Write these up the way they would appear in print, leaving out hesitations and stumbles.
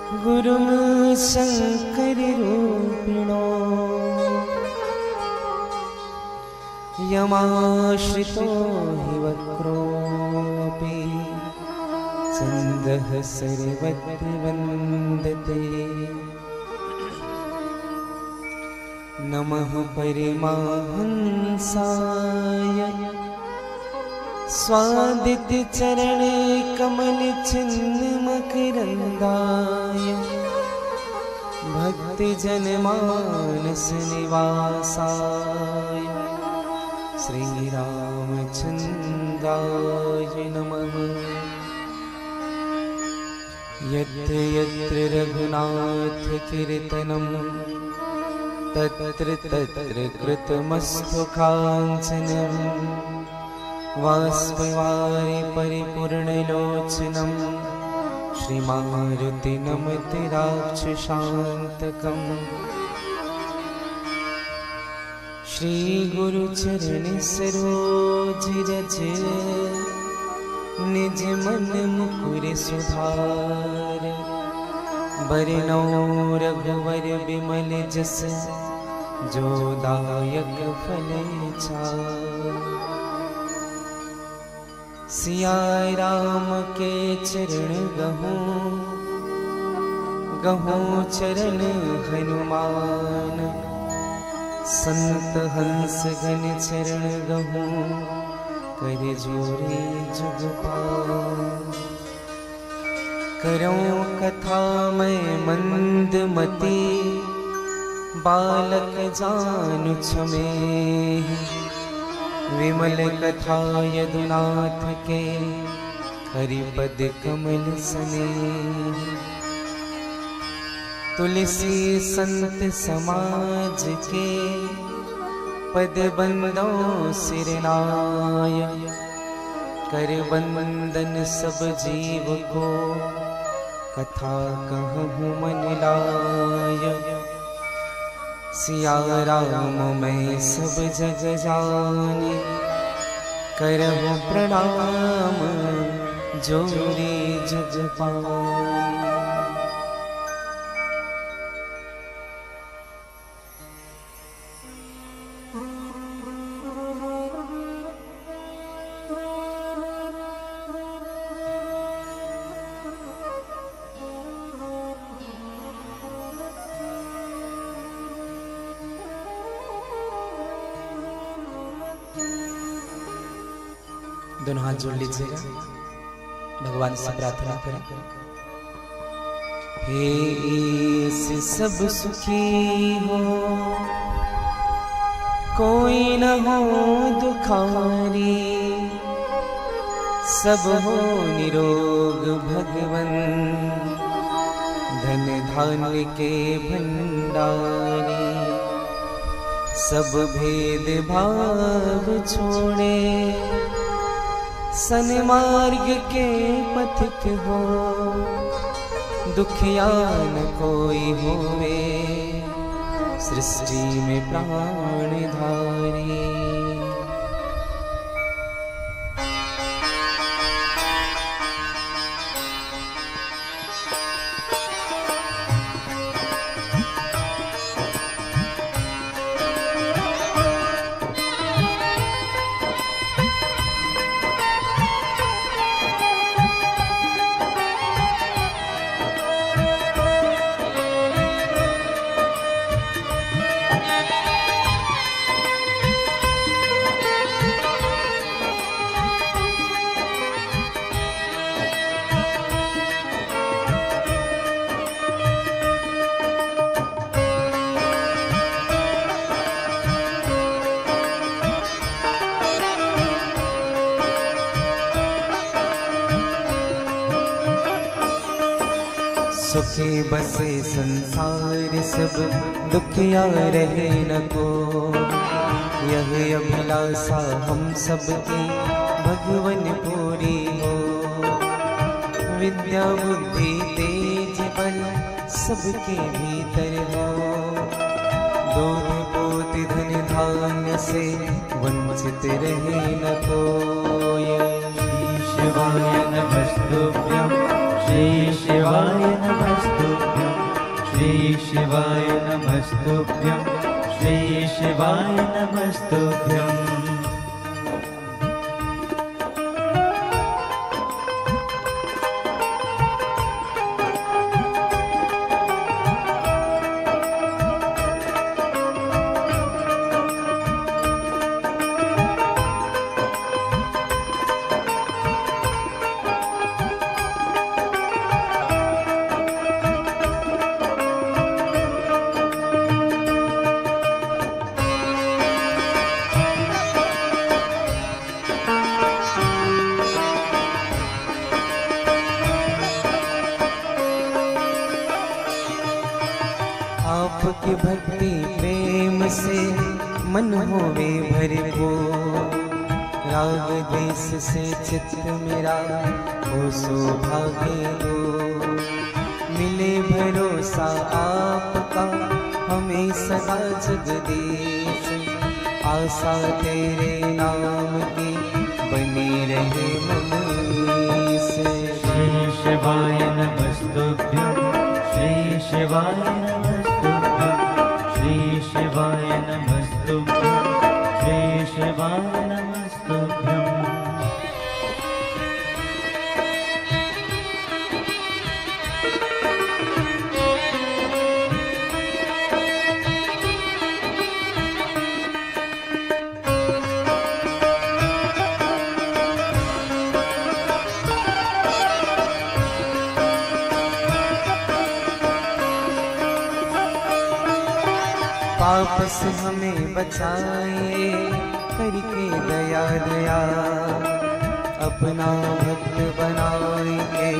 गुरुं शङ्कररूपिणो यमाश्रितो हि वक्रोऽपि छन्दः सर्वत्र वन्दते। नमः परमाहंसाय स्वादितचरणे कमलचिन्नमकरन्दाय भक्तजनमानसनिवासाय श्रीरामचन्द्राय नमः। यत्र यत्र रघुनाथकीर्तनं तत्र तत्र कृतमस्तु काञ्चनं वाष्पवारि परिपूर्णलोचनं श्रीमारुतिनमति राक्षसान्तकम्। श्रीगुरुचरण सरोज रज निज मन मुकुर सुधार बरनौ रघुवर बिमल जस जो दायक फल चार। सिया राम के चरण गहूँ गहूँ चरण हनुमान संत हंस गण चरण गहूँ कर जोरे जुग पार। करऊँ कथा मैं मंदमती बालक जानु छमे विमल कथा यदुनाथ के हरिपद कमल सने। तुलसी संत समाज के पद बंदो सिरनाय कर बंदन सब जीव को कथा कहूँ मन लाय। सिया राम मैं सब जग जाने करहु प्रणाम जोरे जग पाए। दोनों हाथ जोड़ लीजिएगा, भगवान से प्रार्थना करें। हे ईश सब सुखी हो कोई न हो दुखारी, सब हो निरोग भगवन धन धान्य के भंडारी। सब भेद भाव छोड़े सन्मार्ग के पथिक हो, दुखिया न कोई होवे सृष्टि में प्राणधारी। सुखी बसे संसार सब दुखिया रहे न को, यह अभिलाषा हम सबकी भगवन पूरी हो। विद्या बुद्धि तेज बल सबके भीतर हो, दूध पोत धन धान्य से वंचित रहे न कोई। शिवाय नमस्तुभ्यं श्री शिवाय नमस्तुभ्यं श्री शिवाय नमस्तुभ्यं श्री शिवाय नमस्तुभ्यं। आपकी भक्ति प्रेम से मन होवे भरपूर, राग देश से चित्त मेरा हो सौभाग्य लो। मिले भरोसा आपका हमें सदा जगदीश, आशा तेरे नाम की बनी रहे मन से। श्री शिवाय नमस्तुभ्यं श्री शिवाय नमस्तुभ्यं श्री शिवाय नमस्तुभ्यं श्री शिवाय नमस्तुभ्यं। पाप से हमें बचाए करके दया दया, अपना भक्त बनाए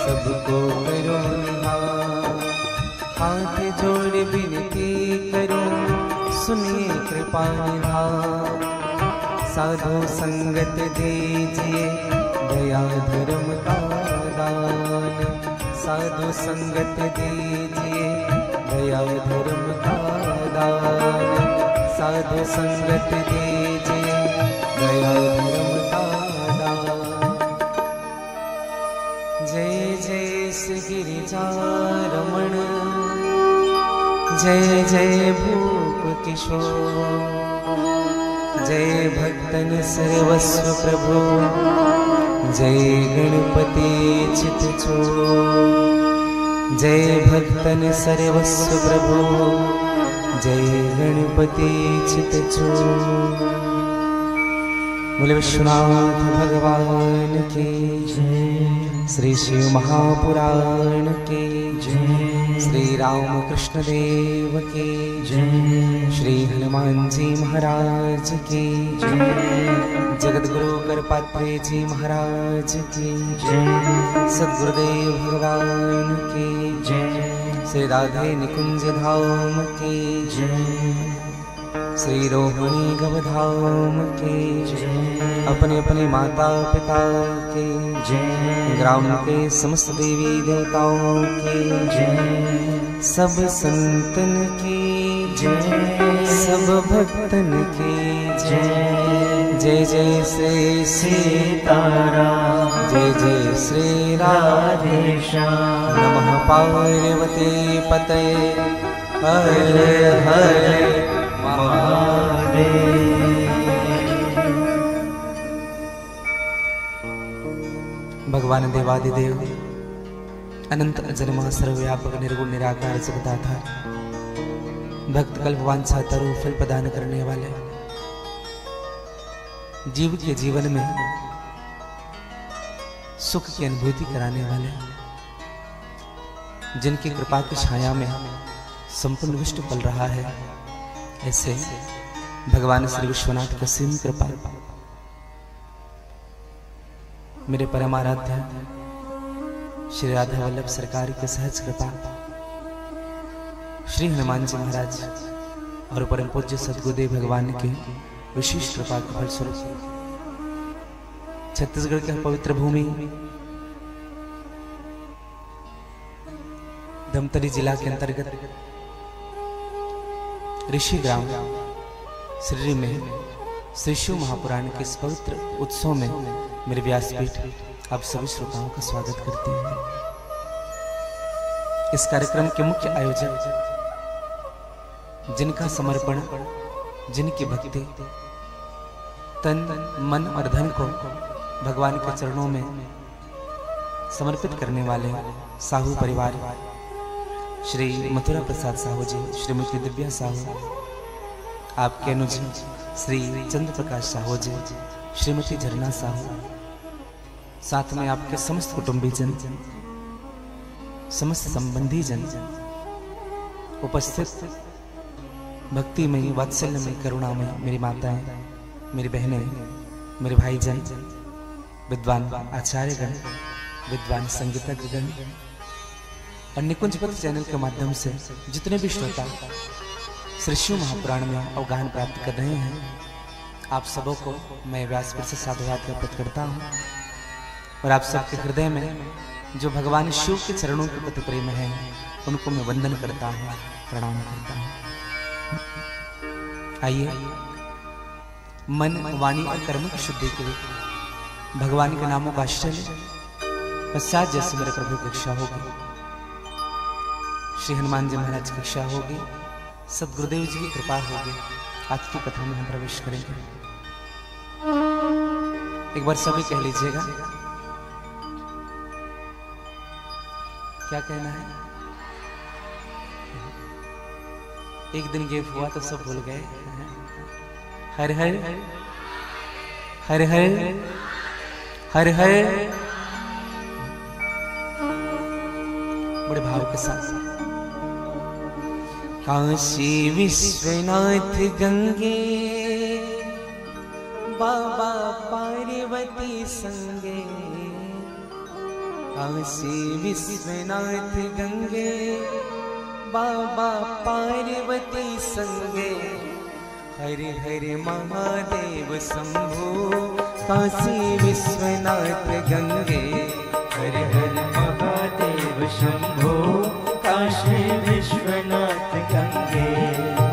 सबको करो निहार। हाथ जोड़ विनती करो सुनिए कृपा निधान, साधु संगत दीजिए दया धर्म का दान। साधु संगत दीजिए दया धर्म का दान, साधु संगत दीजिए दया धर्म का दान। जय जय श्री गिरिजारमण, जय जय भूप किशोर, जय भक्तन सर्वस्व प्रभु, जय गणपति चित चोर। जय भक्तन सर्वस्व प्रभु, जय गणपति चित चोर। बोले विश्वनाथ भगवान की जय, श्री शिव महापुराण की जय, श्री राम कृष्ण देव की जय, श्री हनुमान जी महाराज की जय, जगत गुरु करपात्रे जी महाराज की जय, सद्गुरुदेव भगवान की जय, श्री राधे निकुंज धाम की जय, श्री रोहिणी गवधाम की जय, अपने अपने माता पिता के जय, ग्राम के समस्त देवी देवताओं की जय, सब संतन की जय, सब भक्तन की जय। जय जय श्री सीताराम, जय जय श्री राधेश्याम। नमः पार्वती पतये हर हर भगवान देवादिदेव अनंत अजन्मा सर्वव्यापक निर्गुण निराकार जगदाधार, भक्त कल्पवांछा तरु फल प्रदान करने वाले, जीव के जीवन में सुख की अनुभूति कराने वाले, जिनकी कृपा की छाया में संपूर्ण विश्व पल रहा है, ऐसे भगवान श्री विश्वनाथ की असीम कृपा, मेरे परमाराध्य श्री राधा वल्लभ सरकार की सहज कृपा, श्री हनुमान जी महाराज और परम पूज्य सद्गुरुदेव भगवान के विशेष कृपा के फलस्वरूप छत्तीसगढ़ की पवित्र भूमि धमतरी जिला के अंतर्गत ऋषि ग्राम श्री में श्री शिव महापुराण के इस पवित्र उत्सव में मेरे व्यासपीठ आप सभी श्रोताओं का स्वागत करते हैं। इस कार्यक्रम के मुख्य आयोजक, जिनका समर्पण, जिनकी भक्ति तन मन और धन को भगवान के चरणों में समर्पित करने वाले साहू परिवार श्री मथुरा प्रसाद साहू जी, श्रीमती दिव्या साहू, आपके अनुज श्री चंद्र प्रकाश साहू जी, श्रीमती झरना साहू, साथ में आपके समस्त कुटुंबी जन, समस्त संबंधी जन, उपस्थित भक्तिमयी, वात्सल्यमयी, करुणामयी मेरी माताएं, मेरी बहनें, मेरे भाईजन, विद्वान आचार्यगण, विद्वान संगीतज्ञगण और निकुंज पथ चैनल के माध्यम से जितने भी श्रोता श्री शिव महापुराण में अवगाहन प्राप्त कर रहे हैं, आप सबों को मैं व्यासपीठ से साधुवाद ज्ञापित करता हूँ। और आप सबके हृदय में जो भगवान शिव के चरणों के प्रति प्रेम है, उनको मैं वंदन करता हूँ, प्रणाम करता हूँ। आइए मन, वाणी और कर्म की शुद्धि के लिए भगवान के नामों का आश्रय लें। पश्चात जैसे मेरे प्रभु की इच्छा होगी, श्री हनुमान जी महाराज की इच्छा होगी, सदगुरुदेव जी की कृपा होगी, आज की कथा में हम प्रवेश करेंगे। एक बार सभी कह लीजिएगा, क्या कहना है? एक दिन गेप हुआ तो सब भूल गए। हर हर हर हर हर हर, बड़े भाव के साथ। काशी विश्वनाथ गंगे, बाबा पार्वती संगे। काशी विश्वनाथ गंगे, बाबा पार्वती संगे। हरे हरे महादेव शंभो, काशी विश्वनाथ गंगे। हरे हरे महादेव शंभो, काशी विश्वनाथ गंगे।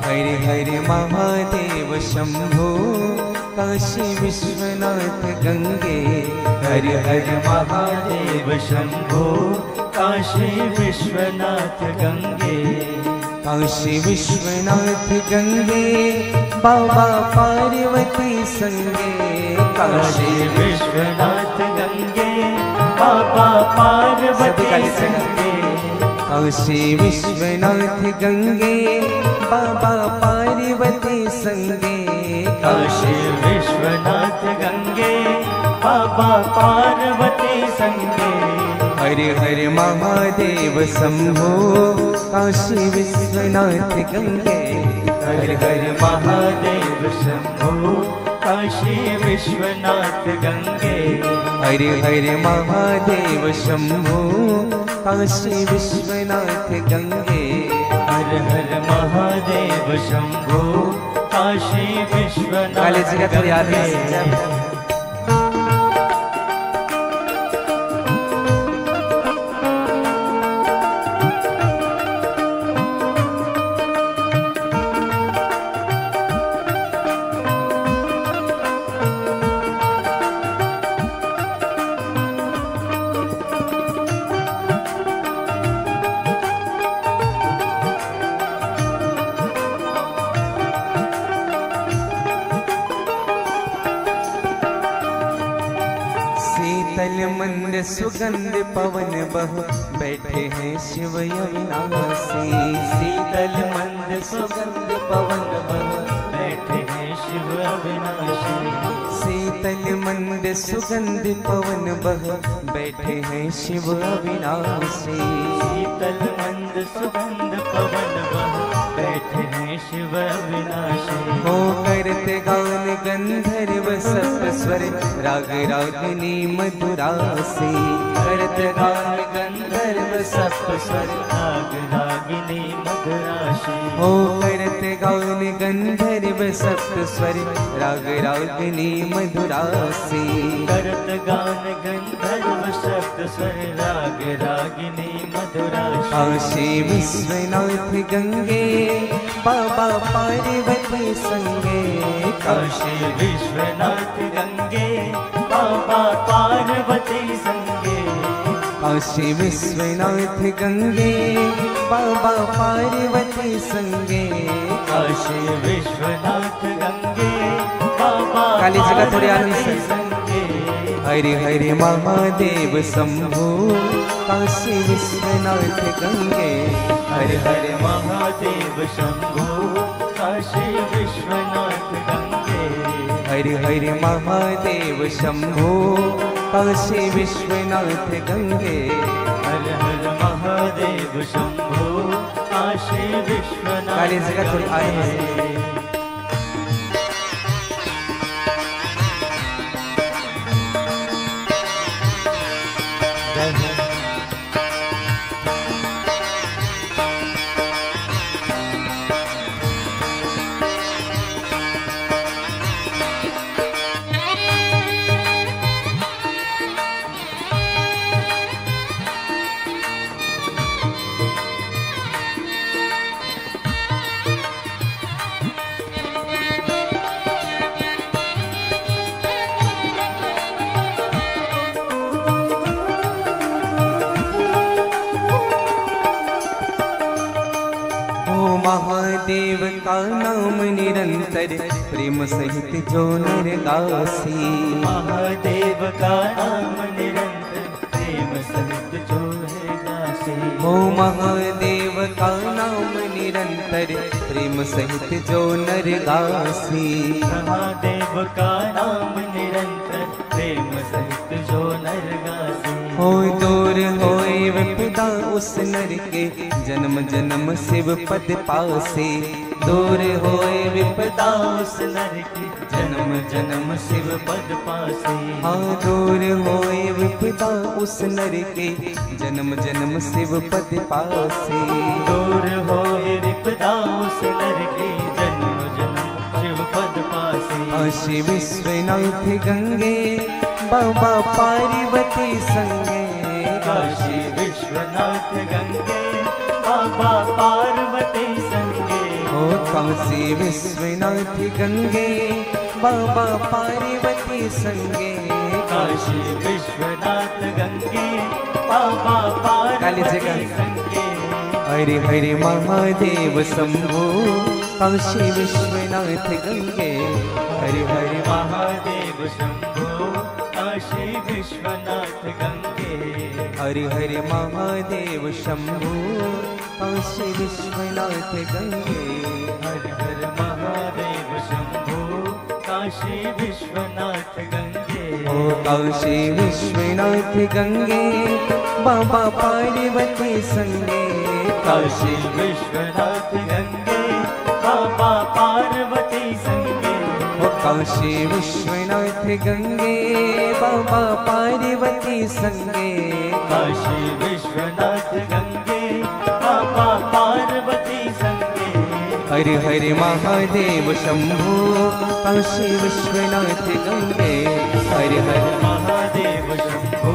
हरे हरे महादेव शंभो, काशी विश्वनाथ गंगे। हरे हरे महादेव शंभो, काशी विश्वनाथ गंगे। काशी विश्वनाथ गंगे, बाबा पार्वती संगे। काशी विश्वनाथ गंगे, बाबा पार्वती संगे। काशी विश्वनाथ गंगे, बाबा पार्वती संगे। काशी विश्वनाथ गंगे, बाबा पार्वती संगे। हरे हरे महादेव शंभो, काशी विश्वनाथ गंगे। हरे हरे महादेव शंभो, काशी विश्वनाथ गंगे। हरे हरे महादेव शंभो, काशी विश्वनाथ गंगे। हर हर महादेव शंभो, काशी विश्वनाथ काले जी का थोड़ी आदमी गंगे। मंद सुगंध पवन बह, बैठे हैं शिव अविनाशी। शीतल मंद सुगंध पवन बह, बैठे हैं शिव अविनाशी। शीतल मंद सुगंध पवन बह, बैठे हैं शिव अविनाशी। शीतल मंद सुगंध पवन बह, बैठे हैं शिव अविनाशी। हो करते गान गंधर्व सप्त स्वर, राग रागिनी मधुरासी। करते गान गंधर्व सप्त स्वर, राग रागिनी मधुराशी। हो करते गान गंधर्व सप्त स्वर, राग रागिनी मधुरासी। करत गान गंधर्व सप्त स्वर, राग रागिनी मधुराशी। काशी विश्वनाथ गंगे, बाबा पार्वती संगे। काशी विश्वनाथ गंगे, बाबा पार्वती संगे। काशी विश्वनाथ गंगे बाबा पार्वती संगे काशी विश्वनाथ गंगे बाबा काली जगह थोड़ी आनंद से। संगे हरि हरि महादेव शंभु काशी विश्वनाथ गंगे हर हर महादेव शंभो काशी विश्वनाथ गंगे हरि हरि महादेव शंभु काशी विश्वनाथ गंगे हर हर महादेव शंभो काशी विश्वनाथ काली जगह थोड़ी आनंद से। गंगे महादेव का नाम निरंतर प्रेम सहित जो नर गासी महादेव का नाम निरंतर प्रेम सहित जो है गासे हो महादेव का नाम निरंतर प्रेम सहित जो नर गासी महादेव का नाम निरंतर प्रेम सहित जो नर गासे हो दूर होए विपदा उस नर के जन्म जन्म शिव पद पासे दूर होए विपदा उस नर की जन्म जन्म शिव पद पासे हाँ दूर होए विपदा उस नर के जन्म जन्म शिव पद पासे दूर होए विपदा उस नर की जन्म जन्म शिव पद पासे काशी विश्वनाथ गंगे बाबा पार्वती संगे काशी विश्वनाथ गंगे बाबा पार्वती संगे हो काशी विश्वनाथ गंगे बाबा पार्वती संगे काशी विश्वनाथ गंगे बाबा काली पार्वती जगह। संगे हरि हरि महादेव शंभु काशी विश्वनाथ गंगे हरि हरि महादेव शंभो काशी विश्वनाथ गंगे हरि हरि महादेव शंभु काशी विश्वनाथ गंगे हर हर महादेव शंभो काशी विश्वनाथ गंगे ओ काशी विश्वनाथ गंगे बाबा पार्वती संगे काशी विश्वनाथ गंगे बाबा पार्वती संगे ओ काशी विश्वनाथ गंगे बाबा पार्वती संगे काशी विश्वनाथ गंगे बाबा पार्वती संगे हरि हरि महादेव शंभु काशी विश्वनाथ गंगे हरि हरि महादेव शंभो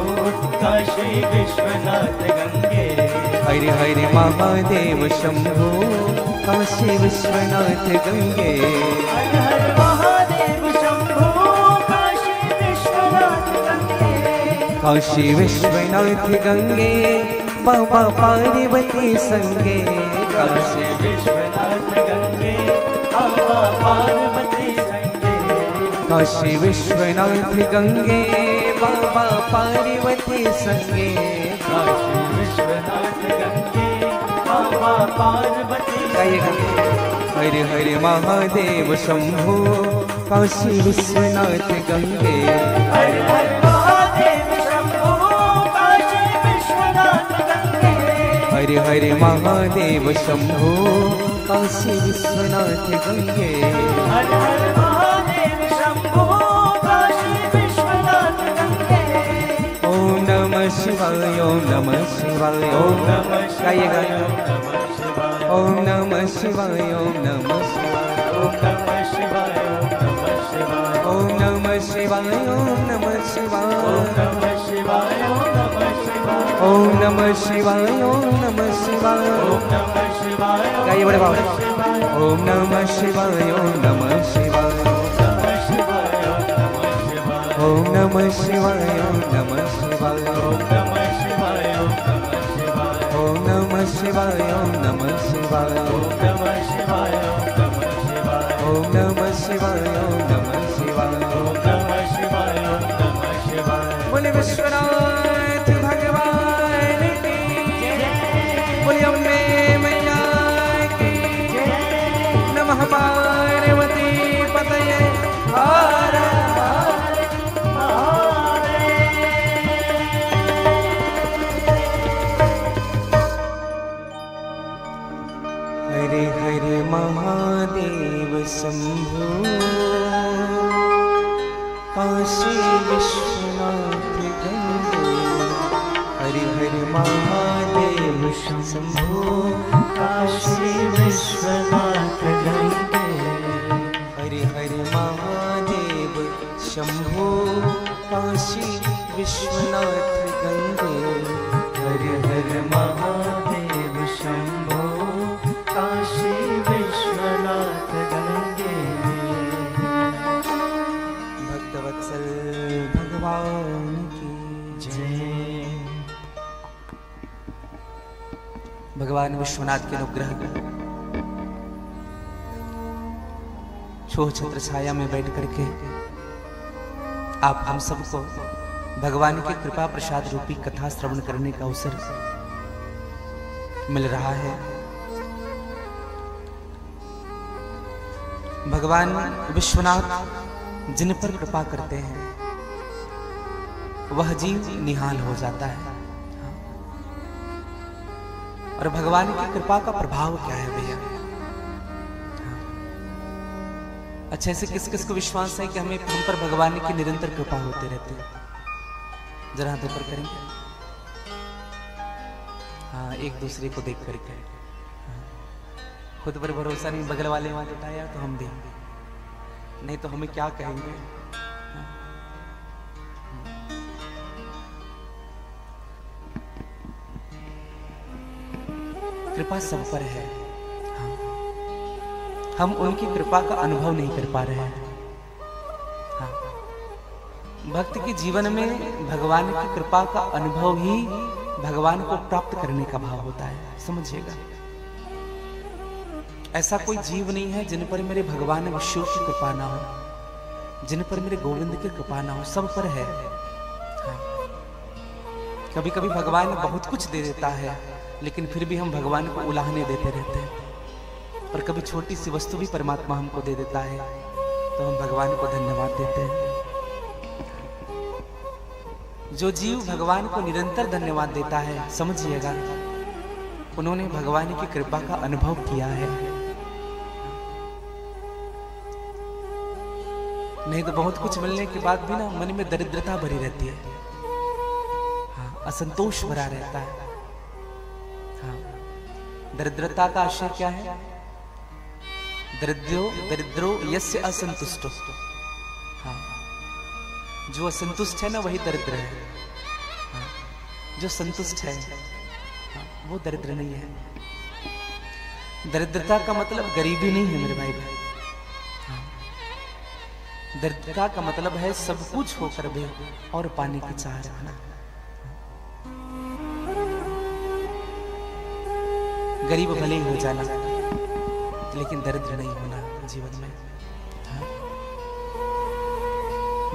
काशी विश्वनाथ गंगे हरि हरि महादेव शंभु काशी विश्वनाथ गंगे हर हर महादेव शंभो काशी विश्वनाथ गंगे काशी विश्वनाथ गंगे बाबा पार्वती संगे काशी विश्वनाथ गंगे बाबा पार्वती संगे काशी विश्वनाथ गंगे बाबा पार्वती संगे काशी विश्वनाथ गंगे बाबा पार्वती संगे हरि हरि महादेव शंभु काशी विश्वनाथ गंगे हर हर महादेव शंभो काशी विश्वनाथ गंगे हरि हरि महादेव शंभु काशी विश्वनाथ गंगे हर हर महादेव शंभो काशी विश्वनाथ गंगे ओम नमः शिवाय ओम नमः शिवाय ओम नमः शिवाय गाइएगा ओम नमः शिवाय ओम नमः शिवाय ओम नमः शिवाय ओम नमः शिवाय ओम नमः शिवाय ओम नमः शिवाय ओम नमः शिवाय ओम नमः शिवाय ओम नमः शिवाय ओम नमः शिवाय गाइए बड़े बाबा ओम नमः शिवाय ओम नमः शिवाय ओम नमः शिवाय ओम नमः शिवाय ओम नमः शिवाय ओम नमः शिवाय ओम नमः शिवाय ओम नमः शिवाय ओम नमः शिवाय ओम नमः शिवाय ओम नमः शिवाय ओम नमः शिवाय ओम नमः शिवाय बोले विश्वनाथ भगवान की बोले अम्बे मैया की नमः पार्वती पतये हर हरे हरे महादेव शंभो काशी विश्वनाथ गंगे हरे हरे महादेव शंभो काशी विश्वनाथ गंगे हरे हरे महादेव शंभो काशी विश्वनाथ गंगे हर हर महादेव शंभो काशी विश्वनाथ गंगे भक्तवत्सल भगवान की जय। भगवान विश्वनाथ के अनुग्रह छोह छत्र छाया में बैठ करके आप हम सबको भगवान की कृपा प्रसाद रूपी कथा श्रवण करने का अवसर मिल रहा है। भगवान विश्वनाथ जिन पर कृपा करते हैं वह जीव निहाल हो जाता है। और भगवान की कृपा का प्रभाव क्या है भैया? अच्छा, ऐसे किस किस को विश्वास है कि हमें हम पर भगवान की निरंतर कृपा होते रहती है? जरा हाथ ऊपर करेंगे। हाँ, एक दूसरे को देख करके। खुद पर भरोसा नहीं, बगल वाले वहां उठाया तो हम देंगे, नहीं तो हमें क्या कहेंगे। कृपा सब पर है, हम उनकी कृपा का अनुभव नहीं कर पा रहे हैं। हाँ। भक्त के जीवन में भगवान की कृपा का अनुभव ही भगवान को प्राप्त करने का भाव होता है, समझिएगा। ऐसा कोई जीव नहीं है जिन पर मेरे भगवान विष्णु की कृपा ना हो, जिन पर मेरे गोविंद की कृपा ना हो, सब पर है। हाँ। कभी कभी भगवान बहुत कुछ दे देता है, लेकिन फिर भी हम भगवान को उलाहने देते रहते हैं। और कभी छोटी सी वस्तु भी परमात्मा हमको दे देता है तो हम भगवान को धन्यवाद देते हैं। जो जीव भगवान को निरंतर धन्यवाद देता है, समझिएगा उन्होंने भगवान की कृपा का अनुभव किया है। नहीं तो बहुत कुछ मिलने के बाद भी ना मन में दरिद्रता भरी रहती है। हाँ, असंतोष भरा रहता है। हाँ, दरिद्रता का आशय क्या है? दरिद्रो यस्य असंतुष्टो। हाँ, जो असंतुष्ट है ना वही दरिद्र है। हाँ, जो संतुष्ट है हाँ, वो दरिद्र नहीं है। दरिद्रता का मतलब गरीबी नहीं है मेरे भाई भाई। हाँ, दरिद्रता का मतलब है सब कुछ होकर भी और पाने की चाह रखना। गरीब भले ही हो जाना, लेकिन दरिद्र नहीं होना जीवन में। हाँ?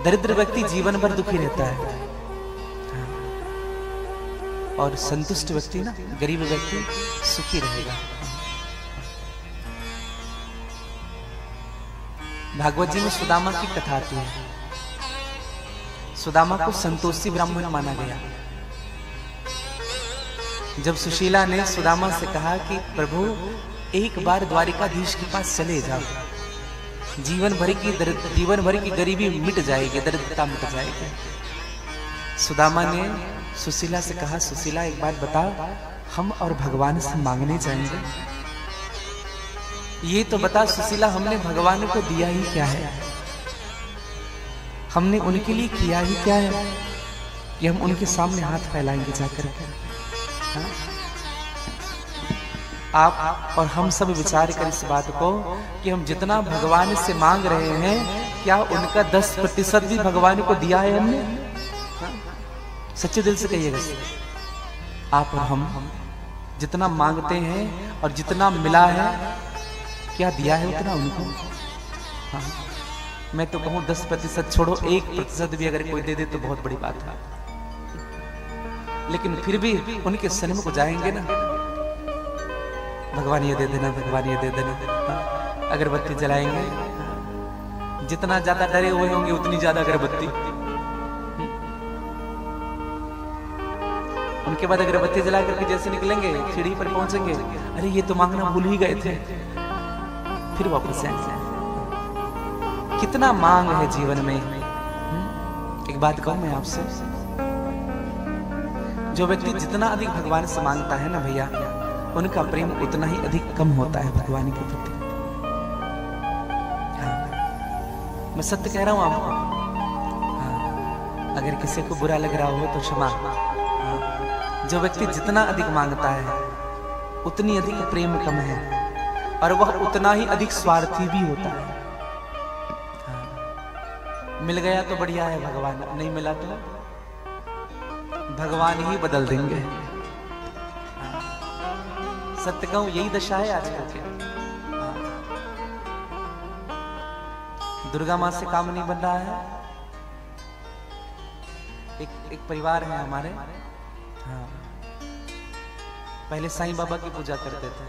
दरिद्र व्यक्ति जीवन भर दुखी रहता है। हाँ? और संतुष्ट व्यक्ति ना, गरीब व्यक्ति सुखी रहेगा। भागवत जी में सुदामा की कथा आती है। सुदामा को संतोषी ब्राह्मण माना गया। जब सुशीला ने सुदामा से कहा कि प्रभु एक बार द्वारिकाधीश के पास चले जाओ, जीवन भर की गरीबी मिट जाएगी, दरिद्रता मिट जाएगी। सुदामा ने सुशीला से कहा, सुशीला एक बात बता, हम और भगवान से मांगने जाएंगे? ये तो बता सुशीला, हमने भगवान को दिया ही क्या है? हमने उनके लिए किया ही क्या है कि हम उनके सामने हाथ फैलाएंगे जाकर के? हाँ? आप और हम सब विचार कर इस बात को कि हम जितना भगवान से मांग रहे हैं, क्या उनका 10% भी भगवान को दिया है हमने? हाँ? सच्चे दिल से कहिएगा। आप और हम जितना मांगते हैं और जितना मिला है, क्या दिया है उतना उनको। हाँ, मैं तो कहूँ 10% छोड़ो, 1% भी अगर कोई दे दे तो बहुत बड़ी बात है। लेकिन फिर भी उनके सन्मुख को जाएंगे ना, भगवान ये दे देना, भगवान ये दे देना, अगरबत्ती जलाएंगे। जितना ज्यादा डरे हुए होंगे उतनी ज्यादा अगरबत्ती। उनके बाद अगरबत्ती जला करके जैसे निकलेंगे, सीढ़ी पर पहुंचेंगे, अरे ये तो मांगना भूल ही गए थे, फिर वापस आएंगे। कितना मांग है जीवन में। एक बात कहूं मैं आपसे, जो व्यक्ति जितना अधिक भगवान से मांगता है ना भैया, उनका प्रेम उतना ही अधिक कम होता है भगवान के प्रति। हाँ, मैं सत्य कह रहा हूं आपको। हाँ, अगर किसी को बुरा लग रहा हो तो क्षमा। हाँ, जो व्यक्ति जितना अधिक मांगता है उतनी अधिक प्रेम कम है, और वह उतना ही अधिक स्वार्थी भी होता है। हाँ, मिल गया तो बढ़िया है भगवान, नहीं मिला तो भगवान ही बदल देंगे। हाँ, सत्य कहूं यही दशा है आजकल के। हाँ, दुर्गा माँ से काम नहीं बन रहा है। एक परिवार है हमारे, हाँ, पहले साईं बाबा की पूजा करते थे,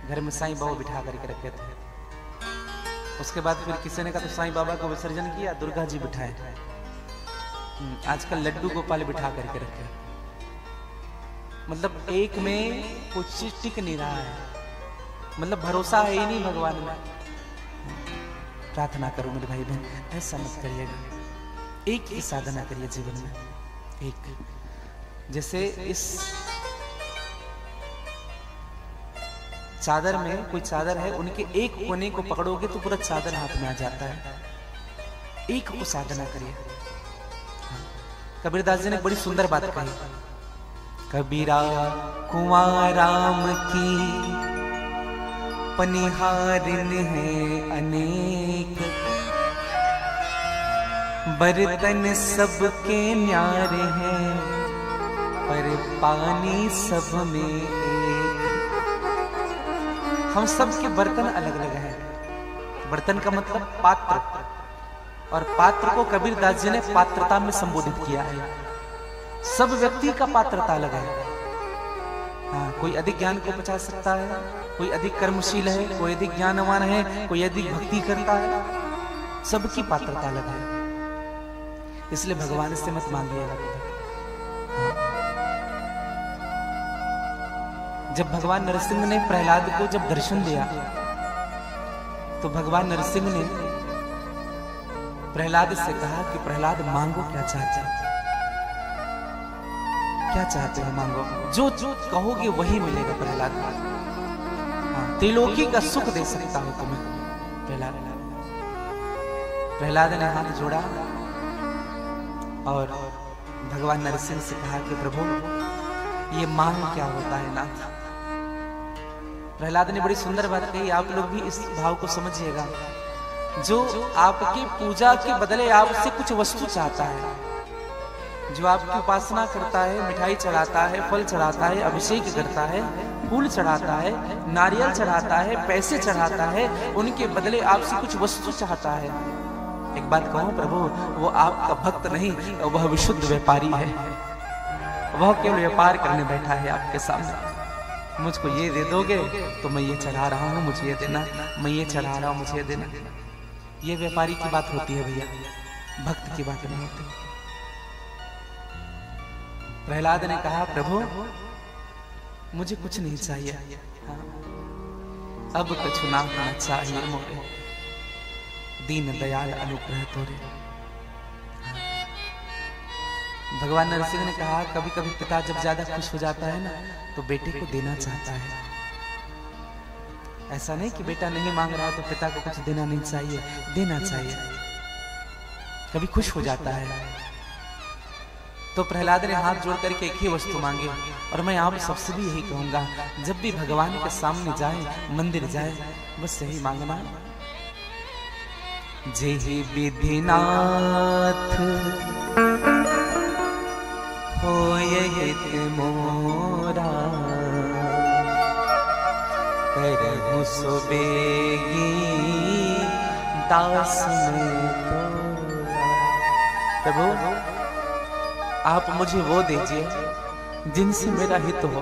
घर में साईं बाबा बिठा करके रखे थे। उसके बाद फिर किसी ने कहा तो साईं बाबा को विसर्जन किया, दुर्गा जी बिठाए। आजकल लड्डू गोपाल बिठा करके रखे। मतलब एक में कुछ चीज टिक नहीं रहा है, मतलब भरोसा है ही नहीं भगवान में। प्रार्थना करो मेरे भाई बहन, ऐसा मत करिएगा। एक ही साधना करिए जीवन में, एक। जैसे इस चादर में कोई चादर है, उनके एक कोने को पकड़ोगे तो पूरा चादर हाथ में आ जाता है। एक को साधना करिए। कबीरदास जी ने बड़ी सुंदर बात कही, कबीरा कुंवर राम की पनिहारिन है अनेक, बर्तन सबके न्यारे हैं पर पानी सब में एक। हम सब के बर्तन अलग अलग हैं। बर्तन का मतलब पात्र, और पात्र को कबीरदास जी ने पात्रता में संबोधित किया है। सब व्यक्ति का पात्रता अलग है। हाँ, कोई अधिक ज्ञान को पचा सकता है, कोई अधिक कर्मशील है, कोई अधिक ज्ञानवान है, कोई अधिक भक्ति करता है। सबकी पात्रता अलग है, इसलिए भगवान से मत मांगिएगा। जब भगवान नरसिंह ने प्रहलाद को जब दर्शन दिया, तो भगवान नरसिंह ने प्रहलाद से कहा कि प्रहलाद मांगो, क्या चाहते हैं, क्या चाहते हो मांगो, जो जो कहोगे वही मिलेगा प्रहलाद। हाँ, त्रिलोकी का सुख दे सकता हूं तुम्हें प्रहलाद। प्रहलाद ने हाथ जोड़ा और भगवान नरसिंह से कहा कि प्रभु ये मांग क्या होता है नाथ। प्रहलाद ने बड़ी सुंदर बात कही, आप लोग भी इस भाव को समझिएगा। जो आपकी पूजा के बदले आपसे कुछ वस्तु चाहता है, जो आपकी उपासना करता है, मिठाई चढ़ाता है, फल चढ़ाता है, अभिषेक करता है, फूल चढ़ाता है, नारियल चढ़ाता है, पैसे चढ़ाता है, उनके बदले आपसे कुछ वस्तु चाहता है। एक बात कहूं प्रभु, वो आपका भक्त नहीं, वह विशुद्ध व्यापारी है। वह केवल व्यापार करने बैठा है आपके सामने। मुझको ये दे दोगे तो मैं ये चढ़ा रहा हूं, मुझे ये देना, मैं ये चढ़ा रहा हूं, मुझे ये देना। ये व्यापारी की बात होती है भैया, भक्त की बात नहीं होती। प्रहलाद ने कहा प्रभु मुझे कुछ नहीं चाहिए, हाँ, अब कछु ना होना चाहिए मोरे, दीन दयाल अनुग्रह तोरे। भगवान नरसिंह ने कहा कभी कभी पिता जब ज्यादा खुश हो जाता है ना, तो बेटे को देना चाहता है। ऐसा नहीं कि बेटा नहीं मांग रहा है तो पिता को कुछ देना नहीं चाहिए, देना चाहिए। कभी खुश हो जाता है। तो प्रहलाद ने हाथ जोड़ करके एक ही वस्तु मांगी, और मैं आप सबसे भी यही कहूंगा, जब भी भगवान के सामने जाए, मंदिर जाए, बस यही मांगना, जय विधिनाथ होय हित मोरा करहु सो बेगी दास में तोरा। प्रभु आप मुझे वो दीजिए जिनसे मेरा हित हो,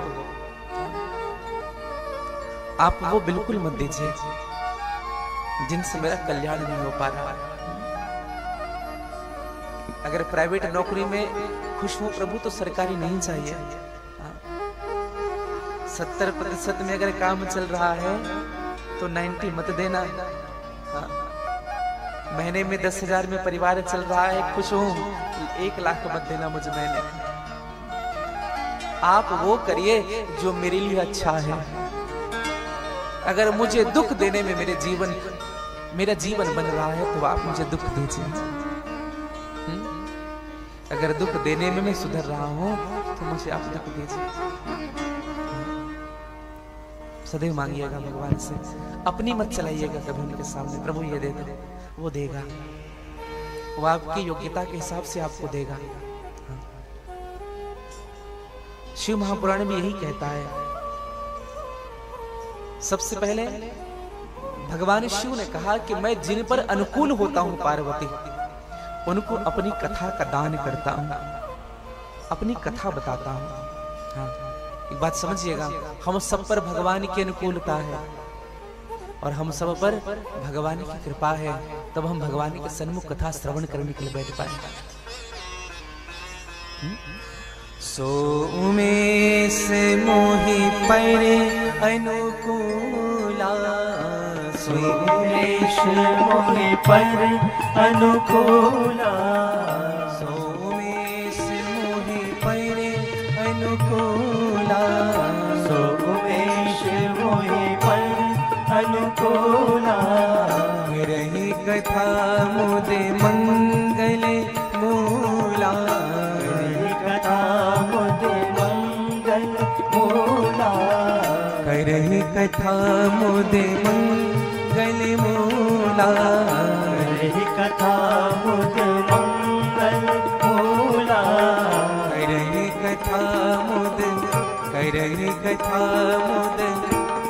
आप वो बिल्कुल मत दीजिए जिनसे मेरा कल्याण नहीं हो पा रहा। अगर प्राइवेट नौकरी में खुश हूं प्रभु तो सरकारी नहीं चाहिए। 70% में अगर काम चल रहा है तो 90 मत देना। हाँ। महीने में 10,000 में परिवार चल रहा है, खुश हूं, 1 लाख मत देना मुझे महीने। आप वो करिए जो मेरे लिए अच्छा है। अगर मुझे दुख देने में मेरा जीवन बन रहा है तो आप मुझे दुख दीजिए। अगर दुख देने में मैं सुधर रहा हूं तो मुझे आप दुख दीजिए। सदैव मांगिएगा भगवान से, अपनी मत चलाइएगा कभी उनके सामने। प्रभु ये दे दो, वो देगा, वो आपकी योग्यता के हिसाब से आपको देगा। शिव महापुराण में यही कहता है। सबसे पहले भगवान शिव ने कहा कि मैं जिन पर अनुकूल होता हूं पार्वती, उनको अपनी कथा का दान करता हूं, अपनी कथा बताता हूं। हाँ, एक बात समझिएगा, हम सब पर भगवान की अनुकूलता है और हम सब पर भगवान की कृपा है, तब हम भगवान के सन्मुख कथा श्रवण करने के लिए बैठ पाए। सो उमेश मोहि परे अनुकूला, सो उमेश मोहि पर अनुकूला, सो उमेश मोहि परे अनुकूला, सो उमेश मोहि पर अनुकूला। रही कथा मुदे मंगल मूला, रही कथा मुदे मंगल मूला, करही कथा मुदे मंगल मूला, रही कथा मुदे मंगल मूला, करही कथा मुद, करही कथा मुद,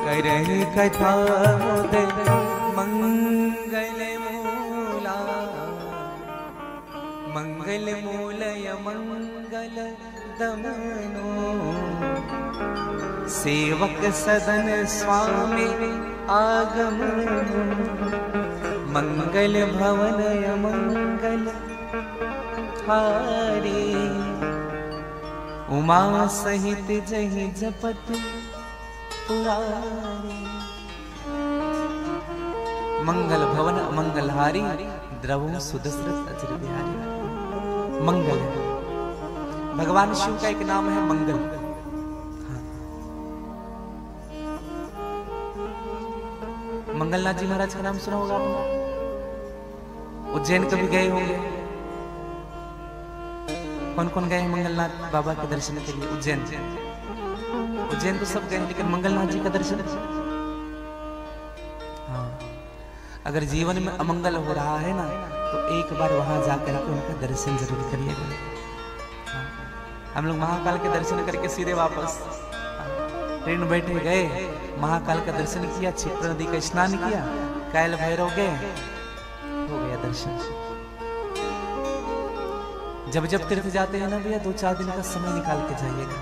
करही कथा मुद मंगल मूला, मंगल मूलय मंगल दमनो, सेवक सदन स्वामी आगमनो, मंगल भवनय मंगल हारी, उमा सहित जहि जपत पुरारी। मंगल भवन मंगलहारी, द्रवो सुदशरथ अचर बिहारी। मंगल भगवान शिव का एक नाम है मंगल। हाँ। मंगलनाथ जी महाराज का नाम सुना होगा आपने। उज्जैन कभी गए होंगे? कौन कौन गए हैं मंगलनाथ बाबा के दर्शन के लिए? उज्जैन, उज्जैन तो सब गए हैं, लेकिन मंगलनाथ जी का दर्शन। हाँ, अगर जीवन में अमंगल हो रहा है ना तो एक बार वहां जाकर के उनका दर्शन जरूर करिएगा। हाँ, हम लोग महाकाल के दर्शन करके सीधे वापस ट्रेन बैठे गए, महाकाल का दर्शन किया, क्षिप्रा नदी का स्नान किया, काल भैरव गए, हो गया दर्शन। जब जब तीर्थ जाते हैं ना भैया, 2-4 दिन का समय निकाल के जाइएगा।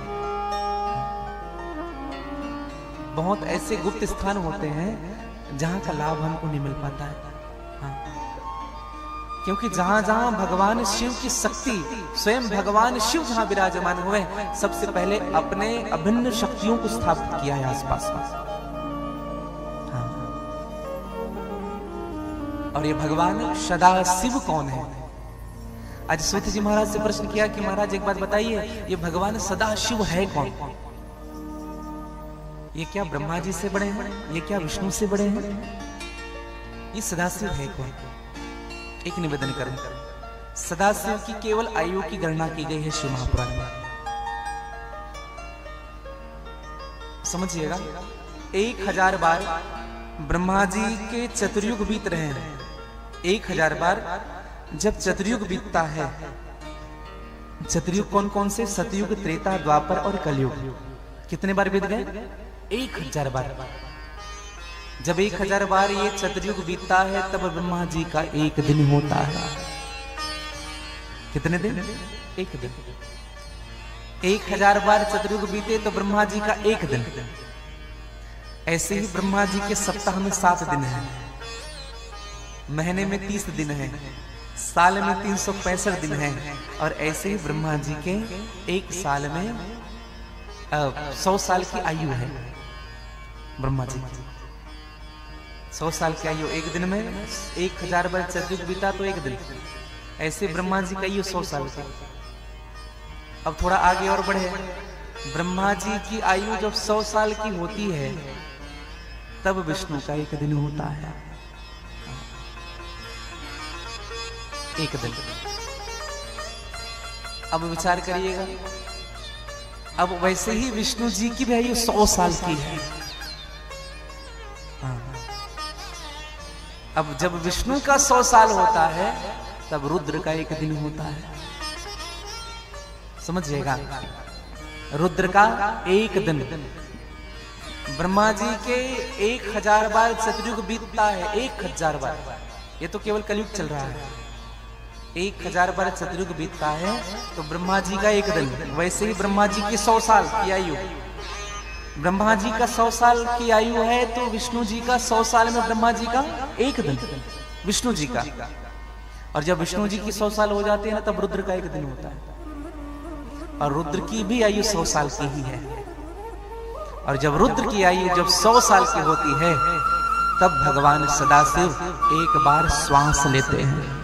बहुत ऐसे गुप्त स्थान होते हैं जहां का लाभ हमको नहीं मिल पाता है। हाँ। क्योंकि जहां जहां भगवान शिव की शक्ति, स्वयं भगवान शिव जहां विराजमान हुए, सबसे पहले अपने अभिन्न शक्तियों को स्थापित किया है आसपास में। हाँ। और ये भगवान सदा शिव कौन है? आज सूत जी महाराज से प्रश्न किया कि महाराज एक बात बताइए, ये भगवान सदा शिव है कौन? ये क्या ब्रह्मा जी से बड़े हैं? ये क्या विष्णु से बड़े हैं? ये सदाशिव है कौन? एक निवेदन करें, सदाशिव की केवल आयु की गणना की गई है शिव महापुराण में। समझिएगा, 1000 बार ब्रह्मा जी के चतुर्युग बीत रहे हैं। 1000 बार जब चतुर्युग बीतता है चतुर्युग कौन कौन से? सतयुग, त्रेता, द्वापर और कलयुग। कितने बार बीत गए? 1000 बार। जब 1000 बार ये चतुर्युग बीतता है तब ब्रह्मा जी का एक दिन होता है। कितने दिन? एक दिन। 1000 बार चतुर्युग बीते तो ब्रह्मा जी का एक दिन। ऐसे ही ब्रह्मा जी के सप्ताह में 7 दिन है, महीने में 30 दिन है, साल में 365 दिन है, और ऐसे ही ब्रह्मा जी के एक साल में 100 साल की आयु है। ब्रह्मा जी 100 साल की आयु, एक दिन में 1000 बार चतुर्युग बीता तो एक दिन। ऐसे ब्रह्मा जी का आयु 100 साल की। अब थोड़ा आगे और बढ़े, ब्रह्मा जी की आयु जब 100 साल की होती है तब विष्णु का एक दिन होता है। एक दिन। अब विचार करिएगा, अब वैसे ही विष्णु जी की भी आयु 100 साल की है। अब जब विष्णु का 100 साल होता है तब रुद्र का एक दिन होता है। समझिएगा, रुद्र का एक दिन। ब्रह्मा जी के 1000 बार चतुर्युग बीतता है, 1000 बार। ये तो केवल कलयुग चल रहा है। 1000 बार चतुर्युग बीतता है तो ब्रह्मा जी का एक दिन। वैसे ही ब्रह्मा जी की 100 साल की आयु, ब्रह्मा जी का 100 साल की आयु है तो विष्णु जी का 100 साल में ब्रह्मा जी का एक दिन, विष्णु जी का। और जब विष्णु जी की 100 साल हो जाते हैं ना तब रुद्र का एक दिन होता है। और रुद्र की भी आयु 100 साल की ही है। और जब रुद्र की आयु जब 100 साल की होती है तब भगवान सदाशिव एक बार श्वास लेते हैं।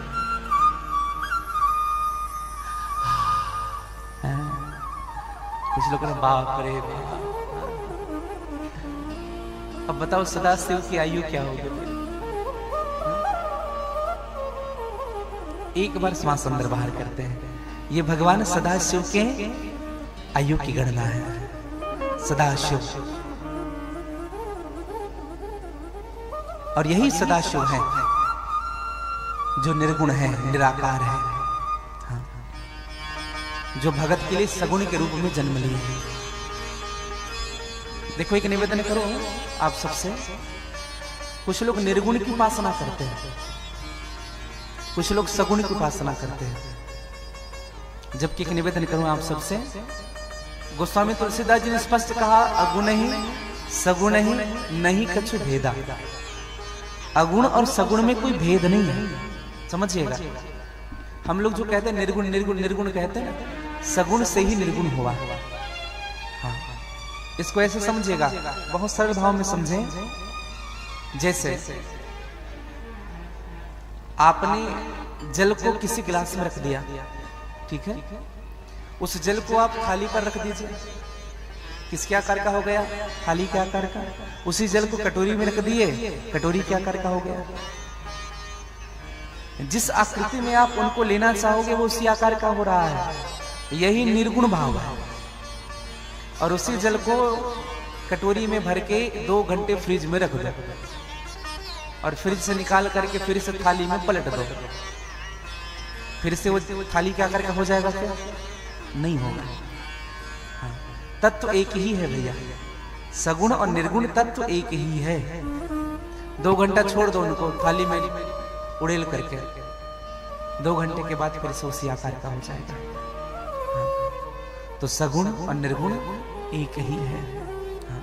कुछ लोग बाप रे बाप। अब बताओ सदाशिव की आयु क्या होगी? एक बार श्वास अंदर बाहर करते हैं। ये भगवान सदाशिव के आयु की गणना है। सदाशिव, और यही सदाशिव है जो निर्गुण है, निराकार है, हाँ। जो भगत के लिए सगुण के रूप में जन्म लिए हैं। देखो, एक निवेदन करो आप सबसे, कुछ लोग निर्गुण की उपासना करते हैं, कुछ लोग सगुण की उपासना करते हैं। जबकि एक निवेदन करूं आप सबसे, गोस्वामी तुलसीदास जी ने स्पष्ट कहा, अगुण ही सगुण ही नहीं कछु भेदा। अगुण और सगुण में कोई भेद नहीं है। समझिएगा, हम लोग जो कहते हैं निर्गुण निर्गुण निर्गुण कहते हैं, सगुण से ही निर्गुण हुआ। हाँ, इसको ऐसे समझिएगा, बहुत सरल भाव में समझें। जैसे आपने जल को किसी गिलास में रख दिया, ठीक है, उस जल को आप थाली पर रख दीजिए, किसके आकार का हो गया? थाली के आकार का। उसी जल को कटोरी में रख दिए, कटोरी के आकार का हो गया। जिस आकृति में आप उनको लेना चाहोगे वो उसी आकार का हो रहा है। यही निर्गुण भाव है। और उसी जल को कटोरी में भर के 2 घंटे फ्रिज में रख दो, और फ्रिज से निकाल करके फिर से थाली में पलट दो, फिर से वो थाली के आकार का हो जाएगा क्या? नहीं होगा। हाँ, तत्व एक ही है भैया, सगुण और निर्गुण तत्व एक ही है। 2 घंटा छोड़ दो उनको थाली में उड़ेल करके, 2 घंटे के बाद फिर से उसी आकार का हो जाएगा। हाँ, तो सगुण और निर्गुण एक ही है। हाँ,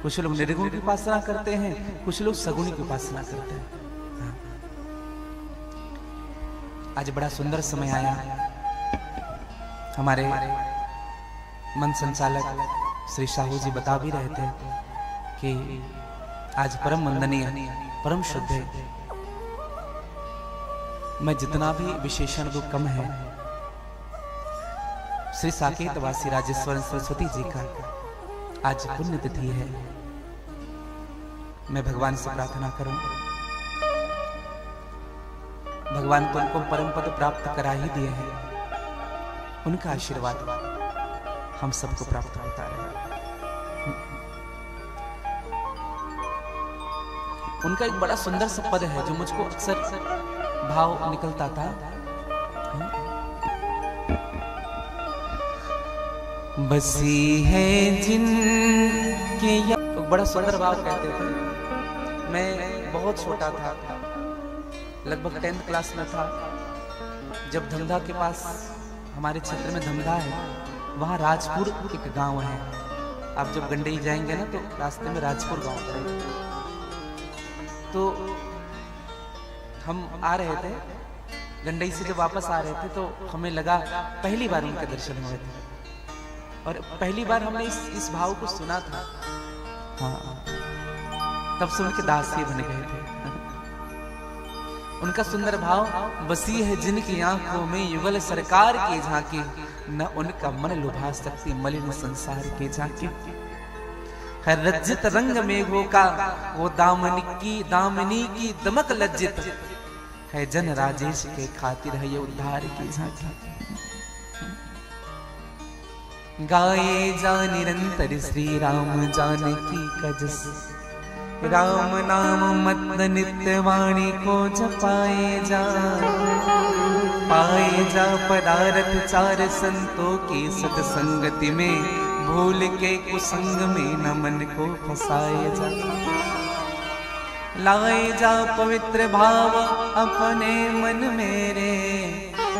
कुछ लोग निर्गुण की उपासना करते हैं, कुछ लोग सगुण की उपासना करते हैं। हाँ, आज बड़ा सुंदर समय आया। हमारे मन संचालक श्री साहू जी बता भी रहे थे कि आज परम वंदनीय, परम शुद्ध है। मैं जितना भी विशेषण दो कम है। श्री साकेत वासी राजेश्वर सरस्वती जी का आज पुण्यतिथि है। मैं भगवान से प्रार्थना करूं, भगवान तो उनको परम पद प्राप्त करा ही दिए हैं, उनका आशीर्वाद हम सबको प्राप्त होता है। उनका एक बड़ा सुंदर सा पद है जो मुझको अक्सर भाव निकलता था। बसी है जिनके बड़ा सुंदर भाव कहते थे। मैं बहुत छोटा था, लगभग 10th क्लास में था, जब धमधा के पास, हमारे क्षेत्र में धमधा है, वहाँ राजपुर एक गांव है। आप जब गंडई जाएंगे ना तो रास्ते में राजपुर गांव पड़ेगा। तो हम आ रहे थे गंडई से, जब वापस आ रहे थे तो हमें लगा पहली बार उनके दर्शन हुए थे और पहली बार हमने इस भाव को सुना था। हाँ, तब से उनके दासी बन गए थे। उनका सुंदर भाव, बसी है जिनकी आंखों में युगल सरकार की झांकी, न उनका मन लुभा सकती मलिन संसार के झांकी। है रज्जित रंग मेघों का वो दामिनी की दमक लज्जित, है जन राजेश के खातिर है ये उद्धार की झांकी। गाए जा निरंतर श्री राम जानकी का जस, राम नाम मत नित्य वाणी को जपाए जा। पाए जा पदारथ चार संतों की सत्संगति में, भूल के कुसंग में न मन को फंसाए जा। लाए जा पवित्र भाव अपने मन मेरे,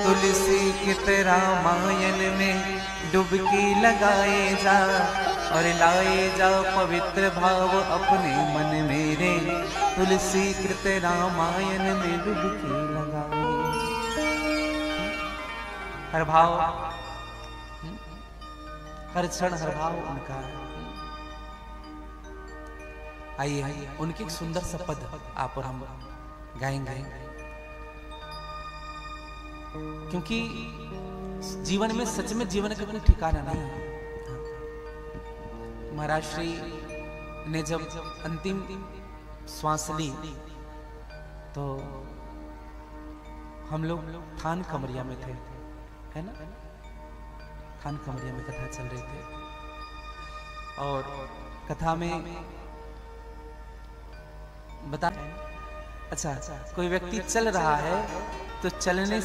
तुलसी के रामायण में डुबकी लगाए जा। और लाए जा पवित्र भाव अपने मन मेरे, तुलसी कृत रामायण में डुबकी लगाए। हर भाव, हर क्षण हर भाव उनका है। आइए उनके एक सुंदर सा पद आप और हम गाएंगे, क्योंकि जीवन में, सच में जीवन का कोई ठिकाना नहीं है। महाराज श्री ने जब अंतिम श्वास ली तो हम लोग थान कमरिया में थे, है ना? थान कमरिया में कथा चल रही थी और कथा में बता, अच्छा कोई व्यक्ति चल रहा है तो चलने,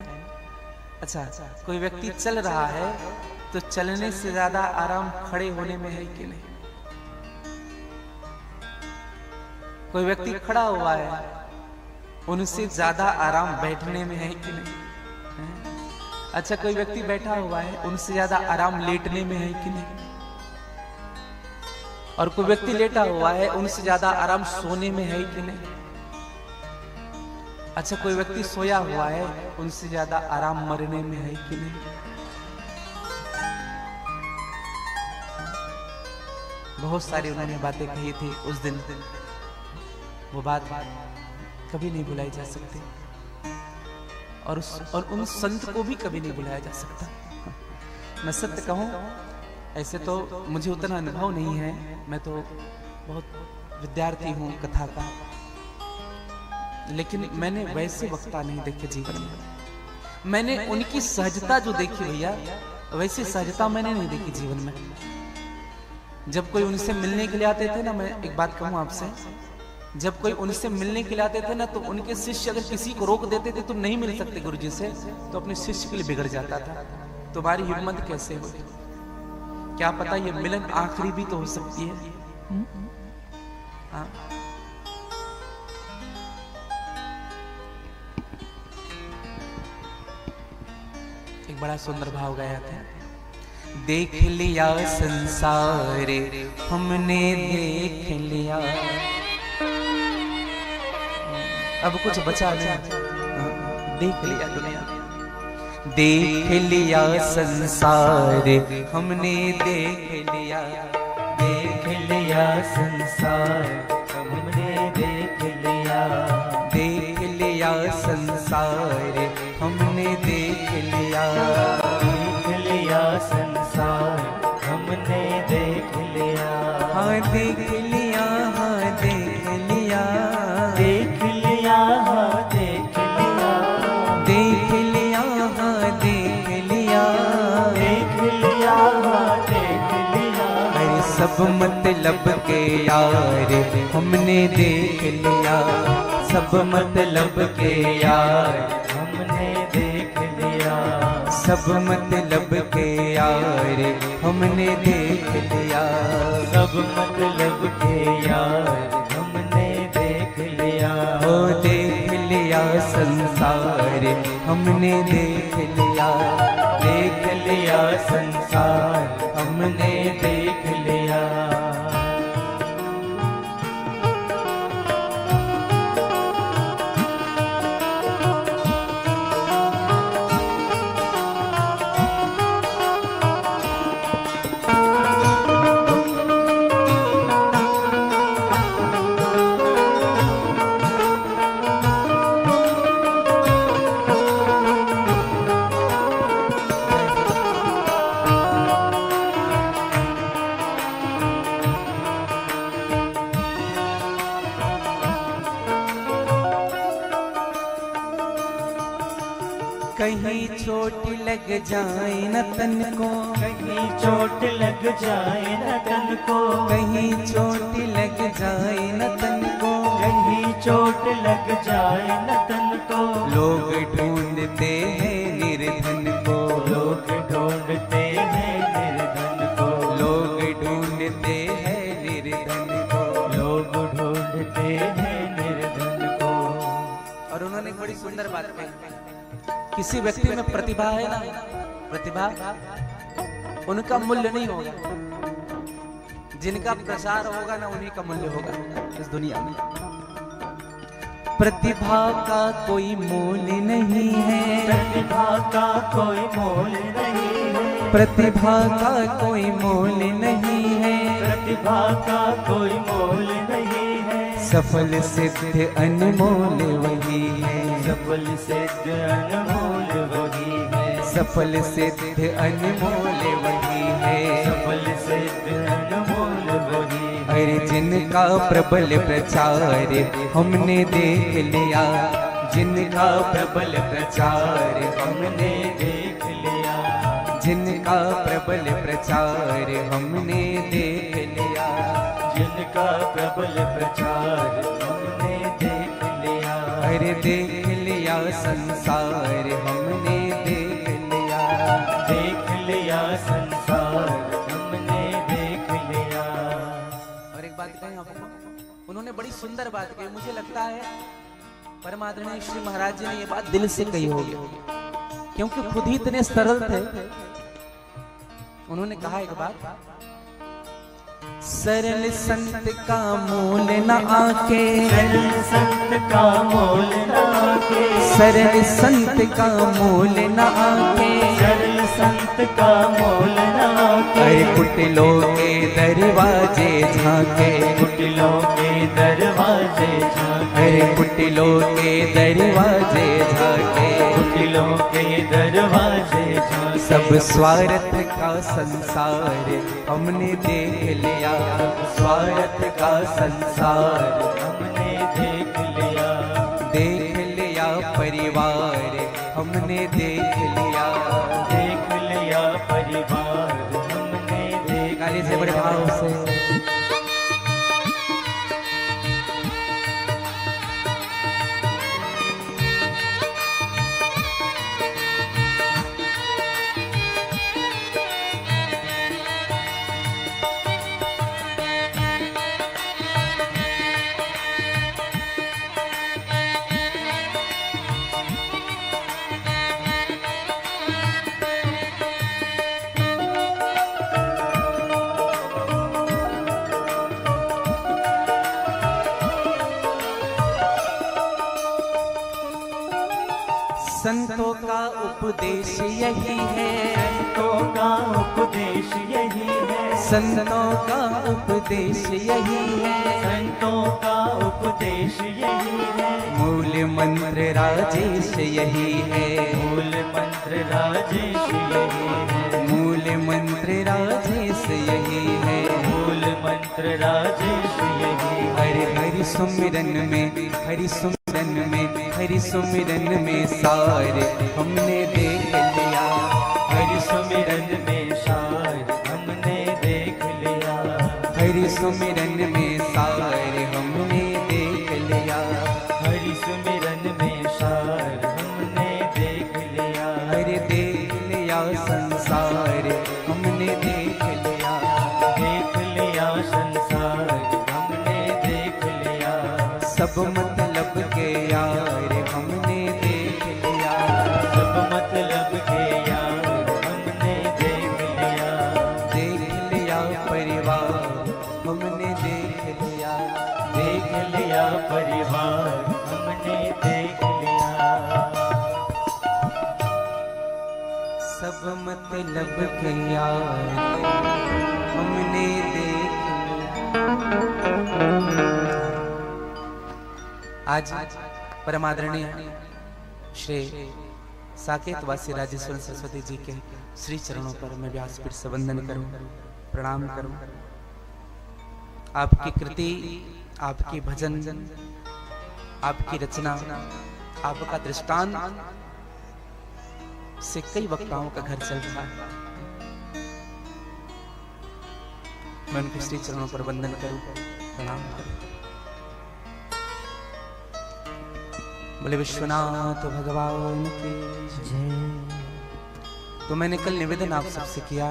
अच्छा कोई व्यक्ति चल रहा है तो चलने से ज्यादा आराम खड़े होने में है कि नहीं? कोई व्यक्ति खड़ा हुआ है, उनसे ज्यादा आराम बैठने में है कि नहीं? अच्छा कोई व्यक्ति बैठा हुआ है, उनसे ज्यादा आराम लेटने में है कि नहीं? और कोई व्यक्ति लेटा हुआ है, उनसे ज्यादा आराम सोने में है कि नहीं? अच्छा कोई व्यक्ति सोया हुआ है, उनसे ज्यादा आराम मरने में है कि नहीं? बहुत सारी उन्होंने बातें कही थी उस दिन, वो बात कभी नहीं भुलाई जा सकती और उन संत को भी कभी नहीं भुलाया जा सकता। मैं सत्य कहूं, ऐसे तो मुझे उतना अनुभव नहीं है, मैं तो बहुत विद्यार्थी हूं कथा का, लेकिन मैंने वैसे वक्ता नहीं देखे जीवन में। मैंने उनकी सहजता जो देखी भैया, वैसी सहजता मैंने नहीं देखी जीवन में। जब कोई उनसे मिलने के लिए आते थे ना, मैं एक बात कहूं आपसे, जब कोई उनसे मिलने के लिए आते थे ना, तो उनके शिष्य अगर किसी को रोक देते थे तुम नहीं मिल सकते गुरुजी से, तो अपने शिष्य के लिए बिगड़ जाता था। तुम्हारी हिम्मत कैसे हुई? क्या पता ये मिलन आखिरी भी तो हो सकती है। हाँ? एक बड़ा सुंदर भाव गाया था, देख लिया संसार हमने देख लिया, अब कुछ बचा नहीं, देख लिया दुनिया। देख लिया संसार हमने देख लिया, देख लिया संसार हमने देख लिया, देख लिया संसार हमने देख लिया, देख लिया संसार हमने देख लिया। हाँ देख लिया, हाँ देख लिया, देख लिया, हाँ देख लिया, देख लिया, हाँ देख लिया, देख लिया, हाँ देख लिया। अरे सब मतलब के यार हमने देख लिया, सब मतलब के यार हमने देख लिया, सब मतलब के यार हमने देख लिया, सब मतलब के यार हमने देख लिया। ओ देख लिया संसार हमने देख लिया, देख लिया संसार हमने देख लिया। कहीं चोट लग जाए न तन को, कहीं चोट लग जाए न तन को, कहीं चोट लग जाए न तन को, कहीं चोट लग जाए न तन को। लोग ढूंढते हैं निर्धन को, लोग ढूंढते हैं निर्धन को, लोग ढूंढते हैं निर्धन को, लोग ढूंढते हैं निर्धन को। और उन्होंने एक बड़ी सुंदर बात कही, किसी व्यक्ति में प्रतिभा है ना, प्रतिभा उनका मूल्य नहीं होगा, जिनका प्रसार होगा ना उन्हीं का मूल्य होगा इस दुनिया में। प्रतिभा का कोई मोल नहीं है, प्रतिभा का कोई मोल नहीं है, प्रतिभा का कोई मोल नहीं है, प्रतिभा का कोई मोल नहीं है। सफल सिद्ध अनमोल वही है, सफल सिद्ध अनमोल वही है, सफल सिद्ध अनमोल वही है, सफल सिद्ध अनमोल वही है। अरे जिनका प्रबल प्रचार हमने देख लिया, जिनका प्रबल प्रचार हमने देख लिया, जिनका प्रबल प्रचार हमने देख लिया, जिनका प्रबल प्रचार हमने देख लिया। अरे देख लिया संसार हमने देख लिया, देख लिया संसार हमने देख लिया। और एक बात कहें आपको, उन्होंने बड़ी सुंदर बात कही, मुझे लगता है परम आदरणीय श्री महाराज जी ने ये बात दिल से कही होगी, क्योंकि खुद ही इतने सरल थे। उन्होंने कहा एक बात, सरल संत का मोल न आके, सरल संत का मोल न आके, सरल संत का मोल न आके, सरल संत का मोल न आके। अरे कुटिलों के दरवाजे झांके, कुटिलों के दरवाजे झांके, अरे कुटिलों के दरवाजे झांके, कुटिलों के दरवाजे झांके। सब स्वार्थ का संसार हमने देख लिया, स्वार्थ का संसार हमने देख लिया, देख लिया परिवार हमने देख लिया, देख लिया परिवार हमने देख गाली से बड़े भाव से संतों का उपदेश यही है, संतों का उपदेश यही है, संतों का उपदेश यही है, संतों का उपदेश यही है। मूल मंत्र राजेश यही है, मूल मंत्र राजेश यही है, मूल मंत्र राजेश यही है, मूल मंत्र राजेश यही है। हरि हरि सुमिरन में, हरि सुमिरन में, हरि सुमिरन में सारे हमने देख लिया, हरि सुमिरन में सार हमने देख लिया, हरि सुमिरन में सारे हमने देख लिया, हरि सुमिरन में सार हमने देख लिया। हरि देख लिया सब मतलब के यार हमने देख लिया, सब मतलब के यार हमने देख लिया, देख लिया परिवार हमने देख लिया, देख लिया परिवार हमने देख लिया, सब मतलब के यार हमने देख लिया। आज परमादरणीय श्री साकेतवासी राजेश्वर सरस्वती जी के श्री चरणों पर मैं व्यासपीठ से वंदन करूं, प्रणाम करूं। आपकी कृति, आपकी भजन, आपकी रचना, आपका दृष्टांत से कई वक्ताओं का घर चलता है। मैं उनके श्री चरणों पर वंदन करूं, प्रणाम करूं। बोले विश्वनाथ भगवान की जय। तो मैंने कल निवेदन आप सबसे किया,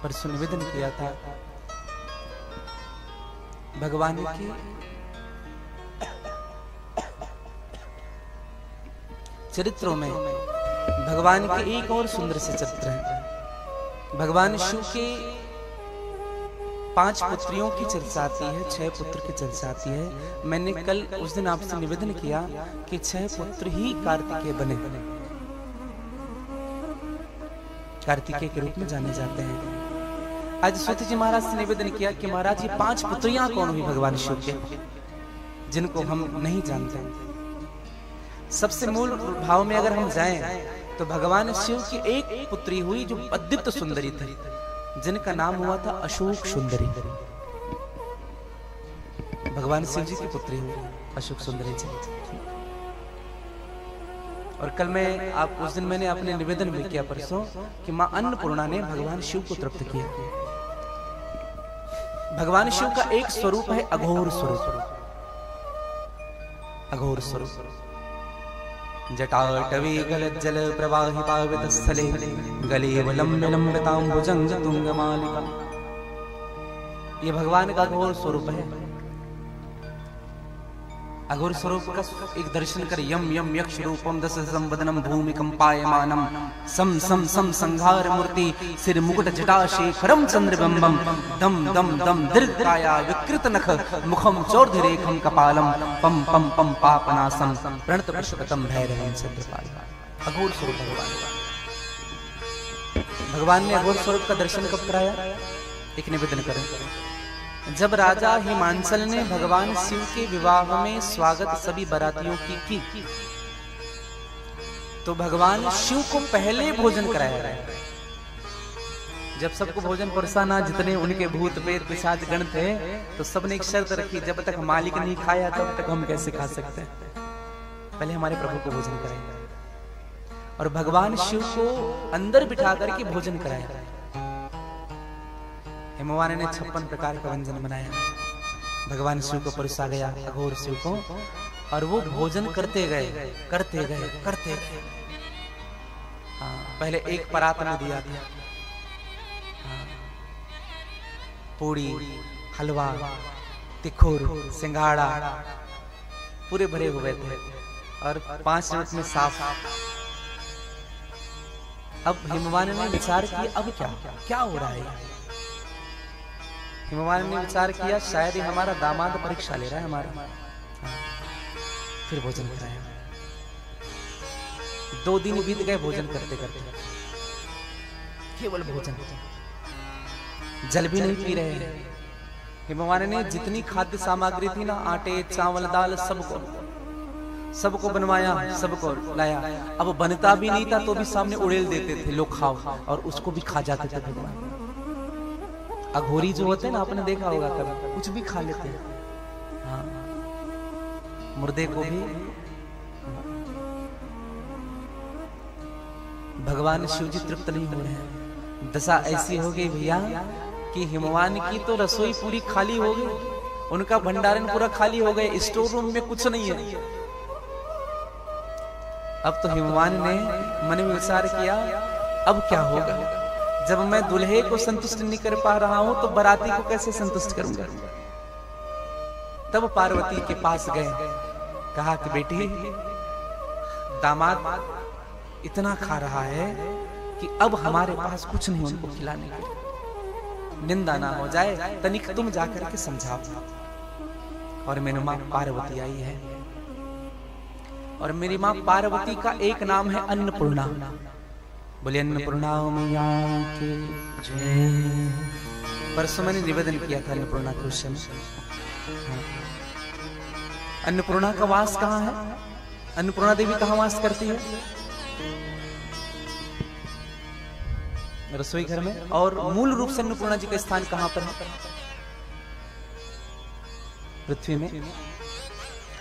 परसों निवेदन किया था भगवान की चरित्रों में। भगवान के एक और सुंदर से चरित्र हैं। भगवान शिव के 5 पुत्रियों की चर्चा आती है, 6 पुत्र की चर्चा आती है। मैंने कल उस दिन आपसे निवेदन किया कि 6 पुत्र ही कार्तिकेय बने, कार्तिकेय के रूप में जाने जाते हैं। आज सूत जी महाराज से निवेदन किया कि महाराज ये 5 पुत्रियां कौन हुई भगवान शिव के, जिनको हम नहीं जानते। सबसे मूल भाव में अगर हम जाएं तो भगवान शिव की एक पुत्री हुई जो अद्भुत सुंदरी थी, जिनका नाम हुआ था अशोक सुंदरी। भगवान शिव जी की पुत्री हुई अशोक सुंदरी जी। और कल मैं आप उस दिन मैंने अपने निवेदन में किया परसों कि मां अन्नपूर्णा ने भगवान शिव को तृप्त किया। भगवान शिव का एक स्वरूप है अघोर स्वरूप, अघोर स्वरूप। जटाटवी गलज्जल प्रवाहि पावित स्थले गलेव लंबे लंबितांबुजंग तुंगमालिका। ये भगवान का अघोर स्वरूप है। अघोर स्वरूप का एक दर्शन कर यम यम यक्ष रूपम दस संवदनम भूमि कंपायमानम सम सम सम संघार मूर्ति सिर मुकुट जटा शेखरम चंद्रबिंबम दम दम दम दीर्घकाया विकृत नख मुखम चौर्धिरेखम कपालम पम पम पम पापनासम प्रणत पुष्पतम भैरवम चंद्रपाल। अघोर स्वरूप भगवान ने अघोर स्वरूप का दर्शन कब कराया? एक निवेदन करें। जब राजा हिमांचल ने भगवान शिव के विवाह में स्वागत सभी बारातियों की तो भगवान शिव को पहले भोजन कराया गया। जब सबको भोजन परोसाना, जितने उनके भूत प्रेत पिशाच गण थे, तो सबने एक शर्त रखी, जब तक मालिक नहीं खाया तब तक हम कैसे खा सकते हैं, पहले हमारे प्रभु को भोजन कराएंगे। और भगवान शिव को अंदर बिठा करके भोजन कराया। हिमवान ने 56 प्रकार का व्यंजन बनाया, भगवान शिव को परोसा गया, अघोर शिव को, और वो भोजन करते गए करते गए करते गए। पहले एक परात में दिया था, पूड़ी, हलवा, तिखुर, सिंघाड़ा पूरे भरे हुए थे, और 5 मिनट में साफ। अब हिमवान ने विचार किया, अब क्या हो रहा है? हिमवान ने विचार किया, शायद ही हमारा दामाद परीक्षा ले रहा है हमारा। फिर भोजन कराया। 2 दिन बीत गए भोजन करते करते, केवल भोजन, जल भी नहीं पी रहे। हिमवान ने जितनी खाद्य सामग्री थी ना, आटे, चावल, दाल, सबको बनवाया, सबको लाया। अब बनता भी नहीं था तो भी सामने उड़ेल देते थे लोग, खाओ, और उसको भी खा जाते थे भगवान। अघोरी जो होते हैं ना, आपने देखा होगा, कभी कुछ भी खा लेते हैं। हाँ, मुर्दे को भी। भगवान शिव जी तृप्त नहीं हो रहे हैं। दशा ऐसी हो गई भैया कि हिमवान की तो रसोई पूरी खाली हो गई, उनका भंडारण पूरा खाली हो गया, स्टोर रूम में कुछ नहीं है। अब तो हिमवान ने मन में विचार किया, अब क्या होगा? जब मैं दूल्हे को संतुष्ट नहीं कर पा रहा हूं तो बाराती को कैसे संतुष्ट करूंगा? तब पार्वती के पास गए, कहा कि बेटी, दामाद इतना खा रहा है कि अब हमारे पास कुछ नहीं उनको खिलाने के लिए, निंदा ना हो जाए, तनिक तुम जाकर के समझाओ। और मेरी माँ पार्वती आई है, और मेरी माँ पार्वती का एक नाम है अन्नपूर्णा। बोले अन्नपूर्णा मैया के जय। परसों मैंने निवेदन किया था अन्नपूर्णा के उस समय। अन्नपूर्णा का वास कहाँ है? अन्नपूर्णा देवी कहाँ वास करती है? रसोई घर में। और मूल रूप से अन्नपूर्णा जी का स्थान कहां पर है? पृथ्वी में।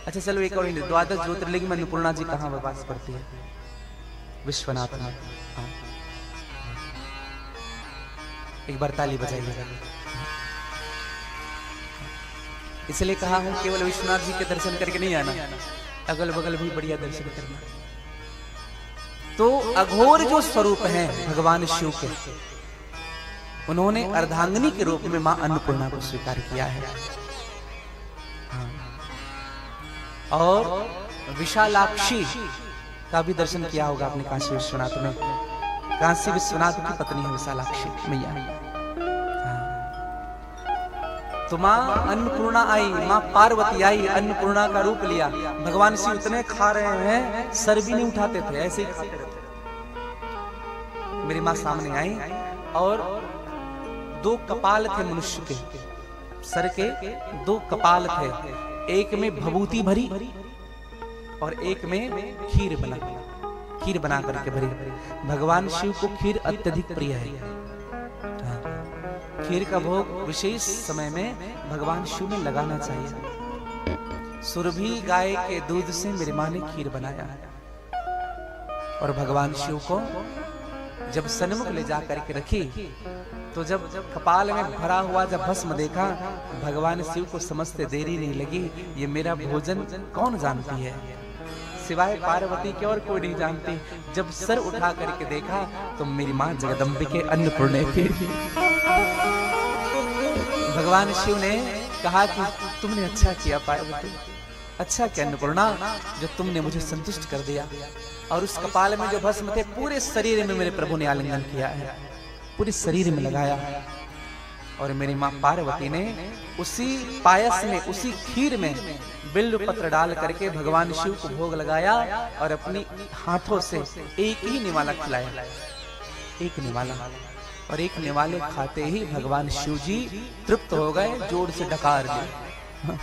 अच्छा चलो एक और, द्वादश ज्योतिर्लिंग में अन्नपूर्णा जी कहां वास करती है? विश्वनाथ में। एक बार ताली बजाइए। इसलिए कहा है केवल विश्वनाथ जी के दर्शन करके नहीं आना, अगल बगल भी बढ़िया दर्शन करना। तो अघोर जो स्वरूप हैं भगवान शिव के, उन्होंने अर्धांगिनी के रूप में मां अन्नपूर्णा को स्वीकार किया है। और विशालाक्षी का भी दर्शन किया होगा आपने काशी विश्वनाथ में। काशी विश्वनाथ की पत्नी है विशालाक्षी मैया। तो मां अन्नपूर्णा आई, मां पार्वती आई, अन्नपूर्णा का रूप लिया। भगवान शिव इतने खा रहे हैं, सर भी नहीं उठाते थे, ऐसे ही खाते रहते। मेरी मां सामने आई और दो कपाल थे मनुष्य के, सर के दो कपाल थे, एक में भभूति भरी और एक में खीर बना करके भरी। भगवान शिव को खीर अत्यधिक प्रिय है। खीर का भोग विशेष समय में भगवान शिव में लगाना चाहिए। सुरभि गाय के दूध से मेरी मां ने खीर बनाया है। और भगवान शिव को जब सन्मुख ले जा करके रखी, तो जब कपाल में भरा हुआ जब भस्म देखा, भगवान शिव को समझते देरी नहीं लगी, ये मेरा भोजन कौन जानती है, सिवाय पार्वती के और कोई नहीं जानती। जब सर उठा करके देखा तो मेरी मां जगदम्बिके अन्नपूर्णा थी। भगवान शिव ने कहा कि तुमने अच्छा किया पार्वती, अच्छा किया अन्नपूर्णा, जो तुमने मुझे संतुष्ट कर दिया। और उस कपाल में जो भस्म थे, पूरे शरीर में मेरे प्रभु ने आलिंगन किया है, पूरे शरीर में लगाया। और मेरी मां पार्वती ने उसी पायस में, उसी खीर में बिल्व पत्र डाल करके भगवान शिव को भोग लगाया और अपनी हाथों से एक ही निवाला खिलाया, एक निवाला। और एक निवाले खाते ही भगवान शिव जी तृप्त हो गए, जोर से डकार दिए।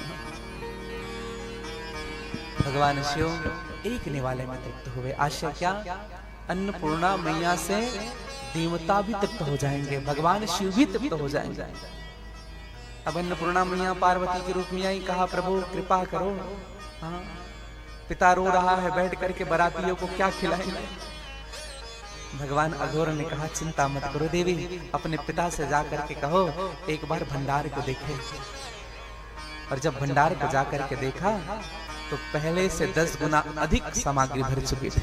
भगवान शिव एक निवाले में तृप्त हुए। आशय क्या? अन्नपूर्णा मैया से देवता भी तृप्त हो जाएंगे, भगवान शिव भी तृप्त हो जाएंगे। अब अन्नपूर्णा मैया पार्वती के रूप में आई, कहा प्रभु कृपा करो, हाँ पिता रो रहा है, बैठ करके बारातियों को क्या खिलाएंगे। भगवान अघोर ने कहा चिंता मत करो देवी, अपने पिता से जा करके कहो एक बार भंडार को देखे। और जब भंडार को जा करके देखा तो पहले से 10 गुना अधिक सामग्री भर चुकी थी।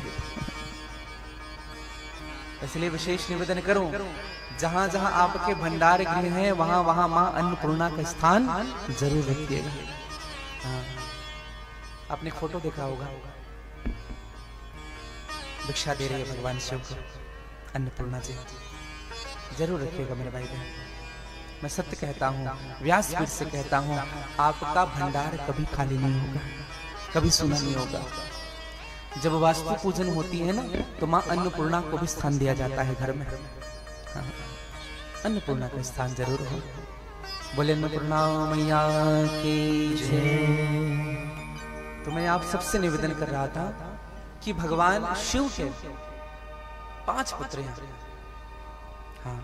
इसलिए विशेष निवेदन करूं, जहां जहां आपके भंडार गृह हैं, वहां वहां मां अन्नपूर्णा का स्थान जरूर रखिएगा। हाँ, आपने फोटो देखा होगा, भिक्षा दे रही है भगवान शिव को अन्नपूर्णा जी, जरूर रखिएगा मेरे भाई बहन। मैं सत्य कहता हूँ, व्यासपीठ से कहता हूँ, आपका भंडार कभी खाली नहीं होगा, कभी सूना नहीं होगा। जब वास्तु पूजन होती है ना, तो मां अन्नपूर्णा को भी स्थान दिया जाता है घर में। हाँ, अन्नपूर्णा का स्थान जरूर हो। बोले अन्नपूर्णा मैया की जय। तो मैं आप सबसे निवेदन कर रहा था कि भगवान शिव के 5 पुत्र हैं। हाँ,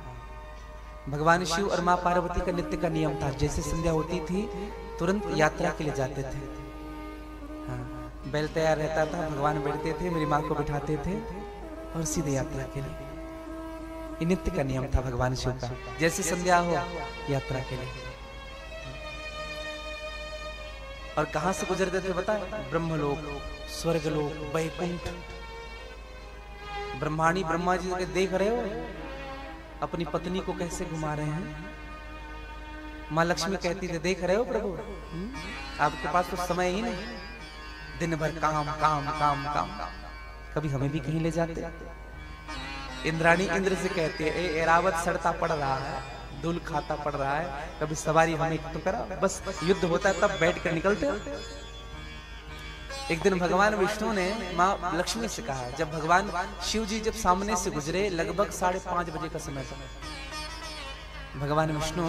भगवान शिव और मां पार्वती का नित्य का नियम था, जैसे संध्या होती थी तुरंत यात्रा के लिए जाते थे। हाँ, बैल तैयार रहता था, भगवान बैठते थे, मेरी मां को बिठाते थे और सीधे यात्रा के लिए। ये नित्य का नियम था भगवान शिव का, जैसे संध्या हो यात्रा के लिए। और कहां से गुजरते थे बता? ब्रह्मलोक, स्वर्गलोक, वैकुंठ। ब्रह्माणी ब्रह्मा जी के देख रहे हो अपनी पत्नी को कैसे घुमा रहे हैं। माँ लक्ष्मी कहती थी, देख रहे हो प्रभु, आपके पास तो समय ही नहीं, दिन भर काम काम काम काम, कभी हमें भी कहीं ले जाते। इंद्राणी इंद्र से कहती है, ए एरावत सड़ता पड़ रहा है, धूल खाता पड़ रहा है, कभी सवारी हमें तो करा, बस युद्ध होता है तब बैठ कर निकलते। एक दिन भगवान विष्णु ने माँ लक्ष्मी से कहा, जब भगवान शिव जी जब सामने से गुजरे, लगभग 5:30 बजे का समय था, भगवान विष्णु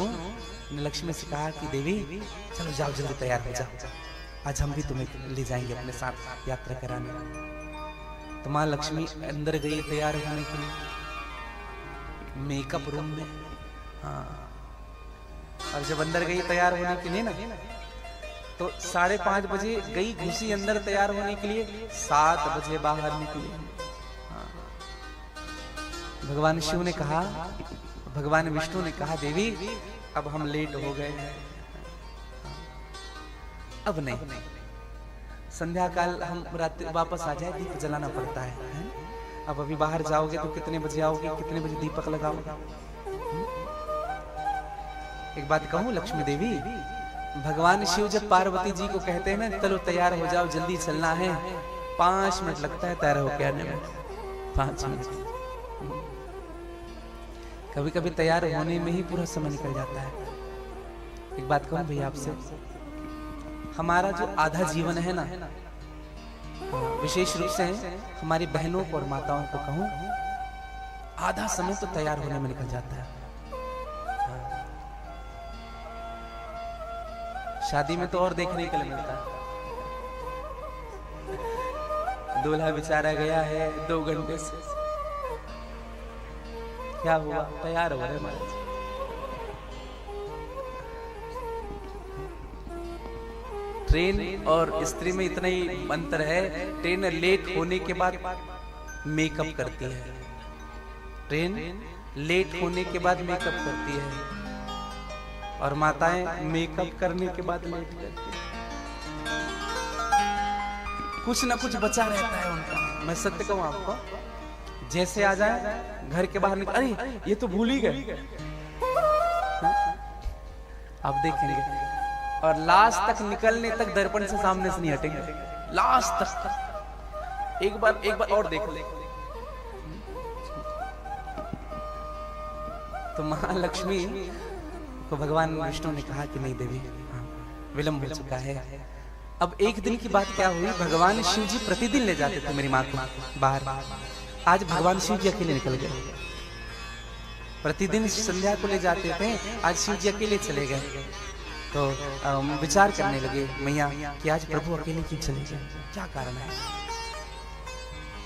ने लक्ष्मी से कहा कि देवी चलो जाओ, जल्दी तैयार हो जाओ, आज हम भी तुम्हें ले जाएंगे अपने साथ यात्रा कराने। तो माँ लक्ष्मी अंदर गई तैयार होने के लिए, मेकअप रूम में। हाँ, और जब अंदर गई तैयार होने के लिए ना, तो 5:30 बजे गई, घुसी अंदर तैयार होने के लिए, 7 बजे बाहर निकली। हाँ। भगवान शिव ने कहा, भगवान विष्णु ने कहा, देवी अब हम लेट हो गए हैं, अब नहीं, संध्या काल हम रात वापस आ जाए, दीप जलाना पड़ता है? अब अभी बाहर जाओगे तो कितने बजे आओगे, कितने बजे दीपक लगाओगे? एक बात कहूं लक्ष्मी देवी, भगवान शिव जब पार्वती जी को कहते हैं ना, चलो तैयार हो जाओ, जल्दी चलना है, 5 मिनट लगता है तैयार होके आने में, 5 मिनट। कभी कभी तैयार होने में ही पूरा समय निकल जाता है। एक बात कहूं भैया आपसे, हमारा जो आधा जीवन है ना, विशेष रूप से हमारी बहनों को और माताओं को कहूं, आधा समय तो तैयार होने में निकल जाता है। शादी में तो और देखने के लिए मिलता है, दूल्हा बेचारा गया है 2 घंटे से, क्या हुआ, तैयार हो रहे महाराज। ट्रेन और स्त्री में इतना ही अंतर है, ट्रेन लेट होने के बाद मेकअप करती है, ट्रेन लेट होने के बाद मेकअप करती है, और माताएं मेकअप करने के बाद लेट करती है। कुछ ना कुछ बचा रहता है उनका। मैं सत्य कहूं आपको, जैसे आ जाए घर के बाहर निकल, अरे ये तो भूल ही गए, आप देखेंगे, और लास्ट तक निकलने तक दर्पण से सामने से नहीं हटेंगे, लास्ट तक। एक बार और देख ले। तो महालक्ष्मी को भगवान विष्णु ने कहा कि नहीं देवी, विलंब हो चुका है। अब एक दिन की बात क्या हुई, भगवान शिव जी प्रतिदिन ले जाते थे मेरी माँ को बाहर, आज भगवान शिव जी अकेले निकल गए। प्रतिदिन संध्या को ले जाते थे, आज शिव जी अकेले चले गए। तो विचार करने लगे मैया कि आज प्रभु अकेले क्यों चले गए, क्या कारण है।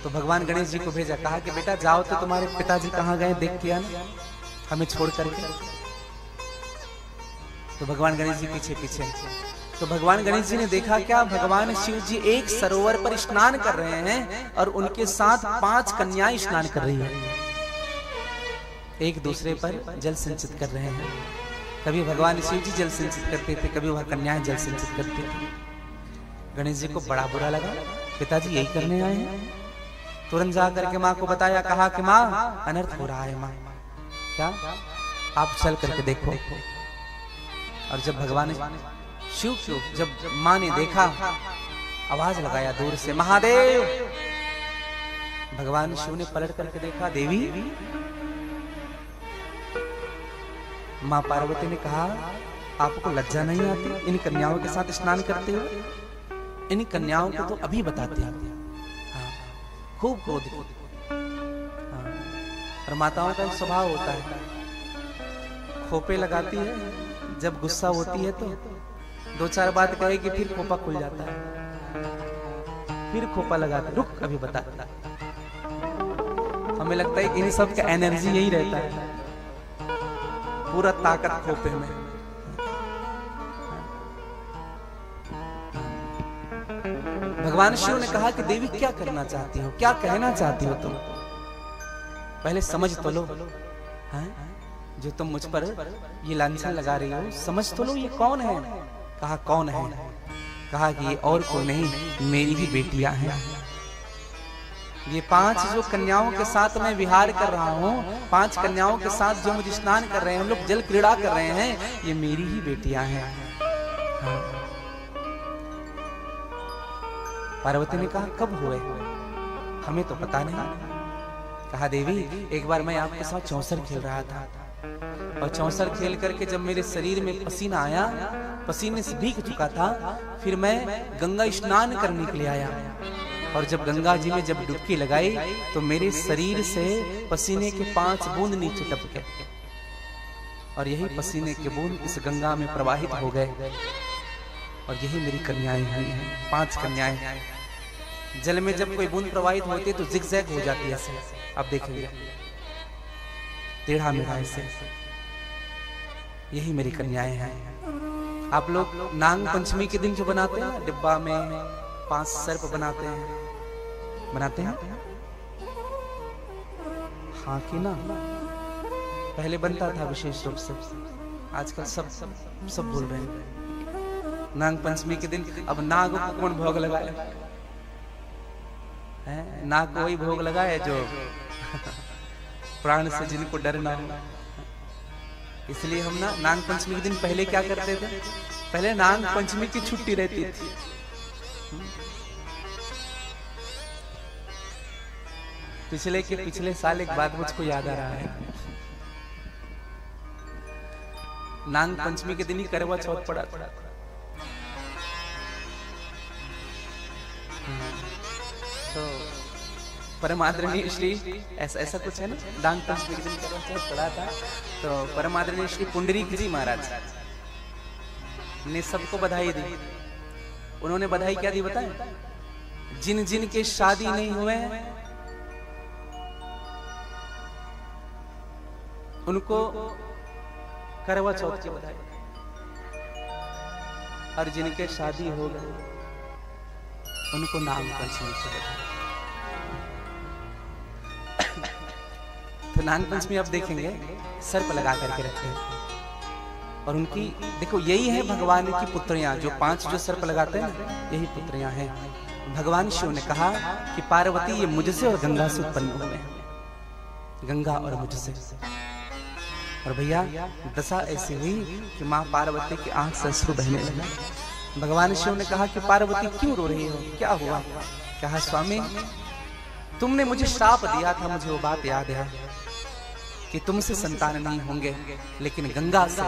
तो भगवान गणेश जी को भेजा, कहा कि बेटा जाओ तो तुम्हारे पिताजी कहाँ गए देख के आना, हमें छोड़ करके। तो भगवान गणेश जी पीछे पीछे। तो भगवान गणेश जी ने देखा क्या, भगवान शिव जी एक सरोवर पर स्नान कर रहे हैं और उनके साथ 5 कन्याएं स्नान कर रही है, एक दूसरे पर जल सिंचित कर रहे हैं। कभी भगवान शिव जी जल सिंचित करते थे, कभी वह कन्याएं जल सिंचित करती थी। गणेश जी को बड़ा बुरा लगा, पिताजी यही करने आए हैं। तुरंत जा करके माँ को बताया, कहा कि माँ अनर्थ हो रहा है, माँ क्या आप चल करके देखो। और जब भगवान शिव को जब माँ ने देखा, आवाज लगाया दूर से, महादेव। भगवान शिव ने पलट करके देखा, देवी। माँ पार्वती ने कहा, आपको लज्जा नहीं आती इन कन्याओं के साथ स्नान करते हुए? इन कन्याओं को तो अभी बताते हैं। हाँ, खूब क्रोधित। हाँ, और माताओं का एक स्वभाव होता है, खोपे लगाती है, जब गुस्सा होती है तो 2-4 बात कहेगी, फिर खोपा खुल जाता है, फिर खोपा लगाता, रुक अभी बता। हमें लगता है इन सब का एनर्जी यही रहता है, पूरा ताकत खोपे में। भगवान शिव ने कहा कि देवी क्या करना चाहती हो, क्या कहना चाहती हो तुम, पहले समझ तो लो। जो तुम मुझ पर ये लांछन लगा रही हो, समझ तो लो ये कौन है। कहा कौन है, कहा कि ये और कोई नहीं, मेरी ही बेटियां हैं। ये 5 जो कन्याओं के साथ मैं विहार कर रहा हूँ, 5 कन्याओं के साथ जो मुझे स्नान कर रहे हैं, हम लोग जल क्रीड़ा कर रहे हैं, ये मेरी ही बेटियां हैं। हाँ। पार्वती ने कहा कब हुए? हमें तो पता नहीं। कहा देवी एक बार मैं आपके साथ चौसर खेल रहा था और चौसर खेल करके जब मेरे शरीर में पसीना आया, पसीने से भीग चुका था, फिर मैं गंगा स्नान करने के लिए आया और जब गंगा जी में जब डुबकी लगाई तो मेरे शरीर से पसीने के 5 बूंद नीचे टपके और यही पसीने के बूंद इस गंगा में प्रवाहित हो गए और यही मेरी कन्याएं हुई हैं। 5 कन्याएं। जल में जब कोई बूंद प्रवाहित होती है तो जिगजैग हो जाती है ऐसे, आप देखेंगे टेढ़ा मेढ़ा ऐसे। यही मेरी कन्याएं हैं। आप लोग नाग पंचमी के दिन जो बनाते हैं, डिब्बा में 5 सर्प बनाते हैं हाँ कि ना? पहले बनता था विशेष रूप से, आजकल सब भूल रहे हैं। नाग पंचमी के दिन अब नाग को कौन भोग लगाए? नाग को वही भोग लगाए जो प्राण से जिनको डर ना हो। इसलिए हम ना नाग पंचमी के दिन पहले क्या करते थे? पहले नाग पंचमी की छुट्टी रहती थी। पिछले साल एक बात मुझको याद आ रहा है। नाग पंचमी के दिन ही करवा चौथ पड़ा था। तो परम आदरणीय श्री ऐसा कुछ है ना, नाग पंचमी के दिन करवा चौथ पड़ा था। तो परम आदरणीय श्री पुंडरीक जी महाराज ने सबको बधाई दी। उन्होंने बधाई क्या दी बताए? जिन जिन के शादी नहीं हुए उनको करवा चौथ की बधाई, और जिनके शादी हो गए उनको नाग पंचमी की बधाई। तो नाग पंचमी आप देखेंगे सर्प लगा करके रखे हैं और उनकी देखो यही है भगवान की पुत्रियां। जो 5 जो सर्प लगाते हैं ना, यही पुत्रियां हैं। भगवान शिव ने कहा कि पार्वती ये मुझसे और गंगा से उत्पन्न हुए हैं, गंगा और मुझसे। और भैया दशा ऐसी हुई कि माँ पार्वती की आंख से अश्रु बहने लगे। भगवान शिव ने कहा कि पार्वती क्यों रो रही हो, क्या हुआ? कहा स्वामी तुमने मुझे श्राप दिया था, मुझे वो बात याद है कि तुमसे संतान नहीं होंगे, लेकिन गंगा से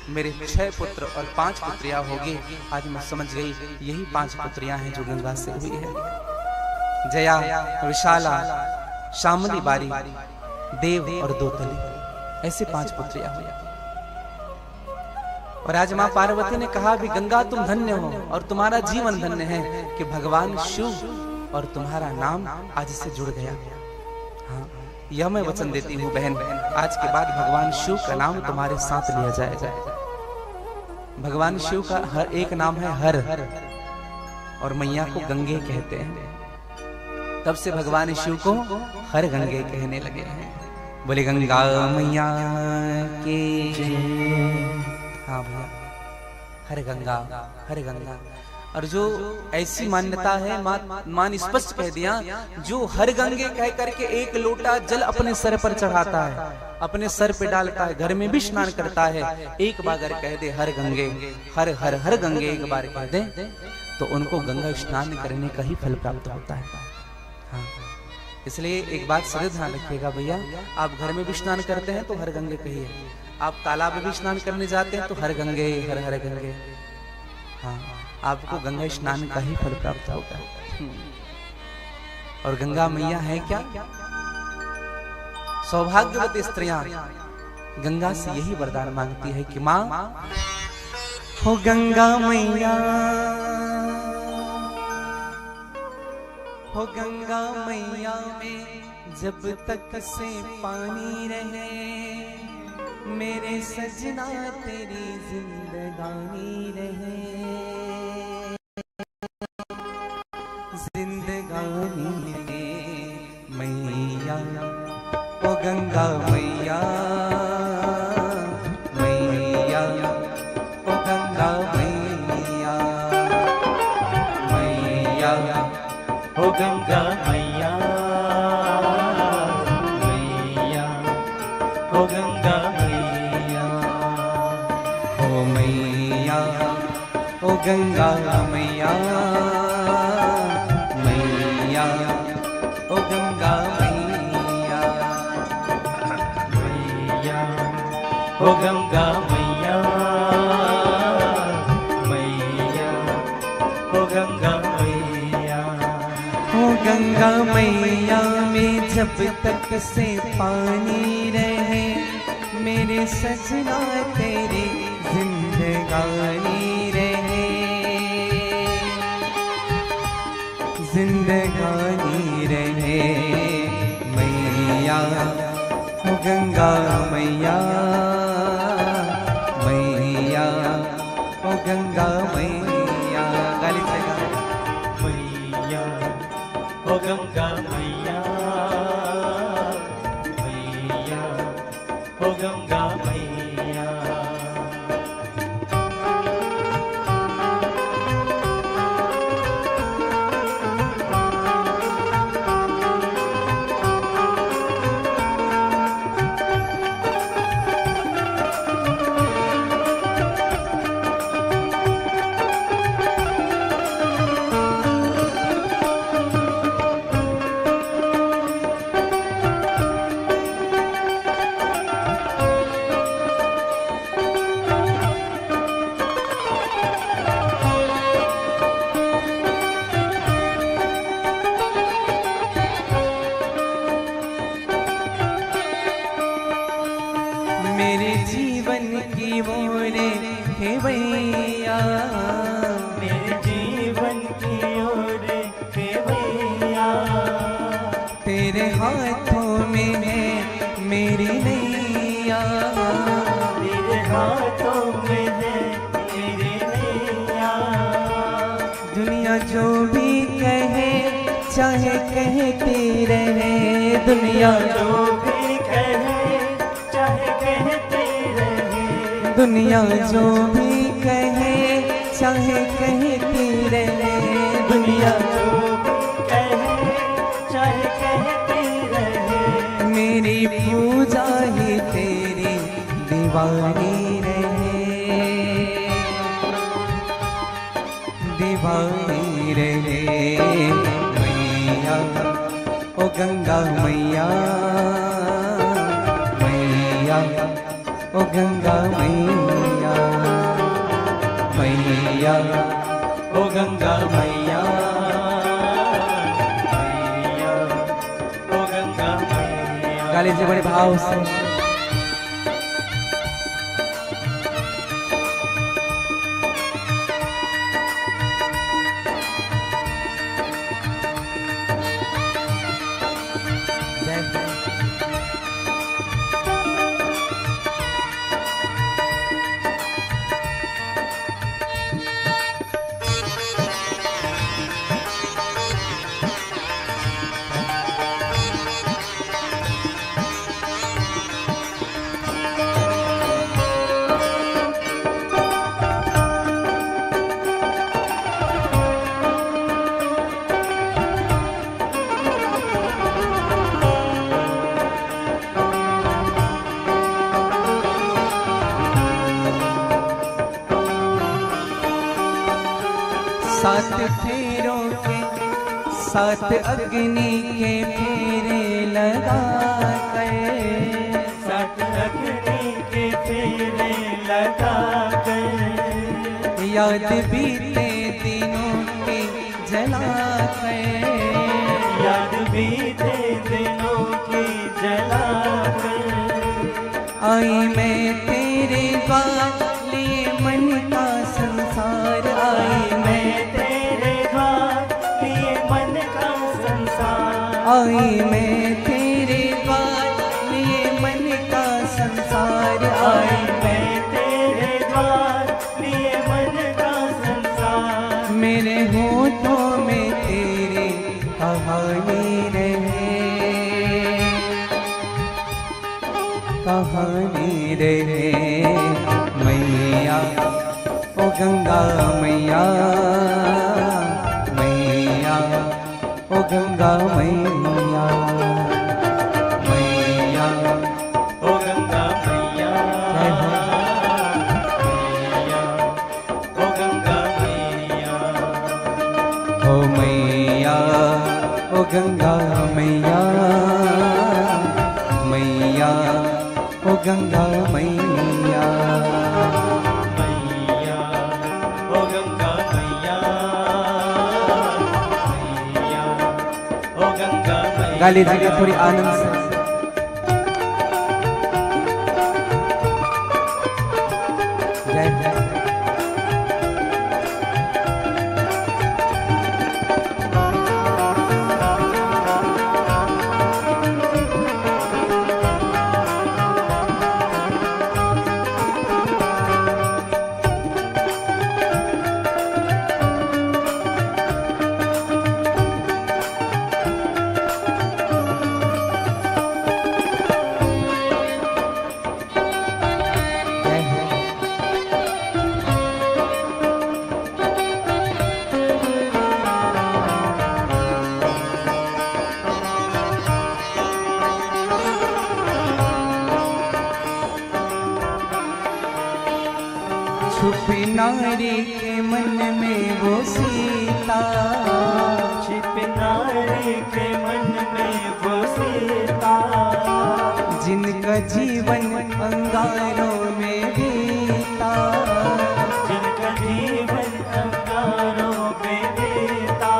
मेरे 6 पुत्र और 5 पुत्रियां होगी। आज मैं समझ गई यही 5 पुत्रियां हैं जो गंगा से हुई है। जया, विशाला, शामली बारी, देव और दोतली, ऐसे 5 पुत्रियां हुई। और आज मां पार्वती ने कहा भी गंगा तुम धन्य हो और तुम्हारा जीवन धन्य है कि भगवान शिव और तुम्हारा नाम आज से जुड़ गया। हाँ, यह मैं वचन देती हूँ बहन, आज के बाद भगवान शिव का नाम तुम्हारे साथ लिया जाएगा। भगवान शिव का हर एक नाम है हर, और मैया को गंगे कहते हैं। तब से भगवान शिव को हर गंगे कहने लगे हैं। बोले गंगा मैया के हाँ भैया, हर गंगा हर गंगा। और जो ऐसी मान्यता है, मां ने स्पष्ट कह दिया, जो हर गंगे कह करके 1 लोटा जल अपने सर पर चढ़ाता है, अपने सर पे डालता है, घर में भी स्नान करता है, एक बार अगर कह दे हर गंगे, हर हर हर गंगे एक बार कह दे, तो उनको गंगा स्नान करने का ही फल प्राप्त होता है। हाँ, इसलिए एक बात सदैव ध्यान रखिएगा भैया, आप घर में भी स्नान करते हैं तो हर गंगे कहिए, आप तालाब में भी स्नान करने जाते हैं तो हर गंगे हर हर गंगे। हाँ, आपको गंगा स्नान का ही फल प्राप्त होगा। और गंगा मैया है क्या? सौभाग्यवती स्त्रियां गंगा से यही वरदान मांगती है कि मां हो गंगा मैया, हो गंगा मैया में जब तक से पानी रहे, मेरे सजना तेरी जिंदगानी रहे, जिंदगानी रहे मैया, ओ गंगा मैया, मैया, ओ गंगा मैया, मैया, हो गंगा मैया, गंगा मैया मैया, ओ गंगा मैया मैया, ओ गंगा मैया मैया, ओ गंगा मैया। ओ गंगा मैया में जब तक से पानी रहे, मेरे सजना तेरी जिंदगानी रहे, जिंदगानी रहे मैया, ओ गंगा मैया मैया, ओ गंगा मैया। गाली चला मैया, ओ गंगा मैया मैया, ओ गंगा मैया। मेरे जीवन की मोरे हे भैया, मेरे जीवन की ओर हे भैया, तेरे हाथों में है मेरी नैया, तेरे हाथों में है मेरी नैया। दुनिया जो भी कहे चाहे कहती रहे, दुनिया जो भी कहे चाहे कहते रहे, दुनिया जो भी कहे चाहे कहती रहे, दुनिया जो भी कहे चाहे कहते रहे। मेरी पूजा ही तेरी दीवानी रहे, दीवानी रहे मैया, ओ गंगा मैया मैया, ओ गंगा मैया मैया, ओ गंगा मैया मैया, ओ गंगा मैया। गाली से बड़े भाव से सात फेरों के सात अग्नि के फेरे लगा कर, सात अग्नि के फेरे लगा कर, याद बीते दिनों की जला कर, याद बीते दिनों की जला कर। आई मैं तेरे द्वार लिए मन का संसार, आई मैं तेरे द्वार लिए मन का संसार, आई मैं तेरे द्वार लिए मन का संसार, आई मैं तेरे द्वार लिए मन का संसार। मेरे होठों में तेरी कहानी रहे, कहानी रहे मैया, ओ गंगा मैया मैया, ओ गंगा मैया मैया, ओ गंगा मैया मैया, ओ गंगा मैया। मैया ओ गंगा मैया, मैया ओ गंगा मैया, मैया ओ गंगा मैया, मैया ओ गंगा मैया। गा लीजिएगा थोड़ी आनंद से। जय जय छुपी नारी के मन में वो सीता, छिप नारी के मन में वो सीता, जिनका जीवन अंगारों में बीता, जिनका जीवन अंगारों में बीता।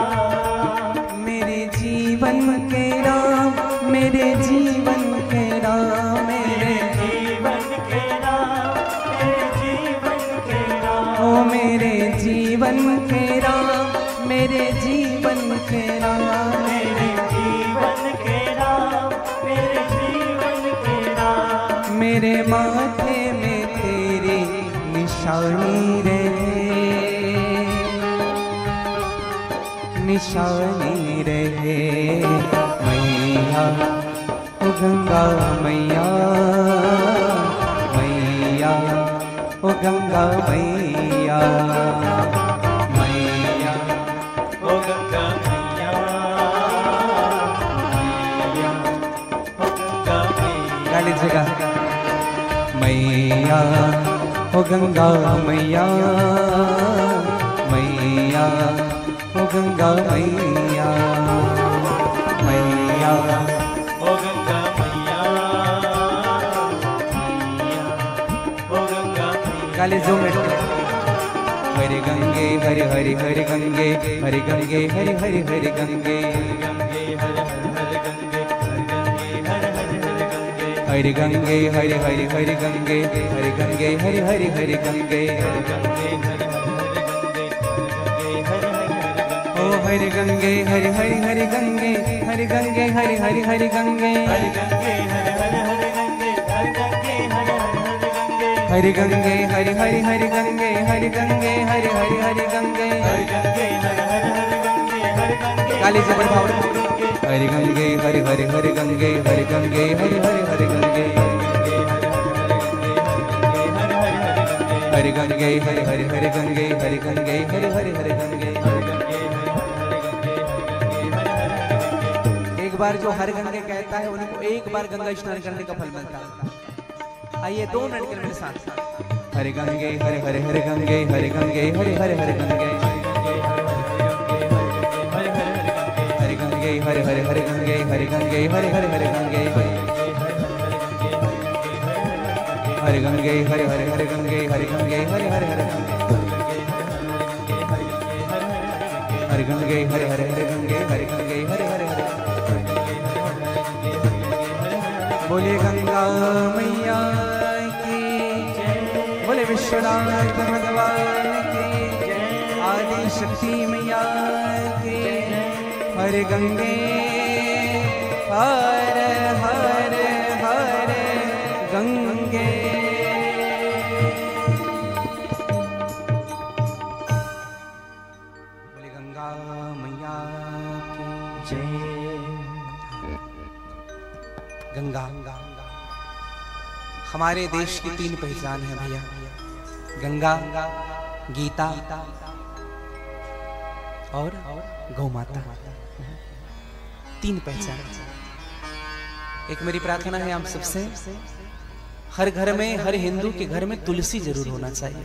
मेरे जीवन के राम, मेरे जीवन के राम, मेरे जीवन के राम, मेरे जीवन के राम, ओ मेरे जीवन के राम, मेरे जीवन के राम, मेरे जीवन के राम, मेरे जीवन के राम। मेरे माथे में तेरी निशानी रहे, निशानी रहे। मैया ओ गंगा मैया, मैया ओ गंगा मैया, मैया ओ गंगा मैया, मैया ओ गंगा मैया। गा लीजिएगा। मैया ओ गंगा मैया, मैया ओ गंगा मैया, मैया ओ गंगा मैया, मैया ओ गंगा मैया। गाली जो में हरे गंगे हरे हरे हरे गंगे, हरे गंगे हरे हरे हरे गंगे, गंगे हर हर हर गंगे, हर गंगे हर हर हर गंगे, हरे गंगे हरे हरे हरे गंगे, हरे गंगे हरे हरे हरे गंगे, गंगे हर हर हर गंगे, हर हर हर गंगे। ओ हरे गंगे हरे हरे हरे गंगे, हरे गंगे हरे हरे हरे गंगे, हर गंगे हर हर हर गंगे, हर गंगे हर हर हर गंगे, हरे गंगे हरे हरे हरे गंगे, हरे गंगे हरे हरे हरे गंगे, हर गंगे हर हर हर गंगे, हर गंगे गाली से बड़ भाव हरे गंगे हरे हरे हरे गंगे, हरे गंगे हरे हरे हरे गंगे, हरे गंगे हरे हरे हरे गंगे, हरे गंगे हरे हरे हरे गंगे। एक बार जो हर गंगे कहता है उनको एक बार गंगा स्नान करने का फल मिलता है। आइए 2 मिनट के मेरे साथ। हरे गंगे हरे हरे हरे गंगे, हरे गंगे हरे हरे हरे गंगे, हरे गंगे हरे हरे हरे गंगे, हरे गंगे हरे हरे हरे गंगे, हरे गंगे हरे हरे हरे गंगे, हरे गंगे हरे हरे हरे गंगे, हरे गंगे हरे हरे हरे गंगे, हरे गंगे हरे हरे हरे। बोले गंगा मैया की जय, बोले विश्वनाथ भगवान की जय, आदि शक्ति मैया की जय। हरे गंगे हर हर हर गंगे। बोले गंगा मैया की जय। गंगा हमारे देश की 3 पहचान है भैया, गंगा, गीता और गौ माता। 3 पहचान। एक मेरी प्रार्थना है आप सबसे, हर घर में, हर हिंदू के घर में तुलसी जरूर होना चाहिए,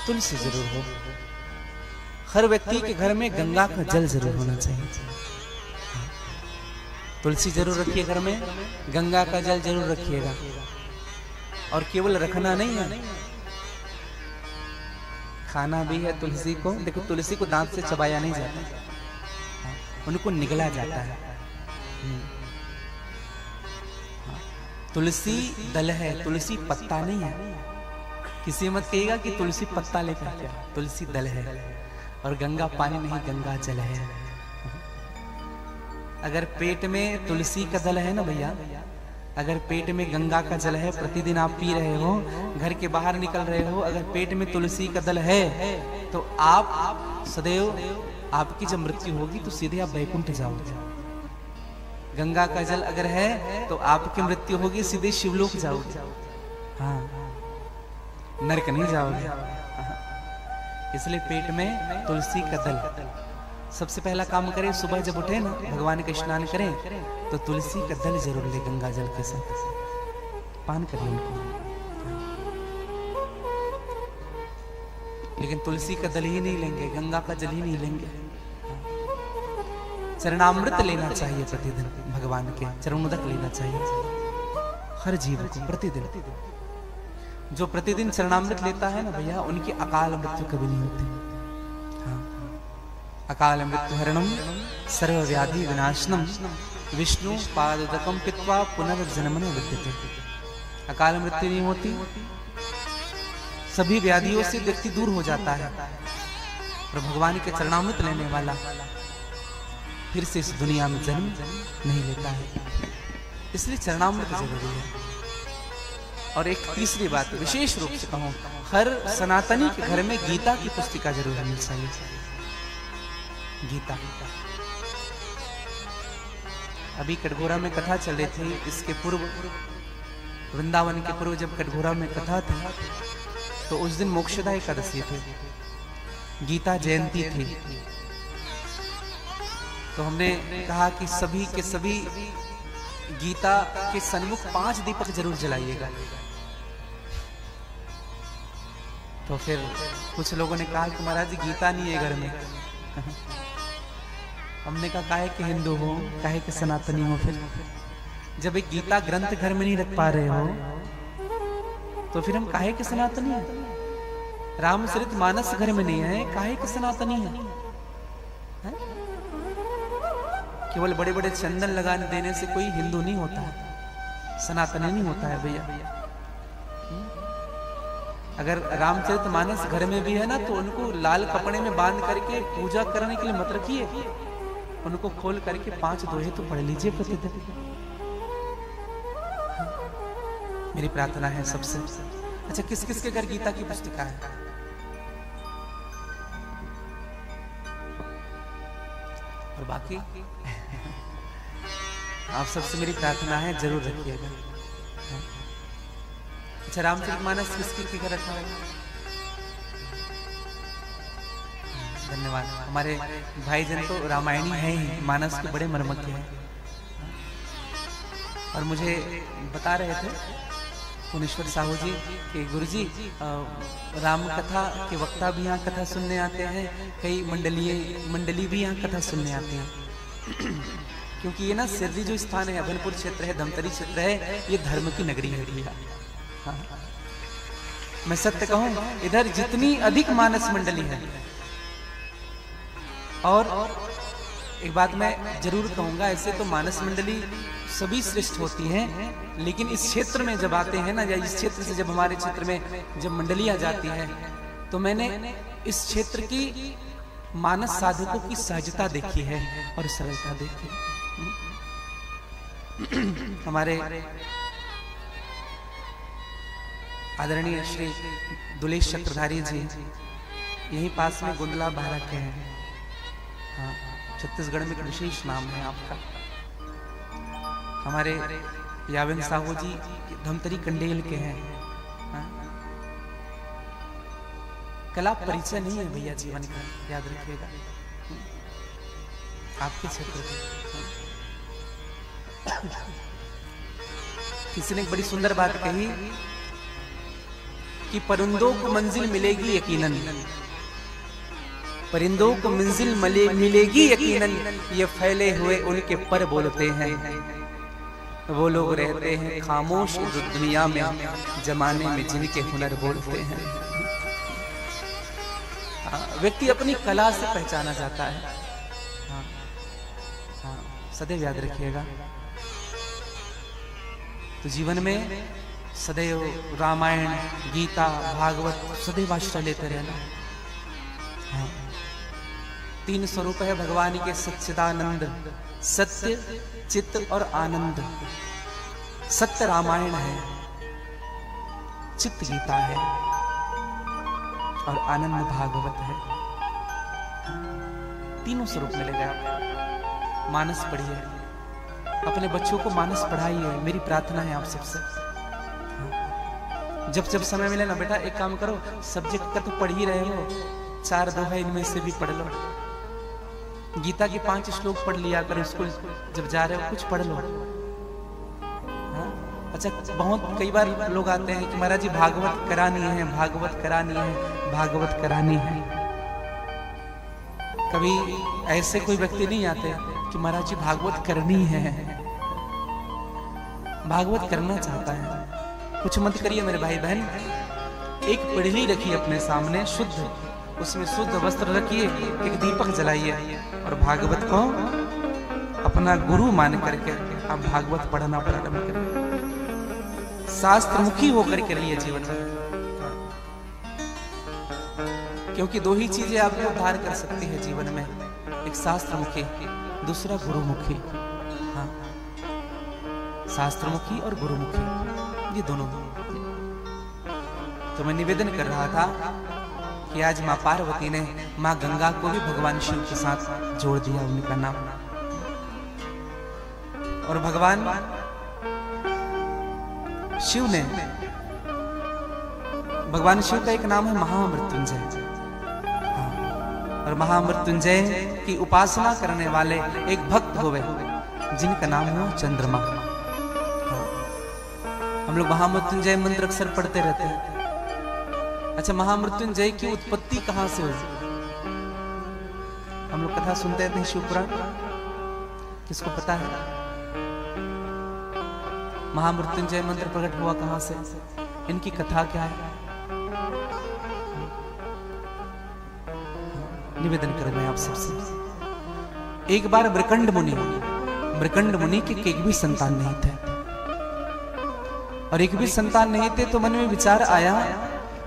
तुलसी जरूर हो। हर व्यक्ति के घर में गंगा का जल जरूर होना चाहिए। तुलसी जरूर रखिए घर में, गंगा का जल जरूर रखिएगा। और केवल रखना नहीं है, खाना भी है तुलसी को। देखो तुलसी को दांत से चबाया नहीं जाता, उनको निगला जाता है। तुलसी दल है, तुलसी पत्ता नहीं है। किसी मत कहेगा कि तुलसी पत्ता लेकर क्या, तुलसी दल है। और गंगा पानी नहीं, गंगा जल है। अगर पेट में तुलसी का दल है ना भैया, अगर पेट में गंगा का जल है, प्रतिदिन आप पी रहे हो, घर के बाहर निकल रहे हो, अगर पेट में तुलसी का दल है तो आप सदैव, आपकी जब मृत्यु होगी तो सीधे आप वैकुंठ जाओगे। गंगा का जल अगर है तो आपकी मृत्यु होगी, सीधे शिवलोक जाओगे। हाँ, नरक नहीं जाओगे। इसलिए पेट में तुलसी का दल। सबसे पहला काम करें, सुबह जब उठे ना, भगवान का स्नान करें तो तुलसी का दल जरूर ले, गंगा जल के साथ पान करें उनको। लेकिन तुलसी का दल ही नहीं लेंगे, गंगा का जल ही नहीं लेंगे। चरणामृत लेना चाहिए प्रतिदिन, भगवान के चरणोदक लेना चाहिए हर जीव को प्रतिदिन। जो प्रतिदिन चरणामृत लेता है ना भैया, उनकी अकाल मृत्यु कभी नहीं होती। हाँ, अकाल मृत्यु हरणम सर्वव्याधि विनाशनम विष्णु पादकम पित्वा पुनर्जन्म न विद्यते। अकाल मृत्यु नहीं होती, सभी व्याधियों से व्यक्ति दूर हो जाता है। और भगवान के चरणामृत लेने वाला फिर से इस दुनिया में जन्म नहीं लेता है। इसलिए चरणामृत जरूरी है। और एक तीसरी बात विशेष रूप से कहूं, हर सनातनी के घर में गीता की पुस्तिका जरूर होनी चाहिए। गीता, अभी कटघोरा में कथा चल रही थी, इसके पूर्व वृंदावन के पूर्व जब कटघोरा में कथा थी तो उस दिन मोक्षदा एकादशी थी, गीता जयंती थी। तो हमने कहा कि सभी के सभी गीता के सन्मुख 5 दीपक जरूर जलाइएगा। तो फिर कुछ लोगों ने कहा कि महाराज जी गीता नहीं है घर में। हमने कहा काहे के हिंदू हो, काहे के सनातनी हो, फिर जब एक गीता ग्रंथ घर में नहीं रख पा रहे हो तो फिर हम काहे के सनातनी हैं? रामचरित मानस घर में नहीं है, काहे के सनातनी है? केवल बड़े बड़े चंदन लगाने देने से कोई हिंदू नहीं होता है, सनातनी नहीं होता है भैया। अगर रामचरित मानस घर में भी है ना, तो उनको लाल कपड़े में बांध करके पूजा करने के लिए मत रखिए, उनको खोल करके 5 दोहे तो पढ़ लीजिए प्रतिदिन। मेरी प्रार्थना है सबसे। अच्छा, किस किस के घर गीता की पुस्तिका है? और बाकी आप सबसे मेरी प्रार्थना है जरूर रखिएगा। अच्छा, रामचरितमानस किसके घर रखा है? धन्यवाद। हमारे भाईजन तो रामायणी है ही, मानस के बड़े मर्मज्ञ हैं। और मुझे बता रहे थे पुनेश्वर साहू जी कि गुरुजी राम कथा के वक्ता भी यहाँ कथा सुनने आते हैं, कई मंडली भी यहाँ कथा सुनने आते हैं। क्योंकि ये ना सिरली जो स्थान है, अभनपुर क्षेत्र है, धमतरी क्षेत्र है, ये धर्म की नगरी है भैया। हाँ। मैं सत्य कहूं, इधर जितनी अधिक मानस मंडली है, और एक बात मैं जरूर कहूंगा, ऐसे तो मानस मंडली सभी श्रेष्ठ होती हैं, लेकिन इस क्षेत्र में जब आते हैं ना, या इस क्षेत्र से जब हमारे क्षेत्र में जब मंडलियां जाती है, तो मैंने इस क्षेत्र की मानस साधकों की सहजता देखी है और सरलता देखी। हमारे आदरणीय श्री दुलेश चक्रधारी जी यहीं पास में गुंदला बारा के हैं। हाँ, छत्तीसगढ़ में एक विशेष नाम है आपका। हमारे याविन साहू जी धमतरी कंडेल के हैं। हाँ? कला परिचय नहीं है भैया जीवन का, याद रखिएगा, आपके क्षेत्र में। किसी ने एक बड़ी सुंदर बात कही कि परिंदों को मंजिल मिलेगी यकीनन, परिंदों को मंजिल मिलेगी यकीनन, ये फैले हुए उनके पर बोलते हैं। वो लोग रहते हैं खामोश इस दुनिया में, जमाने में जिनके हुनर बोलते हैं। व्यक्ति अपनी कला से पहचाना जाता है। सदैव याद रखिएगा। तो जीवन में सदैव रामायण, गीता, भागवत सदैव आश्रय लेते रहना। 3 स्वरूप है भगवान के सच्चिदानंद, सत्य, चित्त और आनंद। सत्य रामायण है, चित्त गीता है और आनंद भागवत है। तीनों स्वरूप मिलेगा आपको। मानस पढ़िए, अपने बच्चों को मानस पढ़ाइए, मेरी प्रार्थना है आप सबसे। जब जब समय मिले ना बेटा, एक काम करो, सब्जेक्ट का तो पढ़ ही रहे हो, 4 दोहा इनमें से भी पढ़ लो। गीता के 5 श्लोक पढ़ लिया करो, स्कूल जब जा रहे हो कुछ पढ़ लो। अच्छा, बहुत कई बार लोग आते हैं कि महाराज जी भागवत करानी है, भागवत करानी है, भागवत करानी है। कभी ऐसे कोई व्यक्ति नहीं आते कि महाराज जी भागवत करनी है। भागवत करना चाहता है, कुछ मत करिए मेरे भाई बहन। एक पिढ़ी रखिए अपने सामने शुद्ध, उसमें शुद्ध वस्त्र रखिए, एक दीपक जलाइए और भागवत को अपना गुरु मान करके आप भागवत पढ़ना प्रारंभ करिए। शास्त्र मुखी होकर के रहिए जीवन में, क्योंकि 2 ही चीजें आपको उद्धार कर सकती है जीवन में, एक शास्त्र मुखी, दूसरा गुरुमुखी। हाँ, शास्त्र मुखी और गुरुमुखी, ये दोनों। तो मैं निवेदन कर रहा था कि आज माँ पार्वती ने माँ गंगा को भी भगवान शिव के साथ जोड़ दिया, उनका नाम। और भगवान शिव ने, भगवान शिव का एक नाम है महामृत्युंजय। और महामृत्युंजय की उपासना करने वाले एक भक्त हुए जिनका नाम हुआ चंद्रमा। हम लोग महामृत्युंजय मंत्र अक्सर पढ़ते रहते हैं। अच्छा, महामृत्युंजय की उत्पत्ति कहां से हुई? हम लोग कथा सुनते थे शिवपुराण, किसको पता है? महामृत्युंजय मंत्र प्रकट हुआ कहां से? इनकी कथा क्या है? निवेदन करूं मैं आप सबसे। एक बार मृकंड मुनि के एक भी संतान नहीं थे, और एक भी संतान नहीं थे तो मन में विचार आया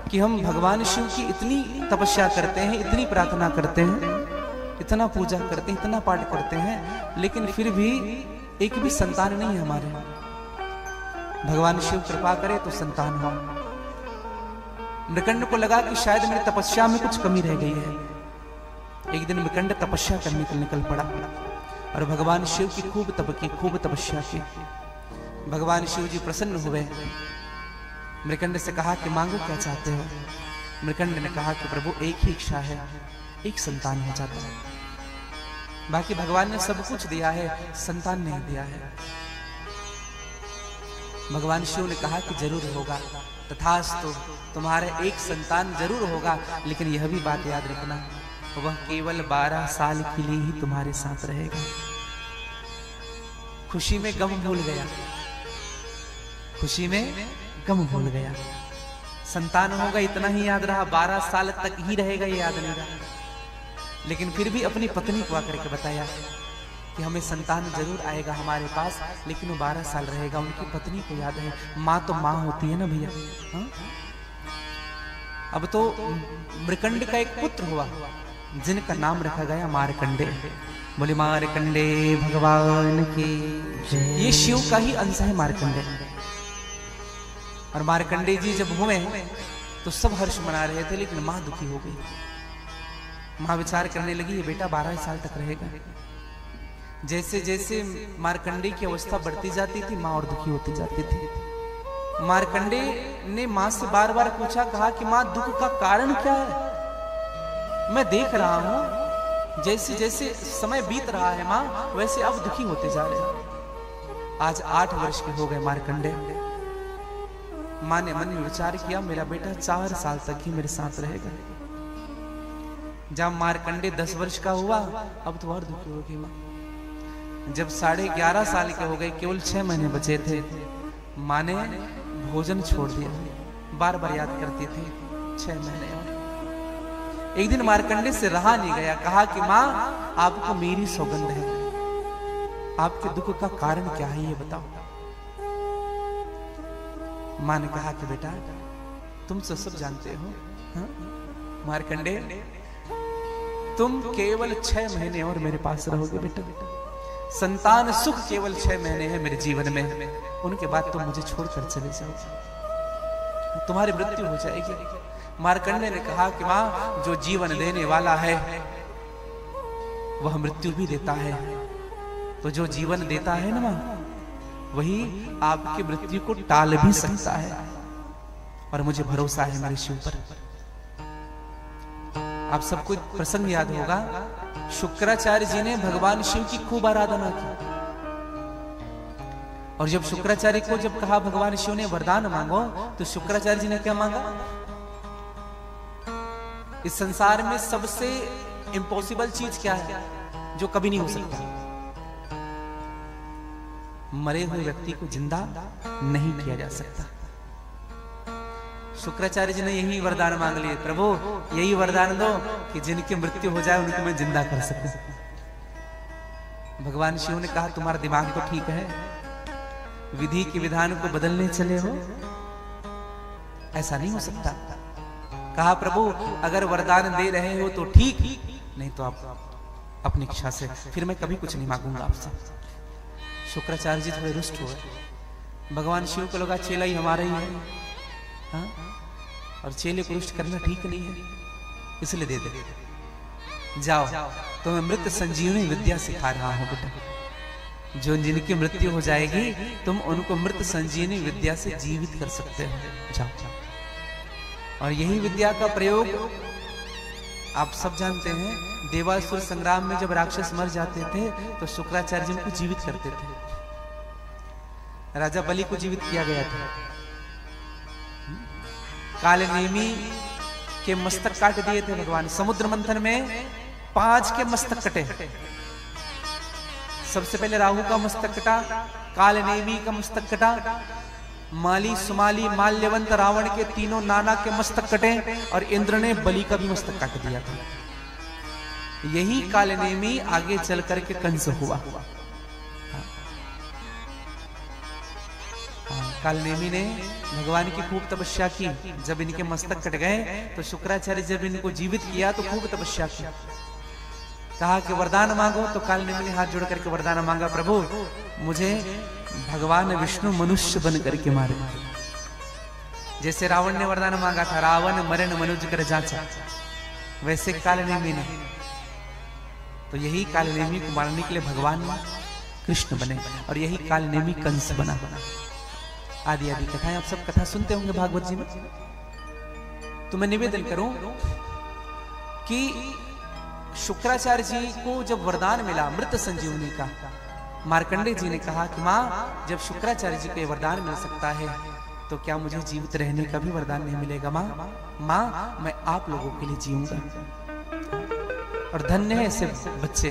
कि हम भगवान शिव की इतनी तपस्या करते हैं, इतनी प्रार्थना करते हैं, इतना पूजा करते हैं, इतना पाठ करते हैं, लेकिन फिर भी एक भी संतान नहीं है हमारे। भगवान शिव कृपा करे तो संतान हो। मृकंड को लगा कि शायद मेरी तपस्या में कुछ कमी रह गई है। एक दिन मृकंड तपस्या करने के निकल पड़ा और भगवान शिव की खूब तपस्या की। भगवान शिव जी प्रसन्न हुए। मृकंड से कहा कि मांगो क्या चाहते हो? मृकंड ने कहा कि प्रभु एक ही इच्छा है, एक संतान हो जाता है। बाकी भगवान ने सब कुछ दिया है, संतान नहीं दिया है। भगवान शिव ने कहा कि जरूर होगा, तथास्तु, तुम्हारे एक संतान जरूर होगा, लेकिन यह भी बात याद रखना, वह केवल 12 साल के लिए ही तुम्हारे साथ रहेगा। खुशी में गम भूल गया, खुशी में गम भूल गया। संतान होगा इतना ही याद रहा, 12 साल तक ही रहेगा ये याद नहीं रहा। लेकिन फिर भी अपनी पत्नी को आकर के बताया कि हमें संतान जरूर आएगा हमारे पास, लेकिन वो 12 साल रहेगा। उनकी पत्नी को याद है, माँ तो माँ होती है ना भैया। हाँ? अब तो मृकंड का एक पुत्र हुआ जिनका नाम रखा गया मारकंडे। बोले मारकंडे भगवान की। ये शिव का ही अंश है मारकंडे। और मारकंडे जी जब हुए तो सब हर्ष मना रहे थे, लेकिन माँ दुखी हो गई। माँ विचार करने लगी, ये बेटा 12 साल तक रहेगा। जैसे जैसे मारकंडे की अवस्था बढ़ती जाती थी, माँ और दुखी होती जाती थी। मारकंडे ने माँ से बार बार पूछा, कहा कि माँ दुख का कारण क्या है? मैं देख रहा हूं जैसे जैसे समय बीत रहा है माँ, वैसे अब दुखी होते जा रहे हैं। आज 8 वर्ष के हो गए मारकंडे। माँ ने मन में विचार किया, मेरा बेटा 4 साल तक ही मेरे साथ रहेगा। जब मारकंडे 10 वर्ष का हुआ, अब तो और दुखी होगी माँ। जब 11.5 साल के हो गए, केवल 6 महीने बचे थे, माँ ने भोजन छोड़ दिया। बार बार याद करती थी 6 महीने और। एक दिन मारकंडे से रहा नहीं गया, कहा कि माँ आपको मेरी सौगंध है, आपके दुख का कारण क्या है ये बताओ। माँ ने कहा कि बेटा तुम तो सब जानते हो, हाँ? मारकंडे तुम केवल 6 महीने और मेरे पास रहोगे बेटा। संतान सुख केवल 6 महीने है मेरे जीवन में, उनके बाद तुम मुझे छोड़कर चले जाओ, तुम्हारी मृत्यु हो जाएगी। मारकंडे ने कहा कि मां, जो जीवन देने वाला है वह मृत्यु भी देता है, तो जो जीवन देता है ना मां, वही आपकी मृत्यु को टाल भी सकता है, और मुझे भरोसा है मेरे शिव पर। आप सबको प्रसंग याद होगा, शुक्राचार्य जी ने भगवान शिव की खूब आराधना की, और जब शुक्राचार्य को जब कहा भगवान शिव ने वरदान मांगो, तो शुक्राचार्य जी ने क्या मांगा? इस संसार में सबसे इम्पॉसिबल चीज क्या है जो कभी नहीं हो सकता? मरे हुए व्यक्ति को जिंदा नहीं किया जा सकता। शुक्राचार्य जी ने यही वरदान मांग लिए, प्रभु यही वरदान दो कि जिनकी मृत्यु हो जाए उनको मैं जिंदा कर सकूं। भगवान शिव ने कहा तुम्हारा दिमाग तो ठीक है, विधि के विधान को बदलने चले हो, ऐसा नहीं हो सकता। कहा प्रभु अगर वरदान दे रहे हो तो ठीक, नहीं तो आप अपनी इच्छा से, फिर मैं कभी कुछ नहीं मांगूंगा आपसे। शुक्राचार्य जी थोड़े रुष्ट हुए। भगवान शिव को लगा चेला ही हमारा ही है, हाँ? और चेले को रुष्ट करना ठीक नहीं है, इसलिए दे दे। जाओ तो मैं मृत संजीवनी विद्या सिखा रहा हूं बेटा, जो जिनकी मृत्यु हो जाएगी तुम उनको मृत संजीवनी विद्या से जीवित कर सकते हो, जाओ। और यही विद्या का प्रयोग आप सब जानते हैं, देवासुर संग्राम में जब राक्षस मर जाते थे तो शुक्राचार्य जी उनको जीवित करते थे। राजा बलि को जीवित किया गया था, कालनेमी के मस्तक काट दिए थे भगवान। समुद्र मंथन में 5 के मस्तक कटे। सबसे पहले राहु का मस्तक कटा, कालनेमी का मस्तक कटा, माली सुमाली माल्यवंत रावण के तीनों नाना के मस्तक कटे, और इंद्र ने बलि का भी मस्तक काट दिया था। यही कालनेमी आगे चल करके कंस हुआ। कालनेमी ने भगवान की खूब तपस्या की। जब इनके मस्तक कट गए तो शुक्राचार्य जब इनको जीवित किया तो खूब तपस्या की। कहा कि वरदान मांगो, तो कालनेमी ने हाथ जोड़ करके वरदान मांगा, प्रभु मुझे भगवान विष्णु मनुष्य बन करके मारे। जैसे रावण ने वरदान मांगा था, रावण मरण मनुज कर जाचा, वैसे कालनेमी ने। तो यही कालनेमी को मारने के लिए भगवान कृष्ण बने, और यही कालनेमी कंस बना। आदि आदि कथाएं आप सब कथा सुनते होंगे भागवत जी में। तो मैं निवेदन करूं कि शुक्राचार्य जी को जब वरदान मिला मृत संजीवनी का, मार्कंडेय जी ने कहा कि मां, जब शुक्राचार्य जी को वरदान मिल सकता है तो क्या मुझे जीवित रहने का भी वरदान नहीं मिलेगा? मां मैं आप लोगों के लिए जीऊंगा। और धन्य है ऐसे बच्चे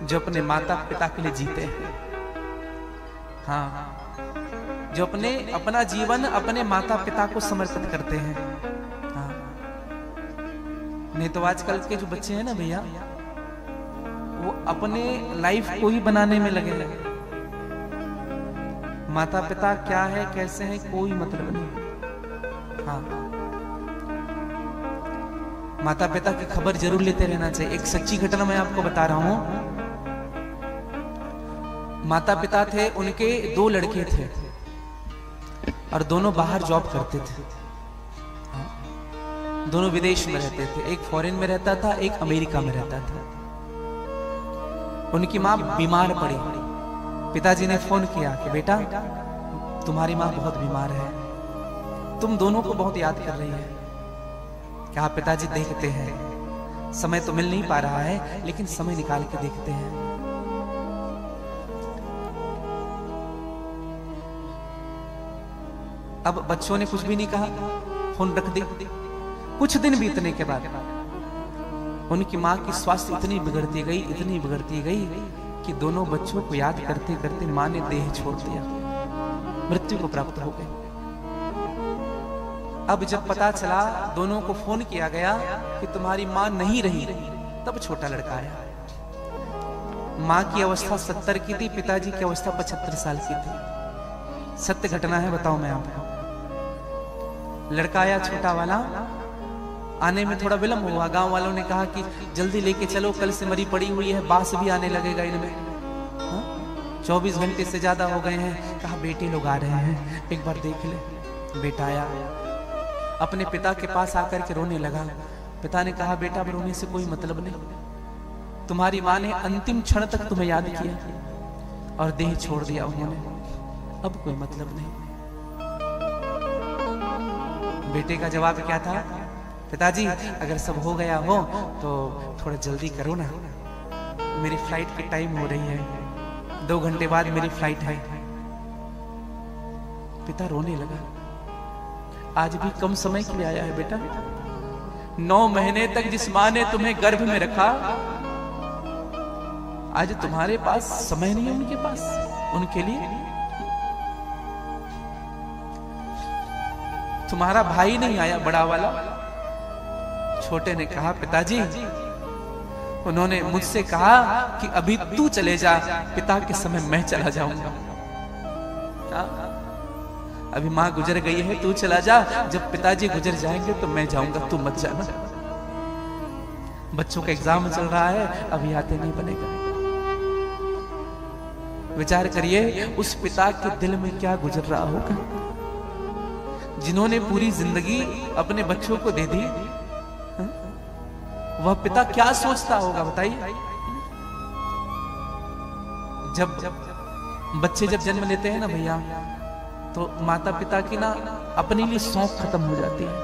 जो अपने माता पिता के लिए जीते हैं, हाँ, जो अपना जीवन अपने माता पिता को समर्पित करते हैं। हाँ। नहीं तो आजकल के जो बच्चे हैं ना भैया, वो अपने लाइफ को ही बनाने में लगे हैं। माता पिता क्या है कैसे है कोई मतलब नहीं। हाँ, माता पिता की खबर जरूर लेते रहना चाहिए। एक सच्ची घटना मैं आपको बता रहा हूं। माता पिता थे, उनके 2 लड़के थे और दोनों बाहर जॉब करते थे। दोनों विदेश में रहते थे, एक फॉरेन में रहता था, एक अमेरिका में रहता था। उनकी मां बीमार पड़ी। पिताजी ने फोन किया कि बेटा तुम्हारी मां बहुत बीमार है, तुम दोनों को बहुत याद कर रही है। क्या पिताजी देखते हैं, समय तो मिल नहीं पा रहा है लेकिन समय निकाल के देखते हैं। अब बच्चों ने कुछ भी नहीं कहा, फोन रख दी। कुछ दिन बीतने के बाद उनकी माँ की स्वास्थ्य इतनी बिगड़ती गई कि दोनों बच्चों को याद करते करते माँ ने देह छोड़ दिया, मृत्यु को प्राप्त हो गई। अब जब पता चला, दोनों को फोन किया गया कि तुम्हारी माँ नहीं रही, तब छोटा लड़का आया। माँ की अवस्था 70 की थी, पिताजी की अवस्था 75 साल की थी। सत्य घटना है, बताओ मैं आपको। लड़का आया छोटा वाला, आने में थोड़ा विलंब हुआ। गांव वालों ने कहा कि जल्दी लेके चलो, कल से मरी पड़ी हुई है, बास भी आने लगेगा इनमें। 24 घंटे से ज्यादा हो गए हैं। कहा बेटे लोग आ रहे हैं, एक बार देख ले। बेटा आया, अपने पिता के पास आकर के रोने लगा। पिता ने कहा बेटा, अब रोने से कोई मतलब नहीं, तुम्हारी माँ ने अंतिम क्षण तक तुम्हें याद किया और देह छोड़ दिया उन्होंने, अब कोई मतलब नहीं। बेटे का जवाब क्या था? पिताजी अगर सब हो गया हो तो थोड़ा जल्दी करो ना, मेरी फ्लाइट की टाइम हो रही है, 2 घंटे बाद मेरी फ्लाइट है। पिता रोने लगा। आज भी कम समय के लिए आया है बेटा, 9 महीने तक जिस माँ ने तुम्हें गर्भ में रखा, आज तुम्हारे पास समय नहीं है उनके पास, उनके लिए। तुम्हारा भाई नहीं आया बड़ा वाला? छोटे ने कहा पिताजी, उन्होंने मुझसे कहा कि अभी तू चले जा, पिता के समय मैं चला जाऊंगा। अभी माँ गुजर गई है, तू चला जा, जब पिताजी गुजर जाएंगे तो मैं जाऊंगा, तू मत जाना। बच्चों का एग्जाम चल रहा है, अभी आते नहीं बनेगा। विचार करिए उस पिता के दिल में क्या गुजर रहा होगा, जिन्होंने पूरी जिंदगी अपने बच्चों को दे दी। वह पिता क्या सोचता होगा बताइए। जब बच्चे जन्म लेते हैं ना भैया, तो माता पिता की ना अपने लिए शौक खत्म हो जाती है।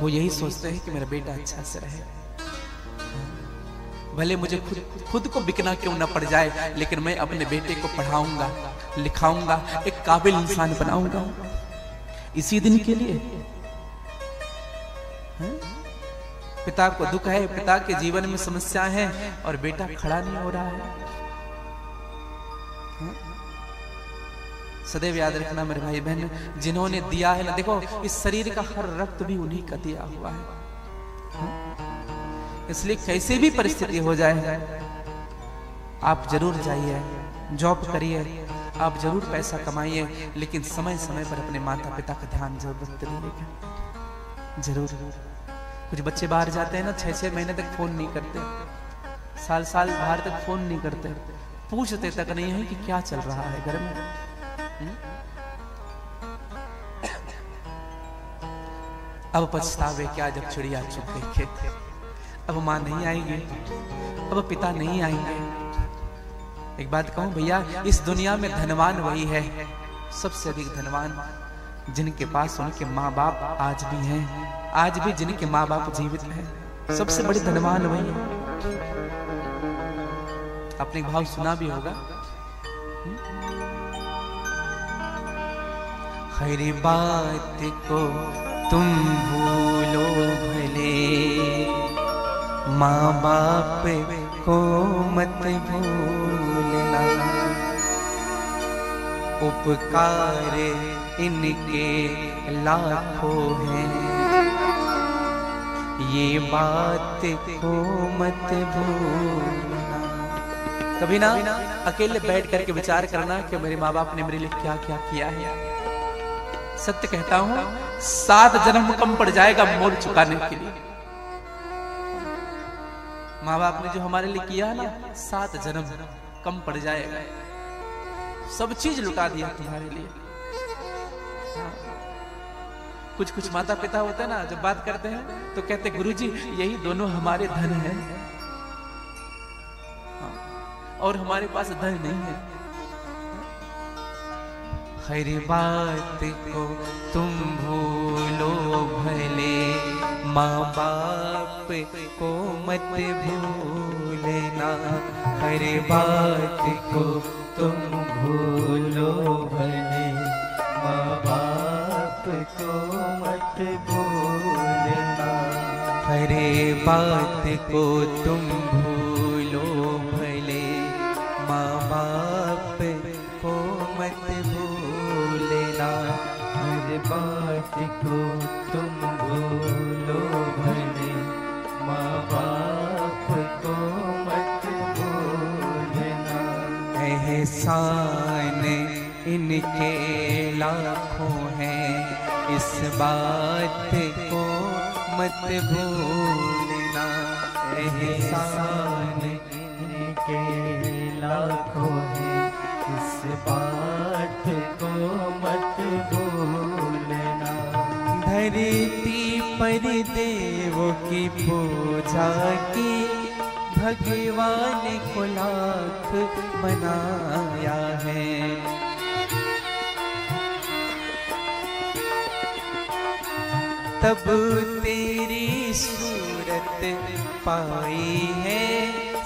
वो यही सोचते हैं कि मेरा बेटा अच्छा से रहे, भले मुझे खुद को बिकना क्यों ना पड़ जाए, लेकिन मैं अपने बेटे को पढ़ाऊंगा, लिखाऊंगा, एक काबिल इंसान बनाऊंगा। इसी दिन के लिए पिता को दुख है, पिता के जीवन में समस्या है और बेटा खड़ा नहीं हो रहा है। सदैव याद रखना मेरे भाई बहन, जिन्होंने दिया है ना, देखो इस शरीर का हर रक्त भी उन्हीं का दिया हुआ है। इसलिए कैसे भी परिस्थिति हो जाए, आप जरूर जाइए, जॉब करिए, आप जरूर पैसा कमाइए, लेकिन समय समय पर अपने माता पिता का ध्यान जरूर रखिएगा। जरूर। कुछ बच्चे बाहर जाते हैं ना, 6-6 महीने तक फोन नहीं करते, साल बाहर तक फोन नहीं करते, पूछते तक नहीं है कि क्या चल रहा है घर में। अब पछतावे क्या जब चिड़िया चुग गई खेत। अब माँ नहीं आएंगे, अब पिता नहीं आएंगे। एक बात कहूं भैया, इस दुनिया में धनवान वही है, सबसे अधिक धनवान, जिनके पास उनके माँ बाप आज भी हैं, आज भी जिनके माँ बाप जीवित हैं, सबसे बड़े धनवान वही है। आपने एक भाव सुना भी होगा, हर बात को तुम भूलो भले, माँ बाप को मत भूलना, उपकार इनके लाखों हैं, ये बात को मत भूलना। कभी ना अकेले बैठ करके विचार करना कि मेरे माँ बाप ने मेरे लिए क्या क्या किया है। सत्य कहता हूं, 7 जन्म कम पड़ जाएगा मोल चुकाने के लिए। माँ बाप ने जो हमारे लिए किया है ना, 7 जन्म कम पड़ जाएगा। सब चीज लुटा दिया तुम्हारे लिए। कुछ माता पिता होते हैं ना, जब बात करते हैं तो कहते गुरुजी यही दोनों हमारे धन हैं, और हमारे पास धन नहीं है। हर बात को तुम भूलो भले, माँ बाप को मत भूलना, हर बात को तुम भूलो भले, माँ बाप को मत भूलना, हर अरे बात को तुम भूलो भले, माँ बाप को मत भूलना। हर बात को तुम भूलो भले, माँ बाप को मत भूलना। एहसान इनके लाखों हैं, इस बात को मत भूलना। एहसान इनके लाखों हैं, इस बात को मत भूलना। धरती पर देवों की पूजा की, भगवान को लाख बनाया है। तब तेरी सूरत पाई है,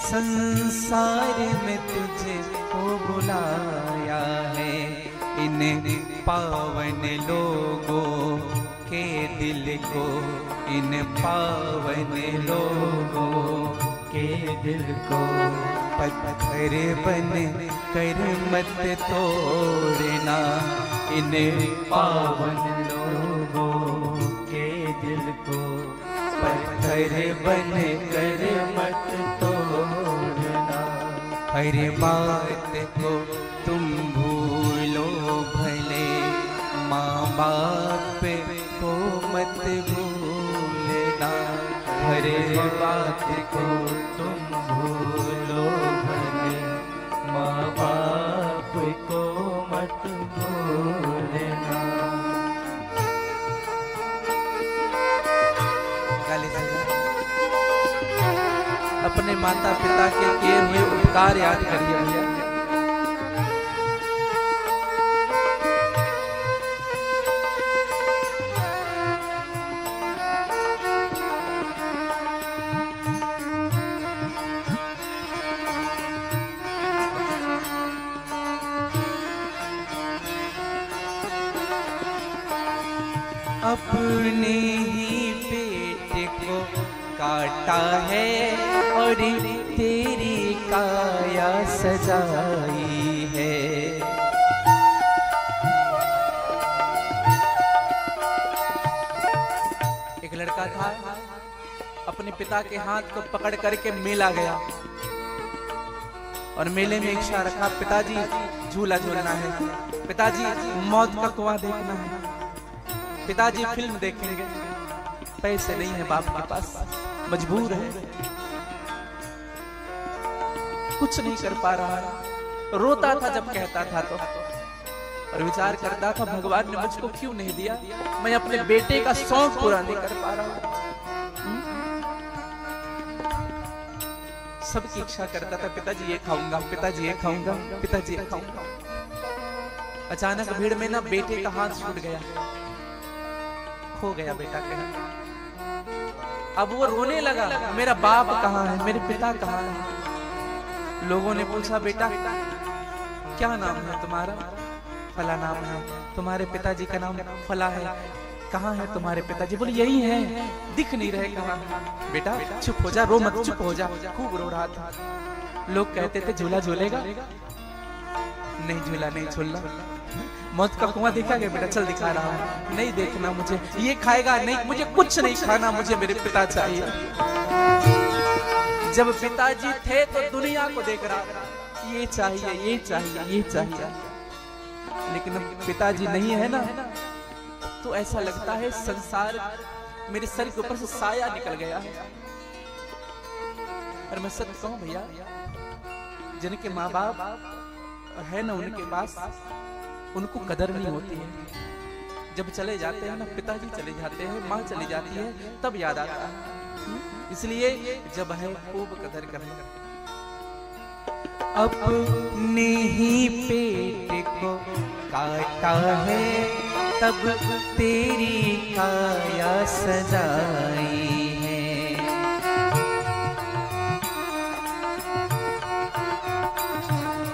संसार में तुझे को बुलाया है। इन पावन लोगों के दिल को, इन पावन लोगों के दिल को पत्थर बन कर मत तोड़ना। इन पावन लोगों के दिल को पत्थर बन कर मत तोड़ना। हर बात को तुम भूलो भले, माँ बाप को मत भूलना। हर बात को तुम भूलो भले, माँ बाप को मत भूलना। अपने माता पिता के किए हुए उपकार याद करिए भैया। अपने ही पेट को काटा है और तेरी काया सजाई है। एक लड़का था, अपने पिता के हाथ को पकड़ करके मेला गया और मेले में इच्छा रखा, पिताजी झूला झूलना है, पिताजी मौत का कुआं देखना है, पिताजी फिल्म देखेंगे। पैसे नहीं है बाप के पास, मजबूर है, कुछ नहीं कर पा रहा है। रोता था जब कहता था तो, और विचार करता था भगवान ने मुझको क्यों नहीं दिया, मैं अपने बेटे का शौक पूरा नहीं कर पा रहा हूं। सबकी इच्छा करता था, पिताजी ये खाऊंगा, पिताजी ये खाऊंगा, पिताजी ये खाऊंगा। अचानक भीड़ में ना बेटे का हाथ छूट गया, खो गया बेटा के हाथ। अब वो रोने लगा, मेरा बाप कहाँ है, मेरे पिता कहाँ है। लोगों ने पूछा, बेटा क्या नाम है तुम्हारा? फला नाम है। तुम्हारे पिताजी का नाम फला है, कहाँ है तुम्हारे पिताजी? बोले यही है, दिख नहीं रहे कहाँ। बेटा चुप हो जा, रो मत, चुप हो जा। खूब रो रहा था। लोग कहते थे झूला झूलेगा, नहीं झूला नहीं झूलना। मौत का कुआं देखा गया? बेटा चल दिखा रहा हूं। नहीं देखना मुझे। ये खाएगा? नहीं, मुझे कुछ नहीं खाना, मुझे मेरे पिता चाहिए। जब पिताजी थे तो दुनिया को देख रहा था, ये चाहिए, ये चाहिए, ये चाहिए। लेकिन अब पिताजी नहीं है ना, तो ऐसा लगता है संसार मेरे सर के ऊपर से साया निकल गया है। और मैं सच कहूं भैया, जिनके माँ बाप है ना उनके पास, उनको कदर नहीं होती है। जब चले जाते हैं ना, पिताजी चले जाते हैं, माँ चली जाती है, तब याद आता है। इसलिए जब है खूब कदर करना। अपने ही पेट को काटा है, तब तेरी काया सजाई है।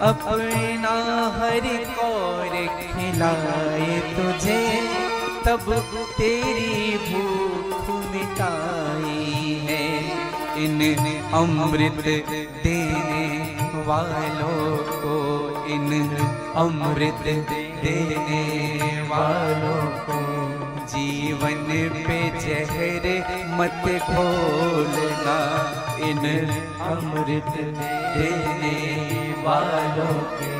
अपना हर कौर खिलाए तुझे, तब तेरी भूख मिटाई इन अमृत देने वालों को, इन अमृत देने वालों को। जीवन पे जहर मत घोलना, इन अमृत देने वालों के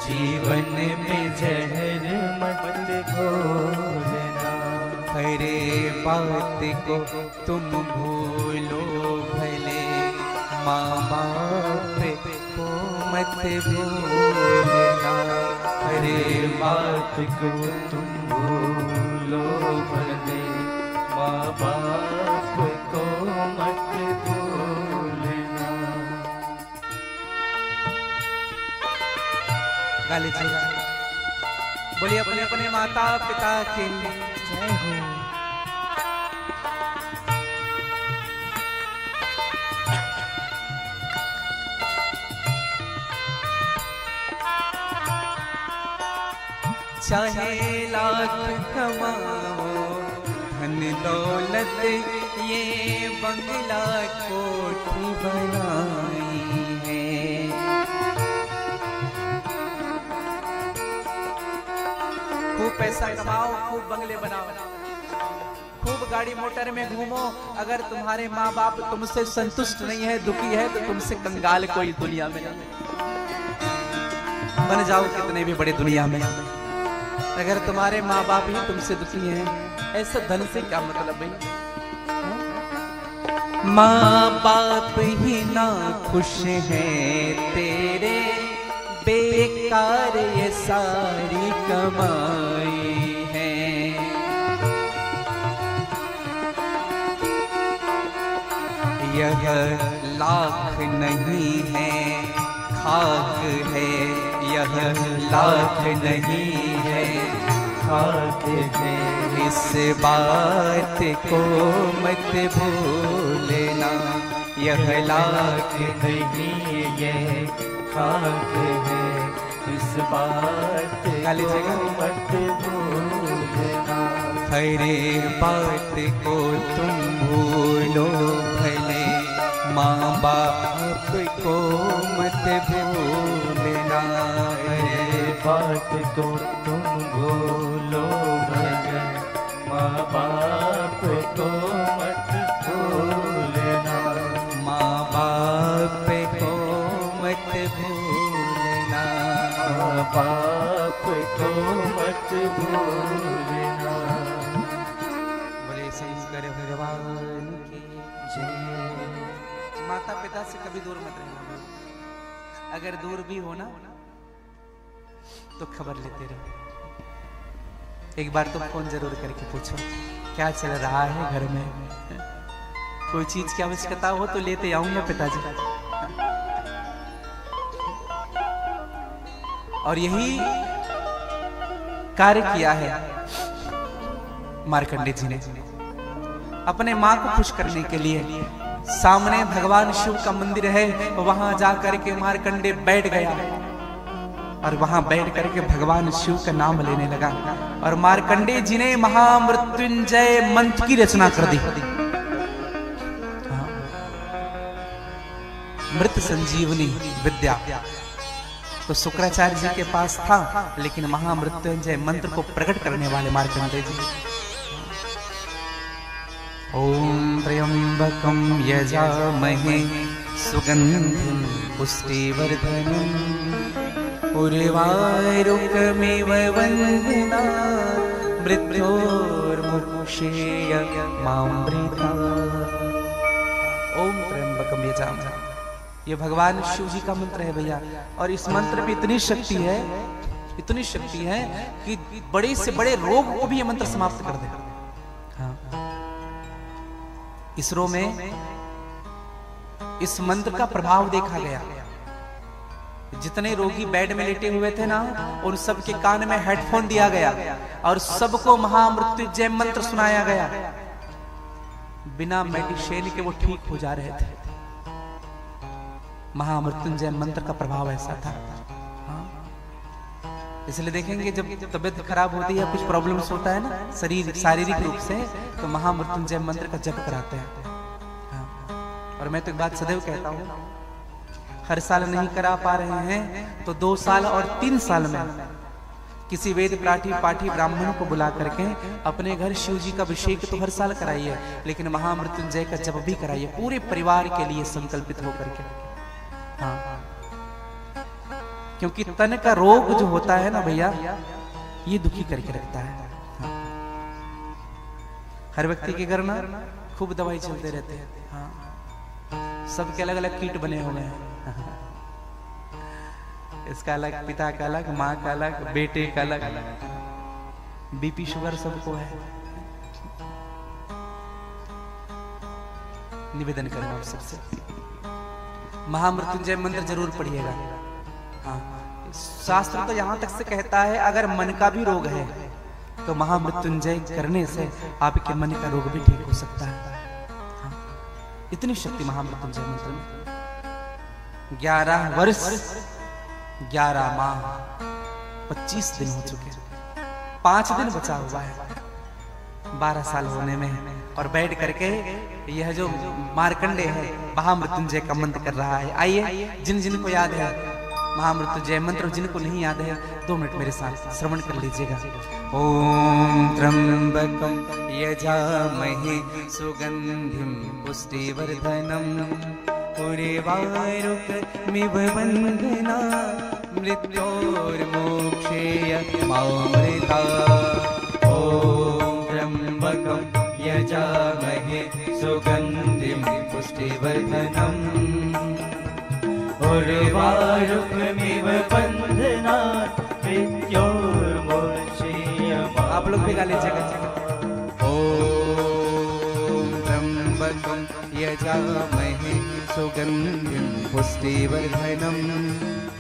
जीवन में जहर मत घोलना। हरे बात को तुम भूलो भले, माँ बाप को मत भूलना। हरे बात को तुम भूलो भले, माँ बाप को मत भूलना। गा लीजिए, बोलिए अपने अपने माता पिता के जय हो। चाहे लाख कमाओ धन दौलत, ये बंगला कोठी बनाई है। खूब पैसा कमाओ, खूब बंगले बनाओ, खूब गाड़ी मोटर में घूमो, अगर तुम्हारे माँ बाप तुमसे संतुष्ट नहीं है, दुखी है, तो तुमसे कंगाल कोई दुनिया में नहीं। बन जाओ कितने भी बड़े दुनिया में, अगर तुम्हारे माँ बाप ही तुमसे दुखी हैं, ऐसा धन से क्या मतलब है? माँ बाप ही ना खुश हैं तेरे, बेकार ये सारी कमाई है। यह लाख नहीं है खाक है, यह लाख नहीं है खाक है। इस बात को मत भूलना, यह लाख नहीं ये खाक है। इस बात को मत भूलना। हरे बात को तुम भूलो भले, माँ बाप को मत भूलना। हरे बात को तुम भूलो भले, माँ बाप को मत भूलना। माँ बाप को मत भूलना, माँ बाप को मत भूलना। बोले शंकर भगवान की जय। माता पिता से कभी दूर मत रहना, अगर दूर भी हो ना तो खबर लेते रहो। एक बार तुम फोन जरूर करके पूछो क्या चल रहा है घर में, कोई चीज की आवश्यकता हो तो लेते आऊंगा पिताजी। और यही कार्य किया है मार्कंडे जी ने अपने मां को खुश करने के लिए। सामने भगवान शिव का मंदिर है, वहां जाकर के मार्कंडे बैठ गया और वहां बैठ करके भगवान शिव का नाम लेने लगा। और मार्कंडे जी ने महामृत्युंजय मंत्र की रचना कर दी। मृत संजीवनी विद्या तो शुक्राचार्य जी के पास था, लेकिन महामृत्युंजय मंत्र को प्रकट करने वाले मार्कंडे जी। ओम त्र्यंबकं यजामहे सुगंधिं पुष्टिवर्धनम् उर्वारुकमिव वन्दना मृत्योर्मुक्षेयमामृतात्। ओम त्र्यंबकं यजामहे, ये भगवान शिव जी का मंत्र है भैया। और इस मंत्र में इतनी शक्ति है, इतनी शक्ति है कि बड़े से बड़े रोग को भी ये मंत्र समाप्त कर दे। हाँ। इसरो में इस मंत्र का प्रभाव देखा गया। जितने रोगी बेड में लेटे हुए थे ना, उन सब के कान में हेडफोन दिया गया और सबको महामृत्युंजय मंत्र सुनाया गया। बिना मेडिसिन के वो ठीक हो जा रहे थे। महामृत्युंजय मंत्र का प्रभाव ऐसा था। हाँ? इसलिए देखेंगे जब तबीयत खराब होती है, कुछ प्रॉब्लम्स होता है ना शारीरिक रूप से, तो महामृत्युंजय मंत्र का जप कराते हैं। हाँ? और मैं तो एक बात सदैव कहता हूं, हर साल नहीं करा पा रहे हैं तो 2 साल और 3 साल में किसी वेद पाठी ब्राह्मण को बुला करके अपने घर शिव जी का अभिषेक तो हर साल कराइए, लेकिन महामृत्युंजय का जप भी कराइए, पूरे परिवार के लिए संकल्पित होकर के। हाँ, क्योंकि तन का रोग जो होता है ना भैया, ये दुखी करके रखता है। हाँ। हर व्यक्ति के घर ना खूब दवाई चलते रहते हैं। हाँ, सबके अलग अलग कीट बने हुए हैं। इसका अलग, पिता का अलग, माँ का अलग, बेटे का अलग, बीपी शुगर सबको है। निवेदन करना आप सबसे, महामृत्युंजय मंत्र जरूर पढ़िएगा। हाँ, शास्त्र तो यहां तक से कहता है अगर मन का भी रोग है तो महामृत्युंजय करने से आपके मन का रोग भी ठीक हो सकता है। हाँ, इतनी शक्ति महामृत्युंजय मंत्र में। 11 वर्ष 11 माह 25 दिन हो चुके, 5 दिन बचा हुआ है 12 साल होने में। और बैठ करके यह जो मार्कंडे है महामृत्युंजय का मंत्र कर रहा है। आइए, जिन जिन को याद है महामृत्युंजय मंत्र, जिनको नहीं याद है 2 मिनट मेरे साथ श्रवण कर लीजिएगा। ओम त्र्यंबकं यजामहे सुगंधिं पुष्टिवर्धनम् उर्वारुकमिव बन्धना मृत्योर्मोक्षेय मामृतात्। ओम त्र्यंबकं यजामहे सुगंधिं पुष्टिवर्धनम् उर्वारुकमिव बन्धनात् मृत्योर्मोक्षेय। आप लोग भी गा लीजिएगा। ओम त्र्यंबकं यजामहे सुगंधिं पुष्टिवर्धनम्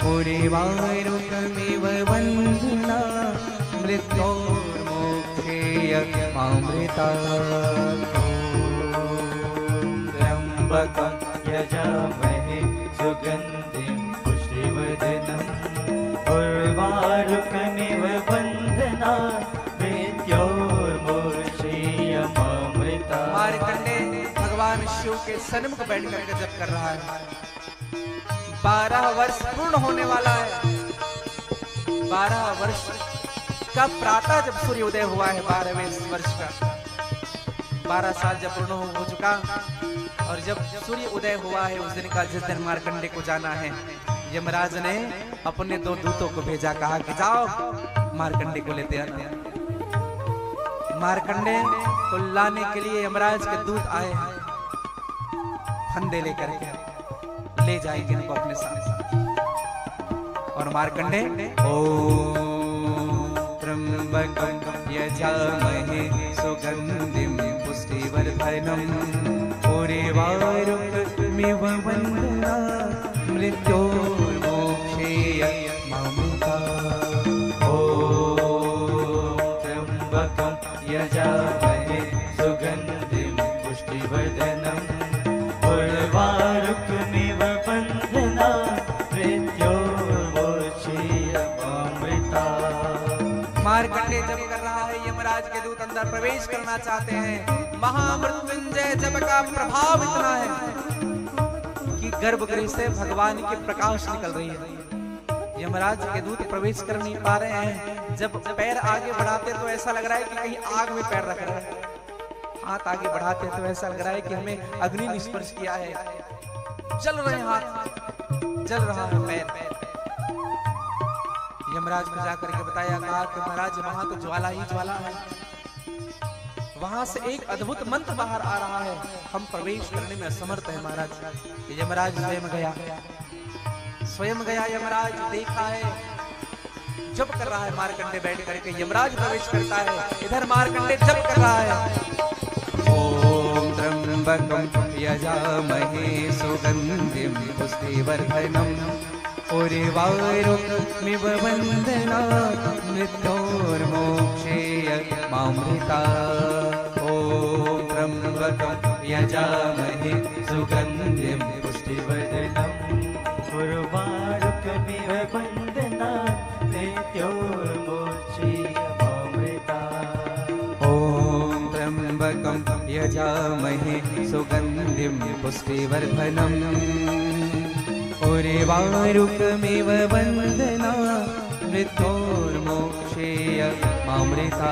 उर्वारुकमिव बन्धनात् मृत्योर्मोक्षेय मामृतात्। त्र्यंबकं यजामहे सुगंधिं पुष्टिवर्धनम् उर्वारुकमिव बन्धनात् मृत्योर्मोक्षेय मामृतात्। मार्कंडे भगवान शिव के सन्मुख बैठ करके जप कर रहा है। 12 वर्ष पूर्ण होने वाला है। 12 वर्ष का प्रातः जब सूर्य उदय हुआ है, 12वें वर्ष का 12 साल जब पूर्ण हो चुका, और जब सूर्य उदय हुआ है उस दिन का, जिस दिन मार्कंडे को जाना है, यमराज ने अपने 2 दूतों को भेजा, कहा कि जाओ मार्कंडे को लेते आना। मार्कंडे को लाने के लिए यमराज के दूत आए हैं, फंदे लेकर के ले जाएंगे इनको अपने साथ। और मार्कंडे ओम त्र्यंबकं यजामहे सुगंधिं पुष्टिवर्धनम् उर्वारुकमिव बन्धनात् मृत्योर्मोक्षेय मामृतात्। ओम त्र्यंबकं यजामहे सुगंधिं पुष्टिवर्धनम् उर्वारुकमिव बन्धनात् मृत्योर्मोक्षेय मामृतात्। मार्कंडे जप कर रहा है, यमराज के दूत अंदर प्रवेश करना चाहते हैं। महामृत्युंजय जप का प्रभाव इतना है कि गर्भगृह से भगवान की प्रकाश निकल रही है। यमराज के दूत प्रवेश कर नहीं पा रहे हैं। जब पैर आगे बढ़ाते तो ऐसा लग रहा है कि कहीं आग में पैर रख रहे हैं, हाथ आगे बढ़ाते तो ऐसा लग रहा है कि हमें अग्नि ने स्पर्श किया है। जल रहे हाथ, जल रहा है पैर। यमराज को जाकर के बताया, कहा कि महाराज वहां तो ज्वाला ही ज्वाला है, वहां से एक अद्भुत मंत्र बाहर आ रहा है, हम प्रवेश करने में असमर्थ है महाराज। यमराज स्वयं गया यमराज, देखा है जप कर रहा है मार्कंडे बैठ करके। यमराज प्रवेश करता है, इधर मार्कंडे जप कर रहा है। ओम त्र्यंबकं यजामहे सुगंधिं पुष्टिवर्धनम् उर्वारुकमिव बन्धनात् मृत्योर्मोक्षेय मामृतात्। ओम त्र्यंबकं यजामहे सुगंधिं पुष्टिवर्धनम् उर्वारुकमिव बन्धनात् मृत्योर्मोक्षेय मामृतात्। ओम त्र्यंबकं यजामहे सुगंधिं सुगन्धिं पुष्टिवर्धनम् उर्वारुकमिव वन्दना मृत्योर्मोक्षेय मामृता।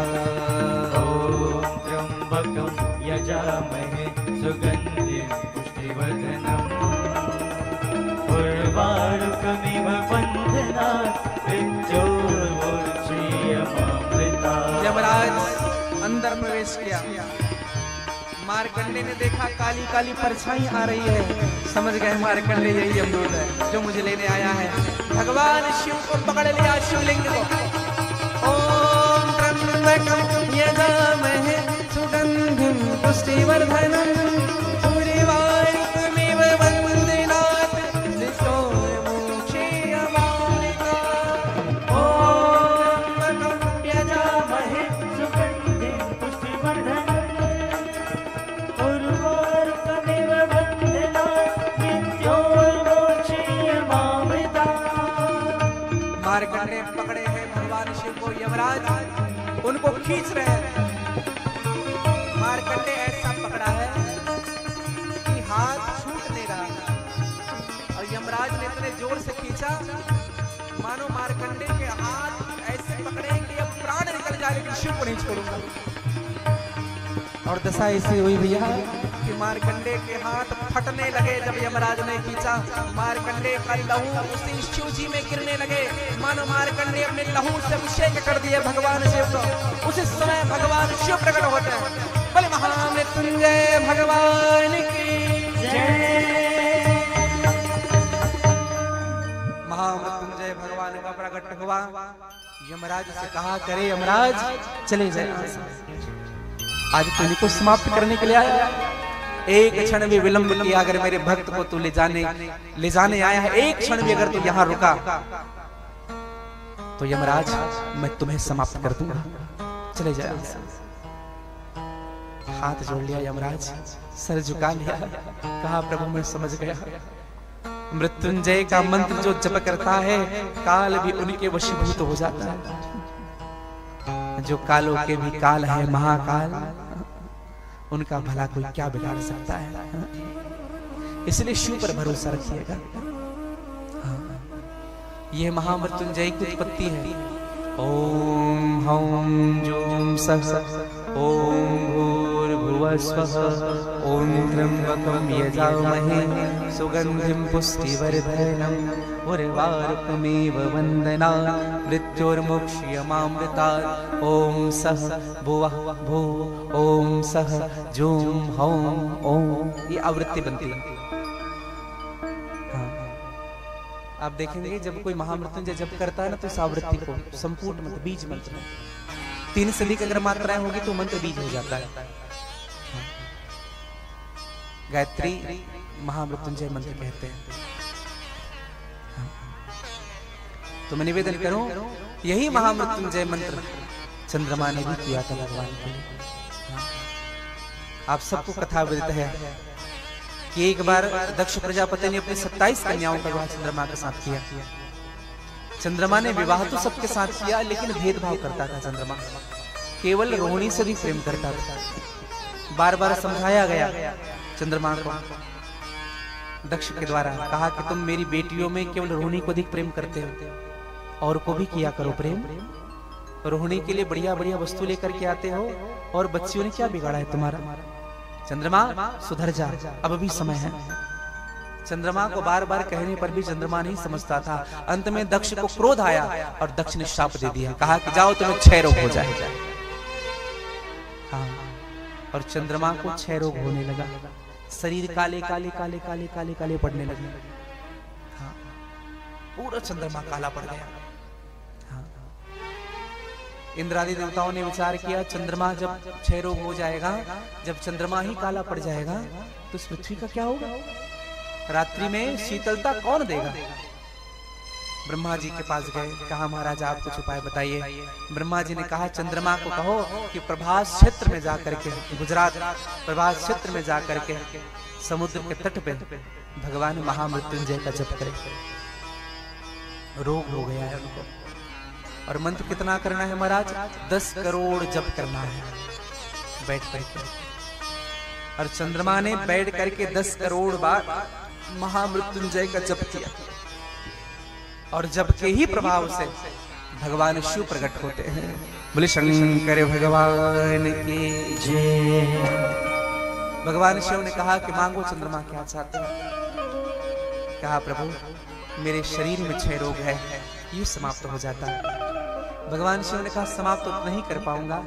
त्र्यम्बकं यजामहे सुगन्धिं पुष्टिवर्धनम् उर्वारुकमिव वन्दना मृत्योर्मोक्षेय मामृता। यमराज अंदर प्रवेश किया। मार्कंडे ने देखा काली काली परछाई आ रही है, समझ गए मार्कंडे यही यमदूत है जो मुझे लेने आया है। भगवान शिव को पकड़ लिया, शिवलिंग को। ओम त्र्यंबकं यजामहे सुगन्धिं पुष्टिवर्धनम् उर्वारुकमिव वन्दनात् मृत्योर्मोक्षेय मामृता। ओम त्र्यंबकं यजामहे सुगन्धिं पुष्टिवर्धनम् उर्वारुकमिव वन्दनात् मृत्योर्मोक्षेय मामृता। मार्कंडे पकड़े हैं भगवान शिव को यमराज उनको खींच रहे हैं। मार्कंडे ऐसा पकड़ा है कि हाथ छूट नहीं रहा और यमराज ने इतने जोर से खींचा मानो मार्कंडे के हाथ ऐसे पकड़े कि अब प्राण निकल जाए, लेकिन शिव को नहीं छोड़ूंगा। और दशा ऐसी हुई भैया कि मार्कंडे के हाथ फटने लगे जब यमराज ने खींचा। मार्कंडे का लहू उसी शिव जी में गिरने लगे, मानो मार्कंडे अपने लहू से अभिषेक कर दिए भगवान शिव को। उसी समय भगवान शिव प्रकट होते हैं। बोले महामृत्युंजय भगवान की जय। महामृत्युंजय भगवान का प्रकट हुआ। यमराज से कहा करे यमराज चले जाए, आज तुझे को समाप्त करने के लिए आया। एक क्षण भी विलंब किया अगर मेरे भक्त को तू ले जाने आया है, एक क्षण भी अगर तू यहाँ रुका तो यमराज मैं तुम्हें समाप्त कर दूंगा, चले जाए। हाथ जोड़ लिया यमराज, सर झुका लिया, कहा प्रभु मैं समझ गया। मृत्युंजय का मंत्र जो जप करता है काल भी उनके वशीभूत हो जाता है। जो कालों के भी काल है महाकाल, उनका भला कोई क्या बिगाड़ सकता है। इसलिए शिव पर भरोसा रखिएगा। यह महामृत्युंजय की उत्पत्ति है। ओम हौं जूं सः ओम भूर्भुवः स्वः ओम त्र्यंबकं यजामहे सुगन्धिं पुष्टिवर्धनम् उर्वारुकमिव वन्दनात् मृत्योर्मोक्षयमामृतात्। ओम सः भुवः भुव ओम सः जूं हौं ओम। ये आवृत्ति बनती है। आप देखेंगे जब कोई महामृत्युंजय जप करता है ना तो इस आवृत्ति को संपूर्ण मंत्र बीज मंत्र 3 से अधिक अगर मात्राएं होगी तो मंत्र बीज हो जाता है। गायत्री महामृत्युंजय मंत्र कहते हैं। तो मैं निवेदन करूं यही महामृत्युंजय मंत्र चंद्रमा ने भी किया था भगवान के लिए। आप सबको कथा विदित है कि एक बार दक्ष प्रजापति ने अपनी 27 कन्याओं का विवाह चंद्रमा के साथ किया। चंद्रमा ने विवाह तो सबके साथ किया लेकिन भेदभाव करता था। चंद्रमा केवल रोहिणी से भी प्रेम करता था। बार बार समझाया गया चंद्रमा को दक्ष के द्वारा, कहा कि तुम मेरी बेटियों में केवल रोहिणी को अधिक प्रेम करते हो, और को भी किया करो प्रेम। रोहिणी के लिए बढ़िया बढ़िया वस्तु लेकर के आते हो और बच्चियों ने क्या बिगाड़ा है तुम्हारा। चंद्रमा सुधर जा, अब भी समय है। चंद्रमा को बार बार कहने पर भी चंद्रमा नहीं समझता था। अंत में दक्ष को क्रोध आया और दक्ष ने शाप दे दिया, कहा कि जाओ तुम्हें क्षय रोग हो जाए। हाँ, और चंद्रमा को क्षय रोग होने लगा। शरीर काले काले काले काले काले काले पड़ने लगे। हाँ, पूरा चंद्रमा काला पड़ गया। हाँ, इंद्रादि देवताओं ने विचार किया चंद्रमा जब क्षय रोग हो जाएगा, जब चंद्रमा ही काला पड़ जाएगा तो इस पृथ्वी का क्या होगा। रात्रि में शीतलता कौन देगा। ब्रह्मा जी के पास गए, कहा महाराज आप कुछ उपाय बताइए। ब्रह्मा जी ने कहा चंद्रमा को कहो कि प्रभास क्षेत्र में जाकर के, गुजरात प्रभास क्षेत्र में जाकर के समुद्र के तट पे भगवान महामृत्युंजय का जप करे। रोग हो गया है उनको। और मंत्र कितना करना है महाराज, 10 करोड़ जप करना है बैठ करके। और चंद्रमा ने बैठ करके 10 करोड़ बार महामृत्युंजय का जप किया, और जप के ही प्रभाव से भगवान शिव प्रकट होते हैं। बोले शंकर भगवान की जय। भगवान शिव ने कहा कि मांगो चंद्रमा, क्या चाहते हैं? कहा प्रभु मेरे शरीर में 6 रोग है, ये समाप्त हो जाता है। भगवान शिव ने कहा समाप्त तो नहीं कर पाऊंगा,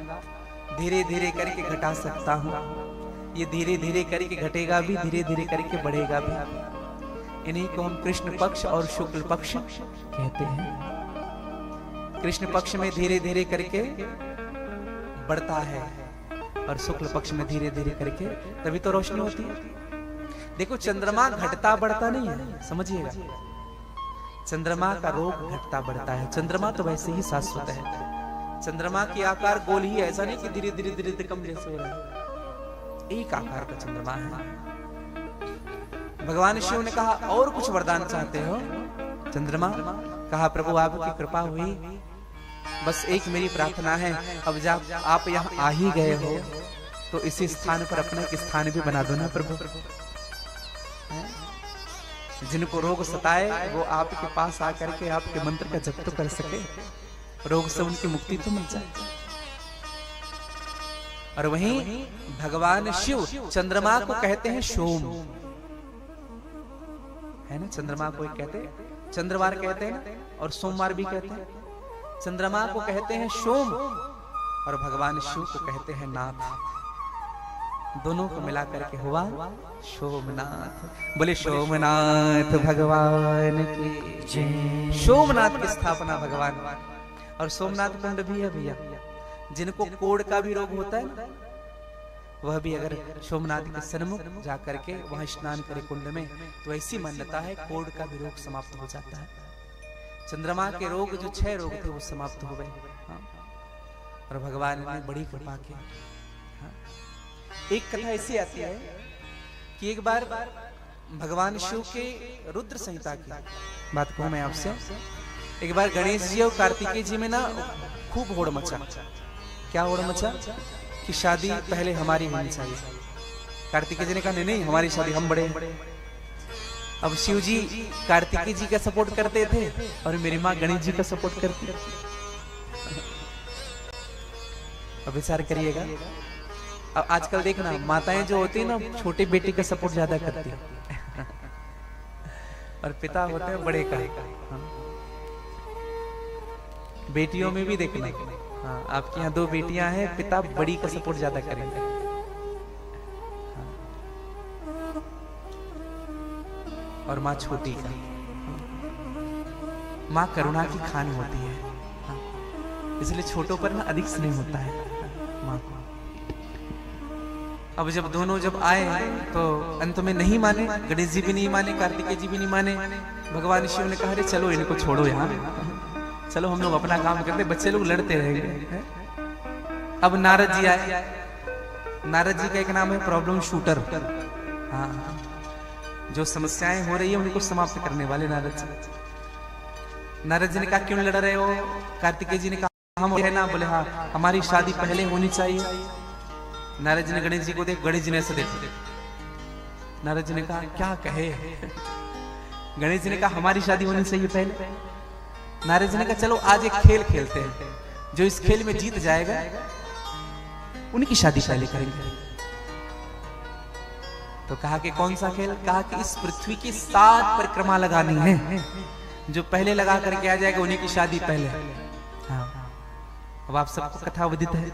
धीरे धीरे करके घटा सकता हूँ। ये धीरे धीरे करके घटेगा भी, धीरे धीरे करके बढ़ेगा भी। इन्हीं को हम कृष्ण पक्ष और शुक्ल पक्ष कहते हैं। कृष्ण पक्ष में धीरे धीरे करके बढ़ता है, और शुक्ल पक्ष में धीरे धीरे करके तभी तो रोशनी होती है। देखो चंद्रमा घटता बढ़ता नहीं है, समझिएगा। चंद्रमा का रोग घटता बढ़ता है, चंद्रमा तो वैसे ही शाश्वत है। चंद्रमा की आकार गोल ही है, ऐसा नहीं कि धीरे धीरे धीरे धीरे कम जैसे हो रहा है। एक आकार का चंद्रमा है। भगवान शिव ने कहा और कुछ वरदान चाहते हो चंद्रमा? कहा प्रभु आपकी कृपा हुई, बस एक मेरी प्रार्थना है, अब जब आप यहाँ आ ही गए हो तो इसी स्थान पर अपना एक स्थान भी बना दो ना प्रभु। जिनको रोग सताए वो आपके पास आकर के आपके मंत्र का जप तो कर सके, रोग से उनकी मुक्ति तो मिल जाए। और वहीं भगवान शिव चंद्रमा को कहते हैं सोम, है ना? चंद्रमा को एक कहते हैं चंद्रवार कहते हैं ना, और सोमवार भी कहते हैं। चंद्रमा को कहते हैं सोम और भगवान शिव को कहते हैं नाथ। दोनों को मिला करके हुआ सोमनाथ। बोले सोमनाथ भगवान की जय। सोमनाथ की स्थापना भगवान, और सोमनाथ कुंड भी है भैया। जिनको कोढ़ का भी रोग होता है वह भी अगर सोमनाथ के सन्मुख जाकर के वहां स्नान करे कुंड में, तो ऐसी मान्यता है कोढ़ का भी रोग समाप्त हो जाता है। चंद्रमा के रोग जो 6 रोग थे वो समाप्त हो गए। हाँ। और भगवान ने बड़ी कृपा की। हाँ। एक कथा ऐसी आती है कि एक बार भगवान शिव के रुद्र संहिता की बात कहूं मैं आपसे। एक बार गणेश जी और कार्तिकेय जी में ना खूब होड़ मचा। क्या होड़ मचा? कि शादी पहले हमारी होनी चाहिए। कार्तिकेय जी ने कहा नहीं हमारी शादी, हम बड़े हैं। अब शिव जी कार्तिकेय जी का सपोर्ट करते थे और मेरी माँ गणेश जी का सपोर्ट करती। अब विचार करिएगा। अब आजकल देखना माताएं जो होती है ना छोटे बेटे का सपोर्ट ज्यादा करती है और पिता होते हैं बड़े का। बेटियों में भी देखना, हाँ, आपके यहाँ 2 बेटियां हैं, पिता बड़ी का सपोर्ट ज्यादा करेंगे। और माँ छोटी का। माँ करुणा की खान होती है, इसलिए छोटों पर ना अधिक स्नेह होता है माँ को। अब जब दोनों जब आए तो अंत में नहीं माने, गणेश जी भी नहीं माने, कार्तिकेय जी भी नहीं माने। भगवान शिव ने कहा अरे चलो इनको छोड़ो यहाँ, चलो हम लोग अपना काम करते, बच्चे लोग लड़ते रहेंगे। अब नारद जी आए। नारद जी का एक नाम है प्रॉब्लम शूटर। हाँ, जो समस्याएं हो रही है उनको समाप्त करने वाले नारद जी। नारद जी ने कहा क्यों लड़ रहे हो? कार्तिकेय जी ने कहा हम है ना। बोले हाँ हमारी शादी पहले होनी चाहिए। नारद जी ने गणेश जी को देख, गणेश जी ने ऐसे देखा। नारद जी ने कहा क्या कहे? गणेश जी ने कहा हमारी शादी होनी चाहिए पहले। नारद जी ने कहा चलो आज एक खेल खेलते हैं, जो इस खेल में जीत जाएगा उनकी शादी पहले करेंगे। तो कहा कि कौन सा खेल? कहा कि इस पृथ्वी की 7 परिक्रमा लगानी है, जो पहले लगा करके आ जाएगा उन्हीं की शादी पहले। हाँ। अब आप सबको कथा विदित है।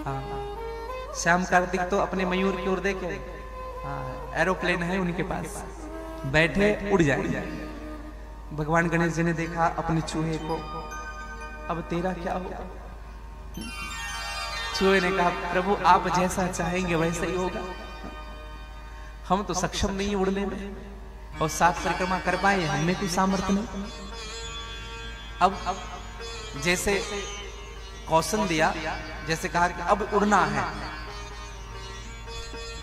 हाँ। श्याम कार्तिक तो अपने मयूर की ओर देखे, एरोप्लेन है उनके पास, बैठे उड़ जाए। भगवान गणेश जी ने देखा अपने चूहे को, अब तेरा क्या होगा? चूहे ने कहा प्रभु आप जैसा चाहेंगे वैसा ही होगा, हम तो सक्षम नहीं उड़ने में, और 7 परिक्रमा कर पाए हमें कोई सामर्थ्य नहीं। अब जैसे कौशन दिया, जैसे कहा कि अब उड़ना है,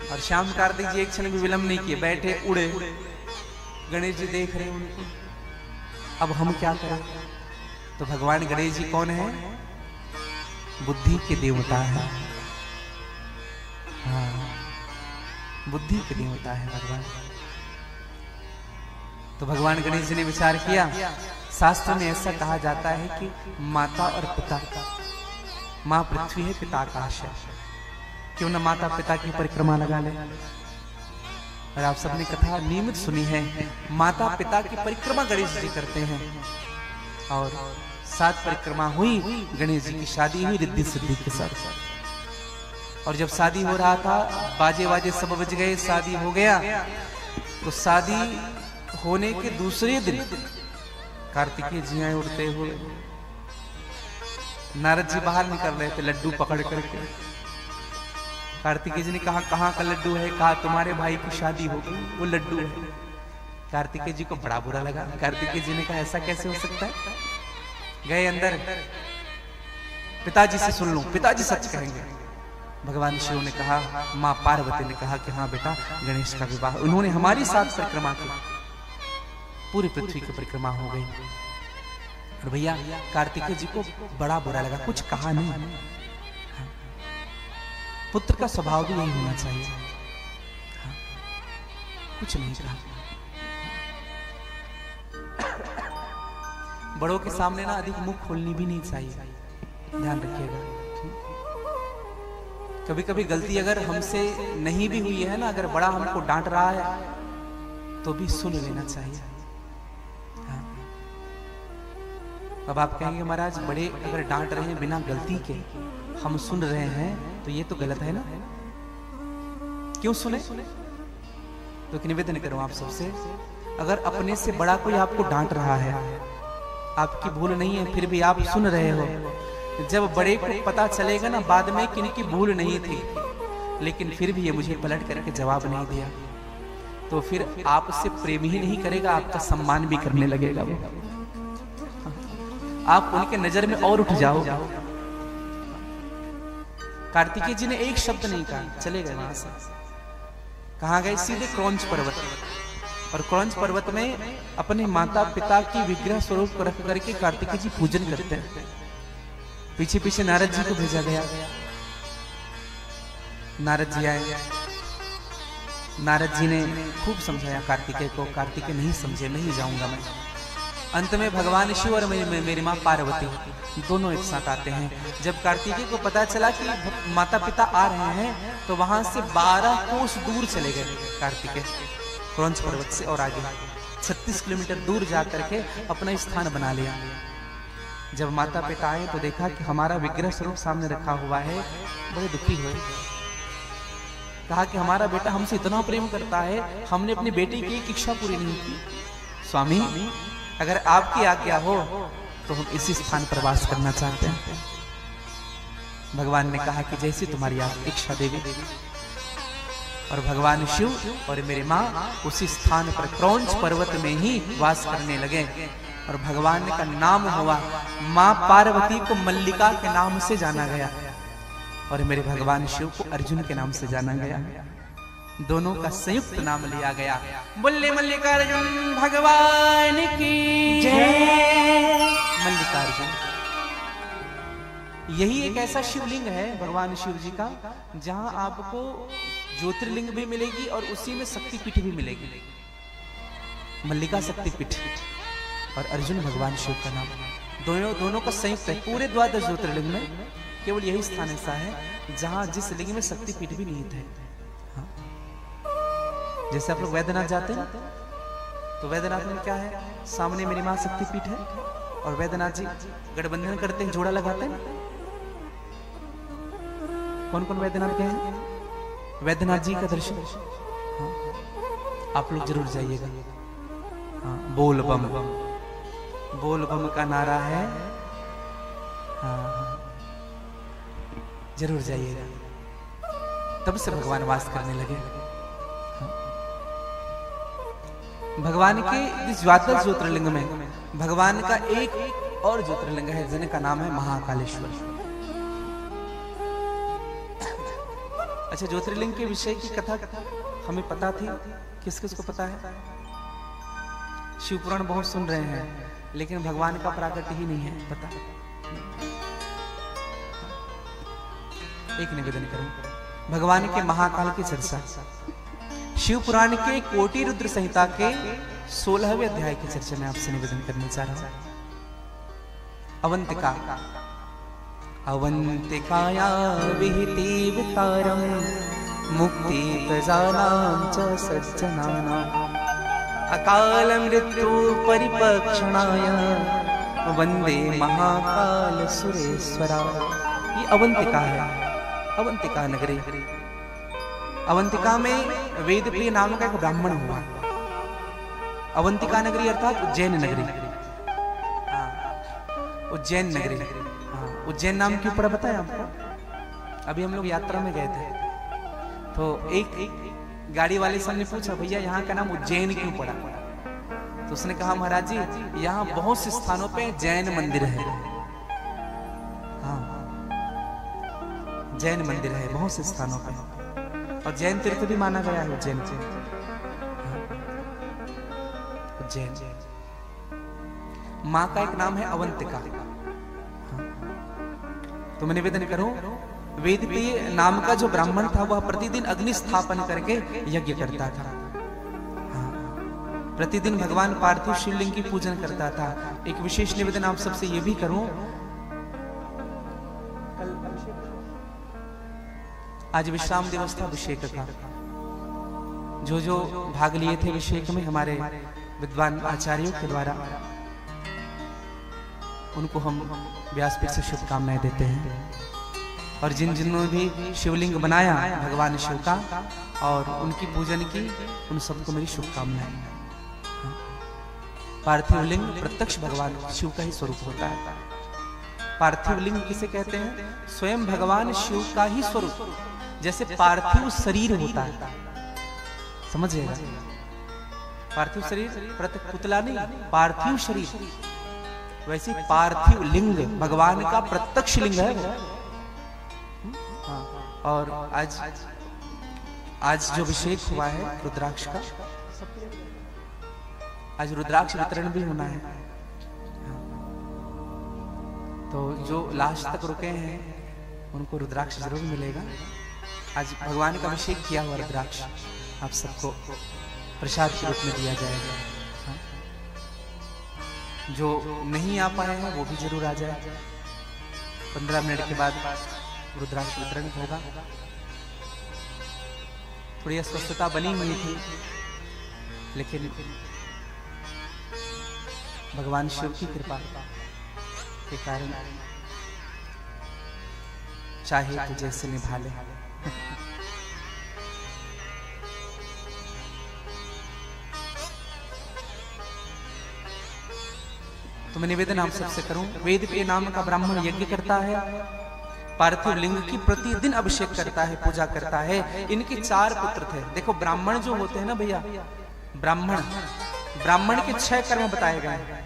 और श्याम कार्तिक जी एक क्षण भी विलंब नहीं किए, बैठे उड़े। गणेश जी देख रहे हैं उनको, अब हम क्या करें? तो भगवान गणेश जी कौन है? बुद्धि के देवता है। हाँ, बुद्धि के लिए होता है भगवान। तो भगवान गणेश जी ने विचार किया, शास्त्र में ऐसा कहा जाता है कि माता और पिता, माँ पृथ्वी है, पिता आकाश है, क्यों न माता पिता की परिक्रमा लगा ले। और आप सबने कथा नियमित सुनी है, माता पिता की परिक्रमा गणेश जी करते हैं। और 7 परिक्रमा हुई, गणेश जी की शादी हुई रिद्धि सिद्धि के साथ। और जब शादी हो रहा था, बाजे बाजे सब बज गए, शादी हो गया। तो शादी होने के दूसरे दिन कार्तिकेय जी आए उड़ते हुए। नारद जी बाहर निकल रहे थे लड्डू पकड़ करके। कार्तिकेय जी ने कहा, कहाँ का लड्डू है? कहा, तुम्हारे भाई की शादी होगी, वो लड्डू है। कार्तिकेय जी को बड़ा बुरा लगा। कार्तिकेय जी ने कहा, ऐसा कैसे हो सकता है? गए अंदर, पिताजी से सुन लो, पिताजी सच कहेंगे। भगवान शिव ने कहा, माँ पार्वती ने कहा कि हाँ बेटा, गणेश का विवाह। उन्होंने हमारी 7 परिक्रमा की, पूरी पृथ्वी की परिक्रमा हो गई। और भैया कार्तिकेय जी को बड़ा बुरा लगा, कुछ कहा नहीं। हाँ। पुत्र का स्वभाव भी यही होना चाहिए। हाँ। कुछ नहीं कहा। बड़ों के सामने ना अधिक मुख खोलनी भी नहीं चाहिए, ध्यान रखिएगा। कभी कभी गलती अगर हमसे नहीं भी हुई है ना, अगर बड़ा हमको डांट रहा है तो भी सुन लेना चाहिए। हाँ। अब आप कहेंगे महाराज, बड़े अगर डांट रहे हैं बिना गलती के, हम सुन रहे हैं तो ये तो गलत है ना, क्यों सुने? तो एक निवेदन करूं आप सबसे, अगर अपने से बड़ा कोई आपको डांट रहा है, आपकी भूल नहीं है, फिर भी आप सुन रहे हो, जब बड़े को पता चलेगा ना बाद में कि इनकी भूल नहीं थी, लेकिन फिर भी ये मुझे पलट करके जवाब नहीं दिया, तो फिर आपसे प्रेम ही नहीं करेगा, आपका सम्मान भी करने लगेगा वो। आप उनके नजर में और उठ जाओ। कार्तिकेय जी ने एक शब्द नहीं कहा, चले गए वहां से। कहां गए? सीधे क्रौंच पर्वत। और क्रौंच पर्वत में अपने माता पिता की विग्रह स्वरूप को रख करके कार्तिकेय जी पूजन करते हैं। पीछे पीछे नारद जी को भेजा गया। नारद जी आए, नारद जी ने खूब समझाया कार्तिकेय को। कार्तिकेय नहीं समझे, नहीं जाऊंगा मैं। अंत में भगवान शिव और मेरी माँ पार्वती दोनों एक साथ आते हैं। जब कार्तिकेय को पता चला कि माता पिता आ रहे हैं, तो वहां से 12 कोस दूर चले गए कार्तिकेय, क्रौंच पर्वत से और आगे 36 किलोमीटर दूर जाकर के अपना स्थान बना लिया। जब माता पिता आए तो देखा कि हमारा विग्रह स्वरूप सामने रखा हुआ है, बड़े दुखी हुए। कहा कि हमारा बेटा हमसे इतना प्रेम करता है, हमने अपनी बेटी की एक इच्छा पूरी नहीं की। स्वामी, अगर आपकी आज्ञा हो तो हम इसी स्थान पर वास करना चाहते हैं। भगवान ने कहा कि जैसी तुम्हारी इच्छा देवी। और भगवान शिव और मेरी माँ उसी स्थान पर क्रौंच पर्वत में ही वास करने लगे। और भगवान का नाम हुआ, माँ पार्वती को मल्लिका के नाम से जाना गया, और मेरे भगवान शिव को अर्जुन के नाम से जाना गया। दोनों का संयुक्त नाम लिया गया। बोले मल्लिकार्जुन भगवान की जय। मल्लिकार्जुन यही एक ऐसा शिवलिंग है भगवान शिव जी का, जहां आपको ज्योतिर्लिंग भी मिलेगी और उसी में शक्तिपीठ भी मिलेगी। मल्लिका शक्तिपीठ और अर्जुन भगवान शिव का नाम, दोनों का संयुक्त है। पूरे 12 ज्योतिर्लिंग में केवल यही स्थान ऐसा है जहां जिस लिंग में शक्तिपीठ भी निहित है। हाँ। जैसे आप लोग वैद्यनाथ जाते हैं तो वैद्यनाथ में क्या है? सामने मेरी मां शक्तिपीठ है, और वैद्यनाथ जी गठबंधन करते हैं, जोड़ा लगाते हैं। कौन कौन वैद्यनाथ गए हैं? वैद्यनाथ जी का दर्शन हाँ। आप लोग जरूर जाइएगा। हाँ। बोल बम, बोल बम का नारा है। हाँ। जरूर जाइएगा। तब से भगवान वास करने लगे। हाँ। भगवान के इस 12 ज्योतिर्लिंग में भगवान का एक और ज्योतिर्लिंग है जिनका नाम है महाकालेश्वर। अच्छा, ज्योतिर्लिंग के विषय की कथा हमें पता थी? किस किस को पता है? शिव पुराण बहुत सुन रहे हैं, लेकिन भगवान का प्राकट्य ही नहीं है पता। एक निवेदन करूं, भगवान के महाकाल की चर्चा शिव पुराण के कोटि रुद्र संहिता के 16वें अध्याय की चर्चा में आपसे निवेदन करना चाह रहा हूं। अवंतिका। अवंतिकाया विहितेवतारं मुक्ति प्रजानां च सज्जनानां अकाल मृत्यु परिपक्षणाय वंदे महाकाल सुरेश्वरा। ये अवंतिका है, अवंतिका नगरी। अवंतिका में वेद प्रिय नाम का एक ब्राह्मण हुआ। अवंतिका नगरी अर्थात उज्जैन नगरी। उज्जैन नगरी। उज्जैन नाम क्यों पड़ा बताया आपको? अभी हम लोग यात्रा में गए थे तो एक गाड़ी वाले से हमने पूछा, भैया यहाँ का नाम उज्जैन क्यों पड़ा? तो उसने कहा, महाराज जी यहाँ बहुत से स्थानों पे जैन मंदिर है। हाँ, जैन मंदिर है बहुत से स्थानों पे, और जैन तीर्थ भी माना गया है उज्जैन से। उज्जैन माँ का एक नाम है अवंतिका। तो मैं निवेदन करूं, वेद प्रिय नाम का जो ब्राह्मण था वह प्रतिदिन अग्नि स्थापन करके यज्ञ करता था। प्रतिदिन भगवान पार्थिव शिवलिंग की पूजन करता था। एक विशेष निवेदन आप सबसे यह भी करूं, आज विश्राम दिवस था अभिषेक का। जो भाग लिए थे अभिषेक में हमारे विद्वान आचार्यों के द्वारा, उनको हम व्यासपीठ से शुभकामनाएं देते हैं। और जिन्होंने भी शिवलिंग बनाया भगवान शिव का और उनकी पूजन की, उन सबको मेरी शुभकामनाएं। पार्थिव लिंग प्रत्यक्ष भगवान शिव का ही स्वरूप होता है। पार्थिव लिंग किसे कहते हैं? स्वयं भगवान शिव का ही स्वरूप। जैसे पार्थिव शरीर होता है, समझिएगा, पार्थिव शरीर पुतला नहीं, पार्थिव शरीर। वैसे पार्थिव लिंग भगवान का प्रत्यक्ष लिंग है वो। और आज जो अभिषेक हुआ है रुद्राक्ष का, आज रुद्राक्ष वितरण भी होना है। तो जो लास्ट तक रुके हैं उनको रुद्राक्ष जरूर मिलेगा। आज भगवान का अभिषेक किया हुआ रुद्राक्ष आप सबको प्रसाद के रूप में दिया जाएगा। जो नहीं आ पाए हैं वो भी जरूर आ जाए। 15 मिनट के बाद रुद्राक्ष वितरण होगा। थोड़ी अस्वस्थता बनी हुई थी, लेकिन भगवान शिव की कृपा के कारण चाहे तो जैसे निभा ले। तो मैं निवेदन आप सबसे करूं, वेद के नाम का ब्राह्मण यज्ञ करता है, पार्थिव लिंग की प्रतिदिन अभिषेक करता है, पूजा करता है। इनके 4 पुत्र थे। देखो ब्राह्मण जो होते हैं ना भैया, ब्राह्मण के 6 कर्म बताए गए हैं।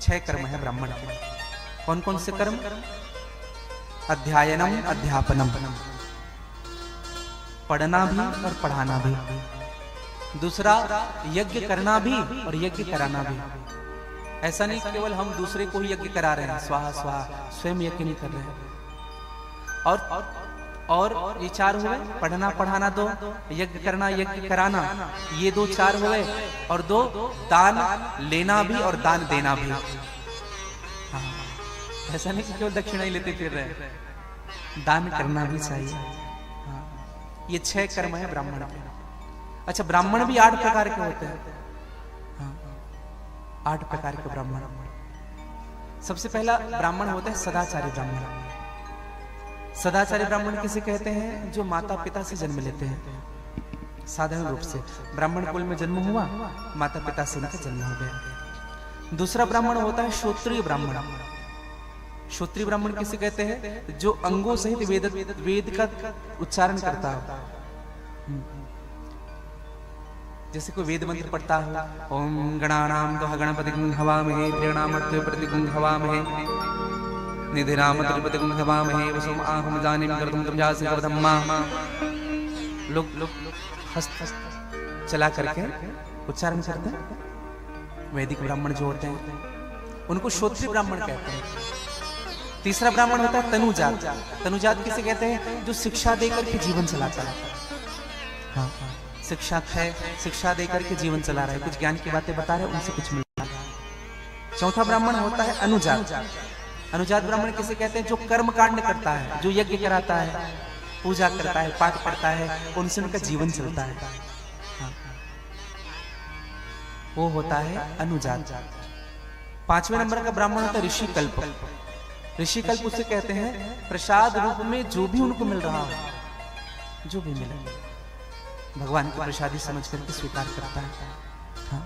6 कर्म है ब्राह्मण के। कौन कौन से कर्म? अध्ययनम, अध्यापनम, पढ़ना भी और पढ़ाना भी। दूसरा यज्ञ करना भी और यज्ञ कराना भी। ऐसा नहीं केवल हम दूसरे को ही यज्ञ करा रहे हैं, स्वाहा स्वाहा, स्वयं यज्ञ नहीं कर रहे हैं। और ये 4 हुए, पढ़ना पढ़ाना 2, यज्ञ करना यज्ञ कराना ये 2 4 हुए, और 2 दान लेना भी और दान देना भी। हाँ, ऐसा नहीं केवल दक्षिणा ही लेते फिर रहे, दान करना भी चाहिए। हाँ, ये 6 कर्म है ब्राह्मण के। अच्छा, ब्राह्मण भी 8 प्रकार के होते हैं। 8 प्रकार के ब्राह्मण। सबसे पहला ब्राह्मण होता है सदाचारी ब्राह्मण। सदाचारी ब्राह्मण किसे कहते हैं? जो माता पिता से जन्म लेते हैं। साधारण रूप से ब्राह्मण कुल में जन्म हुआ, माता पिता से उनका जन्म हो गया। दूसरा ब्राह्मण होता है श्रोत्रिय ब्राह्मण। श्रोत्रिय ब्राह्मण किसे कहते हैं? जो अंगों सहित वेद का उच्चारण करता है। जैसे कोई वेद मंत्र पढ़ता है, ओम गणानां त्वा गणपतिं हवामहे, प्रियणामत्वे प्रतिगुं हवामहे, निधिराम त्रिपतिगुं हवामहे, वसुम आहम जानिम कर्तुं तमजासि कवधम्मा। लोग हस्त चला करके उच्चारण करते हैं। वैदिक ब्राह्मण जो होते हैं उनको श्रोत्रिय ब्राह्मण कहते हैं। तीसरा ब्राह्मण होता है तनुजात। तनुजात किसे कहते हैं? जो शिक्षा देकर के जीवन चलाता है। हाँ, शिक्षा है, शिक्षा देकर के जीवन चला रहा है, कुछ ज्ञान की बातें बता रहे हैं, उनसे कुछ मिल रहा है। चौथा ब्राह्मण होता है अनुजात। अनुजात ब्राह्मण किसे कहते हैं? जो कर्म कांड करता है, जो यज्ञ कराता है, पूजा करता है, पाठ पढ़ता है, उनसे उनका जीवन चलता है। हाँ, वो होता है अनुजात। 5वें नंबर का ब्राह्मण होता है ऋषि कल्प। ऋषि कल्प उसे कहते हैं प्रसाद रूप में जो भी उनको मिल रहा हो, जो भी मिले भगवान की प्रसादी समझ करके स्वीकार करता है। हाँ।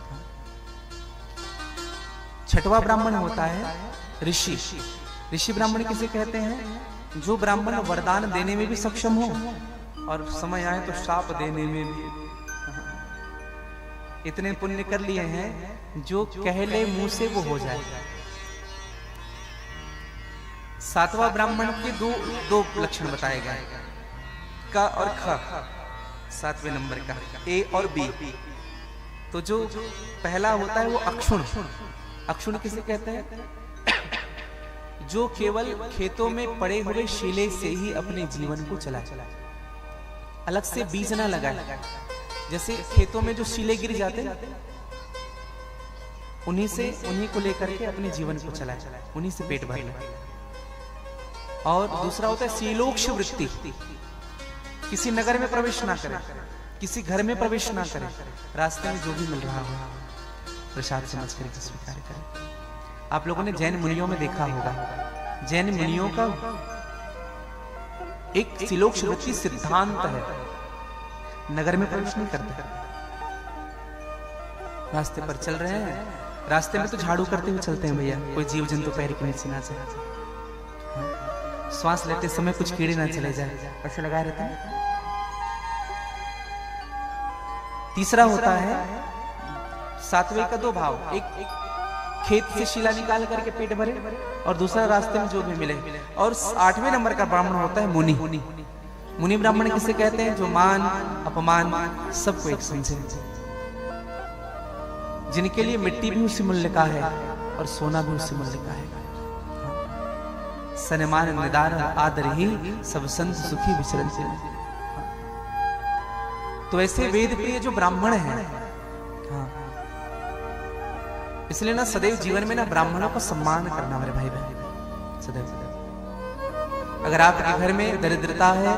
6वां ब्राह्मण होता है ऋषि। ऋषि ब्राह्मण किसे कहते हैं? जो ब्राह्मण वरदान देने में भी सक्षम हो और समय आए तो शाप देने में भी। इतने पुण्य कर लिए हैं जो कहले मुंह से वो हो जाए। 7वां ब्राह्मण के दो लक्षण बताए गए, क और ख। 7वें नंबर का ए और बी। तो जो पहला होता है वो अक्षुण। अक्षुण किसे कहते हैं? जो केवल खेतों में पड़े हुए शीले से ही अपने जीवन को चलाए, अलग से बीज ना लगाए। जैसे खेतों में जो शीले गिर जाते उन्हीं को लेकर के अपने जीवन को चलाए, उन्हीं से पेट भर ले। और दूसरा होता है शीलोक्ष वृत्ति। किसी नगर में प्रवेश ना करे, किसी घर में प्रवेश ना करे, रास्ते में जो भी मिल रहा हो प्रसाद समझ करके स्वीकार करें। आप लोगों ने जैन मुनियों में देखा होगा, जैन मुनियों का एक शीलोक्ष वृत्ति सिद्धांत है, नगर में प्रवेश नहीं करते। रास्ते पर चल रहे हैं, रास्ते में तो झाड़ू करते हुए चलते हैं भैया, कोई जीव जंतु पैर के नीचे ना जाए, श्वास लेते समय कुछ कीड़े ना चले जाए, ऐसे लगाए रहते हैं। तीसरा होता है 7वें का 2 भाव, एक खेत से शीला निकाल करके पेट भरे और दूसरा रास्ते में जो भी मिले। और 8वें नंबर का ब्राह्मण होता है मुनि। मुनि ब्राह्मण किसे कहते हैं? जो मान अपमान सबको एक समझे, जिनके लिए मिट्टी भी उसी मूल्य का है और सोना भी उसी मूल्य का है। सन्मान निदान आदर ही सब संत सुखी विचरण से। तो ऐसे वेद प्रिय जो ब्राह्मण हैं, इसलिए ना सदैव जीवन में ना ब्राह्मणों का सम्मान करना मेरे भाई बहन, सदैव। अगर आपके घर में दरिद्रता है,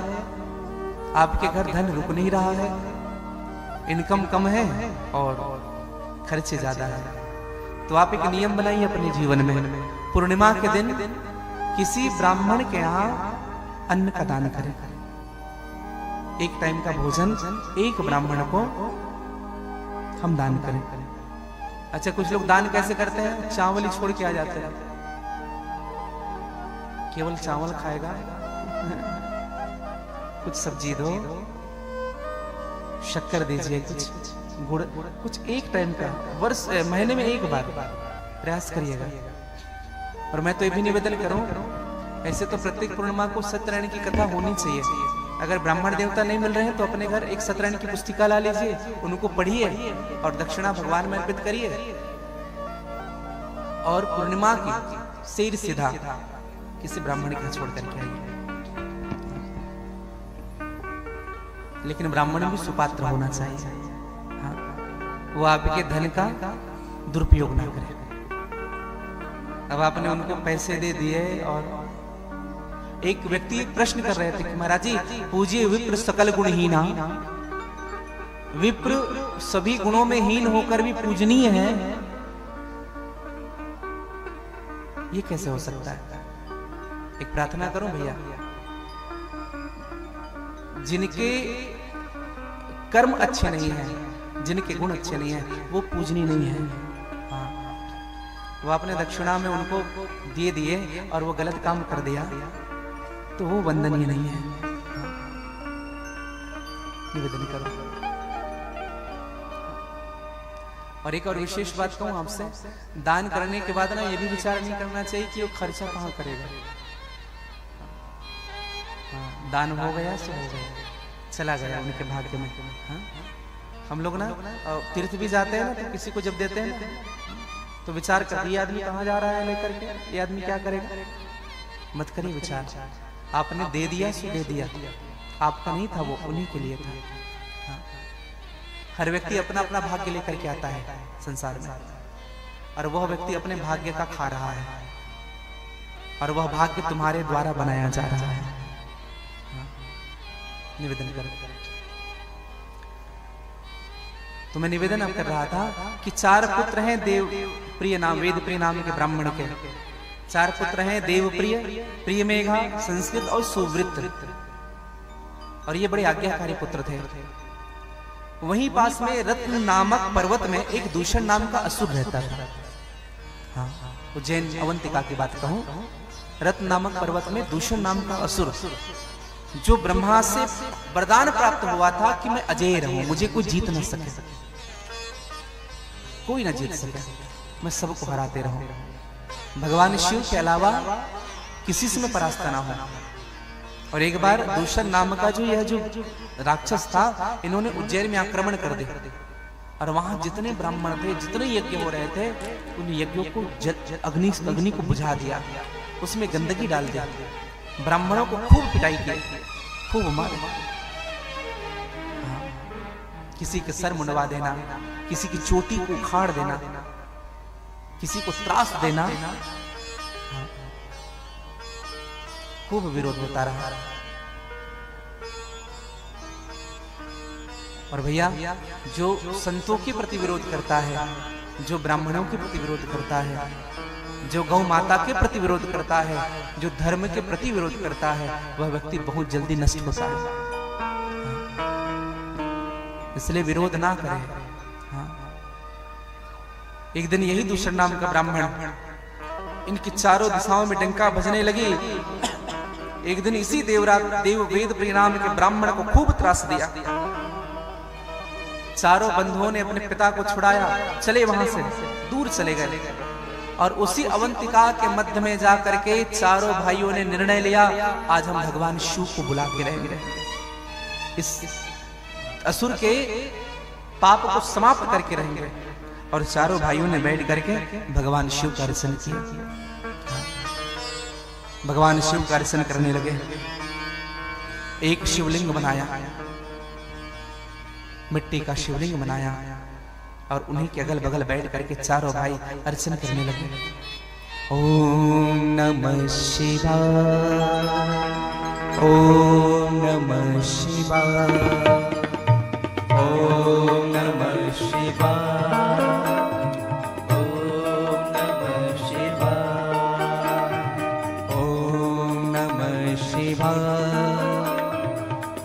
आपके घर धन रुक नहीं रहा है, इनकम कम है और खर्चे ज्यादा है, तो आप एक नियम बनाइए अपने जीवन में, पूर्णिमा के दिन किसी ब्राह्मण के यहाँ अन्न का दान करें। एक टाइम का भोजन एक ब्राह्मण को हम दान करें। अच्छा, कुछ लोग दान कैसे करते हैं? चावल ही छोड़ के आ जाते हैं, केवल चावल खाएगा, कुछ सब्जी दो, शक्कर दीजिए, कुछ गुड़, कुछ एक टाइम का, वर्ष महीने में एक बार प्रयास करिएगा। और मैं तो ये भी निवेदन करूं, ऐसे तो प्रत्येक पूर्णिमा को सत्यनारायण की कथा होनी चाहिए। अगर ब्राह्मण देवता नहीं मिल रहे हैं तो अपने घर एक सत्यनारायण की पुस्तिका ला लीजिए, उनको पढ़िए और दक्षिणा भगवान में अर्पित करिए। और पूर्णिमा की सिर सीधा किसी ब्राह्मण के छोड़ करके आइए। लेकिन ब्राह्मण भी सुपात्र होना चाहिए। हाँ, वो आपके धन का दुरुपयोग ना करे। अब आपने उनको पैसे दे दिए और एक व्यक्ति एक प्रश्न कर रहे थे कि महाराज जी, पूज्य विप्र सकल गुणहीना, विप्र सभी गुणों में हीन होकर भी पूजनीय है, ये कैसे हो सकता है? एक प्रार्थना करो भैया, जिनके कर्म अच्छे नहीं हैं, जिनके गुण अच्छे नहीं हैं, वो पूजनीय नहीं है। हाँ, वो आपने दक्षिणा में उनको दे दिए और वो गलत काम कर दिया तो वो वंदनीय नहीं है। निवेदन करो। और एक और विशेष बात कहूं आपसे, दान करने के बाद ना ये भी विचार नहीं करना चाहिए कि वो खर्चा कहां करेगा। दान हो गया सो हो गया, चला गया उनके भाग्य में। हाँ? हम लोग ना तीर्थ भी जाते हैं ना, तो किसी को जब देते हैं ना तो विचार कर, ये आदमी कहाँ जा रहा है लेकर के, ये आदमी क्या करेगा। मत करिए विचार, आपने दे दिया सो दे दिया, आपका नहीं था वो, उन्हीं के लिए था। हाँ? हर व्यक्ति अपना अपना भाग्य लेकर के आता है संसार में, और वह व्यक्ति अपने भाग्य का खा रहा है, और वह भाग्य तुम्हारे द्वारा बनाया जा रहा है। निवेदन करो। तो मैं निवेदन अब कर रहा था कि 4 पुत्र हैं देव प्रिय नाम, वेद प्रिय नाम के ब्राह्मण के 4 पुत्र हैं, देव प्रिय, प्रिय मेघा, संस्कृत और सुवृत्त, और ये बड़े आज्ञाकारी पुत्र थे। वहीं पास में रत्न नामक पर्वत में एक दूषण नाम का असुर रहता था। हाँ, उज्जैन अवंतिका की बात कहूं, रत्न नामक पर्वत में दूषण नाम का असुर, जो ब्रह्मा से वरदान प्राप्त हुआ था कि मैं अजय रहूं, मुझे कोई जीत न सके, कोई न जीत सके, मैं सबको हराते रहूं, भगवान शिव के अलावा किसी से मैं परास्त ना हो। और एक बार दूषण नाम का जो राक्षस था, इन्होंने उज्जैन में आक्रमण कर दिया, और वहां जितने ब्राह्मण थे, जितने यज्ञ हो रहे थे, उन यज्ञों को अग्नि को बुझा दिया, उसमें गंदगी डाल दिया, ब्राह्मणों को खूब पिटाई की, खूब मारे, किसी के सर मुंडवा देना, किसी की चोटी को उखाड़ देना, किसी को त्रास देना, खूब विरोध होता रहा। और भैया, जो संतों के प्रति विरोध करता है, जो ब्राह्मणों के प्रति विरोध करता है, जो गौ माता के प्रति विरोध करता है, जो धर्म के प्रति विरोध करता है, वह व्यक्ति बहुत जल्दी नष्ट होता है। इसलिए विरोध ना करें। एक दिन यही दूषण नाम का ब्राह्मण, इनकी चारों दिशाओं में डंका बजने लगी। एक दिन इसी देव वेद परिणाम के ब्राह्मण को खूब त्रास दिया। चारों बंधुओं ने अपने पिता को छुड़ाया, चले वहां से दूर चले गए, और उसी अवंतिका के मध्य में जाकर के चारों भाइयों ने निर्णय लिया, आज हम भगवान शिव को बुला के रहेंगे, इस असुर के पाप को समाप्त करके रहेंगे। और चारों भाइयों ने बैठ करके भगवान शिव का दर्शन किया, भगवान शिव का दर्शन करने लगे। एक शिवलिंग बनाया, मिट्टी का शिवलिंग बनाया, और उन्हीं के अगल बगल बैठ करके चारों भाई अर्चन करने लगे। ओम नमः शिवाय, ओम नमः शिवाय, ओम नमः शिवाय, ओम नमः शिवाय, ओम नमः शिवाय,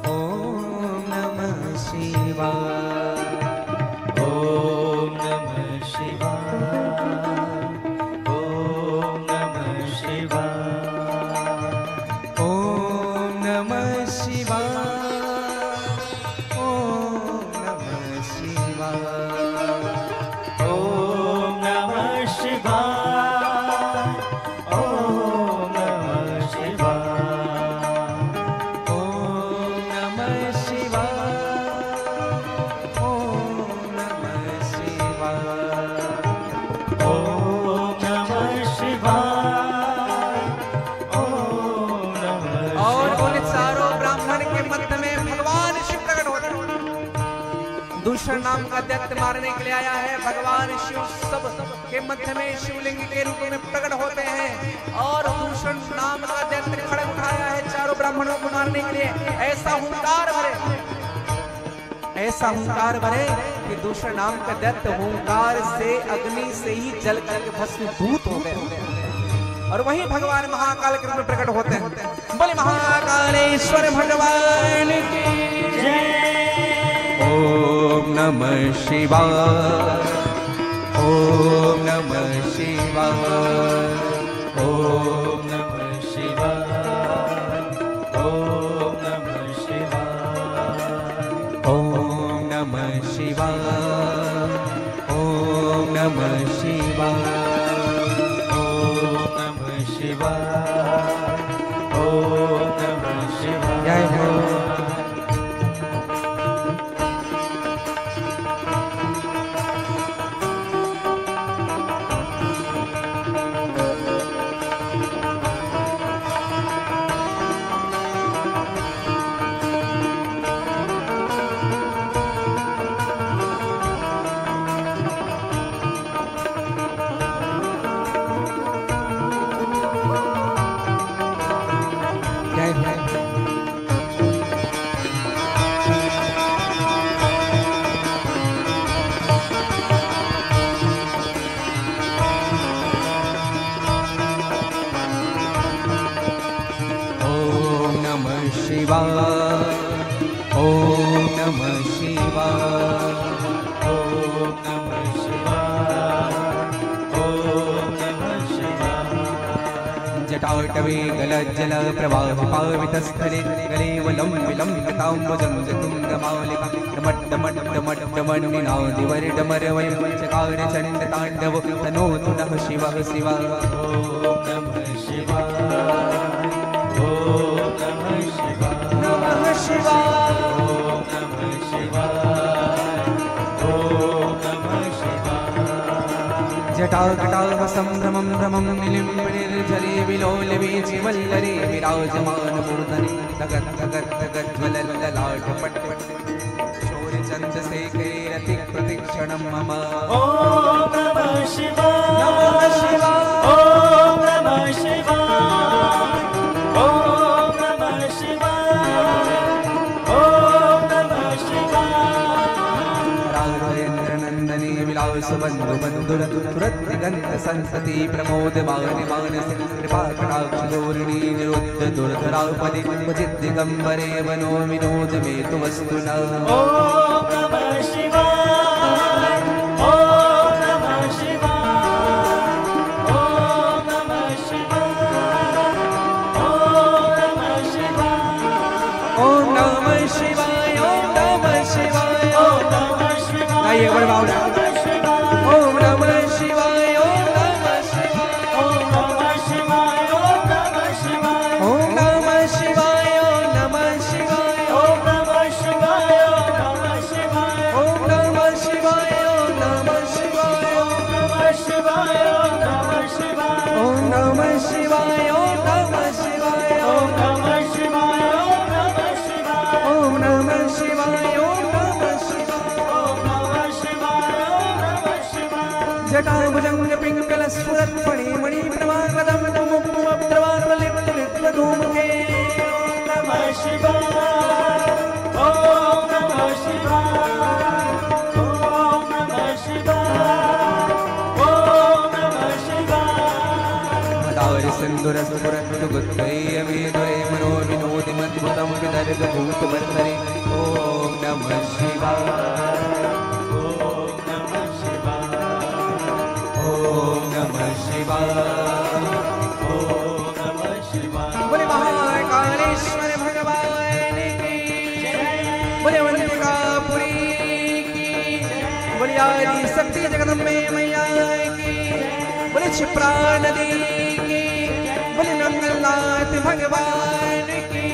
ओम नमः शिवाय, ओम नमः शिवाय, ओम नमः शिवाय, ओम नमः शिवाय, ओम नमः शिवाय, ओम नमः शिवाय, ओम नमः शिवाय, ओम नमः शिवाय, ओम नमः शिवाय, ओम नमः शिवाय, ओम नमः। और उन चारों ब्राह्मण के मध्य में भगवान शिव प्रकट होते हैं। दूषण नाम का दैत्य मारने के लिए आया है, भगवान शिव सब के मध्य में शिवलिंग के रूप में प्रकट होते हैं, और दूषण नाम का दैत्य खड़ग उठाया है चारों ब्राह्मणों को मारने के लिए। ऐसा हुंकार भरे, ऐसा हुंकार भरे कि दूषण नाम का दैत्य हुंकार से, अग्नि से ही जल करके भस्मीभूत हो गए। और वहीं भगवान महाकाल के रूप में प्रकट होते हैं। बोले महाकालेश्वर भगवान की जय। ओम नमः शिवाय, ओम नमः शिवाय, ओम नमः शिवाय, ओम नमः शिवाय, ओम नमः शिवाय, ओम नमः शिवाय, ओम नमः शिवाय, ओम नमः शिवाय। जय हो। शिवाय, ओम नमः शिवाय, ओम नमः शिवाय, ओम नमः शिवाय। जटाटवे गलज्जल प्रवाह पावितस्थले गलेवलं विलम्बिताम्बुजं जतुङ्गमालिका डमड्डमड्डमड्डमण्डिनादिवर्डमरवयं चकार चण्डताण्डव तनोतु नः शिवः शिवः। ओम नमः शिवाय, ओम नमः शिवाय, नमः शिवाय, ओम नमः शिवाय, ओम नमः शिवाय। जटाकटाह सम्भ्रमं भ्रमं निलिम्बिनिर्झरे विलोलवीचिवल्लरे विराजमानमूर्धनि तगत् तगत् तगत् ज्वलल्ललाटपट शौर्यचन्द्रशेखरे रतिप्रतिक्षणं मम। ओम नमः शिवाय, नमः शिवाय, ओम नमः शिवाय, ओम नमः शिवाय, ओम नमः शिवाय। राघवेन्द्रनन्दने विलासबन्धु बन्धुर तुरद्दिगन्त संसति प्रमोद मानि मानस कृपाकटाक्षधोरिणी निरुद्ध दुर्धरापदे क्वचित् दिगम्बरे वनो विनोद मे तु वस्तु न। ओम नमः शिवाय, ओम नमः शिवाय, ओम नमः शिवाय, ओम नमः शिवाय, ओम नमः शिवाय, ओम नमः शिवाय, ओम नमः शिवाय। आइए बड़े बाबू नमः शिवाय, ओम नमः शिवाय, ओम नमः शिवाय, ओम नमः शिवाय, ओम नमः शिवाय, ओम नमः शिवाय, ओम नमः शिवाय, ओम नमः शिवाय, ओम नमः शिवाय, ओम नमः शिवाय, ओम नमः शिवाय, ओम नमः शिवाय, ओम नमः शिवाय, ओम नमः शिवाय, ओम नमः शिवाय, ओम नमः शिवाय, ओम नमः शिवाय, ओम नमः शिवाय, ओम नमः शिवाय, ओम नमः शिवाय। जटाभुजंग पिंगल स्फुरत् फणिमणि प्रभाकरं मुक्तमप्रवारवलिप्तधूमके। ओम नमः शिवाय, ओम नमः शिवाय, ओम नमः शिवाय, ओम नमः शिवाय। मदारि सिंधुर सुपुरत्तु गुत्तैय वेदुरे मनो विनोदि मद्भुतं विदर्ग भूतवर्तरे। ओम नमः शिवाय, ओम नमः शिवाय, ओम नमः शिवाय, ओम नमः शिवाय। बोले महाकालेश्वर भगवान की, बोले वंदिकापुरी की, बोले आदि शक्ति जगदम्बे मैया की, बोले क्षिप्रा नदी की, बोले नंदलाथ भगवान की।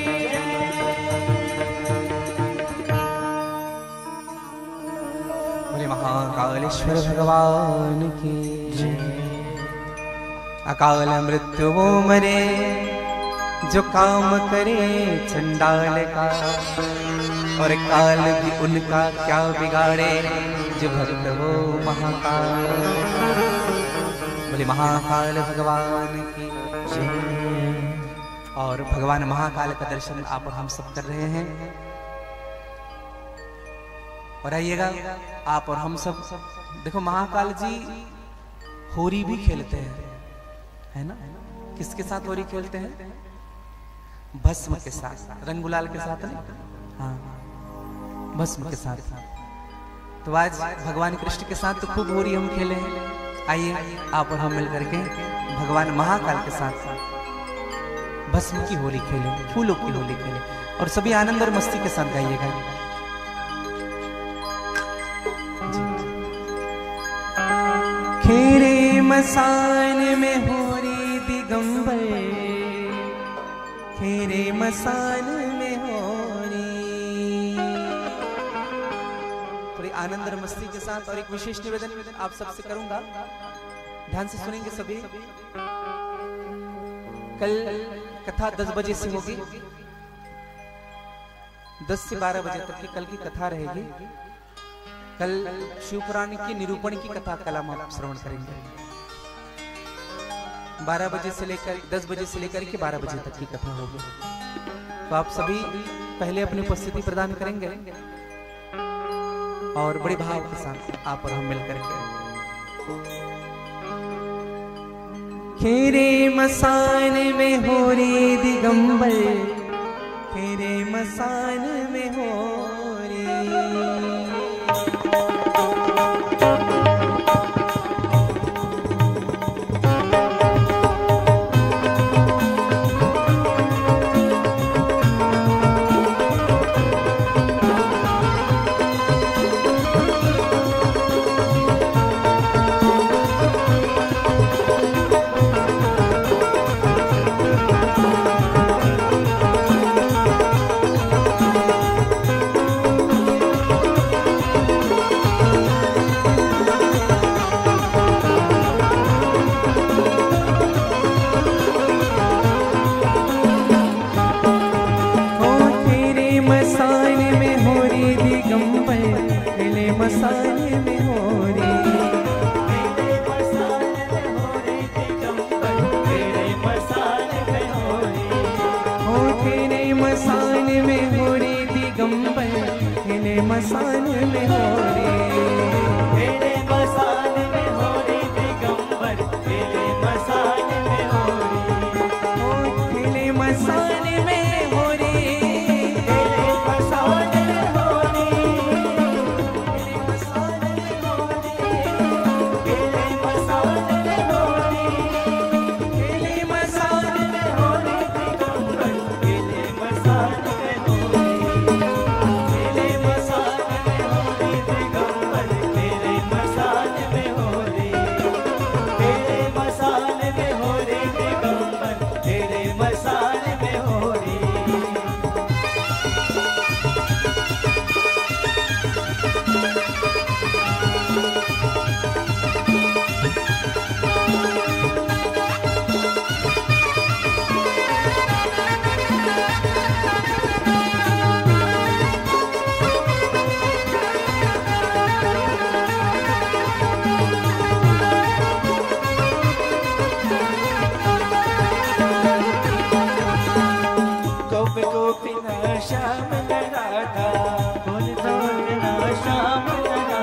बोले महाकालेश्वर भगवान की जय। अकाल मृत्यु वो मरे जो काम करे चंडाल का, और काल भी उनका क्या बिगाड़े जो भक्त हो महाकाल। बोले महाकाल भगवान की जय। और भगवान महाकाल का दर्शन आप और हम सब कर रहे हैं। और आइएगा आप और हम सब देखो, महाकाल जी होरी भी खेलते हैं, है ना? किसके साथ होरी खेलते हैं? भस्म के साथ, रंग गुलाल के साथ नहीं, हाँ भस्म के साथ। तो आज भगवान कृष्ण के साथ तो खूब होरी हम खेले हैं। आइए आप और हम मिलकर के भगवान महाकाल के साथ भस्म की होली खेले, फूलों की होली खेले, और सभी आनंद और मस्ती के साथ गाइएगा। खेरे मसान में होरी दिगंबर, खेरे मसान में होरी। थोड़ी आनंद और मस्ती के साथ। और एक विशेष निवेदन आप सबसे करूंगा, ध्यान से सुनेंगे सभी। कल कथा 10 बजे से होगी, 10 से 12 बजे तक की कल की कथा रहेगी। कल शिव पुराण की निरूपण की कथा कल हम श्रवण करेंगे। 12 बजे से लेकर 10 बजे से लेकर के 12 बजे तक की कथा होगी। तो आप सभी पहले अपनी उपस्थिति प्रदान करेंगे और बड़े भाव के साथ आप और हम मिलकर के। खेरे मसान में होरी दिगंबर, खेरे मसान में हो मसान में हो रे, तेरे मसान में हो रे दिगंबर, तेरे मसान में हो रे, तेरे मसान में हो रे, तेरे मसान में हो रे, तेरे मसान में हो रे, तेरे मसान में हो रे, तेरे मसान में हो रे दिगंबर, तेरे मसान में हो रे, तेरे मसान में हो रे दिगंबर, तेरे मसान में हो रे, तेरे मसान में हो रे दिगंबर, तेरे मसान में हो रे। गोप गोपिना श्याम राधा, बोल गोपिना श्याम राधा,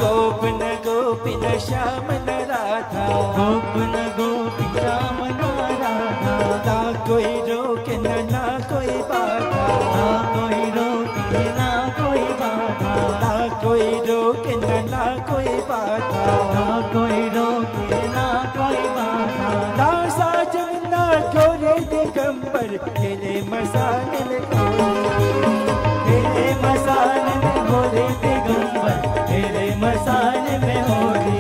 गोपन गोपिन श्याम राधा, गोपन गोपी श्याम राधा, ना कोई रोके ना कोई बाधा, ना कोई रोके ना कोई बाधा, ना कोई रोके ना कोई बाधा, ना कोई रोके ना कोई बाधा, ना साजन ना गोरे दिगंबर, तेरे मसान में हो, तेरे मसान में हो रे दिगंबर, तेरे मसान में हो रे,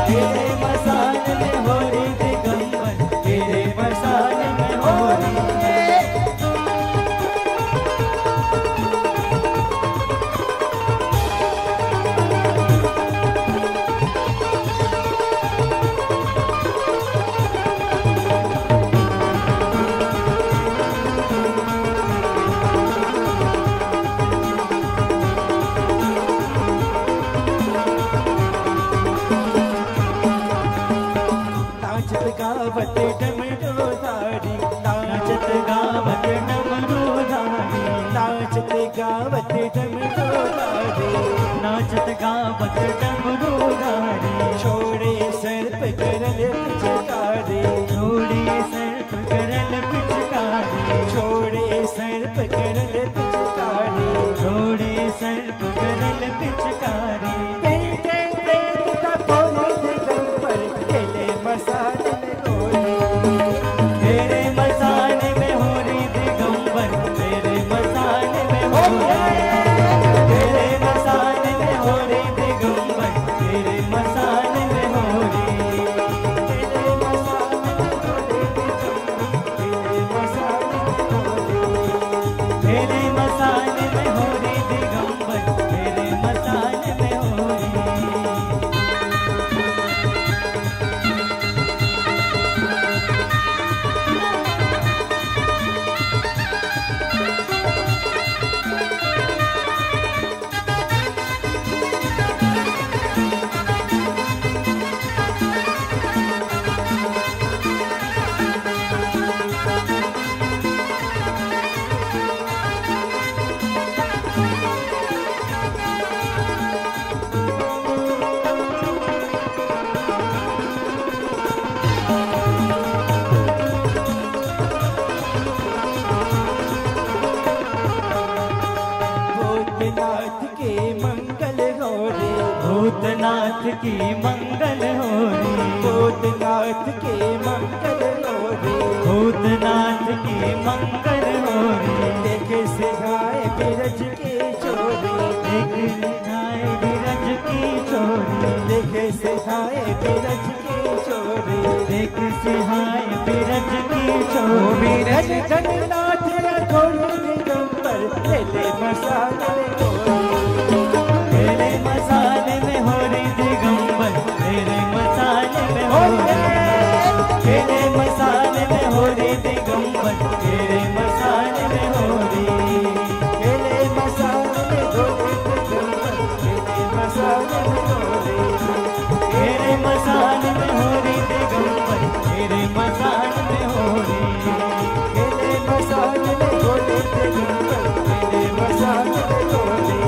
तेरे मसान में हो रे दिगंबर, तेरे मसान में हो रे। नाचत गावत डमरू धारी, नाचत गावत डमरू धारी, नाचत गावत डमरू धारी, नाचत गावत डमरू धारी, छोड़े सर्प करल पिचकारी, छोड़े सर्प करल पिचकारी, छोड़े सर्प करल पिचकारी, छोड़े सर्प करल पिचकारी, तेरे तेरे का बोले दिगंबर, तेरे मसान में हो रे, तेरे मसान में हो रे दिगंबर, तेरे मसान में हो रे, तेरे मसान में हो रे दिगंबर, तेरे मसान में हो रे, तेरे मसान में भूतनाथ की मंगल हो रे, भूतनाथ के मंगल हो रे, भूतनाथ की मंगल हो रे। देखे सिखाए बिरज के चोरी, देखे सिखाए बिरज की चोरी, देखे सिखाए बिरज के चोरी, देखे सिखाए बिरज की ओ चोरी। बिरज धननाथ रघोरी दिगंबर, खेले मसाले तेरे मसाले में हो रे दिगंबर, तेरे मसाले में हो रे, तेरे मसाले में हो रे दिगंबर, तेरे मसाले में हो रे, खेले मसाले घोड़े दिगंबर, खेले मसाले घोड़े, तेरे मसाले में हो रे दिगंबर, तेरे मसाले में हो रे, खेले मसाले घोड़े दिगंबर, खेले मसाले घोड़े,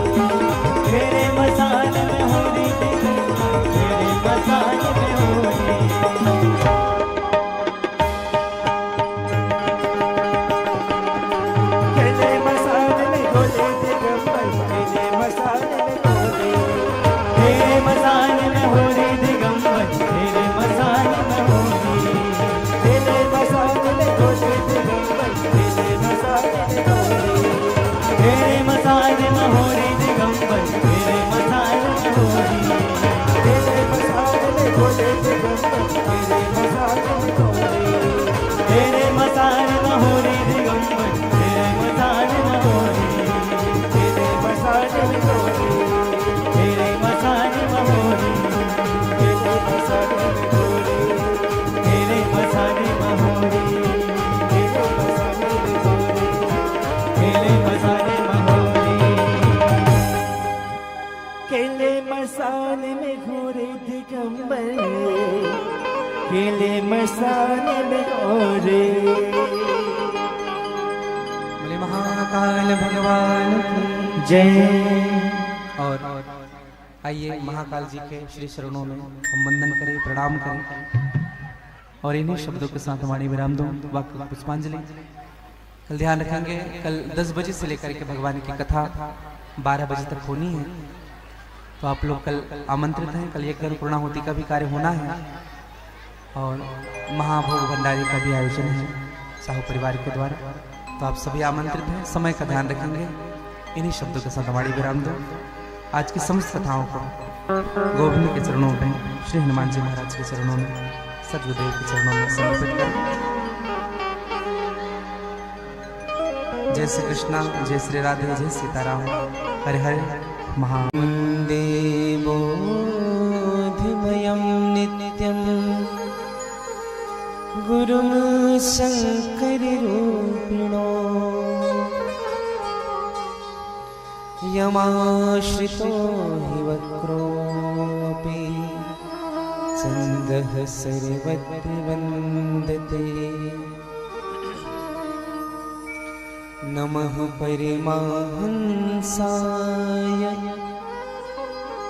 तेरे मसाले में हो रे दिगंबर, तेरे मसाले में हो रे। खेले मसाले घोड़े दिगंबर, खेले मसाले घोड़े, तेरे मसाले में हो रे दिगंबर, तेरे मसाले में हो रे, खेले मसाले घोड़े दिगंबर, खेले मसाले घोड़े, तेरे मसाले में हो रे दिगंबर, तेरे मसाले में हो रे, खेले मसाले घोड़े दिगंबर, खेले मसाले घोड़े, तेरे मसाले में हो रे दिगंबर, तेरे मसाले में हो रे, खेले मसाले घोड़े, तेरे मसाले में हो रे, खेले मसाले घोड़े, तेरे मसाले में हो रे, खेले मसाले घोड़े, तेरे मसाले में हो रे। खेले मसाले में घोड़े दिगंबर, खेले मसाले में घोड़े। बोले महाकाल भगवान की। जय। और आइए महाकाल जी के श्री चरणों में हम वंदन करें, प्रणाम करें और इन्हीं शब्दों के साथ हमारी विराम दो वाक्य पुष्पांजलि। कल ध्यान रखेंगे, कल 10 बजे से लेकर के भगवान की कथा 12 बजे तक होनी है, तो आप लोग कल आमंत्रित हैं। कल एक पूर्णाहुति का भी कार्य होना है और महाभोग भंडारी का भी आयोजन है साहू परिवार के द्वारा, तो आप सभी आमंत्रित हैं। समय का ध्यान रखेंगे। इन्हीं शब्दों के साथ हमारी विराम दो। आज की समस्त कथाओं को गोविंद के चरणों में, श्री हनुमान जी महाराज के चरणों में, सतगुरुदेव के चरणों में समर्पित करें। जय श्री कृष्णा, जय श्री राधे, जय सीताराम, हरे हरे महादेव। बोधिमयं नित्यं गुरुं शङ्कररूपिणो यमाश्रितो हि वक्रोऽपि छन्दः सर्वत्र वन्दते। नमः परमाहंसाय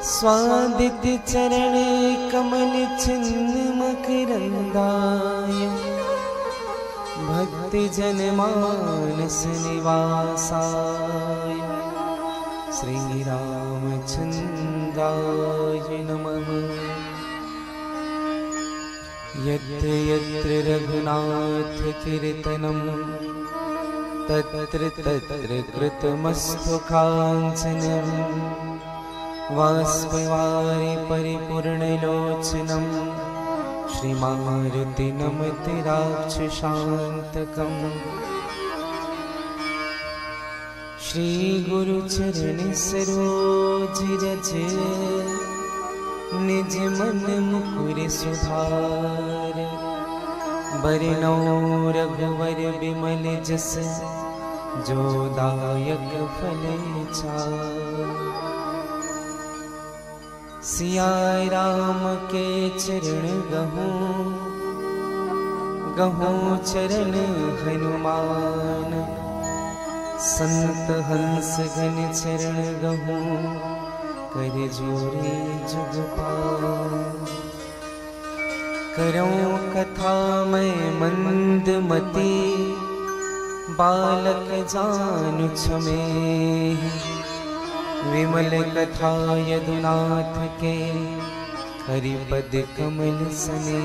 स्वादितचरण कमलचिन्मकरन्दाय भक्तजनमानस निवासाय श्रीरामचन्द्राय नमः। यत्र यत्र रघुनाथ कीर्तनं तत्र तत्र कृतमस्तु काञ्चनं वाष्पवारि परिपूर्णलोचनं श्रीमारुति नमति राक्षसान्तकम्। श्रीगुरुचरण सरोज रज निज मन मुकुर सुधार। बरनौ रघुवर बिमल जस जो दायक फल चार। सिया राम के चरण गहूँ गहूँ चरण हनुमान। संत हंस घन चरण गहूँ कर जोरे जुग पार। करऊं कथा मैं मंदमती बालक जानु छमे। विमल कथा यदुनाथ के हरिपद कमल सने।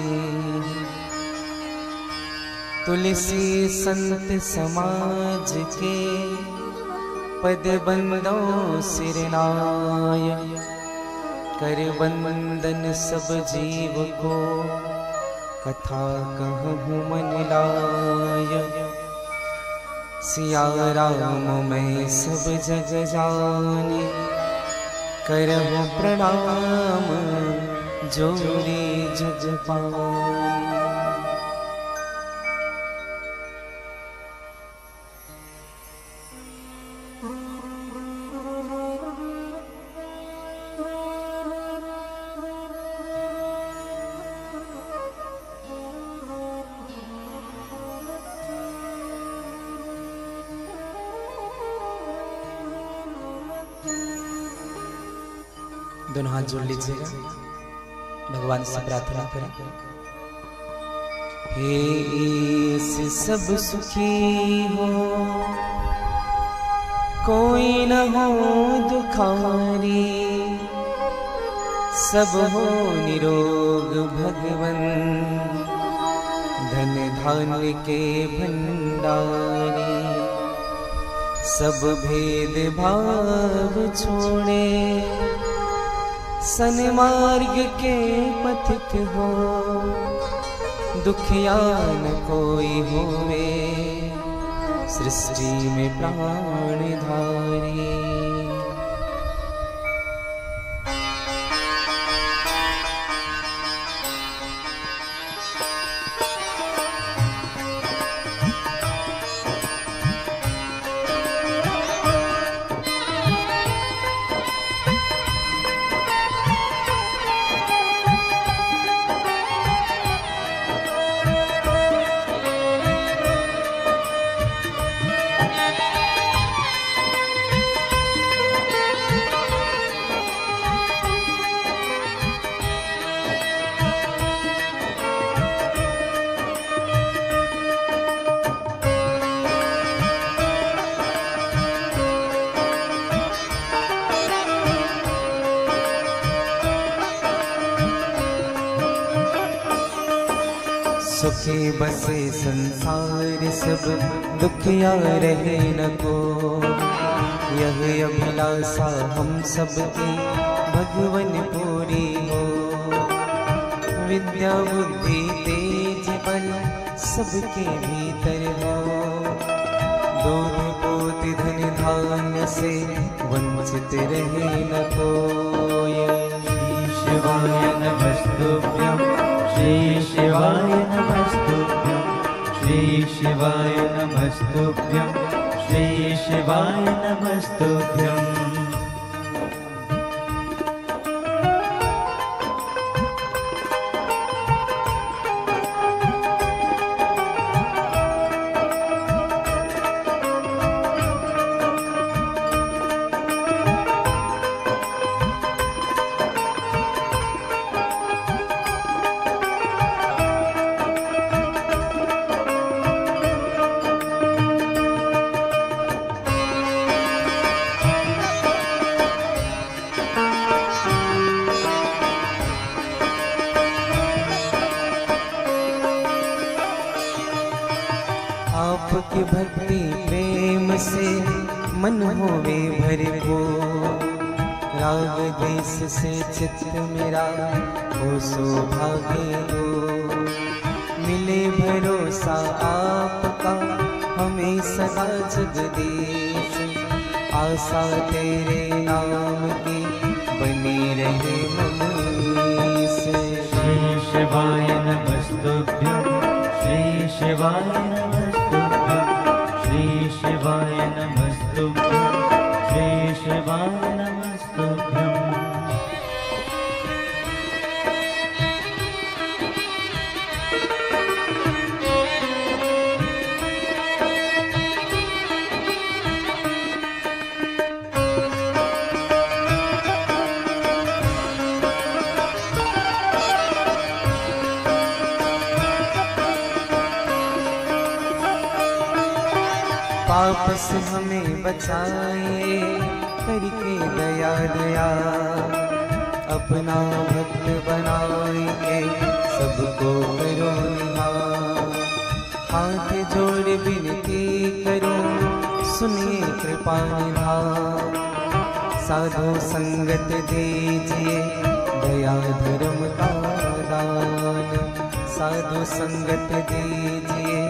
तुलसी संत समाज के पद बंदो सिरनाय। कर बंदन सब जीव को कथा कहूँ मन लाय। सिया राम मैं सब जग जाने करहु प्रणाम जोड़ी जग पानी। दोनों हाथ जोड़ लीजिएगा, भगवान से प्रार्थना करें। हे ईश सब सुखी हो, कोई न हो दुखारी। सब हो निरोग भगवन, धन धान्य के भंडारी। सब भेद भाव छोड़े, सन्मार्ग के पथिक हो। दुखिया न कोई होवे, सृष्टि में प्राणधारी। सुखी बसे संसार सब, दुखिया रहे न को। यह अभिलाषा हम सबकी भगवन पूरी हो। विद्या बुद्धि तेज बल सबके भीतर हो। दूध पोत धन धान्य से वंचित रहे न कोय। शिवाय नमस्तुभ्यं, श्री शिवाय नमस्तुभ्यं, श्री शिवाय नमस्तुभ्यं, श्री शिवाय नमस्तुभ्यं। आपकी भक्ति प्रेम से मन होवे भरपूर। राग देश से चित्त मेरा हो सौभाग्य हो। मिले भरोसा आपका हमें सदा जगदीश। आशा तेरे नाम की बनी रहे मनीष। श्री शिवाय नमस्तुभ्यं, श्री शिवाय नमस्तुभ्यं, श्री शिवाय नमस्तुभ्यं, श्री शिवाय नमस्तुभ्यं। पाप से हमें बचाए, करके दया दया अपना भक्त बनाए सबको करो निहार। हाथ जोड़ विनती करो सुनिए कृपा निधान। साधु संगत दीजिए दया धर्म का दान। साधु संगत दीजिए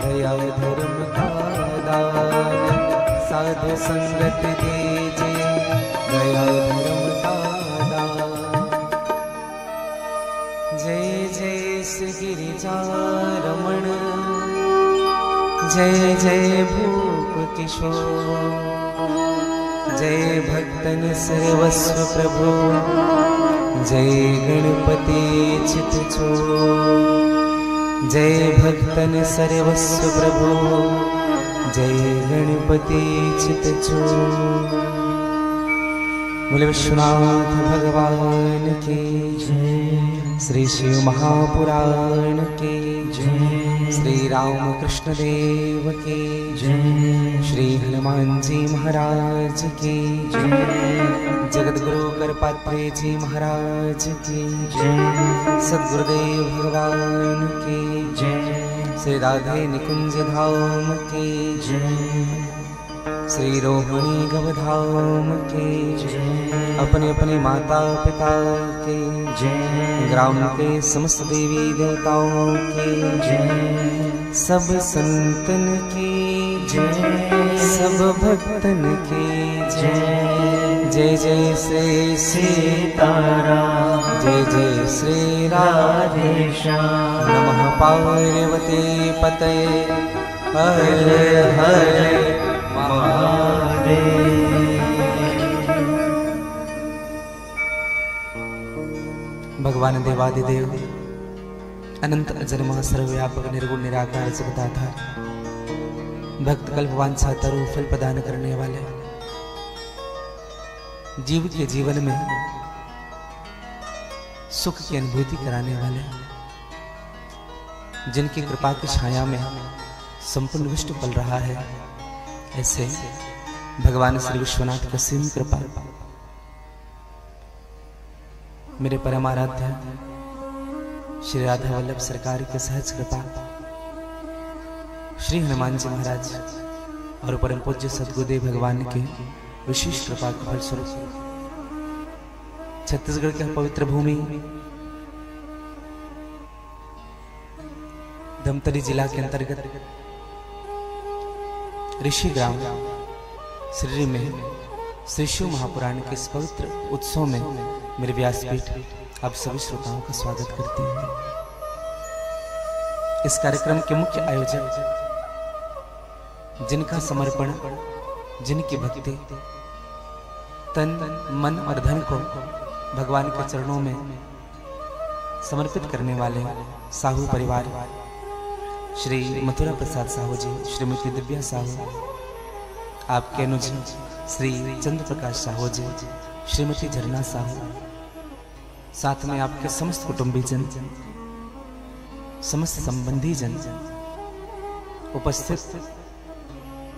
दया धर्म का दान। साधु संगत दीजिए दया धर्म का दान। जय जय श्री गिरिजारमण जय जय भूप किशोर। जय भक्तन सर्वस्व प्रभु जय गणपति चित चोर। जय भक्तन सर्वस्व प्रभु जय गणपति चित चोर। बोले विश्वनाथ भगवान की जय। श्री शिव महापुराण की जय। श्री राम कृष्ण देव की जय। श्री हनुमान जी महाराज की जय। जगत गुरु करपात्रे जी महाराज की जय। सद्गुरुदेव भगवान की जय। श्री राधे निकुंज धाम की जय। श्री रोहिणी गवधाम के जय। अपने अपने माता पिता के जय। ग्राम के समस्त देवी देवताओं के जय। सब संतन की जय। सब भक्तन की जय। जय जय श्री सीताराम जय जय श्री राधेश्याम। नमः पार्वती पतये हर हर भगवान देवादिदेव अनंत अजन्मा सर्वव्यापक निर्गुण निराकार जगदाधार भक्त कल्पवांछा तरु फल प्रदान करने वाले जीव के जीवन में सुख की अनुभूति कराने वाले जिनकी कृपा की छाया में संपूर्ण विश्व पल रहा है, ऐसे भगवान श्री विश्वनाथ की असीम कृपा मेरे परम आराध्य श्री राधा वल्लभ सरकार की सहज कृपा श्री हनुमान जी महाराज और परम पूज्य सद्गुरुदेव भगवान के विशेष कृपा के फलस्वरूप छत्तीसगढ़ की पवित्र भूमि धमतरी जिला के अंतर्गत ऋषि ग्राम श्री में श्री शिव महापुराण के इस पवित्र उत्सव में मेरे व्यासपीठ आप सभी श्रोताओं का स्वागत करती है। इस कार्यक्रम के मुख्य आयोजक जिनका समर्पण जिनकी भक्ति तन मन और धन को भगवान के चरणों में समर्पित करने वाले साहू परिवार श्री मथुरा प्रसाद साहू जी, श्रीमती दिव्या साहू, आपके अनुज श्री चंद्र प्रकाश साहू जी, श्रीमती झरना साहू, साथ में आपके समस्त कुटुंबी जन, समस्त संबंधी जन, उपस्थित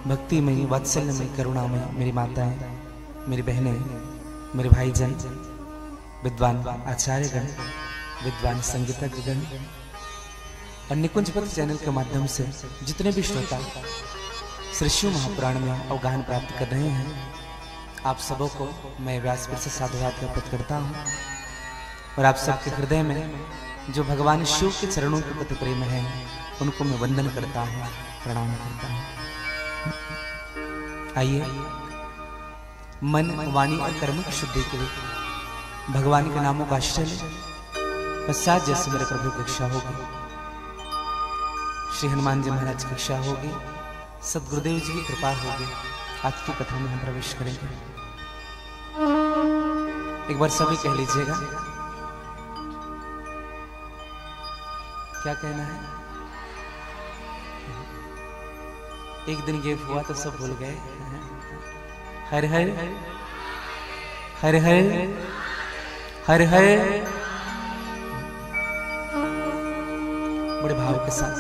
भक्तिमयी वात्सल्यमयी करुणामयी मेरी माताएं, मेरी बहनें, मेरे भाई जन, विद्वान आचार्यगण, विद्वान संगीतज्ञगण और निकुंज पथ चैनल के माध्यम से जितने भी श्रोता श्री शिव महापुराण में अवगाहन प्राप्त कर रहे हैं, आप सबों को मैं व्यासपीठ से साधुवाद ज्ञापित करता हूँ और आप सबके हृदय में जो भगवान शिव के चरणों के प्रति प्रेम है उनको मैं वंदन करता हूँ, प्रणाम करता हूँ। आइए मन वाणी और कर्म की शुद्धि के लिए भगवान के नामों का आश्रय लें। पश्चात जैसे मेरे प्रभु की इच्छा होगी, श्री हनुमान जी महाराज की इच्छा होगी, सदगुरुदेव जी की कृपा होगी, आज की कथा में हम प्रवेश करेंगे। एक बार सभी कह लीजिएगा, क्या कहना है? एक दिन ये हुआ तो सब भूल गए। हर हर हर हर हर हर, बड़े भाव के साथ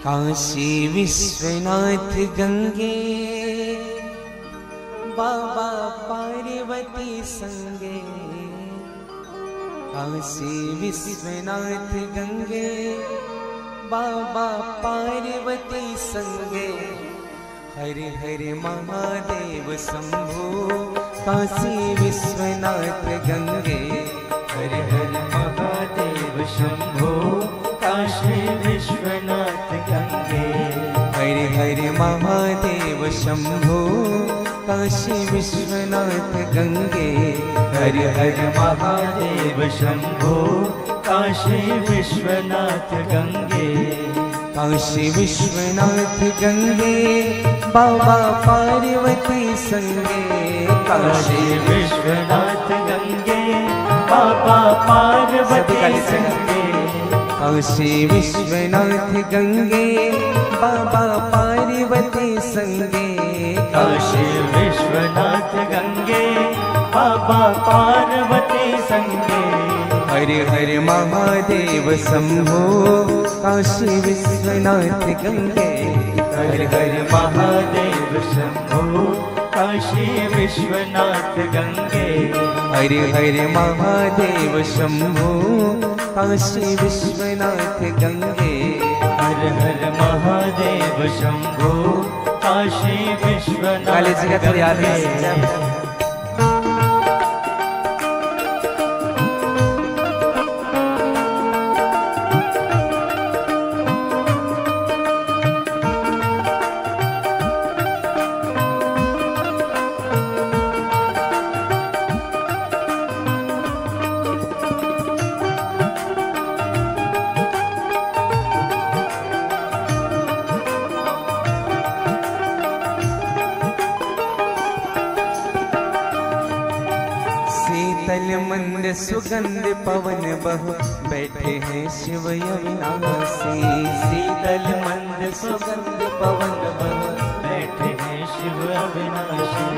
काशी विश्वनाथ गंगे बाबा पार्वती संगे काशी विश्वनाथ गंगे बाबा पार्वती संगे हरे हरे महादेव शंभो काशी विश्वनाथ गंगे हरे हरे महादेव शंभो काशी विश्वनाथ गंगे हरे हरे महादेव शंभो काशी विश्वनाथ गंगे हरे हरे महादेव शंभो काशी विश्वनाथ गंगे काशी विश्वनाथ गंगे बाबा पार्वती संगे काशी विश्वनाथ गंगे बाबा पार्वती संगे काशी विश्वनाथ गंगे बाबा पार्वती संगे काशी विश्वनाथ गंगे बाबा पार्वती संगे हरे हरे महादेव शंभो काशी विश्वनाथ गंगे हरे हरे महादेव शंभो काशी विश्वनाथ गंगे हरे हरे महादेव शंभो काशी विश्वनाथ गंगे हरे हरे महादेव शंभो काशी विश्वनाथ काली जी का थोड़ी याद है मंद सुगंध पवन बहु बैठे हैं शिव अविनाशी शीतल मंद सुगंध पवन बहु बैठे हैं शिव अविनाशी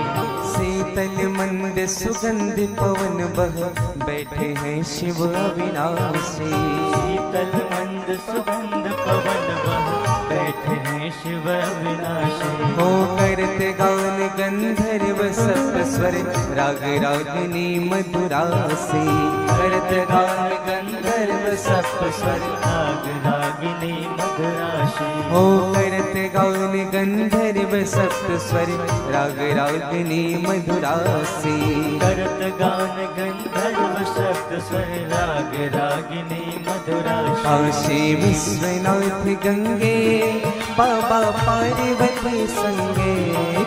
शीतल मंद सुगंध पवन बहु बैठे हैं शिव अविनाशी शीतल मंद सुगंध पवन बहु बैठे हैं शिव अविनाशी हो करते गान गंधर्व सप्त स्वर राग रागिनी मधुरासी करते गान गंधर्व सप्त स्वर राग रागिनी मधुराशी हो करते गान गंधर्व सप्त स्वर राग रागिनी मधुरासी करत गान गंधर्व सप्त स्वर राग रागिनी मधुराशी काशी विश्वनाथ गंगे बाबा पार्वती संगे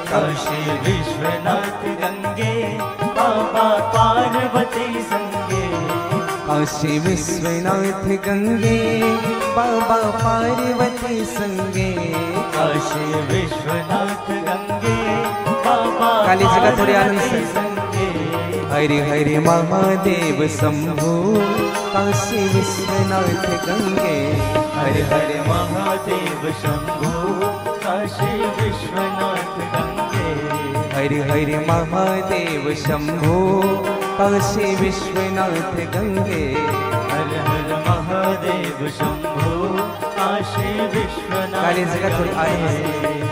काशी विश्वनाथ गंगे बाबा पार्वती संगे काशी विश्वनाथ गंगे बाबा पार्वती संगे काशी विश्वनाथ गंगे बाबा काली जी का थोड़ी आनंद से संगे हरे हरे महादेव शंभो काशी विश्वनाथ गंगे हरे हरे महादेव शंभो काशी विश्वनाथ गंगे हरे हरे महादेव शंभो काशी विश्वनाथ गंगे हरे हरे महादेव शंभो काशी विश्वनाथ काली जी का थोड़ी आनंद से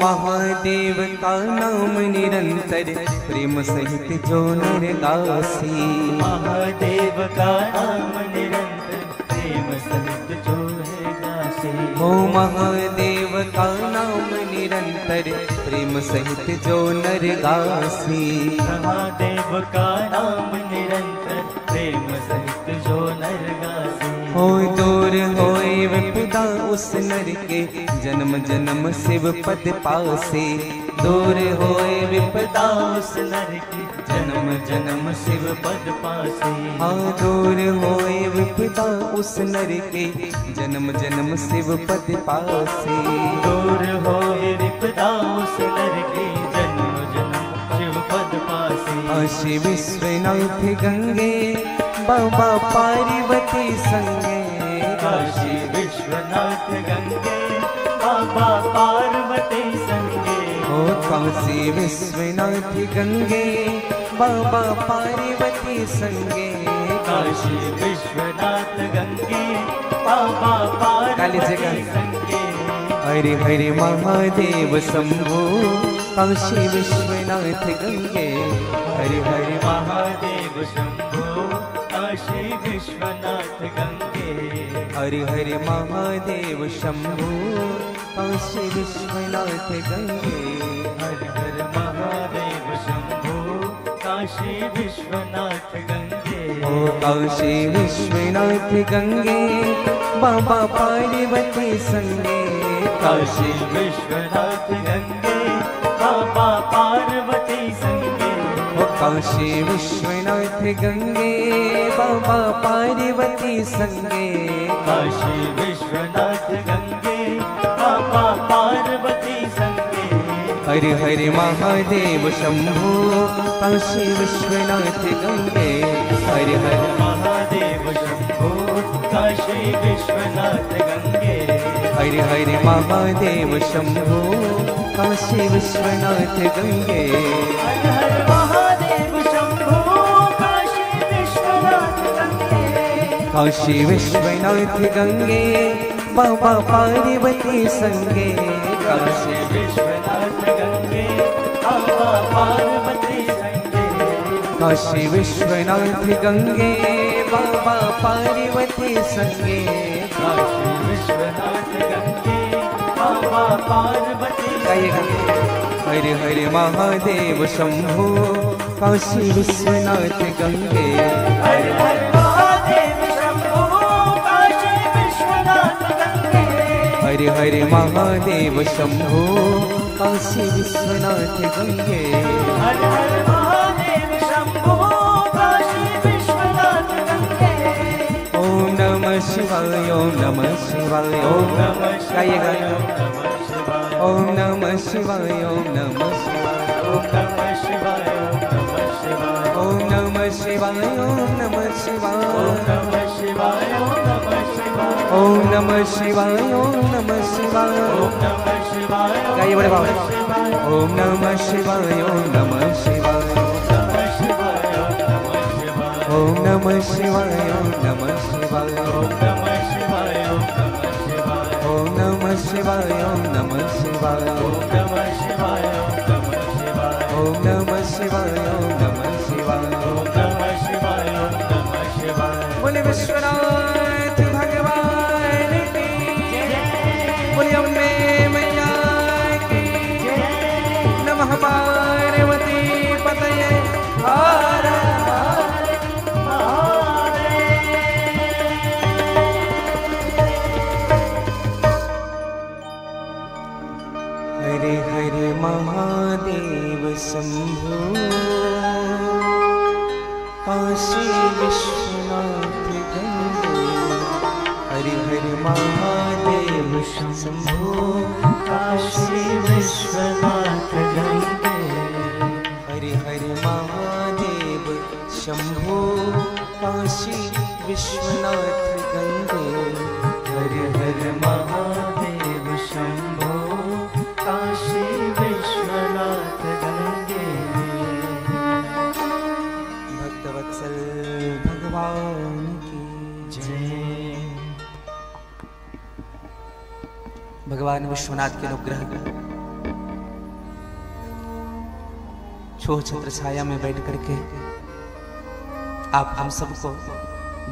महादेव का नाम निरंतर प्रेम सहित जो नर गासी महादेव का नाम निरंतर प्रेम सहित जो है गासे हो महादेव का नाम निरंतर प्रेम सहित जो नर गासी महादेव का नाम निरंतर प्रेम सहित जो नर गासे हो दूर होए विपदा उस नर के जन्म जन्म शिव पद पासे दूर होए विपदा उस नर की जन्म जन्म शिव पद पासे। हाँ दूर होए विपदा उस नर के जन्म जन्म शिव पद पासे। दूर होए विपदा उस नर के जन्म जन्म शिव पद पासे। काशी विश्वनाथ गंगे बाबा पार्वती संगे। काशी विश्वनाथ गंगे बाबा पार्वती संगे। ओ काशी विश्वनाथ गंगे बाबा पार्वती संगे। काशी विश्वनाथ गंगे बाबा पार्वती संगे। हरे हरे महादेव शंभो काशी विश्वनाथ गंगे। हरे हरे महादेव शंभो काशी विश्वनाथ गंगे। हरे हरे महादेव शंभो काशी विश्वनाथ गंगे। हर हर महादेव शंभो काशी विश्वनाथ गंगे। ओ काशी विश्वनाथ गंगे बाबा पार्वती संगे। काशी विश्वनाथ गंगे बाबा पार्वती संगे। ओ काशी विश्वनाथ गंगे बाबा पार्वती संगे। काशी विश्वनाथ गंगे बाबा पार्वती संगे। हरे हरे महादेव शंभो काशी विश्वनाथ गंगे। हरे हरे महादेव शंभो काशी विश्वनाथ गंगे। हरे हरे महादेव शंभो काशी विश्वनाथ गंगे। हर हर महादेव शंभो काशी विश्वनाथ गंगे। काशी विश्वनाथ गंगे बाबा पार्वती संगे। काशी विश्वनाथ गंगे बाबा पार्वती संगे। काशी विश्वनाथ गंगे बाबा पार्वती संगे। काशी विश्वनाथ गंगे बाबा पार्वती संगे। हरे हरे महादेव शंभो काशी विश्वनाथ गंगे। हर हर महादेव शंभो काशी विश्वनाथ गंगे। हरे हरे महादेव शंभो काशी विश्वनाथ गंगे। हर हर महादेव शंभो काशी विश्वनाथ गंगे। ओम नमः शिवाय ओम नमः शिवाय ओम नमः शिवाय। ओम नमः शिवाय ओम नमः शिवाय। ओम नमः शिवाय ओम नमः शिवाय। ओम नमः शिवाय ओम नमः शिवाय। ओम नमः शिवाय ओम ओम नमः शिवाय ओम नमः शिवाय। ओम नमः शिवाय गाइए बड़े बाबा। ओम नमः शिवाय ओम नमः शिवाय। ओम नमः शिवाय ओम नमः शिवाय। ओम नमः शिवाय ओम नमः शिवाय। ओम नमः शिवाय ओम नमः शिवाय। बोले विश्वनाथ भगवान की। बोले अम्बे मैया की। नमः पार्वती पतये हर हरे हरे महादेव शंभो काशी विश्वनाथ गंगे। हरे हरे महादेव शंभो काशी विश्वनाथ गंगे। हरे हरे महादेव शंभो काशी विश्वनाथ गंगे। हर हर महादेव शंभो काशी विश्वनाथ गंगे। भक्तवत्सल भगवान की जय। भगवान विश्वनाथ के अनुग्रह छोह छत्र छाया में बैठ करके आप हम सबको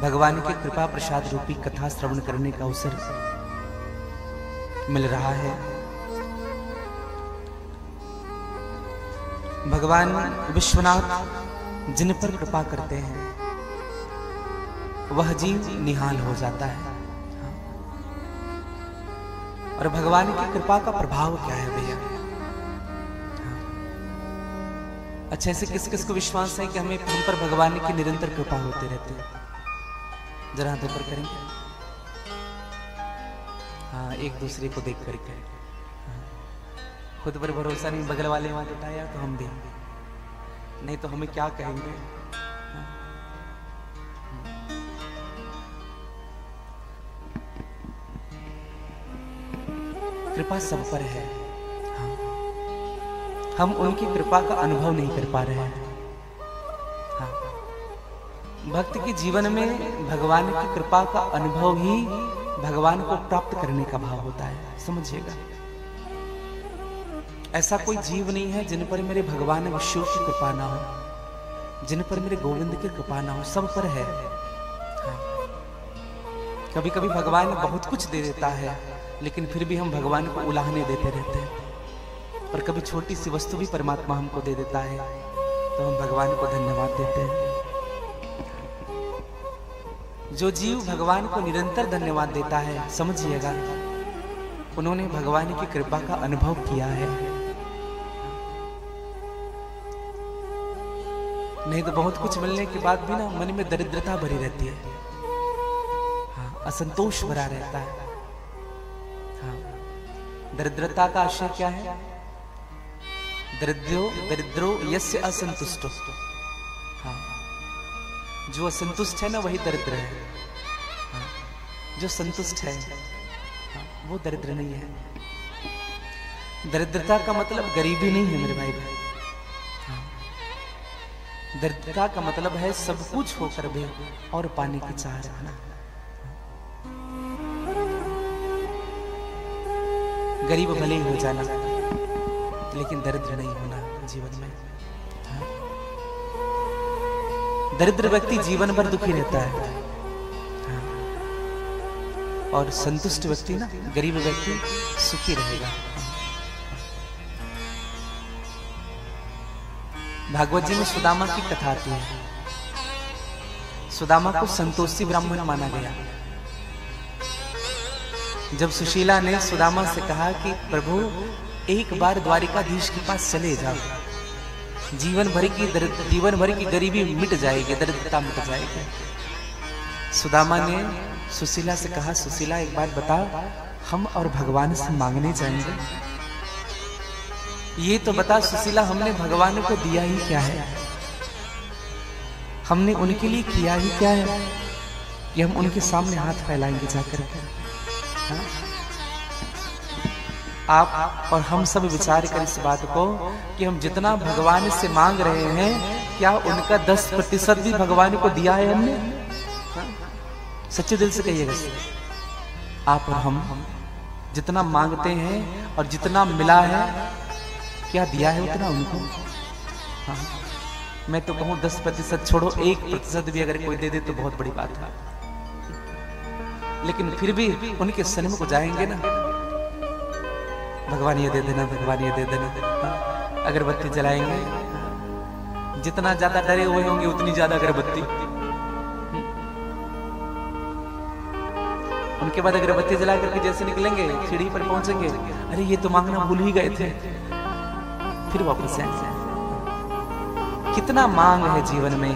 भगवान की कृपा प्रसाद रूपी कथा श्रवण करने का अवसर मिल रहा है। भगवान विश्वनाथ जिन पर कृपा करते हैं वह जीव निहाल हो जाता है। और भगवान की कृपा का प्रभाव क्या है भैया? अच्छा, ऐसे किस किस को विश्वास है कि हम पर भगवान की निरंतर कृपा होते रहती है? जरा हाथ ऊपर करेंगे। हाँ, एक दूसरे को देख करके। हाँ। खुद पर भरोसा नहीं, बगल वाले वहां उठाया तो हम भी, नहीं तो हमें क्या कहेंगे। हाँ। कृपा सब पर है। हाँ। हम उनकी कृपा का अनुभव नहीं कर पा रहे हैं। हाँ। भक्त के जीवन में भगवान की कृपा का अनुभव ही भगवान को प्राप्त करने का भाव होता है, समझिएगा। ऐसा कोई जीव नहीं है जिन पर मेरे भगवान विष्णु की कृपा ना हो, जिन पर मेरे गोविंद की कृपा ना हो, सब पर है। हाँ। कभी कभी भगवान बहुत कुछ दे देता है, लेकिन फिर भी हम भगवान को उलाहने देते रहते हैं। और कभी छोटी सी वस्तु भी परमात्मा हमको दे देता है तो हम भगवान को धन्यवाद देते हैं। जो जीव भगवान को निरंतर धन्यवाद देता है, समझिएगा उन्होंने भगवान की कृपा का अनुभव किया है। नहीं तो बहुत कुछ मिलने के बाद भी ना मन में दरिद्रता भरी रहती है। हाँ, असंतोष भरा रहता है। हाँ, दरिद्रता का आशय क्या है? दरिद्रो यस्य असंतुष्टो। हाँ, जो असंतुष्ट है ना वही दरिद्र है। हाँ, जो संतुष्ट है हाँ, वो दरिद्र नहीं है। दरिद्रता का मतलब गरीबी नहीं है मेरे भाई भाई। हाँ, दरिद्रता का मतलब है सब कुछ होकर भी और पाने की चाह रखना। गरीब भले ही हो जाना, लेकिन दरिद्र नहीं होना जीवन में। हाँ? दरिद्र व्यक्ति जीवन भर दुखी रहता है। हाँ? और संतुष्ट व्यक्ति ना, गरीब व्यक्ति सुखी रहेगा। भागवत जी में सुदामा की कथा आती है। सुदामा को संतोषी ब्राह्मण माना गया। जब सुशीला ने सुदामा से कहा कि प्रभु एक बार द्वारिकाधीश के पास चले जाओ, जीवन भर की गरीबी मिट जाएगी, दरिद्रता मिट जाएगी। सुदामा ने सुशीला से कहा, सुशीला एक बात बता, हम और भगवान से मांगने जाएंगे? ये तो बता सुशीला, हमने भगवान को दिया ही क्या है? हमने उनके लिए किया ही क्या है कि हम उनके सामने हाथ फैलाएंगे जाकर? हाँ? आप और हम सब विचार करें इस बात को कि हम जितना भगवान से मांग रहे हैं, क्या उनका 10% भी भगवान को दिया है हमने? सच्चे दिल से कहिएगा। आप और हम जितना मांगते हैं और जितना मिला है, क्या दिया है उतना उनको? हाँ, मैं तो कहूँ 10% छोड़ो, 1% भी अगर कोई दे दे तो बहुत बड़ी बात है। लेकिन फिर भी उनके सन्मुख जाएंगे ना, भगवान ये दे देना, भगवान ये दे देना। अगरबत्ती जलाएंगे, जितना ज्यादा डरे हुए होंगे उतनी ज्यादा अगरबत्ती। उनके बाद अगरबत्ती जला करके जैसे निकलेंगे, सीढ़ी पर पहुंचेंगे, अरे ये तो मांगना भूल ही गए थे, फिर वापस आएंगे। कितना मांग है जीवन में।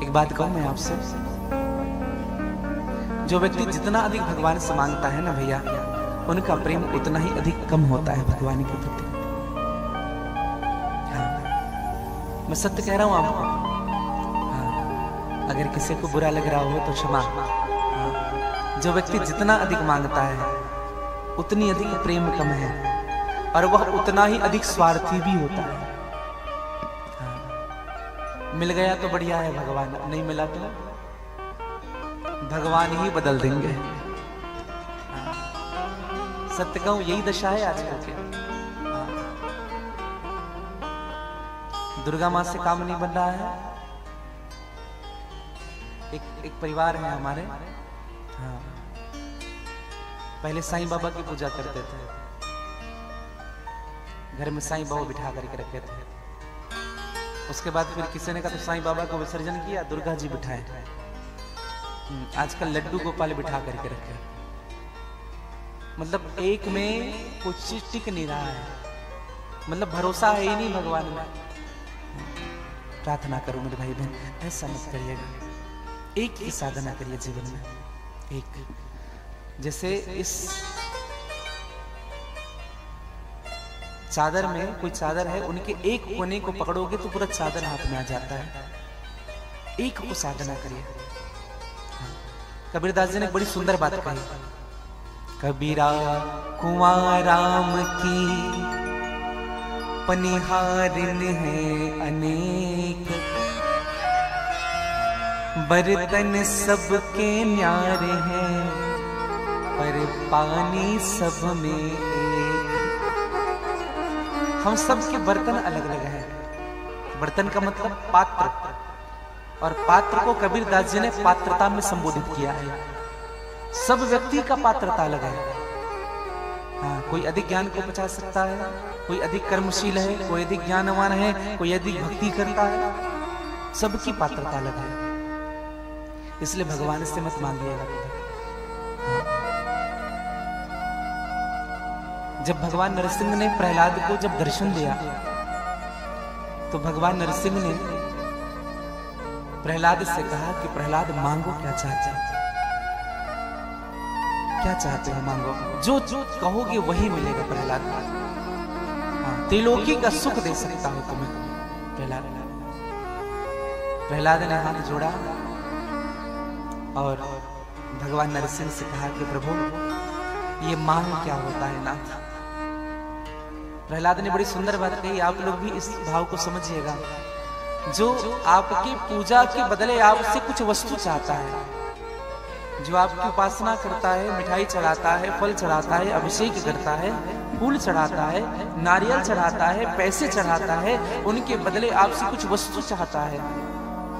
एक बात कहूं मैं आपसे, जो व्यक्ति जितना अधिक भगवान से मांगता है ना भैया, उनका प्रेम उतना ही अधिक कम होता है भगवान के प्रति। हाँ, मैं सत्य कह रहा हूं आपको। हाँ, अगर किसी को बुरा लग रहा हो तो क्षमा। हाँ, जो व्यक्ति जितना अधिक मांगता है उतनी अधिक प्रेम कम है, और वह उतना ही अधिक स्वार्थी भी होता है। हाँ, मिल गया तो बढ़िया है भगवान, नहीं मिला तो भगवान ही बदल देंगे। सत्य कहूं यही दशा है आजकल के। दुर्गा माँ से काम नहीं बन रहा है। एक परिवार है हमारे, हाँ, पहले साईं बाबा की पूजा करते थे, घर में साईं बाबा बिठा करके रखे थे। उसके बाद फिर किसी ने कहा तो साईं बाबा को विसर्जन किया, दुर्गा जी बिठाए। आजकल लड्डू गोपाल बिठा करके रखे। मतलब एक में कुछ चीज टिक नहीं रहा है, मतलब भरोसा है ही नहीं भगवान में। प्रार्थना करो मेरे भाई बहन, ऐसा मत करिएगा। एक ही साधना करिए जीवन में, एक। जैसे इस चादर में कोई चादर है, उनके एक कोने को पकड़ोगे तो पूरा चादर हाथ में आ जाता है। एक को साधना करिए। कबीरदास जी ने बड़ी सुंदर बात कही, कबीरा कुआं राम की पनिहारिन है अनेक, बर्तन सबके न्यारे हैं पर पानी सब में एक। हम सब के बर्तन अलग अलग हैं। बर्तन का मतलब पात्र, और पात्र को कबीरदास जी ने पात्रता में संबोधित किया है। सब व्यक्ति का पात्रता अलग है। हाँ, कोई अधिक ज्ञान को पचा सकता है, कोई अधिक कर्मशील है, कोई अधिक ज्ञानवान है, कोई अधिक भक्ति करता है। सबकी पात्रता अलग है, इसलिए भगवान से मत मांगिएगा। जब भगवान नरसिंह ने प्रहलाद को जब दर्शन दिया तो भगवान नरसिंह ने प्रहलाद से कहा कि प्रहलाद मांगो, क्या चाहते हो, क्या चाहते हो मांगो, जो जो कहोगे वही मिलेगा प्रहलाद। त्रिलोकी का सुख दे सकता हूं तुम्हें प्रहलाद। प्रहलाद ने हाथ जोड़ा और भगवान नरसिंह से कहा कि प्रभु ये मांग क्या होता है नाथ। प्रहलाद ने बड़ी सुंदर बात कही, आप लोग भी इस भाव को समझिएगा। जो आपकी पूजा के बदले आपसे कुछ वस्तु चाहता है, जो आपकी उपासना करता है, मिठाई चढ़ाता है, फल चढ़ाता है, अभिषेक करता है, फूल चढ़ाता है, नारियल चढ़ाता है, पैसे चढ़ाता है, उनके बदले आपसे कुछ वस्तु चाहता है।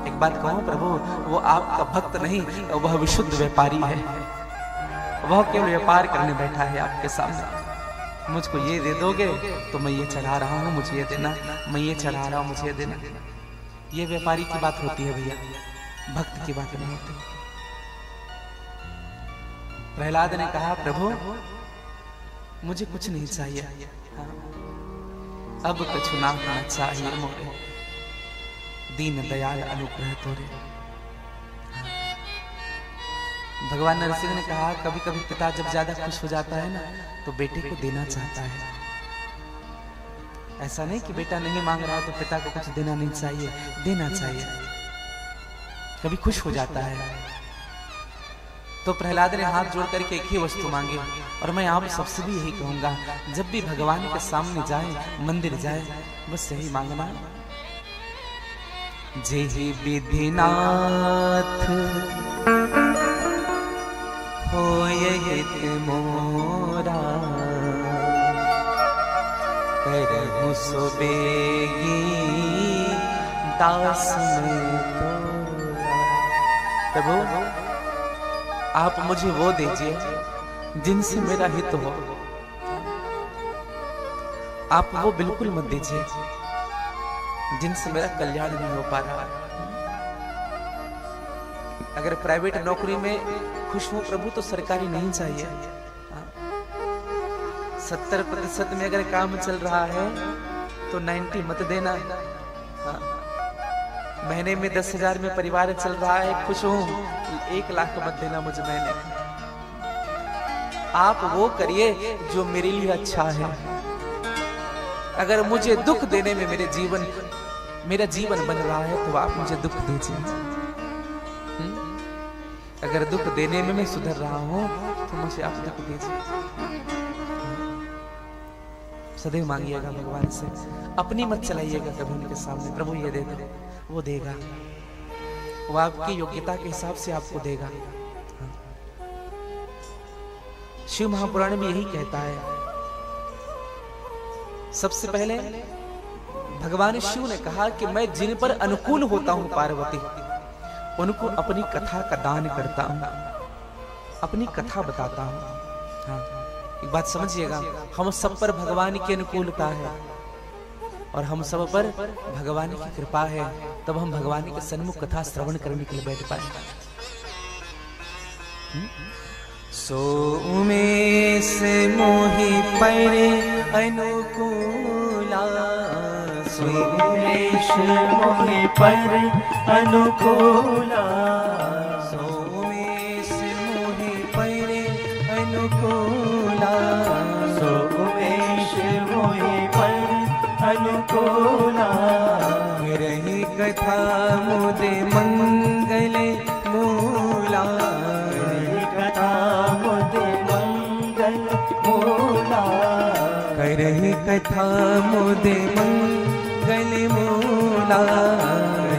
एक बात कहूं प्रभु, वो आपका भक्त नहीं, वह विशुद्ध व्यापारी है। वह केवल व्यापार करने बैठा है आपके सामने। मुझको ये दे दोगे तो मैं ये चढ़ा रहा हूं, मुझे ये देना, मैं ये चढ़ा रहा हूं, मुझे ये देना। ये व्यापारी की बात होती है भैया, भक्त की बात नहीं होती। प्रहलाद ने कहा प्रभु मुझे कुछ नहीं चाहिए, अब कछु ना होना चाहिए मोरे, दीन दयाल अनुग्रह तोरे। भगवान नरसिंह ने कहा कभी कभी पिता जब ज्यादा खुश हो जाता है ना तो बेटे को देना चाहता है। ऐसा नहीं कि बेटा नहीं मांग रहा तो पिता को कुछ देना नहीं चाहिए, देना चाहिए। कभी खुश हो जाता है। तो प्रहलाद ने हाथ जोड़ करके एक ही वस्तु मांगी, और मैं आप सबसे भी यही कहूंगा, जब भी भगवान के सामने जाए, मंदिर जाए, बस यही मांगना, जय विधिनाथ होयहित मोरा, करहु सो बेगी दास में तोरा। प्रभु आप मुझे वो दीजिए जिनसे मेरा हित हो, आप वो बिल्कुल मत दीजिए जिनसे मेरा कल्याण नहीं हो पा रहा। अगर प्राइवेट नौकरी में खुश हो प्रभु तो सरकारी नहीं चाहिए। 70% में अगर काम चल रहा है तो 90 मत देना। महीने में 10,000 में परिवार चल रहा है, खुश हूं, 1 लाख मत देना मुझे महीने। आप वो करिए जो मेरे लिए अच्छा है। अगर मुझे दुख देने में मेरा जीवन बन रहा है तो आप मुझे दुख दीजिए। अगर दुख देने में मैं सुधर रहा हूं तो मुझे आप दुख दीजिए। सदैव मांगिएगा भगवान से, अपनी मत चलाइएगा कभी उनके सामने। प्रभु ये दे दो, वो देगा, वो आपकी योग्यता के हिसाब से आपको देगा। शिव महापुराण में यही कहता है। सबसे पहले भगवान शिव ने कहा कि मैं जिन पर अनुकूल होता हूं पार्वती, उनको अपनी कथा का दान करता हूं, अपनी कथा बताता हूं। हाँ, एक बात समझिएगा, हम सब पर भगवान की अनुकूलता है और हम सब पर भगवान की कृपा है, तब हम भगवान के सन्मुख कथा श्रवण करने के लिए बैठ पाए। सो उमेश मोहि परे अनुकूला, सो उमेश सोमेश मोहि पर अनुकूला, सोमेश मोहि पर अनुकूला, सोमेश मोहि पर अनुकूला। रही कथा मुदे मंगल मूला, रही कथा मुदे मंगल मूला, करही कथा मुदे मंगल मूला,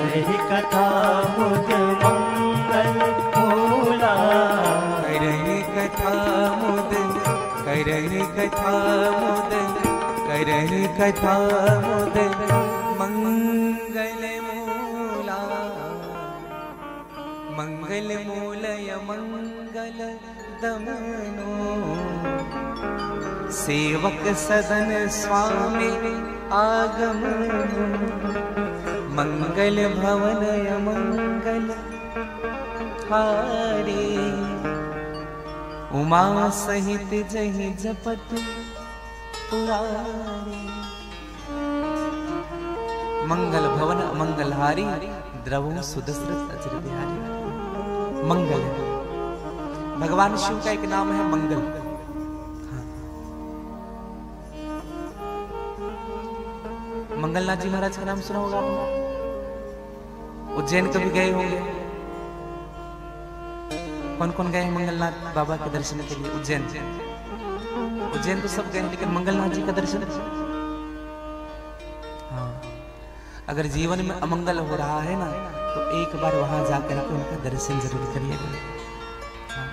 रही कथा मुदे मंगल मूला, करही कथा मुदे, करही कथा मुदे, करही कथा मुदे मंगल मूला, मंगल मूलय मंगल दमनो, सेवक सदन स्वामी आगम, मंगल भवनय मंगल हारी, उमा सहित जहि जपत पुरारी, मंगल भवन मंगलहारी, द्रवो सुदशरथ अचर बिहारी। मंगल भगवान शिव का एक नाम है मंगल। हाँ। मंगलनाथ जी महाराज का नाम सुना होगा आपने? उज्जैन कभी गए होंगे? कौन कौन गए हैं मंगलनाथ बाबा के दर्शन के लिए? उज्जैन, उज्जैन तो सब गए हैं, लेकिन मंगलनाथ जी का दर्शन। हाँ, अगर जीवन में अमंगल हो रहा है ना, तो एक बार वहां जाकर के उनका दर्शन जरूर करिएगा। हाँ,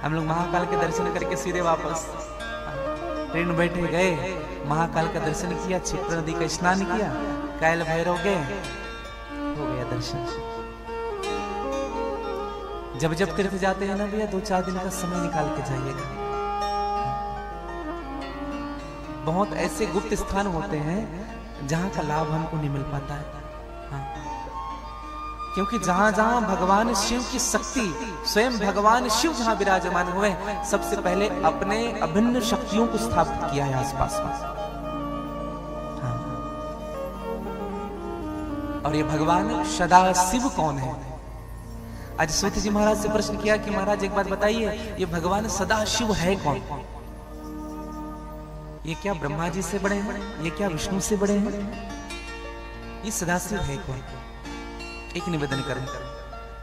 हम लोग महाकाल के दर्शन करके सीधे वापस ट्रेन बैठे गए, महाकाल का दर्शन किया, क्षिप्रा नदी का स्नान किया, कायल भैरव गए, हो गया दर्शन। जब जब तीर्थ जाते हैं ना भैया, 2-4 दिन का समय निकाल के जाइएगा। बहुत ऐसे गुप्त स्थान होते हैं जहां का लाभ हमको नहीं मिल पाता है। हाँ। क्योंकि जहां जहां भगवान शिव की शक्ति, स्वयं भगवान शिव जहां विराजमान हुए, सबसे पहले अपने अभिन्न शक्तियों को स्थापित किया है आसपास में। हाँ। और ये भगवान सदाशिव कौन है? आज सूत जी महाराज से प्रश्न किया कि महाराज एक बात बताइए, ये भगवान सदाशिव है कौन? ये क्या ब्रह्मा जी से बड़े हैं? ये क्या विष्णु से बड़े हैं? ये सदाशिव है कौन? एक निवेदन करें,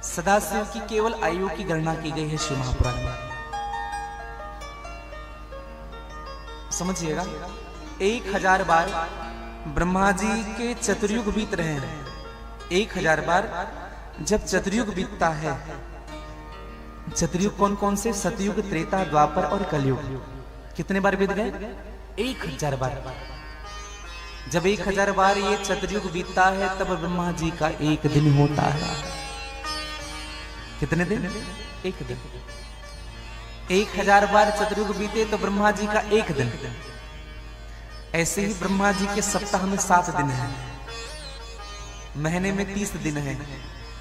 सदाशिव की केवल आयु की गणना की गई है शिव महापुराण में। समझिएगा, 1000 बार ब्रह्मा जी के चतुर्युग बीत रहे हैं। 1000 बार जब चतुर्युग बीतता है, चतुर्युग कौन कौन से? सतयुग, त्रेता, द्वापर और कलयुग। कितने बार बीत गए? 1000 बार। जब 1000 बार ये चतुर्युग बीतता है, तब ब्रह्मा जी का एक दिन होता है। कितने दिन? एक दिन। 1000 बार चतुर्युग बीते तो ब्रह्मा जी का एक दिन। ऐसे ही ब्रह्मा जी के सप्ताह में 7 दिन है, महीने में 30 दिन है,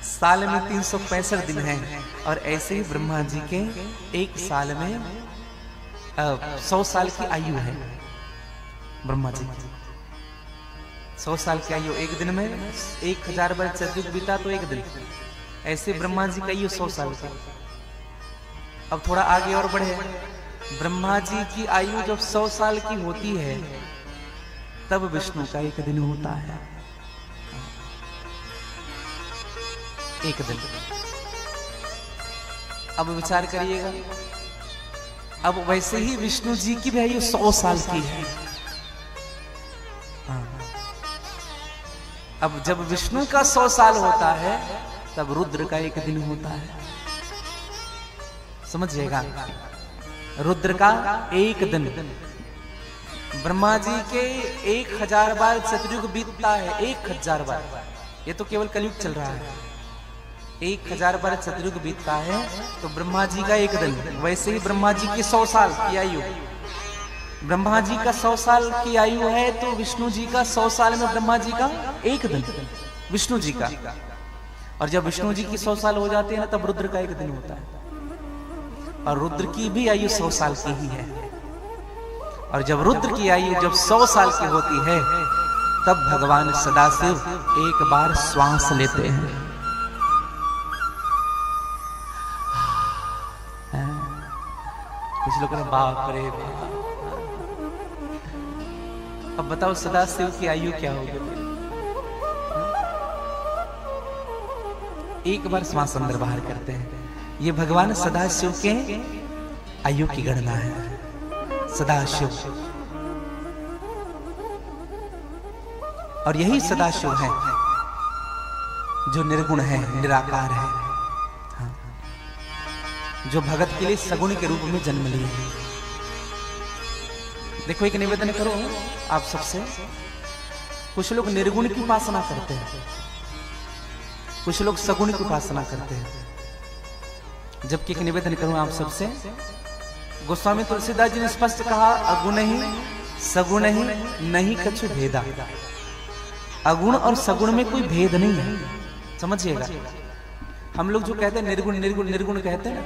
साल में 365 दिन है, और ऐसे ही ब्रह्मा जी के एक साल में 100 साल की आयु है। ब्रह्मा जी 100 साल की आयु, एक दिन में 1000 बार चतुर्युग बीता तो एक दिन। ऐसे ब्रह्मा जी का आयु 100 साल की। अब थोड़ा आगे और बढ़े, ब्रह्मा जी की आयु जब 100 साल की होती है, तब विष्णु का एक दिन होता है। एक दिन। अब विचार करिएगा, अब वैसे ही विष्णु जी की भी आयु 100 साल की है। अब जब विष्णु का 100 साल होता है, तब रुद्र का एक दिन होता है। समझिएगा, रुद्र का एक दिन। ब्रह्मा जी के 1000 बार चतुर्युग बीतता है, 1000 बार। ये तो केवल कलयुग चल रहा है। 1000 बार चतुर्युग बीतता है तो ब्रह्मा जी का एक दिन। वैसे ही ब्रह्मा जी की 100 साल की आयु, ब्रह्मा जी का 100 साल की आयु है, तो विष्णु जी का 100 साल में ब्रह्मा जी का एक दिन, विष्णु जी का। और जब विष्णु जी की 100 साल हो जाते हैं ना, तब रुद्र का एक दिन होता है। और रुद्र की भी आयु 100 साल की ही है। और जब रुद्र की आयु जब 100 साल की होती है, तब भगवान सदाशिव एक बार श्वास लेते हैं। कुछ लोग कहते बाप रे बाप। अब बताओ सदाशिव की आयु क्या होगी? एक बार श्वास अंदर बाहर करते हैं। ये भगवान सदाशिव के आयु की गणना है। सदाशिव, और यही सदाशिव है जो निर्गुण है, निराकार है, हाँ। जो भगत के लिए सगुण के रूप में जन्म लिए हैं। देखो एक निवेदन करो आप सबसे, कुछ लोग निर्गुण की उपासना करते हैं, कुछ लोग सगुण की उपासना करते हैं। जबकि एक निवेदन करूं आप सबसे, गोस्वामी तुलसीदास जी ने स्पष्ट कहा, अगुण ही सगुण ही नहीं कछु भेदा। अगुण और सगुण में कोई भेद नहीं है, समझिएगा। हम लोग जो कहते हैं निर्गुण निर्गुण निर्गुण कहते हैं,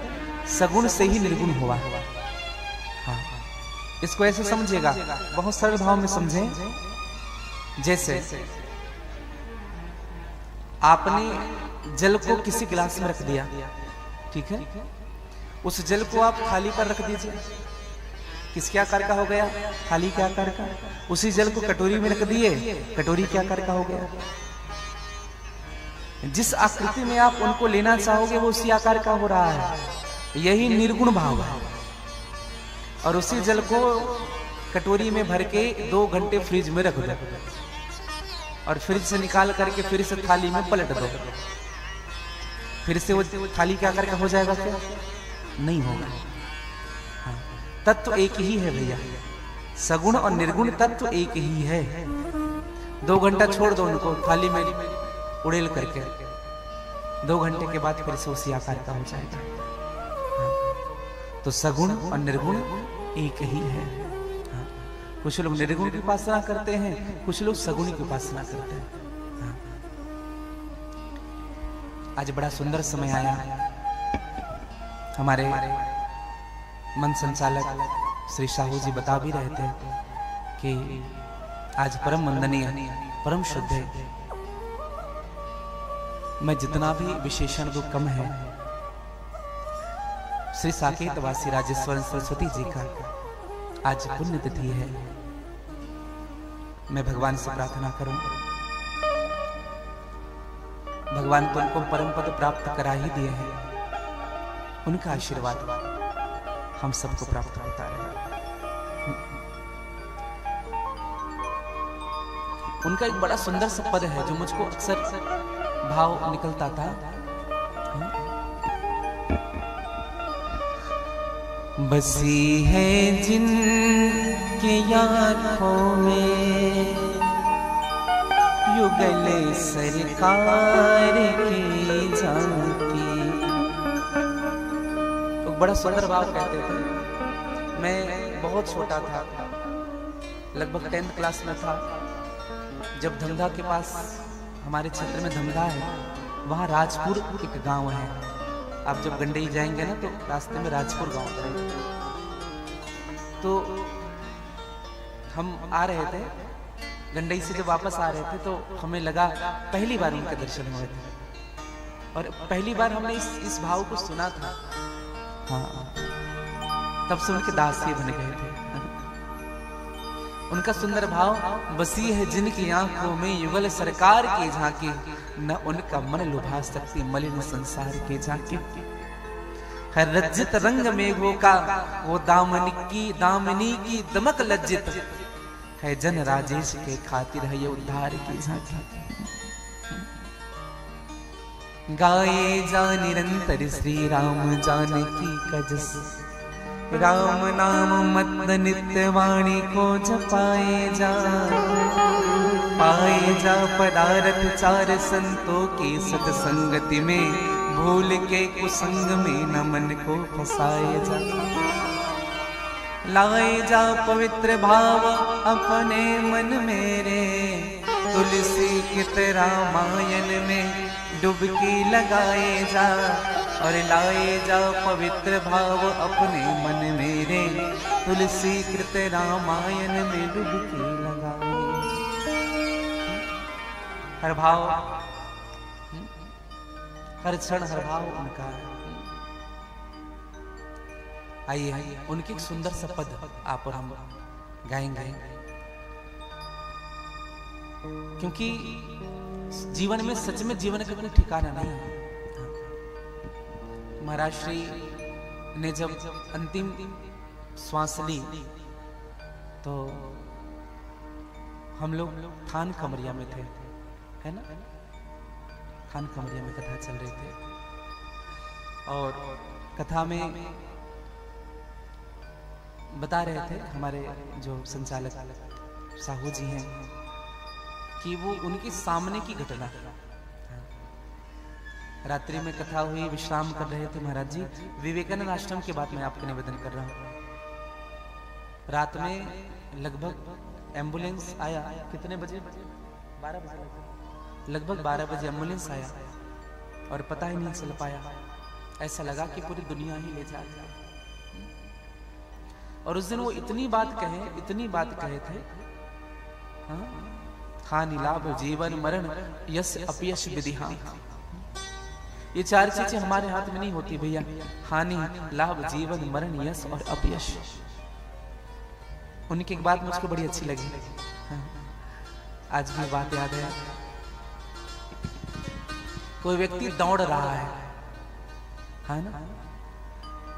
सगुण से ही निर्गुण हुआ। हाँ, इसको ऐसे समझिएगा, बहुत सरल भाव में समझें। जैसे आपने जल को किसी गिलास में रख दिया, ठीक है, उस जल को आप थाली पर रख दीजिए, किसके आकार का हो गया? थाली के आकार का। उसी जल को कटोरी में रख दिए, कटोरी के आकार का हो गया। जिस आकृति में आप उनको लेना चाहोगे वो उसी आकार का हो रहा है। यही निर्गुण भाव है। और उसी जल को कटोरी में भर के 2 घंटे फ्रिज में रख दो, और फ्रिज से निकाल करके फिर से थाली में पलट दो, फिर से वो थाली के आकार का हो जाएगा क्या? नहीं होगा। हाँ, तत्व एक ही है भैया, सगुण और निर्गुण तत्व एक ही है। 2 घंटा छोड़ दो उनको थाली में उड़ेल करके, 2 घंटे के बाद फिर से उसी आकार का हो जाएगा। हाँ, तो सगुण और निर्गुण एक ही है। हाँ, कुछ लोग निर्गुण की उपासना करते हैं, कुछ लोग सगुण की उपासना करते हैं। हाँ, आज बड़ा सुंदर समय आया। हमारे मन संचालक श्री साहू जी बता भी रहे थे कि आज परम वंदनीय, परम शुद्ध है। मैं जितना भी विशेषण दो कम है। श्री साकेतवासी राजेश्वर सरस्वती जी का आज पुण्य तिथि है। मैं भगवान से प्रार्थना करूं, भगवान तो उनको परम पद प्राप्त करा ही दिए हैं, उनका आशीर्वाद हम सबको प्राप्त होता है। उनका एक बड़ा सुंदर सा पद है जो मुझको अक्सर भाव निकलता था। बसी है जिनके आँखों में युगल सरकार की झांकी। तो बड़ा सुंदर भाव कहते थे। मैं बहुत छोटा था, लगभग 10th क्लास में था, जब धमधा के पास, हमारे क्षेत्र में धमधा है, वहाँ राजपुर एक गांव है। आप जब गंडई जाएंगे ना तो रास्ते में राजपुर गांव पड़ेगा। तो हम आ रहे थे गंडई से, जब वापस आ रहे थे तो हमें लगा पहली बार उनके दर्शन हुए थे, और पहली बार हमने इस भाव को सुना था। हाँ, तब से उनके दासी बन गए थे। उनका सुंदर भाव, बसी है जिनकी आंखों में युगल सरकार के झांकी, न उनका मन लुभा सकती मलिन संसार के झांकी। हर रज्जित रंग मेघों का वो दामिनी की दमक लज्जित है, जन राजेश के खातिर है ये उद्धार की झांकी। गाए जा निरंतर श्री राम जानकी का जस, राम नाम मत नित्य वाणी को जपाए जा, पाए जा पदारथ चार संतों की सत्संगति में, भूल के कुसंग में न मन को फंसाए जा। लाए जा पवित्र भाव अपने मन मेरे, तुलसी कित रामायण में डुबकी लगाए जा, और लाए जा पवित्र भाव अपने मन मेरे, तुलसी कृत रामायण में डुबकी लगाए। हर भाव, हर क्षण हर भाव उनका है। आइए उनकी एक सुंदर सा पद आप और हम गाएंगे, क्योंकि जीवन में सच में जीवन का कोई ठिकाना नहीं है। महाराज श्री ने जब अंतिम श्वास ली तो हम लोग थान कमरिया में थे, है ना? थान कमरिया में कथा चल रही थी और कथा में बता रहे थे हमारे जो संचालक साहू जी हैं कि वो उनके सामने की घटना। रात्रि में कथा हुई, विश्राम कर रहे थे महाराज जी। विवेकानंद आश्रम की बात मैं आपको निवेदन कर रहा हूँ। रात में लगभग एम्बुलेंस आया, कितने बजे? 12 बजे, लगभग 12 बजे एम्बुलेंस आया और पता ही नहीं चल पाया। ऐसा लगा कि पूरी दुनिया ही ले जाएगा। और उस दिन वो इतनी बात कहे थे, हानि लाभ जीवन मरण यश अपयश विधिहा। ये चार चीजें हमारे हाथ में नहीं होती भैया, हानि लाभ जीवन मरण यश और अपयश। उनकी एक बात मुझको बड़ी अच्छी लगी, आज भी बात याद है। कोई व्यक्ति दौड़ रहा है ना?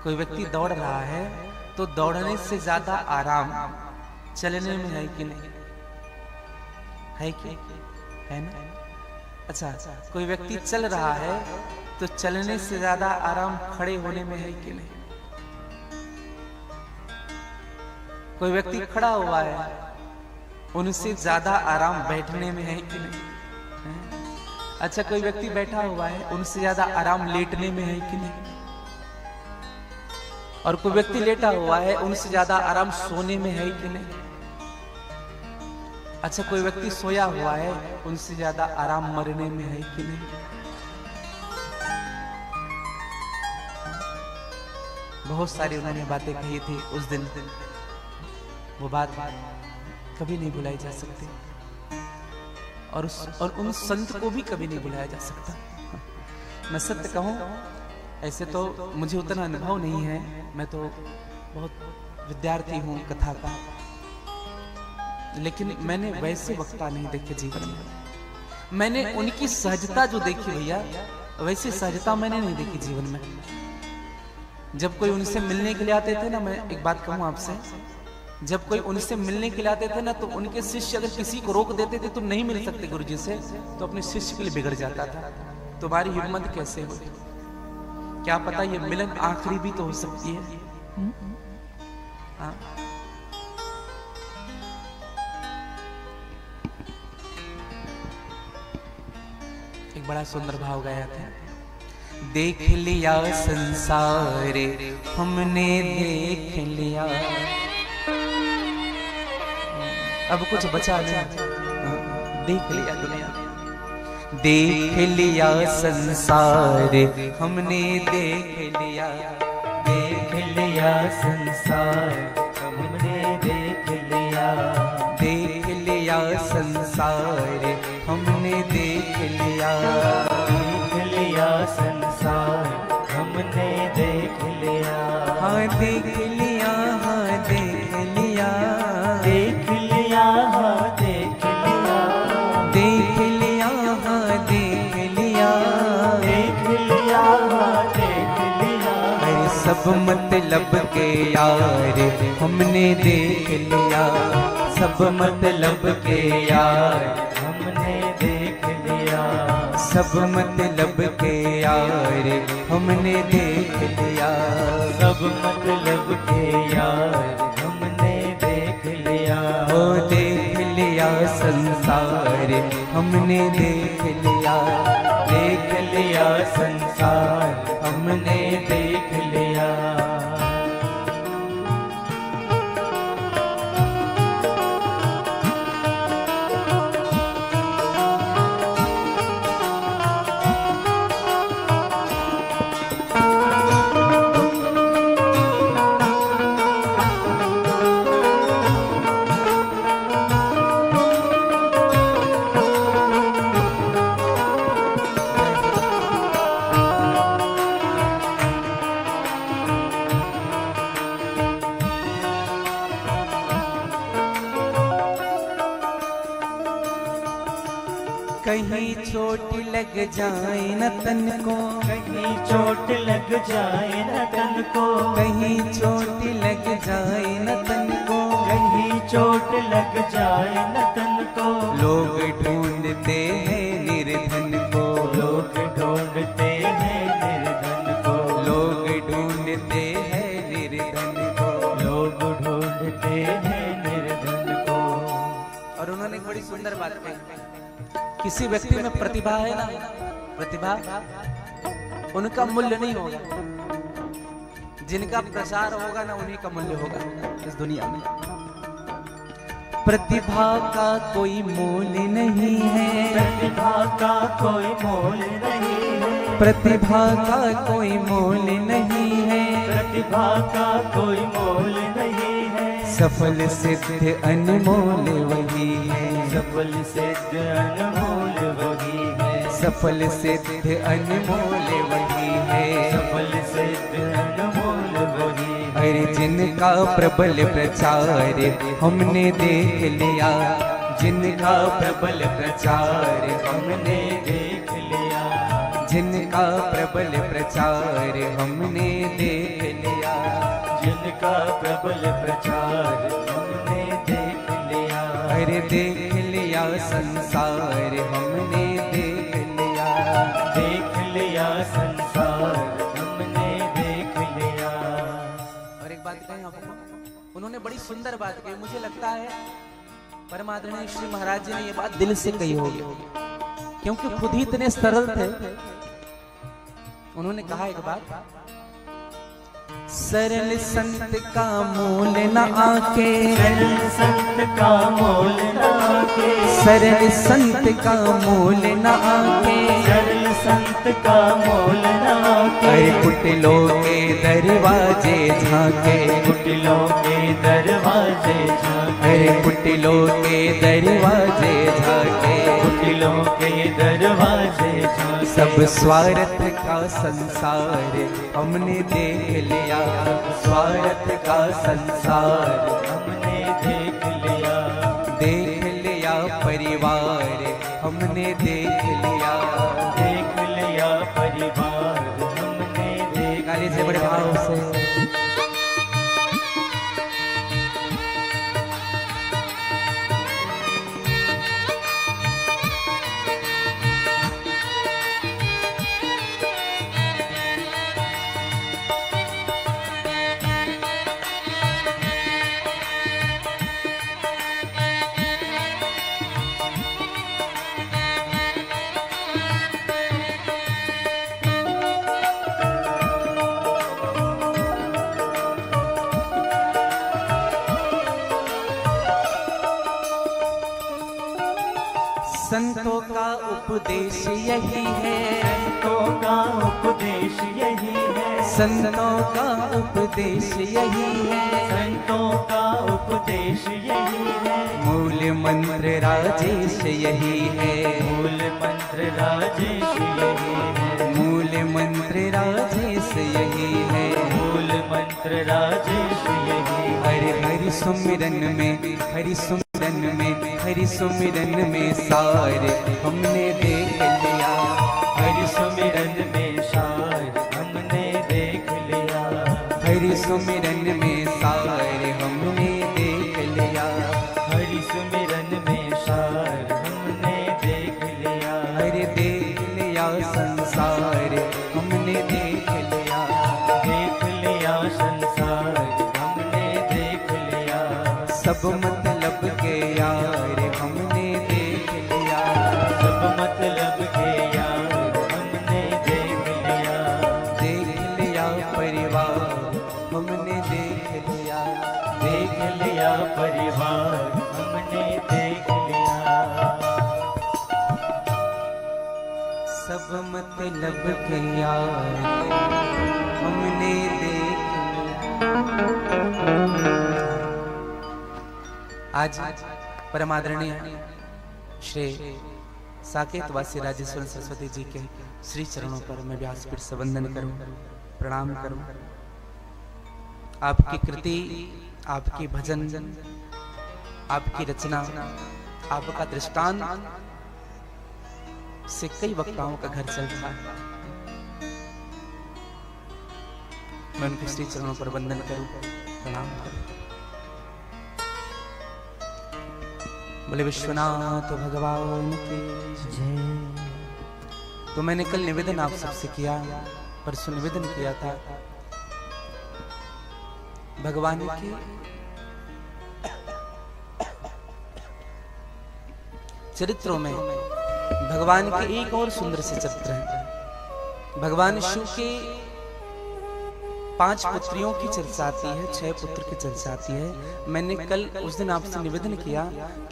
कोई व्यक्ति दौड़ रहा है तो दौड़ने से ज्यादा आराम चलने में है कि नहीं? है कि है ना? अच्छा, कोई व्यक्ति चल रहा है तो चलने से ज्यादा आराम खड़े होने में है कि नहीं? कोई व्यक्ति खड़ा हुआ है, उनसे ज्यादा आराम बैठने में है कि नहीं? अच्छा, कोई व्यक्ति बैठा हुआ है, उनसे ज्यादा आराम लेटने में है कि नहीं? और कोई व्यक्ति लेटा हुआ है, उनसे ज्यादा आराम सोने में है कि नहीं? अच्छा, कोई व्यक्ति सोया हुआ है, उनसे ज्यादा आराम मरने में है कि नहीं? बहुत सारी उन्होंने बातें कही थी उस दिन, वो बात कभी नहीं भुलाई जा सकती और उन संत को भी कभी नहीं भुलाया जा सकता। मैं सत्य कहूं, ऐसे तो मुझे उतना अनुभव नहीं है, मैं तो बहुत विद्यार्थी हूं कथा का, लेकिन मैंने वैसे वक्ता नहीं देखे जीवन में। मैंने उनकी सहजता जो देखी भैया, वैसी सहजता मैंने नहीं देखी जीवन में। जब कोई उनसे मिलने के लिए आते थे ना, मैं एक बात कहूं आपसे, जब कोई उनसे मिलने के लिए आते थे ना, तो उनके शिष्य अगर किसी को रोक देते थे तुम नहीं मिल सकते गुरुजी से, तो अपने शिष्य के लिए बिगड़ जाता था। तुम्हारी हिम्मत कैसे हो? क्या पता ये मिलन आखिरी भी तो हो सकती है। एक बड़ा सुंदर भाव गाया था, देख लिया संसार हमने देख लिया, अब कुछ बचा नहीं, देख लिया दुनिया। देख लिया संसार हमने देख लिया, देख लिया संसार हमने देख लिया, देख लिया संसार हमने देख लिया, देख लिया संसार हमने देख लिया। हाँ देख लिया, हाँ देख लिया, देख लिया, हाँ देख लिया, देख लिया, हाँ देख लिया, देख लिया, हाँ देख लिया। अरे सब मतलब के यार हमने देख लिया, सब मतलब के यार हमने देख लिया, सब मतलब के यार हमने देख लिया, सब मतलब के यार हमने देख लिया। वो देख लिया संसार हमने देख लिया, देख लिया संसार हमने देख लिया। कहीं चोट लग जाए न तन को, कहीं चोट लग जाए न तन को, कहीं चोट लग जाए न तन को, कहीं चोट लग जाए न तन को। लोग ढूंढते हैं निर्धन को, लोग ढूंढते हैं निर्धन को, लोग ढूंढते हैं निर्धन को, लोग ढूंढते हैं निर्धन को। और उन्होंने एक बड़ी सुंदर बात कही, किसी व्यक्ति में प्रतिभा है ना, प्रतिभा उनका मूल्य नहीं होगा, जिनका प्रसार होगा ना उन्हीं का मूल्य होगा इस दुनिया में। प्रतिभा का कोई मोल नहीं है, प्रतिभा का कोई मोल नहीं है, प्रतिभा का कोई मोल नहीं है, प्रतिभा का कोई मोल नहीं है। सफल सिद्ध अनमोल वही है, सफल सिद्ध अनमोल वही है, सफल सिद्ध अनमोल वही है, सफल सिद्ध अनमोल वही है। अरे जिनका प्रबल प्रचार हमने देख लिया, जिनका प्रबल प्रचार हमने देख लिया, जिनका प्रबल प्रचार हमने देख लिया, जिनका प्रबल प्रचार हमने देख लिया। अरे देख लिया संसार हमने देख लिया, देख लिया संसार हमने देख लिया। और एक बात कहें आपको, उन्होंने बड़ी सुंदर बात कही, मुझे लगता है परम आदरणीय श्री महाराज जी ने ये बात दिल से कही होगी, क्योंकि खुद ही इतने सरल थे। उन्होंने कहा एक बात, सरल संत का मोल न आके, सरल संत का मोल न आके, सरल संत का मोल न आके, सरल संत का मोल न आके। अरे कुटिलों के दरवाजे झांके, कुटिलों के दरवाजे झांके, अरे कुटिलों के दरवाजे झांके, कुटिलों के दरवाजे झांके। सब स्वार्थ का संसार हमने देख लिया, स्वार्थ का संसार हमने देख लिया, देख लिया परिवार हमने देख लिया, देख लिया परिवार हमने देख गाली से बड़े भाव से संतों का उपदेश यही है, संतों का उपदेश यही है, संतों का उपदेश यही है, संतों का उपदेश यही है। मूल मंत्र राजेश यही है, मूल मंत्र राजेश यही है, मूल मंत्र राजेश यही है, मूल मंत्र राजेश यही है। हरि हरि सुमिरन में, हरि सुमिरन में, हरि सुमिरन में सारे हमने देख लिया, हरि सुमिरन में सार हमने देख लिया, हरि सुमिरन में सारे हमने देख लिया, हरि सुमिरन में सार हमने देख लिया। हरि देख लिया संसार हमने देख लिया, देख लिया संसार हमने देख लिया, सब मतलब के यार हमने देख लिया, सब मतलब के यार हमने देख लिया, देख लिया परिवार हमने देख लिया, देख लिया परिवार हमने देख लिया। सब मतलब के यार हमने देख लिया। आज परम आदरणीय श्री साकेत वासी राजेश्वर सरस्वती जी के श्री चरणों पर मैं व्यासपीठ से वंदन करूं, प्रणाम करूं। आपकी कृति, आपकी भजन, आपकी रचना, आपका दृष्टांत से कई वक्ताओं का घर चल रहा है। मैं उनके श्री चरणों पर वंदन करूं, प्रणाम करूं। बोले विश्वनाथ भगवान की जय। तो मैंने कल निवेदन आप सबसे किया, परसों निवेदन किया था भगवान की चरित्रों में। भगवान के एक और सुंदर से चरित्र हैं। भगवान शिव के 5 पुत्रियों की चर्चा आती है, 6 पुत्र की चर्चा आती है। मैंने कल उस दिन आपसे निवेदन किया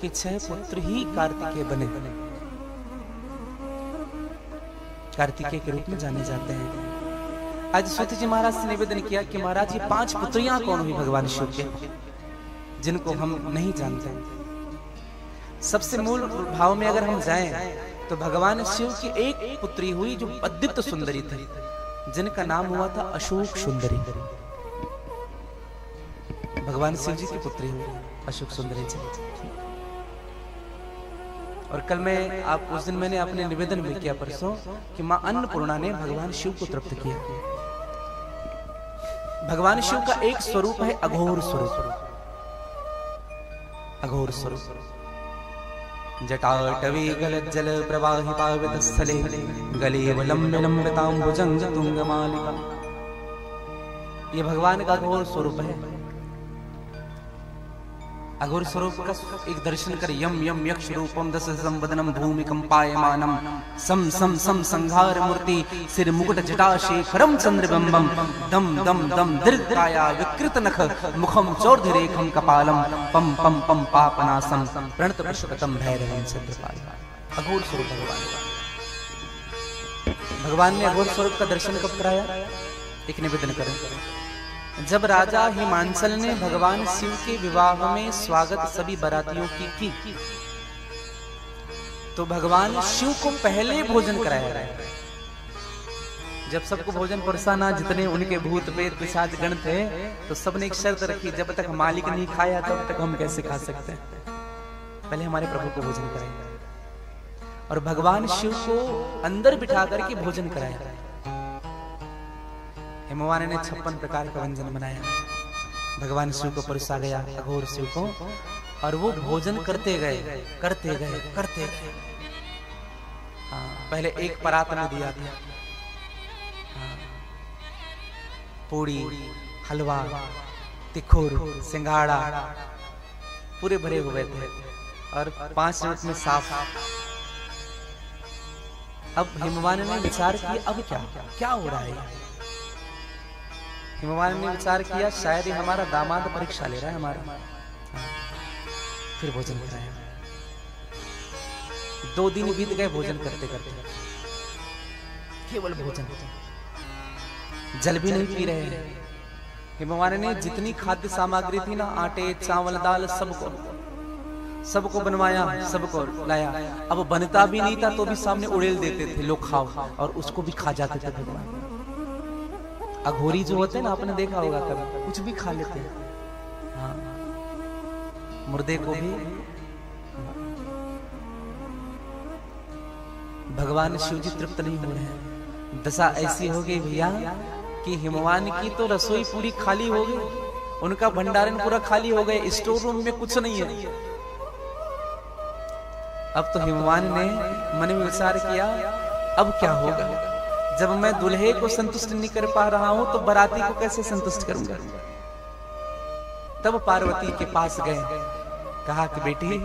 कि 6 पुत्र ही कार्तिकेय बने, कार्तिकेय के रूप में जाने जाते हैं। आज सूत जी महाराज से निवेदन किया कि महाराज ये 5 पुत्रियां कौन हुई भगवान शिव के, जिनको हम नहीं जानते। सबसे मूल भाव में अगर हम जाएं तो भगवान शिव की एक पुत्री हुई जो अद्भुत सुंदरी थी, जिनका नाम हुआ था अशोक सुंदरी। भगवान शिव जी की पुत्री हुई अशोक सुंदरी जी। और कल मैं उस दिन मैंने अपने निवेदन में किया परसों कि मां अन्नपूर्णा ने भगवान शिव को तृप्त किया। भगवान शिव का एक स्वरूप है अघोर स्वरूप। अघोर स्वरूप जटाटवी गलज्जल प्रवाहि पावित स्थले गलेव लंबे लंबितांबुजंग तुंगमालिका। ये भगवान का अघोर स्वरूप है। अघोर स्वरूप का एक दर्शन कर यम यम यक्ष रूपम दस संवदनम भूमि कंपायमानम सम सम सम संघार मूर्ति सिर मुकुट जटा शेखरम चंद्रबिंबम दम दम दम दीर्घकाया विकृत नख मुखम चौर्धरेखम कपालम पम पम पम पापनासम प्रणत पुष्पकतम भैरवम चंद्रपाल। अघोर स्वरूप भगवान ने अघोर स्वरूप का दर्शन कब कराया? एक निवेदन करें। जब राजा हिमांचल ने भगवान शिव के विवाह में स्वागत सभी बारातियों की तो भगवान शिव को पहले भोजन कराया। जब सबको भोजन परसाना, जितने उनके भूत प्रेत पिशाच गण थे, तो सबने एक शर्त रखी, जब तक मालिक नहीं खाया तब तक हम कैसे खा सकते हैं, पहले हमारे प्रभु को भोजन कराएंगे। और भगवान शिव को अंदर बिठा करके भोजन कराया। हिमवान ने 56 प्रकार का व्यंजन बनाया, भगवान शिव को परोसा गया अघोर शिव को, और वो भोजन करते गए करते गए करते गए। पहले एक परात में दिया था, पूड़ी, हलवा, तिखुर, सिंघाड़ा पूरे भरे हुए थे, और 5 मिनट में साफ। अब हिमवान ने विचार किया अब क्या हो रहा है। हिमवान ने विचार किया शायद ही हमारा दामाद परीक्षा ले रहा है हमारा। फिर भोजन कराया। 2 दिन बीत गए भोजन करते करते, केवल भोजन, जल भी नहीं पी रहे हैं। हिमवान ने जितनी खाद्य सामग्री थी ना, आटे, चावल, दाल, सबको बनवाया, सबको लाया। अब बनता भी नहीं था तो भी सामने उड़ेल देते थे, लोग खाओ, और उसको भी खा जाते थे भगवान। अघोरी जो होते हैं ना, आपने देखा होगा कभी, कुछ भी खा लेते हैं। हाँ, मुर्दे को भी। भगवान शिव जी तृप्त नहीं हो रहे हैं। दशा ऐसी हो गई भैया कि हिमवान की तो रसोई पूरी खाली हो गई, उनका भंडारण पूरा खाली हो गया, स्टोर रूम में कुछ नहीं है। अब तो हिमवान ने मन में विचार किया अब क्या होगा, जब मैं दूल्हे को संतुष्ट नहीं कर पा रहा हूं तो बाराती को कैसे संतुष्ट करूंगा। तब पार्वती के पास गए, कहा कि बेटी,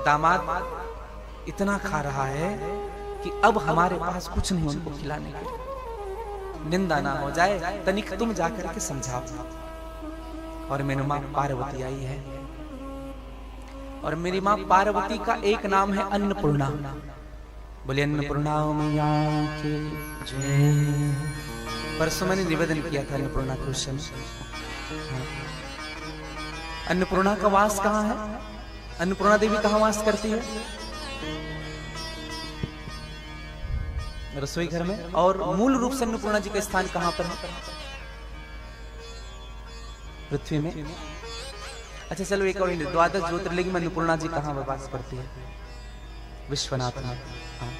दामाद इतना खा रहा है कि अब हमारे पास कुछ नहीं उनको खिलाने के लिए, निंदा ना हो जाए, तनिक तुम जाकर के समझाओ। और मेरी मां पार्वती आई है, और मेरी मां पार्वती का एक नाम है अन्नपूर्णा। बोले अन्नपूर्णा मैया की जय। परसों मैंने निवेदन किया था अन्नपूर्णा के विषय में। अन्नपूर्णा का वास कहाँ है? अन्नपूर्णा देवी कहाँ वास करती है? रसोई घर में। और मूल रूप से अन्नपूर्णा जी का स्थान कहां पर है? पृथ्वी में। अच्छा चलो एक और, 12 ज्योतिर्लिंग में अन्नपूर्णा जी कहां वास करती है? विश्वनाथ में। हाँ।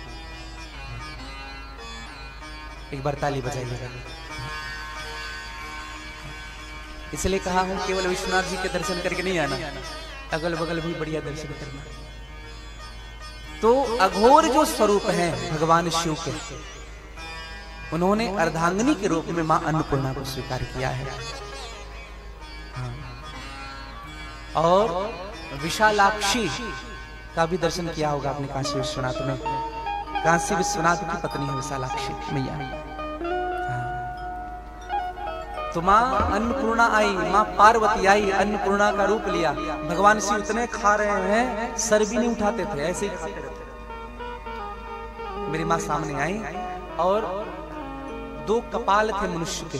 एक बार ताली बजाइएगा। इसलिए कहा हूं केवल विश्वनाथ जी के दर्शन करके नहीं आना, अगल बगल भी बढ़िया दर्शन करना। तो अघोर जो स्वरूप हैं भगवान शिव के, उन्होंने अर्धांगिनी के रूप में मां अन्नपूर्णा को स्वीकार किया है। हाँ। और विशालाक्षी का भी दर्शन किया होगा आपने काशी विश्वनाथ में। काशी विश्वनाथ की पत्नी है विशालाक्षी मैया। तो मां अन्नपूर्णा आई, मां पार्वती आई, अन्नपूर्णा का रूप लिया। भगवान शिव इतने खा रहे हैं, सर भी नहीं उठाते थे, ऐसे ही खाते रहते। मेरी मां सामने आई और 2 कपाल थे मनुष्य के,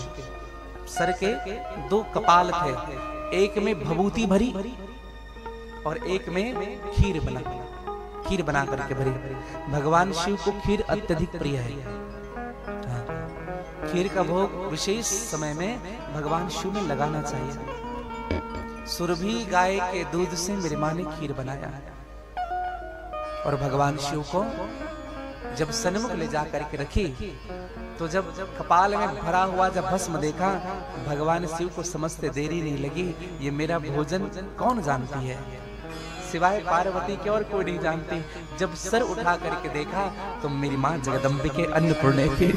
सर के 2 कपाल थे, एक में भभूति भरी और एक में खीर बना करके भरी। भगवान शिव को खीर अत्यधिक प्रिय है। खीर का भोग विशेष समय में भगवान शिव में लगाना चाहिए। सुरभि गाय के दूध से मेरी मां ने खीर बनाया और भगवान शिव को जब सन्मुख ले जा करके रखी, तो जब कपाल में भरा हुआ जब भस्म देखा, भगवान शिव को समझते देरी नहीं लगी, ये मेरा भोजन कौन जानती है, सिवाय पार्वती के और कोई नहीं जानती। जब सर उठा करके देखा तो मेरी मां जगदम्बे के अन्नपूर्णा की।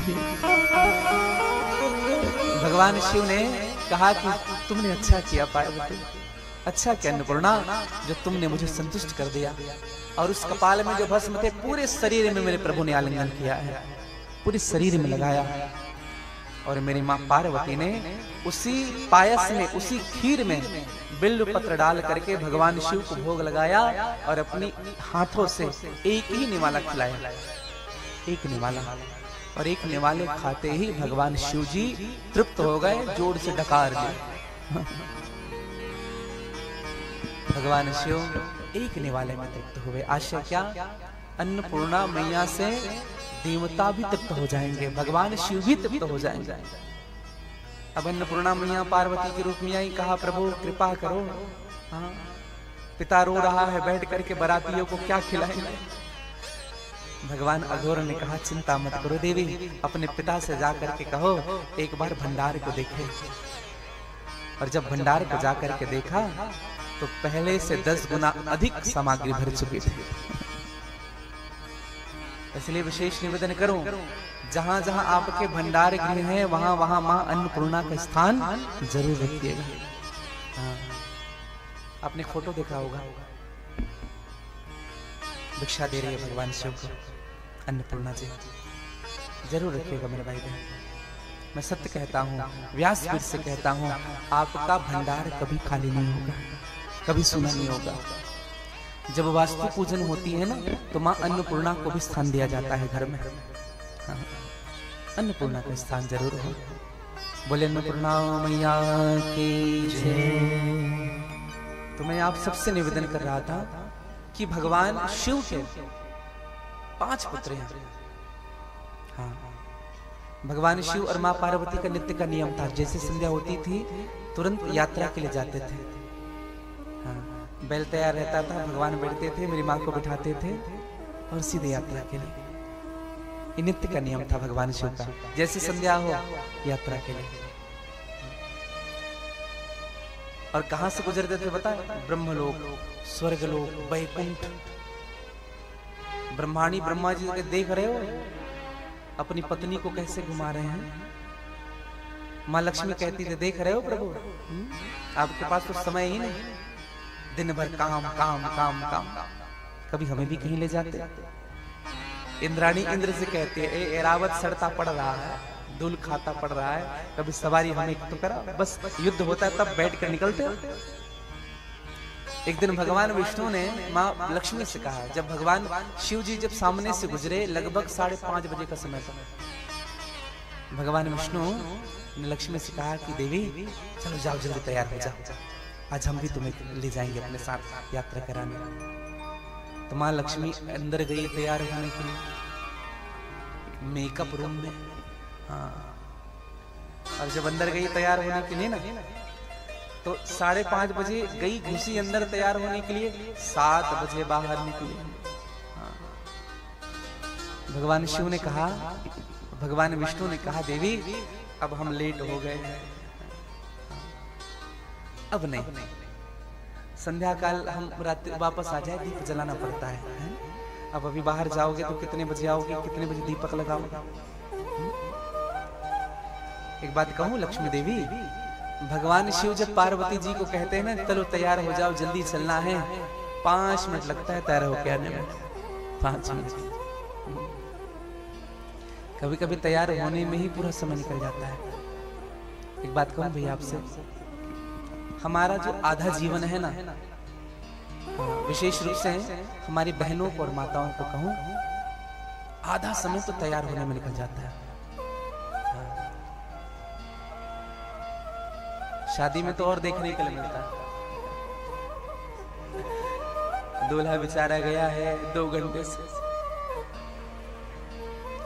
भगवान शिव ने कहा कि तुमने अच्छा किया पार्वती, अच्छा किया अन्नपूर्णा, जो तुमने मुझे संतुष्ट कर दिया। और उस कपाल में जो भस्म थे, पूरे शरीर में मेरे प्रभु ने आलिंगन किया है, पूरे शरीर में लगाया। और मेरी मां पार्वती ने उसी पायस में, उसी खीर में बिल्व पत्र डाल करके भगवान शिव को भोग लगाया और अपनी हाथों से एक ही निवाला खिलाया, एक निवाला। और एक निवाले खाते ही भगवान शिव जी तृप्त हो गए, जोर से डकार दिया। भगवान शिव एक निवाले में तृप्त हुए। आशय क्या? अन्नपूर्णा मैया से देवता भी तृप्त हो जाएंगे, भगवान शिव भी तृप्त हो जाएंगे। अब अन्नपूर्णा मैया पार्वती के रूप में आई, कहा प्रभु कृपा करो, हाँ पिता रो रहा है, बैठ करके बरातियों को क्या खिलाएंगे। भगवान अघोर ने कहा चिंता मत करो देवी, अपने पिता से जाकर के कहो एक बार भंडार को देखे। और जब भंडार को जाकर के देखा तो पहले से 10 गुना अधिक सामग्री भर चुकी थी। इसलिए विशेष निवेदन करूं, जहां जहां आपके भंडार गृह हैं, वहां वहां मां अन्नपूर्णा का स्थान जरूर रखिएगा। हाँ। आपने फोटो देखा होगा, भिक्षा दे रही है भगवान शिव को अन्नपूर्णा जी, जरूर रखिएगा मेरे भाई बहन। मैं सत्य कहता हूँ, व्यासपीठ से कहता हूँ, आपका भंडार कभी खाली नहीं होगा, कभी सूना नहीं होगा। जब वास्तु पूजन होती है ना, तो माँ अन्नपूर्णा को भी स्थान दिया जाता है घर में। हाँ, अन्नपूर्णा का स्थान जरूर हो। बोले अन्नपूर्णा मैया की जय। तो मैं आप सबसे निवेदन कर रहा था कि भगवान शिव के 5 पुत्र हैं। हाँ, भगवान शिव और माँ पार्वती का नित्य का नियम था, जैसे संध्या होती थी तुरंत यात्रा के लिए जाते थे। हाँ, बैल तैयार रहता था, भगवान बैठते थे, मेरी माँ को बिठाते थे और सीधे यात्रा के लिए। ये नित्य का नियम था भगवान शिव का, जैसे संध्या हो यात्रा के लिए। और कहां से गुजरते थे बताए? ब्रह्मलोक, स्वर्गलोक, वैकुंठ। ब्रह्माणी ब्रह्मा जी के देख रहे हो अपनी पत्नी को कैसे घुमा रहे हैं। माँ लक्ष्मी कहती थी देख रहे हो प्रभु, आपके पास तो समय ही नहीं, दिन भर काम काम काम काम। कभी हमें भी कहीं ले जाते। इंद्राणी इंद्र से कहती है ऐरावत सड़ता पड़ रहा है, धूल खाता पड़ रहा है, कभी सवारी हमें तो करा। बस युद्ध होता है तब बैठ कर निकलते। एक दिन भगवान विष्णु ने माँ लक्ष्मी से कहा, जब भगवान शिव जी जब सामने से गुजरे, लगभग 5:30 बजे का समय था, भगवान विष्णु ने लक्ष्मी से कहा कि देवी चलो जाओ जल्दी तैयार हो जाओ, आज हम भी तुम्हें ले जाएंगे अपने साथ यात्रा कराने। तो माँ लक्ष्मी अंदर गई तैयार होने के लिए, मेकअप रूम में। हाँ, और जब अंदर गई तैयार होने के लिए ना, तो 5:30 बजे गई, घुसी अंदर तैयार होने के लिए, 7 बजे बाहर निकली। हाँ, भगवान शिव ने कहा, भगवान विष्णु ने कहा, देवी अब हम लेट हो गए हैं, अब नहीं, संध्या काल हम रात वापस आ जाए, दीप जलाना पड़ता है? अब अभी बाहर जाओगे तो कितने बजे आओगे, कितने बजे दीपक लगाओगे? एक बात कहूं लक्ष्मी देवी, भगवान शिव जब पार्वती जी को कहते हैं ना, चलो तैयार हो जाओ, जल्दी चलना है, 5 मिनट लगता है तैयार होके आने में, 5 मिनट। कभी कभी तैयार होने में ही पूरा समय निकल जाता है। एक बात कहूं भैया आपसे, हमारा जो आधा जीवन है ना, विशेष रूप से हमारी बहनों को और माताओं को कहूं, आधा समय तो तैयार होने में निकल जाता है। शादी में तो और देखने के लिए मिलता है, दूल्हा बेचारा गया है 2 घंटे से,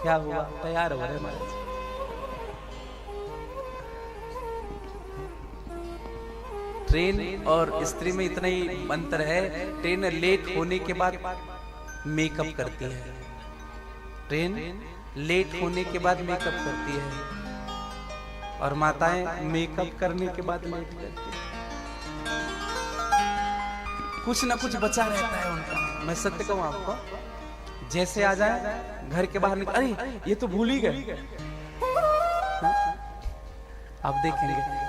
क्या हुआ, तैयार हो रहे महाराज। ट्रेन और स्त्री में इतना ही अंतर है, ट्रेन लेट होने के बाद मेकअप करती है, ट्रेन लेट होने के बाद मेकअप करती है, और माताएं मेकअप करने के बाद लेट करती है। कुछ ना कुछ बचा रहता है उनका। मैं सत्य कहूं आपको, जैसे आ जाए घर के बाहर निकल, अरे ये तो भूल ही गए, आप देखेंगे,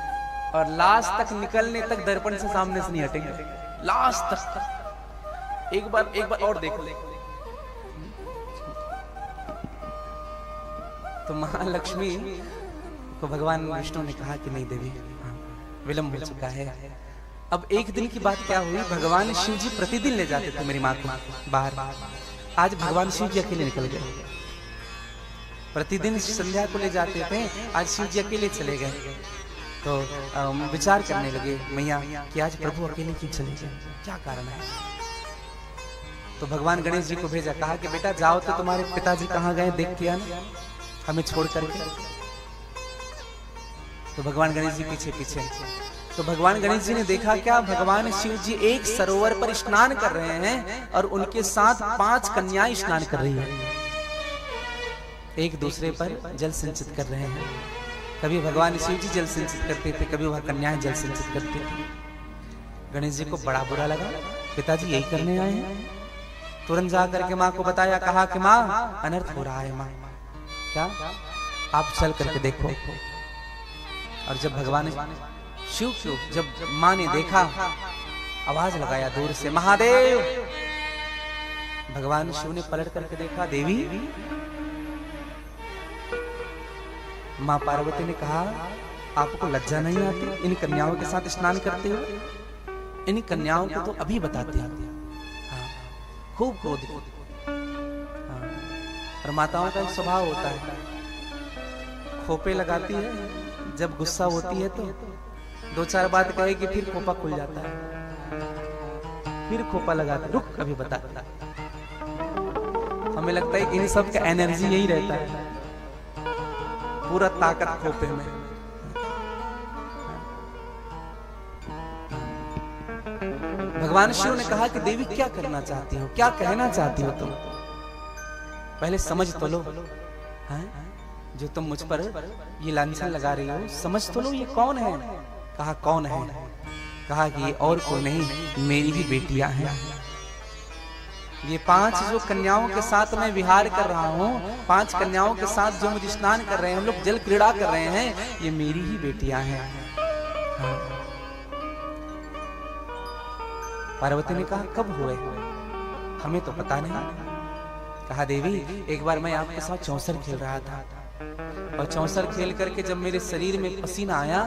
और लास्ट तक निकलने तक दर्पण से सामने से नहीं हटेंगे, लास्ट तक। एक बार और देख ले, तो महालक्ष्मी को भगवान विष्णु ने कहा कि नहीं देवी, विलंब हो चुका है। अब एक दिन की बात क्या हुई, भगवान शिव जी प्रतिदिन ले जाते थे मेरी माँ को बाहर, आज भगवान शिव जी अकेले निकल गए। प्रतिदिन संध्या को ले जाते थे, आज शिव जी अकेले चले गए। तो विचार करने लगे मैया कि आज प्रभु अकेले क्यों चले गए, क्या कारण है? तो भगवान गणेश जी को भेजा, कहा कि बेटा जाओ तो तुम्हारे पिताजी कहाँ गए देख के आना, हमें छोड़ करके। तो भगवान गणेश जी पीछे पीछे, तो भगवान गणेश जी ने देखा क्या, भगवान शिव जी एक सरोवर पर स्नान कर रहे हैं और उनके साथ 5 कन्याएं स्नान कर रही हैं, एक दूसरे पर जल सिंचित कर रहे हैं। कभी भगवान शिव जी जल सिंचित करते थे, कभी वह कन्याएं जल सिंचित करती थी। गणेश जी को बड़ा बुरा लगा, पिताजी यही करने आए हैं। तुरंत जाकर के माँ को बताया, कहा कि माँ अनर्थ हो रहा है, माँ क्या, आप चल करके देखो। और जब भगवान शिव जब माँ ने देखा, आवाज लगाया दूर से, महादेव। भगवान शिव ने पलट करके देखा, देवी। माँ पार्वती ने कहा, आपको लज्जा नहीं आती इन कन्याओं के साथ स्नान करते हो? इन कन्याओं को तो अभी बताते हैं। हाँ, खूब क्रोधित। हाँ, और माताओं का एक स्वभाव होता है, खोपे लगाती है, जब गुस्सा होती है तो 2-4 बात कहेगी, फिर खोपा खुल जाता है, फिर खोपा लगाते, रुक अभी बता। हमें लगता है कि इन सब का एनर्जी यही रहता है, पूरा ताकत खोपे में। भगवान शिव ने कहा कि देवी क्या करना चाहती हो, क्या कहना चाहती हो तुम, पहले समझ तो लो। जो तुम मुझ पर ये लांछन लगा रही हो, समझ तो लो ये कौन है। कहा कौन है? कहा कि ये और कोई नहीं, मेरी ही बेटियां हैं। ये 5 जो कन्याओं के साथ मैं विहार कर रहा हूँ, 5 कन्याओं के साथ जो मुझे स्नान कर रहे हैं, हम लोग जल क्रीड़ा कर रहे हैं, ये मेरी ही बेटियां हैं। हाँ। पार्वती ने कहा कब हुए? हमें तो पता नहीं। कहा देवी, एक बार मैं आपके साथ चौसर खेल रहा था, और चौसर खेल करके जब मेरे शरीर में पसीना आया,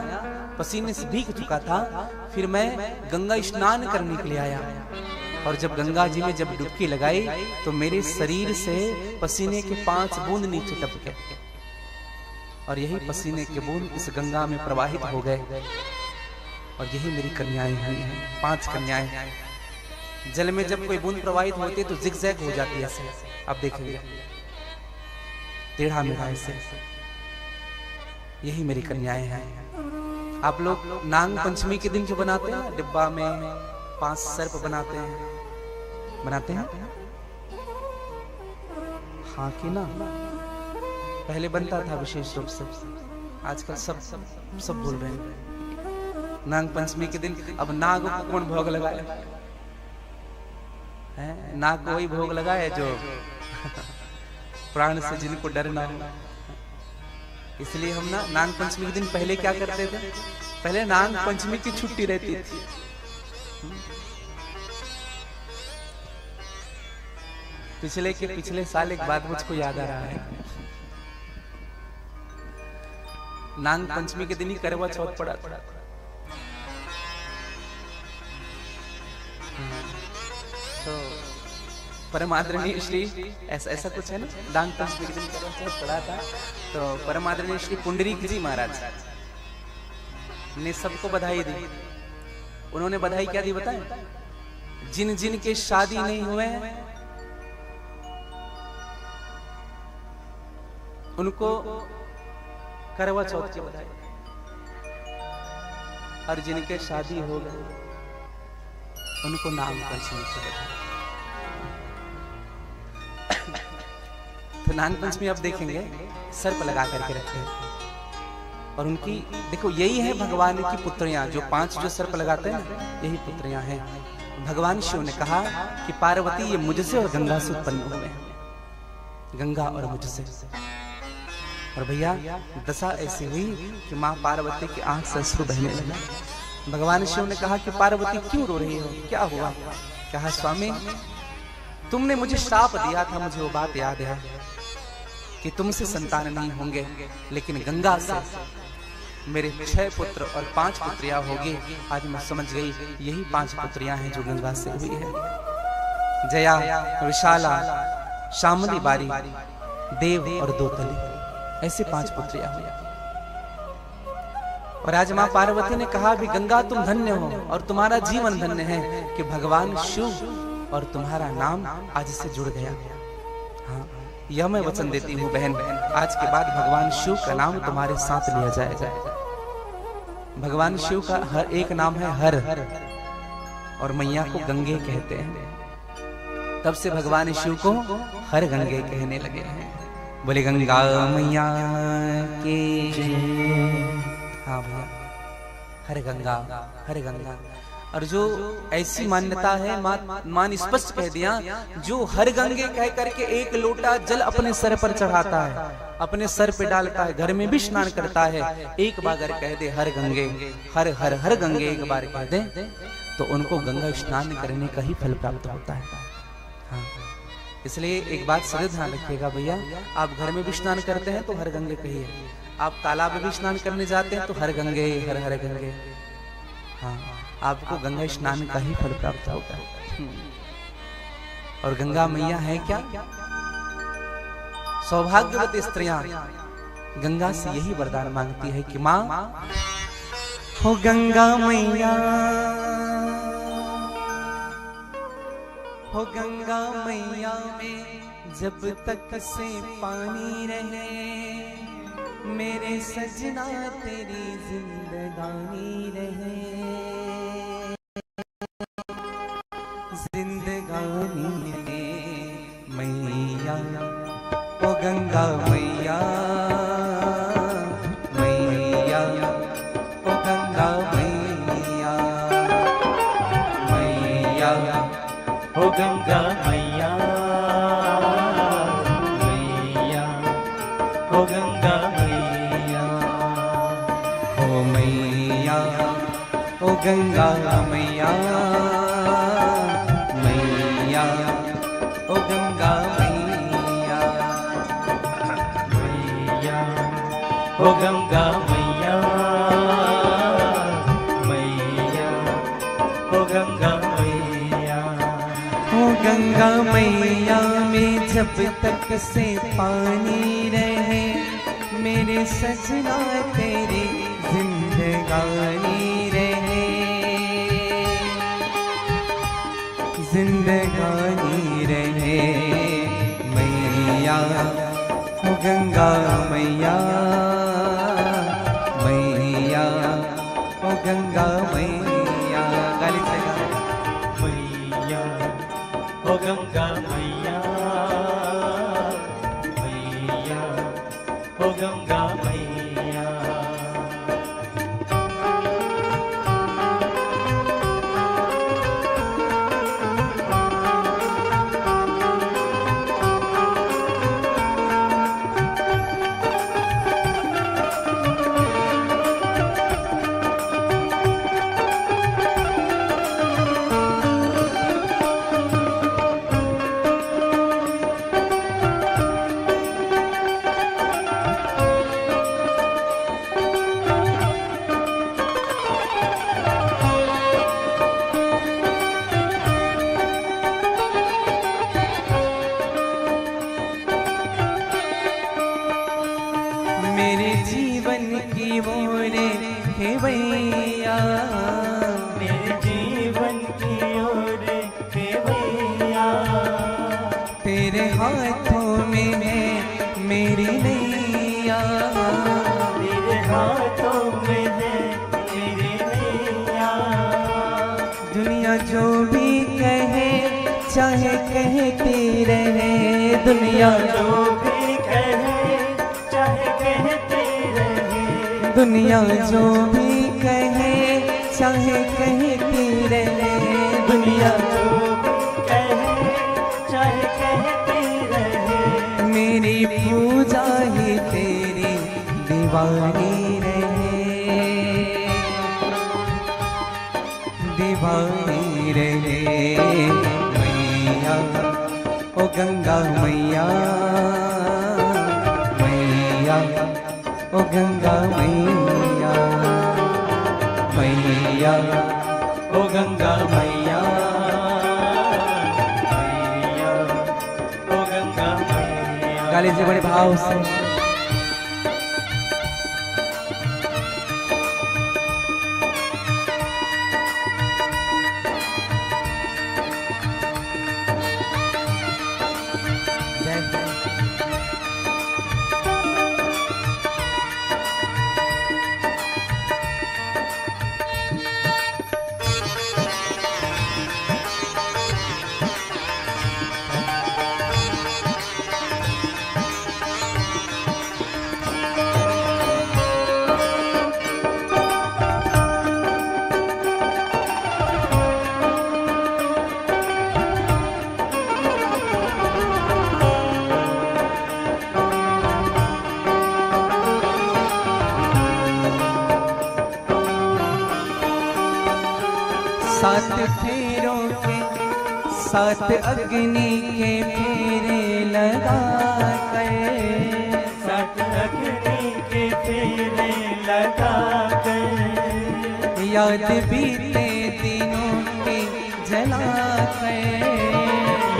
पसीने से भीग चुका था, फिर मैं गंगा स्नान करने के लिए आया, और जब गंगा जी में जब डुबकी लगाई तो मेरे शरीर से पसीने के 5 बूंद नीचे टपके, और यही पसीने के बूंद इस गंगा में प्रवाहित हो गए, और यही मेरी कन्याएं हुई हैं, 5 कन्याएं। जल में जब कोई बूंद प्रवाहित होती है तो जिगजैग हो जाती है ऐसे, आप देखेंगे टेढ़ा मेढ़ा ऐसे, यही मेरी कन्याएं हैं। आप लोग नाग पंचमी के दिन जो बनाते हैं, डिब्बा में 5 सर्प बनाते हैं, हाँ कि ना? पहले बनता था विशेष रूप से, आजकल सब भूल रहे हैं। नाग पंचमी के दिन अब नाग को कौन भोग लगाए हैं? नाग को वही भोग लगाए जो प्राण से जिनको डर ना हो। इसलिए हम ना नाग पंचमी के दिन पहले क्या करते थे? पहले नाग पंचमी की छुट्टी रहती थी। पिछले साल एक बात मुझको याद आ रहा है। नाग पंचमी के दिन ही करवा चौथ पड़ा था। तो परम आदरणीय श्री ऐसा कुछ है ना, नाग पंचमी के दिन करवा चौथ पड़ा था। तो परम आदरणीय श्री पुंडरीक जी महाराज ने सबको बधाई दी। उन्होंने बधाई क्या दी बताएं? जिन जिन के शादी नहीं हुए हैं उनको करवा चौथ की बधाई, और जिनके शादी हो गए उनको नाग पंचमी की बधाई। तो नाग पंचमी आप देखेंगे सर्प लगा करके रखे हैं, और उनकी देखो यही है भगवान की पुत्रियां। जो 5 जो सर्प लगाते हैं ना, यही पुत्रियां हैं। भगवान शिव ने कहा कि पार्वती ये मुझसे और गंगा से उत्पन्न हुए हैं, गंगा और मुझसे। और भैया दशा ऐसी हुई कि माँ पार्वती की आंख से अश्रु बहने लगा। भगवान शिव ने कहा कि पार्वती क्यों रो रही हो, क्या हुआ? कहा स्वामी तुमने मुझे श्राप दिया था, मुझे वो बात याद है कि तुमसे संतान नहीं होंगे, लेकिन गंगा से मेरे 6 पुत्र और 5 पुत्रियां होगी। आज मैं समझ गई यही 5 पुत्रियां हैं जो गंगा से हुई है। जया, विशाला, शामली बारी, देव और दोतली, ऐसे 5 पुत्रियां हुई। और आज मां पार्वती ने कहा भी गंगा तुम धन्य हो और तुम्हारा जीवन धन्य है कि भगवान शिव और तुम्हारा नाम आज से जुड़ गया। हाँ, यह मैं वचन देती हूँ बहन, आज के बाद भगवान शिव का नाम तुम्हारे साथ लिया जाएगा। भगवान शिव का हर एक नाम है हर, और मैया को गंगे कहते हैं। तब से भगवान शिव को हर गंगे कहने लगे हैं। बोले गंगा मैया के। हाँ भैया, हर गंगा हर गंगा। और जो ऐसी मान्यता है, मान स्पष्ट कह दिया, जो हर गंगे कह करके 1 लोटा जल अपने सर पर चढ़ाता है, अपने सर पे डालता है, घर में भी स्नान करता है, एक बार अगर कह दे हर गंगे, हर हर हर गंगे एक बार कह दे, तो उनको गंगा स्नान करने का ही फल प्राप्त होता है। हाँ, इसलिए एक बात सदैव ध्यान रखिएगा भैया, आप घर में भी स्नान करते हैं तो हर गंगे कहिए, आप तालाब में भी स्नान करने जाते हैं तो हर गंगे हर हर गंगे। हाँ, आपको गंगा स्नान का ही फल प्राप्त होता है। और गंगा मैया है क्या? सौभाग्यवती स्त्रियां गंगा से यही वरदान मांगती है कि माँ हो गंगा मैया, हो गंगा मैया में जब तक से पानी रहे, मेरे सजना तेरी जिंदगानी रहे, जिंदगानी रहे मैया, ओ गंगा मैया, मैया, ओ गंगा मैया, मैया, हो गंगा मैया, मैया, हो गंगा मैया, ओ मैया, ओ गंगा मैया, मैया, ओ गंगा मैया, मैया, हो गंगा मैया, मैया, हो गंगा मैया। ओ गंगा मैया में जब तक से पानी रहे, मेरे सजना तेरी जिंदगानी रहे, जिंदगानी रहे मैया, ओ गंगा मैया, मैया, ओ गंगा मैया। गाली चलेगा। मैया, हो गंगा मैया, खेवैया, मेरे जीवन की ओर खेवैया। तेरे हाथों में है मेरी नैया, तेरे हाथों में है मेरी नैया। दुनिया जो भी कहे चाहे कहती रहे, दुनिया जो भी कहे चाहे कहते रहे। दुनिया जो भी कहे चाहे कहती रहे, दुनिया जो भी कहे चाहे कहते रहे। मेरी पूजा ही तेरी दीवानी रहे, दीवानी रहे। मैया ओ गंगा मैया, मैया ओ गंगा मैया, मैया ओ गंगा मैया, मैया ओ गंगा मैया। गा लीजिए बड़े भाव से। जय जय। सात फेरों के सात अग्नि के फेरे लगा कर, सात अग्नि के फेरे लगा कर। याद बीते दिनों के जला कर,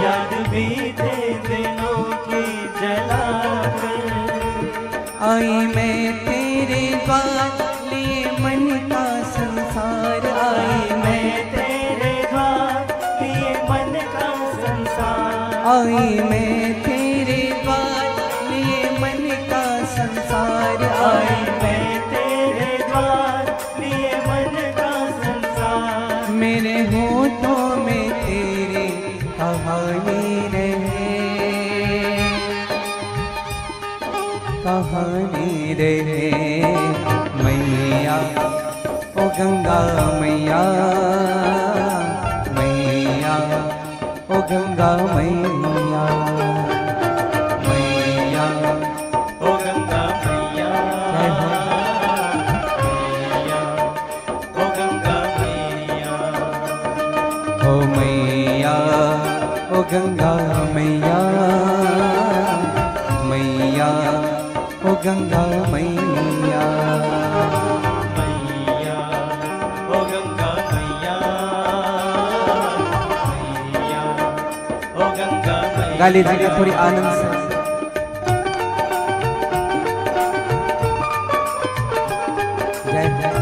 याद बीते दिनों की जला कर। आई मैं तेरे द्वार लिए मन का संसार, आई मैं तेरे द्वार लिए मन का संसार। आई मैं तेरे द्वार लिए मन का संसार, आई मैं तेरे द्वार लिए मन का संसार। मेरे होठों में तेरी कहानी रहे, कहानी रहे। मैया ओ गंगा मैया, मैया ओ गंगा मैया, मैया ओ गंगा मैया, मैया ओ गंगा मैया। ओ मैया ओ गंगा मैया, मैया ओ गंगा मैया, मैया ओ गंगा मैया, मैया ओ गंगा मैया। गा लीजिएगा थोड़ी आनंद से। जय जय।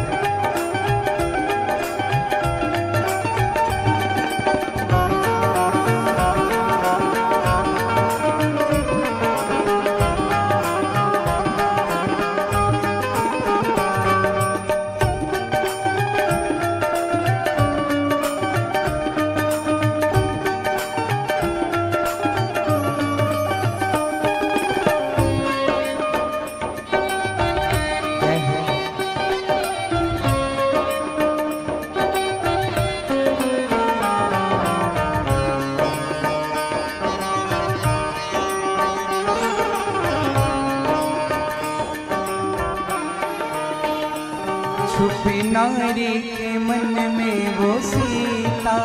छुपी नारी के मन में वो सीता,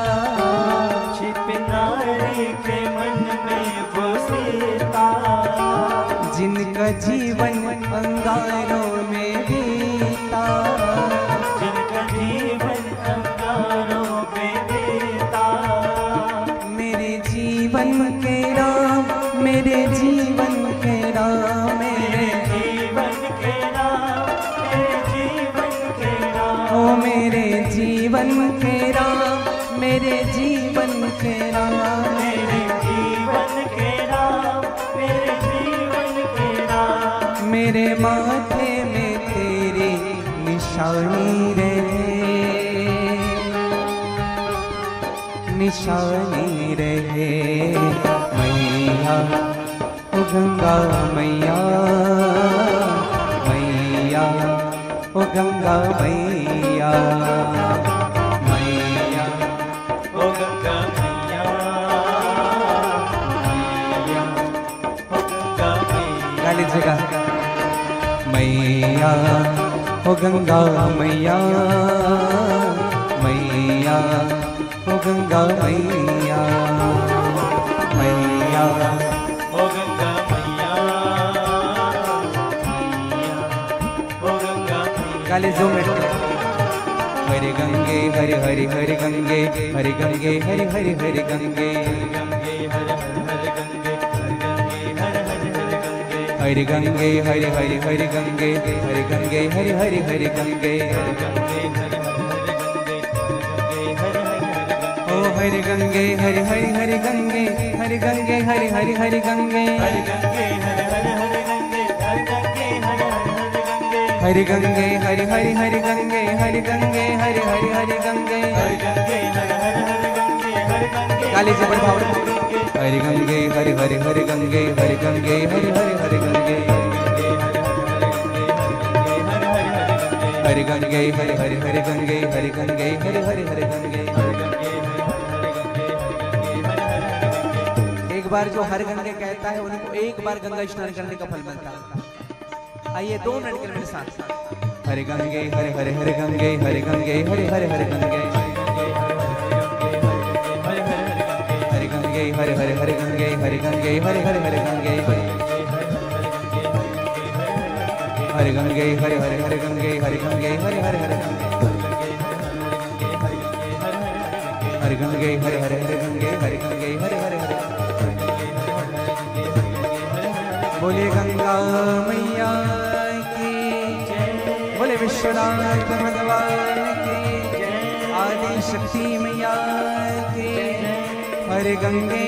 छिप नारी के मन में वो सीता। जिनका जीवन अंगारों में बीता, जिनका जीवन अंगारों में बीता। मेरे जीवन के राम, मेरे जीवन के राम, मेरे जीवन के राम, मेरे जीवन के राम। मेरे जीवन के राम, मेरे जीवन के राम, मेरे जीवन के राम, मेरे जीवन के राम। मेरे माथे में तेरी निशानी रहे, निशानी रहे मैया, ओ गंगा मैया, मैया ओ गंगा मैया, मैया ओ गंगा मैया, मैया ओ गंगा मैया। गा लीजिएगा। मैया ओ गंगा मैया, मैया ओ गंगा मैया, मैया ओ गंगा मैया, मैया ओ गंगा मैया। गा लीजिए। हरे गंगे हरे हरे हरे गंगे, हरे गंगे हरे हरे हरे गंगे, गंगे हर हर हर गंगे, हर गंगे हर हर हर गंगे, हरे गंगे हरे हरे हरे गंगे, हरे गंगे हरे हरे हरे गंगे, गंगे हर हर हर गंगे, हर गंगे हर हर हर गंगे। ओ हरे गंगे हरे हरे हरे गंगे, हरे गंगे हरे हरे हरे गंगे, हर गंगे हर हर हर गंगे, हर गंगे हर हर हर गंगे, हरे गंगे हरे हरे हरे गंगे, हरे गंगे हरे हरे हरे गंगे, हर गंगे हर हर हर गंगे, हर गंगे गा लीजिए बड़े भाव। हरे गंगे हरे हरे हरे गंगे, हरे गंगे हरे हरे हरे गंगे, हरे गंगे हरे हरे हरे गंगे, हरे गंगे हरे हरे हरे गंगे। एक बार जो हर गंगे कहता है उनको एक बार गंगा स्नान करने का फल मिलता है। आइए 2 मिनट के लिए मेरे साथ। हरे गंगे हरे हरे हरे गंगे, हरे गंगे हरे हरे हरे गंगे, हरे गंगे हरे हरे हरे गंगे, हरे गंगे हरे हरे हरे गंगे, हरे गंगे हरे हरे हरे गंगे, हरे गंगे हरे हरे हरे गंगे, हरे गंगे हरे हरे हरे गंगे, हरे गंगे हरे हरे हरे। बोले गंगा मैया की जय, बोले विश्वनाथ भगवान की जय, आदि शक्ति मैया की जय। हरे गंगे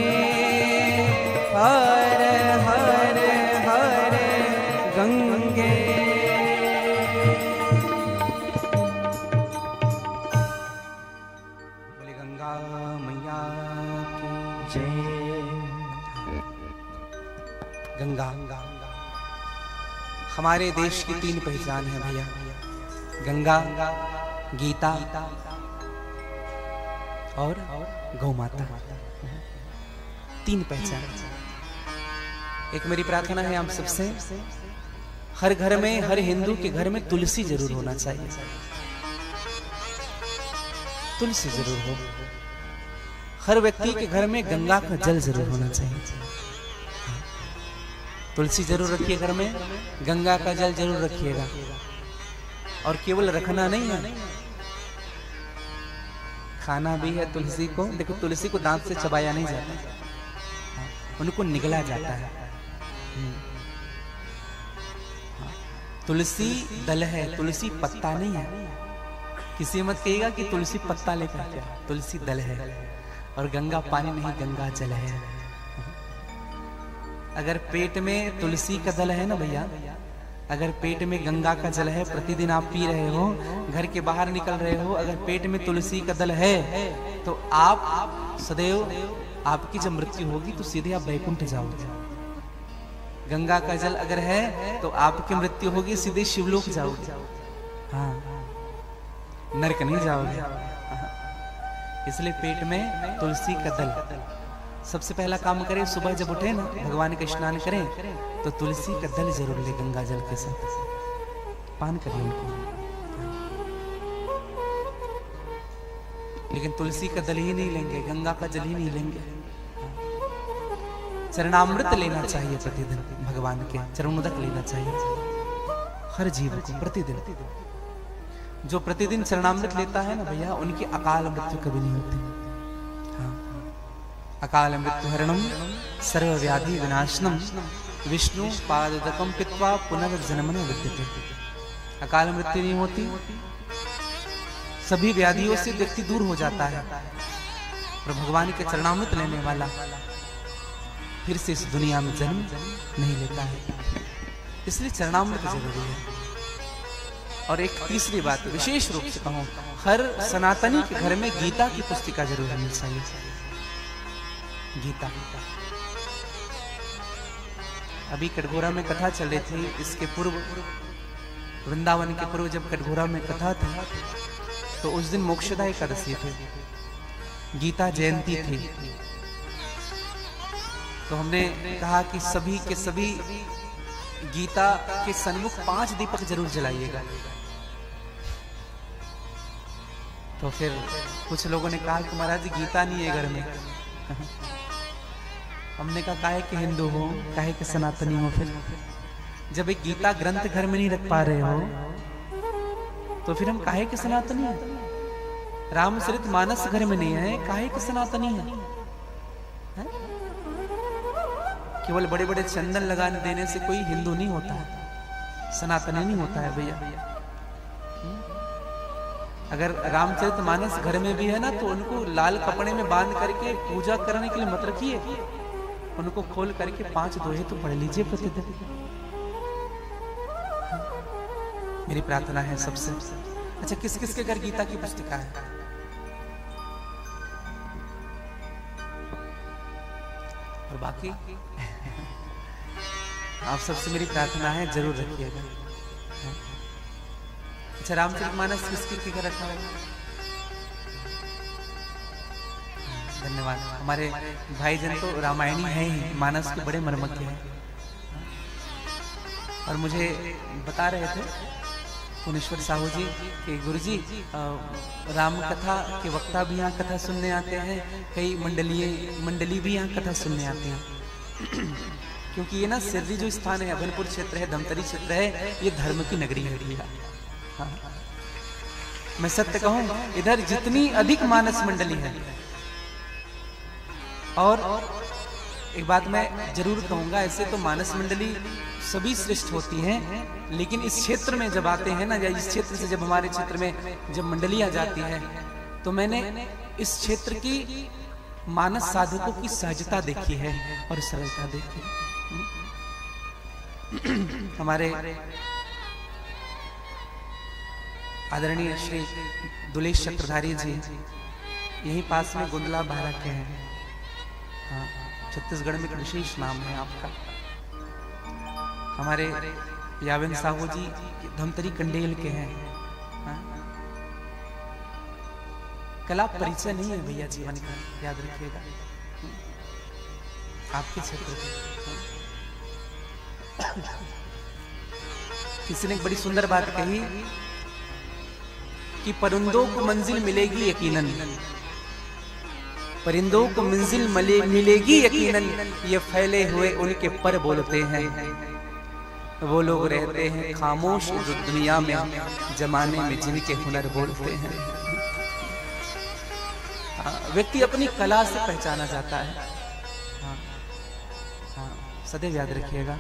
हर हर हर गंगे। बोले गंगा मैया की जय। गंगा हमारे देश की 3 पहचान है भैया, गंगा, गीता और गौ माता। 3 पहचान। एक मेरी प्रार्थना है आप सबसे, हर घर में, हर हिंदू के घर में तुलसी जरूर होना चाहिए, तुलसी जरूर हो। हर व्यक्ति के घर में गंगा का जल जरूर होना चाहिए। तुलसी जरूर रखिए घर में, गंगा का जल जरूर रखिएगा। और केवल रखना नहीं है, खाना भी है तुलसी को। देखो तुलसी को दांत से चबाया नहीं जाता, उनको निगला जाता है। तुलसी दल है, तुलसी पत्ता नहीं है। किसी मत कहेगा कि तुलसी पत्ता लेकर क्या, तुलसी दल है। और गंगा पानी नहीं, गंगा जल है। अगर पेट में तुलसी का दल है ना भैया, अगर पेट में गंगा का जल है, प्रतिदिन आप पी रहे हो, घर के बाहर निकल रहे हो, अगर पेट में तुलसी का दल है तो आप सदैव, आपकी जब मृत्यु होगी तो सीधे आप वैकुंठ जाओगे। गंगा का जल अगर है तो आपकी मृत्यु होगी, सीधे शिवलोक जाओगे। हाँ, नरक नहीं जाओगे। इसलिए पेट में तुलसी का दल। सबसे पहला काम करें, सुबह जब उठे ना, भगवान का स्नान करें तो तुलसी का दल जरूर ले, गंगा जल के साथ पान करिए उनको। लेकिन तुलसी का दल ही नहीं लेंगे, गंगा का जल ही नहीं लेंगे। चरणामृत लेना चाहिए प्रतिदिन, भगवान के चरणोदक लेना चाहिए हर जीव को प्रतिदिन। जो प्रतिदिन चरणामृत लेता है ना भैया, उनकी अकाल मृत्यु कभी नहीं होती। हाँ, अकाल मृत्यु हरणम सर्वव्याधि विनाशनम विष्णु पादोदकम पित्वा पुनर्जन्म न विद्यते। अकाल मृत्यु नहीं होती, सभी व्याधियों से व्यक्ति दूर हो जाता है और भगवान के चरणामृत लेने वाला फिर से इस दुनिया में जन्म नहीं लेता है। इसलिए चरणामृत जरूरी है। और एक तीसरी बात विशेष रूप से कहूं, हर सनातनी के घर में गीता की पुस्तिका जरूर होनी चाहिए। गीता अभी कटघोरा में कथा चल रही थी, इसके पूर्व वृंदावन के पूर्व जब कटघोरा में कथा थी तो उस दिन मोक्षदा एकादशी थी, गीता जयंती थी। तो हमने कहा कि सभी के सभी गीता के सन्मुख 5 दीपक जरूर जलाइएगा। तो फिर कुछ लोगों ने कहा कि महाराज गीता नहीं है घर में। हमने कहा काहे के हिंदू हो, काहे के सनातनी हो, फिर जब एक गीता ग्रंथ घर में नहीं रख पा रहे हो तो फिर हम काहे के सनातनी हैं? रामचरित मानस घर में नहीं है, काहे के सनातनी है? केवल बड़े बड़े चंदन लगाने देने से कोई हिंदू नहीं होता है, सनातनी नहीं होता है भैया। अगर रामचरित मानस घर में भी है ना तो उनको लाल कपड़े में बांध करके पूजा करने के लिए मत रखिए, उनको खोल करके 5 दोहे तो पढ़ लीजिए प्रतिदिन। मेरी प्रार्थना है सबसे। अच्छा, किस किस के घर गीता की पुस्तिका है? और बाकी आप सबसे मेरी प्रार्थना है जरूर रखिएगा। अच्छा, रामचरितमानस किसके घर रखा है? धन्यवाद। हमारे भाईजन तो रामायणी है ही, मानस के बड़े मर्मज्ञ हैं। और मुझे बता रहे थे पुनेश्वर साहू जी कि गुरुजी राम कथा के वक्ता भी यहाँ कथा सुनने आते हैं, कई मंडली भी यहाँ कथा सुनने आते हैं। क्योंकि ये ना सिरडी जो स्थान है, अभनपुर क्षेत्र है, धमतरी क्षेत्र है, ये धर्म की नगरी है भैया। हाँ। मैं सत्य कहूं, इधर जितनी अधिक मानस मंडली है, और एक बात मैं जरूर कहूंगा, ऐसे तो मानस मंडली सभी श्रेष्ठ होती हैं, लेकिन इस क्षेत्र में जब आते हैं ना, या इस क्षेत्र से जब हमारे क्षेत्र में जब मंडलियां जाती हैं, तो मैंने इस क्षेत्र की मानस साधकों की सहजता देखी है और सरलता देखी है। हमारे आदरणीय श्री दुलेश चक्रधारी जी यहीं पास में गुंदला बारा के हैं। हाँ, छत्तीसगढ़ में एक विशेष नाम है आपका। हमारे यावन साहू जी धमतरी कंडेल के हैं। हाँ? कला परिचय नहीं है भैया जीवन का, याद रखिएगा। आपके क्षेत्र किसी ने एक बड़ी सुंदर बात कही कि परिंदों को मंजिल मिलेगी यकीनन, परिंदों को मंजिल मिलेगी यकीनन, ये फैले हुए उनके पर बोलते हैं। वो लोग रहते हैं खामोश जो दुनिया में जमाने में जिनके हुनर बोलते हैं। व्यक्ति अपनी कला से पहचाना जाता है। हाँ, हाँ, सदैव याद रखिएगा।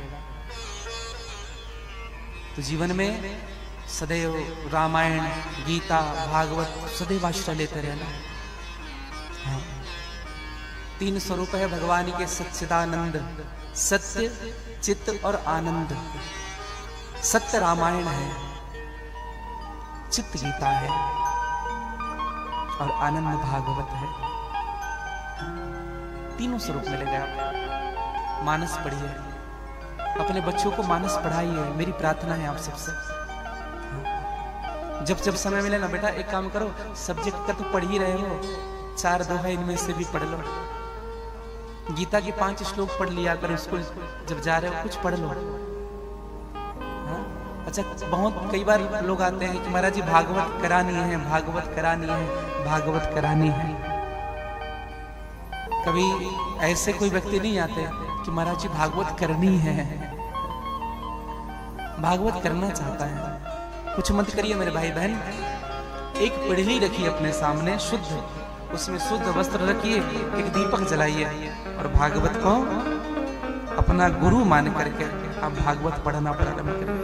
तो जीवन में सदैव रामायण, गीता, भागवत सदैव आश्रय लेते रहना। हाँ। 3 स्वरूप है भगवान के सच्चिदानंद, सत्य, चित्त और आनंद। सत्य रामायण है, चित्त गीता है और आनंद भागवत है। तीनों स्वरूप मिलेगा आपको। मानस पढ़िए, अपने बच्चों को मानस पढ़ाइए, मेरी प्रार्थना है आप सबसे। जब जब समय मिले ना बेटा, एक काम करो, सब्जेक्ट का तो पढ़ ही रहे हो, 4 दोहा इनमें से भी पढ़ लो। गीता के 5 श्लोक पढ़ लिया करो, स्कूल जब जा रहे हो कुछ पढ़ लो। हाँ? अच्छा, बहुत कई बार लोग आते हैं कि महाराज जी भागवत करानी है, भागवत करानी है, भागवत करानी है। कभी ऐसे कोई व्यक्ति नहीं आते कि महाराज जी भागवत करनी है। भागवत करना चाहता है, कुछ मत करिए मेरे भाई बहन। एक पिढ़ी रखिए अपने सामने शुद्ध, उसमें शुद्ध वस्त्र रखिए, एक दीपक जलाइए और भागवत को अपना गुरु मान करके आप भागवत पढ़ना प्रारंभ करिए।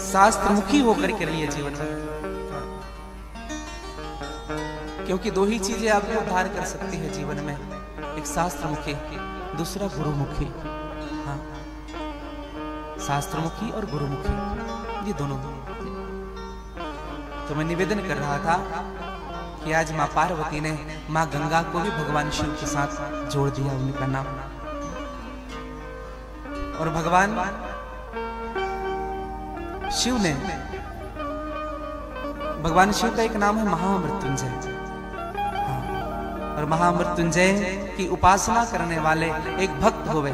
शास्त्र मुखी होकर के रहिए जीवन में। क्योंकि दो ही चीजें आपको उद्धार कर सकती है जीवन में, एक शास्त्रमुखी, दूसरा गुरुमुखी। हाँ, शास्त्रमुखी और गुरुमुखी, ये दोनों। तो मैं निवेदन कर रहा था कि आज माँ पार्वती ने माँ गंगा को भी भगवान शिव के साथ जोड़ दिया, उनका नाम। और भगवान शिव ने, भगवान शिव का एक नाम है महामृत्युंजय। और महामृत्युंजय की उपासना करने वाले एक भक्त हुए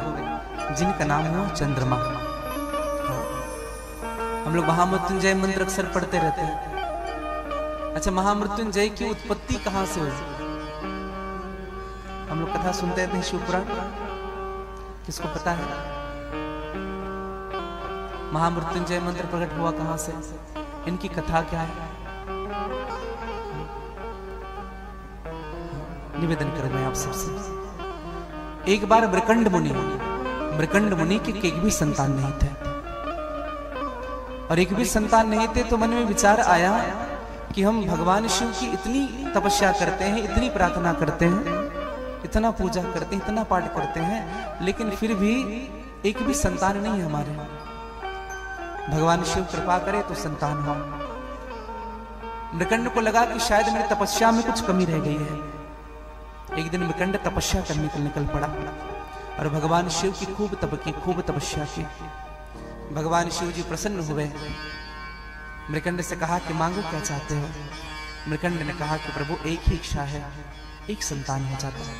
जिनका नाम है चंद्रमा। हम लोग महामृत्युंजय मंत्र अक्सर पढ़ते रहते हैं। अच्छा, महामृत्युंजय की उत्पत्ति कहां से हुई? हम लोग कथा सुनते हैं शिवपुराण, किसको पता है? महामृत्युंजय मंत्र प्रकट हुआ कहां से? इनकी कथा क्या है? निवेदन कर मैं आप सबसे। एक बार मृकंड मुनि के एक भी संतान नहीं थे, और एक भी संतान नहीं थे तो मन में विचार आया कि हम भगवान शिव की इतनी तपस्या करते हैं, इतनी प्रार्थना करते हैं, इतना पूजा करते हैं, इतना पाठ करते हैं, लेकिन फिर भी एक भी संतान नहीं है हमारे। भगवान शिव कृपा करे तो संतान हो। मृकंड को लगा कि शायद मेरी तपस्या में कुछ कमी रह गई है। एक दिन मृकंड तपस्या करने के निकल पड़ा और भगवान शिव की खूब तपस्या की। भगवान शिव जी प्रसन्न हुए। मृकंड से कहा कि मांगो क्या चाहते हो? मृकंड ने कहा कि प्रभु एक ही इच्छा है, एक संतान हो जाता है।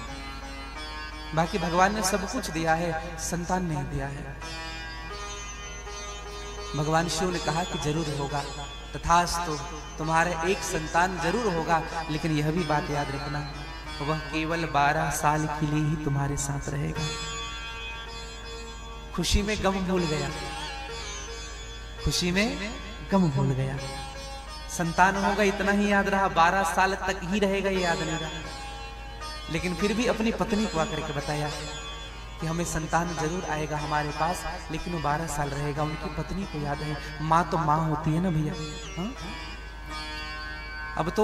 बाकी भगवान ने सब कुछ दिया है, संतान नहीं दिया है। भगवान शिव ने कहा कि जरूर होगा, तथास्तु, तुम्हारे एक संतान जरूर होगा, लेकिन यह भी बात याद रखना, वह केवल 12 साल के लिए ही तुम्हारे साथ रहेगा। खुशी में गम भूल गया, खुशी में गम भूल गया। संतान होगा इतना ही याद रहा, 12 साल तक ही रहेगा ये याद नहीं रहा। लेकिन फिर भी अपनी पत्नी को आकर के बताया कि हमें संतान जरूर आएगा हमारे पास, लेकिन वो 12 साल रहेगा। उनकी पत्नी को याद है, माँ तो माँ होती है ना भैया। हाँ? अब तो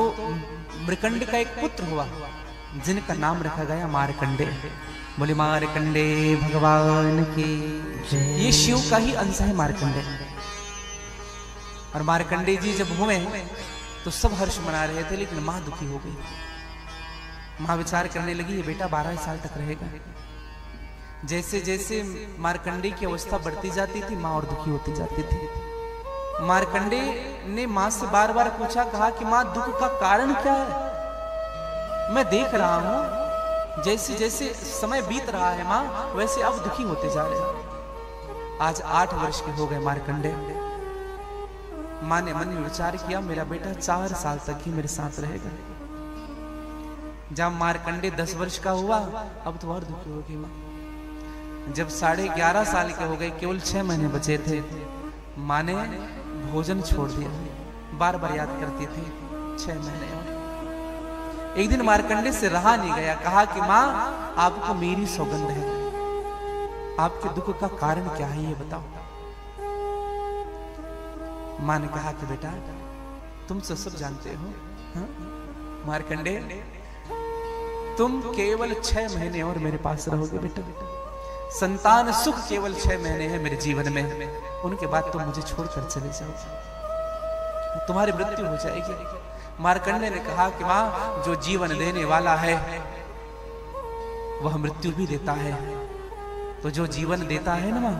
मृकंड का एक पुत्र हुआ जिनका नाम रखा गया मारकंडे। बोले मारकंडे भगवान की। ये शिव का ही अंश है मारकंडे। और मारकंडे जी जब हुए तो सब हर्ष मना रहे थे, लेकिन माँ दुखी हो गई। माँ विचार करने लगी, ये बेटा 12 साल तक रहेगा। जैसे जैसे मारकंडे की अवस्था बढ़ती जाती थी, माँ और दुखी होती जाती थी। मारकंडे ने माँ से बार बार पूछा, कहा कि माँ दुख का कारण क्या है? मैं देख रहा हूं जैसे जैसे समय बीत रहा है माँ, वैसे अब दुखी होते जा रहे हैं। आज 8 वर्ष के हो गए मारकंडे। माँ ने मन में विचार किया, मेरा बेटा 4 साल तक ही मेरे साथ रहेगा। जब मारकंडे 10 वर्ष का हुआ, अब तो और दुखी हो गई माँ। जब 11.5 साल के हो गए, केवल 6 महीने बचे थे, माँ ने भोजन छोड़ दिया। बार बार याद करती थी 6 महीने और। एक दिन मारकंडे से रहा नहीं गया, कहा कि माँ आपको मेरी सौगंध है, आपके दुख का कारण क्या है ये बताओ। माँ ने कहा कि बेटा तुम तो सब जानते हो। हाँ? मारकंडे तुम केवल 6 महीने और मेरे पास रहोगे बेटा। संतान सुख केवल 6 महीने है मेरे जीवन में, उनके बाद तुम मुझे छोड़कर चले जाओ, तुम्हारी मृत्यु हो जाएगी। मारकंडे ने कहा कि माँ जो जीवन देने वाला है वह मृत्यु भी देता है, तो जो जीवन देता है ना माँ,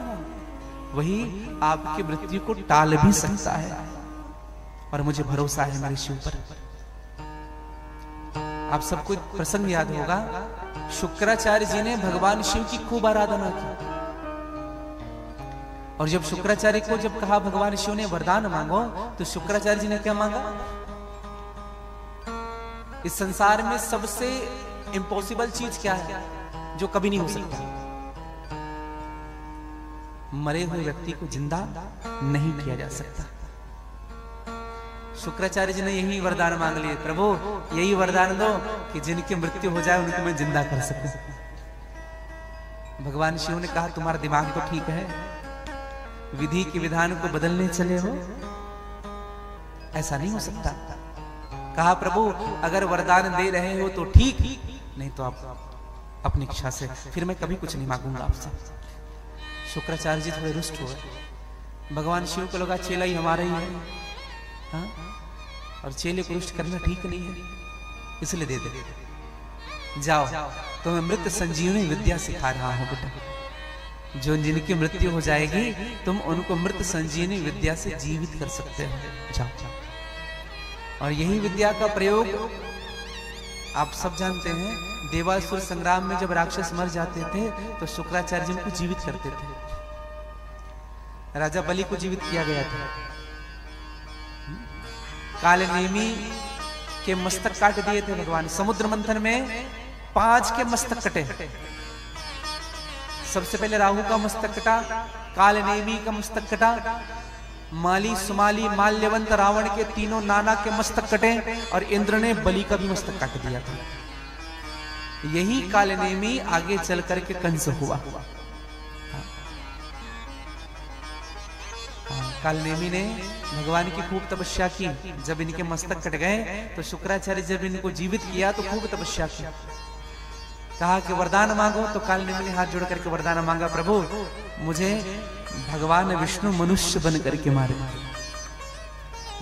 वही आपकी मृत्यु को टाल भी सकता है। और मुझे भरोसा है मेरे शिव पर। आप सबको प्रसंग याद होगा, शुक्राचार्य जी ने भगवान शिव की खूब आराधना की। और जब शुक्राचार्य को जब कहा भगवान शिव ने वरदान मांगो, तो शुक्राचार्य जी ने क्या मांगा? इस संसार में सबसे इम्पॉसिबल चीज क्या है जो कभी नहीं हो सकता? मरे हुए व्यक्ति को जिंदा नहीं किया जा सकता। शुक्राचार्य जी ने यही वरदान मांग लिए, प्रभु यही वरदान दो कि जिनकी मृत्यु हो जाए उनको मैं जिंदा कर सकूं। भगवान शिव ने कहा तुम्हारा दिमाग तो ठीक है, विधि के विधान को बदलने चले हो, ऐसा नहीं हो सकता। कहा प्रभु अगर वरदान दे रहे हो तो ठीक, नहीं तो आप अपनी इच्छा से, फिर मैं कभी कुछ नहीं मांगूंगा आपसे। शुक्राचार्य जी थोड़े रुष्ट हुए। भगवान शिव को लगा चेला ही हमारा ही है, हाँ? और चेले को रुष्ट करना ठीक नहीं है, इसलिए दे दे। जाओ, तो मैं मृत संजीवनी विद्या सिखा रहा हूं बेटा। जो जिनकी मृत्यु हो जाएगी तुम उनको मृत संजीवनी विद्या से जीवित कर सकते हो। जाओ। और यही विद्या का प्रयोग आप सब जानते हैं, देवासुर संग्राम में जब राक्षस मर जाते थे तो शुक्राचार्य जी उनको जीवित करते थे। राजा बलि को जीवित किया गया था। कालनेमी के मस्तक काट दिए थे भगवान। समुद्र मंथन में 5 के मस्तक कटे। सबसे पहले राहु का मस्तक कटा, कालनेमी का मस्तक कटा, माली, सुमाली, माल्यवंत, रावण के तीनों नाना के मस्तक कटे और इंद्र ने बलि का भी मस्तक काट दिया था। यही कालनेमी आगे चल करके कंस हुआ। कालनेमी ने भगवान की खूब तपस्या की। जब इनके मस्तक कट गए तो शुक्राचार्य जब इनको जीवित किया तो खूब तपस्या की। कहा कि वरदान मांगो, तो कालनेमी ने हाथ जोड़ करके वरदान मांगा, प्रभु मुझे भगवान विष्णु मनुष्य बन करके मारे।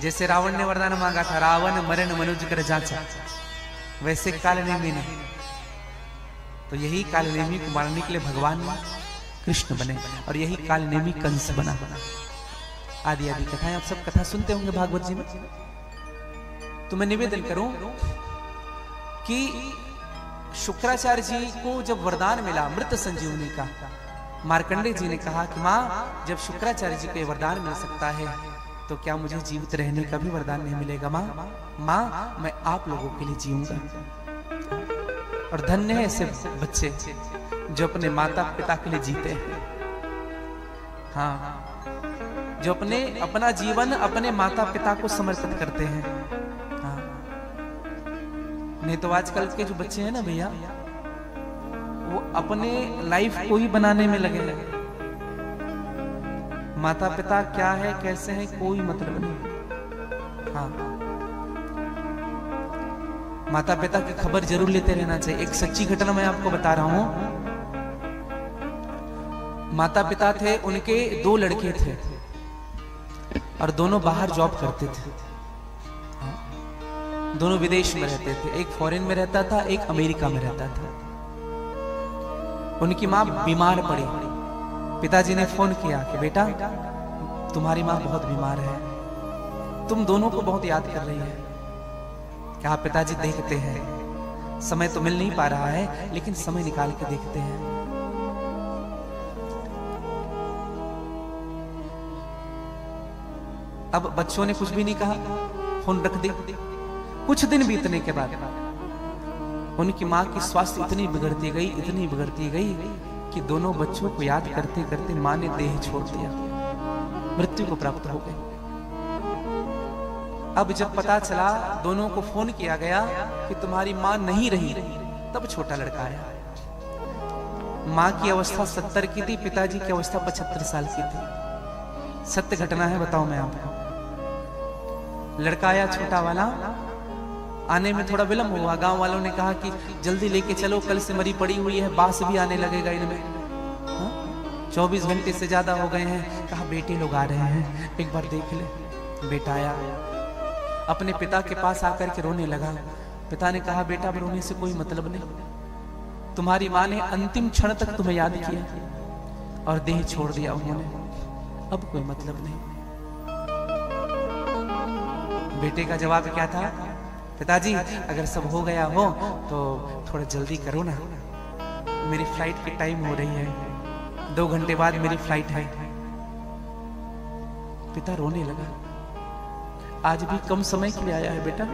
जैसे रावण ने वरदान मांगा था, रावण मरण मनुज कर जांचा, वैसे कालनेमी ने। तो यही कालनेमी को मारने के लिए भगवान कृष्ण बने और यही कालनेमी कंस बना। आदि आदि कथाएं आप सब कथा सुनते होंगे भागवत जी में। तो मैं निवेदन करूं कि शुक्राचार्य जी को जब वरदान मिला मृत संजीवनी का, मार्कंडेय जी ने कहा कि मां, जब शुक्राचार्य जी को यह वरदान मिल सकता है तो क्या मुझे जीवित रहने का भी वरदान नहीं मिलेगा? मां मैं आप लोगों के लिए जीऊंगा। और धन्य है ऐसे बच्चे जो अपने माता पिता के लिए जीते हैं। हाँ, जो अपना जीवन अपने माता पिता को समर्पित करते हैं। हाँ। नहीं तो आजकल के जो बच्चे हैं ना भैया, वो अपने लाइफ को ही बनाने में लगे। माता पिता क्या है कैसे हैं कोई मतलब नहीं। हाँ, माता पिता की खबर जरूर लेते रहना चाहिए। एक सच्ची घटना मैं आपको बता रहा हूं। माता पिता थे, उनके 2 लड़के थे और दोनों बाहर जॉब करते थे। दोनों विदेश में रहते थे। एक फॉरेन में रहता था, एक अमेरिका में रहता था। उनकी मां बीमार पड़ी। पिताजी ने फोन किया कि बेटा तुम्हारी मां बहुत बीमार है, तुम दोनों को बहुत याद कर रही है। क्या पिताजी देखते हैं, समय तो मिल नहीं पा रहा है लेकिन समय निकाल के देखते हैं। अब बच्चों ने कुछ भी नहीं कहा, फोन रख दी। कुछ दिन बीतने के बाद उनकी मां की स्वास्थ्य इतनी बिगड़ती गई कि दोनों बच्चों को याद करते करते मां ने देह छोड़ दिया, मृत्यु को प्राप्त हो गई। अब जब पता चला, दोनों को फोन किया गया कि तुम्हारी मां नहीं रही, तब छोटा लड़का आया। मां की अवस्था 70 की थी, पिताजी की अवस्था 75 साल की थी। सत्य घटना है, बताओ मैं आपको। लड़का आया छोटा वाला, आने में थोड़ा विलंब हुआ। गांव वालों ने कहा कि जल्दी लेके चलो, कल से मरी पड़ी हुई है, बास भी आने लगेगा इनमें। 24 घंटे से ज्यादा हो गए हैं। कहा बेटे लोग आ रहे हैं, एक बार देख ले। बेटा आया, अपने पिता के पास आकर के रोने लगा। पिता ने कहा बेटा अब रोने से कोई मतलब नहीं, तुम्हारी मां ने अंतिम क्षण तक तुम्हें याद किया और देह छोड़ दिया उन्होंने, अब कोई मतलब नहीं। बेटे का जवाब क्या था? पिताजी अगर सब हो गया हो तो थोड़ा जल्दी करो ना, मेरी फ्लाइट की टाइम हो रही है, 2 घंटे बाद मेरी फ्लाइट है। पिता रोने लगा। आज भी कम समय के लिए आया है बेटा।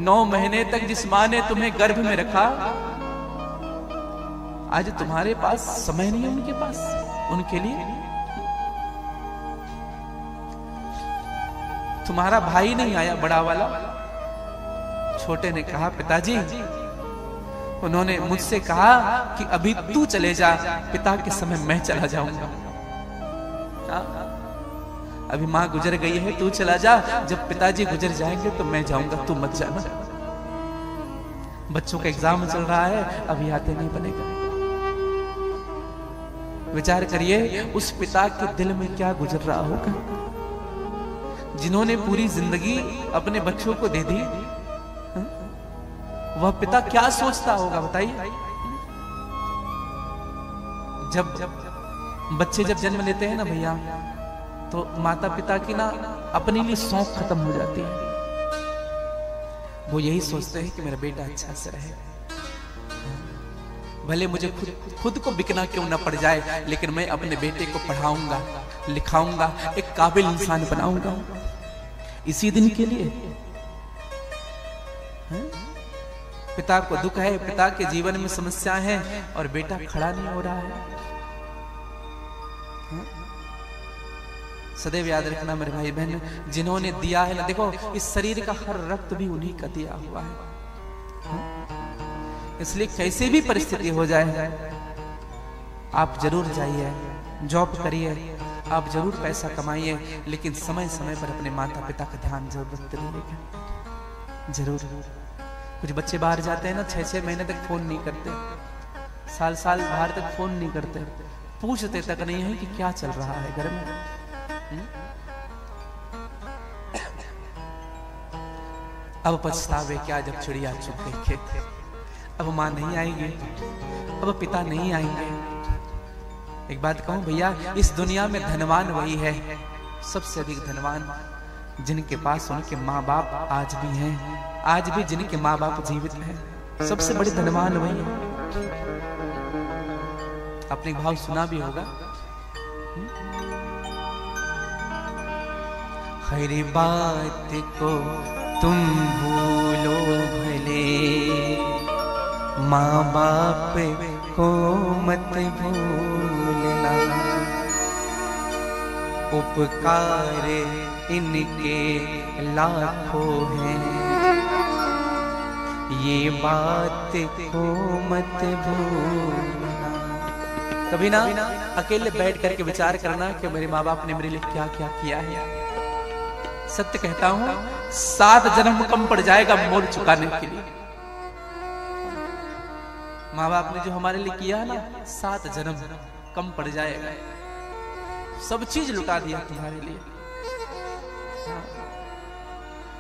9 महीने तक जिस मां ने तुम्हें गर्भ में रखा, आज तुम्हारे पास समय नहीं है उनके पास, उनके लिए। तुम्हारा भाई नहीं आया बड़ा वाला? छोटे ने कहा पिताजी, उन्होंने मुझसे कहा कि अभी तू चले जा, पिता के समय मैं चला जाऊंगा। अभी माँ गुजर गई है, तू चला जा, जब पिताजी गुजर जाएंगे तो मैं जाऊंगा, तू मत जाना। बच्चों का एग्जाम चल रहा है, अभी आते नहीं बनेगा। विचार करिए उस पिता के दिल में क्या गुजर रहा होगा, जिन्होंने पूरी जिंदगी अपने बच्चों को दे दी। वह पिता क्या सोचता होगा बताइए। जब बच्चे जब जन्म लेते हैं ना भैया, तो माता पिता की ना अपने लिए शौक खत्म हो जाती है। वो यही सोचते हैं कि मेरा बेटा अच्छा से रहे, भले मुझे खुद को बिकना क्यों ना पड़ जाए, लेकिन मैं अपने बेटे को पढ़ाऊंगा, लिखाऊंगा, एक काबिल इंसान बनाऊंगा, इसी दिन के लिए। पिता को दुख है, पिता के जीवन में समस्याएं हैं और बेटा खड़ा नहीं हो रहा है। सदैव याद रखना मेरे भाई बहन, जिन्होंने दिया है ना, देखो इस शरीर का हर रक्त भी उन्हीं का दिया हुआ है। इसलिए कैसे भी परिस्थिति हो जाए, आप जरूर जाइए, जॉब करिए, आप जरूर पैसा कमाइए, लेकिन समय समय पर अपने माता पिता का ध्यान जरूर रखते रहिएगा, जरूर। कुछ बच्चे बाहर जाते हैं ना, 6-6 महीने तक फोन नहीं करते, साल बाहर तक फोन नहीं करते, पूछते तक नहीं है कि क्या चल रहा है घर में। अब पछतावे क्या जब चिड़िया चुग गई खेत। अब माँ नहीं आएगी, अब पिता नहीं आएंगे। एक बात कहूं भैया, इस दुनिया में धनवान वही है, सबसे अधिक धनवान, जिनके पास उनके माँ बाप आज भी हैं, आज भी जिनके माँ बाप जीवित हैं, सबसे बड़ी धनवान वही है। आपने भाव सुना भी होगा, हर बात को तुम भूलो भले, माँ बाप को मत भूलना, उपकार इनके लाखों हैं, ये बात को मत भूलना। कभी ना अकेले बैठ करके विचार करना कि मेरे माँ बाप ने मेरे लिए क्या क्या किया है। सत्य कहता हूं, 7 जन्म कम पड़ जाएगा मोल चुकाने के लिए। माँ बाप ने जो हमारे लिए किया है ना, 7 जन्म कम पड़ जाएगा, सब चीज लुटा दिया तुम्हारे लिए।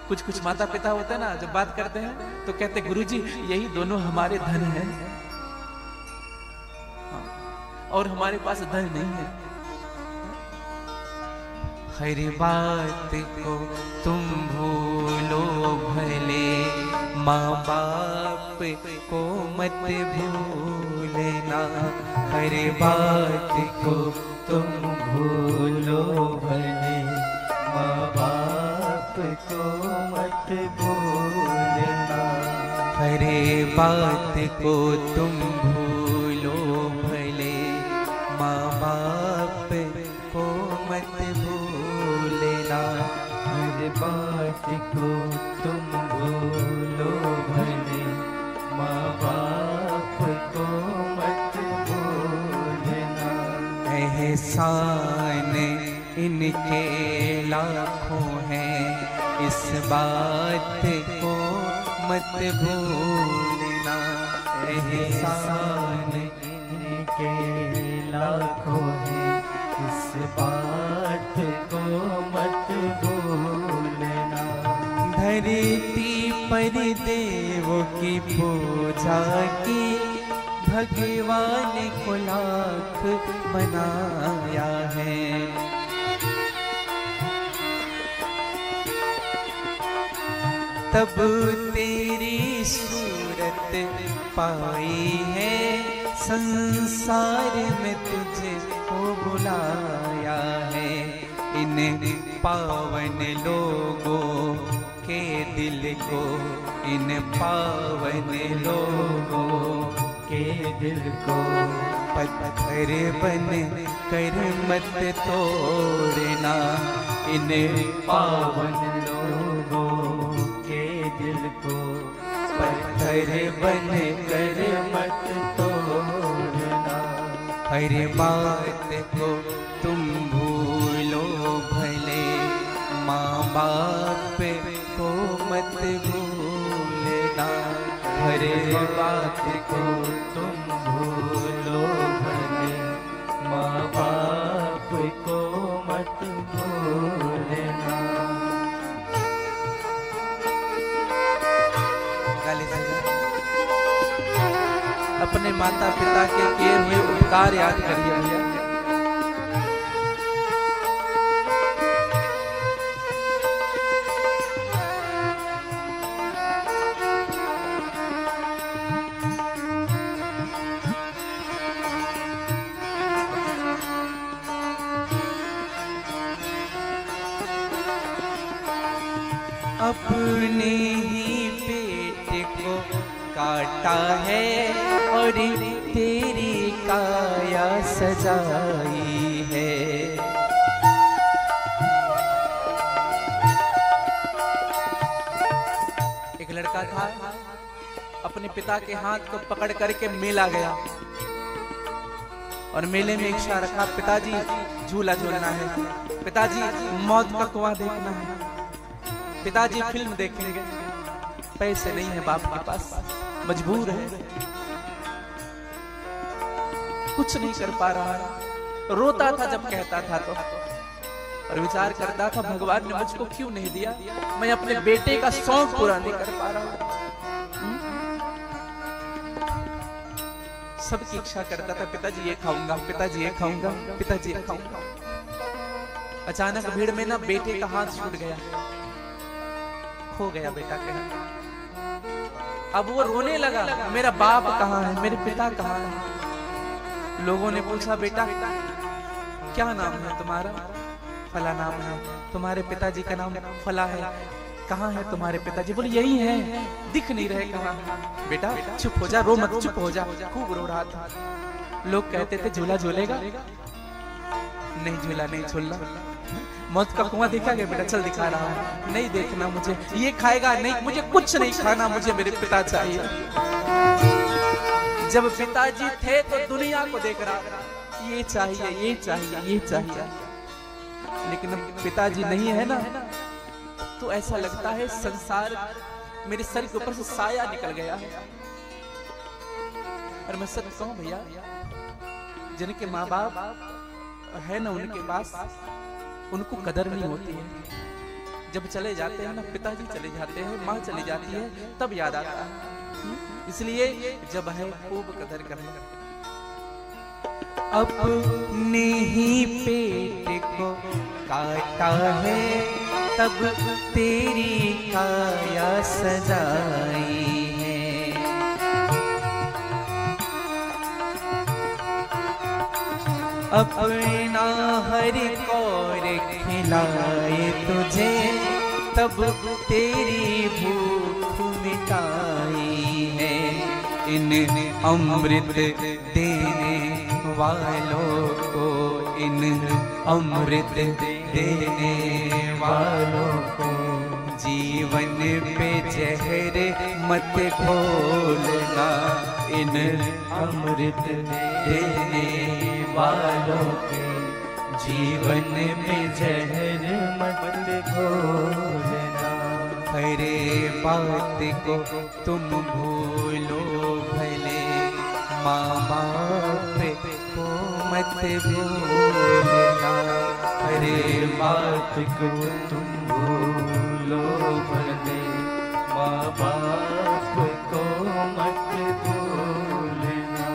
कुछ माता पिता होते हैं ना, जब बात करते हैं तो कहते गुरुजी यही दोनों हमारे धन हैं, और हमारे पास धन नहीं है। हर बात को तुम भूलो भले, माँ बाप को मत भूलना, हर बात को तुम भूलो भले, माँ बाप को मत भूलना, हर बात को तुम भूलो भले, माँ बाप को मत भूलना, हर बात को तुम भूलो भले, माँ बाप को मत भूलना, एहसान इनके लाखों हैं, इस बात को मत भूलना, एहसान इनके लाखों हैं, इस बात को मत भूलना। धरती पर देवों की पूजा की, भगवान को लाख बनाया है, तब तेरी सूरत पाई है, संसार में तुझे को बुलाया है, इन पावन लोगों के दिल को, इन पावन लोगों के दिल को, पत्थर बन कर मत तोड़ना, इन पावन लोगों के दिल को, पत्थर बन कर मत तोड़ना, हर बात को तुम भूलो भले, ना, हरे बात को तुम भूलो भले, माँ बाप को मत भूलना। गाली अपने माता पिता के किए हुए उपकार याद करिए भैया। अपने ही पेट को काटा है और तेरी काया सजाई है। एक लड़का था, अपने पिता के हाथ को पकड़ करके मेला गया और मेले में इच्छा रखा, पिताजी झूला झूलना है, पिताजी मौत का कुआं देखना है, पिताजी फिल्म देखेंगे। पैसे नहीं है बाप के पास, मजबूर है, कुछ नहीं कर पा रहा है, रोता था जब कहता था तो, और विचार करता था भगवान ने मुझको क्यों नहीं दिया, मैं अपने बेटे का शौक पूरा नहीं कर पा रहा हूं। सबकी इच्छा करता था, पिताजी ये खाऊंगा, पिताजी ये खाऊंगा, पिताजी ये खाऊंगा। अचानक भीड़ में ना बेटे का हाथ छूट गया, खो गया बेटा के हाथ। अब वो रोने लगा, मेरा बाप कहाँ है, मेरे पिता कहाँ है। लोगों ने पूछा, बेटा क्या नाम है तुम्हारा? फला नाम है। तुम्हारे पिताजी का नाम फला है, कहाँ है तुम्हारे पिताजी? बोले यही है, दिख नहीं रहे कहाँ। बेटा चुप हो जा, रो मत, चुप हो जा। खूब रो रहा था। लोग कहते थे झूला झूलेगा, नहीं झूला नहीं झूलना। मौत का कुआं देखा गया बेटा, चल दिखा रहा हूं, नहीं देखना मुझे। ये खाएगा नहीं, मुझे कुछ नहीं खाना, मुझे मेरे पिता चाहिए। जब पिताजी थे तो दुनिया को देख रहा, ये चाहिए, ये चाहिए, ये चाहिए। लेकिन अब पिताजी नहीं है ना, तो ऐसा लगता है संसार मेरे सर के ऊपर से साया निकल गया है। और मैं सच कहूं भैया, जिनके माँ बाप है ना उनके पास, उनको कदर नहीं होती है। जब चले जाते हैं ना, पिताजी चले जाते हैं, माँ चली जाती है, तब याद आता है। इसलिए जब है खूब कदर करना। अपने ही पेट को काटा है, तब तेरी काया सजाई है। अपना हर कौर खिलाए तुझे, तब तेरी भूख मिटाई है। इन अमृत देने वालों को, इन अमृत देने वालों को, जीवन पे जहर मत घोलना। इन अमृत देने वालों के जीवन में जहर मत घोलना। हरे बात को तुम भूलो भले, माँ बाप को मत भूलना। हरे बात को तुम भूलो भले, माँ बाप को मत भूलना।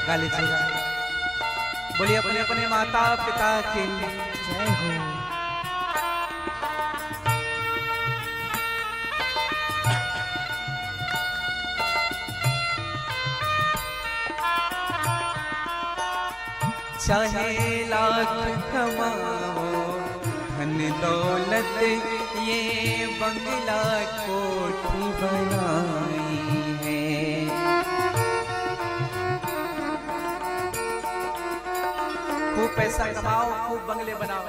गाली बोलिए अपने अपने माता पिता के जय हो। चाहे लाख कमाओ धन दौलत, ये बंगला कोठी बनाई है। खूब पैसा कमाओ, खूब बंगले बनाओ,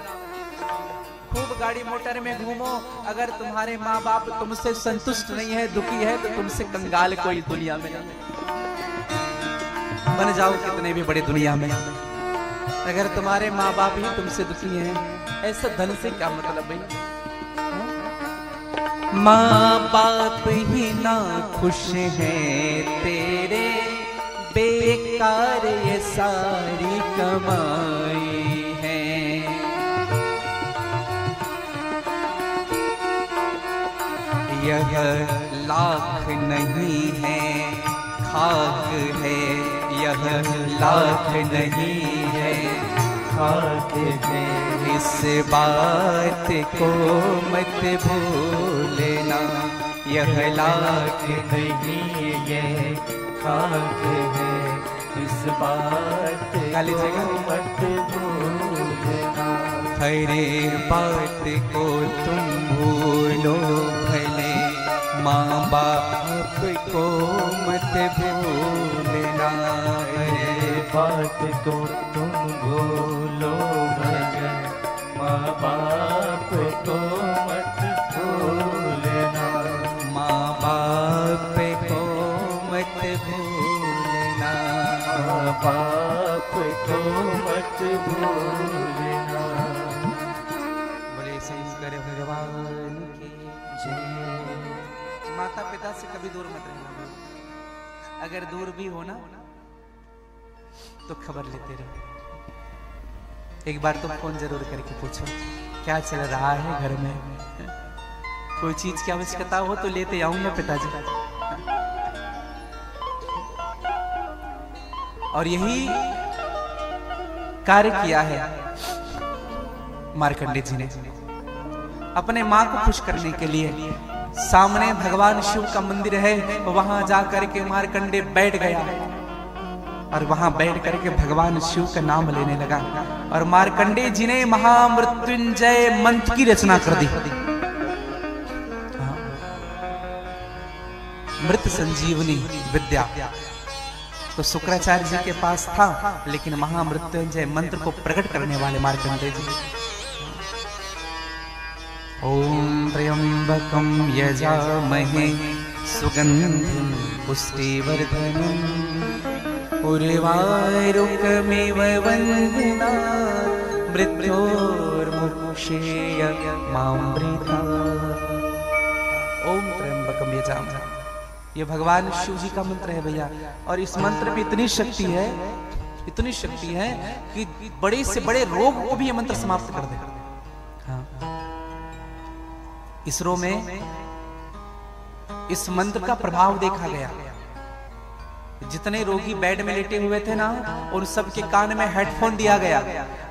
खूब गाड़ी मोटर में घूमो, अगर तुम्हारे माँ बाप तुमसे संतुष्ट नहीं है, दुखी है, तो तुमसे कंगाल कोई दुनिया में नहीं। बन जाओ कितने भी बड़े दुनिया में, अगर तुम्हारे माँ बाप ही तुमसे दुखी हैं, ऐसा धन से क्या मतलब भाई? माँ बाप ही ना खुश हैं तेरे, बेकार ये सारी कमाई है। यह लाख नहीं है खाक है, यह लाख नहीं है खाक है। इस बात को मत भूलना, यह लाख नहीं ये खाक है। इस बात को मत भूलना, हरे बात को तुम भूलो भले, माँ बाप को मत भूलना। हरे बात को तुम भूलो भले, माँ बाप को मत भूलना। माँ बाप को मत भूलना, माँ बाप को मत भूलना। बोले शंकर भगवान की जय। माता पिता से कभी दूर मत रहना, अगर दूर भी हो ना तो खबर लेते रहो। एक बार तो फोन जरूर करके पूछो क्या चल रहा है घर में, कोई चीज की आवश्यकता हो तो लेते आऊंगा पिताजी। और यही कार्य किया है मार्कंडे जी ने अपने मां को खुश करने के लिए। सामने भगवान शिव का मंदिर है, वहां जाकर के मार्कंडे बैठ गया और वहां बैठ करके भगवान शिव का नाम लेने लगा। और मार्कंडे जी ने महामृत्युंजय मंत्र की रचना कर दी। मृत संजीवनी विद्या तो शुक्राचार्य जी के पास था, लेकिन महामृत्युंजय मंत्र को प्रकट करने वाले मार्कंडे जी। ओम त्र्यंबकं यजामहे सुगंधिं पुष्टिवर्धनम्, उर्वारुकमिव वन्दना मृत्योर्मुक्षेय मामृता। ओम त्र्यंबकं यजामहे, ये भगवान शिव जी का मंत्र है भैया। और इस मंत्र में इतनी शक्ति है, इतनी शक्ति है कि बड़े से बड़े रोग को भी ये मंत्र समाप्त कर दे। हाँ। इसरो में इस मंत्र का प्रभाव देखा गया। जितने रोगी बेड में लेटे हुए थे ना, उन सबके कान में हेडफोन दिया गया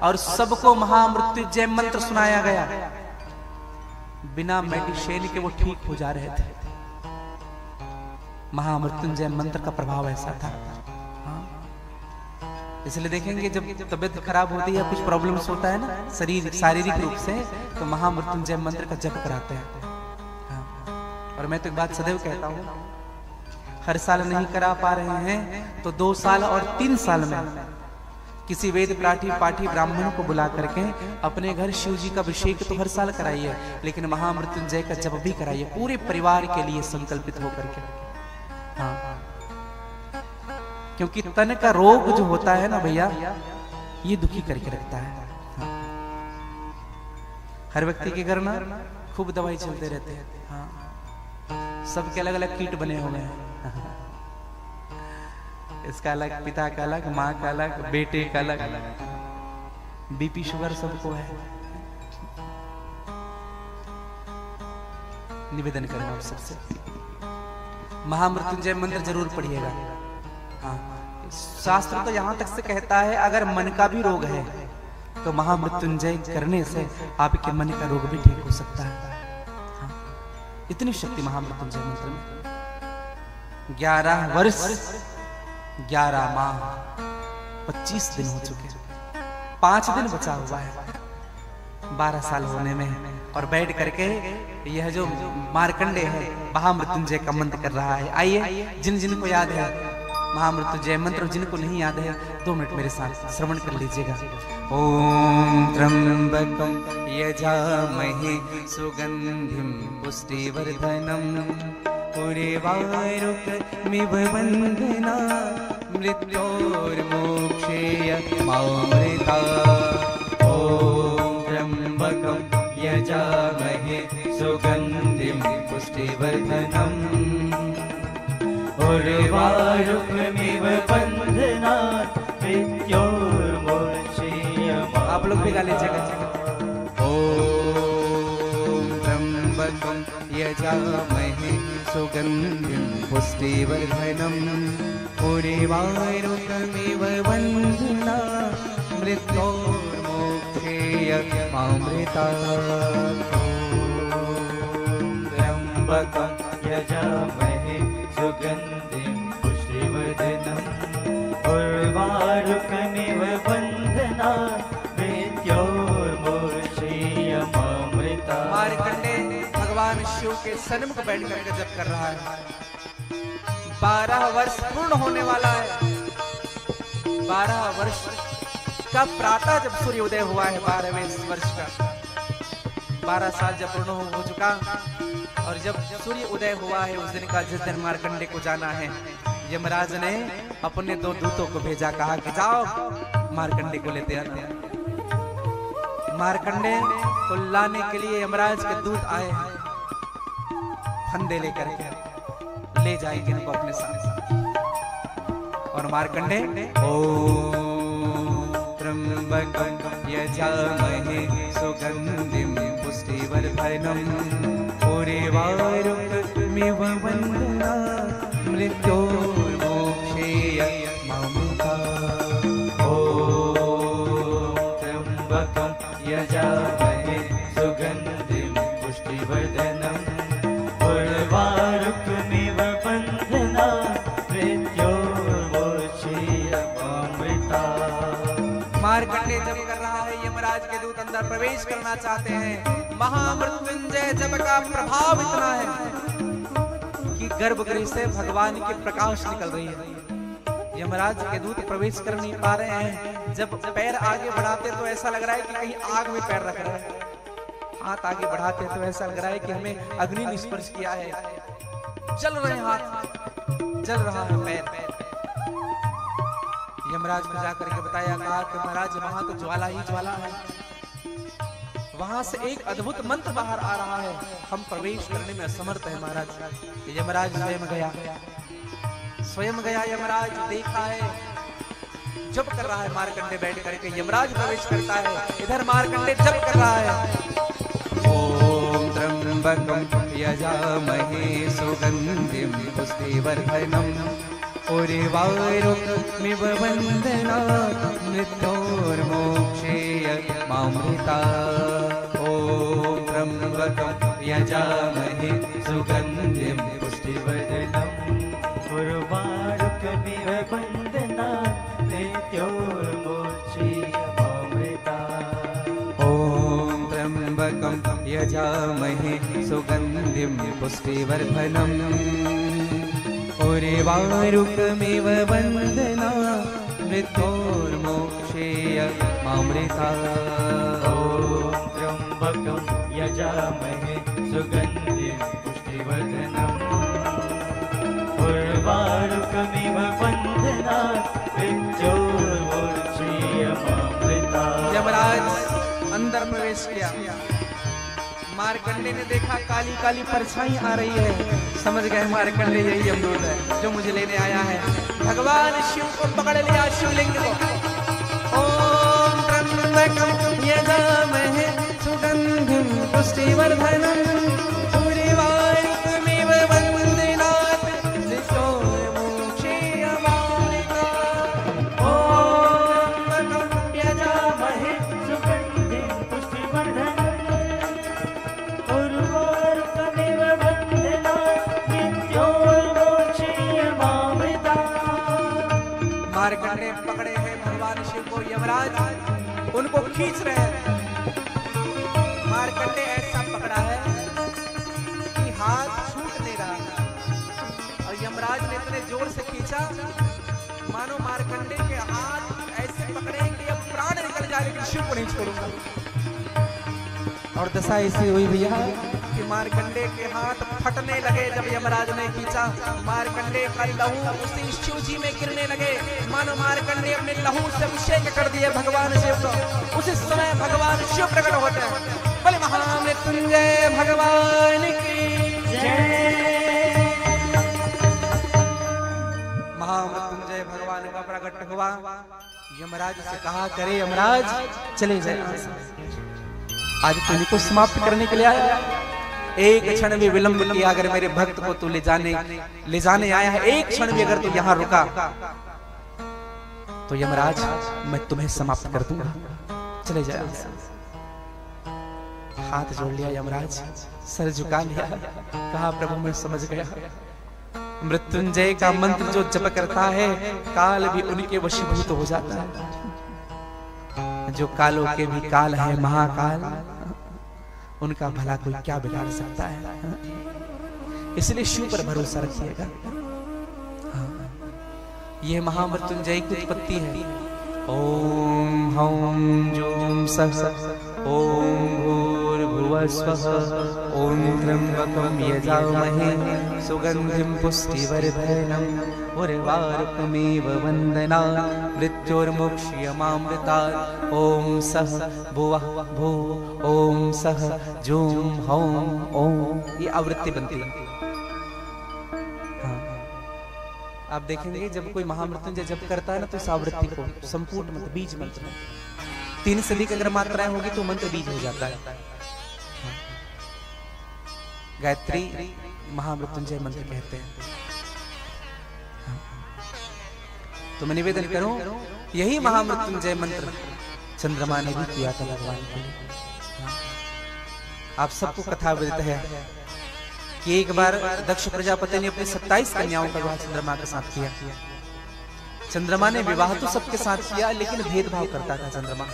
और सबको महामृत्युंजय मंत्र सुनाया गया। बिना मेडिसिन के वो ठीक हो जा रहे थे। महामृत्युंजय मंत्र का प्रभाव ऐसा था। इसलिए देखेंगे जब तबीयत खराब होती है, कुछ प्रॉब्लम्स होता है ना शारीरिक रूप से, तो महामृत्युंजय मंत्र का जप कराते हैं। और मैं तो एक बात सदैव कहता हूँ, हर साल नहीं करा पा रहे हैं तो 2 साल और 3 साल में किसी वेद पाठी ब्राह्मण को बुला करके अपने घर शिव जी का अभिषेक तो हर साल कराइए, लेकिन महामृत्युंजय का जप भी कराइए, पूरे परिवार के लिए संकल्पित होकर के। हाँ, क्योंकि तन का रोग जो होता है ना भैया, ये दुखी करके रखता है। हाँ। हर व्यक्ति के घर ना खूब दवाई चलते रहते हैं। हाँ। सबके अलग अलग कीट बने हुए हैं। इसका अलग, पिता का अलग, माँ का अलग, बेटे का अलग, बीपी शुगर सबको है। निवेदन करना आप सबसे, महामृत्युंजय मंत्र जरूर पढ़िएगा। हाँ, शास्त्र तो यहां तक से कहता है अगर मन का भी रोग है तो महामृत्युंजय करने से आपके मन का रोग भी ठीक हो सकता है। हाँ, इतनी शक्ति महामृत्युंजय मंत्र में। 11 वर्ष 11 माह 25 दिन हो चुके, 5 दिन बचा हुआ है 12 साल होने में। और बैठ करके यह जो मार्कंडे है महामृत्युंजय का मंत्र कर रहा है। आइए, जिन जिनको याद है महामृत्युंजय मंत्र, जिनको नहीं याद है 2 मिनट मेरे साथ श्रवण कर लीजिएगा। ओम त्र्यंबकं यजामहे सुगंधिं पुष्टिवर्धनम्, उर्वारुकमिव वन्दना मृत्योर्मुक्षेय मामृता। ओम त्र्यंबकं यजामहे सुगन्धिं पुष्टिवर्धनम् उर्वारुकमिव बन्धनात् मृत्योर्मोक्षयमामृतात्। आप लोग भी गा लीजिएगा। ॐ त्र्यम्बकं यजामहे सुगन्धिं पुष्टिवर्धनम् उर्वारुकमिव बन्धनात् मृत्योर्मोक्षयमामृतात्। त्र्यम्बकं यजामहे सुगन्धिं पुष्टिवर्धनम् उर्वारुकमिव बन्धनात् मृत्योर्मोक्षयमामृतात्। मार्कंडे भगवान शिव के सन्मुख बैठ करके जप कर रहा है। 12 वर्ष पूर्ण होने वाला है। 12 वर्ष का प्रातः जब सूर्य उदय हुआ है, 12वें वर्ष का 12 साल जब पूर्ण हो चुका और जब सूर्य उदय हुआ है उस दिन का, जिस दिन मार्कंडे को जाना है, यमराज ने अपने 2 दूतों को भेजा, कहा कि जाओ मार्कंडे को लेते आते हैं। मार्कंडे को लाने के लिए यमराज के दूत आए हैं, फंदे लेकर के ले जाएंगे इनको अपने साथ। और मार्कंडे ॐ त्र्यम्बकं यजामहे सुगन्धिं पुष्टिवर्धनम् उर्वारुकमिव बन्धनात् मृत्योर्मोक्षयमामृतात्। ॐ त्र्यम्बकं यजामहे सुगन्धिं पुष्टिवर्धनम् उर्वारुकमिव बन्धनात् मृत्योर्मोक्षयमामृतात्। मार्कंडे जप कर रहा है, यमराज के दूत अंदर प्रवेश करना चाहते हैं। महामृत्युंजय जप का प्रभाव इतना है कि गर्भगृह से भगवान की प्रकाश निकल रही है। यमराज के दूत प्रवेश कर नहीं पा रहे हैं। जब पैर आगे बढ़ाते तो ऐसा लग रहा है कि कहीं आग में पैर रख रहे हैं। हाथ आगे बढ़ाते तो ऐसा लग रहा है कि हमें अग्नि ने स्पर्श किया है। जल रहे हाथ, जल रहा है पैर। यमराज को जाकर के बताया, कहा कि महाराज वहां तो ज्वाला ही ज्वाला है, वहां से एक अद्भुत मंत्र बाहर आ रहा है, हम प्रवेश करने में असमर्थ है महाराज। यमराज स्वयं गया यमराज, देखा है जप कर रहा है मार्कंडे बैठ करके। यमराज प्रवेश करता है, इधर मार्कंडे जप कर रहा है। ॐ त्र्यम्बकं यजामहे सुगन्धिं पुष्टिवर्धनम् उर्वारुकमिव बन्धनात् मृत्योर्मोक्षयमामृतात्। ॐ त्र्यम्बकं यजामहे सुगन्धिं पुष्टिवर्धनम् उर्वारुकमिव बन्धनात् मृत्योर्मोक्षयमामृतात्। ॐ त्र्यम्बकं यजामहे सुगन्धिं पुष्टिवर्धनम् उर्वारुकमिव बन्धनात् मृत्योर्मोक्षयमामृतात्। ॐ त्र्यम्बकं यजामहे सुगन्धिं पुष्टिवर्धनम् उर्वारुकमिव बन्धनात् मृत्योर्मोक्षयमामृतात्। यमराज अंदर प्रवेश किया। मार्कंडे ने देखा काली काली परछाई आ रही है, समझ गए मार्कंडे यही यमदूत है जो मुझे लेने आया है। भगवान शिव को पकड़ लिया, शिवलिंग को। ओम त्र्यम्बकं यजामहे सुगन्धिं पुष्टिवर्धनम् उर्वारुकमिव बन्धनात् मृत्योर्मोक्षयमामृतात्। ओम यजामहे सुगन्धिं पुष्टिवर्धनम् उर्वारुकमिव बन्धनात् मृत्योर्मोक्षयमामृतात्। मार्कंडे पकड़े हैं भगवान शिव को, यमराज उनको खींच रहे हैं। मार्कंडे ऐसा पकड़ा है कि हाथ छूट नहीं रहा और यमराज ने इतने जोर से खींचा मानो मार्कंडे के हाथ ऐसे पकड़े कि अब प्राण निकल जाए, लेकिन शिव को नहीं छोड़ूंगा। और दशा ऐसी हुई भैया कि मार्कंडे के हाथ फटने लगे। जब यमराज ने खींचा, मार्कंडे का लहू उसी शिव जी में गिरने लगे, मानो मार्कंडे अपने लहू से अभिषेक कर दिए भगवान शिव को। उसी समय भगवान शिव प्रकट होते हैं। बोले महामृत्युंजय महामृत्युंजय भगवान की महामृत्युंजय भगवान का प्रकट हुआ। यमराज से कहा, करे यमराज चले जाए, आज तो इनको समाप्त करने के लिए आया। एक क्षण भी विलंब किया, अगर मेरे भक्त को तू ले जाने आया है, एक क्षण भी अगर तू यहाँ रुका तो यमराज मैं तुम्हें समाप्त कर दूंगा, चले जाए। हाथ जोड़ लिया यमराज, सर झुका लिया, कहा प्रभु मैं समझ गया, मृत्युंजय का मंत्र जो जप करता है काल भी उनके वशीभूत हो जाता है। जो कालों के भी काल है महाकाल, उनका भला कोई क्या बिगाड़ सकता है। इसलिए शिव पर भरोसा रखिएगा। यह महामृत्युंजय की उत्पत्ति है। ओम हौं जूम सः ओम भूर्भुवः स्वः ओम त्र्यंबकं यजामहे सुगंधिं पुष्टिवर्धनम् उर्वारुकमेव वन्दनात् मृत्युर्मुक्षीयमामृतात्। ओम सः भुवः भुः ओम सः जूम हौं ओम। ये आवृत्ति बनती है। आप देखेंगे जब कोई महामृत्युंजय जप करता है ना, तो इस आवृत्ति को संपूर्ण मंत्र बीज मंत्र 3 से अधिक अगर मात्राएं होगी तो मंत्र बीज हो जाता है। गायत्री महामृत्युंजय मंत्र कहते हैं। तो मैं निवेदन करूं, यही महामृत्युंजय मंत्र चंद्रमा ने भी किया था भगवान के लिए। आप सबको कथा विदित है कि एक बार दक्ष प्रजापति ने अपनी 27 कन्याओं का विवाह चंद्रमा के साथ किया। चंद्रमा ने विवाह तो सबके साथ किया, लेकिन भेदभाव करता था। चंद्रमा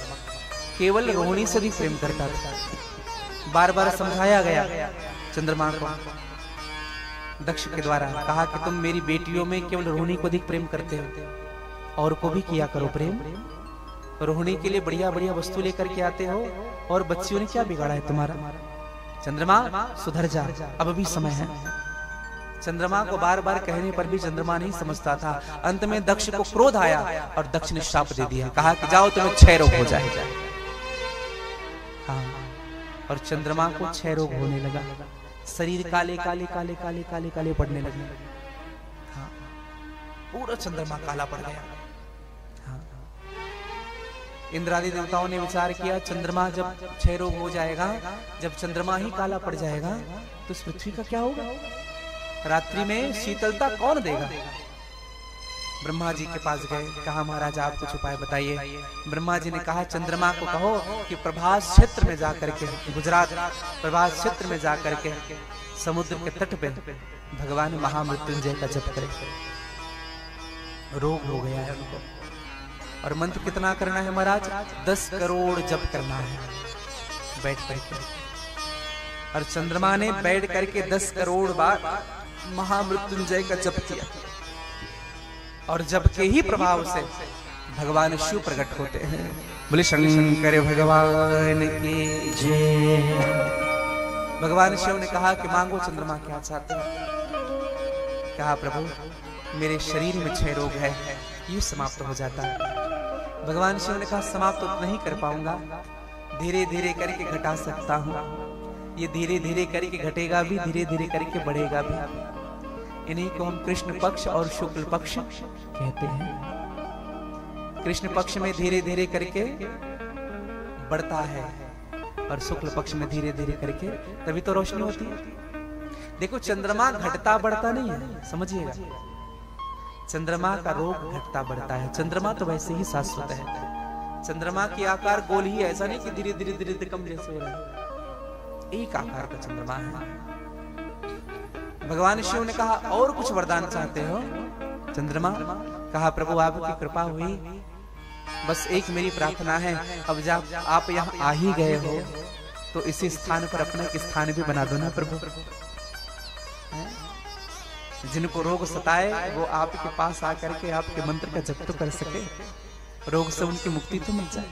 केवल रोहिणी से भी प्रेम करता था। बार बार समझाया गया चंद्रमा को दक्ष के द्वारा, कहा कि तुम मेरी बेटियों में केवल रोहिणी को अधिक प्रेम करते हो, और को भी किया करो प्रेम। रोहिणी के लिए बढ़िया बढ़िया वस्तु लेकर के आते हो, और बच्चियों ने क्या बिगाड़ा है तुम्हारा। चंद्रमा सुधर जा, अब भी समय है। चंद्रमा को बार बार कहने पर भी चंद्रमा नहीं समझता था। अंत में दक्ष को क्रोध आया और दक्ष ने श्राप दे दिया, कहा कि जाओ तुम्हें क्षय रोग हो जाए। हाँ, और चंद्रमा को क्षय रोग होने लगा। शरीर काले काले काले काले काले काले पड़ने लगे। हाँ, पूरा चंद्रमा काला पड़ गया। हाँ, इंद्रादि देवताओं ने विचार किया, चंद्रमा जब क्षय रोग हो जाएगा, जब चंद्रमा ही काला पड़ जाएगा तो इस पृथ्वी का क्या होगा। रात्रि में शीतलता कौन देगा। ब्रह्मा जी के पास गए, कहा महाराज आप कुछ उपाय बताइए। ब्रह्मा जी ने कहा चंद्रमा को कहो कि प्रभास क्षेत्र में जाकर के, गुजरात प्रभास क्षेत्र में जाकर के समुद्र के तट पे भगवान महामृत्युंजय का जप करे। रोग हो गया है उनको। और मंत्र कितना करना है महाराज, 10 करोड़ जप करना है बैठ करके। और चंद्रमा ने बैठ करके 10 करोड़ बार महामृत्युंजय का जप किया, और जप के ही प्रभाव से भगवान शिव प्रकट होते हैं। बोले शंकर भगवान की जय। भगवान शिव ने कहा कि मांगो चंद्रमा, क्या चाहते हैं। कहा प्रभु मेरे शरीर में क्षय रोग है, ये समाप्त हो जाता है। भगवान शिव ने कहा समाप्त तो नहीं कर पाऊंगा, धीरे धीरे करके घटा सकता हूँ। ये धीरे धीरे करके घटेगा भी, धीरे धीरे करके बढ़ेगा भी। इन्हीं को हम कृष्ण पक्ष और शुक्ल पक्ष कहते हैं। कृष्ण पक्ष में धीरे धीरे करके बढ़ता है, और शुक्ल पक्ष में धीरे धीरे करके तभी तो रोशनी होती है। देखो चंद्रमा घटता बढ़ता नहीं है, समझिएगा। चंद्रमा का रोग घटता बढ़ता है, चंद्रमा तो वैसे ही शाश्वत है। चंद्रमा की आकार गोल ही है, ऐसा नहीं कि धीरे धीरे धीरे धीरे कम जैसे हो रहा है। एक आकार का चंद्रमा है। भगवान शिव ने कहा और कुछ वरदान चाहते हो चंद्रमा। कहा प्रभु आपकी कृपा हुई, बस एक मेरी प्रार्थना है, अब जब आप यहाँ आ ही गए हो तो इसी स्थान पर अपना एक स्थान भी बना दो ना प्रभु। जिनको रोग सताए वो आपके पास आकर के आपके मंत्र का जप तो कर सके, रोग से उनकी मुक्ति तो मिल जाए।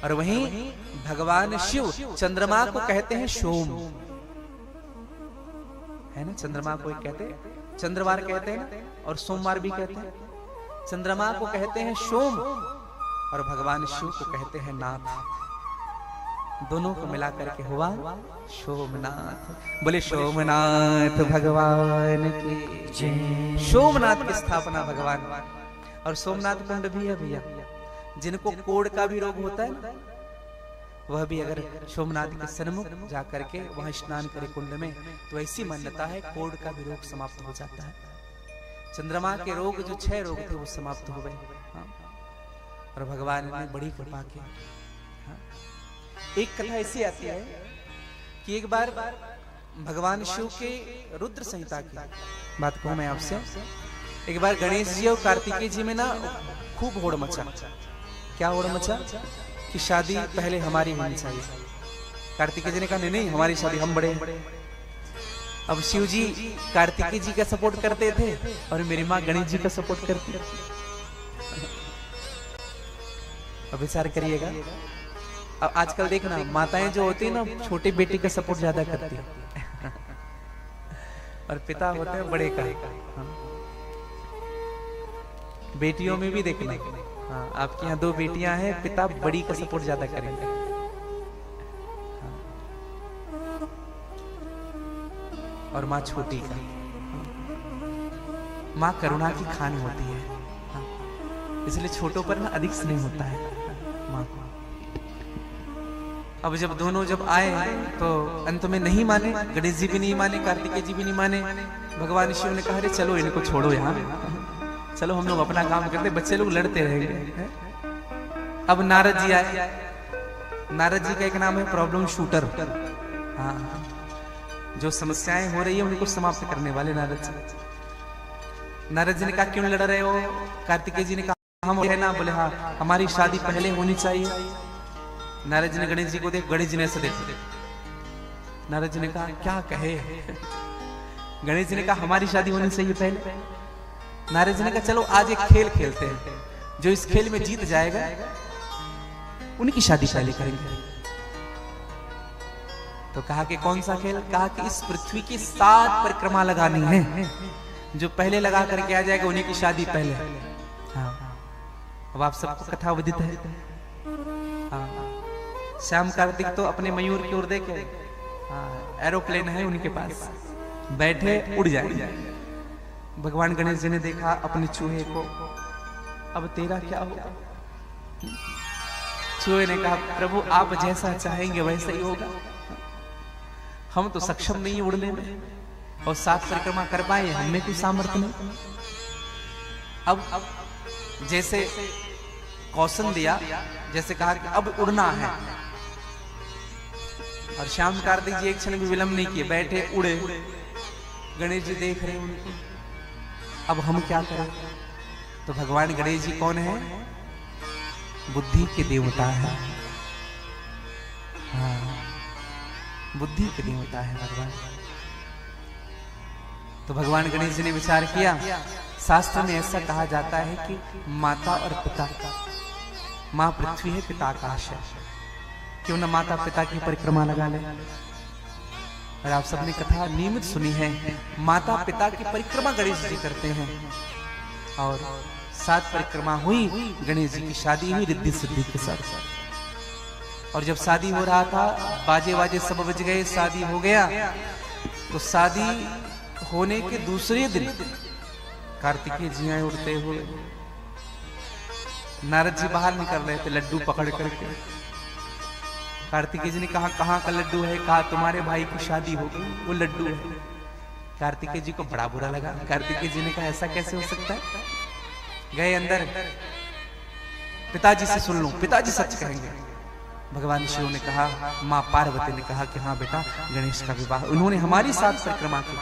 और वहीं भगवान शिव चंद्रमा को कहते हैं सोम, है ना। चंद्रमा को एक कहते हैं चंद्रवार कहते हैं, और सोमवार भी कहते हैं। चंद्रमा को कहते हैं सोम, और भगवान शिव को कहते हैं नाथ। दोनों को मिला करके हुआ सोमनाथ। बोले सोमनाथ भगवान की जय। सोमनाथ की स्थापना भगवान। और सोमनाथ कुंड भी है भैया, जिनको कोढ़ का भी रोग होता है ना, वह भी अगर सोमनाथ के सन्मुख जाकर के वहां स्नान करे कुंड में, तो ऐसी मान्यता है कोढ़ का भी रोग समाप्त हो जाता है। चंद्रमा के रोग जो 6 रोग थे वो समाप्त हो गए। हाँ। और भगवान ने बड़ी कृपा की। हाँ। एक कथा ऐसी आती है कि एक बार भगवान शिव के रुद्र संहिता की बात कहूं मैं आपसे। एक बार गणेश जी और कार्तिकेय जी में ना खूब होड़ मचा। क्या होड़ मचा कि शादी पहले हमारी होनी चाहिए। कार्तिकेय जी ने कहा नहीं नहीं, हमारी शादी, हम बड़े हैं। अब शिव जी कार्तिकेय जी का सपोर्ट करते थे और मेरी माँ गणेश जी का सपोर्ट करती। अब विचार करिएगा। अब आजकल देखना माताएं जो होती है ना, छोटी बेटी का सपोर्ट ज्यादा करती है और पिता होते हैं बड़े का। बेटियों में भी देखना, हाँ, आपके यहाँ 2 बेटियां हैं, पिता बड़ी का सपोर्ट ज्यादा करेंगे। हाँ। और माँ छोटी का। माँ करुणा की खान होती है। हाँ। इसलिए छोटों पर ना अधिक स्नेह होता है माँ को। अब जब दोनों जब आए तो अंत में नहीं माने, गणेश जी भी नहीं माने, कार्तिकेय जी भी नहीं माने। भगवान शिव ने कहा अरे चलो इनको छोड़ो यहाँ, चलो हम लोग अपना काम करते, बच्चे लोग लड़ते रहेंगे। अब नारद जी आए। नारद जी का एक नाम है प्रॉब्लम शूटर। हाँ, जो समस्याएं हो रही है उनको समाप्त करने वाले नारद जी। नारद जी ने कहा क्यों लड़ रहे हो? कार्तिकेय जी ने कहा हम है ना। बोले हाँ, हमारी शादी पहले होनी चाहिए। नारद जी ने गणेश जी को देख, गणेश जी ने ऐसे देखा। नारद जी ने कहा क्या कहे? गणेश जी ने कहा हमारी शादी होनी चाहिए पहले। नारद जी ने कहा चलो आज एक खेल खेलते हैं, जो इस खेल में जीत जाएगा उनकी शादी पहले करेंगे। तो कहा कि कौन सा खेल? कहा कि इस पृथ्वी की 7 परिक्रमा लगानी है, जो पहले लगा करके आ जाएगा उन्हीं की शादी पहले। हाँ। अब आप सबको कथा विदित है। हाँ। श्याम कार्तिक तो अपने मयूर की ओर देखे, एरोप्लेन है उनके पास, बैठे उड़ जाए। भगवान गणेश जी ने देखा अपने चूहे को, अब तेरा क्या होगा? चूहे ने कहा प्रभु आप जैसा चाहेंगे वैसा ही होगा, हम तो सक्षम नहीं उड़ने में, और 7 परिक्रमा कर पाए, हमें कोई सामर्थ्य नहीं। अब जैसे कौशन दिया, जैसे कहा कि अब उड़ना है, और श्याम कार्तिक जी एक क्षण भी विलंब नहीं किए, बैठे उड़े। गणेश जी देख रहे उनको, अब हम क्या करें? तो भगवान गणेश जी कौन है? बुद्धि के देवता है। हाँ, बुद्धि के देवता है भगवान। तो भगवान गणेश जी ने विचार किया, शास्त्र में ऐसा कहा जाता है कि माता और पिता, माँ पृथ्वी है, पिता आकाश है, क्यों न माता पिता की परिक्रमा लगा ले। और आप सबने कथा नियमित सुनी है, माता पिता की परिक्रमा गणेश जी करते हैं। और 7 परिक्रमा हुई, गणेश जी की शादी हुई रिद्धि सिद्धि के साथ। और जब शादी हो रहा था, बाजे बाजे सब बज गए, शादी हो गया। तो शादी होने के दूसरे दिन कार्तिकेय जी आए उड़ते हुए। नारद जी बाहर निकल रहे थे लड्डू पकड़ करके। कार्तिकेय जी ने कहा कहाँ का लड्डू है? कहा तुम्हारे भाई की शादी होगी, वो लड्डू है। कार्तिकेय जी को बड़ा बुरा लगा। कार्तिकेय जी ने कहा ऐसा कैसे हो सकता है? गए अंदर, पिताजी से सुन लो, पिताजी सच कहेंगे। भगवान शिव ने कहा, माँ पार्वती ने कहा कि हाँ बेटा गणेश का विवाह। उन्होंने हमारी 7 परिक्रमा की,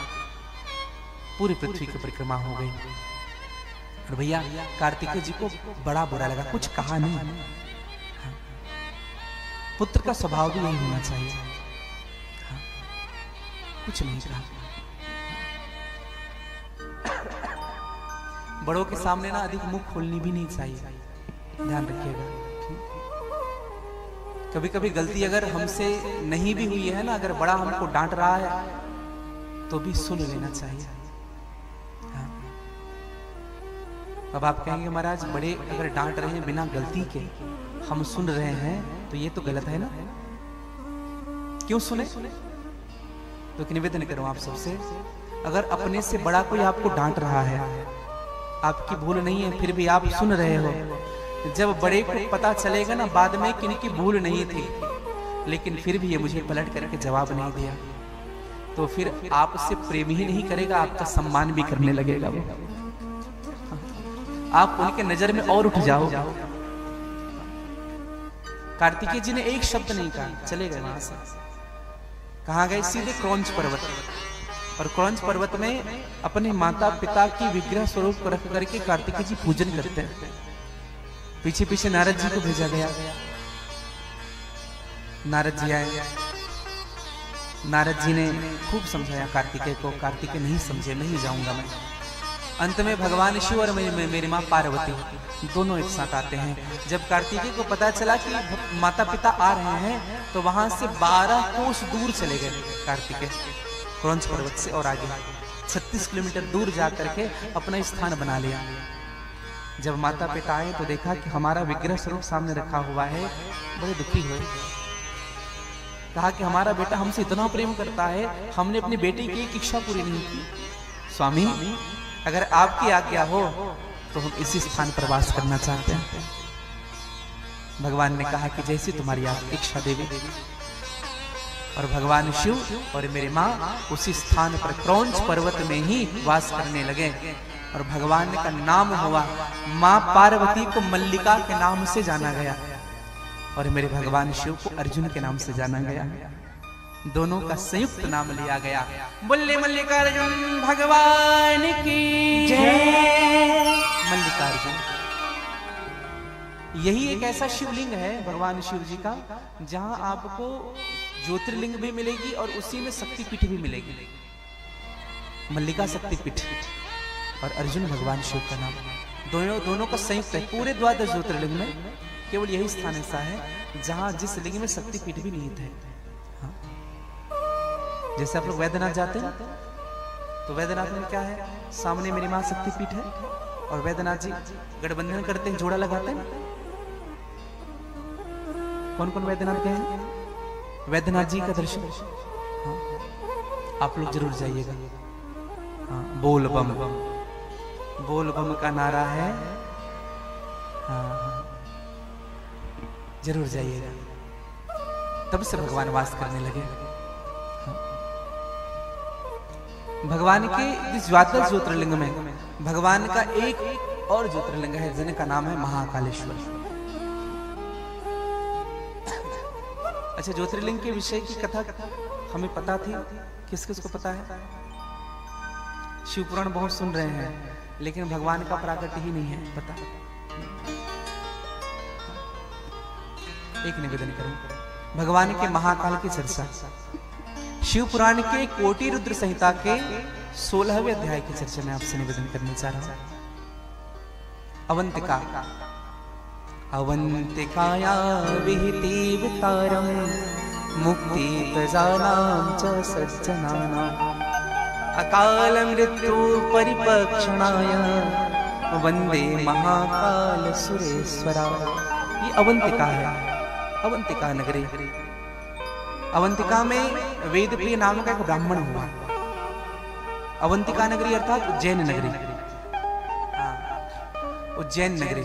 पूरी पृथ्वी की परिक्रमा हो गई। और भैया कार्तिकेय जी को बड़ा बुरा लगा, कुछ कहा नहीं। हाँ। पुत्र का स्वभाव भी यही होना चाहिए। हाँ। कुछ नहीं कहा। बड़ों के सामने ना अधिक मुख खोलनी भी नहीं चाहिए, ध्यान रखिएगा। कभी कभी गलती अगर हमसे नहीं भी हुई है ना, अगर बड़ा हमको डांट रहा है तो भी सुन लेना चाहिए। हाँ। अब आप कहेंगे महाराज बड़े अगर डांट रहे हैं बिना गलती के, हम सुन रहे हैं तो ये तो गलत है ना। क्यों सुने? तो एक निवेदन करूं आप सबसे, अगर अपने से बड़ा कोई आपको डांट रहा है, आपकी भूल नहीं है, फिर भी आप सुन रहे हो, जब बड़े को पता चलेगा ना बाद में कि इनकी भूल नहीं थी, लेकिन फिर भी ये मुझे पलट करके जवाब नहीं दिया, तो फिर आपसे प्रेम ही नहीं करेगा, आपका सम्मान भी करने लगेगा वो। आप उनके नजर में और उठ जाओ। कार्तिकेय जी ने एक शब्द नहीं कहा, चले गए वहां से। कहां गए? सीधे क्रौंच पर्वत। और क्रौंच पर्वत में अपने माता पिता की विग्रह स्वरूप को रख करके कार्तिकेय जी पूजन करते हैं। पीछे पीछे नारद जी को भेजा गया। नारद जी आए, नारद जी ने खूब समझाया कार्तिकेय को। कार्तिकेय नहीं समझे, नहीं जाऊंगा मैं। अंत में भगवान शिव और मेरी माँ पार्वती दोनों एक साथ आते हैं। जब कार्तिकेय को पता चला कि माता पिता आ रहे हैं, तो वहां से 12 कोस दूर चले गए कार्तिकेय, क्रौंच पर्वत से और आगे 36 किलोमीटर दूर जाकर के अपना स्थान बना लिया। जब माता पिता आए तो देखा कि हमारा विग्रह स्वरूप सामने रखा हुआ है, बड़े दुखी हुए। कहा कि हमारा बेटा हमसे इतना प्रेम करता है, हमने अपनी बेटी की एक इच्छा पूरी नहीं की। स्वामी, अगर आपकी आज्ञा हो तो हम इसी स्थान पर वास करना चाहते हैं। भगवान ने कहा कि जैसी तुम्हारी इच्छा देवी। और भगवान शिव और मेरी माँ उसी स्थान पर क्रौंच पर्वत में ही वास करने लगे। और भगवान का नाम हुआ, माँ पार्वती को मल्लिका के नाम से जाना गया और मेरे भगवान शिव को अर्जुन के नाम से जाना गया। दोनों का संयुक्त नाम लिया गया। बोले मल्लिकार्जुन भगवान की जय। मल्लिकार्जुन यही एक ऐसा शिवलिंग है भगवान शिव जी का, जहां आपको ज्योतिर्लिंग भी मिलेगी और उसी में शक्तिपीठ भी मिलेगी। मल्लिका शक्तिपीठ और अर्जुन भगवान शिव का नाम, दोनों का संयुक्त है। पूरे 12 ज्योतिर्लिंग में केवल यही स्थान ऐसा है जहां जिस लिंग में शक्तिपीठ भी निहित है। हाँ। जैसे आप लोग वैद्यनाथ जाते हैं तो वैद्यनाथ में क्या है? सामने मेरी मां शक्तिपीठ है और वैद्यनाथ जी गठबंधन करते हैं, जोड़ा लगाते हैं। कौन कौन वैद्यनाथ गए हैं? वैद्यनाथ जी का दर्शन। हाँ। आप लोग जरूर जाइएगा। हाँ। बोल बम, बोल बम का नारा है। हाँ। जरूर जाइएगा, तब से भगवान वास करने लगे। भगवान के इस 12 ज्योतिर्लिंग में भगवान का एक और ज्योतिर्लिंग है जिनका नाम है महाकालेश्वर। अच्छा, ज्योतिर्लिंग के विषय की कथा हमें पता थी? किस किस को पता है? शिव पुराण बहुत सुन रहे हैं, लेकिन भगवान का प्राकट्य ही नहीं है पता। एक निवेदन करूं, भगवान के महाकाल की चर्चा शिव पुराण के कोटि रुद्र संहिता के 16वें अध्याय की चर्चा में आपसे निवेदन करने जा रहा हूं। अवंतिका, अवंतिकाया विहितेवतारं मुक्ति प्रजानां च सज्जनानां अकाल मृत्यु परिपक्षणाय वंदे महाकाल सुरेश्वरा। ये अवंतिका है, अवंतिका नगरी। अवंतिका में वेदप्रिय नाम का एक ब्राह्मण हुआ। अवंतिका नगरी अर्थात उज्जैन नगरी। उज्जैन नगरी।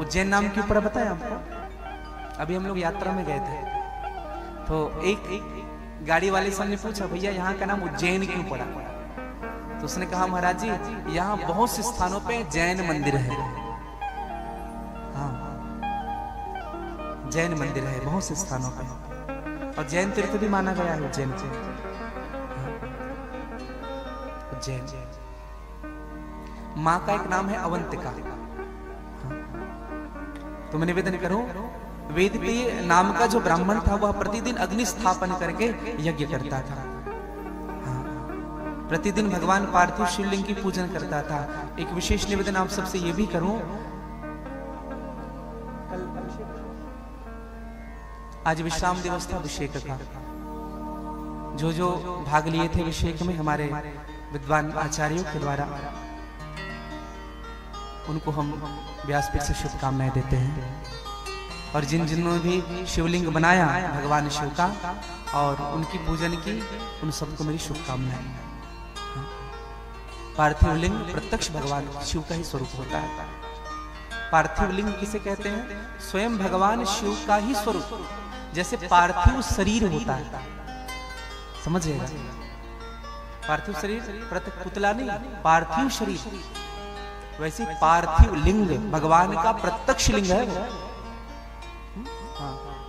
उज्जैन नाम क्यों पड़ा बताया आपको? अभी हम लोग यात्रा में गए थे तो एक गाड़ी वाले से हमने पूछा, भैया यहाँ का नाम उज्जैन क्यों पड़ा? तो उसने कहा, महाराज जी यहाँ बहुत से स्थानों पे जैन मंदिर है। हाँ, जैन मंदिर है बहुत से स्थानों पे, और जैन तीर्थ भी माना गया है उज्जैन को। उज्जैन माँ का एक नाम है अवंतिका। तो मैं निवेदन करूं, वेदप्रिय नाम का जो ब्राह्मण था वह प्रतिदिन अग्नि स्थापन करके यज्ञ करता था। प्रतिदिन भगवान पार्थिव शिवलिंग की पूजन करता था। एक विशेष निवेदन आप सबसे यह भी करूं, आज विश्राम दिवस था अभिषेक का। जो भाग लिए थे अभिषेक में हमारे विद्वान आचार्यों के द्वारा, उनको हम व्यासपीठ से शुभकामनाएं देते हैं। और जिन जिन्होंने भी शिवलिंग बनाया भगवान शिव का और उनकी पूजन की, उन सबको मेरी शुभकामनाएं। पार्थिव लिंग प्रत्यक्ष भगवान शिव का ही स्वरूप होता है। पार्थिव लिंग किसे कहते हैं? स्वयं भगवान शिव का ही स्वरूप। जैसे पार्थिव शरीर होता है, समझिएगा, पार्थिव शरीर पुतला नहीं, पार्थिव शरीर। वैसे पार्थिव लिंग भगवान का प्रत्यक्ष लिंग है वो।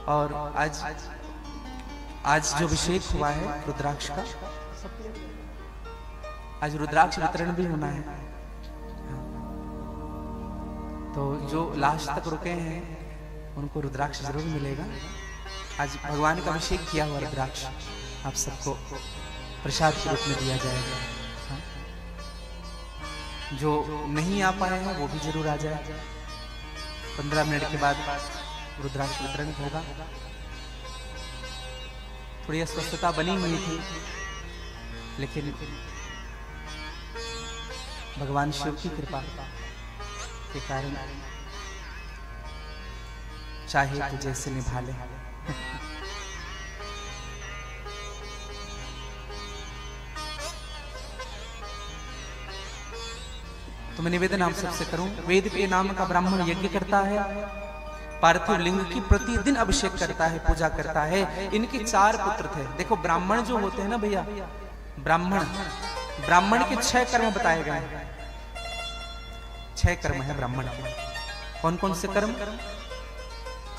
और आज जो अभिषेक हुआ है रुद्राक्ष का, आज रुद्राक्ष वितरण भी होना है। तो जो लास्ट तक रुके हैं उनको रुद्राक्ष जरूर मिलेगा। आज भगवान का अभिषेक किया हुआ रुद्राक्ष आप सबको प्रसाद के रूप में दिया जाएगा। जो नहीं आ पाए हैं वो भी जरूर आ जाए। 15 मिनट के बाद रुद्राक्ष वितरण होगा। थोड़ी अस्वस्थता बनी हुई थी, लेकिन भगवान शिव की कृपा के कारण चाहे तो जैसे निभा ले। तो मैं निवेदन आप सबसे करूं, वेद के नाम का ब्राह्मण यज्ञ करता है, पार्थिव लिंग की प्रतिदिन अभिषेक करता है, पूजा करता है। इनके 4 पुत्र थे। देखो ब्राह्मण जो होते हैं ना भैया, ब्राह्मण के 6 कर्म बताए गए हैं। 6 कर्म है ब्राह्मण के। कौन कौन से कर्म?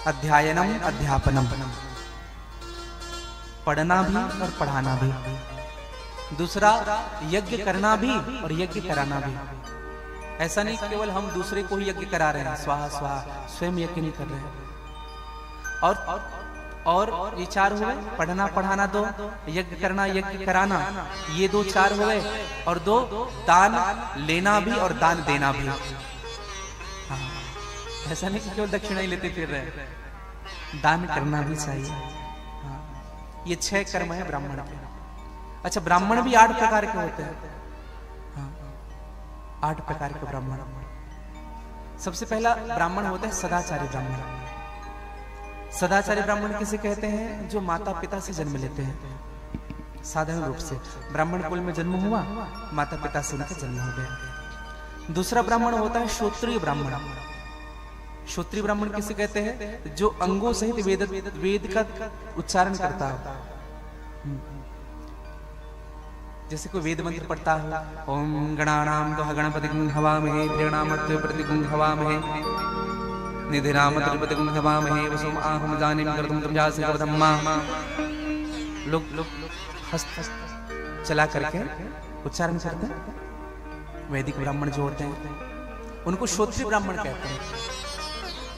अध्ययनम अध्यापनम, पढ़ना भी और पढ़ाना भी। दूसरा यज्ञ करना भी और यज्ञ कराना भी। ऐसा नहीं केवल हम दूसरे को ही यज्ञ करा रहे हैं, स्वाहा स्वाहा, स्वयं यज्ञ नहीं कर रहे हैं। और ये 4 हुए, पढ़ना पढ़ाना 2, यज्ञ करना यज्ञ कराना, ये 2 4 हुए। और 2 दान लेना भी और दान देना भी। हाँ, ऐसा नहीं केवल दक्षिणा ही लेते फिर रहे, दान करना भी चाहिए। हाँ, ये 6 कर्म है ब्राह्मण के। अच्छा, ब्राह्मण भी 8 प्रकार के होते हैं। 8 प्रकार के ब्राह्मण। सबसे पहला ब्राह्मण होता है सदाचारी ब्राह्मण। सदाचारी ब्राह्मण किसे कहते हैं? जो माता पिता से जन्म लेते हैं। साधारण रूप से ब्राह्मण कुल में जन्म हुआ, माता पिता से उनका जन्म हो गया। दूसरा ब्राह्मण होता है क्षत्रिय ब्राह्मण। क्षत्रिय ब्राह्मण किसे कहते हैं? जो अंगों सहित वेद का उच्चारण करता है। जैसे कोई वेद मंत्र पढ़ता है, ओम गणानाम त्वा गणपतिं हवामहे, प्रियणामत्वे प्रतिगुं हवामहे, निधिराम त्रिपतिगुं हवामहे, वसुम आहम जानिम कर्तुं तमजासि कर्तम्मा। लोग हस्त चला करके उच्चारण करते हैं। वैदिक ब्राह्मण जो होते हैं उनको क्षत्रिय ब्राह्मण कहते हैं।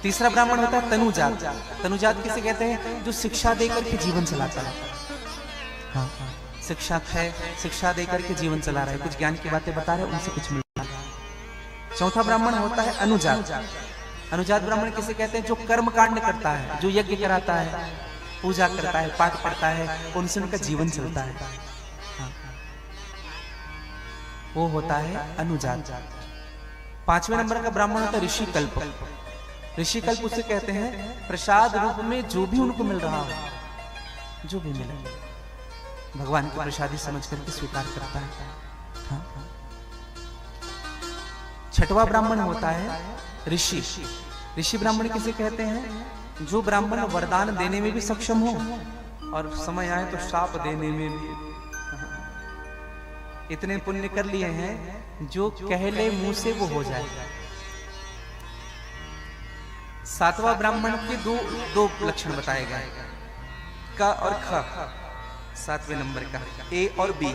तीसरा ब्राह्मण होता है तनुजात। तनुजात किसे कहते हैं? जो शिक्षा देकर के जीवन चलाता है। हाँ, शिक्षा है, शिक्षा देकर के जीवन चला रहा है, कुछ ज्ञान की बातें बता रहे हैं, उनसे कुछ मिल रहा है। चौथा ब्राह्मण होता है अनुजात। अनुजात ब्राह्मण किसे कहते हैं? जो कर्म कांड करता है, जो यज्ञ कराता है, पूजा करता है, पाठ करता है, उनसे उनका जीवन चलता है। हाँ, वो होता है अनुजात। 5वें नंबर का ब्राह्मण होता है ऋषि कल्प। ऋषि कल्प उसे कहते हैं प्रसाद रूप में जो भी उनको मिल रहा हो, जो भी मिले भगवान की प्रसादी समझ करके स्वीकार करता है। हाँ। 6वां ब्राह्मण होता है ऋषि। ऋषि ब्राह्मण किसे कहते हैं? जो ब्राह्मण वरदान देने में भी सक्षम हो और समय आए तो शाप देने में भी। इतने पुण्य कर लिए हैं जो कहले मुंह से वो हो जाए। 7वां ब्राह्मण के दो लक्षण बताए गए, क और ख। 7वें नंबर का ए और बी।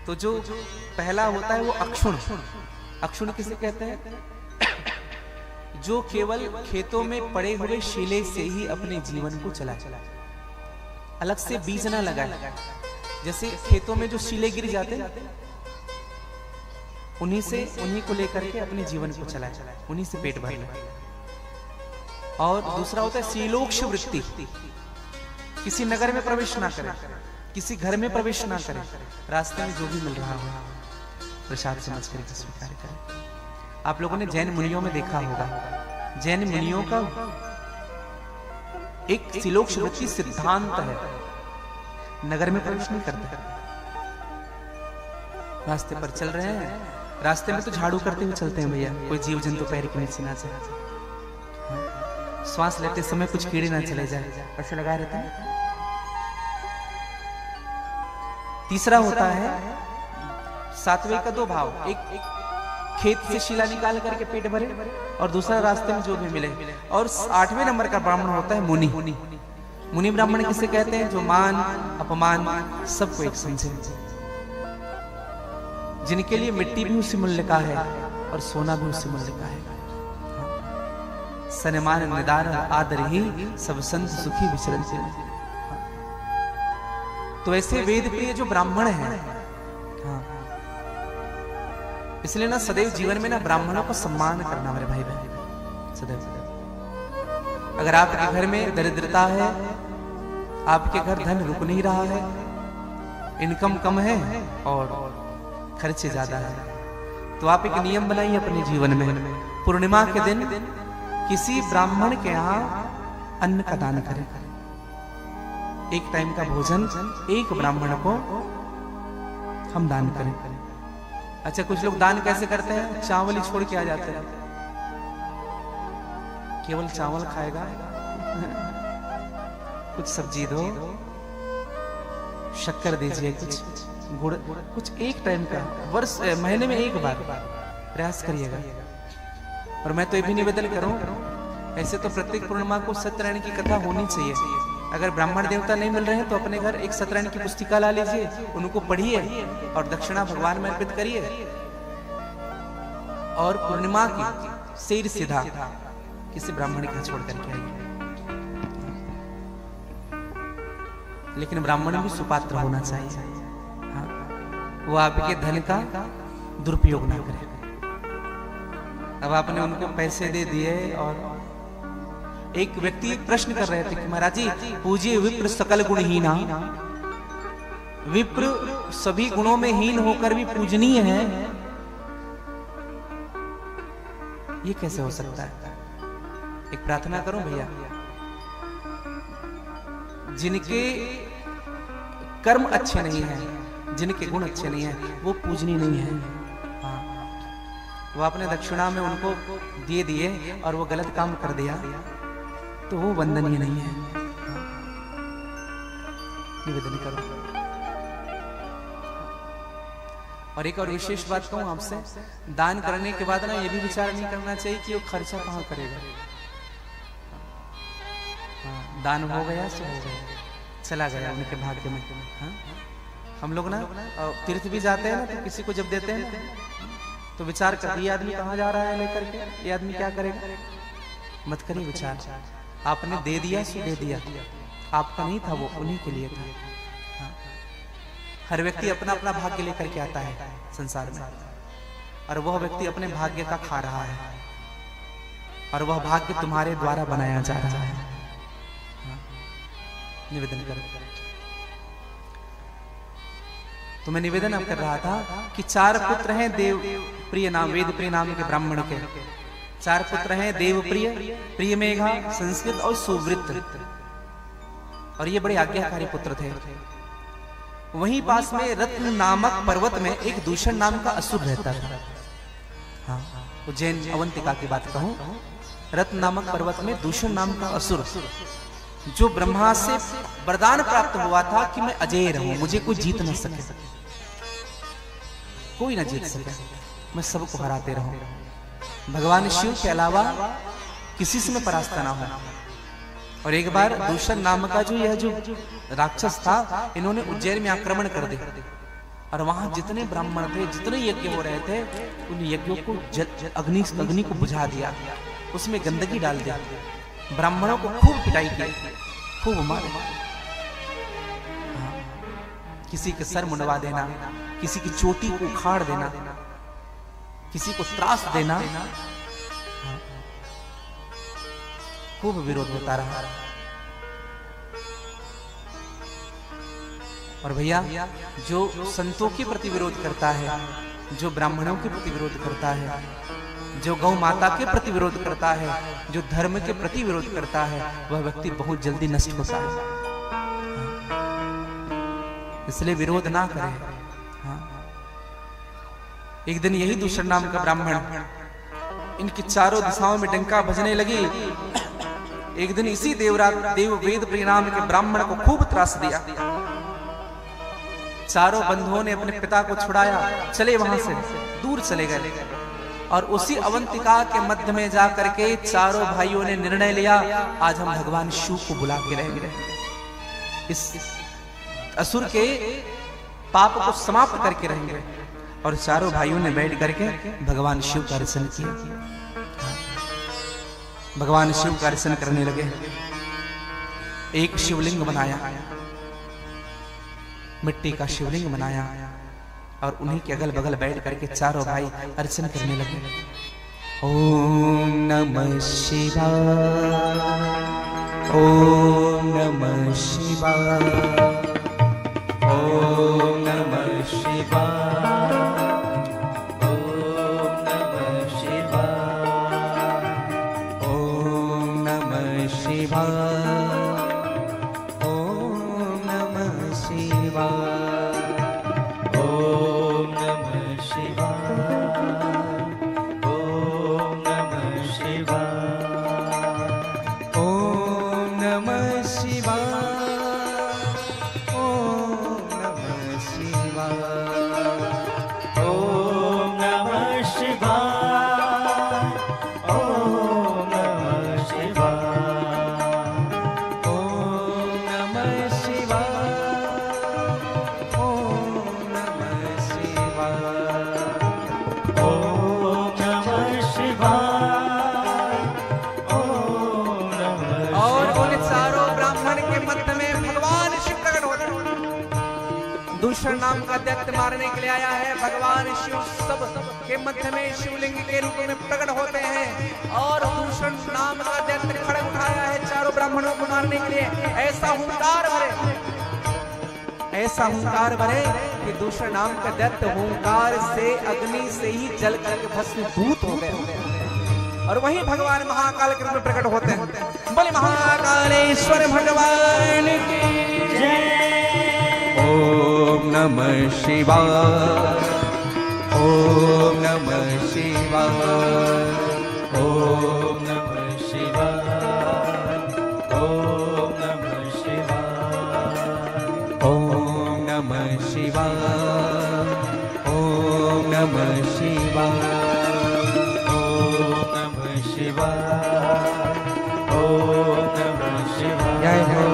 तो जो पहला होता है वो अक्षुण। अक्षुण किसे कहते हैं? जो केवल खेतों में पड़े हुए शीले से ही अपने जीवन को चलाए, अलग से बीज ना लगाए। जैसे खेतों में जो शीले गिर जाते उन्हीं को लेकर के अपने जीवन को चलाए, उन्हीं से पेट भर ले। और दूसरा होता है शीलोक्ष वृत्ति। किसी नगर में प्रवेश ना करे, किसी घर में प्रवेश ना करे, रास्ते में जो भी मिल रहा हो प्रसाद समझ करके स्वीकार करें। आप लोगों ने जैन मुनियों में देखा होगा, जैन मुनियों का एक सिलोक्ष वृत्ति सिद्धांत है, नगर में प्रवेश नहीं करते। रास्ते पर चल रहे हैं, रास्ते में तो झाड़ू करते हुए चलते हैं भैया, कोई जीव जंतु पैर के नीचे ना जाए, श्वास लेते समय कुछ कीड़े ना चले जाए, ऐसे लगाए रहते हैं। तीसरा होता है सात्विक का दो भाव, एक खेत से शिला निकाल करके पेट भरे, और दूसरा रास्ते में जो भी मिले। और 8वें नंबर का ब्राह्मण होता है मुनि। मुनि ब्राह्मण किसे कहते हैं? जो मान अपमान सबको एक समझे, जिनके लिए मिट्टी भी उसी मूल्य का है और सोना भी उसी मूल्य का है। सन्मान निदान आदर ही सब संत सुखी विचरण से। तो ऐसे वेद प्रिय जो ब्राह्मण हैं, इसलिए ना सदैव जीवन में ना ब्राह्मणों को सम्मान करना मेरे भाई बहन, सदैव। अगर आपके घर में दरिद्रता है, आपके घर धन रुक नहीं रहा है, इनकम कम है और खर्चे ज्यादा है, तो आप एक नियम बनाइए अपने जीवन में, पूर्णिमा के दिन किसी ब्राह्मण के यहाँ अन्न का दान करें। एक टाइम का भोजन एक ब्राह्मण को हम दान करें। अच्छा, कुछ लोग दान कैसे करते हैं? चावल ही छोड़ के आ जाते हैं, केवल चावल खाएगा, कुछ सब्जी दो, शक्कर दीजिए, कुछ गुड़, कुछ एक टाइम का, वर्ष महीने में एक बार प्रयास करिएगा। और मैं तो ये भी निवेदन करूं, ऐसे तो प्रत्येक पूर्णिमा को सत्यनारायण की कथा होनी चाहिए। अगर ब्राह्मण देवता नहीं मिल रहे हैं तो अपने घर एक सत्यनारायण की पुस्तिका ला लीजिए, उनको पढ़िए और दक्षिणा भगवान में अर्पित करिए, और पूर्णिमा की सिर सीधा किसी ब्राह्मण का छोड़ करके आइए। लेकिन ब्राह्मण भी सुपात्र होना चाहिए, हाँ, वो आपके धन का दुरुपयोग ना करे। अब आपने उनको पैसे दे दिए, और एक व्यक्ति प्रश्न कर रहे थे कि महाराज जी, पूज्य विप्र सकल गुणहीना, विप्र सभी गुणों में हीन होकर भी पूजनीय है, ये कैसे हो सकता है? एक प्रार्थना करूं भैया, जिनके कर्म अच्छे नहीं हैं, जिनके गुण अच्छे नहीं हैं, वो पूजनीय नहीं है। हाँ, वो आपने दक्षिणा में उनको दे दिए और वो गलत काम कर दिया, तो वो वंदनीय नहीं है। निवेदन करो। और एक और विशेष बात कहूं आपसे, दान करने के बाद ना ये भी विचार नहीं करना चाहिए कि वो खर्चा कहां करेगा। दान हो गया सो हो गया, चला गया उनके भाग्य में। हाँ? हम लोग ना तीर्थ भी जाते हैं ना, तो किसी को जब देते हैं ना, तो विचार कर, ये आदमी कहाँ जा रहा है लेकर के, ये आदमी क्या करेगा। मत करिए विचार, आपने दे दिया सो दे दिया, आपका नहीं था, वो उन्हीं के लिए था। हाँ? हर व्यक्ति अपना अपना भाग्य लेकर के आता है संसार में, और वह व्यक्ति अपने भाग्य का खा रहा है, और वह भाग्य तुम्हारे द्वारा बनाया जा रहा है। हाँ? निवेदन करो। तो मैं निवेदन अब कर रहा था कि 4 पुत्र हैं देव प्रिय नाम, वेद प्रिय नाम के ब्राह्मण के 4 पुत्र हैं, देव प्रिय, प्रिय मेघा, संस्कृत और सुवृत्त, और ये बड़े आज्ञाकारी पुत्र थे। वहीं पास में रत्न नामक पर्वत में एक दूषण नाम का असुर रहता था। हाँ, उज्जैन अवंतिका की बात कहूं, रत्न नामक पर्वत में दूषण नाम का असुर, जो ब्रह्मा से वरदान प्राप्त हुआ था कि मैं अजय रहूं, मुझे कोई जीत न सके, कोई ना जीत सके, मैं सबको हराते रहूं, भगवान शिव के अलावा किसी से मैं परास्त ना हो। और एक बार दूषण नाम का यह जो राक्षस था, इन्होंने उज्जैन में आक्रमण कर दिया, और वहां जितने ब्राह्मण थे, जितने यज्ञ हो रहे थे, उन यज्ञों को अग्नि को बुझा दिया, उसमें गंदगी डाल दिया, ब्राह्मणों को खूब पिटाई की, खूब मारे। किसी के सर मुंडवा देना, किसी की चोटी को उखाड़ देना, किसी को त्रास देना, खूब विरोध होता रहा। और भैया, जो संतों के प्रति विरोध करता है, जो ब्राह्मणों के प्रति विरोध करता है, जो गौ माता के प्रति विरोध करता है, जो धर्म के प्रति विरोध करता है, वह व्यक्ति बहुत जल्दी नष्ट होता है। इसलिए विरोध ना करें। हाँ। एक दिन यही दूषण नाम का ब्राह्मण इनकी चारों दिशाओं में डंका बजने लगी। एक दिन इसी देव वेद परिणाम के ब्राह्मण को खूब त्रास दिया। चारों बंधुओं ने अपने पिता को छुड़ाया, चले वहां से दूर चले गए और उसी अवंतिका के मध्य में जाकर के चारों भाइयों ने निर्णय लिया, आज हम भगवान शिव को बुला के रहेंगे, इस असुर के पाप को समाप्त करके रहेंगे। और चारों भाइयों ने बैठ करके भगवान शिव का दर्शन किया। भगवान शिव का दर्शन करने लगे। एक शिवलिंग बनाया, मिट्टी का शिवलिंग बनाया और उन्हीं के अगल बगल बैठ करके चारों भाई अर्चन करने लगे। ओम नमः शिवाय, ओम नमः शिवाय, ओम नमः शिवाय, ओम नमः शिवाय, ओम नमः शिवाय, ओम नमः शिवाय, ओम नमः शिवाय, ओम नमः शिवाय, ओम नमः शिवाय, ओम नमः शिवाय, ओम नमः शिवाय, ओम नमः शिवाय, ओम नमः शिवाय, ओम नमः शिवाय। और उन चारों ब्राह्मण के मध्य में भगवान शिव प्रकट होते हैं। दूषण नाम का दैत्य मारने के लिए आया है। भगवान शिव सब के मध्य में शिवलिंग के रूप में प्रकट होते हैं और दूषण नाम का दैत्य खड़ग उठाया है चारों ब्राह्मणों को मारने के लिए। ऐसा हुंकार भरे, ऐसा हुंकार भरे कि दूषण नाम का दैत्य हुंकार से अग्नि से ही जल करके भस्मीभूत हो गए। और वहीं भगवान महाकाल के रूप में प्रकट होते हैं। बोले महाकालेश्वर भगवान की जय। ओम नमः शिवाय, ओम नमः शिवाय, ओम नमः शिवाय, ओम नमः शिवाय, ओम नमः शिवाय, ओम नमः शिवाय, ओम नमः शिवाय। जय हो।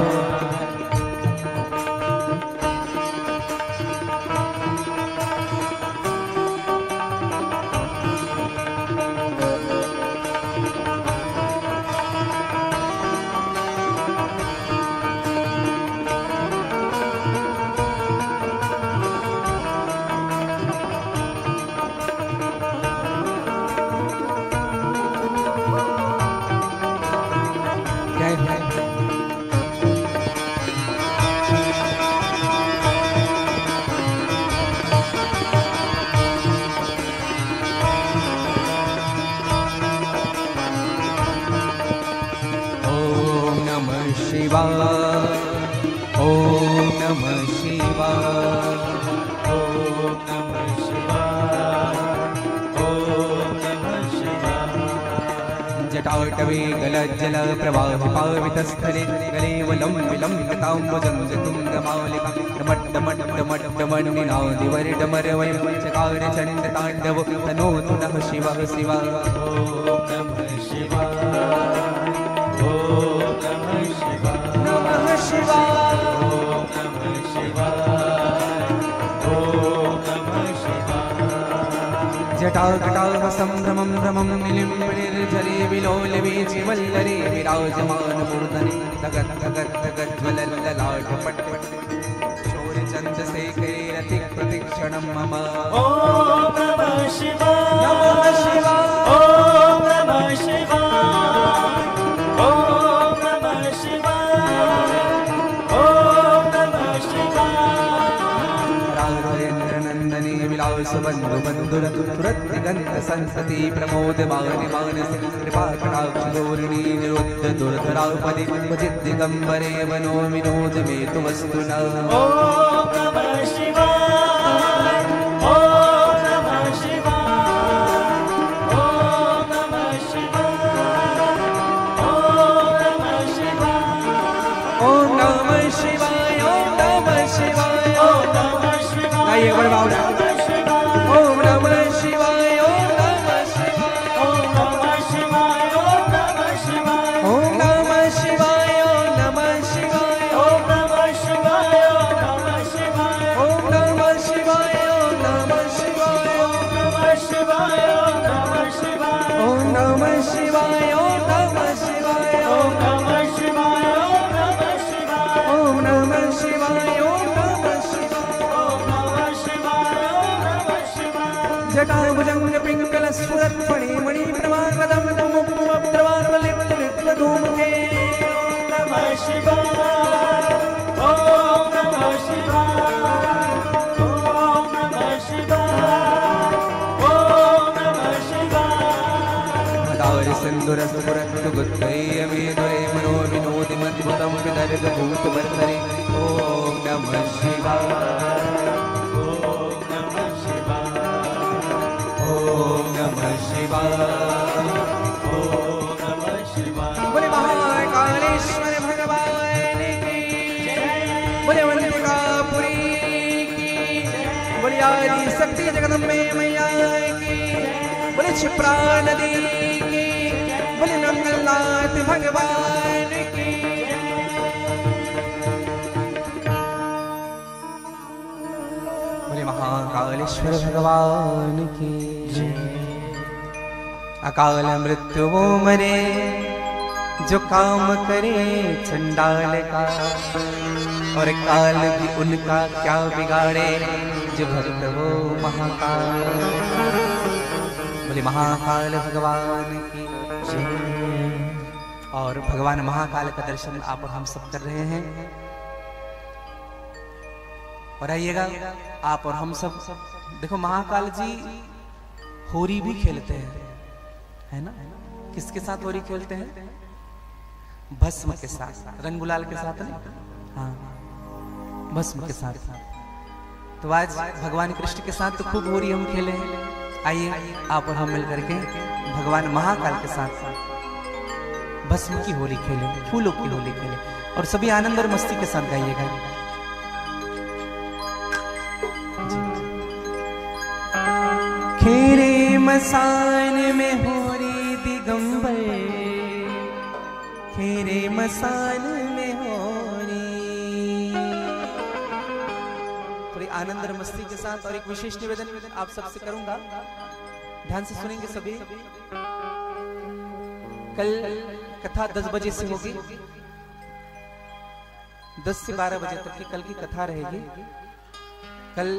ओम नमः शिवाय, ओम नमः शिवाय, ओम नमः शिवाय। जटाटवे गलज्जल प्रवाह पावितस्थले गलेवलं विलम्बिताम्बुजं जतुङ्गमालिका डमड्डमड्डमड्डमण्डिनादिवर्डमरवयं चकार चण्डताण्डव तनोतु नः शिवः शिवः। ओम नमः शिवाय, ओम नमः शिवाय, नमः शिवाय, ओम नमः शिवाय, ओम नमः शिवाय। जटाकटाह सम्भ्रमं भ्रमं निलिम्बनिर्झरे विलोलवीचिवल्लरे विराजमानमूर्धनि तगत् तगत् तगत् ज्वलल्ललाटपट् शौर्यचन्द्रशेखरे रतिप्रतिक्षणं मम। ओम नमः शिवाय, नमः शिवाय, ओम नमः शिवाय, ओम नमः शिवाय, ओम नमः शिवाय। राघवेन्द्र नंदनी विलास बंधु बंधुर तुरत गंध संसति प्रमोद मानि मानस कृपा कटाक्ष धोरिणी निरुद्ध दुर्धरापदि क्वचित् दिगंबरे वनो विनोद में तु वस्तु न। ओम नमः शिवाय, ओम नमः शिवाय, ओम नमः शिवाय, ओम नमः शिवाय, ओम नमः शिवाय, ओम नमः शिवाय, ओम नमः शिवाय। गाइए बड़े भाव से। ओम नमः शिवाय, ओम नमः शिवाय, ओम नमः शिवाय, ओम नमः शिवाय, ओम नमः शिवाय, ओम नमः शिवाय, ओम नमः शिवाय, ओम नमः शिवाय, ओम नमः शिवाय, ओम नमः शिवाय, ओम नमः शिवाय, ओम नमः शिवाय, ओम नमः शिवाय, ओम नमः शिवाय, ओम नमः शिवाय, ओम नमः शिवाय, ओम नमः शिवाय, ओम नमः शिवाय। ओम नमः शिवाय, ओम नमः शिवाय। जटाभुजंग पिंगल स्फुरत् फणि मणि प्रभार वदम मुक्तमद्रवार वलिप्त विप्ल धूमके। ओम नमः शिवाय, ओम नमः शिवाय, ओम नमः शिवाय, ओम नमः शिवाय। मदारि सिंधुर सुपुरत्तु गुत्तये मेदुरे मनो विनोदि मद्भुतं विदर्ग भूत वर्तरे। ओम नमः शिवाय, ओम नमः शिवाय, ओम नमः शिवाय, ओम नमः शिवाय। बोले महाकालेश्वर भगवान की, बोले वंदिकापुरी की, बोले आदि शक्ति जगदम्बे मैया की, बोले क्षिप्रा नदी की, बोले नंगलनाथ भगवान की। बोले महाकालेश्वर भगवान की। अकाल मृत्यु वो मरे जो काम करे चंडाल का, और काल भी उनका क्या बिगाड़े जो भक्त हो महाकाल। बोले महाकाल भगवान की जय। और भगवान महाकाल का दर्शन आप और हम सब कर रहे हैं। और आइएगा आप और हम सब। देखो महाकाल जी होरी भी खेलते हैं, है ना? किसके साथ होरी खेलते हैं? भस्म के साथ, रंग गुलाल के साथ नहीं, हाँ भस्म के साथ। तो आज भगवान कृष्ण के साथ तो खूब होरी हम खेले हैं। आइए आप और हम मिलकर के भगवान महाकाल के साथ भस्म की होली खेलें, फूलों की होली खेलें, और सभी आनंद और मस्ती के साथ गाइएगा। खेरे मसान में होरी दिगंबर, खेरे मसान में होरी। थोड़ी आनंद और मस्ती के साथ। और एक विशेष निवेदन आप सबसे करूंगा, ध्यान से सुनेंगे सभी। कल कथा 10 बजे से होगी, 10 से 12 बजे तक की कल की कथा रहेगी। कल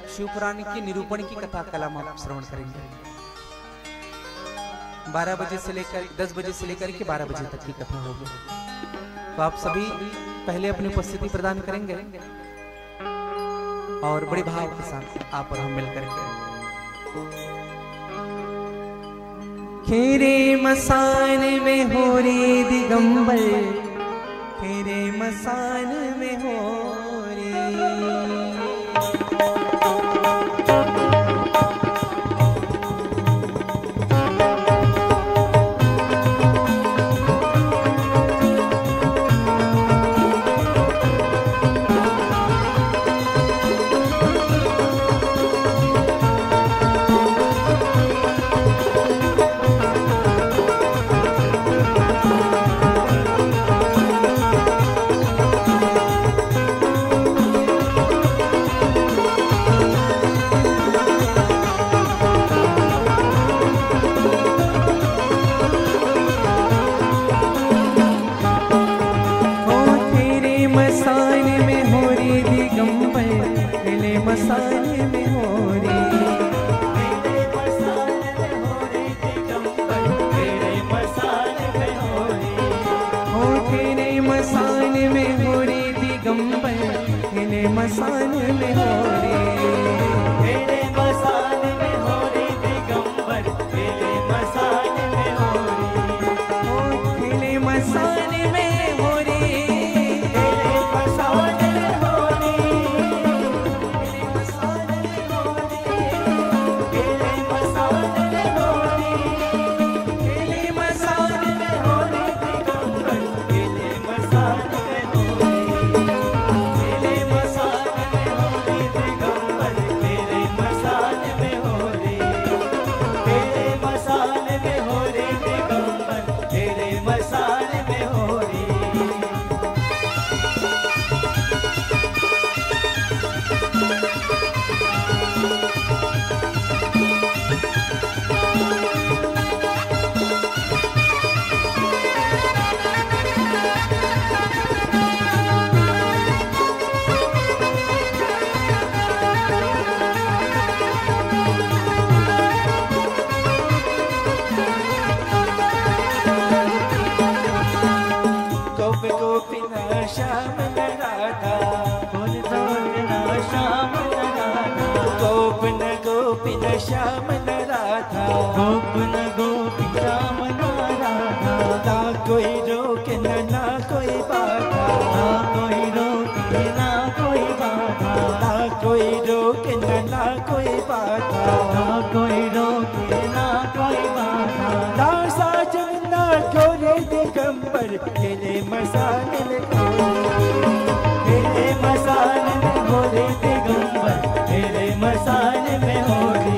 शिव पुराण की निरूपण की कथा कल हम श्रवण करेंगे। 12 बजे से लेकर 10 बजे से लेकर के 12 बजे तक की कथा होगी। तो आप सभी पहले अपनी उपस्थिति प्रदान करेंगे और बड़े भाव के साथ आप और हम मिलकर के। खेरे मसान में होरी दिगंबर, खेरे मसान में होरी। मसान में हो रे, तेरे मसान श्याम न राधा, गोप न गोपिन श्याम न राधा, गोप न गोपी श्याम न राधा, ना कोई रोके ना कोई बाधा, ना कोई रोके ना कोई बाधा, ना कोई रोके ना कोई बाधा, ना कोई रोके ना कोई बाधा, ना साजन ना गोरे दिगंबर खेले मसाने में खेले मसाने में गोरे दिगंबर खेले मसाने में होली,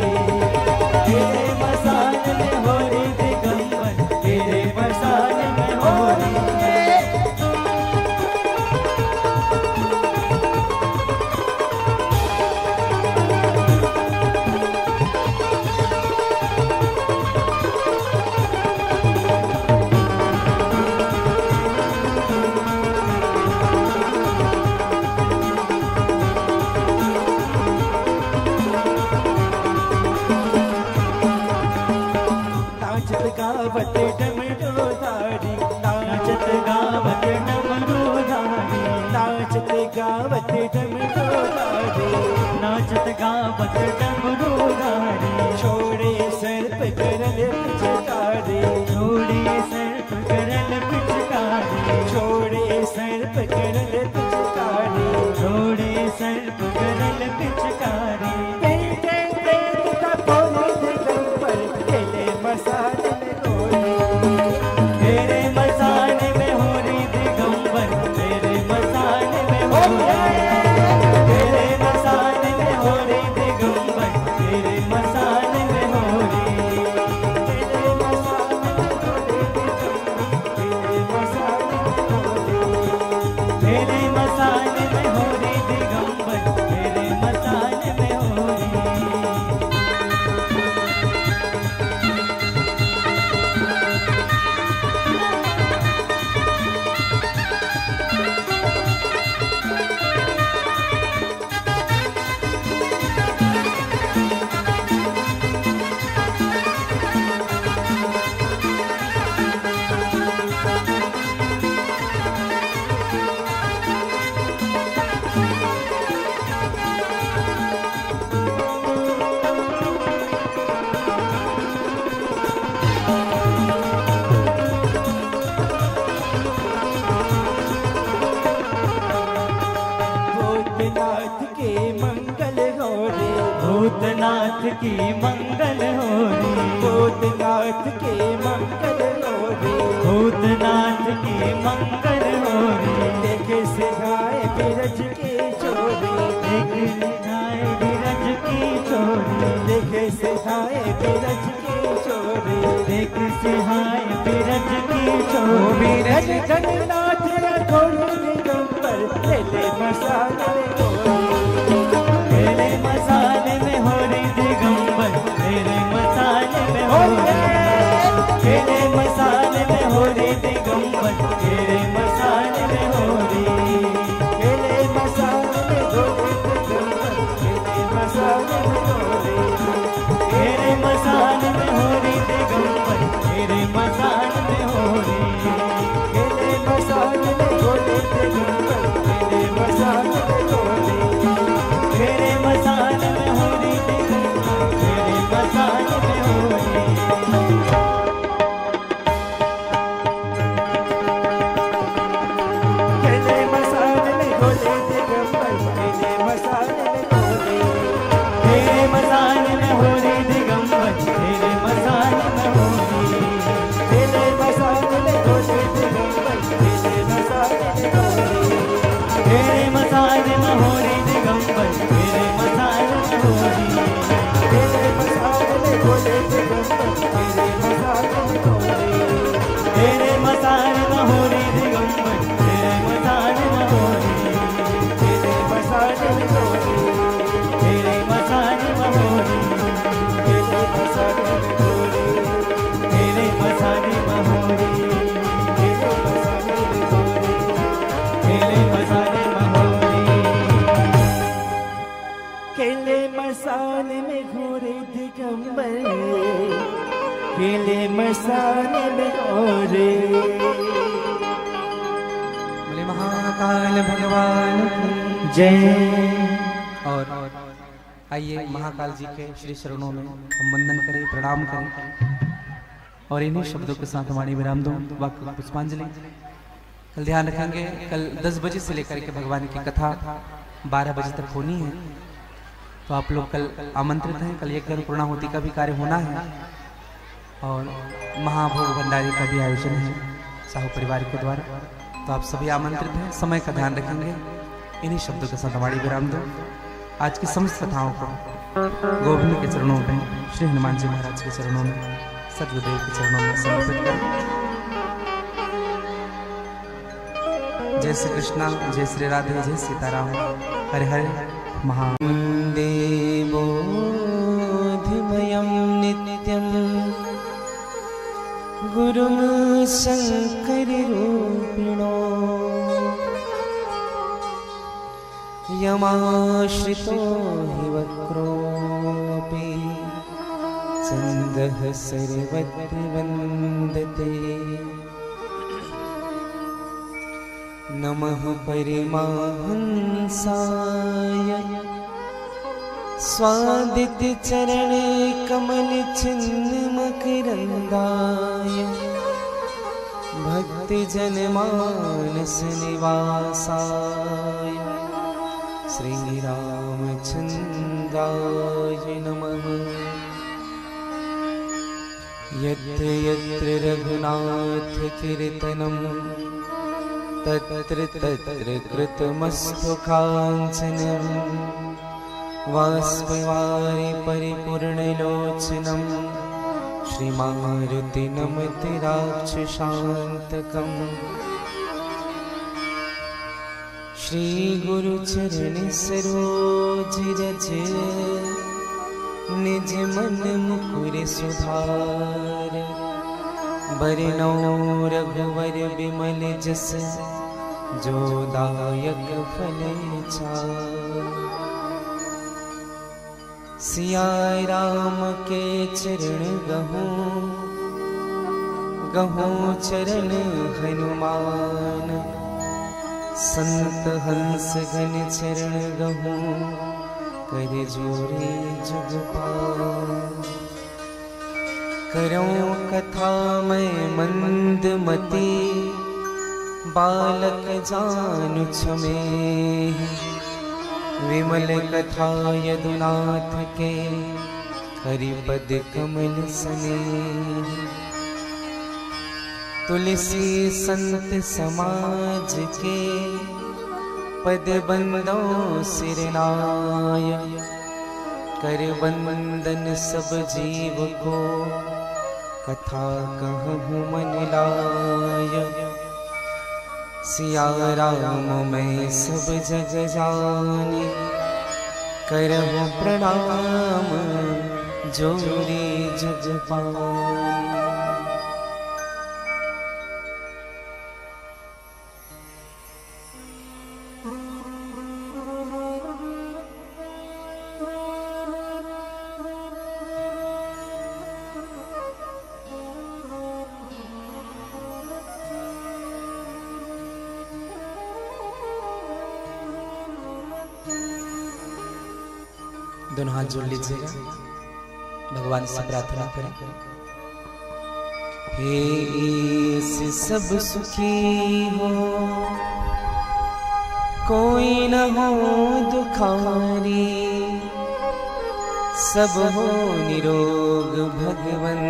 खेले मसाने में होली दिगंबर खेले मसाने में होली। गावत डमरू धारी, नाचत गावत डमरू धारी, नाचत गावत डमरू धारी, नाचत गावत डमरू धारी, छोड़े सर्प करल पिचकारी, छोड़े सर्प करल पिचकारी, छोड़े सर्प करल पिचकारी, छोड़े सर्प करल पिचकारी, बेटे बेटे का बोले दिगंबर खेले मसाने भूतनाथ की मंगल हो रे, भूतनाथ की मंगल हो रे, भूतनाथ की मंगल हो रे, देखे सिखाए बिरज की चोरी, देखे सिखाए बिरज की चोरी, देखे सिखाए बिरज की चोरी, देखे सिखाए बिरज की चोरी, बिरज जगन्नाथ घोड़े दिगंबर खेले मसाले खेले मसाले में हो रे दिगंबर तेरे मसाले में हो रे, खेले मसाले में हो रे दिगंबर तेरे मसाले में हो रे, खेले मसाले में हो रे दिगंबर तेरे मसाले में हो रे, तेरे मसाले में हो रे दिगंबर तेरे मसाले में हो रे, खेले मसाले में हो रे दिगंबर तेरे मसाले में हो रे, तेरे मसाले में हो रे दिगंबर तेरे मसाले में हो रे। खेले मसाले में हो रे दिगंबर तेरे मसाले में हो रे, तेरे मसाले में हो रे दिगंबर तेरे मसाले में हो रे, तेरे मसाले में हो रे दिगंबर तेरे मसाले में हो रे, तेरे मसाले में हो रे दिगंबर तेरे मसाले में हो रे, तेरे मसाले में हो रे दिगंबर तेरे मसाले में हो रे, तेरे मसाले में हो रे दिगंबर तेरे मसाले में हो रे, तेरे मसाले में हो रे, तेरे मसाले में हो रे, तेरे मसाले में हो रे, तेरे मसाले में हो रे, तेरे मसाले में हो रे, तेरे मसाले में हो रे, खेले मसाले में हो रे दिगंबर खेले मसाले में हो रे। बोले महाकाल भगवान की जय। आइए महाकाल जी के श्री चरणों में हम वंदन करें, प्रणाम करें और इन्हीं शब्दों के साथ हमारी विराम दो वाक्य पुष्पांजलि। कल ध्यान रखेंगे, कल 10 बजे से लेकर के भगवान की कथा 12 बजे तक होनी है, तो आप लोग कल आमंत्रित हैं। कल यज्ञ पूर्णाहुति का भी कार्य होना है और महाभोग भंडारी का भी आयोजन है साहू परिवार के द्वारा, तो आप सभी आमंत्रित हैं। समय का ध्यान रखेंगे। इन्हीं शब्दों के साथ हमारी विराम दो। आज की समस्त कथाओं को गोविंद के चरणों में, श्री हनुमान जी महाराज के चरणों में, सदगुरुदेव के चरणों में समर्पित करें। जय श्री कृष्णा, जय श्री राधे, जय सीताराम, हरे हरे महादेव। बोधिमयं नित्यं गुरुं शंकर रूपिणो यमाश्रितो हि वक्रोऽपि छन्दः सर्वत्र वन्दते। नमः परमाहंसाय स्वादित्य चरणे कमल चिन्ह मकरंदाय भक्ति जनमानस निवासाय श्री रामचंद्राय नमः। यत्र यत्र रघुनाथ कीर्तनं तत्र तत्र कृतमस्तु कांचनं वाष्पवारि परिपूर्णलोचनं श्रीमारुति नमति राक्षसान्तकम्। श्रीगुरुचरण सरोज रज निज मन मुकुर सुधार बरनौ रघुवर बिमल जस जो दायक फल चार। सिया राम के चरण गहूँ गहूँ चरण हनुमान संत हंस घन चरण गहूँ कर जोरे जुग पार। करऊँ कथा मैं मंद मती बालक जानु छमे विमल कथा यदुनाथ के हरिपद कमल सने। तुलसी संत समाज के पद बंदो सिरनाय कर बंदन सब जीव को कथा कहूँ मन लाय। सिया राम मैं सब जग जानी करहु प्रणाम जोरे जग पानी। दोनों हाथ जोड़ लीजिएगा, भगवान से प्रार्थना करें। हे ईश सब सुखी हो कोई न हो दुखारी, सब हो निरोग भगवन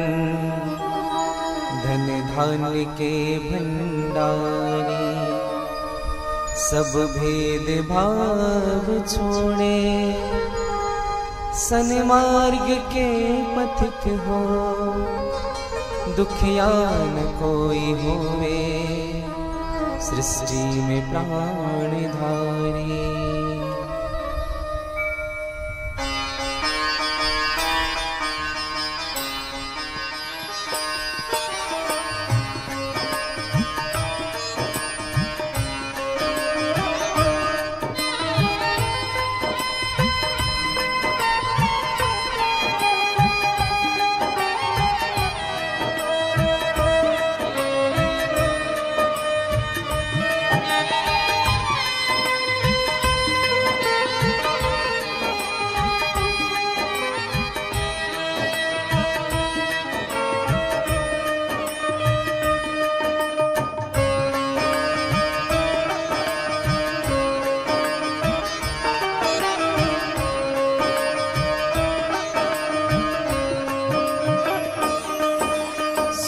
धन धान्य के भंडारी। सब भेद भाव छोड़े सन्मार्ग के पथिक हो, दुखिया न कोई होवे सृष्टि में प्राणधारी।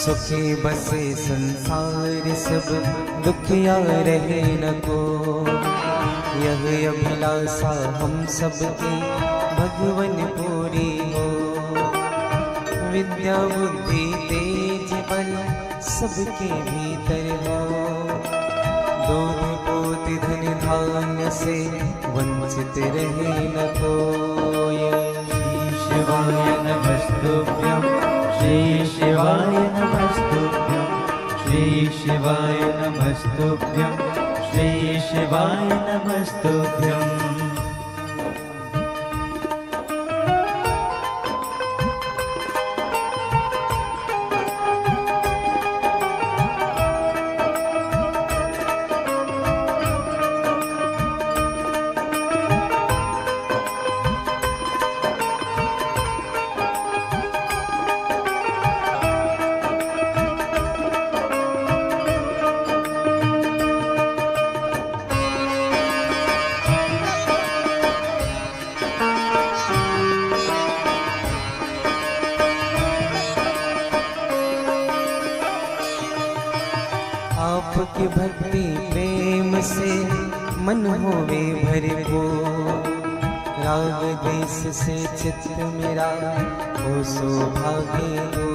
सुखी बसे संसार सब दुखिया रहे न को। यह अभिलाषा हम सबकी भगवन पूरी हो। विद्या बुद्धि तेज बल सबके भीतर हो। दूध पोत धन धान्य से वंचित रहे न कोई। शिवाय नमस्तुभ्यं श्री शिवाय नमस्तुभ्यं श्री शिवाय नमस्तुभ्यं श्री शिवाय नमस्तुभ्यं। आपकी भक्ति प्रेम से मन होवे भरे को। राग देश से चित्त मेरा हो सौभाग्य हो।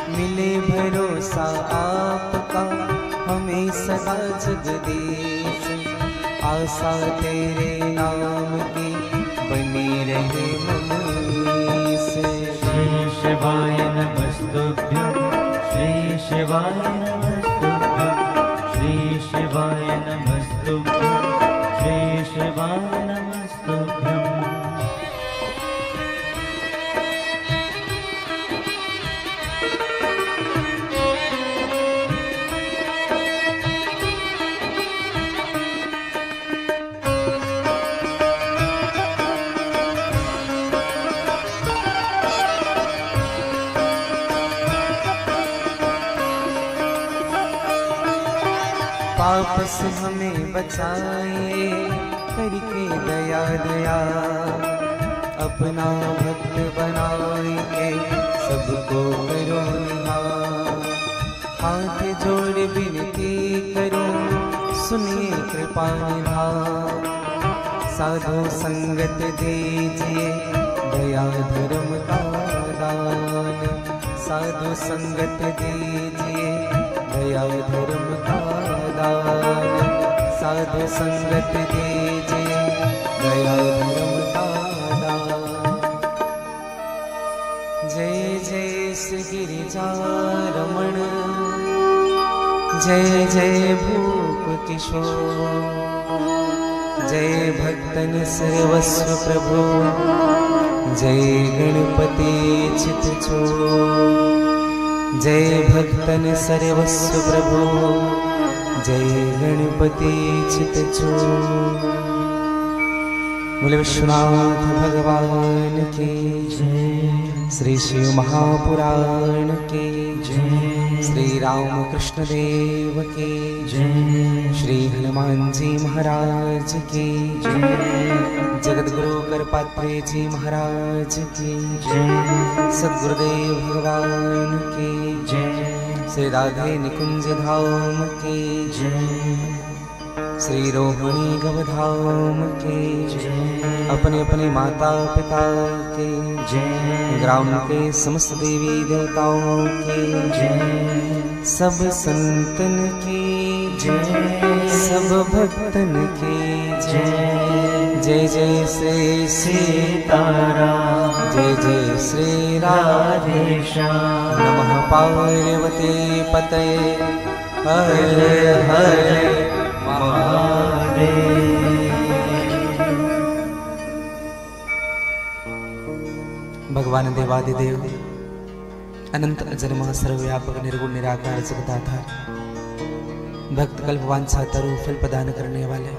मिले भरोसा आपका हमें सदा जगदीश। आशा तेरे नाम की बनी रहे मनीष। श्री शिवाय नमस्तुभ्यं श्री शिवाय नमस्तुभ्यं श्री शिवाय नमस्तुभ्यं श्री शिवाय नमस्तुभ्यं। पाप से हमें बचाए करके दया दया। अपना भक्त बनाए सबको करो निहार। हाथ जोड़ विनती करो सुनिए कृपा निधान। साधु संगत दीजिए दया धर्म का दान। साधु संगत दीजिए दया धर्म का दान। साधु संगत दीजिए दया धर्म का दान। जय जय श्री गिरिजारमण जय जय भूप किशोर। जय भक्तन सर्वस्व प्रभु जय गणपति चित चोर। जय भक्तन सर्वस्व प्रभु जय गणपति चित चोर। बोले विश्वनाथ भगवान की जय। श्री शिव महापुराण की जय। श्री राम कृष्ण देव की जय। श्री हनुमान जी महाराज की जय। जगत गुरु करपात्रे जी महाराज की जय। सद्गुरुदेव भगवान की जय। श्री राधे निकुंज धाम की जय। श्री रोहिणी गवधाम के जय। अपने अपने माता पिता के जय। ग्राम के समस्त देवी देवताओं के जय। सब संतन की जय। सब भक्तन की जय। जय जय श्री सीताराम जय जय श्री राधेश्याम। नमः पार्वती पतये हर हर भगवान देवादिदेव अनंत अजन्मा सर्वव्यापक निर्गुण निराकार जगदाधार भक्त कल्पवांछा तरु फल प्रदान करने वाले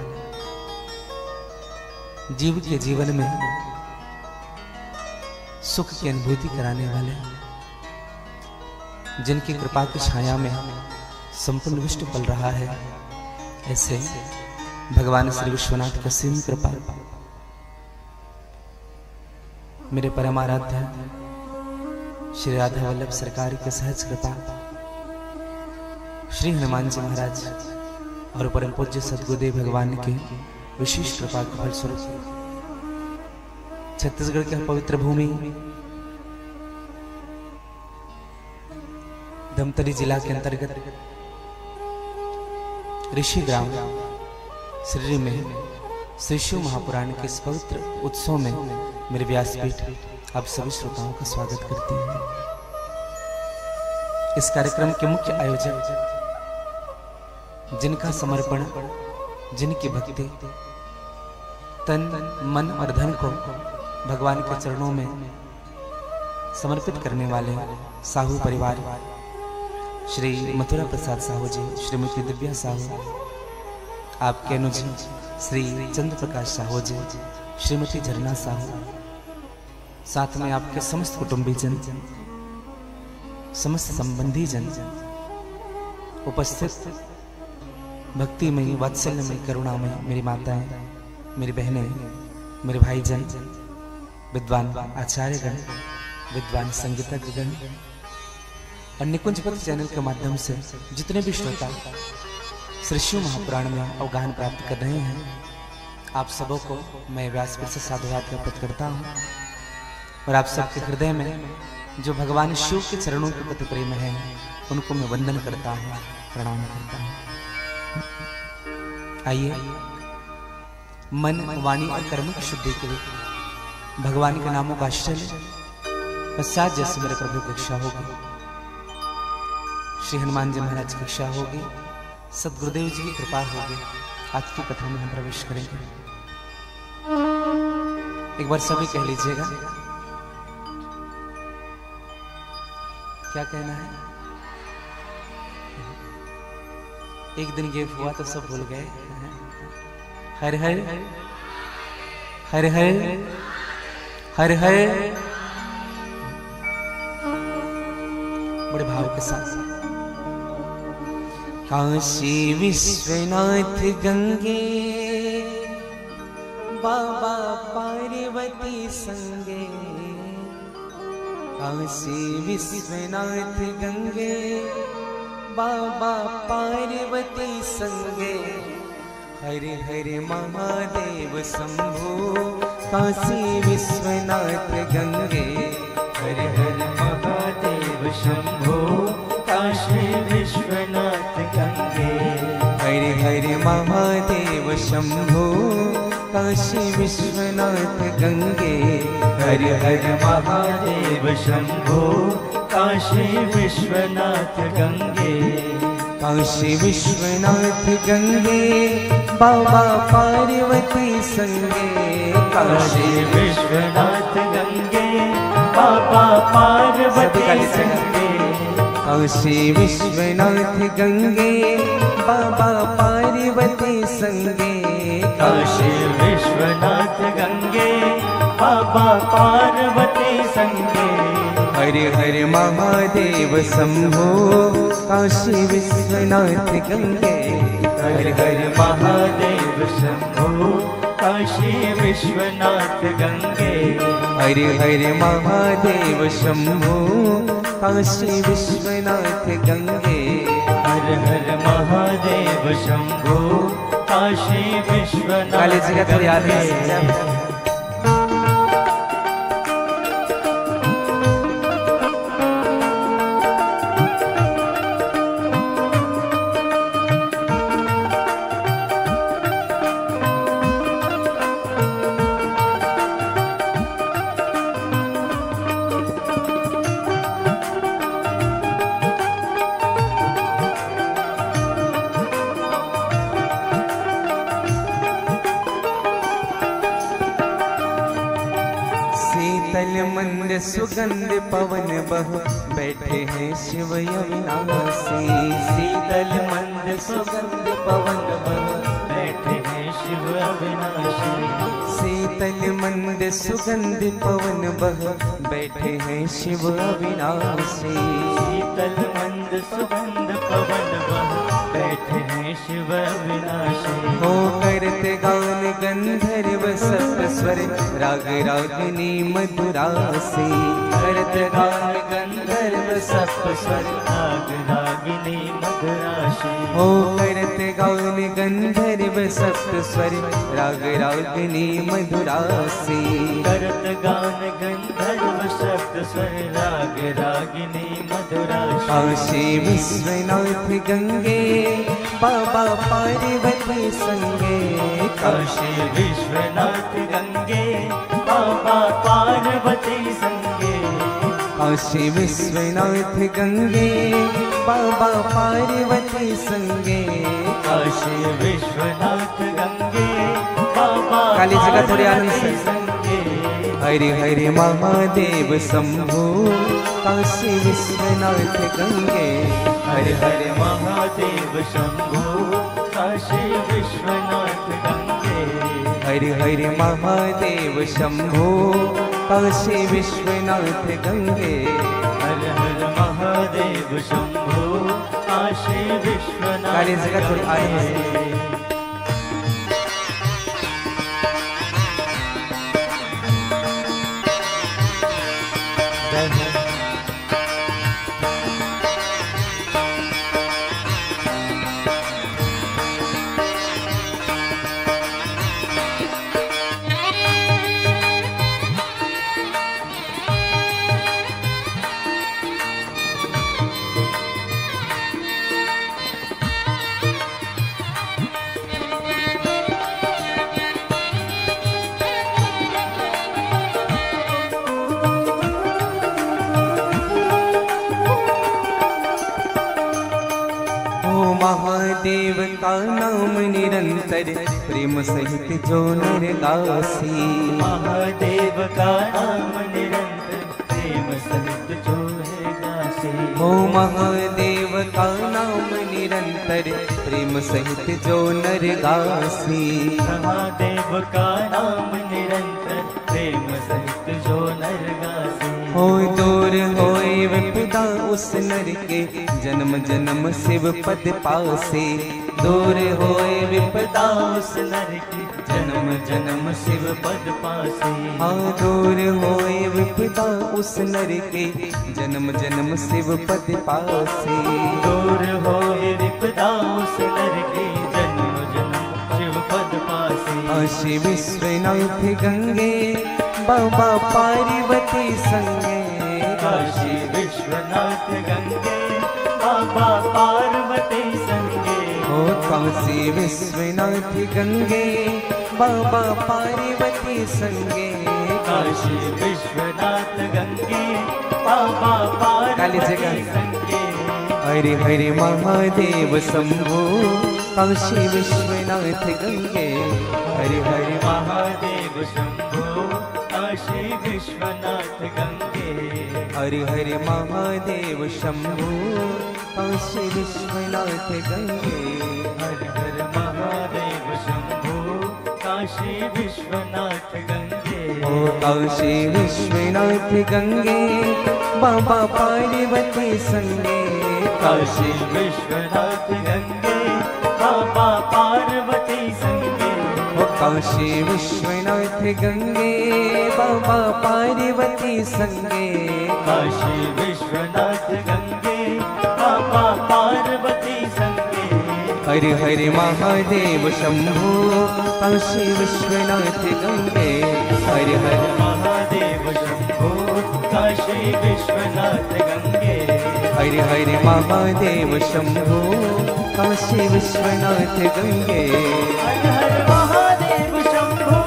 जीव के जीवन में सुख की अनुभूति कराने वाले जिनकी कृपा की छाया में संपूर्ण विश्व पल रहा है, ऐसे भगवान श्री विश्वनाथ की असीम कृपा मेरे परम आराध्य श्री राधा वल्लभ सरकार के सहज कृपा, श्री हनुमान जी महाराज और परम पूज्य सद्गुरुदेव भगवान के विशेष कृपा के फलस्वरूप छत्तीसगढ़ की पवित्र भूमि धमतरी जिला के अंतर्गत ऋषि ग्राम श्री में श्री शिव महापुराण के इस पवित्र उत्सव में मेरे व्यासपीठ आप सभी श्रोताओं का स्वागत करती है। इस कार्यक्रम के मुख्य आयोजक, जिनका समर्पण, जिनकी भक्ति तन मन और धन को भगवान के चरणों में समर्पित करने वाले साहू परिवार, श्री मथुरा प्रसाद साहू जी, श्रीमती दिव्या साहू, आपके अनुज श्री चंद्र प्रकाश साहू जी, श्रीमती झरना साहू, साथ में आपके समस्त कुटुंबी जन, समस्त संबंधी जन, उपस्थित भक्तिमयी, वात्सल्यमयी, करुणामयी मेरी माताएं, मेरी बहनें, मेरे भाई जन, विद्वान आचार्यगण, विद्वान संगीतज्ञगण और निकुंजपति चैनल के माध्यम से जितने भी श्रोता श्री शिव महापुराण में अवगाहन प्राप्त कर रहे हैं, आप सबों को मैं व्यासपीठ से साधुवाद ज्ञापित करता हूँ और आप सबके हृदय में जो भगवान शिव के चरणों के प्रति प्रेम है, उनको मैं वंदन करता हूँ, प्रणाम करता हूँ। आइए मन, वाणी और कर्म की शुद्धि के लिए भगवान के नामों का आश्रय लें। पश्चात जैसे मेरे प्रभु की इच्छा होगी, श्री हनुमान जी महाराज की इच्छा होगी, सदगुरुदेव जी की कृपा होगी, आज की कथा में हम प्रवेश करेंगे। एक बार सभी कह लीजिएगा, क्या कहना है? एक दिन गेप हुआ तो सब भूल गए। हर हर हर हर हर हर, बड़े भाव के साथ। काशी विश्वनाथ गंगे, बाबा पार्वती संगे। काशी विश्वनाथ गंगे, बाबा पार्वती संगे। हरे हरे महादेव शंभो, काशी विश्वनाथ गंगे। हरे हरे महादेव शंभो, काशी विश्वनाथ गंगे। हरे हरे महादेव शंभो, काशी विश्वनाथ गंगे। हरे हरे महादेव शंभो, काशी विश्वनाथ गंगे। काशी विश्वनाथ गंगे, बाबा पार्वती संगे। काशी विश्वनाथ गंगे, बाबा पार्वती संगे। काशी विश्वनाथ गंगे, बाबा पार्वती संगे। काशी विश्वनाथ गंगे, बाबा पार्वती संगे। हरे हरे महादेव शंभो, काशी विश्वनाथ गंगे। हरे हरे महादेव शंभो, काशी विश्वनाथ गंगे। हरे हरे महादेव शंभो, काशी विश्वनाथ गंगे। हर हर महादेव शंभो, काशी विश्वनाथ गंगे। मंद सुगंध पवन बहु, बैठे हैं शिव अविनाशी। शीतल मंद सुगंध पवन बहु, बैठे हैं शिव अविनाशी। शीतल मंद सुगंध पवन बहु, बैठे हैं शिव अविनाशी। शीतल मंद सुगंध पवन बहु, बैठे हैं शिव अविनाशी। हो करते गान गंधर्व सप्त स्वर राग रागिनी मधुरासी। करते गान गंधर्व सप्त स्वर राग रागिनी मधुराशी। हो करते गान गंधर्व सप्त स्वर राग रागिनी मधुरासी। करत गान गंधर्व सप्त स्वर राग रागिनी मधुराशी। काशी विश्वनाथ गंगे बाबा पार्वती संगे। काशी विश्वनाथ गंगे बाबा पार्वती संगे। काशी विश्वनाथ गंगे बाबा पार्वती संगे। काशी विश्वनाथ गंगे बाबा काली जगह थोड़ी आनंद से। संगे। हरि हरि महादेव शंभु काशी विश्वनाथ गंगे। हरि हरि महादेव शंभु काशी विश्वनाथ गंगे। हरि हरि महादेव शंभु काशी विश्वनाथ गंगे। हर हर महादेव शंभु काशी विश्वनाथ काली जगह थोड़ी आनंद से। गंगे। महादेव का नाम निरंतर प्रेम सहित जो नर गासी। महादेव का नाम निरंतर प्रेम सहित जो है गासी। हो महादेव का नाम निरंतर प्रेम सहित जो नर गासी। महादेव का नाम निरंतर प्रेम सहित जो नर गासी। हो दूर होए विपदा उस नर के जन्म जन्म शिव पद पासे। दूर होए विपदा उस नर की जन्म जन्म शिव पद पासे। हाँ दूर होए विपदा उस नर के जन्म जन्म शिव पद पासे। दूर होए विपदा उस नर की जन्म जन्म शिव पद पासे। काशी विश्वनाथ गंगे बाबा पार्वती संगे। काशी विश्वनाथ गंगे बाबा पार्वती संगे। हो काशी विश्वनाथ गंगे बाबा पार्वती संगे। काशी विश्वनाथ गंगे बाबा काली पार्वती जगह। संगे। हरि हरि महादेव शंभु काशी विश्वनाथ गंगे। हरि हरि महादेव शंभो काशी विश्वनाथ गंगे। हरि हरि महादेव शंभु काशी विश्वनाथ गंगे। हर हर महादेव शंभो काशी विश्वनाथ गंगे। ओ काशी विश्वनाथ गंगे बाबा पार्वती संगे। काशी विश्वनाथ गंगे बाबा पार्वती संगे। ओ काशी विश्वनाथ गंगे बाबा पार्वती संगे। काशी विश्वनाथ गंगे बाबा पार्वती संगे। हरि हरि महादेव शंभु काशी विश्वनाथ गंगे। हरि हरि महादेव शंभो काशी विश्वनाथ गंगे। हरि हरि महादेव शंभु काशी विश्वनाथ गंगे। हर हर महादेव शंभो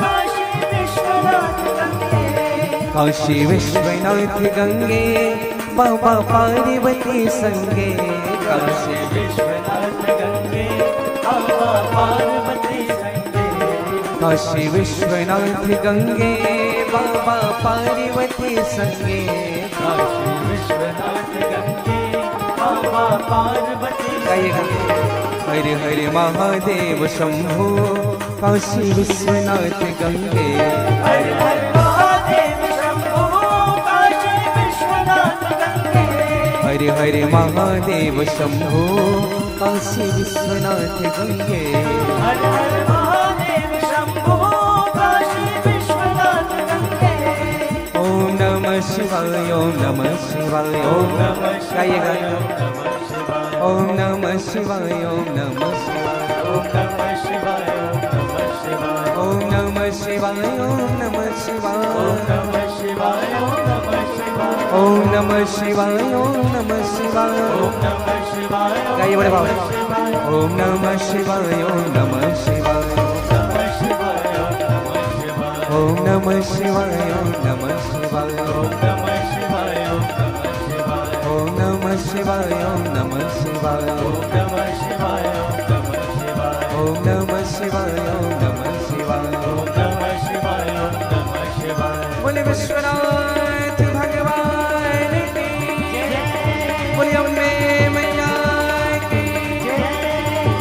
काशी विश्वनाथ गंगे। काशी विश्वनाथ गंगे बाबा पार्वती संगे। काशी विश्वनाथ गंगे बाबा पार्वती संगे। काशी विश्वनाथ गंगे बाबा पार्वती संगे। काशी विश्वनाथ गंगे बाबा पार्वती संगे। हरि हरि महादेव शंभु काशी विश्वनाथ गंगे। हर हर महादेव शंभो काशी विश्वनाथ गंगे। हरि हरि महादेव शंभु काशी विश्वनाथ गंगे। हर हर महादेव शंभो काशी विश्वनाथ गंगे। ओम नमः शिवाय ओम नमः शिवाय ओम नमः शिवाय ओम नमः शिवाय ओम नमः शिवाय ओम नमः शिवाय ओम नमः शिवाय ओम नमः शिवाय ओम नमः शिवाय ओम नमः शिवाय ओम नमः शिवाय ओम नमः शिवाय ओम नमः शिवाय गाइए बड़े बाबा। ओम नमः शिवाय ओम नमः शिवाय ओम नमः शिवाय ओम नमः शिवाय ओम नमः शिवाय ओम नमः शिवाय ओम नमः शिवाय ओम नमः शिवाय ओम नमः शिवाय ओम नमः शिवाय ओम नमः शिवाय ओम नमः शिवाय। बोले विश्वनाथ भगवान की बोले अम्बे मैया की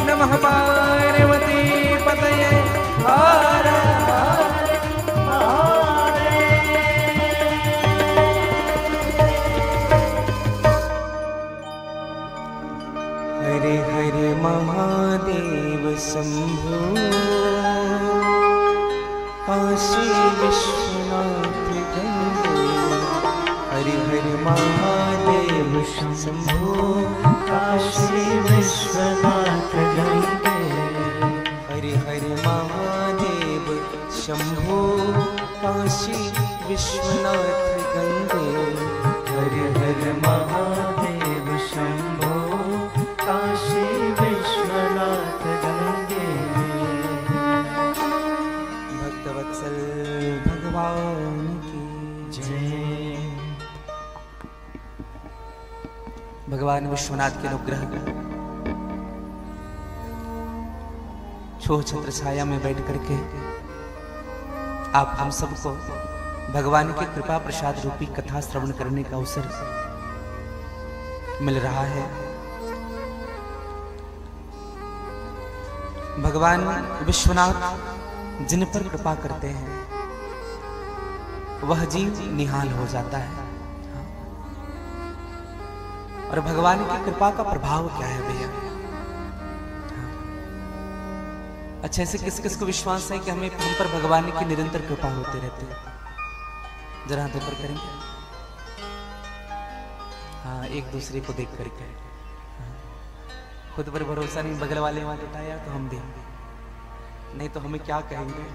नमः पार्वती पतये हर हरे हरे महादेव शंभो काशी विश्वनाथ गंगे। हरे हरे महादेव शंभो काशी विश्वनाथ गंगे। हरे हरे महादेव शंभो काशी विश्वनाथ गंगे। हरे हरे महादेव शंभो काशी विश्वनाथ गंगे। भक्तवत्सल भगवान की जय। भगवान विश्वनाथ के अनुग्रह छोह छत्र छाया में बैठ करके आप हम सबको भगवान की कृपा प्रसाद रूपी कथा श्रवण करने का अवसर मिल रहा है। भगवान विश्वनाथ जिन पर कृपा करते हैं वह जीव निहाल हो जाता है। और भगवान की कृपा का प्रभाव क्या है भैया? अच्छा, ऐसे किस किस को विश्वास है कि हम पर भगवान की निरंतर कृपा होते रहती है? जरा हाथ ऊपर करेंगे। हाँ, एक दूसरे को देख करके। खुद पर भरोसा नहीं, बगल वाले हाथ उठाया तो हम देंगे, नहीं तो हमें क्या कहेंगे।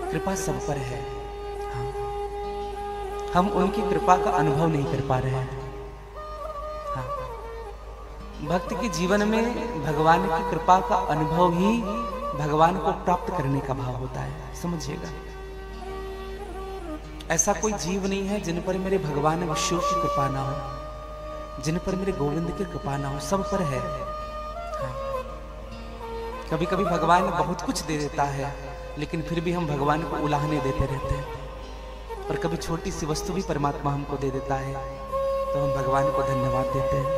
कृपा सब पर है, हम उनकी कृपा का अनुभव नहीं कर पा रहे हैं। भक्त के जीवन में भगवान की कृपा का अनुभव ही भगवान को प्राप्त करने का भाव होता है, समझिएगा। ऐसा कोई जीव नहीं है जिन पर मेरे भगवान विष्णु की कृपा ना हो, जिन पर मेरे गोविंद की कृपा ना हो, सब पर है। कभी कभी भगवान बहुत कुछ दे देता है, लेकिन फिर भी हम भगवान को उलाहने देते रहते हैं। और कभी छोटी सी वस्तु भी परमात्मा हमको दे देता है तो हम भगवान को धन्यवाद देते हैं।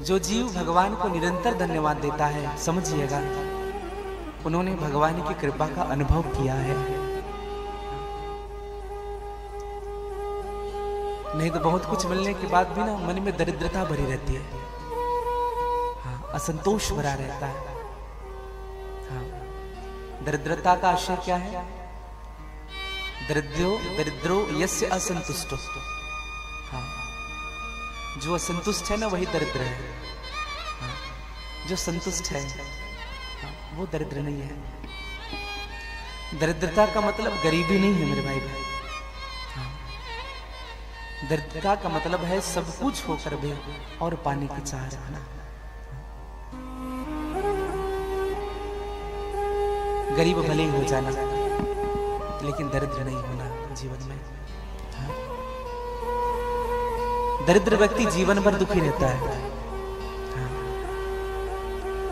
जो जीव भगवान को निरंतर धन्यवाद देता है, समझिएगा उन्होंने भगवान की कृपा का अनुभव किया है। नहीं तो बहुत कुछ मिलने के बाद भी ना मन में दरिद्रता भरी रहती है। हाँ, असंतोष भरा रहता है। हाँ, दरिद्रता का आशय क्या है? दरिद्रो यस्य असंतुष्टो। हाँ, जो असंतुष्ट है ना वही दरिद्र है। हाँ, जो संतुष्ट है वो दरिद्र नहीं है। दरिद्रता का मतलब गरीबी नहीं है मेरे भाई भाई। दरिद्रता का मतलब है सब कुछ होकर भी और पाने की चाह रखना। गरीब भले ही हो जाना, लेकिन दरिद्र नहीं होना जीवन में। दरिद्र व्यक्ति जीवन भर दुखी रहता है,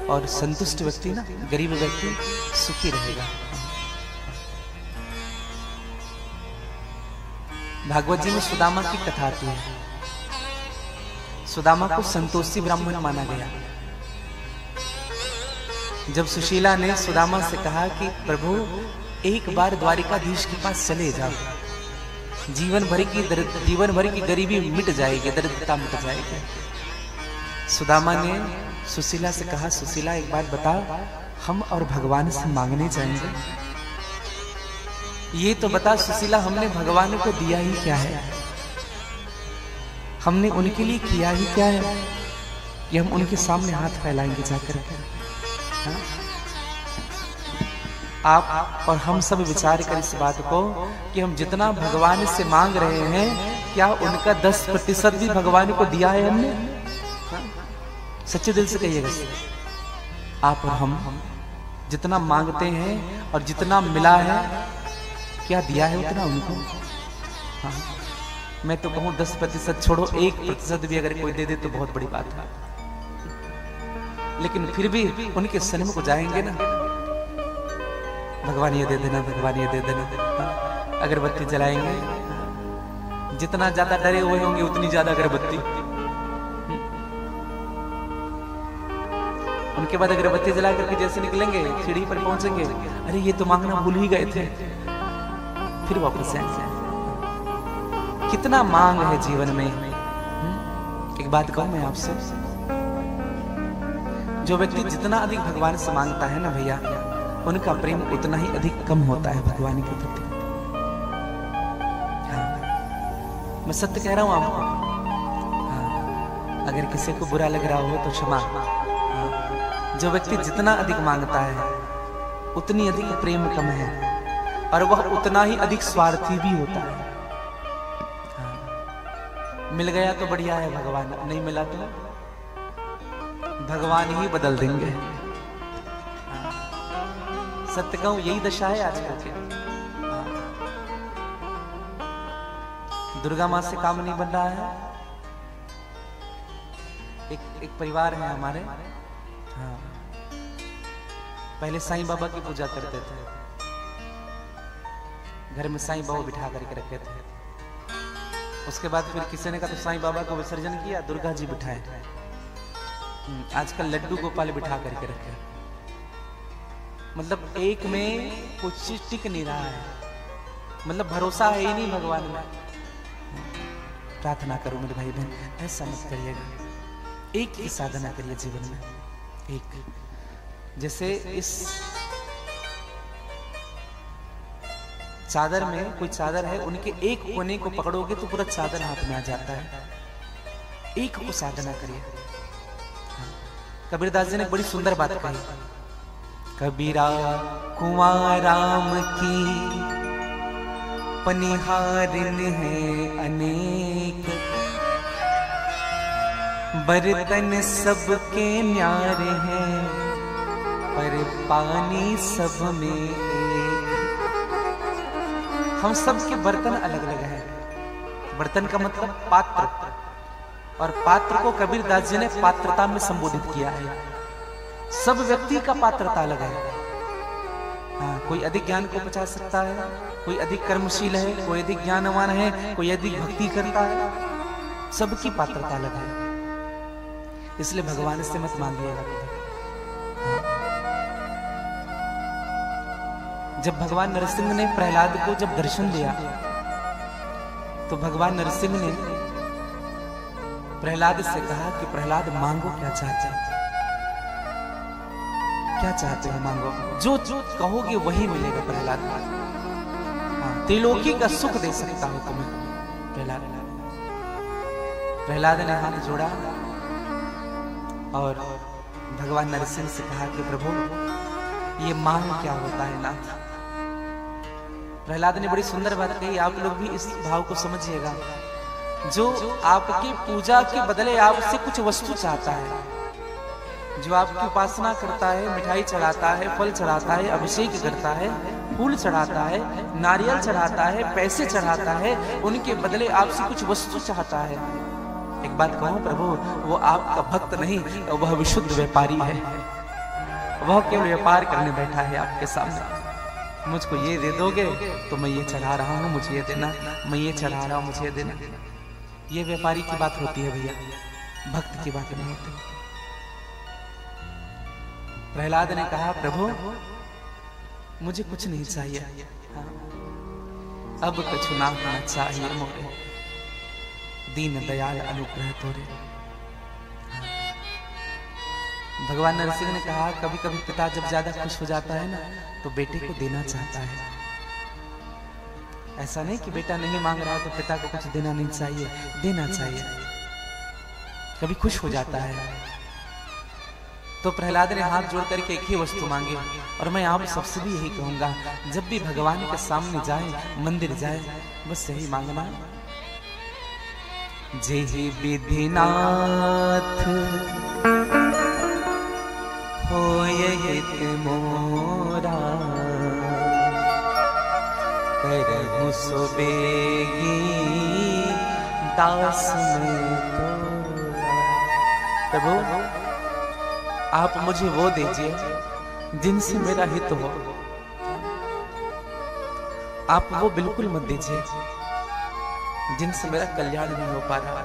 और संतुष्ट व्यक्ति ना, गरीब व्यक्ति सुखी रहेगा। भागवत जी में सुदामा की कथा आती है। सुदामा को संतोषी ब्राह्मण माना गया। जब सुशीला ने सुदामा से कहा कि प्रभु एक बार द्वारिकाधीश के पास चले जाओ, जीवन भर की गरीबी मिट जाएगी, दरिद्रता मिट जाएगी। सुदामा ने सुशीला से कहा, सुशीला एक बात बता, हम और भगवान से मांगने जाएंगे, ये तो बता सुशीला, हमने भगवान को दिया ही क्या है, हमने उनके लिए किया ही क्या है कि हम उनके सामने हाथ फैलाएंगे जाकर। हाँ? आप और हम सब विचार कर इस बात को कि हम जितना भगवान से मांग रहे हैं, क्या उनका 10% भी भगवान को दिया है हमने? सच्चे दिल से कहिएगा, आप और हम जितना मांगते हैं और जितना मिला है, क्या दिया है उतना उनको? हाँ। मैं तो कहूं 10% छोड़ो, 1% भी अगर कोई दे दे तो बहुत बड़ी बात है। लेकिन फिर भी उनके सन्मुख को जाएंगे ना, भगवान ये दे देना, भगवान ये दे देना, अगरबत्ती जलाएंगे, जितना ज्यादा डरे हुए होंगे उतनी ज्यादा अगरबत्ती, उनके बाद अगरबत्ती जला करके जैसे निकलेंगे, सीढ़ी पर पहुंचेंगे, अरे ये तो मांगना भूल ही गए थे, फिर वापस आएंगे। कितना मांग है जीवन में। एक बात कहूं मैं आपसे, जो व्यक्ति जितना अधिक भगवान से मांगता है ना भैया, उनका प्रेम उतना ही अधिक कम होता है भगवान के प्रति। हाँ, मैं सत्य कह रहा हूं आपको। हाँ, अगर किसी को बुरा लग रहा हो तो क्षमा। हाँ, जो व्यक्ति जितना अधिक मांगता है उतनी अधिक प्रेम कम है, और वह उतना ही अधिक स्वार्थी भी होता है। हाँ, मिल गया तो बढ़िया है भगवान, नहीं मिला तो भगवान ही बदल देंगे। सत्य कहूं यही दशा है आजकल के। दुर्गा माँ से काम नहीं बन रहा है। एक परिवार है हमारे, हाँ, पहले साईं बाबा की पूजा करते थे, घर में साईं बाबा बिठा करके रखे थे। उसके बाद फिर किसी ने कहा तो साईं बाबा को विसर्जन किया, दुर्गा जी बिठाए। आजकल लड्डू गोपाल बिठा करके रखे। मतलब एक में कुछ चीज टिक नहीं रहा है, मतलब भरोसा है ही नहीं भगवान में। प्रार्थना करो मेरे भाई बहन, ऐसा मत करिएगा, एक ही साधना करिए जीवन में। एक जैसे इस चादर में कोई चादर है, उनके एक कोने को पकड़ोगे तो पूरा चादर हाथ में आ जाता है। एक को साधना करिए। कबीरदास जी ने बड़ी सुंदर बात कही, कबीरा कुंवर राम की पनिहारिन है अनेक, बर्तन सबके न्यारे हैं, पर पानी सब में एक। हम सब के बर्तन अलग अलग हैं। बर्तन का मतलब पात्र, और पात्र को कबीरदास जी ने पात्रता में संबोधित किया है। सब व्यक्ति का पात्रता अलग है। हाँ, कोई अधिक ज्ञान को पचा सकता है, कोई अधिक कर्मशील है, कोई अधिक ज्ञानवान है, कोई अधिक भक्ति करता है। सबकी पात्रता अलग है, इसलिए भगवान से मत मांगिएगा। जब भगवान नरसिंह ने प्रहलाद को जब दर्शन दिया, तो भगवान नरसिंह ने प्रहलाद से कहा कि प्रहलाद मांगो क्या चाहते हो, क्या चाहते हो मांगो, जो कहोगे वही मिलेगा प्रहलाद। हाँ, त्रिलोकी का सुख दे सकता हूं तुम्हें प्रहलाद। प्रहलाद ने हाथ जोड़ा और भगवान नरसिंह से कहा कि प्रभु ये मांग क्या होता है नाथ। प्रहलाद ने बड़ी सुंदर बात कही, आप लोग भी इस भाव को समझिएगा। जो आपकी पूजा के बदले आपसे कुछ वस्तु चाहता है, जो आपकी उपासना करता है, मिठाई चढ़ाता है, फल चढ़ाता है, अभिषेक करता है, फूल चढ़ाता है, नारियल चढ़ाता है, पैसे चढ़ाता है, उनके बदले आपसे कुछ वस्तु चाहता है। एक बात कहूं प्रभु, वो आपका भक्त नहीं, वह विशुद्ध व्यापारी है। वह केवल व्यापार करने बैठा है आपके सामने। मुझको ये दे दोगे तो मैं ये चढ़ा रहा हूं, मुझे ये देना, मैं ये चढ़ा रहा हूं, मुझे ये देना। ये व्यापारी की बात होती है भैया, भक्त की बात नहीं होती। प्रहलाद ने कहा प्रभु मुझे कुछ नहीं चाहिए। हाँ। अब कछु ना होना चाहिए मोरे, दीन दयाल अनुग्रह तोरे। हाँ। भगवान नरसिंह ने कहा कभी कभी पिता जब ज्यादा खुश हो जाता है ना तो बेटे को देना चाहता है। ऐसा नहीं कि बेटा नहीं मांग रहा है तो पिता को कुछ देना नहीं चाहिए, देना चाहिए। कभी खुश हो जाता है। तो प्रहलाद ने हाथ जोड़ करके एक ही वस्तु मांगी, और मैं आप सबसे भी यही कहूंगा, जब भी भगवान के सामने जाए, मंदिर जाए, बस यही मांगना, जय विधिनाथ होय हित मोरा, करहु सो बेगी दास में तोरा। प्रभु आप मुझे वो दीजिए जिनसे मेरा हित हो, आप वो बिल्कुल मत दीजिए जिनसे मेरा कल्याण नहीं हो पा रहा।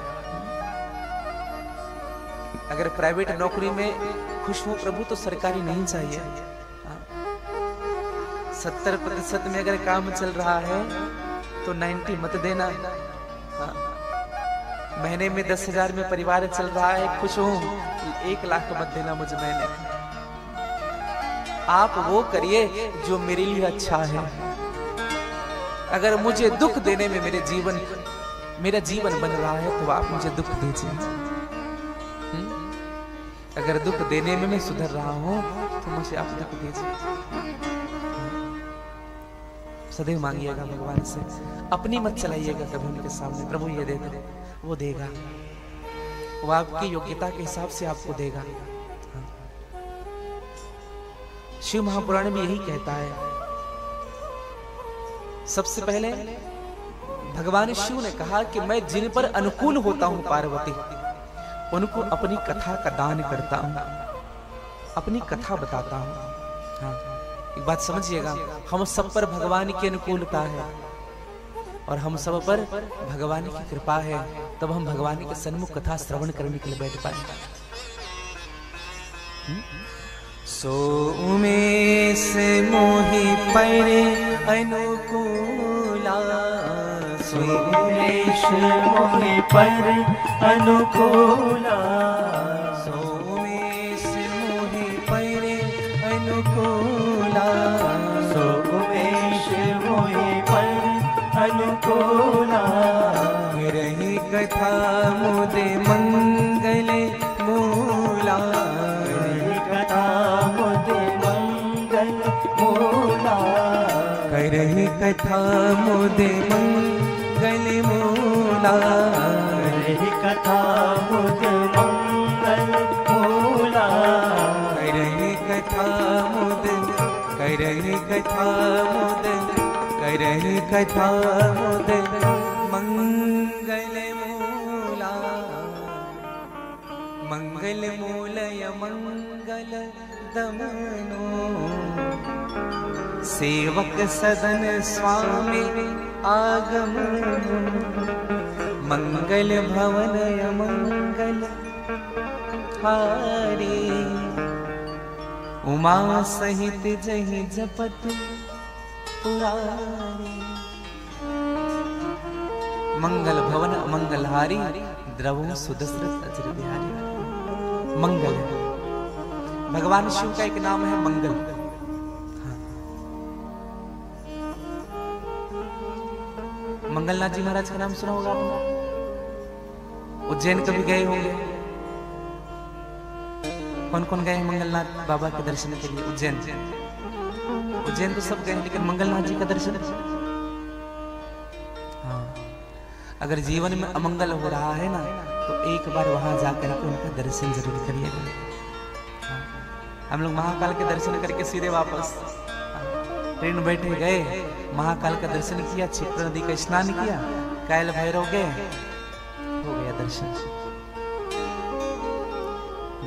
अगर प्राइवेट नौकरी में खुश हो प्रभु तो सरकारी नहीं चाहिए। 70% में अगर काम चल रहा है तो 90 मत देना। महीने में 10,000 में परिवार चल रहा है, खुश हूं, 1 लाख मत देना मुझे महीने। आप वो करिए जो मेरे लिए अच्छा है। अगर मुझे दुख देने में मेरा जीवन बन रहा है तो आप मुझे दुख दीजिए। अगर दुख देने में मैं सुधर रहा हूं तो मुझे आप दुख दीजिए। सदैव मांगिएगा भगवान से, अपनी मत चलाइएगा कभी उनके सामने। प्रभु ये दे दो, वो देगा, वो आपकी योग्यता के हिसाब से आपको देगा। शिव महापुराण में यही कहता है। सबसे पहले भगवान शिव ने कहा कि मैं जिन पर अनुकूल होता हूं पार्वती, उनको अपनी कथा का दान करता हूं, अपनी कथा बताता हूं। हाँ, एक बात समझिएगा, हम सब पर भगवान की अनुकूलता है और हम सब पर भगवान की कृपा है, तब हम भगवान के सन्मुख कथा श्रवण करने के लिए बैठ पाएंगे। सो उमेश मोहि पर अनुकूला, सो उमेश मोहि पर अनुकूला, सो उमेश मोहि पर अनुकूला, सो उमेश मोहि पर अनुकूला, रही कथा मुदे मंगल मूला, रही कथा मुदे मंगल मूला, रही कथा मुदे मंगल मूला, रही कथा मुदे मंगल मूला, रही कथा मुदे, रही कथा मुदे, रही कथा मुदे मंगल मूला, मंगल मूलय मंगल दमनो, सेवक सदन स्वामी आगमनो, मंगल भवनय मंगल हारी, उमा सहित जहि जपत पुरारी, मंगल भवन मंगलहारी, द्रवो सुदशरथ अजर बिहारी। मंगल भगवान शिव का एक नाम है मंगल। हाँ। मंगलनाथ जी महाराज का नाम सुना होगा आपने? उज्जैन कभी गए होंगे? कौन कौन गए मंगलनाथ बाबा के दर्शन के लिए? उज्जैन तो सब गए, लेकिन मंगलनाथ जी का दर्शन। हाँ, अगर जीवन में अमंगल हो रहा है ना तो एक बार वहां जाकर के उनका दर्शन जरूर करिएगा। हाँ, हम लोग महाकाल के दर्शन करके सीधे वापस ट्रेन बैठे गए, महाकाल का दर्शन किया, क्षिप्रा नदी का स्नान किया, कायल भैरव गए, हो गया दर्शन।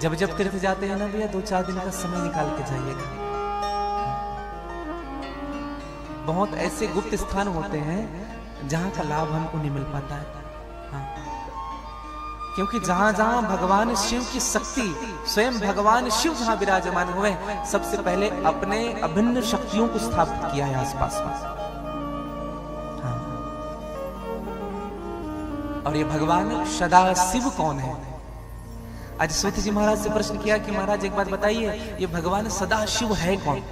जब तीर्थ जाते हैं ना भैया, 2-4 दिन का समय निकाल के जाइएगा। बहुत ऐसे गुप्त स्थान होते हैं जहां का लाभ हमको नहीं मिल पाता है। हाँ। क्योंकि जहां जहां भगवान शिव की शक्ति, स्वयं भगवान शिव जहां विराजमान हुए, सबसे पहले अपने अभिन्न शक्तियों को स्थापित किया है आसपास में। हाँ। और ये भगवान सदाशिव कौन है? आज अश्वत्थ जी महाराज से प्रश्न किया कि महाराज एक बात बताइए, ये भगवान सदाशिव है कौन?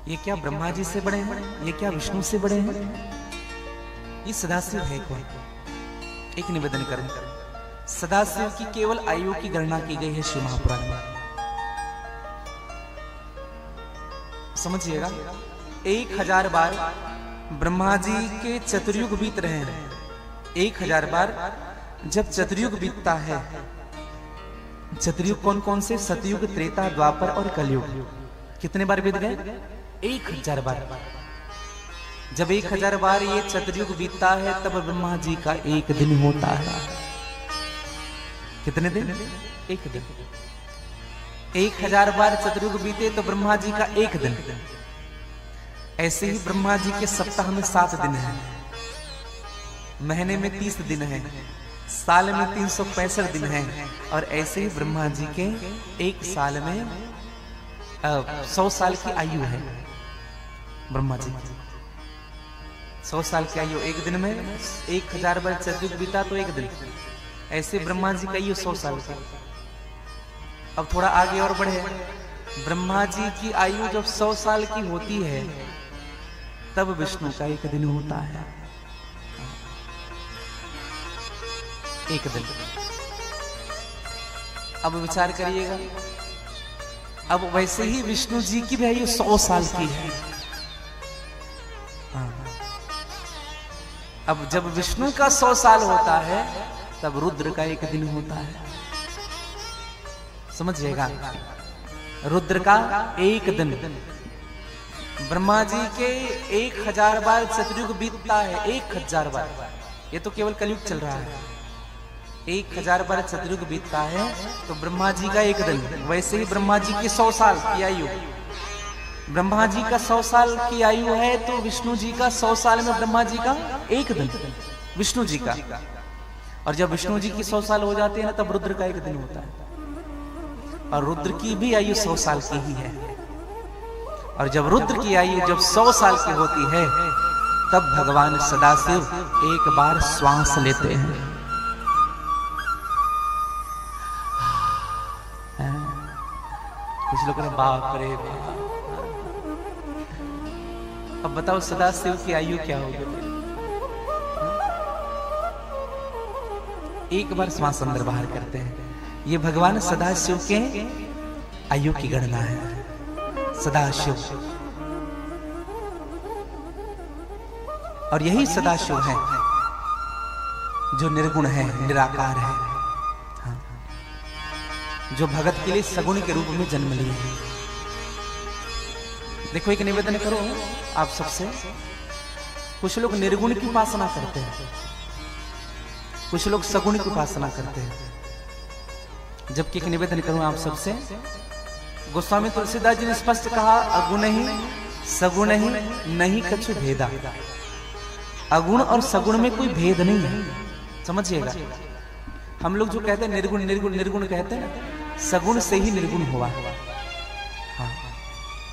ये क्या ब्रह्मा जी से बड़े हैं? ये क्या विष्णु से बड़े हैं? ये सदाशिव है कौन? एक निवेदन करें, सदाशिव की केवल आयु की गणना की गई है शिव महापुराण में। समझिएगा, 1000 बार ब्रह्मा जी के चतुर्युग बीत रहे हैं। 1000 बार जब चतुर्युग बीतता है, चतुर्युग कौन कौन से? सतयुग, त्रेता, द्वापर और कलयुग। कितने बार बीत गए? 1000 बार। जब 1000 बार ये चतुर्युग बीतता है, तब ब्रह्मा जी का एक दिन होता है। कितने दिन? एक दिन। 1000 बार चतुर्युग बीते तो ब्रह्मा जी का एक दिन। ऐसे ही ब्रह्मा जी के सप्ताह में 7 दिन है, महीने में 30 दिन है, साल में 365 दिन है, और ऐसे ही ब्रह्मा जी के एक साल में 100 साल की आयु है। ब्रह्मा जी 100 साल की आयु, एक दिन में 1000 बार चतुर्युग बीता तो एक दिन। ऐसे ब्रह्मा जी का आयु 100 साल की। अब थोड़ा आगे और बढ़े, ब्रह्मा जी की आयु जब 100 साल की होती है, तब विष्णु का एक दिन होता है। एक दिन। अब विचार करिएगा, अब वैसे ही विष्णु जी की भी आयु 100 साल की है। हाँ। अब जब विष्णु का 100 साल होता है, तब रुद्र का एक दिन होता है। समझिएगा, रुद्र का एक दिन। ब्रह्मा जी के 1000 बार चतुर्युग बीतता है, 1000 बार। ये तो केवल कलयुग चल रहा है। 1000 बार चतुर्युग बीतता है तो ब्रह्मा जी का एक दिन। वैसे ही ब्रह्मा जी की 100 साल की आयु, ब्रह्मा जी का 100 साल की आयु है, तो विष्णु जी का 100 साल में ब्रह्मा जी का एक दिन, विष्णु जी का। और जब विष्णु जी की 100 साल हो जाते हैं ना, तब रुद्र का एक दिन होता है। और रुद्र की भी आयु 100 साल की ही है। और जब रुद्र की आयु जब 100 साल की होती है, तब भगवान सदाशिव एक बार श्वास लेते हैं। कुछ लोग कहते बाप रे बाप। अब बताओ सदाशिव की आयु क्या होगी? एक बार श्वास अंदर बाहर करते हैं। ये भगवान सदाशिव के आयु की गणना है। सदाशिव, और यही सदाशिव है जो निर्गुण है, निराकार है। हाँ। जो भगत के लिए सगुण के रूप में जन्म लिए हैं। देखो, एक निवेदन करो आप सबसे, कुछ लोग निर्गुण की उपासना करते हैं, कुछ लोग सगुण की उपासना करते हैं। जबकि एक निवेदन करूं आप सबसे, गोस्वामी तुलसीदास जी ने स्पष्ट कहा, अगुण ही सगुण ही नहीं कछु भेदा। अगुण और सगुण में कोई भेद नहीं है। समझिएगा, हम लोग जो कहते हैं निर्गुण निर्गुण निर्गुण कहते हैं, सगुण से ही निर्गुण हुआ। हाँ,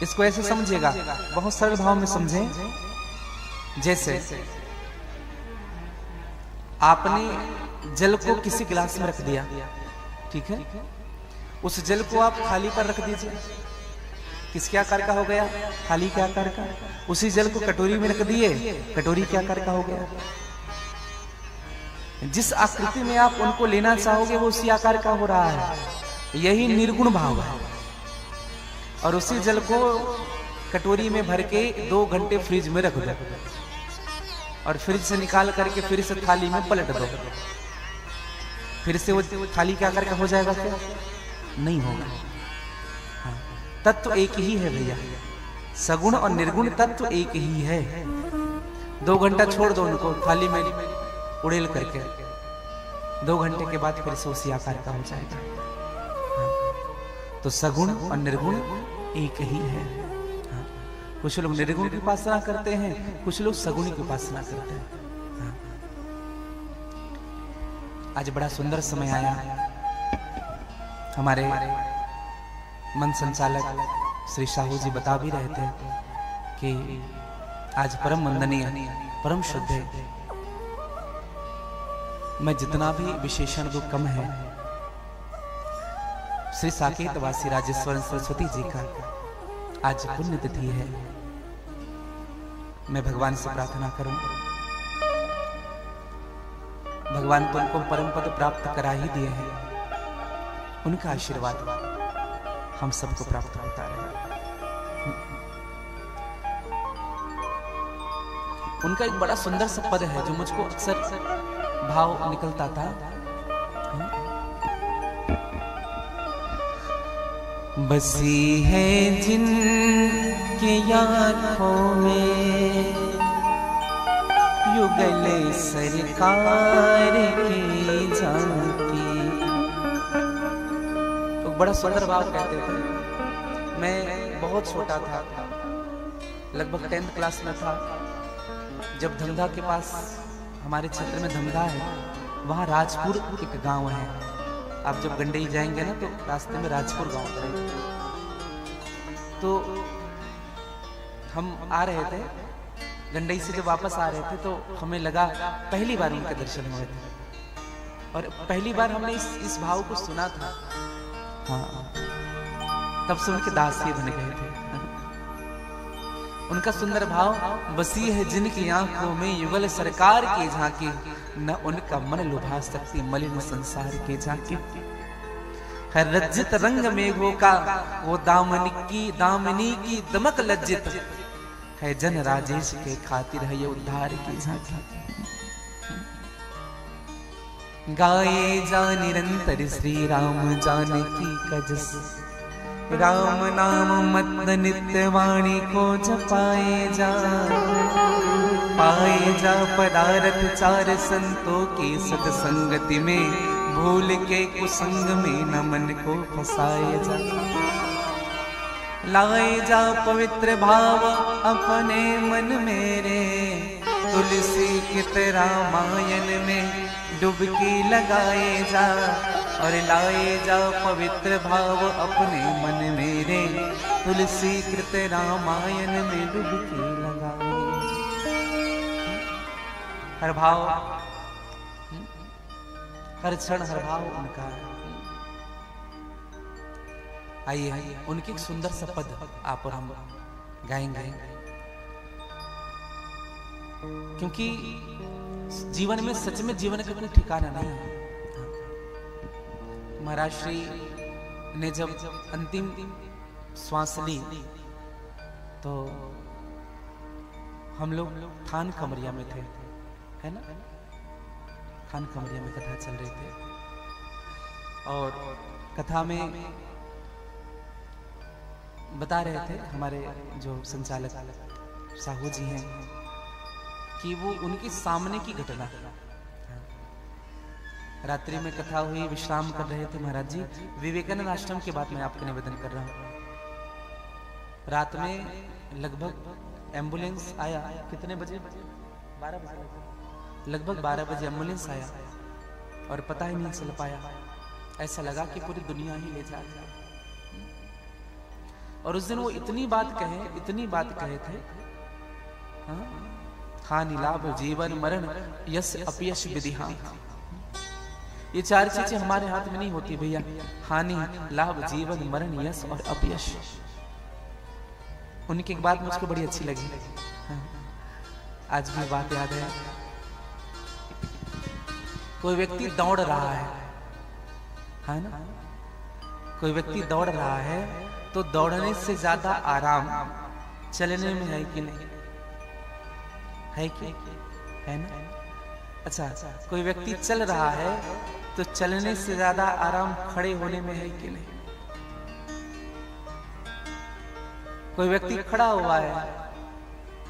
इसको ऐसे समझिएगा, बहुत सरल भाव में समझें। जैसे आपने जल को किसी गिलास में रख दिया, ठीक है, उस जल को आप थाली पर रख दीजिए, किसके आकार का हो गया? थाली के आकार का। उसी जल को कटोरी में रख दिए, कटोरी के आकार का हो गया। जिस आकृति में आप उनको लेना चाहोगे वो उसी आकार का हो रहा है। यही निर्गुण भाव है। और उसी जल को कटोरी में भर के 2 घंटे फ्रिज में रख दो, और फ्रिज से निकाल करके फिर से थाली में पलट दो, फिर से वो थाली के आकार का हो जाएगा क्या? नहीं होगा। हाँ, तत्व एक ही है भैया, सगुण और निर्गुण तत्व एक ही है। 2 घंटा छोड़ दो उनको थाली में उड़ेल करके, 2 घंटे के बाद फिर से उसी आकार का हो जाएगा। हाँ, तो सगुण और निर्गुण एक ही है। हाँ, कुछ लोग निर्गुण की उपासना करते हैं, कुछ लोग सगुण की उपासना करते हैं। हाँ, आज बड़ा सुंदर समय आया। हमारे मन संचालक श्री साहू जी बता भी रहे थे कि आज परम वंदनीय, परम शुद्ध है। मैं जितना भी विशेषण दो कम है। श्री साकेत वासी राजेश्वर सरस्वती जी का आज पुण्य तिथि है। मैं भगवान से प्रार्थना करूं, भगवान तो उनको परम पद प्राप्त करा ही दिए हैं, उनका आशीर्वाद हम सबको प्राप्त होता रहे। उनका एक बड़ा सुंदर सा पद है जो मुझको अक्सर भाव निकलता था। बसी है जिनके आँखों में युगल सरकार की झांकी। तो बड़ा सुंदर भाव कहते थे। मैं बहुत छोटा था, लगभग 10th क्लास में था, जब धमधा के पास, हमारे क्षेत्र में धमधा है, वहाँ राजपुर एक गांव है। आप जब गंडई जाएंगे ना तो रास्ते में राजपुर गांव है। तो हम आ रहे थे गंडई से, जब वापस आ रहे थे तो हमें लगा पहली बार उनके दर्शन हुए थे और पहली बार हमने इस भाव को सुना था। हाँ, तब से उनके दासी बन गए थे। उनका सुंदर भाव, बसी है जिनकी आंखों में युगल सरकार की झांकी, न उनका मन लुभा सकती मलिन संसार के झांकी। है रज्जित रंग मेघों का वो दामिनी की दमक लज्जित, है जन राजेश के खातिर है ये उद्धार की झांकी। गाए जा निरंतर श्री राम जानकी का जस, राम नाम मत नित्य वाणी को जपाए जा। पाए जा पदारथ चार संतों की सत्संगति में, भूल के कुसंग में न मन को फसाए जा। लाए जा पवित्र भाव अपने मन मेरे, तुलसी की तरह रामायण में डुबकी लगाए जा। और लाए जा पवित्र भाव अपने मन मेरे, तुलसी कृत रामायण में डुबकी लगाए। हर भाव, हर क्षण हर भाव उनका है। आइए उनके एक सुंदर सा पद आप और हम गाएंगे, क्योंकि जीवन में, सच में जीवन का कोई ठिकाना नहीं है। महाराज श्री ने जब अंतिम श्वास ली तो हम लोग थान कमरिया में थे, है ना? थान कमरिया में कथा चल रही थी और कथा में बता रहे थे हमारे जो संचालक साहू जी हैं कि वो उनके सामने की घटना। रात्रि में कथा हुई, विश्राम कर रहे थे महाराज जी। विवेकानंद आश्रम की बात मैं आपको निवेदन कर रहा हूँ। रात में लगभग एम्बुलेंस आया, कितने बजे? 12 बजे, लगभग 12 बजे एम्बुलेंस आया और पता ही नहीं चल पाया। ऐसा लगा कि पूरी दुनिया ही ले जा रही है। और उस दिन वो इतनी बात कहे थे, हानि लाभ जीवन मरण यश अपयश विधिहां। ये चार चीजें हमारे हाथ में नहीं होती भैया, हानि लाभ जीवन मरण यश और अपयश। उनकी एक बात मुझको बड़ी अच्छी लगी, आज भी बात याद है। कोई व्यक्ति दौड़ रहा है ना? कोई व्यक्ति दौड़ रहा है तो दौड़ने से ज्यादा आराम चलने में है कि नहीं? है कि है ना? अच्छा, कोई व्यक्ति चल रहा है तो चलने से ज्यादा आराम खड़े होने में है कि नहीं? कोई व्यक्ति खड़ा हुआ है,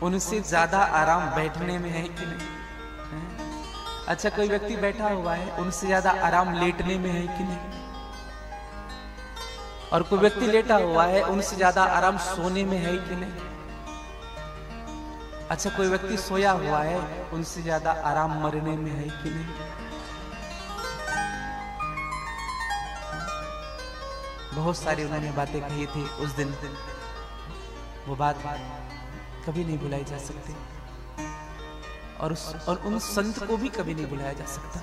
उनसे ज्यादा आराम बैठने में है कि नहीं? अच्छा, कोई व्यक्ति बैठा हुआ है, उनसे ज्यादा आराम लेटने में है कि नहीं? और कोई व्यक्ति लेटा हुआ है, उनसे ज्यादा आराम सोने में है कि नहीं? अच्छा, कोई व्यक्ति सोया हुआ है, उनसे ज्यादा आराम मरने में है कि नहीं? बहुत सारी उन्होंने बातें कही थी उस दिन, वो बात कभी नहीं भुलाई जा सकती और उन संत को भी कभी नहीं भुलाया जा सकता।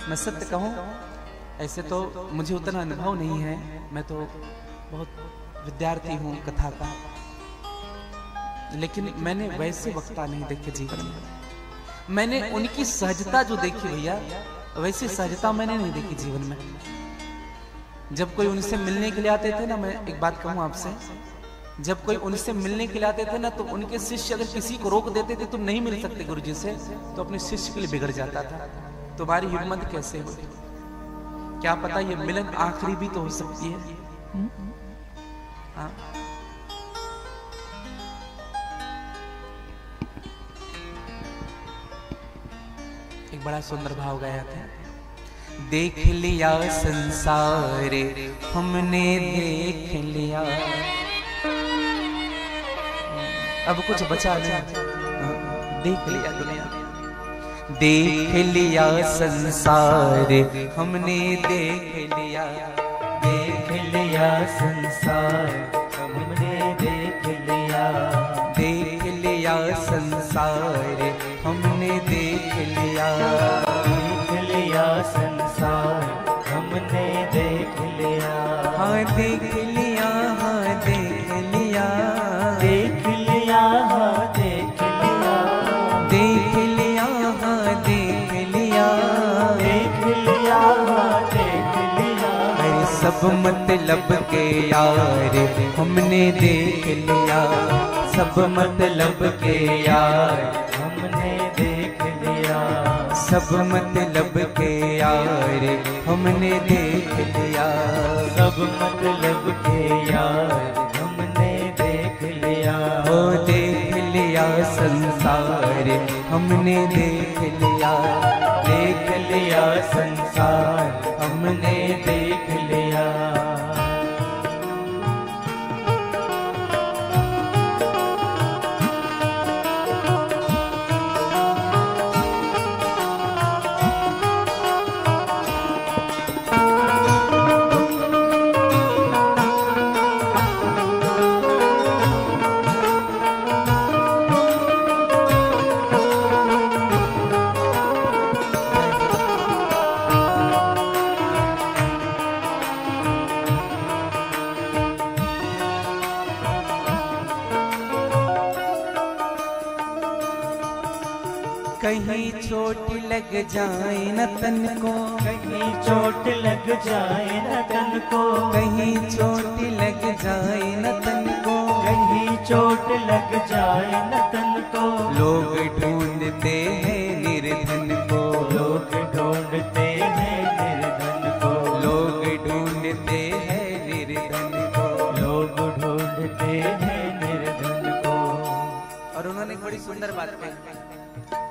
मैं सत्य कहूं, ऐसे तो मुझे उतना अनुभव नहीं है, मैं तो बहुत विद्यार्थी हूं कथा का, लेकिन मैंने वैसे वक्ता नहीं देखे जीवन में। मैंने उनकी सहजता जो देखी भैया, वैसी सहजता मैंने नहीं देखी जीवन में। जब कोई उनसे मिलने के लिए आते थे ना, मैं एक बात कहूं आपसे, जब कोई उनसे मिलने के लिए आते थे ना, तो उनके शिष्य अगर किसी को रोक देते थे तुम नहीं मिल सकते गुरुजी से, तो अपने शिष्य के लिए बिगड़ जाता था। तुम्हारी हिम्मत कैसे होगी? क्या पता ये मिलन आखिरी भी तो हो सकती है। हाँ? एक बड़ा सुंदर भाव गाया था। देख लिया संसार हमने देख लिया, अब कुछ बचा नहीं, देख लिया दुनिया। देख लिया संसार हमने देख लिया, देख लिया संसार हमने देख लिया, देख लिया संसार हमने देख लिया, देख लिया संसार हमने देख लिया। हाँ देख लिया, हाँ देख लिया, देख लिया, हाँ देख लिया, देख लिया, हाँ देख लिया, देख लिया, हाँ देख लिया। अरे सब मतलब के यार हमने देख लिया, सब मतलब के यार हमने देख लिया, सब मतलब के यार हमने देख लिया, सब मतलब के यार हमने देख लिया। ओ देख लिया संसार हमने देख लिया, देख लिया संसार हमने देख लिया। कहीं चोट लग जाए न तन को, कहीं चोट लग जाए न तन को, कहीं चोट लग जाए न तन को, कहीं चोट लग जाए न तन को। लोग ढूंढते हैं निर्धन को, लोग ढूंढते हैं निर्धन को, लोग ढूंढते हैं निर्धन को, लोग ढूंढते हैं निर्धन को। और उन्होंने बड़ी सुंदर बात कही,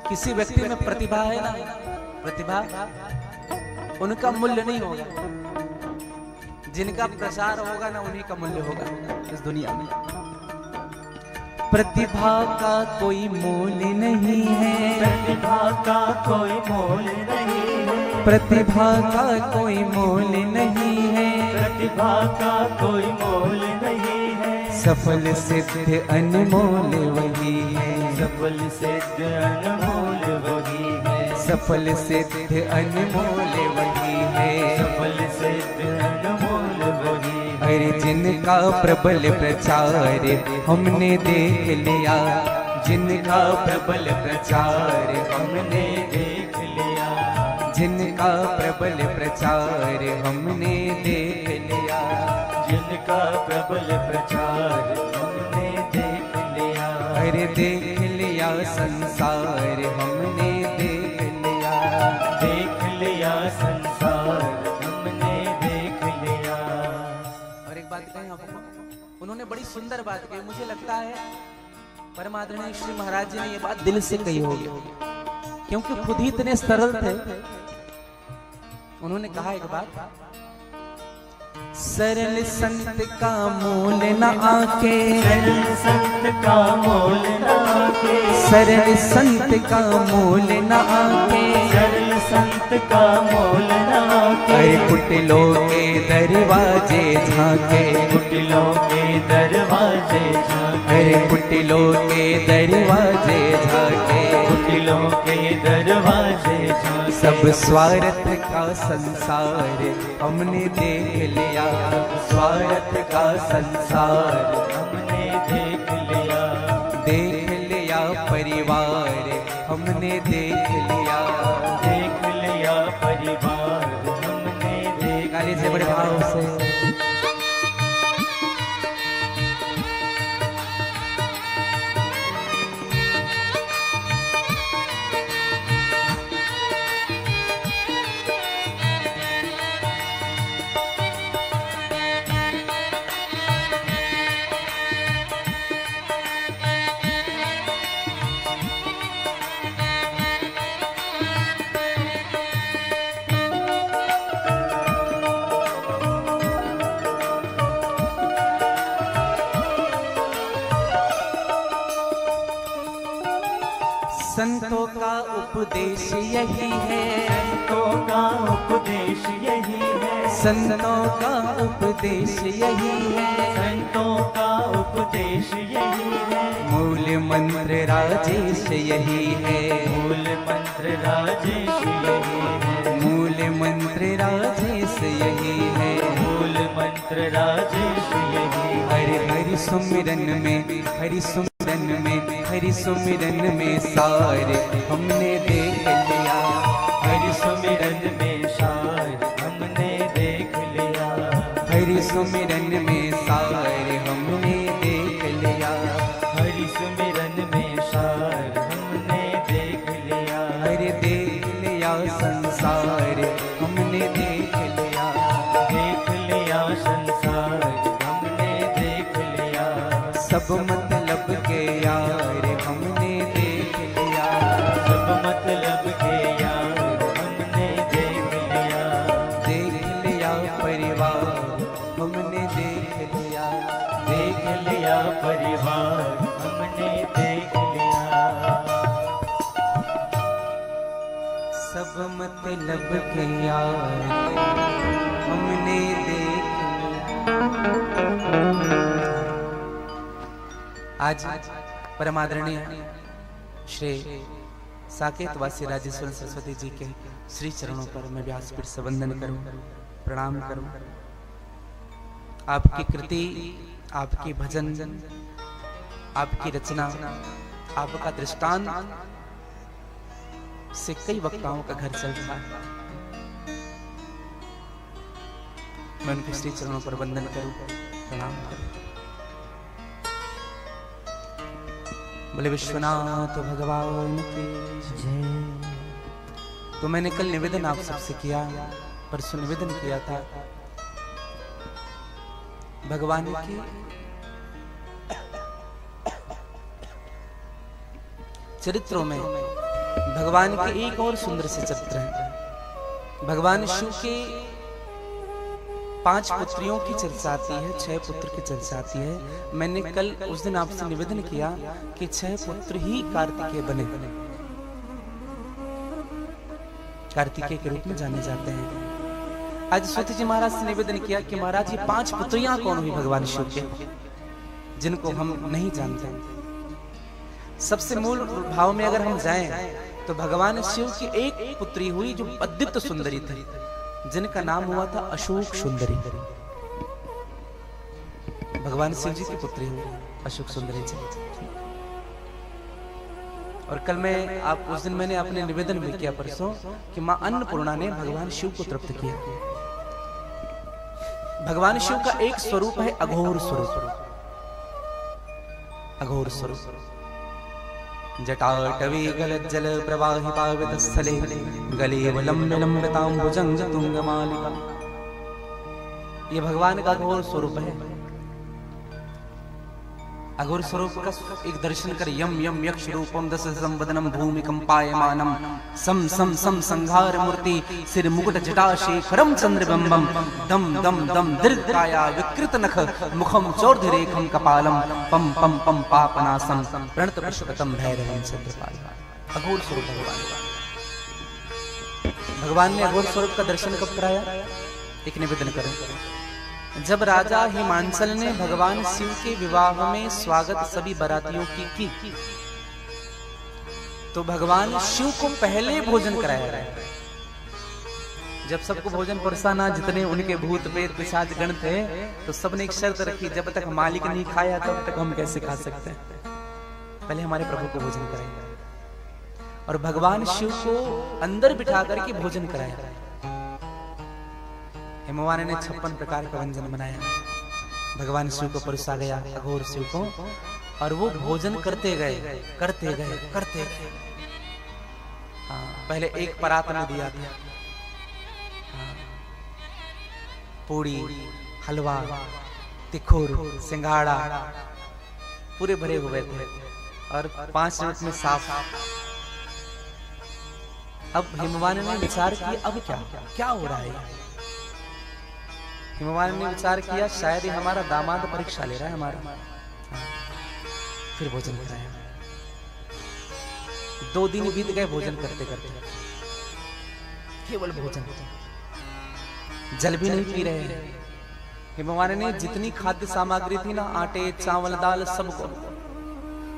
किसी व्यक्ति में प्रतिभा है ना, प्रतिभा उनका मूल्य नहीं होगा, जिनका प्रसार होगा ना उन्हीं का मूल्य होगा इस दुनिया में। प्रतिभा का कोई मोल नहीं है, प्रतिभा का कोई मोल नहीं है, प्रतिभा का कोई मोल नहीं है, प्रतिभा का कोई मोल नहीं है। सफल सिद्ध अनमोल वही है, सफल सिद्ध अनमोल वही है, सफल सिद्ध अनमोल वही है, सफल सिद्ध अनमोल वही है। अरे जिनका प्रबल प्रचार हमने देख लिया, जिनका प्रबल प्रचार हमने देख लिया, जिनका प्रबल प्रचार हमने देख लिया, जिनका प्रबल प्रचार हमने देख लिया। अरे देख लिया संसार हमने देख लिया, देख लिया संसार हमने देख लिया। और एक बात कहें आपको, उन्होंने बड़ी सुंदर बात कही, मुझे लगता है परम आदरणीय श्री महाराज जी ने ये बात दिल से कही होगी, क्योंकि खुद ही इतने सरल थे। उन्होंने कहा एक बात, सरल संत का मोल न आके, सरल संत का मोल न आके, सरल संत का मोल न आके, सरल संत का मोल ना के। अरे कुटिलों के दरवाजे झांके, कुटिलों के दरवाजे झांके। अरे कुटिलों के दरवाजे झांके, कुटिलों के दरवाजे झांके। सब स्वार्थ का संसार हमने देख लिया, स्वार्थ का संसार हमने देख लिया। देख लिया परिवार हमने देख लिया, देख लिया परिवार हमने देख गाली से बड़े भाव से। संतों का उपदेश यही है, संतों का उपदेश यही है। संतों का उपदेश यही है, संतों का उपदेश यही है। मूल मंत्र राजेश यही है, मूल मंत्र राजेश यही है। मूल मंत्र राजेश यही है, मूल मंत्र राजेश यही है। हरि हरि सुमिरन में, हरि सुमिरन में, हरि सुमिरन में सारे हमने देख लिया, हरि सुमिरन में सार हमने देख लिया। हरि सुमिरन में सारे हमने देख लिया, हरि सुमिरन में सार हमने देख लिया। हरि देख लिया संसार हमने देख लिया, देख लिया संसार हमने देख लिया। सब मतलब के यार हमने देख लिया, सब मतलब के यार हमने देख लिया। देख लिया परिवार हमने देख लिया, देख लिया परिवार हमने देख लिया। सब मतलब के यार हमने देख लिया। आज परमादरणीय श्री साकेतवासी राजेश्वर सरस्वती जी के श्री चरणों पर मैं व्यासपीठ से वंदन करूं, प्रणाम करूं। आपकी कृति, आपकी भजन, आपकी रचना, आपका दृष्टांत से कई वक्ताओं का घर चल रहा है। मैं उनके श्री चरणों पर वंदन करूं, प्रणाम करूं। बोले विश्वनाथ भगवान की जय। तो मैंने कल निवेदन आप सबसे किया, परसों निवेदन किया था भगवान की चरित्रों में। भगवान के एक और सुंदर से चरित्र है। भगवान शिव के 5 पुत्रियों की चर्चा आती है, 6 पुत्र की चर्चा आती है। मैंने कल उस दिन आपसे निवेदन किया कि 6 पुत्र ही कार्तिकेय बने, कार्तिकेय के रूप में जाने जाते हैं। आज सूत जी महाराज से निवेदन किया कि महाराज ये 5 पुत्रियां कौन हुई भगवान शिव के, जिनको हम नहीं जानते। सबसे मूल भाव में अगर हम जाएं तो भगवान शिव की एक पुत्री हुई जो अद्भुत सुंदरी थी, जिनका नाम हुआ था अशोक सुंदरी। भगवान शिव जी की पुत्री हुई अशोक सुंदरी जी। और कल मैं उस दिन मैंने अपने निवेदन में किया परसों कि मां अन्नपूर्णा ने भगवान शिव को तृप्त किया। भगवान शिव का एक स्वरूप है अघोर स्वरूप, अघोर स्वरूप। जटाटवी गलज्जल प्रवाहि पावित स्थले गलेव लंबे लंबितांबुजंग तुंगमालिका। ये भगवान का अघोर स्वरूप है। अघोर स्वरूप का एक दर्शन कर यम यम यक्ष रूपम दस संवदनम भूमि कंपायमानम सम सम सम संघार मूर्ति सिर मुकुट जटा शेखरम चंद्रबिंबम दम दम दम दीर्घकाया विकृत नख मुखम चौर्धरेखम कपालम पम पम पम पापनासम प्रणत पुष्पतम भैरवं चंद्रपाल। अघोर स्वरूप भगवान का। भगवान ने अघोर स्वरूप का दर्शन कब कराया? एक निवेदन करें। जब राजा हिमांचल ने भगवान शिव के विवाह में स्वागत सभी बारातियों की तो भगवान शिव को पहले भोजन कराया। जब सबको भोजन परोसाना, जितने उनके भूत प्रेत पिशाच गण थे, तो सबने एक शर्त रखी, जब तक मालिक नहीं खाया तब तक हम कैसे खा सकते हैं, पहले हमारे प्रभु को भोजन कराएंगे। और भगवान शिव को अंदर बिठा करके भोजन कराया। हिमवान ने 56 प्रकार का व्यंजन बनाया, भगवान शिव को परोसा गया, अघोर शिव को, और वो भोजन करते गए करते गए करते गए। पहले एक परात में दिया था, पूड़ी, हलवा, तिखुर, सिंघाड़ा पूरे भरे हुए थे, और 5 मिनट में साफ। अब हिमवान ने विचार किया, अब क्या हो रहा है? हिमवान ने विचार किया, शायद ये हमारा दामाद परीक्षा ले रहा है हमारा। फिर भोजन कराया। 2 दिन बीत गए भोजन करते करते, केवल भोजन, जल भी नहीं पी रहे हैं। हिमवान ने जितनी खाद्य सामग्री थी ना, आटे, चावल, दाल,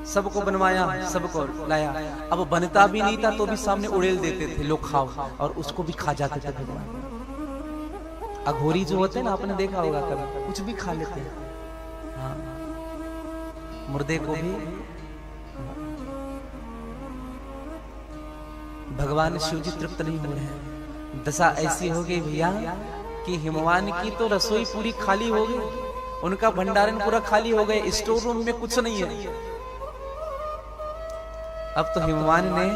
सबको बनवाया, सबको लाया। अब बनता भी नहीं था तो भी सामने उड़ेल देते थे, लोग खाओ, और उसको भी खा जाते थे भगवान। अघोरी जो होते हैं ना, आपने देखा होगा कभी, कुछ भी खा लेते हैं। हाँ, मुर्दे को भी। भगवान शिव जी तृप्त नहीं हो रहे हैं। दशा ऐसी हो गई भैया कि हिमवान की तो रसोई पूरी खाली हो गई, उनका भंडारण पूरा खाली हो गए, स्टोर रूम में कुछ नहीं है। अब तो हिमवान ने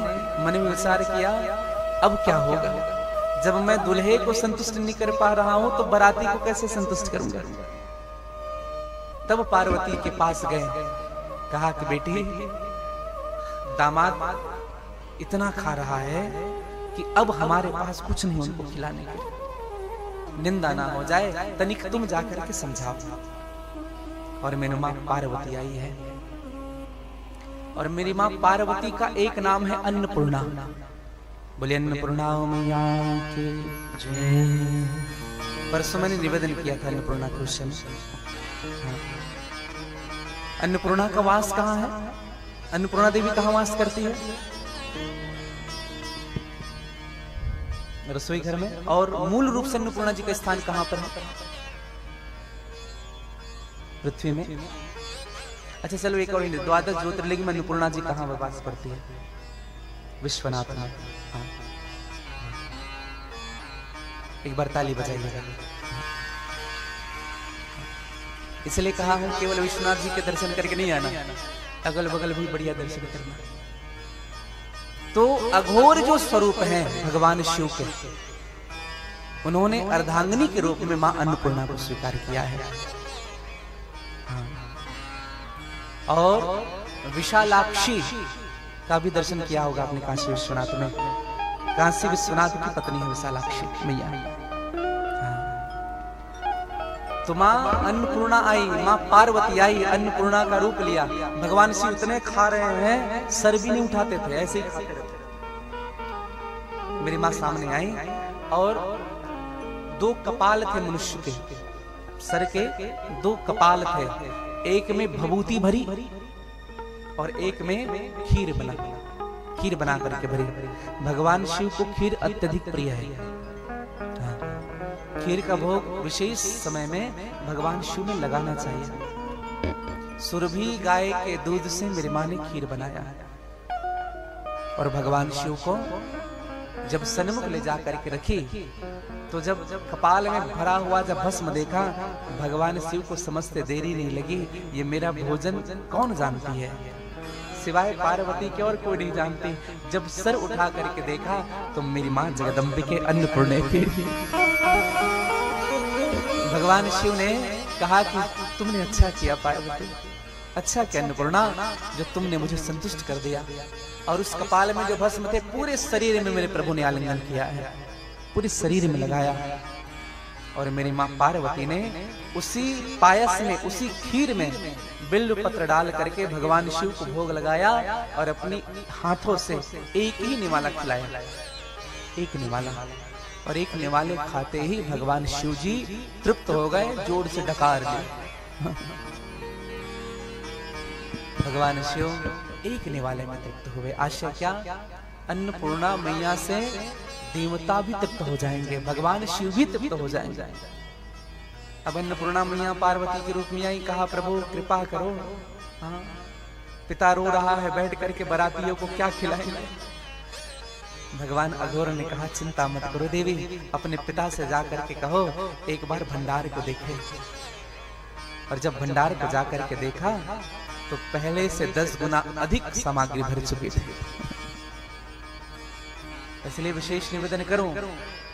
मन में विचार किया, अब क्या होगा? जब मैं दूल्हे को संतुष्ट नहीं कर पा रहा हूं तो बाराती को कैसे संतुष्ट करूंगा? तब पार्वती के पास गए, कहा कि बेटी, दामाद इतना खा रहा है कि अब हमारे पास कुछ नहीं उनको खिलाने के लिए, निंदा ना हो जाए, तनिक तुम जाकर के समझाओ। और मेरी मां पार्वती आई है, और मेरी मां पार्वती का एक नाम है अन्नपूर्णा। बोले अन्नपूर्णा मैया की जय। परसों मैंने निवेदन किया था अन्नपूर्णा के विषय में। अन्नपूर्णा का वास कहाँ है? अन्नपूर्णा देवी कहाँ वास करती है? रसोई घर में। और मूल रूप से अन्नपूर्णा जी का स्थान कहां पर है? पृथ्वी में। अच्छा चलो एक और, द्वादश ज्योतिर्लिंग में अन्नपूर्णा जी कहां वास करती है? विश्वनाथ में। हाँ। एक बार ताली बजाइए। इसलिए कहा हूं केवल विश्वनाथ जी के दर्शन करके नहीं आना, अगल बगल भी बढ़िया दर्शन करना। तो अघोर जो स्वरूप हैं भगवान शिव के, उन्होंने अर्धांगिनी के रूप में मां अन्नपूर्णा को स्वीकार किया है। हाँ। और विशालाक्षी का भी दर्शन किया होगा आपने काशी विश्वनाथ में। काशी विश्वनाथ की पत्नी है विशालाक्षी मैया। हाँ। तो मां अन्नपूर्णा आई, मां पार्वती आई, अन्नपूर्णा का रूप लिया। भगवान शिव इतने खा रहे हैं, सर भी नहीं उठाते थे, ऐसे ही खाते रहते। मेरी मां सामने आई, और 2 कपाल थे मनुष्य के, सर के 2 कपाल थे, एक में भभूति भरी और एक में खीर बना करके भरी। भगवान शिव को खीर अत्यधिक प्रिय है। खीर का भोग विशेष समय में भगवान शिव में लगाना चाहिए। सुरभि गाय के दूध से मेरी मां ने खीर बनाया, और भगवान शिव को जब सन्मुख ले जा करके रखी, तो जब कपाल में भरा हुआ जब भस्म देखा, भगवान शिव को समझते देरी नहीं लगी, ये मेरा भोजन कौन जानती है? सिवाय पार्वती के और कोई नहीं जानती। जब सर उठा करके देखा तो मेरी मां जगदम्बिके अन्नपूर्णा थी। भगवान शिव ने कहा कि तुमने अच्छा किया पार्वती, अच्छा किया अन्नपूर्णा, जो तुमने मुझे संतुष्ट कर दिया। और उस कपाल में जो भस्म थे, पूरे शरीर में मेरे प्रभु ने आलिंगन किया है, पूरे शरीर में लगाया। और मेरी मां पार्वती ने उसी पायस में, उसी खीर में बिल्व पत्र डाल करके भगवान शिव को भोग लगाया, और अपनी हाथों से एक ही निवाला खिलाया। एक निवाला, और एक निवाले खाते ही भगवान शिव जी तृप्त हो गए, जोर से डकार दिए। भगवान शिव एक निवाले में तृप्त हुए। आशय क्या? अन्नपूर्णा मैया से देवता भी तृप्त हो जाएंगे, भगवान शिव भी तृप्त हो जाएंगे। अब अन्नपूर्णा मैया पार्वती के रूप में आई, कहा प्रभु कृपा करो, हाँ पिता रो रहा है, बैठ करके बरातियों को क्या खिलाएंगे। भगवान अघोर ने कहा चिंता मत करो देवी, अपने पिता से जाकर के कहो एक बार भंडार को देखे। और जब भंडार को जाकर के देखा तो पहले से 10 गुना अधिक सामग्री भर चुकी थी। इसलिए विशेष निवेदन करूं,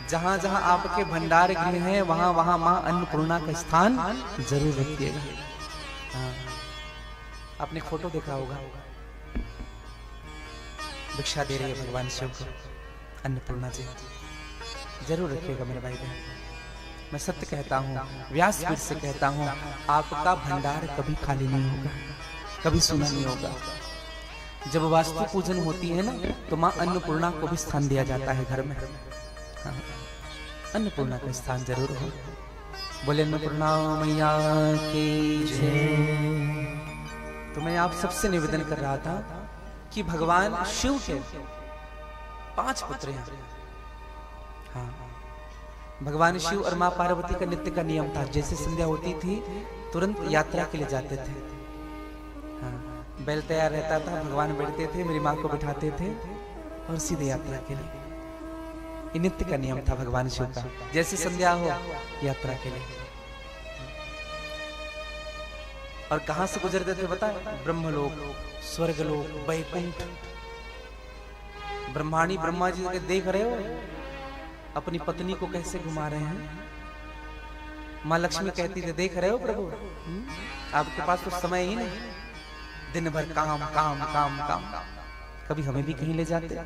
जहां जहां आपके भंडार गृह हैं वहां वहां मां अन्नपूर्णा का स्थान जरूर रखिएगा। हाँ। आपने फोटो देखा होगा, भिक्षा दे रही है भगवान शिव को अन्नपूर्णा जी, जरूर रखिएगा मेरे भाई बहन। मैं सत्य कहता हूँ, व्यासपीठ से कहता हूँ, आपका भंडार कभी खाली नहीं होगा, कभी सुना नहीं होगा। जब वास्तु पूजन होती है ना, तो माँ अन्नपूर्णा को भी स्थान दिया जाता है घर में। हाँ, अन्नपूर्णा का स्थान जरूर हो। बोले अन्नपूर्णा मैया की जय। तो मैं आप सबसे निवेदन कर रहा था कि भगवान शिव के 5 पुत्र हैं। हाँ, भगवान शिव और माँ पार्वती का नित्य का नियम था, जैसे संध्या होती थी तुरंत यात्रा के लिए जाते थे। हाँ, बैल तैयार रहता था, भगवान बैठते थे, मेरी माँ को बिठाते थे और सीधे यात्रा के लिए। ये नित्य का नियम था भगवान शिव का, जैसे संध्या हो यात्रा के लिए। और कहां से गुजरते थे बताए? ब्रह्मलोक, स्वर्गलोक, वैकुंठ। ब्रह्माणी ब्रह्मा जी के देख रहे हो अपनी पत्नी को कैसे घुमा रहे हैं। माँ लक्ष्मी कहती थी देख रहे हो प्रभु, आपके पास तो समय ही नहीं, दिन भर काम काम काम काम, कभी हमें भी कहीं ले जाते।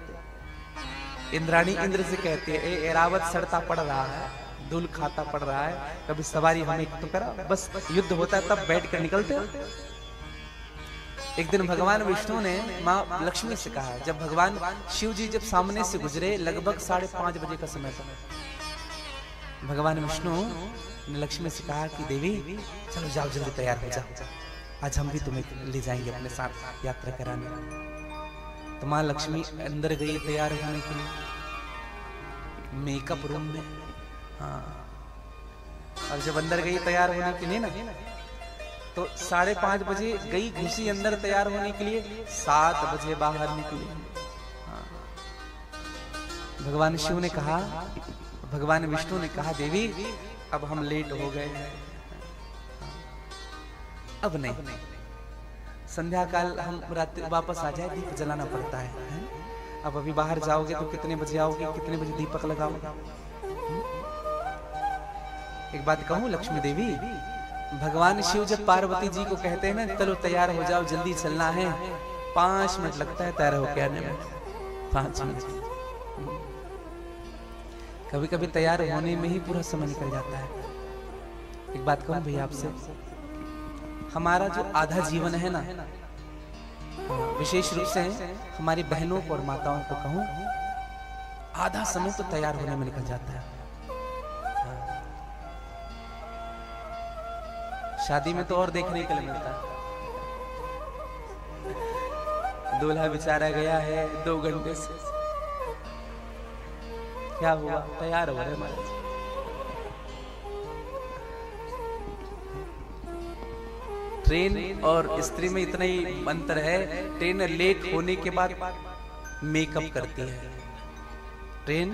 इंद्राणी इंद्र से कहती है ए एरावत सड़ता पड़ रहा है, धूल खाता पड़ रहा है, कभी सवारी हमें तो करा। बस युद्ध होता है तब बैठ कर निकलते। एक दिन भगवान विष्णु ने माँ लक्ष्मी से कहा, जब भगवान शिव जी जब सामने से गुजरे, लगभग 5:30 बजे का समय था, भगवान विष्णु ने लक्ष्मी से कहा कि देवी चलो जाओ जल्दी तैयार हो जाओ, आज हम भी तुम्हें ले जाएंगे अपने साथ यात्रा कराने। तो माँ लक्ष्मी अंदर गई तैयार होने के लिए मेकअप रूम में। हाँ, और जब अंदर गई तैयार होने के लिए ना, तो 5:30 बजे गई, घुसी अंदर तैयार होने के लिए, 7 बजे बाहर निकली। हाँ। भगवान शिव ने कहा, भगवान विष्णु ने कहा देवी अब हम लेट हो गए, अब नहीं, संध्या काल हम रात वापस आ जाए, दीप जलाना पड़ता है। अब अभी बाहर जाओगे तो कितने बजे आओगे, कितने बजे दीपक लगाओगे? एक बात कहूं लक्ष्मी देवी, भगवान शिव जब पार्वती जी को कहते हैं ना चलो तैयार हो जाओ जल्दी चलना है, 5 मिनट लगता है तैयार होके आने में, 5 मिनट। कभी कभी तैयार होने में ही पूरा समय निकल जाता है। एक बात कहूं भैया आपसे, हमारा जो आधा जीवन है ना, विशेष रूप से हमारी बहनों को और माताओं को कहूं, आधा समय तो तैयार होने में निकल जाता है। शादी में तो और देखने के लिए मिलता है, दूल्हा बेचारा गया है 2 घंटे से, क्या हुआ तैयार हो रहे महाराज। ट्रेन और स्त्री में इतना ही अंतर है, ट्रेन लेट होने के बाद मेकअप करती है, ट्रेन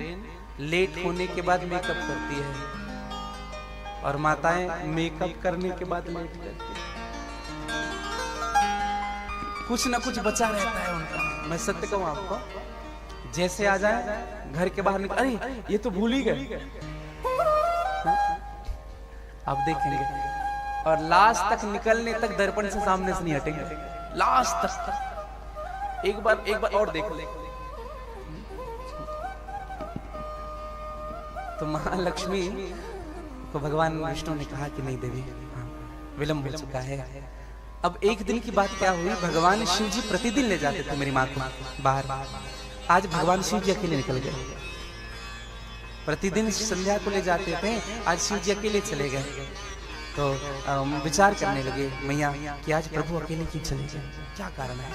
लेट होने के बाद मेकअप करती है, और माताएं मेकअप करने के बाद लेट करती है। कुछ ना कुछ बचा रहता है उनका। मैं सत्य कहूं आपको, जैसे आ जाए घर के बाहर निकल, अरे ये तो भूल ही गए, आप देखेंगे, और लास्ट तक निकलने तक दर्पण से सामने से नहीं हटेंगे, लास्ट तक। एक बार और देख ले। तो महालक्ष्मी को भगवान विष्णु ने कहा कि नहीं देवी, विलंब हो चुका है। अब एक दिन की बात क्या हुई, भगवान शिव जी प्रतिदिन ले जाते थे मेरी माँ को बाहर, आज भगवान शिव जी अकेले निकल गए। प्रतिदिन संध्या को ले जाते थे, आज शिव जी अकेले चले गए। तो विचार करने लगे मैया कि आज प्रभु अकेले क्यों चले गए, क्या कारण है।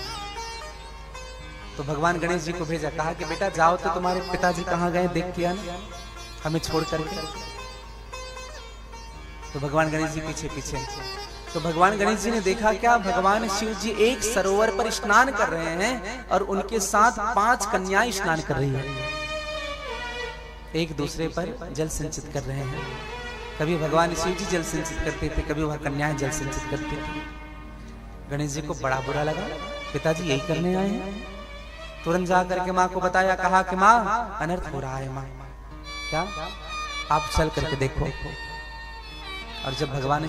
तो भगवान गणेश जी को भेजा, कहा कि बेटा जाओ तो तुम्हारे पिताजी कहाँ गए देख के आना, हमें छोड़ करके। तो भगवान गणेश जी पीछे पीछे। तो भगवान गणेश जी ने देखा क्या, भगवान शिव जी एक सरोवर पर स्नान कर रहे हैं और उनके साथ 5 कन्याएं स्नान कर रही है, एक दूसरे पर जल सिंचित कर रहे हैं। कभी भगवान शिव जी जल सिंचित करते थे, कभी वह कन्याएं जल सिंचित करती थी। गणेश जी को बड़ा बुरा लगा, पिताजी यही करने आए हैं। तुरंत जा करके माँ को बताया, कहा कि माँ अनर्थ हो रहा है माँ, क्या आप चल करके देखो। और जब भगवान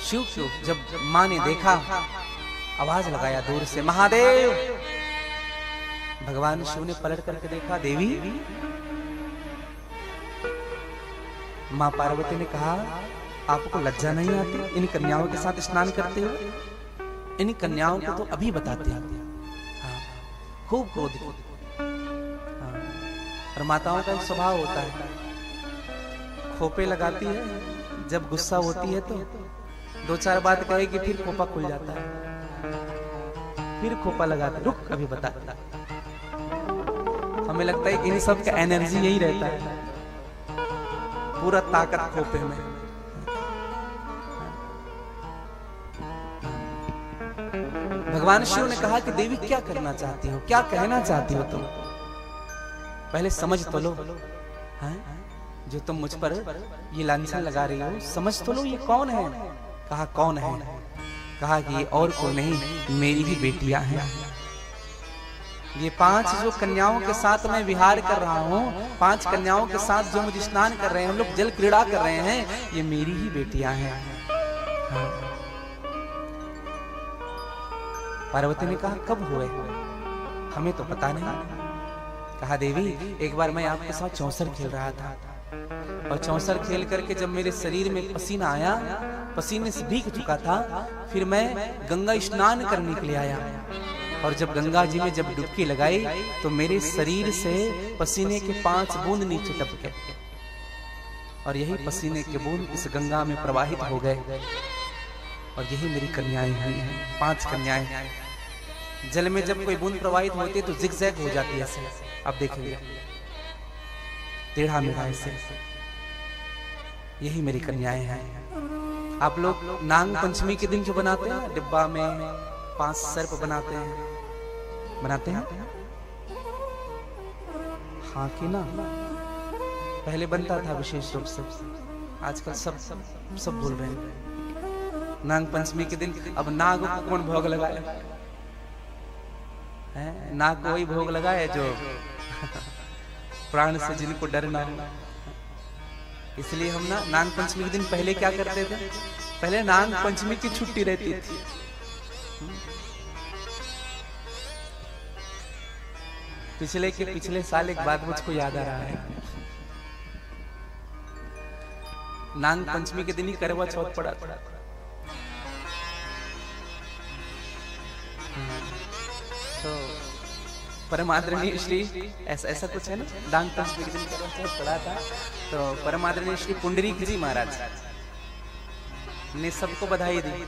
शिव को जब माँ ने देखा, आवाज लगाया दूर से, महादेव। भगवान शिव ने पलट करके देखा, देवी। माँ पार्वती ने कहा, आपको लज्जा नहीं आती इन कन्याओं के साथ स्नान करते हो? इन कन्याओं को तो अभी बताते हैं। हाँ, खूब क्रोध। हाँ, और माताओं का एक स्वभाव होता है, खोपे लगाती है, जब गुस्सा होती है तो 2-4 बात कहेगी, फिर खोपा खुल जाता है, फिर खोपा लगाता, रुक अभी बता। हमें लगता है कि इन सब का एनर्जी यही रहता है, पूरा ताकत खोपे में। भगवान शिव ने कहा कि देवी क्या करना चाहती हो, क्या कहना चाहती हो तुम, पहले समझ तो लो। हैं? जो तुम मुझ पर ये लांछन लगा रही हो, समझ तो लो ये कौन है। कहा कौन है? कहा कि ये और कोई नहीं, मेरी ही बेटियां हैं। ये 5 जो कन्याओं के साथ मैं विहार कर रहा हूँ, 5 कन्याओं के साथ जो मुझे स्नान कर रहे हैं, हम लोग जल क्रीड़ा कर रहे हैं, ये मेरी ही बेटियां हैं। हाँ। पार्वती ने कहा कब हुए, हमें तो पता नहीं। कहा देवी एक बार मैं आपके साथ चौसर खेल रहा था, और चौसर खेल करके जब मेरे शरीर में पसीना आया, पसीने से भीग चुका था, फिर मैं गंगा स्नान करने के लिए आया, और जब गंगा जी में जब डुबकी लगाई तो मेरे शरीर से पसीने के 5 बूंद नीचे टपके, और यही पसीने के बूंद इस गंगा में प्रवाहित हो गए, और यही मेरी कन्याएं हैं, 5 कन्याएं। जल में जब कोई बूंद प्रवाहित होती है तो जिगजैग हो जाती है ऐसे, आप देखेंगे टेढ़ा मेढ़ा ऐसे, यही मेरी कन्याएं हैं। आप लोग नाग पंचमी के दिन जो बनाते हैं, डिब्बा में 5 सर्प बनाते हैं हाँ कि ना, पहले बनता था विशेष रूप से, आजकल सब भूल रहे हैं। नाग पंचमी के दिन अब नाग को कौन भोग लगाए है? नाग को वही भोग लगाए जो प्राण से जिनको डर ना हो। इसलिए हम ना नाग पंचमी के दिन पहले क्या करते थे, पहले नाग पंचमी की छुट्टी रहती थी, पिछले साल एक बात मुझको याद आ रहा है, नाग पंचमी के दिन ही करवा चौथ पड़ा था। तो परम आदरणीय श्री ऐसा कुछ है ना, नाग पंचमी के दिन करवा चौथ पड़ा था, तो परम आदरणीय श्री पुंडरीक जी महाराज ने सबको बधाई दी।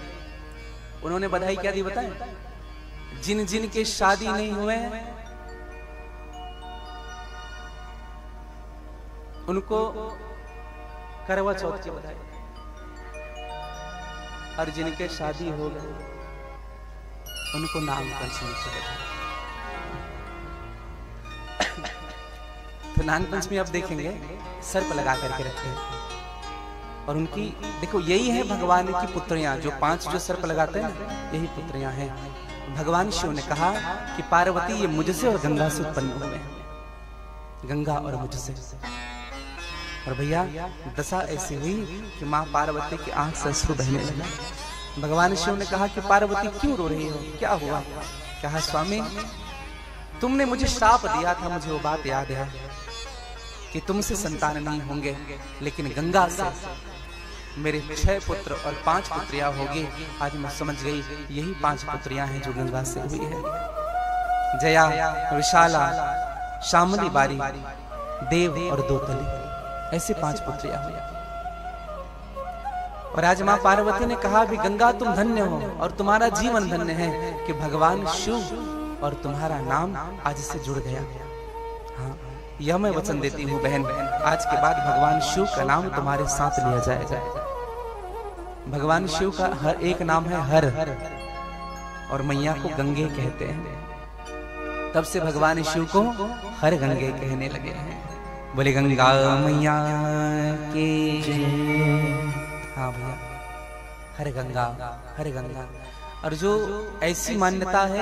उन्होंने बधाई क्या दी बताएं? जिन जिन के शादी नहीं हुए उनको करवा चौथ की बधाई, और जिनके शादी हो गए उनको नाग पंचमी की बधाई। तो नाग पंचमी आप देखेंगे सर्प लगा करके रखते हैं, और उनकी देखो यही है भगवान की पुत्रियां, जो 5 जो सर्प लगाते हैं ना, यही पुत्रियां हैं। भगवान शिव ने कहा कि पार्वती ये मुझसे और गंगा से उत्पन्न हुए हैं, गंगा और मुझसे। और भैया दशा ऐसी हुई कि माँ पार्वती की आंख से अश्रु बहने लगे। भगवान शिव ने कहा कि पार्वती क्यों रो रही हो, क्या हुआ? कहा स्वामी तुमने मुझे श्राप दिया था, मुझे वो बात याद है कि तुमसे संतान नहीं होंगे, लेकिन गंगा से मेरे 6 पुत्र और 5 पुत्रियां होगी। आज मैं समझ गई यही 5 पुत्रियां हैं जो गंगा से हुई है। जया, विशाला, शामली बारी, देव और दोतली। ऐसे 5 पुत्रियां हुई। और आज मां पार्वती ने कहा भी गंगा तुम धन्य हो और तुम्हारा जीवन धन्य है कि भगवान शिव और तुम्हारा नाम आज से जुड़ गया। हाँ, यह मैं वचन देती हूँ बहन, आज के बाद भगवान शिव का नाम तुम्हारे साथ लिया जाएगा। भगवान शिव का हर एक नाम है हर, और मैया को गंगे कहते हैं। तब से भगवान शिव को हर गंगे कहने लगे हैं। बोले गंगा मैया के हाँ भैया, हर गंगा हर गंगा। और जो ऐसी मान्यता है,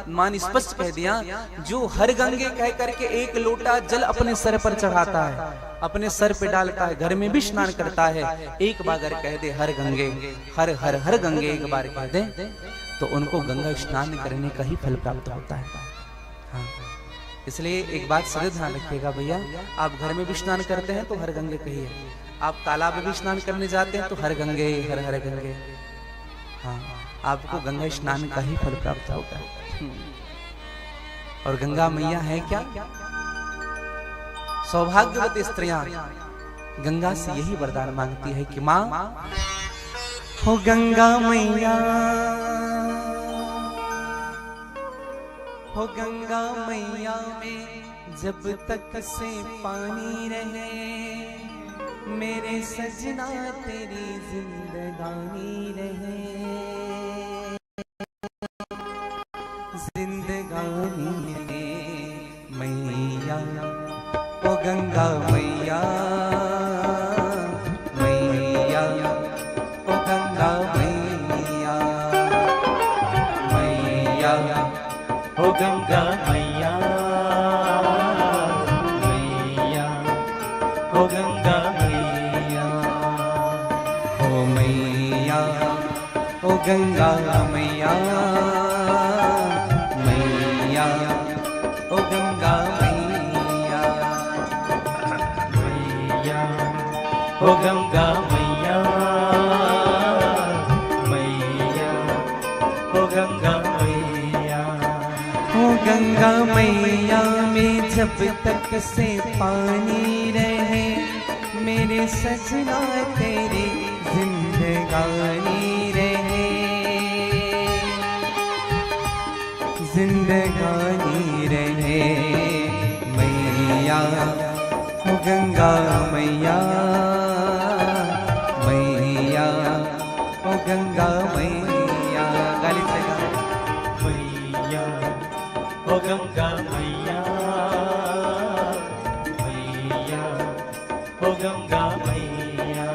मां ने स्पष्ट कह दिया, जो हर गंगे कह करके एक लोटा जल अपने सर पर चढ़ाता है, अपने सर पे डालता है, घर में भी स्नान करता है, एक बार अगर कह दे हर गंगे, हर हर हर गंगे एक बार कह दे, तो उनको गंगा स्नान करने का ही फल प्राप्त होता है। हाँ, इसलिए एक बात सदैव ध्यान रखिएगा भैया, आप घर में भी स्नान करते हैं तो हर गंगे कहिए, आप तालाब में भी स्नान करने जाते हैं तो हर गंगे हर हर गंगे। हाँ, आपको गंगा स्नान का ही फल प्राप्त होगा। और गंगा मैया है क्या? सौभाग्यवती स्त्रियां गंगा से यही वरदान मांगती है कि मां हो गंगा मैया, हो गंगा मैया में जब तक से पानी रहे, मेरे सजना तेरी जिंदगानी रहे, जिंदगानी रहे मैया, ओ गंगा मैया, मैया, ओ गंगा मैया, मैया, हो गंगा मैया, मैया, हो गंगा मैया, ओ मैया, ओ गंगा मैया, मैया, ओ गंगा मैया, मैया, हो गंगा मैया, मैया, हो गंगा मैया, ओ गंगा मैया में जब तक से पानी रहे, मेरे सजना तेरी जिंदगानी रहे, जिंदगानी रहे मैया, ओ गंगा मैया, मैया, ओ गंगा मैया। गाली चलेगा। मैया, हो गंगा मैया, मैया, हो गंगा मैया,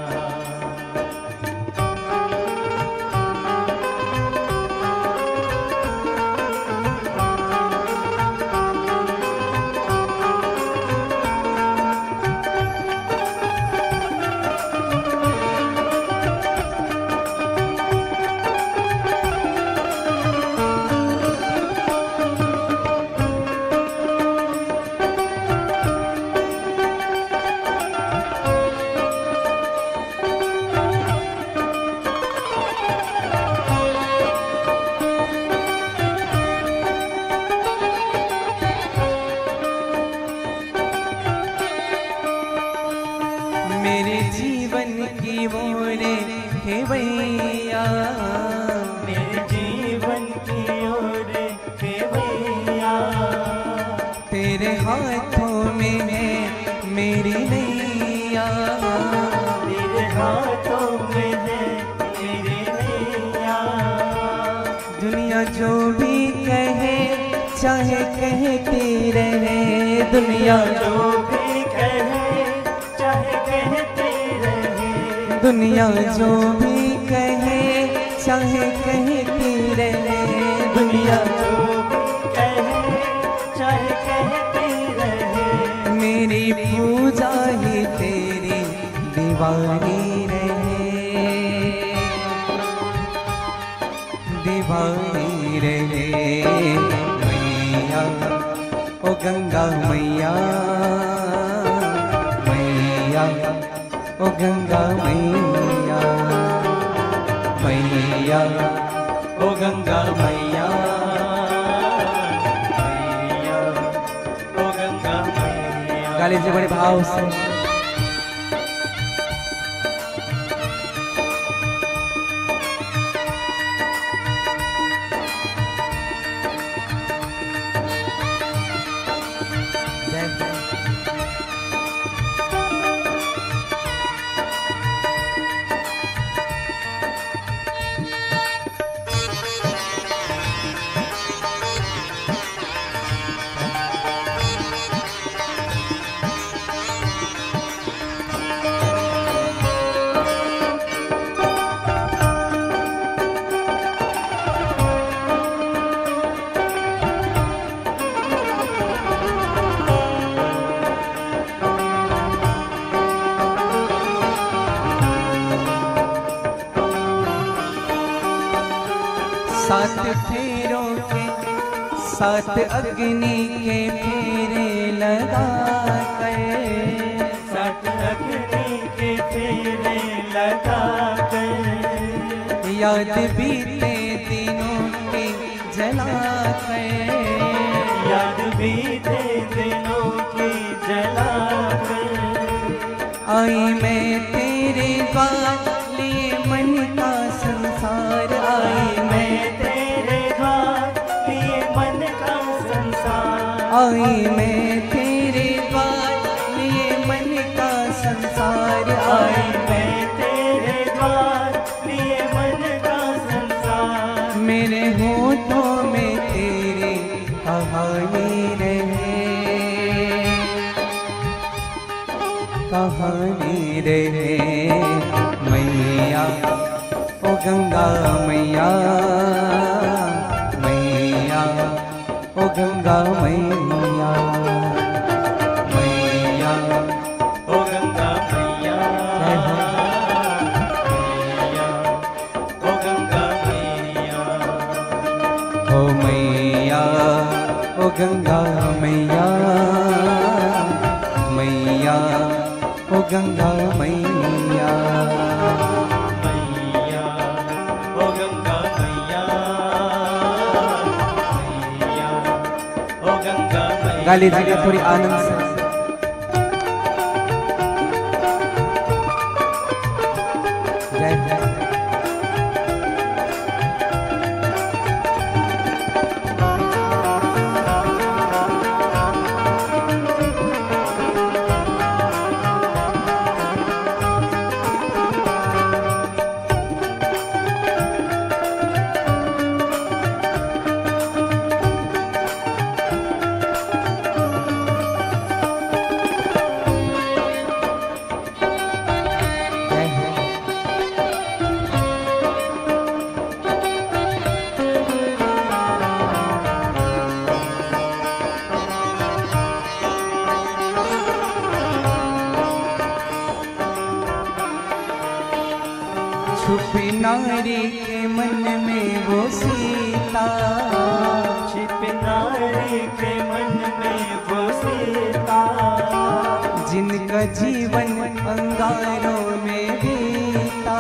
मेरे जीवन की मोरे हे भैया, मेरे जीवन की ओर हे भैया, तेरे हाथों में है मेरी नैया, तेरे हाथों में है मेरी नैया, दुनिया जो भी कहे चाहे कहती रहे, दुनिया जो भी कहे चाहे कहते रहे, दुनिया जो भी कहे चाहे कहती रहे, दुनिया जो भी कहे चाहे कहते रहे, मेरी पूजा ही तेरी दीवानी रहे, दीवानी रहे मैया, ओ गंगा मैया, मैया, ओ गंगा मैया, मैया, ओ गंगा मैया, मैया, ओ गंगा मैया। गाली जी बड़े भाव से सात फेरों के सात अग्नि के फेरे लगा कर, सात अग्नि के फेरे लगा कर, याद बीते दिनों की जला कर, याद बीते दिनों की जला कर, आई मैं तेरे द्वार लिए मन का संसार, आई मैं तेरे द्वार लिए मन का संसार, आई मैं तेरे द्वार लिए मन का संसार, आई आई मैं तेरे द्वार लिए मन का संसार, मेरे होठों में तेरी कहानी रहे, कहानी रहे मैया, ओ गंगा मैया, मैया ओ गंगा मैया, मैया ओ गंगा मैया, मैया ओ गंगा मैया, ओ मैया ओ गंगा मैया, मैया ओ गंगा मैया, मैया ओ गंगा मैया, मैया ओ गंगा मैया। गा लीजिएगा थोड़ी आनंद से। जय जय छुपी नारी के मन में वो सीता, छिप नारी के मन में वो सीता, जिनका जीवन अंगारों में बीता,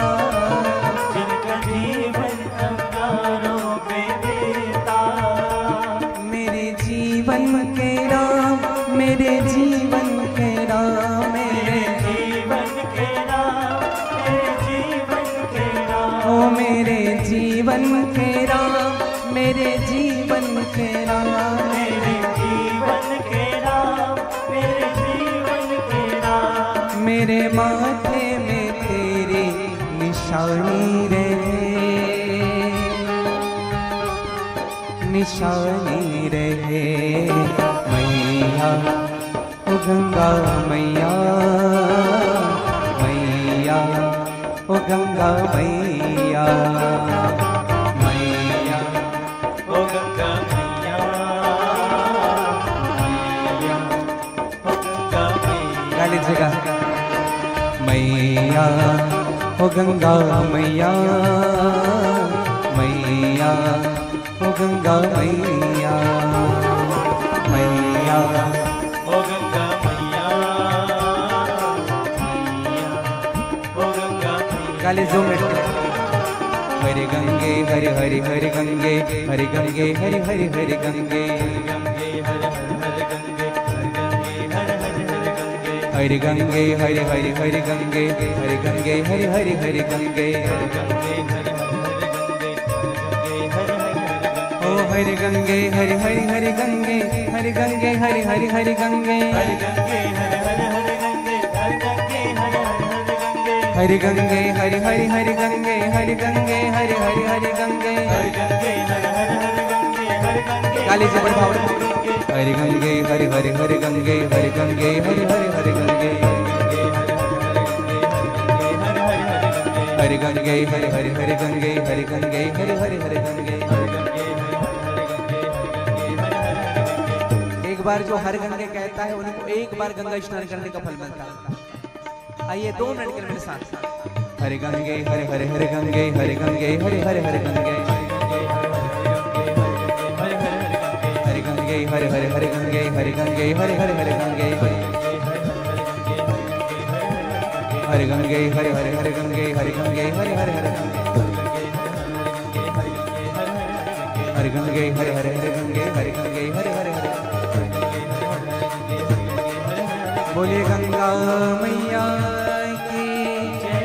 जिनका जीवन अंगारों में बीता, मेरे जीवन के राम, मेरे जीवन के राम, मेरे जीवन के राम, मेरे जीवन के राम, ओ मेरे जीवन के राम, मेरे जीवन के राम, मेरे जीवन के राम, मेरे जीवन के राम, मेरे माथे में तेरी निशानी रहे, निशानी रहे मैया, ओ गंगा मैया, मैया ओ गंगा मैया, मैया ओ गंगा मैया, मैया ओ गंगा मैया। गा लीजिएगा। मैया ओ गंगा मैया, मैया ओ गंगा मैया, मैया ओ गंगा मैया, मैया ओ गंगा मैया। गाली जो हरे गंगे हरे हरे हरे गंगे, हरे गंगे हरे हरे हरे गंगे, गंगे हर हर हर गंगे, हर गंगे हर हर हर गंगे, हरे गंगे हरे हरे हरे गंगे, हरे गंगे हरे हरे हरे गंगे, गंगे हर हर हर गंगे, हर गंगे हर हर हर गंगे, ओ हरे गंगे हरे हरे हरे गंगे, हरे गंगे हरे हरे हरे गंगे, हर गंगे हर हर हर गंगे, हर गंगे हर हर हर गंगे, हरे गंगे हरे हरे हरे गंगे, हरे गंगे हरे हरे हरे गंगे, हर गंगे हर हर हर गंगे, हर गंगे गाली से बड़ भाव हरे गंगे हरे हरे हरे गंगे, हरे गंगे हरे हरे हरे गंगे, हरे गंगे हरे हरे हरे गंगे, हरे गंगे हरे हरे हरे गंगे। एक बार जो हर गंगे कहता है उनको एक बार गंगा स्नान करने का फल मिलता है। आइए 2 मिनट के मेरे साथ। हरे गंगे हरे हरे हरे गंगे, हरे गंगे हरे हरे हरे गंगे, गंगे हरे हरे हरे गंगे हरे गंगे हरे हरे हरे गंगे हरे गंगे हरे हरे हरे गंगे हरे गंगे हरे हरे हरे हरे गंगे हरे हरे हरे गंगे हरे गंगे हरे हरे हरे। बोले गंगा मैया की जय,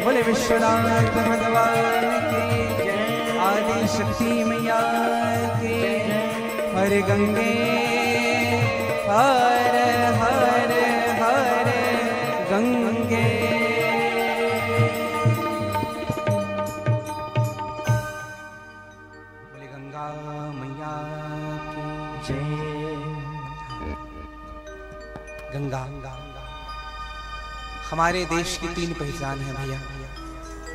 बोले विश्वनाथ भगवान की जय, आदि शक्ति मैया की हरे गंगे हर हर हर गंगे। बोले गंगा मैया की जय। गंगा हमारे देश की 3 पहचान है भैया,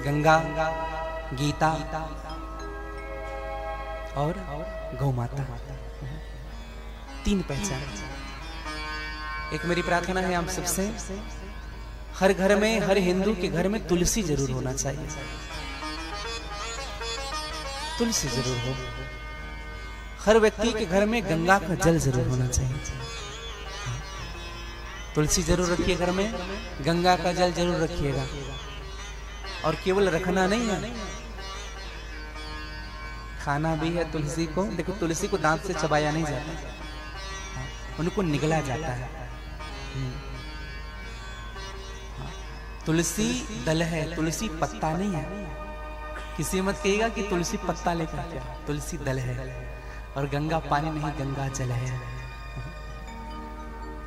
गंगा, गीता और गौ माता। 3 पहचान। एक मेरी प्रार्थना है आप सबसे, हर घर में, हर हिंदू के घर में तुलसी जरूर होना चाहिए, तुलसी जरूर हो। हर व्यक्ति के घर में गंगा का जल जरूर होना चाहिए। तुलसी जरूर रखिए घर में, गंगा का जल जरूर रखिएगा। और केवल रखना नहीं है, खाना भी है तुलसी को। देखो तुलसी को दांत से चबाया नहीं जाता, उनको निगला जाता है। तुलसी दल है, तुलसी पत्ता नहीं है। किसी मत कहेगा कि तुलसी पत्ता लेकर क्या, तुलसी दल है। और गंगा पानी नहीं, गंगा जल है।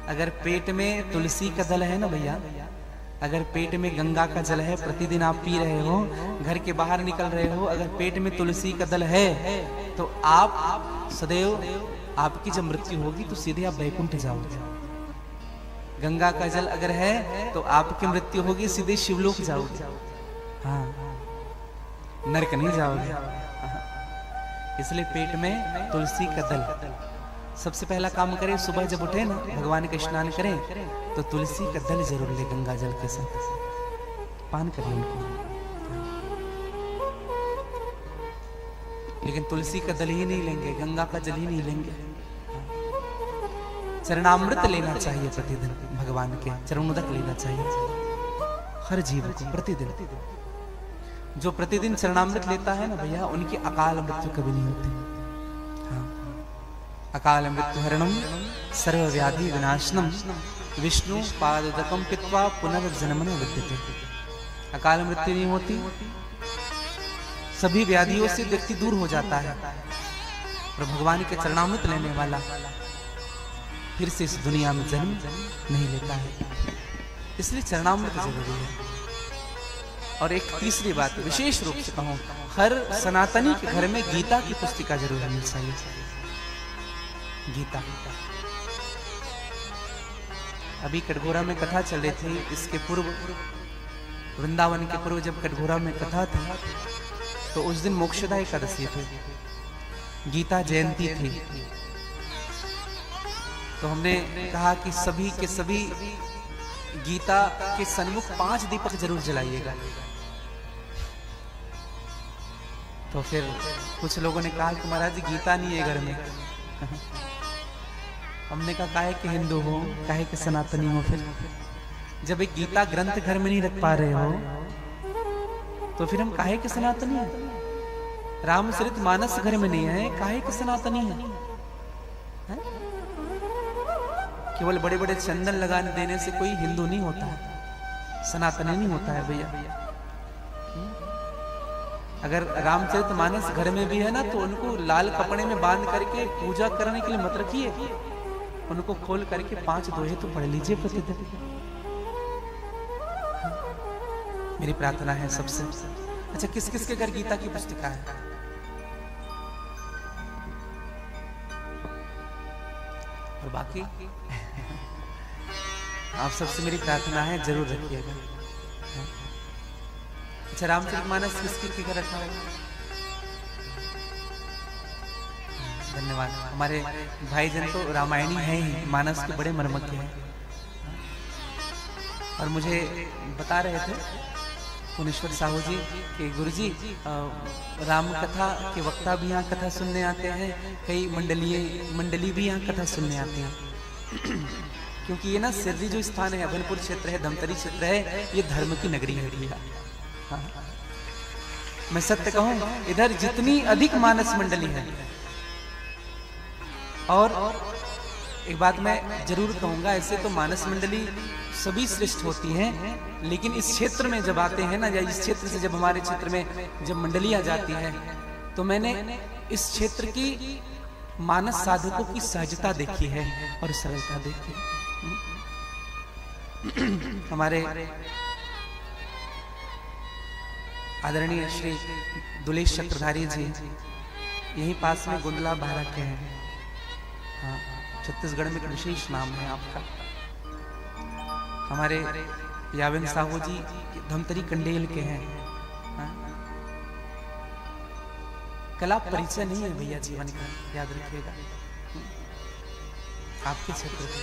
अगर पेट में तुलसी का दल है ना भैया, अगर पेट में गंगा का जल है, प्रतिदिन आप पी रहे हो, घर के बाहर निकल रहे हो, अगर पेट में तुलसी का दल है तो आप सदैव, आपकी जब मृत्यु होगी तो सीधे आप वैकुंठ जाओगे। गंगा का जल अगर है तो आपकी मृत्यु होगी, सीधे शिवलोक जाओगे। हाँ, नरक नहीं जाओगे। इसलिए पेट में तुलसी का दल। सबसे पहला काम करें, सुबह जब उठे ना, भगवान का स्नान करें तो तुलसी का दल जरूर ले, गंगा जल के साथ पान करें उनको। लेकिन तुलसी का दल ही नहीं लेंगे, गंगा का जल ही नहीं लेंगे। चरणामृत लेना चाहिए प्रतिदिन, भगवान के चरणोदक लेना चाहिए हर जीव को प्रतिदिन। जो प्रतिदिन चरणामृत लेता है ना भैया, उनकी अकाल मृत्यु कभी नहीं होती। हाँ, अकाल मृत्यु हरणम सर्वव्याधि विनाशनम विष्णु पादोदकम पित्वा पुनर्जन्म न विद्यते। अकाल मृत्यु नहीं होती, सभी व्याधियों से व्यक्ति दूर हो जाता है। और भगवान के चरणामृत लेने वाला फिर से इस दुनिया में जन्म नहीं लेता है। इसलिए चरणामृत जरूरी है। और एक तीसरी बात विशेष रूप से कहूं, हर सनातनी के घर में गीता की पुस्तिका जरूर होनी चाहिए। गीता। अभी कटघोरा में कथा चल रही थी, इसके पूर्व वृंदावन के पूर्व जब कटघोरा में कथा थी तो उस दिन मोक्षदा एकादशी थी, गीता जयंती थी। तो हमने कहा कि सभी के सभी गीता के सन्मुख 5 दीपक जरूर जलाइएगा। तो फिर कुछ लोगों ने कहा कि महाराज जी गीता नहीं है घर में। हमने कहा काहे के हिंदू हो, काहे के सनातनी हो, फिर जब एक गीता ग्रंथ घर में नहीं रख पा रहे हो तो फिर हम काहे के सनातनी हैं? रामचरित मानस घर में नहीं है, काहे के सनातनी है? केवल बड़े बड़े चंदन लगाने देने से कोई हिंदू नहीं होता है, सनातनी नहीं होता है भैया। अगर रामचरित मानस घर में भी है ना तो उनको लाल कपड़े में बांध करके पूजा करने के लिए मत रखिए, उनको खोल करके 5 दोहे तो पढ़ लीजिए प्रतिदिन। मेरी प्रार्थना है सबसे। अच्छा, किस किस के घर गीता की पुस्तिका है? और बाकी आप सबसे मेरी प्रार्थना है जरूर रखिएगा। अच्छा, रामचरितमानस किसके घर रखा है? धन्यवाद। हमारे भाईजन तो रामायणी है ही, मानस के बड़े मर्मज्ञ हैं। और मुझे बता रहे थे पुनेश्वर साहू जी कि गुरु जी राम कथा के वक्ता भी यहाँ कथा सुनने आते हैं, कई मंडली भी यहाँ कथा सुनने आते हैं। क्योंकि ये ना सिररी जो स्थान है, अभनपुर क्षेत्र है, धमतरी क्षेत्र है, ये धर्म की नगरी है भैया। हाँ। मैं सत्य कहूं, इधर जितनी अधिक मानस मंडली है, और एक बात मैं जरूर कहूंगा, ऐसे तो मानस मंडली सभी श्रेष्ठ होती हैं, लेकिन इस क्षेत्र में जब आते हैं ना, या इस क्षेत्र से जब हमारे क्षेत्र में जब मंडली आ जाती है, तो मैंने इस क्षेत्र की मानस साधकों की सहजता देखी है और सरलता देखी है। हमारे आदरणीय श्री दुलेश चक्रधारी जी यहीं पास में गुंदला बारक के हैं। हाँ, छत्तीसगढ़ में एक विशेष नाम है आपका। हमारे याविन साहू जी धमतरी कंडेल के हैं। हाँ? कला परिचय नहीं है भैया जीवन का, याद रखिएगा, आपके क्षेत्र के।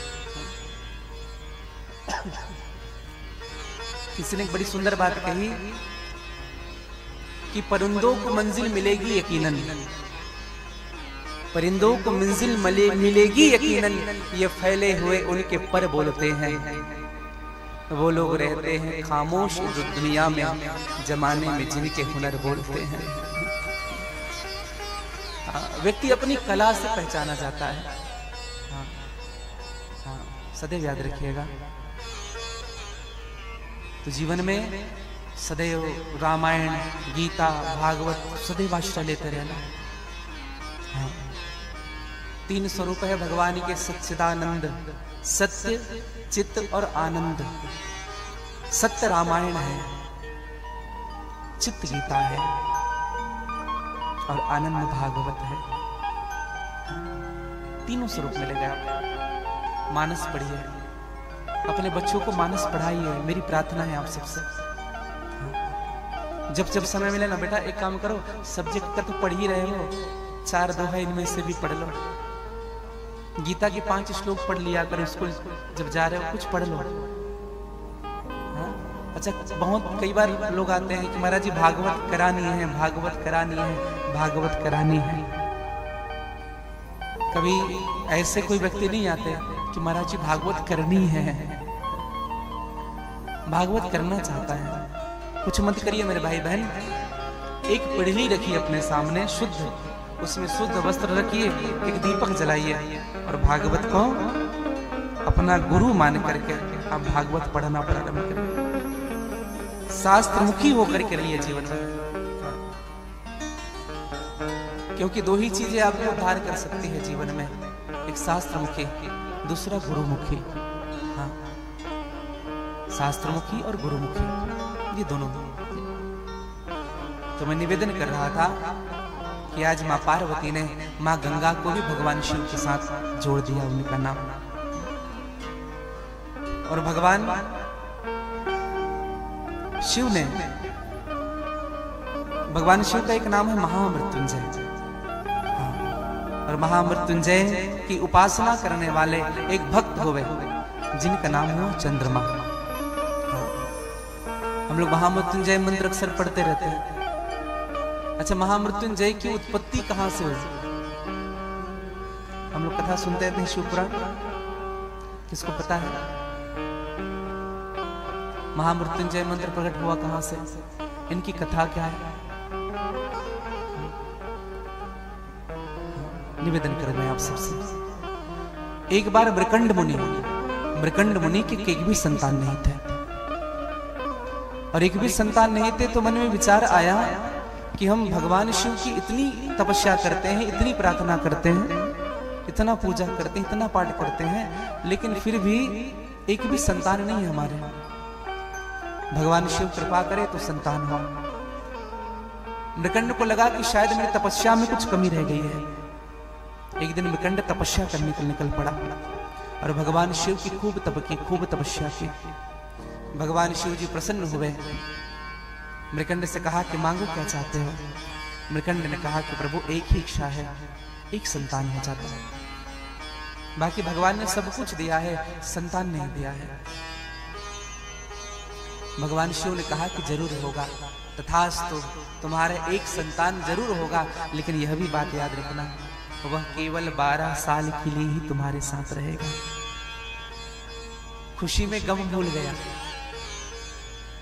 किसी ने एक बड़ी सुंदर बात कही कि परिंदों को मंजिल मिलेगी यकीनन, परिंदों को मंजिल मिलेगी यकीनन, ये फैले हुए उनके पर बोलते हैं, वो लोग रहते हैं खामोश दुनिया में, जमाने में जिनके हुनर बोलते हैं। व्यक्ति अपनी कला से पहचाना जाता है। हाँ, हाँ, सदैव याद रखिएगा। तो जीवन में सदैव रामायण, गीता, भागवत सदैव आश्रय लेते रहना। हाँ। 3 स्वरूप है भगवान के, सच्चिदानंद, सत्य, चित्त और आनंद। सत्य रामायण है, चित्त गीता है और आनंद भागवत है। तीनों स्वरूप मिलेगा आपको। मानस पढ़िए, अपने बच्चों को मानस पढ़ाइए, मेरी प्रार्थना है आप सबसे। जब जब समय मिले ना बेटा, एक काम करो, सब्जेक्ट का तो पढ़ ही रहे हो, 4 दोहा इनमें से भी पढ़ लो। गीता के 5 श्लोक पढ़ लिया करो, स्कूल जब जा रहे हो कुछ पढ़ लो। हाँ? अच्छा, बहुत कई बार लोग आते हैं कि महाराज जी भागवत करानी है, भागवत करानी है, भागवत करानी है। कभी ऐसे कोई व्यक्ति नहीं आते कि महाराज जी भागवत करनी है। भागवत करना चाहता है, कुछ मत करिए मेरे भाई बहन। एक पीढ़ी रखिए अपने सामने शुद्ध, उसमें शुद्ध वस्त्र रखिए, एक दीपक जलाइए और भागवत को अपना गुरु मान करके आप भागवत पढ़ना प्रारंभ करिए। शास्त्र मुखी होकर के रहिए जीवन में, क्योंकि 2 ही चीजें आपको उद्धार कर सकती है जीवन में, एक शास्त्र मुखी, दूसरा गुरुमुखी। हाँ, शास्त्र मुखी और गुरुमुखी, ये दोनों। तो मैं निवेदन कर रहा था कि आज माँ पार्वती ने माँ गंगा को भी भगवान शिव के साथ जोड़ दिया, उनका नाम। और भगवान शिव ने, भगवान शिव का एक नाम है महामृत्युंजय। और महामृत्युंजय की उपासना करने वाले एक भक्त हुए जिनका नाम हुआ चंद्रमा। हम लोग महामृत्युंजय मंत्र अक्सर पढ़ते रहते हैं। अच्छा, महामृत्युंजय की उत्पत्ति कहां से हुई? हम लोग कथा सुनते रहते हैं शिवपुराण, किसको पता है महामृत्युंजय मंत्र प्रकट हुआ कहां से? इनकी कथा क्या है? निवेदन करूं मैं आप सबसे। एक बार मृकंड मुनि के एक भी संतान नहीं थे, और एक भी संतान नहीं थे तो मन में विचार आया कि हम भगवान शिव की इतनी तपस्या करते हैं, इतनी प्रार्थना करते हैं, इतना पूजा करते हैं, इतना पाठ करते हैं, लेकिन फिर भी एक भी संतान नहीं है हमारे। भगवान शिव कृपा करे तो संतान हो। मृकंड को लगा कि शायद मेरी तपस्या में कुछ कमी रह गई है। एक दिन मृकंड तपस्या करने के निकल पड़ा और भगवान शिव की खूब तपस्या की। भगवान शिव जी प्रसन्न हुए, मृकंड से कहा कि मांगो क्या चाहते हो? मृकंड ने कहा कि प्रभु एक ही इच्छा है, एक संतान हो जाता है। बाकी भगवान ने सब कुछ दिया है, संतान नहीं दिया है। भगवान शिव ने कहा कि जरूर होगा, तथास्तु, तुम्हारे एक संतान जरूर होगा, लेकिन यह भी बात याद रखना, वह केवल 12 साल के लिए ही तुम्हारे साथ रहेगा। खुशी में गम भूल गया,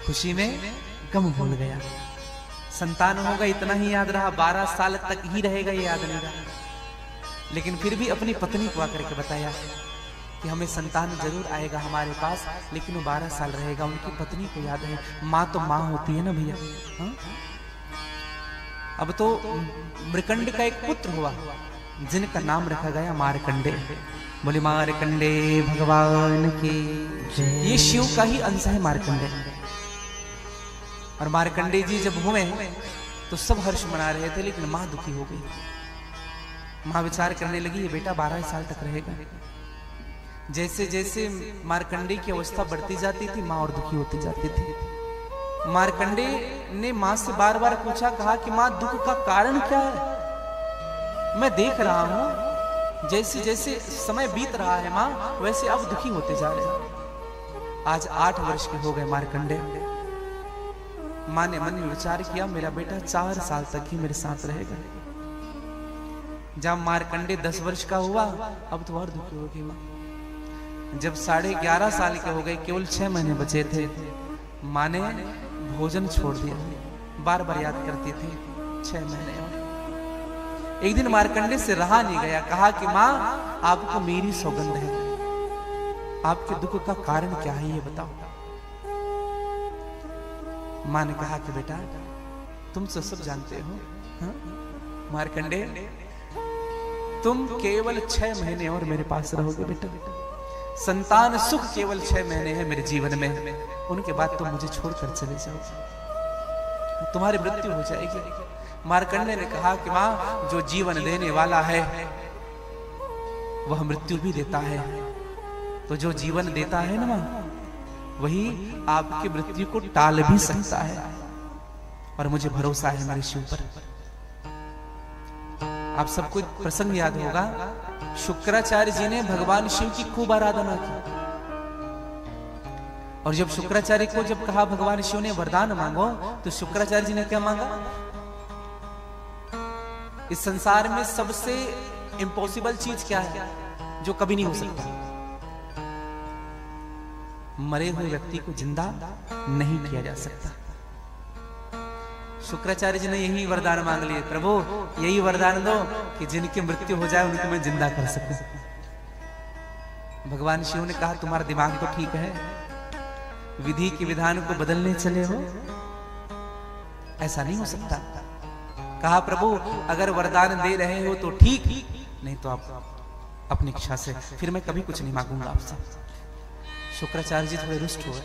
खुशी में गम भूल गया। संतान होगा इतना ही याद रहा, 12 साल तक ही रहेगा ये याद नहीं रहा। लेकिन फिर भी अपनी पत्नी को आकर के बताया कि हमें संतान जरूर आएगा हमारे पास, लेकिन वो 12 साल रहेगा। उनकी पत्नी को याद है, माँ तो माँ होती है ना भैया। हाँ? अब तो मृकंड का एक पुत्र हुआ जिनका नाम रखा गया मारकंडे। बोले मारकंडे भगवान की। ये शिव का ही अंश है मारकंडे। और मारकंडे जी जब हुए तो सब हर्ष मना रहे थे, लेकिन माँ दुखी हो गई। माँ विचार करने लगी, ये बेटा 12 साल तक रहेगा। जैसे जैसे मारकंडे की अवस्था बढ़ती जाती थी, माँ और दुखी होती जाती थी। मारकंडे ने माँ से बार बार पूछा, कहा कि माँ दुख का कारण क्या है? मैं देख रहा हूं जैसे जैसे समय बीत रहा है माँ, वैसे अब दुखी होते जा रहे हैं। आज 8 वर्ष के हो गए मारकंडे। माँ ने मन में विचार किया, मेरा बेटा 4 साल तक ही मेरे साथ रहेगा। जब मारकंडे 10 वर्ष का हुआ, अब तो और दुखी हो गई माँ। जब 11.5 साल के हो गए, केवल 6 महीने बचे थे, माँ ने भोजन छोड़ दिया। बार बार याद करती थी 6 महीने और। एक दिन मारकंडे से रहा नहीं गया, कहा कि माँ आपको मेरी सौगंध है, आपके दुख का कारण क्या है ये बताओ। माँ ने कहा कि बेटा तुम तो सब जानते हो, हाँ? मारकंडे तुम केवल 6 महीने और मेरे पास रहोगे बेटा। संतान सुख केवल 6 महीने है मेरे जीवन में, उनके बाद तुम मुझे छोड़कर चले जाओ, तुम्हारी मृत्यु हो जाएगी। मारकंडे ने कहा कि माँ जो जीवन देने वाला है वह मृत्यु भी देता है, तो जो जीवन देता है ना माँ, वही आपकी मृत्यु को टाल भी सकता है। और मुझे भरोसा है मेरे शिव पर। आप सबको प्रसंग याद होगा, शुक्राचार्य जी ने भगवान शिव की खूब आराधना की। और जब शुक्राचार्य को जब कहा भगवान शिव ने वरदान मांगो, तो शुक्राचार्य जी ने क्या मांगा? इस संसार में सबसे इम्पॉसिबल चीज क्या है जो कभी नहीं हो सकता? मरे हुए व्यक्ति को जिंदा नहीं किया जा सकता। शुक्राचार्य जी ने यही वरदान मांग लिए, प्रभु यही वरदान दो कि जिनकी मृत्यु हो जाए उनको मैं जिंदा कर सकूं। भगवान शिव ने कहा तुम्हारा दिमाग तो ठीक है, विधि के विधान को बदलने चले हो, ऐसा नहीं हो सकता। कहा प्रभु अगर वरदान दे रहे हो तो ठीक, नहीं तो आप अपनी इच्छा से, फिर मैं कभी कुछ नहीं मांगूंगा आपसे। शुक्राचार्य जी थोड़े रुष्ट हुए।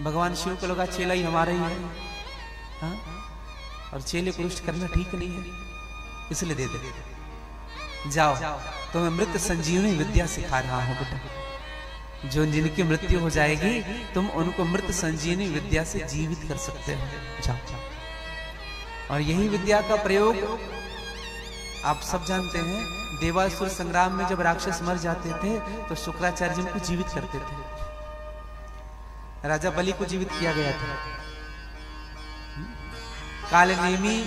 भगवान शिव को लगा चेला ही हमारा ही है, हाँ? और चेले को रुष्ट करना ठीक नहीं है, इसलिए दे दे। जाओ तो मैं मृत संजीवनी विद्या सिखा रहा हूं बेटा, जो जिनकी मृत्यु हो जाएगी तुम उनको मृत संजीवनी विद्या से जीवित कर सकते हो, जाओ। और यही विद्या का प्रयोग आप सब जानते हैं, देवासुर संग्राम में जब राक्षस मर जाते थे तो शुक्राचार्य जी उनको जीवित करते थे। राजा बलि को जीवित किया गया था, कालनेमी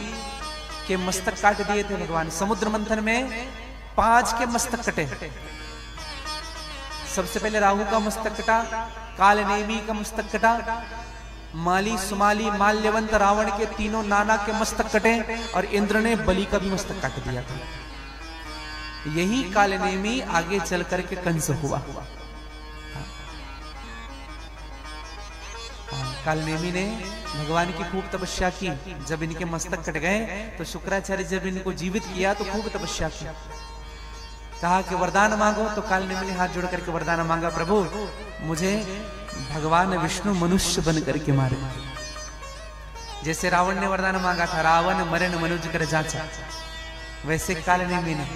के मस्तक काट दिए थे भगवान। समुद्र मंथन में 5 के मस्तक कटे। सबसे पहले राहु का मस्तक कटा, कालनेमी का मस्तक कटा, माली सुमाली माल्यवंत रावण के तीनों नाना के मस्तक कटे, और इंद्र ने बलि का भी मस्तक काट दिया था। यही कालनेमी आगे चल करके कंस हुआ। कालनेमी ने भगवान की खूब तपस्या की। जब इनके मस्तक कट गए तो शुक्राचार्य जब इनको जीवित किया तो खूब तपस्या की। कहा कि वरदान मांगो, तो कालनेमी ने हाथ जोड़ करके वरदान मांगा, प्रभु मुझे भगवान विष्णु मनुष्य बन करके मारे। जैसे रावण ने वरदान मांगा था, रावण मरण मनुज कर जाचा, वैसे कालनेमी ने।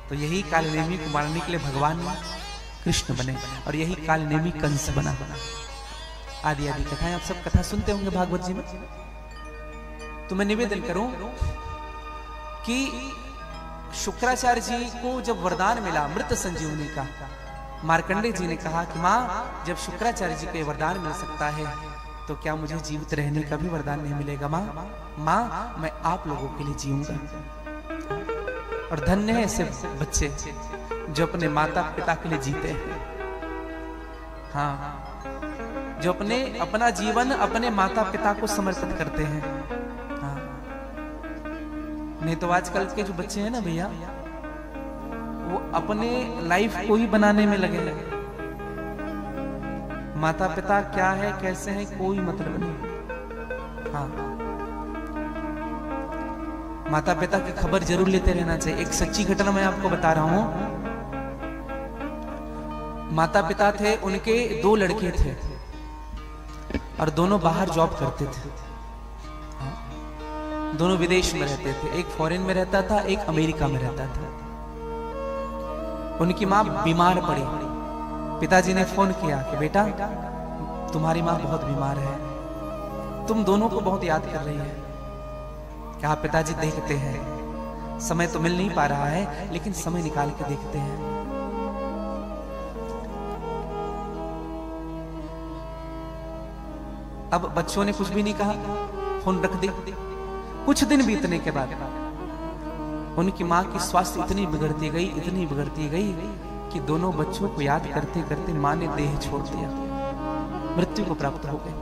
तो यही कालनेमी को मारने के लिए भगवान कृष्ण बने, और यही कालनेमी कंस बना। आदि आदि कथाएं आप सब कथा सुनते होंगे भागवत जी में। तो मैं निवेदन करूं कि शुक्राचार्य जी को जब वरदान मिला मृत संजीवनी का, मार्कंडेय जी ने कहा कि माँ, जब शुक्राचार्य जी को यह वरदान मिल सकता है तो क्या मुझे जीवित रहने का भी वरदान नहीं मिलेगा? माँ, मैं आप लोगों के लिए जीऊंगा। और धन्य है ऐसे बच्चे जो अपने माता पिता के लिए जीते हैं। हाँ, जो अपना जीवन अपने माता पिता को समर्पित करते हैं। हाँ, नहीं तो आजकल के जो बच्चे हैं ना भैया, वो अपने लाइफ को ही बनाने में लगे हैं। माता पिता क्या है, कैसे हैं, कोई मतलब नहीं। हाँ, माता पिता की खबर जरूर लेते रहना चाहिए। एक सच्ची घटना मैं आपको बता रहा हूं। माता पिता थे, उनके 2 लड़के थे और दोनों बाहर जॉब करते थे। दोनों विदेश में रहते थे। एक फॉरेन में रहता था, एक अमेरिका में रहता था। उनकी मां बीमार पड़ी। पिताजी ने फोन किया कि बेटा, तुम्हारी मां बहुत बीमार है, तुम दोनों को बहुत याद कर रही है। क्या पिताजी देखते हैं, समय तो मिल नहीं पा रहा है लेकिन समय निकाल के देखते हैं। अब बच्चों ने कुछ भी नहीं कहा, फोन रख दी। कुछ दिन बीतने के बाद उनकी मां की स्वास्थ्य इतनी बिगड़ती गई कि दोनों बच्चों को याद करते करते मां ने देह छोड़ दिया, मृत्यु को प्राप्त हो गई।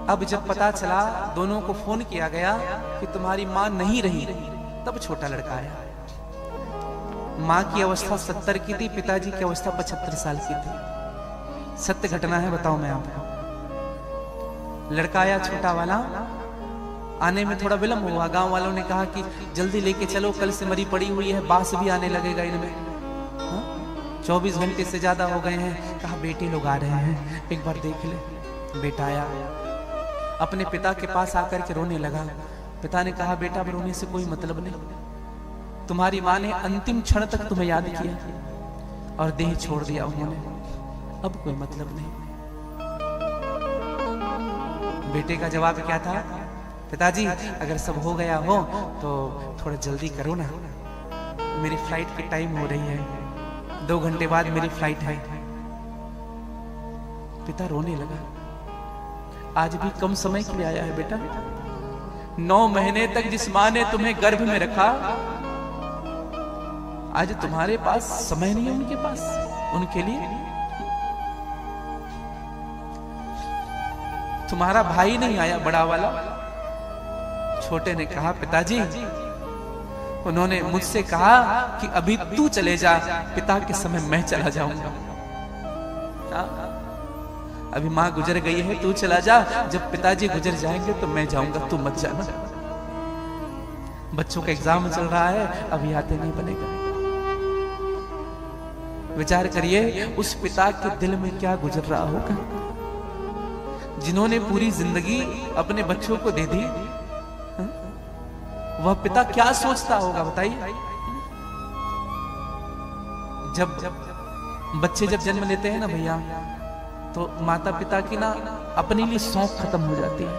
अब जब पता चला, दोनों को फोन किया गया कि तुम्हारी मां नहीं रही, तब छोटा लड़का आया। मां की अवस्था 70 की थी, पिताजी की अवस्था 75 साल की थी। सत्य घटना है, बताओ मैं आपको। लड़का आया छोटा वाला, आने में थोड़ा विलंब हुआ। गांव वालों ने कहा कि जल्दी लेके चलो, कल से मरी पड़ी हुई है, बास भी आने लगेगा इनमें। 24 घंटे से ज्यादा हो गए हैं। कहा बेटे लोग आ रहे हैं, एक बार देख ले। बेटा आया, अपने पिता के पास आकर के रोने लगा। पिता ने कहा बेटा, रोने से कोई मतलब नहीं, तुम्हारी मां ने अंतिम क्षण तक तुम्हें याद किया और देह छोड़ दिया उन्होंने, अब कोई मतलब नहीं। बेटे का जवाब क्या था? पिताजी, अगर सब हो गया हो तो थोड़ा जल्दी करो ना, मेरी फ्लाइट की टाइम हो रही है, 2 घंटे बाद मेरी फ्लाइट है। पिता रोने लगा। आज भी कम समय के लिए आया है बेटा। 9 महीने तक जिस मां ने तुम्हें गर्भ में रखा, आज तुम्हारे पास समय नहीं है उनके पास, उनके लिए। तुम्हारा भाई नहीं आया, बड़ा वाला। छोटे ने कहा पिताजी, उन्होंने मुझसे कहा कि अभी तू चले जा, पिता के समय मैं चला जाऊंगा। अभी मां गुजर गई है, तू चला जा, जब पिताजी गुजर जाएंगे तो मैं जाऊंगा, तू मत जाना। बच्चों का एग्जाम चल रहा है, अभी आते नहीं बनेगा। विचार करिए उस पिता के दिल में क्या गुजर रहा होगा, जिन्होंने पूरी जिंदगी अपने बच्चों को दे दी। वह पिता क्या सोचता होगा बताइए। जब बच्चे जन्म लेते हैं ना भैया, तो माता पिता की ना अपने लिए शौक खत्म हो जाती है।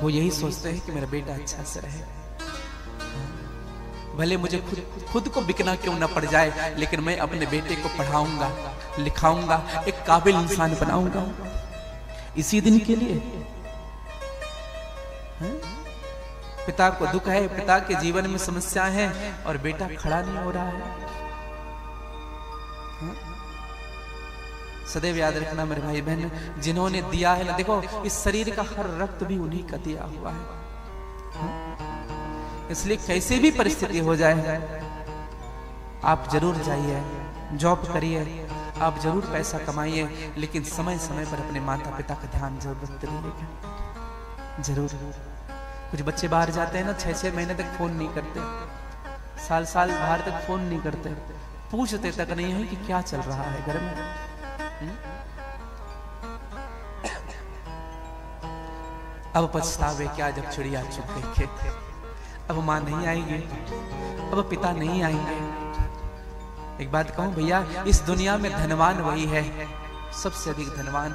वो यही सोचते हैं कि मेरा बेटा अच्छा से रहे, भले मुझे खुद को बिकना क्यों ना पड़ जाए, लेकिन मैं अपने बेटे को पढ़ाऊंगा, लिखाऊंगा, एक काबिल इंसान बनाऊंगा, इसी दिन के लिए। पिता को दुख है, पिता के जीवन में समस्या है और बेटा खड़ा नहीं हो रहा है। सदैव याद रखना मेरे भाई बहन, जिन्होंने दिया है ना, देखो इस शरीर का हर रक्त भी उन्हीं का दिया हुआ है। इसलिए कैसे भी परिस्थिति हो जाए, आप जरूर जाइए, जॉब करिए, आप जरूर पैसा कमाइए, लेकिन समय समय पर अपने माता पिता का ध्यान जरूर रखिएगा। जरूर। कुछ बच्चे बाहर जाते हैं ना, 6-6 महीने तक फोन नहीं करते, साल बाहर तक फोन नहीं करते, पूछते तक नहीं है कि क्या चल रहा है घर में। अब पछतावे क्या जब चिड़िया चुग गई खेत। अब मां नहीं आएगी, अब पिता नहीं आएंगे। एक बात कहूं भैया, इस दुनिया में धनवान वही है, सबसे अधिक धनवान,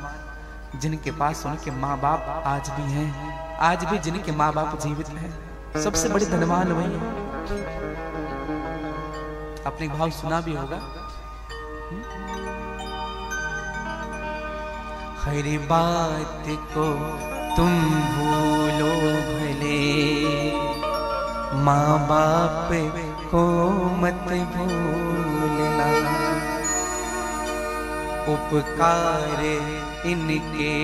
जिनके पास उनके माँ बाप आज भी हैं, आज भी जिनके माँ बाप जीवित हैं, सबसे बड़े धनवान वही है। आपने भाव सुना भी होगा। हर बात को तुम भूलो भले, माँ बाप को मत भूलना, उपकार इनके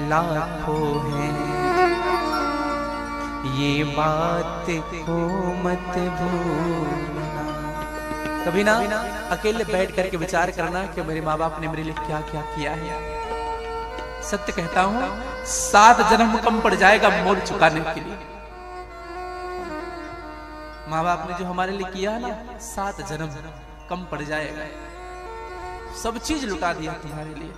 लाखों हैं, ये बात को मत भूलना। कभी ना अकेले बैठ करके विचार करना कि मेरे माँ बाप ने मेरे लिए क्या क्या किया है। सत्य कहता हूं, 7 जन्म कम पड़ जाएगा मोल चुकाने के लिए। माँ बाप ने जो हमारे लिए किया है ना, 7 जन्म कम पड़ जाएगा। सब चीज लुटा दिया तुम्हारे लिए।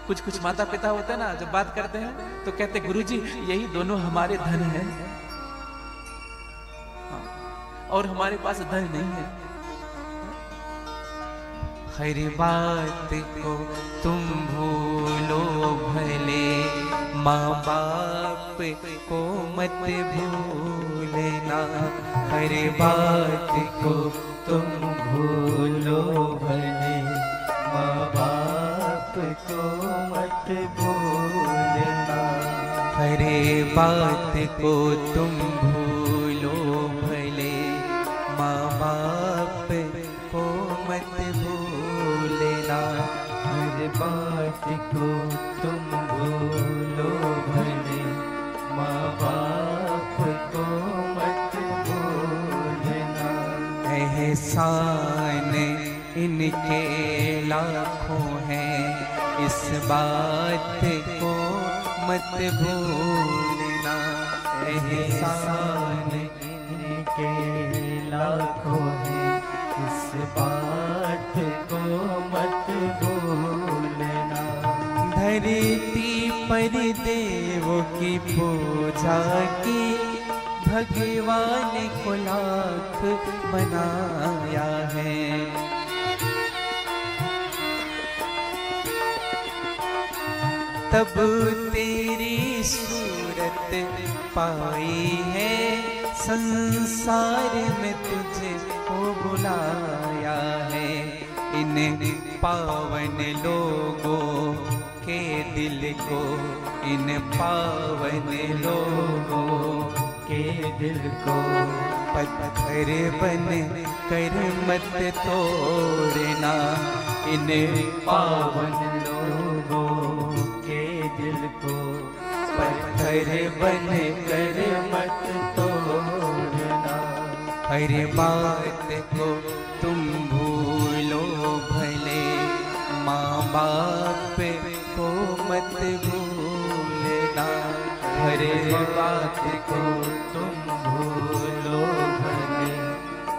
कुछ कुछ माता पिता होते हैं ना, जब बात करते हैं तो कहते गुरुजी यही दोनों हमारे धन है, और हमारे पास धन नहीं है। हर बात को तुम भूलो भले, माँ बाप को मत भूलना, हर बात को तुम भूलो भले, माँ बाप को मत भूलना, हर बात को तुम भूलो भले, माँ बाप को मत भूलना, हर बात को तुम भूलो भले, माँ बाप को मत भूलना, एहसान इनके लाखों हैं, इस बात को मत भूलना, एहसान इनके लाखों हैं, इस बात को मत भूलना, धरती पर देवों की पूजा की, भगवान को लाख बनाया है, तब तेरी सूरत पाई है, संसार में तुझे को बुलाया है, इन पावन लोगों के दिल को, इन पावन लोगों के दिल को, पत्थर बन कर मत तोड़ना, इन पावन लोगों के दिल को, पत्थर बन कर मत तोड़ना, हर बात को तुम भूलो भले, माँ बाप को मत भूलना, हर बात को तुम भूलो भले,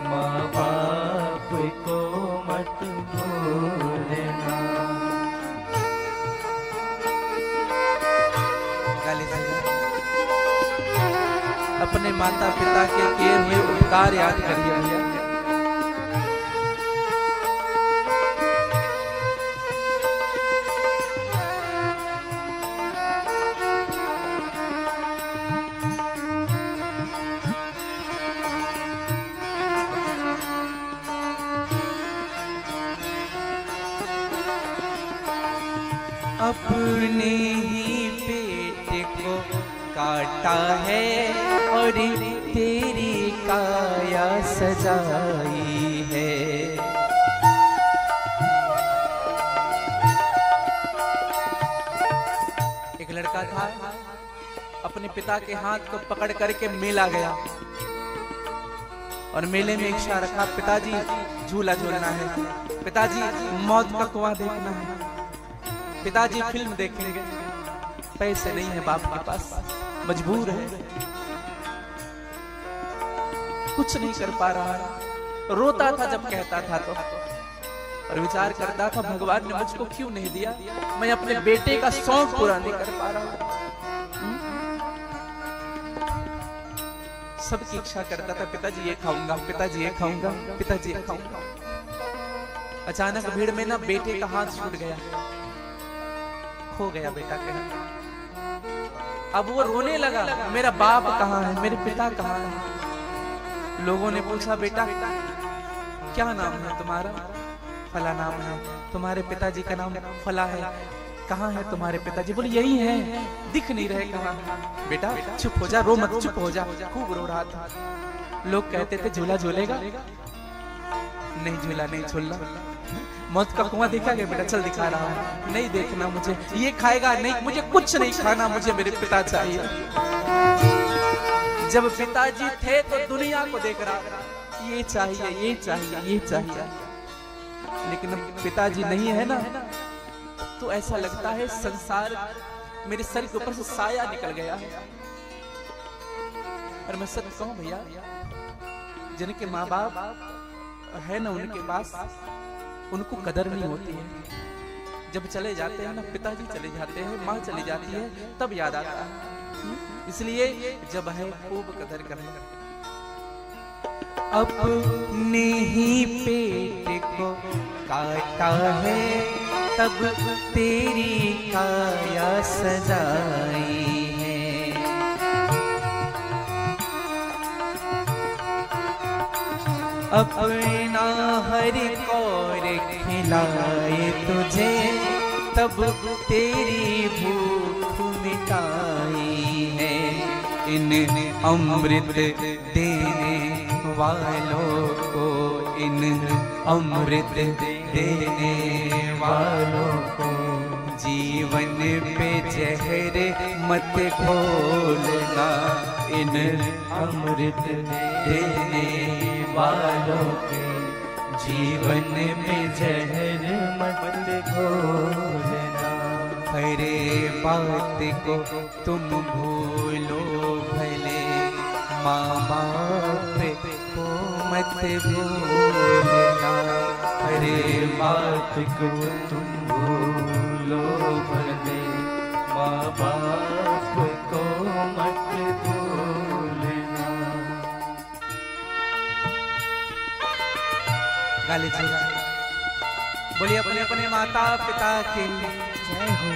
माँ बाप को मत भूलना। अपने माता पिता के किए हुए उपकार याद करिए भैया। अपने ही पेट को काटा है और तेरी काया सजाई है, एक लड़का था, अपने पिता के हाथ को पकड़ करके मेला गया और मेले में इच्छा रखा, पिताजी झूला झूलना है, पिताजी मौत का कुआं देखना है, पिताजी फिल्म देखेंगे। पैसे नहीं है बाप के पास, मजबूर है, कुछ नहीं कर पा रहा है, रोता था जब कहता था तो, और विचार करता था भगवान ने मुझको क्यों नहीं दिया, मैं अपने बेटे का शौक पूरा नहीं कर पा रहा हूं। सबकी इच्छा करता था, पिताजी ये खाऊंगा, पिताजी ये खाऊंगा, पिताजी ये खाऊंगा। अचानक भीड़ में ना बेटे का हाथ छूट गया, खो गया बेटा कहीं। अब वो रोने लगा, मेरा बाप कहाँ है, मेरे पिता कहाँ है। लोगों ने पूछा, बेटा क्या नाम है तुम्हारा? फला नाम है। तुम्हारे पिताजी का नाम फला है। कहाँ है तुम्हारे पिताजी? बोले यही है, दिख नहीं रहे कहाँ। बेटा चुप हो जा, रो मत, चुप हो जा। खूब रो रहा था। लोग कहते थे झूला झूलेगा? नहीं झूला नहीं झूलना। मौत का कुआं देखा गया? बेटा चल दिखा रहा हूं। नहीं देखना मुझे। ये खाएगा? नहीं, मुझे कुछ नहीं खाना, मुझे मेरे पिता चाहिए। जब पिताजी थे तो दुनिया को देख रहा, ये चाहिए, ये चाहिए, ये चाहिए। लेकिन अब पिताजी नहीं है ना, तो ऐसा लगता है संसार मेरे सर के ऊपर से साया निकल गया है। और मैं सच कहूं भैया, जिनके माँ बाप है ना उनके पास, उनको कदर नहीं होती है। जब चले जाते हैं ना, पिताजी चले जाते हैं, माँ चली जाती है, तब याद आता है। इसलिए जब है खूब कदर करना। अपने ही पेट को काटा है, तब तेरी काया सजाई है। अपना हर कौर खिलाए तुझे, तब तेरी भूख मिटाई है। इन अमृत देने वालों को, इन अमृत देने वालों को, जीवन पे जहर मत घोलना। इन अमृत देने वालों के जीवन में जहर मत घोलना। हरे बात को तुम भूलो भले, माँ बाप को मत भूलना। हरे बात को तुम भूलो भले, माँ बाप को मत भूलना। गाली बोलिए अपने अपने माता पिता के जय हो।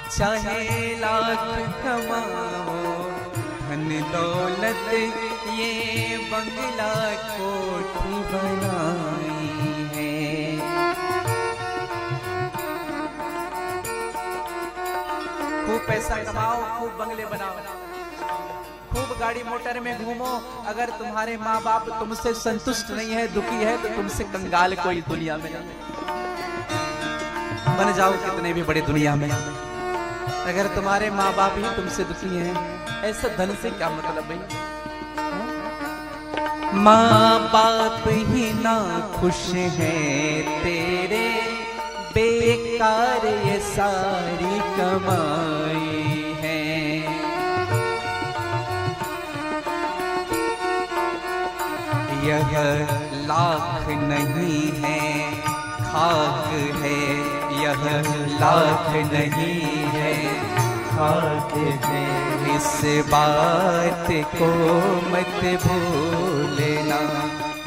चाहे लाख कमाओ धन दौलत, ये बंगला कोठी बनाई है। खूब पैसा कमाओ, खूब बंगले बनाओ, खूब गाड़ी मोटर में घूमो, अगर तुम्हारे माँ बाप तुमसे संतुष्ट नहीं है, दुखी है, तो तुमसे कंगाल कोई दुनिया में नहीं। बन जाओ कितने भी बड़े दुनिया में, अगर तुम्हारे माँ बाप ही तुमसे दुखी हैं, ऐसा धन से क्या मतलब है? माँ बाप ही ना खुश हैं तेरे, बेकार ये सारी कमाई है। यह लाख नहीं है खाक है, यह लाख नहीं है खाक है। इस बात को मत भूलना,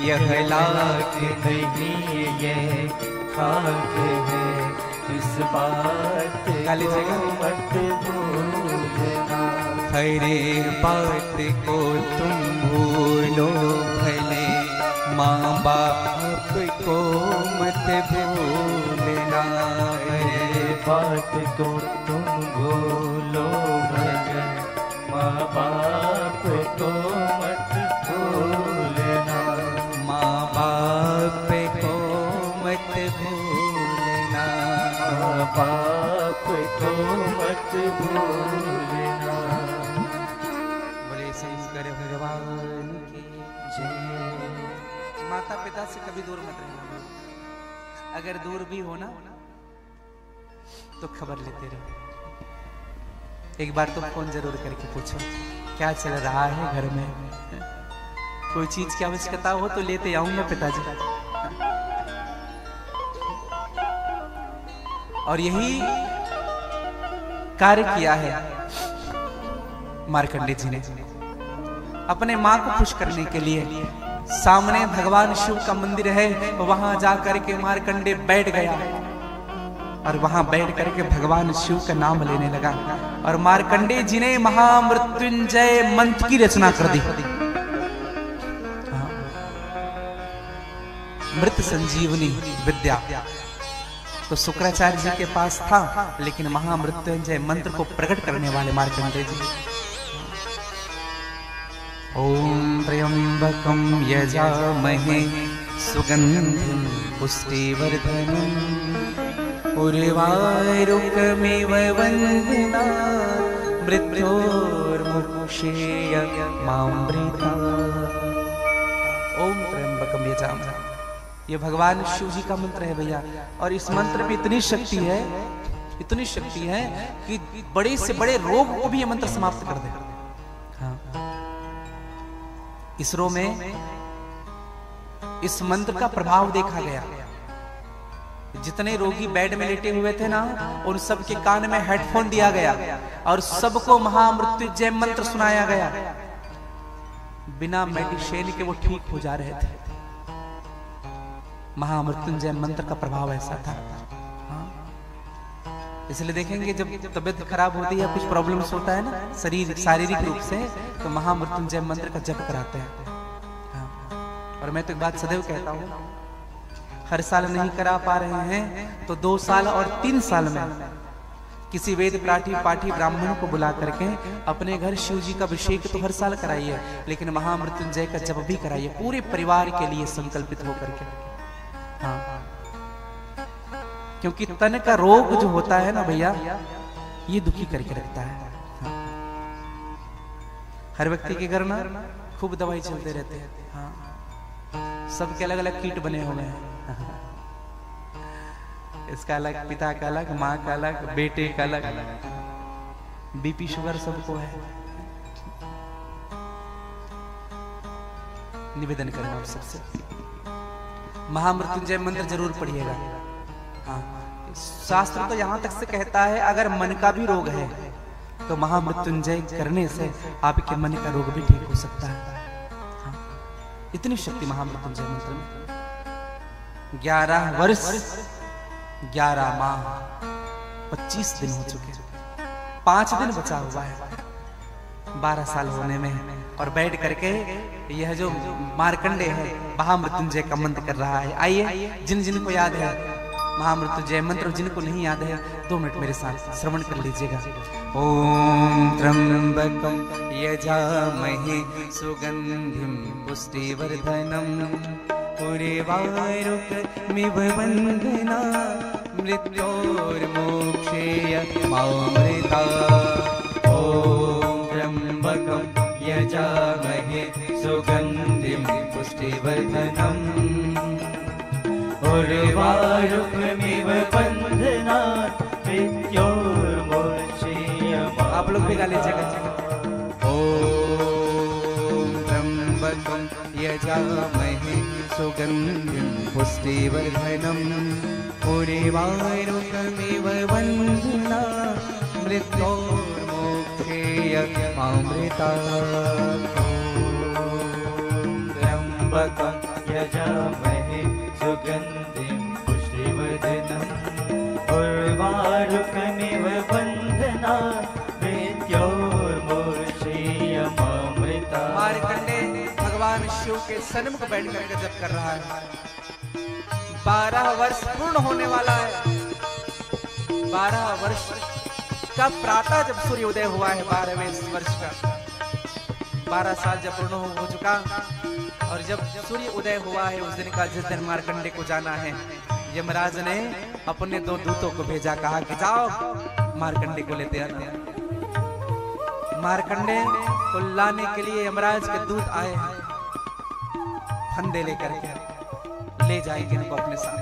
यह लाख नहीं ये खाक है। इस बात को मत भूलना। हरे बात को तुम भूलो भले, माँ बाप को मत भूलना। हरे बात को तुम भूलो भले, माँ बाप को मत भूलना। माँ बाप को मत भूलना, माँ बाप को मत भूलना। बोले शंकर भगवान की जय। माता पिता से कभी दूर मत रहना, अगर दूर भी हो ना तो खबर लेते रहो। एक बार तो फोन जरूर करके पूछो क्या चल रहा है घर में, कोई चीज की आवश्यकता हो तो लेते आऊंगा पिताजी। और यही कार्य किया है मार्कंडे जी ने। अपने माँ को खुश करने के लिए सामने भगवान शिव का मंदिर है, वहां जाकर के मार्कंडे बैठ गया और वहां बैठ करके भगवान शिव का नाम लेने लगा और मार्कंडे जी ने महामृत्युंजय मंत्र की रचना कर दी। मृत संजीवनी विद्या तो शुक्राचार्य जी के पास था, लेकिन महामृत्युंजय मंत्र को प्रकट करने वाले मार्कंडे जी। ओम त्र्यंबकं यजामहे सुगंधिं पुष्टिवर्धनम् उर्वारुकमिव वन्दना मृत्योर्मुक्षेय मामृता। ओम त्र्यंबकं यजामहे, ये भगवान शिव जी का मंत्र है भैया। और इस मंत्र में इतनी शक्ति है, इतनी शक्ति है कि बड़े से बड़े रोग को भी ये मंत्र समाप्त कर दे। हाँ। इसरो में इस मंत्र का प्रभाव देखा गया। जितने रोगी बेड में लेटे हुए थे ना, उन सब के कान में हेडफोन दिया गया और सबको महामृत्युंजय मंत्र सुनाया गया। बिना मेडिसिन के वो ठीक हो जा रहे थे। महामृत्युंजय मंत्र का प्रभाव ऐसा था। इसलिए देखेंगे जब तबीयत खराब होती है, कुछ प्रॉब्लम्स होता है ना शरीर शारीरिक रूप से, तो महामृत्युंजय मंत्र का जप कराते हैं। और मैं तो एक बात सदैव कहता हूँ, हर साल नहीं करा पा रहे हैं तो 2 साल और 3 साल में किसी वेद पाठी ब्राह्मण को बुला करके अपने घर शिव जी का अभिषेक तो हर साल कराइए, लेकिन महामृत्युंजय का जप भी कराइए, पूरे परिवार के लिए संकल्पित होकर के। हाँ। क्योंकि तन का रोग जो होता है ना भैया, ये दुखी करके रखता है। हाँ। हर व्यक्ति के घर ना खूब दवाई चलते रहते हैं। हाँ। सबके अलग अलग कीट बने हुए हैं। इसका अलग, पिता का अलग, माँ का अलग, बेटे का अलग, बीपी शुगर सबको है। निवेदन करना आप सबसे, महामृत्युंजय मंत्र जरूर पढ़िएगा। हाँ। शास्त्र तो यहां तक से कहता है अगर मन का भी रोग है तो महामृत्युंजय करने से आपके मन का रोग भी ठीक हो सकता है। हाँ। इतनी शक्ति महामृत्युंजय मंत्र में। 11 वर्ष 11 माह 25 दिन हो चुके, 5 दिन बचा हुआ है 12 साल होने में। और बैठ करके यह जो मार्कंडे है महामृत्युंजय का मंत्र कर रहा है। आइए, जिन जिन को याद है महामृत्युंजय मंत्र, जिनको नहीं याद है 2 मिनट मेरे साथ श्रवण कर लीजिएगा। ओम त्र्यंबकं यजामहे सुगंधिं पुष्टिवर्धनम् उर्वारुकमिव वन्दना मृत्योर्मुक्षेय मामृता। ओम त्र्यंबकं यजामहे सुगंधिं पुष्टिवर्धनम् उर्वारुकमिव वन्दना मृत्योर्मुक्षेय। आप लोग भी गा लीजिएगा। ओम त्र्यंबकं यजामहे सुगंधिं पुष्टिवर्धनम् उर्वारुकमिव वन्दना मृत्योर्मुक्षेय मामृता। त्र्यंबकं यजामहे सुगंधिं पुष्टिवर्धनम् उर्वारुकमिव वन्दना मृत्योर्मुक्षेय मामृता। मार्कंडे भगवान शिव के सन्मुख बैठ करके जप कर रहा है। 12 वर्ष पूर्ण होने वाला है। 12 वर्ष का प्रातः जब सूर्य उदय हुआ है, 12वें वर्ष का 12 साल जब पूर्ण हो चुका, और जब सूर्य उदय हुआ है उस दिन का, जिस दिन मार्कंडे को जाना है, यमराज ने अपने 2 दूतों को भेजा, कहा कि जाओ मार्कंडे को लेते आना। मार्कंडे को लाने के लिए यमराज के दूत आए हैं, फंदे लेकर के ले जाएंगे इनको अपने साथ।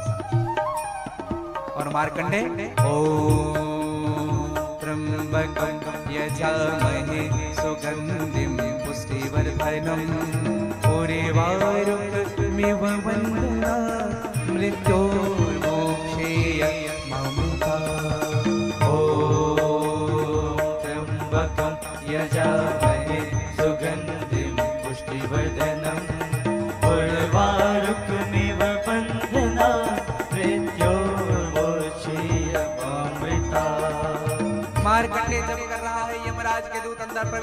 और मार्कंडे ओम त्र्यंबकं यजामहे सुगंधिं पुष्टिवर्धनम् उर्वारुकमिव वन्दना मृत्योर्मुक्षेय मामृता। ओम त्र्यंबकं यजामहे सुगंधिं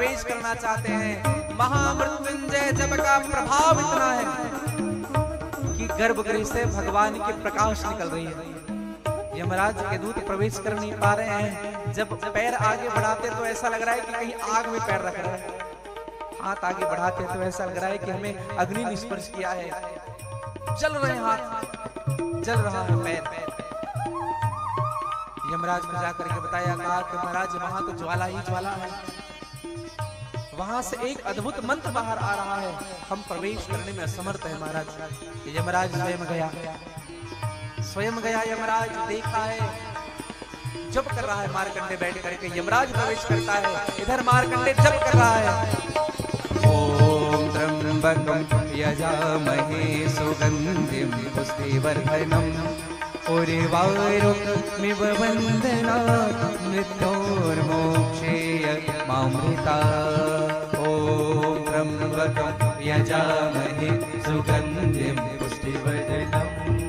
प्रवेश करना चाहते हैं। महामृत्युंजय जप का प्रभाव इतना है कि गर्भगृह से भगवान की प्रकाश निकल रही है। यमराज के दूत प्रवेश कर नहीं पा रहे हैं। जब पैर आगे बढ़ाते तो ऐसा लग रहा है कि कहीं आग में पैर रख रहे हैं। हाथ आगे बढ़ाते तो ऐसा लग रहा है कि हमें अग्नि ने स्पर्श किया है। जल रहे हाथ, जल रहा है पैर। यमराज को जाकर के बताया, कहा कि महाराज वहां तो ज्वाला ही ज्वाला है। वहां से एक अद्भुत मंत्र बाहर आ रहा है, हम प्रवेश करने में असमर्थ है महाराज। यमराज स्वयं गया यमराज, देखा है जप कर रहा है मार्कंडे बैठ करके। यमराज प्रवेश करता है, इधर मार्कंडे जप कर रहा है। ओम त्र्यंबकं यजामहे सुगंधिं पुष्टिवर्धनम् उर्वारुकमिव वन्दनात् मृत्योर्मोक्षेय मामृतात्। ओम त्र्यंबकं यजामहे सुगंधिं पुष्टिवर्धनम्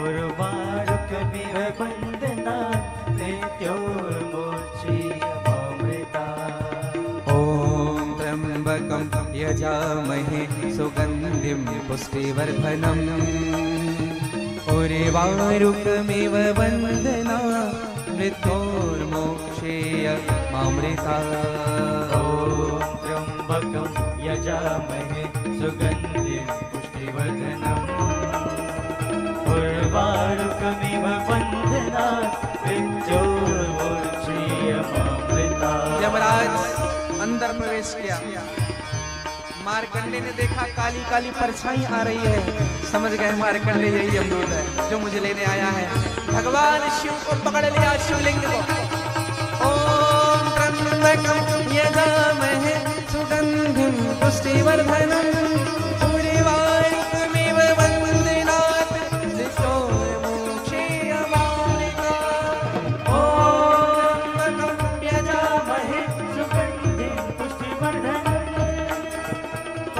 उर्वारुकमिव वन्दनात् मृत्योर्मोक्षेय मामृतात्। ओम त्र्यंबकं यजामहे सुगंधिं पुष्टिवर्धनम् उर्वारुकमिव वन्दनात् मृत्योर्मोक्षेय मामृतात्। ओम त्र्यंबकं यजामहे सुगंधिं पुष्टिवर्धनम् उर्वारुकमिव वन्दनात् मृत्योर्मोक्षेय मामृतात्। यमराज अंदर प्रवेश किया। मार्कंडे ने देखा काली काली परछाई आ रही है। समझ गए मार्कंडे यही यमदूत है जो मुझे लेने आया है। भगवान शिव को पकड़ लिया, शिवलिंग को। ओम त्र्यंबकं यजामहे सुगंधिं पुष्टिवर्धनम् उर्वारुकमिव वन्दनात् मृत्योर्मोक्षेय मामृतात्। ओम त्र्यंबकं यजामहे सुगंधिं पुष्टिवर्धनम्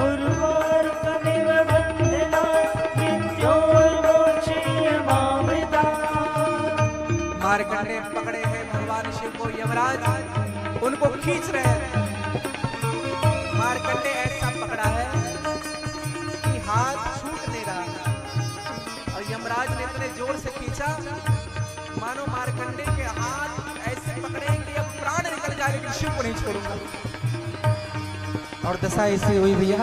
उर्वारुकमिव वन्दनात् मृत्योर्मोक्षेय मामृतात्। मार्कंडे पकड़े हैं भगवान शिव को। यमराज उनको खींच रहे हैं। मार्कंडे ऐसा पकड़ा है कि हाथ छूट नहीं रहा। और यमराज ने इतने जोर से खींचा मानो मार्कंडे के हाथ ऐसे पकड़े कि अब प्राण निकल जाए, लेकिन शिव को नहीं छोड़ूंगा। और दशा ऐसी हुई भैया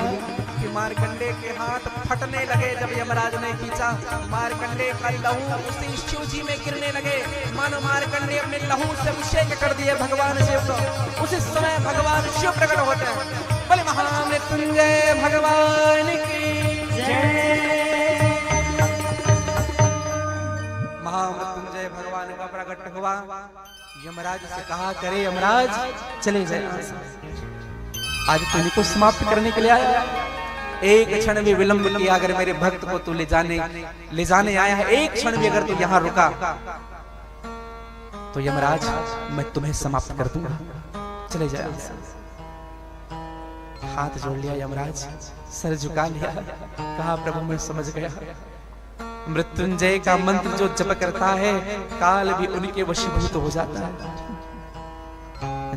कि मार्कंडे के हाथ फटने लगे जब यमराज ने खींचा। मार्कंडे का लहू उसी शिव जी में गिरने लगे, मानो मार्कंडे अपने लहू से अभिषेक कर दिए भगवान शिव को। उसी समय भगवान शिव प्रकट होते हैं। बोले महामृत्युंजय भगवान की जय। महामृत्युंजय भगवान का प्रकट हुआ। यमराज से कहा, करे यमराज चले जाए, आज तो इनको समाप्त करने के लिए आया। एक क्षण भी विलंब किया अगर मेरे भक्त को तू ले जाने आया है, एक क्षण भी अगर तू यहाँ रुका तो यमराज मैं तुम्हें समाप्त कर दूंगा, चले जाए। हाथ जोड़ लिया यमराज, सर झुका लिया, कहा प्रभु मैं समझ गया। मृत्युंजय का मंत्र जो जप करता है काल भी उनके वशीभूत हो जाता है।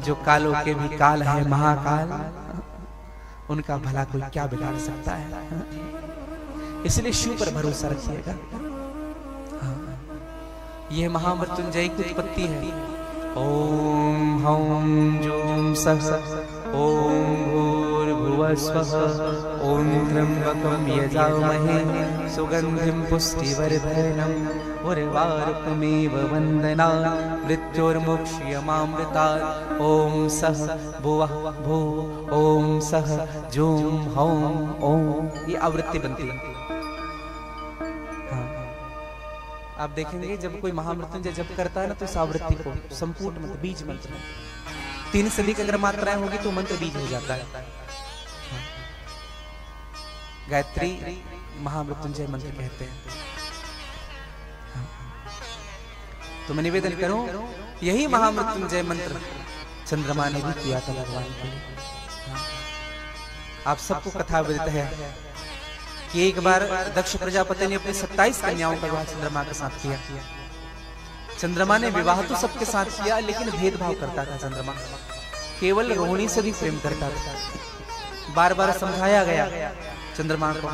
जो कालों के भी काल है महाकाल, उनका भला कोई क्या बिगाड़ सकता है। इसलिए शिव पर भरोसा रखिएगा। यह महामृत्युंजय की उत्पत्ति है। ओम हौं जूं सः ओम भूर्भुवः स्वः ओम त्र्यंबकं यजामहे सुगंधिं पुष्टिवर्धनम् उर्वारुकमिव वन्दनात् मृत्योर्मोक्षेय मामृतात्। ओम सः भुवः भुः ओम सः जूं हौं ओम। ये आवृत्ति बनती है। आप देखेंगे जब कोई महामृत्युंजय जप करता है ना तो इस आवृत्ति को संपूर्ण मंत्र, बीज मंत्र 3 से अधिक अगर मात्राएं होगी तो मंत्र बीज हो जाता है। गायत्री महामृत्युंजय मंत्र कहते हैं। तो मैं निवेदन करूं, यही महामृत्युंजय मंत्र चंद्रमा ने भी किया था भगवान के लिए। आप सबको कथा विदित है कि एक बार दक्ष प्रजापति ने अपने 27 कन्याओं का विवाह चंद्रमा के साथ किया। चंद्रमा ने विवाह तो सबके साथ किया लेकिन भेदभाव करता था चंद्रमा। केवल रोहिणी से भी प्रेम करता था। बार बार समझाया गया चंद्रमा को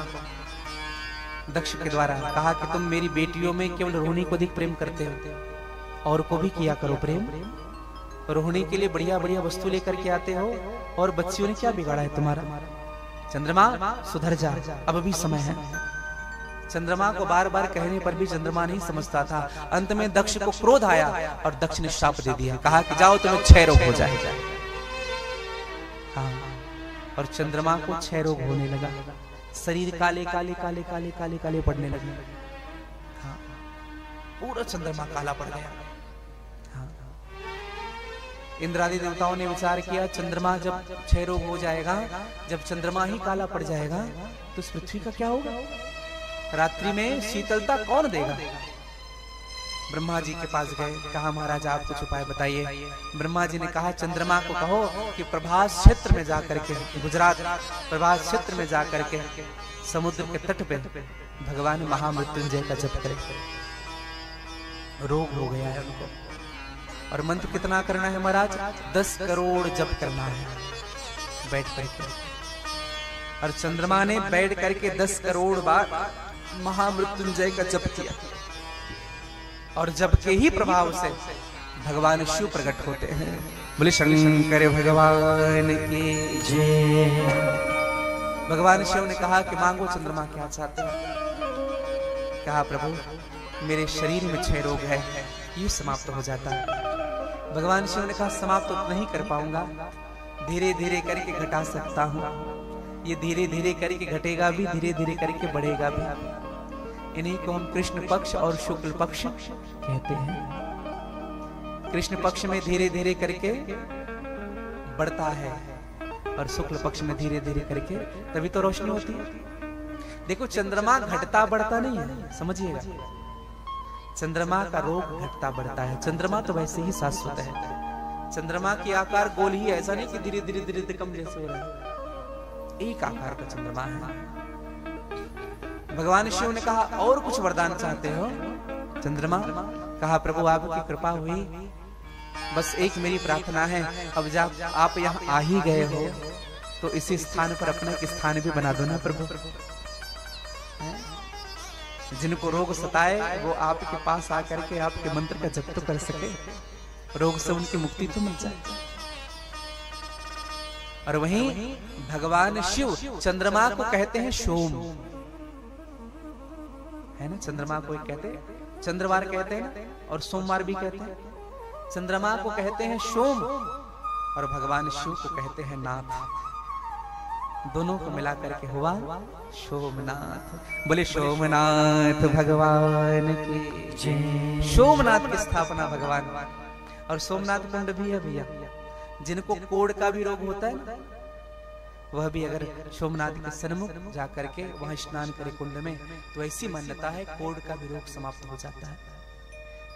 दक्ष के द्वारा, कहा कि तुम मेरी बेटियों में केवल रोहिणी को अधिक प्रेम करते हो, और को भी किया करो प्रेम। रोहिणी के लिए बढ़िया बढ़िया वस्तु लेकर के आते हो, और बच्चियों ने क्या बिगाड़ा है तुम्हारा? चंद्रमा सुधर जा, अब भी समय है। चंद्रमा को बार बार कहने पर भी चंद्रमा नहीं समझता था। अंत में दक्ष को क्रोध आया और दक्ष ने श्राप दे दिया, कहा कि जाओ तुम्हें क्षय रोग हो जाए। हाँ, और चंद्रमा को क्षय रोग होने लगा, शरीर काले काले काले काले काले काले पड़ने लगे। हाँ, पूरा चंद्रमा काला पड़ गया। हाँ, इंद्रादि देवताओं ने विचार किया, चंद्रमा जब क्षय रोग हो जाएगा, जब चंद्रमा ही काला पड़ जाएगा तो इस पृथ्वी का क्या होगा? रात्रि में शीतलता कौन देगा? ब्रह्मा जी के पास गए, कहा महाराज आप कुछ उपाय बताइए। ब्रह्मा जी ने कहा चंद्रमा को कहो कि प्रभास क्षेत्र में जाकर के, गुजरात प्रभास क्षेत्र में जाकर के समुद्र के तट पे भगवान महामृत्युंजय का जप करे। रोग हो गया है उनको। और मंत्र कितना करना है महाराज? 10 करोड़ जप करना है बैठ करके। और चंद्रमा ने बैठ करके 10 करोड़ बार महामृत्युंजय का जप किया, और जप के ही प्रभाव से भगवान शिव प्रकट होते हैं। बोले शंकर भगवान की जय। भगवान शिव ने कहा कि मांगो चंद्रमा, क्या चाहते हैं? कहा प्रभु मेरे शरीर में क्षय रोग है, ये समाप्त हो जाता है। भगवान शिव ने कहा समाप्त तो नहीं कर पाऊंगा, धीरे धीरे करके घटा सकता हूँ। ये धीरे धीरे करके घटेगा भी, धीरे धीरे करके बढ़ेगा भी। इन्हीं को हम कृष्ण पक्ष और शुक्ल पक्ष कहते हैं। कृष्ण पक्ष में धीरे धीरे करके बढ़ता है, और शुक्ल पक्ष में धीरे धीरे करके, तभी तो रोशनी होती है। देखो चंद्रमा घटता बढ़ता नहीं है, समझिएगा। चंद्रमा का रोग घटता बढ़ता है, चंद्रमा तो वैसे ही शाश्वत है। चंद्रमा की आकार गोल ही है, ऐसा नहीं कि धीरे धीरे धीरे कम जैसे हो रहा है। एक आकार का चंद्रमा है। भगवान शिव ने कहा और कुछ वरदान चाहते हो चंद्रमा? कहा प्रभु आपकी कृपा हुई, बस एक मेरी प्रार्थना है, अब जब आप यहाँ आ ही गए हो तो इसी स्थान पर अपना एक स्थान भी बना दो ना प्रभु। जिनको रोग सताए वो आपके पास आकर के आपके मंत्र का जप तो कर सके, रोग से उनकी मुक्ति तो मिल जाए। और वहीं भगवान शिव चंद्रमा को कहते हैं सोम, है ना? चंद्रमा को एक कहते हैं, चंद्रवार कहते हैं ना, और सोमवार भी कहते हैं। चंद्रमा को कहते हैं सोम, और भगवान शिव को कहते हैं नाथ। दोनों को मिला करके हुआ सोमनाथ। बोले सोमनाथ भगवान की जय। सोमनाथ की स्थापना भगवान, और सोमनाथ कुंड भी है भैया। जिनको कोढ़ का भी रोग होता है वह भी अगर सोमनाथ के सन्मुख जाकर के वहां स्नान करे कुंड में, तो ऐसी मान्यता है कोढ़ का भी रोग समाप्त हो जाता है।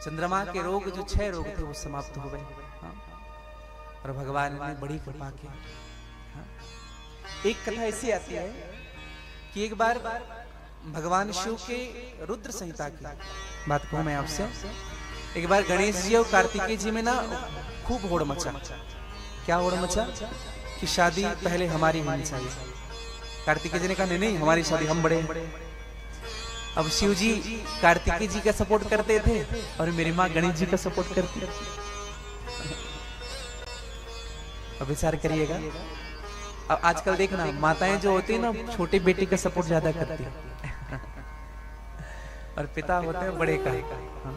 चंद्रमा के रोग जो 6 रोग थे वो समाप्त हो गए। हाँ? और भगवान ने बड़ी कृपा की। हाँ? एक कथा ऐसी आती है कि एक बार भगवान शिव के रुद्र संहिता की बात कहूं मैं आपसे। एक बार गणेश जी और कार्तिकेय जी में ना खूब होड़ मचा। क्या होड़ मचा? कि शादी पहले हमारी होनी चाहिए। कार्तिकेय जी ने कहा नहीं नहीं हमारी शादी, हम बड़े हैं। अब शिव जी कार्तिकेय जी का सपोर्ट करते थे और मेरी माँ गणेश जी का सपोर्ट करती। अब विचार करिएगा। अब आजकल देखना माताएं जो होती है ना, छोटे बेटे का सपोर्ट ज्यादा करती है और पिता होते हैं बड़े का। हाँ।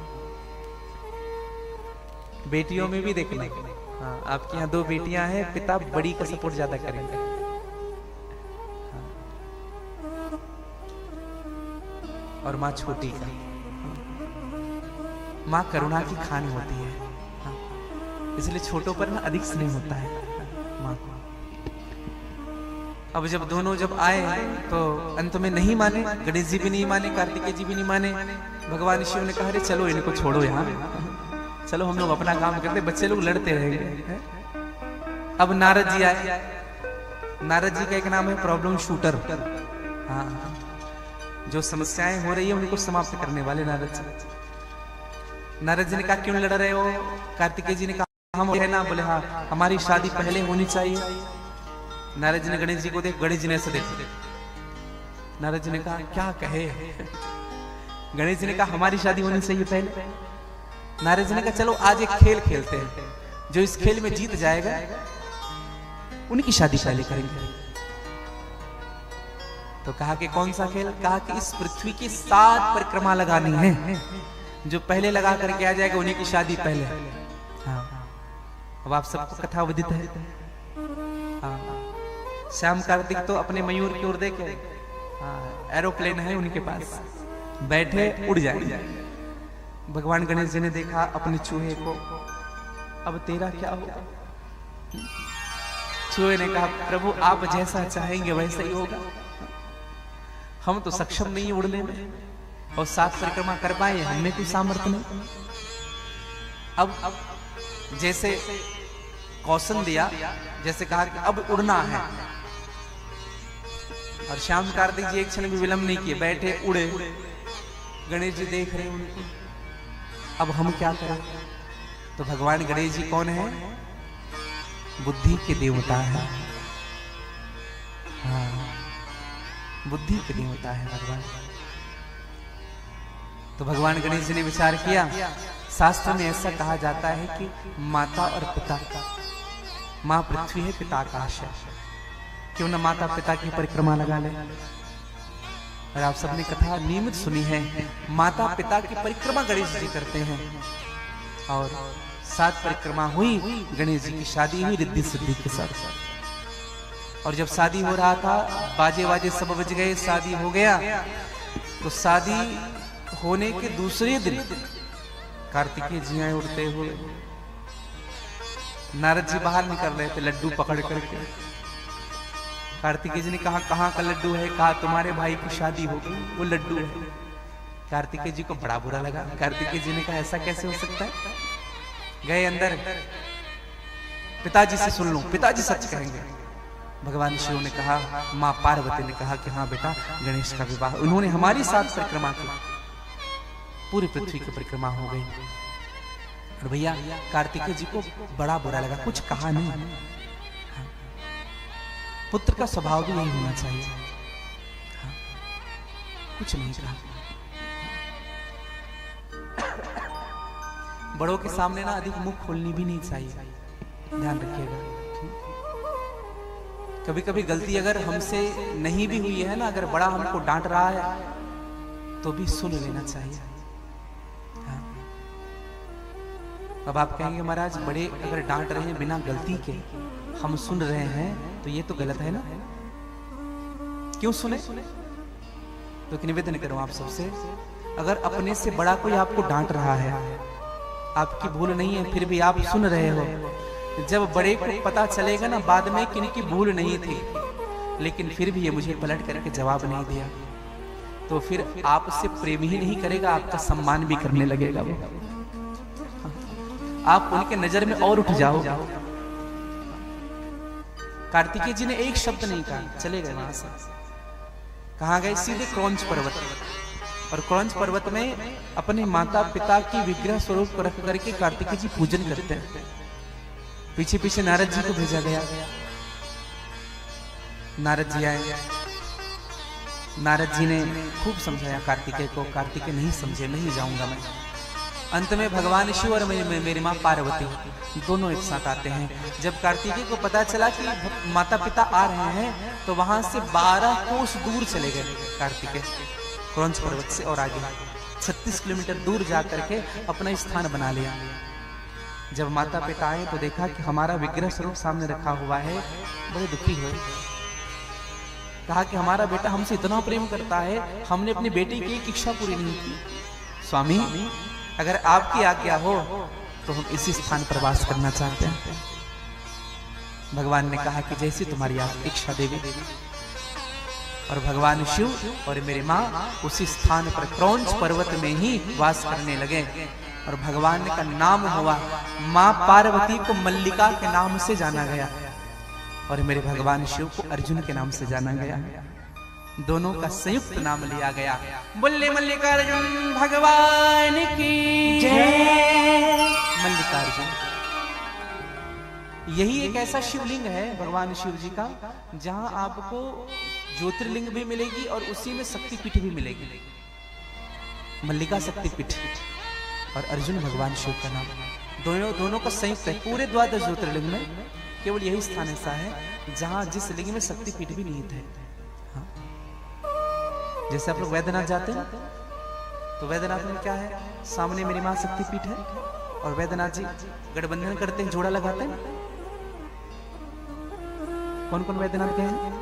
बेटियों में भी देखना, हाँ, आपके यहाँ 2 बेटियां हैं, पिता बड़ी का सपोर्ट ज्यादा करेंगे। हाँ। और माँ छोटी का। माँ करुणा की खान होती है। हाँ। इसलिए छोटों पर ना अधिक स्नेह होता है माँ को। अब जब दोनों जब आए तो अंत में नहीं माने, गणेश जी भी नहीं माने, कार्तिकेय जी भी नहीं माने। भगवान शिव ने कहा अरे चलो इनको छोड़ो यहाँ, चलो हम लोग अपना काम करते, बच्चे लोग लड़ते रहेंगे। अब नारद जी आए। नारद जी का एक नाम है प्रॉब्लम शूटर। हाँ, जो समस्याएं हो रही है उनको समाप्त करने वाले नारद जी। नारद जी ने कहा क्यों लड़ रहे हो? कार्तिकेय जी ने कहा हम कहना, बोले हाँ हमारी शादी पहले होनी चाहिए। नारद जी ने गणेश जी को देख, गणेश जी ने ऐसे देख, नारद जी ने कहा क्या कहे। गणेश जी ने कहा हमारी शादी होनी चाहिए पहले। नारद जी ने कहा चलो आज एक खेल खेलते हैं, जो इस खेल में जीत जाएगा उनकी शादी पहले करेंगे। तो कहा कि कौन सा खेल? कहा कि इस पृथ्वी की 7 परिक्रमा लगानी है, जो पहले लगा करके आ जाएगा उन्हीं की शादी पहले। हाँ अब आप सबको कथा विदित है। हाँ श्याम कार्तिक तो अपने मयूर की ओर देखे, एरोप्लेन है उनके पास, बैठे उड़ जाए। भगवान गणेश जी ने देखा अपने चूहे को, अब तेरा क्या होगा? चूहे ने कहा प्रभु आप जैसा चाहेंगे वैसा ही होगा, हम तो सक्षम नहीं उड़ने में, और 7 परिक्रमा कर पाए हमें कोई सामर्थ्य नहीं। अब जैसे कौशन दिया, जैसे कहा कि अब उड़ना है, और श्याम कार्तिक जी एक क्षण भी विलंब नहीं किए, बैठे उड़े। गणेश जी देख रहे हैं उनको, अब हम क्या करें? तो भगवान गणेश जी कौन है? बुद्धि के देवता है। हाँ बुद्धि के देवता है भगवान। तो भगवान गणेश जी ने विचार किया, शास्त्र में ऐसा कहा जाता है कि माता और पिता, माँ पृथ्वी है, पिता आकाश है, क्यों न माता पिता की परिक्रमा लगा ले। और आप सबने कथा नियमित सुनी है, माता पिता की परिक्रमा गणेश जी करते हैं। और 7 परिक्रमा हुई, गणेश जी की शादी हुई रिद्धि सिद्धि के साथ। और जब शादी हो रहा था, बाजे बाजे सब बज गए, शादी हो गया। तो शादी होने के दूसरे दिन कार्तिकेय जी आए उड़ते हुए। नारद जी बाहर निकल रहे थे लड्डू पकड़ करके। कार्तिकेय जी ने कहा कहाँ का लड्डू है? कहा तुम्हारे भाई की शादी हो गई, वो लड्डू है। कार्तिकेय जी को बड़ा बुरा लगा। कार्तिकेय जी ने कहा ऐसा कैसे हो सकता है? गए अंदर, पिताजी से सुन लो, पिताजी सच कहेंगे। भगवान शिव ने कहा, माँ पार्वती ने कहा कि हाँ बेटा गणेश का विवाह, उन्होंने हमारी 7 परिक्रमा की, पूरी पृथ्वी की परिक्रमा हो गई। और भैया कार्तिकेय जी को बड़ा बुरा लगा, कुछ कहा नहीं। हाँ। पुत्र का स्वभाव भी यही होना चाहिए। हाँ। कुछ नहीं कहा। बड़ों के सामने ना अधिक मुख खोलनी भी नहीं चाहिए, ध्यान रखिएगा। कभी कभी गलती अगर हमसे नहीं भी हुई है ना, अगर बड़ा हमको डांट रहा है तो भी सुन लेना चाहिए। हाँ। अब आप कहेंगे महाराज बड़े अगर डांट रहे हैं बिना गलती के, हम सुन रहे हैं तो ये तो गलत है ना, क्यों सुने? तो निवेदन करूं आप सबसे, अगर अपने से बड़ा कोई आपको डांट रहा है, आपकी भूल नहीं है, फिर भी आप सुन रहे हो, जब बड़े को पता चलेगा ना बाद में कि इनकी भूल नहीं थी, लेकिन फिर भी ये मुझे पलट करके जवाब नहीं दिया, तो फिर आपसे प्रेम ही नहीं करेगा, आपका सम्मान भी करने लगेगा वो। आप उनके नजर में और उठ जाओ। कार्तिकेय जी ने एक शब्द नहीं कहा, चले गए वहां से। कहां गए? सीधे क्रौंच पर्वत। और क्रौंच पर्वत में अपने माता पिता की विग्रह स्वरूप को रख करके कार्तिकेय जी पूजन करते हैं। पीछे पीछे नारद जी को भेजा गया। नारद जी आए, नारद जी ने खूब समझाया कार्तिकेय को। कार्तिकेय नहीं समझे, नहीं जाऊंगा मैं। अंत में भगवान शिव और मेरी माँ पार्वती दोनों एक साथ आते हैं। जब कार्तिकेय को पता चला कि माता पिता आ रहे हैं, तो वहां से 12 कोस दूर चले गए कार्तिकेय, क्रौंच पर्वत से और आगे 36 किलोमीटर दूर जाकर के अपना स्थान बना लिया। जब माता पिता आए तो देखा कि हमारा विग्रह स्वरूप सामने रखा हुआ है, बड़े दुखी हुए। कहा कि हमारा बेटा हमसे इतना प्रेम करता है, हमने अपनी बेटी की एक इच्छा पूरी नहीं की। स्वामी अगर आपकी आज्ञा हो तो हम इसी स्थान पर वास करना चाहते हैं। भगवान ने कहा कि जैसी तुम्हारी इच्छा देवी। और भगवान शिव और मेरी माँ उसी स्थान पर क्रौंच पर्वत में ही वास करने लगे। और भगवान का नाम हुआ, माँ पार्वती को मल्लिका के नाम से जाना गया और मेरे भगवान शिव को अर्जुन के नाम से जाना गया। दोनों का संयुक्त नाम लिया गया। बोले मल्लिकार्जुन भगवान की जय। मल्लिकार्जुन यही एक ऐसा शिवलिंग है भगवान शिव जी का जहां आपको ज्योतिर्लिंग भी मिलेगी और उसी में शक्तिपीठ भी मिलेगी। मल्लिका शक्तिपीठ और अर्जुन भगवान शिव का नाम दोनों का संयुक्त है। पूरे द्वादश ज्योतिर्लिंग में केवल यही स्थान ऐसा है जहां जिस लिंग में शक्तिपीठ भी निहित है। हाँ। जैसे आप लोग वैद्यनाथ जाते हैं तो वैद्यनाथ में क्या है, सामने मेरी मां शक्तिपीठ है और वैद्यनाथ जी गठबंधन करते हैं, जोड़ा लगाते हैं। कौन कौन वैद्यनाथ गए हैं?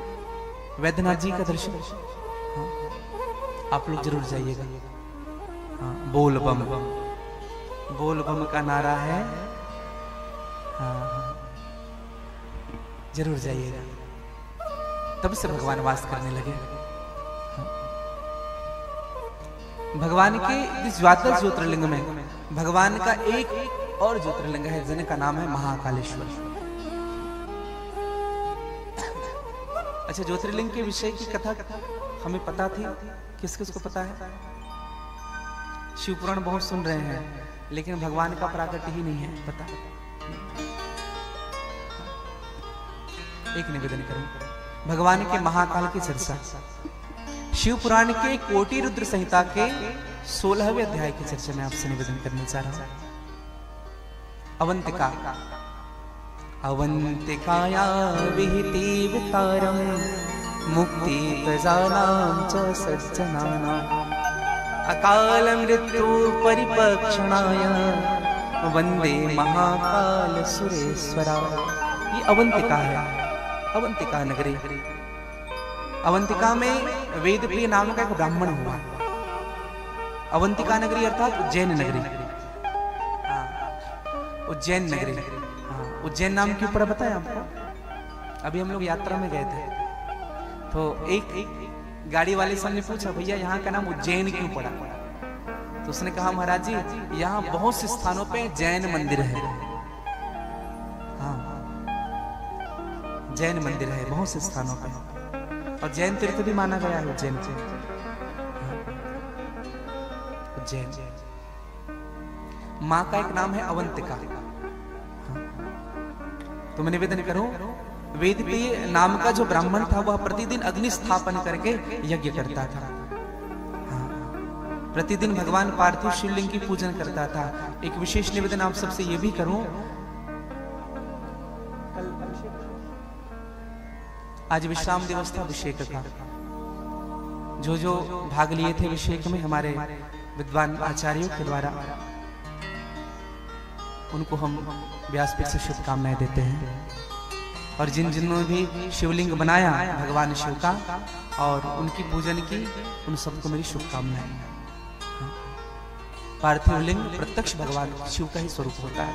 वैद्यनाथ जी का दर्शन हाँ। आप लोग जरूर जाइएगा। हाँ, बोल बम का नारा है। हाँ, जरूर जाइएगा। तब से भगवान वास करने लगे। हाँ। भगवान के इस द्वादश ज्योतिर्लिंग में भगवान का एक और ज्योतिर्लिंग है जिनका नाम है महाकालेश्वर। अच्छा, ज्योतिर्लिंग के विषय की कथा हमें पता थी? किस किस को पता है? शिव पुराण बहुत सुन रहे हैं लेकिन भगवान का प्राकट्य ही नहीं है पता। एक निवेदन करूं, भगवान के महाकाल की चर्चा शिव पुराण के कोटि रुद्र संहिता के 16वें अध्याय की चर्चा में आपसे निवेदन करने जा रहा हूं। अवंतिका अवंतिकाया विहितेवतारं मुक्ति प्रजानां च सज्जनानां अकाल मृत्यु परिपक्षणाय वंदे महाकाल सुरेश्वरा। ये अवंतिका है, अवंतिका नगरी। अवंतिका में वेद प्रिय नाम का एक ब्राह्मण हुआ। अवंतिका नगरी अर्थात उज्जैन नगरी। उज्जैन नगरी। उज्जैन नाम क्यों पड़ा बताया आपको? अभी हम लोग यात्रा में गए थे तो एक गाड़ी वाले से हमने पूछा, भैया यहाँ का नाम उज्जैन क्यों पड़ा? तो उसने कहा, महाराज जी यहाँ बहुत से स्थानों पे जैन मंदिर है। हाँ, जैन मंदिर है बहुत से स्थानों पे और जैन तीर्थ भी माना गया है उज्जैन से। उज्जैन माँ का एक नाम है अवंतिका। तो मैं निवेदन करूं, वेद प्रिय नाम का जो ब्राह्मण था वह प्रतिदिन अग्नि स्थापन करके यज्ञ करता था। हाँ। प्रतिदिन भगवान पार्थिव शिवलिंग की पूजन करता था। एक विशेष निवेदन आप सबसे यह भी करूं, आज विश्राम दिवस था अभिषेक का। जो भाग लिए थे अभिषेक में हमारे विद्वान आचार्यों के द्वारा, उनको हम व्यासपीठ से शुभकामनाएं देते हैं। और जिन्होंने भी शिवलिंग बनाया भगवान शिव का और उनकी पूजन की, उन सबको मेरी शुभकामनाएं। पार्थिव लिंग प्रत्यक्ष भगवान शिव का ही स्वरूप होता है।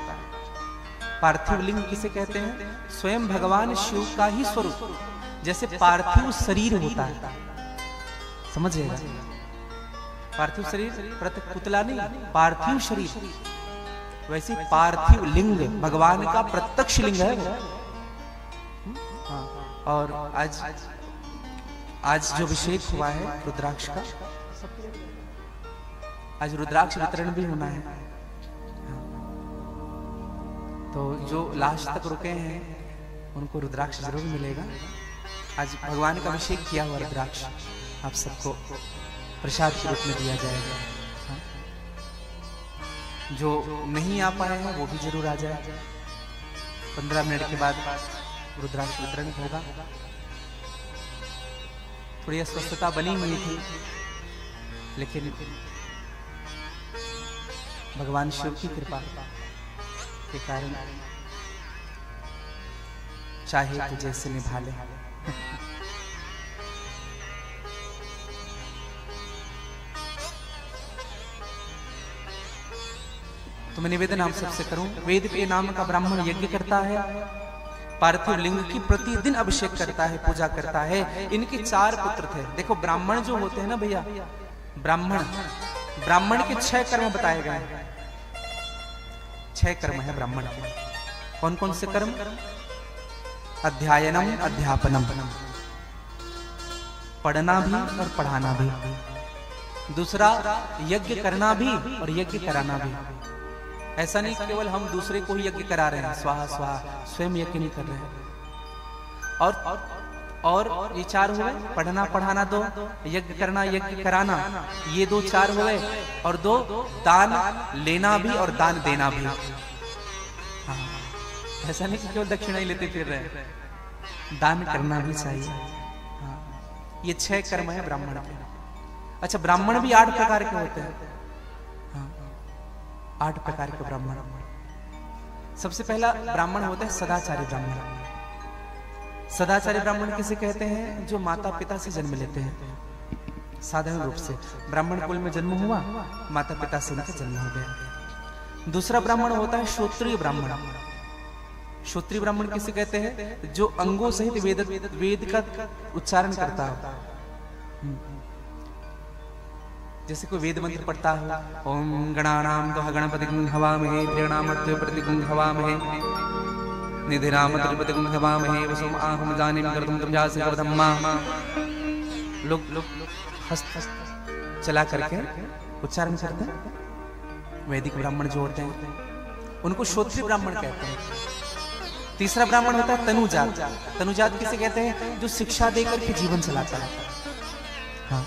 पार्थिव लिंग किसे कहते हैं? स्वयं भगवान शिव का ही स्वरूप। जैसे पार्थिव शरीर होता है, समझिएगा, पार्थिव शरीर पुतला नहीं, पार्थिव शरीर। वैसे पार्थिव लिंग भगवान का प्रत्यक्ष लिंग है वो। और आज जो अभिषेक हुआ है रुद्राक्ष का, आज रुद्राक्ष वितरण भी होना है। तो जो लास्ट तक रुके हैं उनको रुद्राक्ष जरूर मिलेगा। आज भगवान का अभिषेक किया हुआ रुद्राक्ष आप सबको प्रसाद के रूप में दिया जाएगा। जो नहीं आ पाए हैं वो भी जरूर आ जाए। 15 मिनट के बाद रुद्राक्ष वितरण होगा। थोड़ी अस्वस्थता बनी हुई थी लेकिन भगवान शिव की कृपा के कारण चाहे तो जैसे निभा ले। तो मैं निवेदन आप सबसे करूं, वेद के नाम का ब्राह्मण यज्ञ करता है, पार्थिव लिंग की प्रतिदिन अभिषेक करता है, पूजा करता है। इनके 4 पुत्र थे। देखो ब्राह्मण जो होते हैं ना भैया, ब्राह्मण के 6 कर्म बताए गए हैं। 6 कर्म है ब्राह्मण के। कौन कौन से कर्म? अध्ययनम अध्यापनम, पढ़ना भी और पढ़ाना भी। दूसरा यज्ञ करना भी और यज्ञ कराना भी। ऐसा नहीं केवल हम दूसरे को ही यज्ञ करा रहे हैं, स्वाहा स्वाहा, स्वयं यज्ञ नहीं कर रहे हैं। और ये 4 हुए, पढ़ना पढ़ाना 2, यज्ञ करना यज्ञ कराना, ये 2 4 हुए, और 2 दान लेना भी और दान देना भी। हाँ, ऐसा नहीं कि केवल दक्षिणा ही लेते फिर रहे, दान करना भी चाहिए। हाँ, ये 6 कर्म है ब्राह्मण के। अच्छा, ब्राह्मण भी 8 प्रकार के होते हैं। हाँ, 8 प्रकार के ब्राह्मण। सबसे पहला ब्राह्मण होता है सदाचारी ब्राह्मण। सदाचारी ब्राह्मण किसे कहते हैं? जो माता पिता से जन्म लेते हैं। साधारण रूप से ब्राह्मण कुल में जन्म हुआ, माता पिता से उनका जन्म हो गया। दूसरा ब्राह्मण होता है श्रोत्रिय ब्राह्मण। श्रोत्रिय ब्राह्मण किसे कहते हैं? जो अंगों सहित वेद का उच्चारण करता है। जैसे कोई वेद मंत्र पढ़ता है, ओम गणानाम त्वा गणपतिं हवामहे प्रियणामत्वे प्रतिगुं हवामहे निधिराम त्रिपतिगुं हवामहे वसुम आहम जानिम कर्तुम तुमजासि कवदम्मा। लोग हस्त चला करके उच्चारण करते हैं। वैदिक ब्राह्मण जो होते हैं उनको श्रोत्रिय ब्राह्मण कहते हैं। तीसरा ब्राह्मण होता है तनुजात। तनुजात किसे कहते हैं? जो शिक्षा देकर के जीवन चलाता है। हाँ,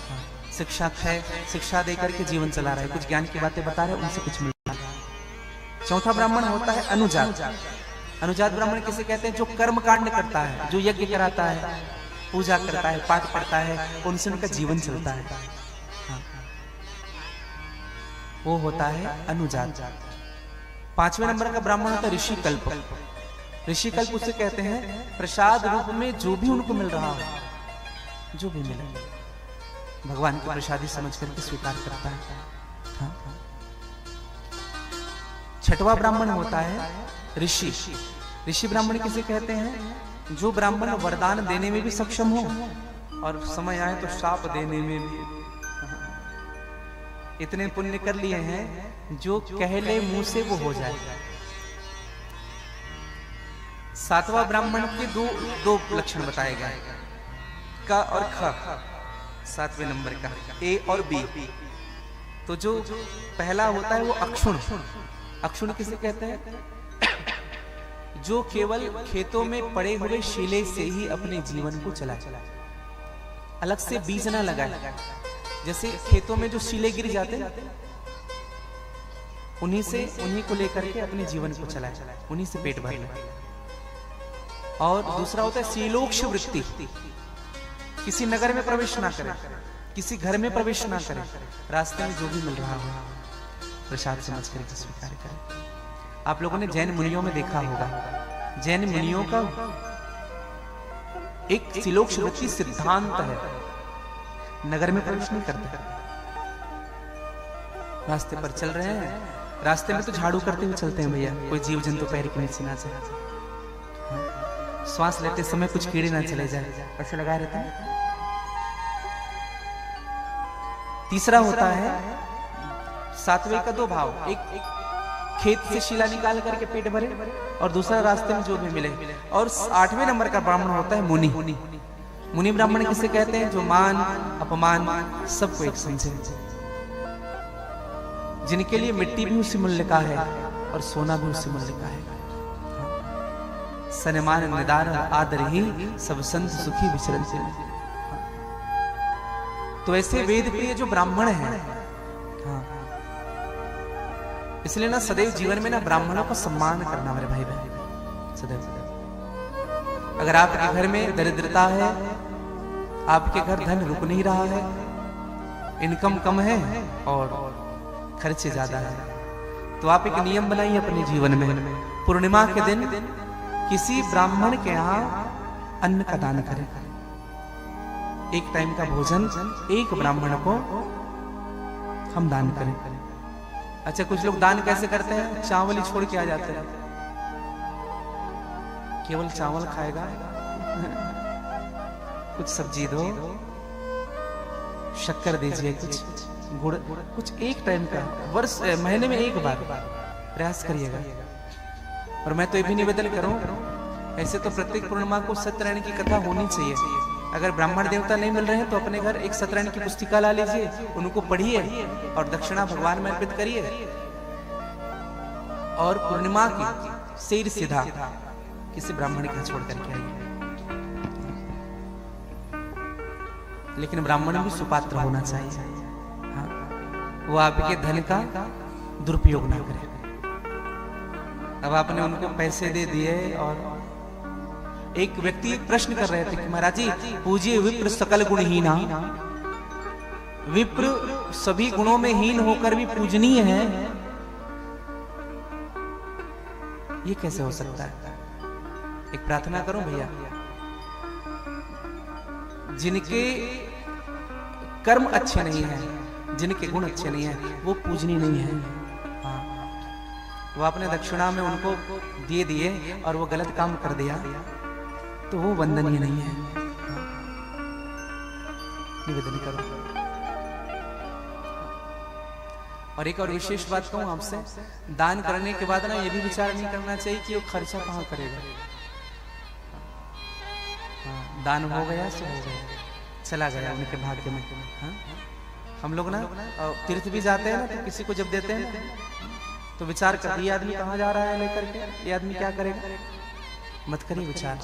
शिक्षा है, शिक्षा देकर के जीवन चला रहा है, कुछ ज्ञान की बातें बता रहे हैं, उनसे कुछ मिल रहा है। चौथा ब्राह्मण होता है अनुजात। अनुजात ब्राह्मण किसे कहते हैं? जो कर्म कांड करता है, जो यज्ञ कराता है, पूजा करता है, पाठ पढ़ता है, उनसे उनका जीवन चलता है। हाँ, वो होता है अनुजात। 5वें नंबर का ब्राह्मण होता है ऋषि कल्प। ऋषि कल्प उसे कहते हैं प्रसाद रूप में जो भी उनको मिल रहा हो, जो भी मिले भगवान की प्रसादी समझ करके स्वीकार करता है। हाँ, 6वां ब्राह्मण होता है ऋषि। ऋषि ब्राह्मण किसे कहते हैं? जो ब्राह्मण वरदान देने में भी सक्षम हो और समय आए तो शाप देने में भी। इतने पुण्य कर लिए हैं जो कह ले मुंह से वो हो जाए। 7वां ब्राह्मण के दो लक्षण बताए गए, क और ख। 7वें नंबर का ए और बी। तो जो पहला होता है वो अक्षुण। अक्षुण किसे कहते हैं? जो केवल खेतों में पड़े हुए शीले से ही अपने जीवन को चलाए, अलग से बीज ना लगाए। जैसे खेतों में जो शीले गिर जाते हैं, उन्हीं को लेकर के अपने जीवन को चलाए, उन्हीं से पेट भर ले। और दूसरा होता है शीलोक्ष वृत्ति। किसी नगर में प्रवेश ना करे, किसी घर में प्रवेश ना करे, रास्ते में जो भी मिल रहा हो प्रसाद समझ करके स्वीकार करें। आप लोगों ने जैन मुनियों में देखा होगा, जैन मुनियों का एक शीलोक्ष वृत्ति सिद्धांत है, नगर में प्रवेश नहीं करते। रास्ते पर चल रहे हैं, रास्ते में तो झाड़ू करते हुए चलते हैं भैया, कोई जीव जंतु पैर के नीचे ना जाए, श्वास लेते समय कुछ कीड़े ना चले जाए, ऐसे लगाए रहते हैं। तीसरा होता है 7वें का 2 भाव, एक खेत से शीला निकाल करके पेट भरे और दूसरा रास्ते में जो भी मिले। और 8वें नंबर का ब्राह्मण होता है मुनि। मुनि ब्राह्मण किसे कहते हैं? जो मान अपमान सबको एक समझे, जिनके लिए मिट्टी भी उसी मूल्य का है और सोना भी उसी मूल्य का है। सन्मान निदान आदर ही सब संत सुखी विचरण से। तो ऐसे वेद प्रिय जो ब्राह्मण हैं, इसलिए ना सदैव जीवन में ना ब्राह्मणों का सम्मान करना मेरे भाई बहन, सदैव। अगर आपके घर में दरिद्रता है, आपके घर धन रुक नहीं रहा है, इनकम कम है और खर्चे ज्यादा है, तो आप एक नियम बनाइए अपने जीवन में, पूर्णिमा के दिन किसी ब्राह्मण के यहाँ अन्न का दान करें। एक टाइम का भोजन एक ब्राह्मण को हम दान करें। अच्छा, कुछ लोग दान कैसे करते हैं? चावल ही छोड़ के आ जाते हैं, केवल चावल खाएगा, कुछ सब्जी दो, शक्कर दीजिए, कुछ गुड़, कुछ एक टाइम का, वर्ष महीने में एक बार प्रयास करिएगा। और मैं तो ये भी निवेदन करूं, ऐसे तो प्रत्येक पूर्णिमा को सत्यनारायण की कथा होनी चाहिए। अगर ब्राह्मण देवता नहीं मिल रहे हैं तो अपने घर एक सत्यनारायण की पुस्तिका ला लीजिए, उनको पढ़िए और दक्षिणा भगवान में अर्पित करिए। और पूर्णिमा की सिर सीधा किसी ब्राह्मण के छोड़ करके आई। लेकिन ब्राह्मण भी सुपात्र होना चाहिए। हाँ, वो आपके धन का दुरुपयोग ना करे। अब आपने उनको पैसे दे दिए और एक व्यक्ति एक प्रश्न कर रहे थे कि महाराज जी, पूज्य विप्र सकल गुणहीना, विप्र सभी गुणों में हीन होकर भी पूजनीय है, ये कैसे हो सकता है? एक प्रार्थना करो भैया, जिनके कर्म अच्छे नहीं हैं, जिनके गुण अच्छे नहीं हैं, वो पूजनीय नहीं है। हाँ, वो आपने दक्षिणा में उनको दे दिए और वो गलत काम कर दिया तो वो वंदनीय नहीं है। हाँ, निवेदन करो। और एक और विशेष बात कहूं आपसे, दान करने के बाद ना ये भी विचार नहीं करना चाहिए कि वो खर्चा कहां करेगा। हाँ, दान हो गया सो हो गया, चला गया उनके भाग्य में। हाँ? हम लोग ना तीर्थ भी जाते हैं ना, तो किसी को जब देते हैं ना तो विचार करते ये आदमी कहाँ जा रहा है लेकर के, ये आदमी क्या करेगा। मत करिए विचार,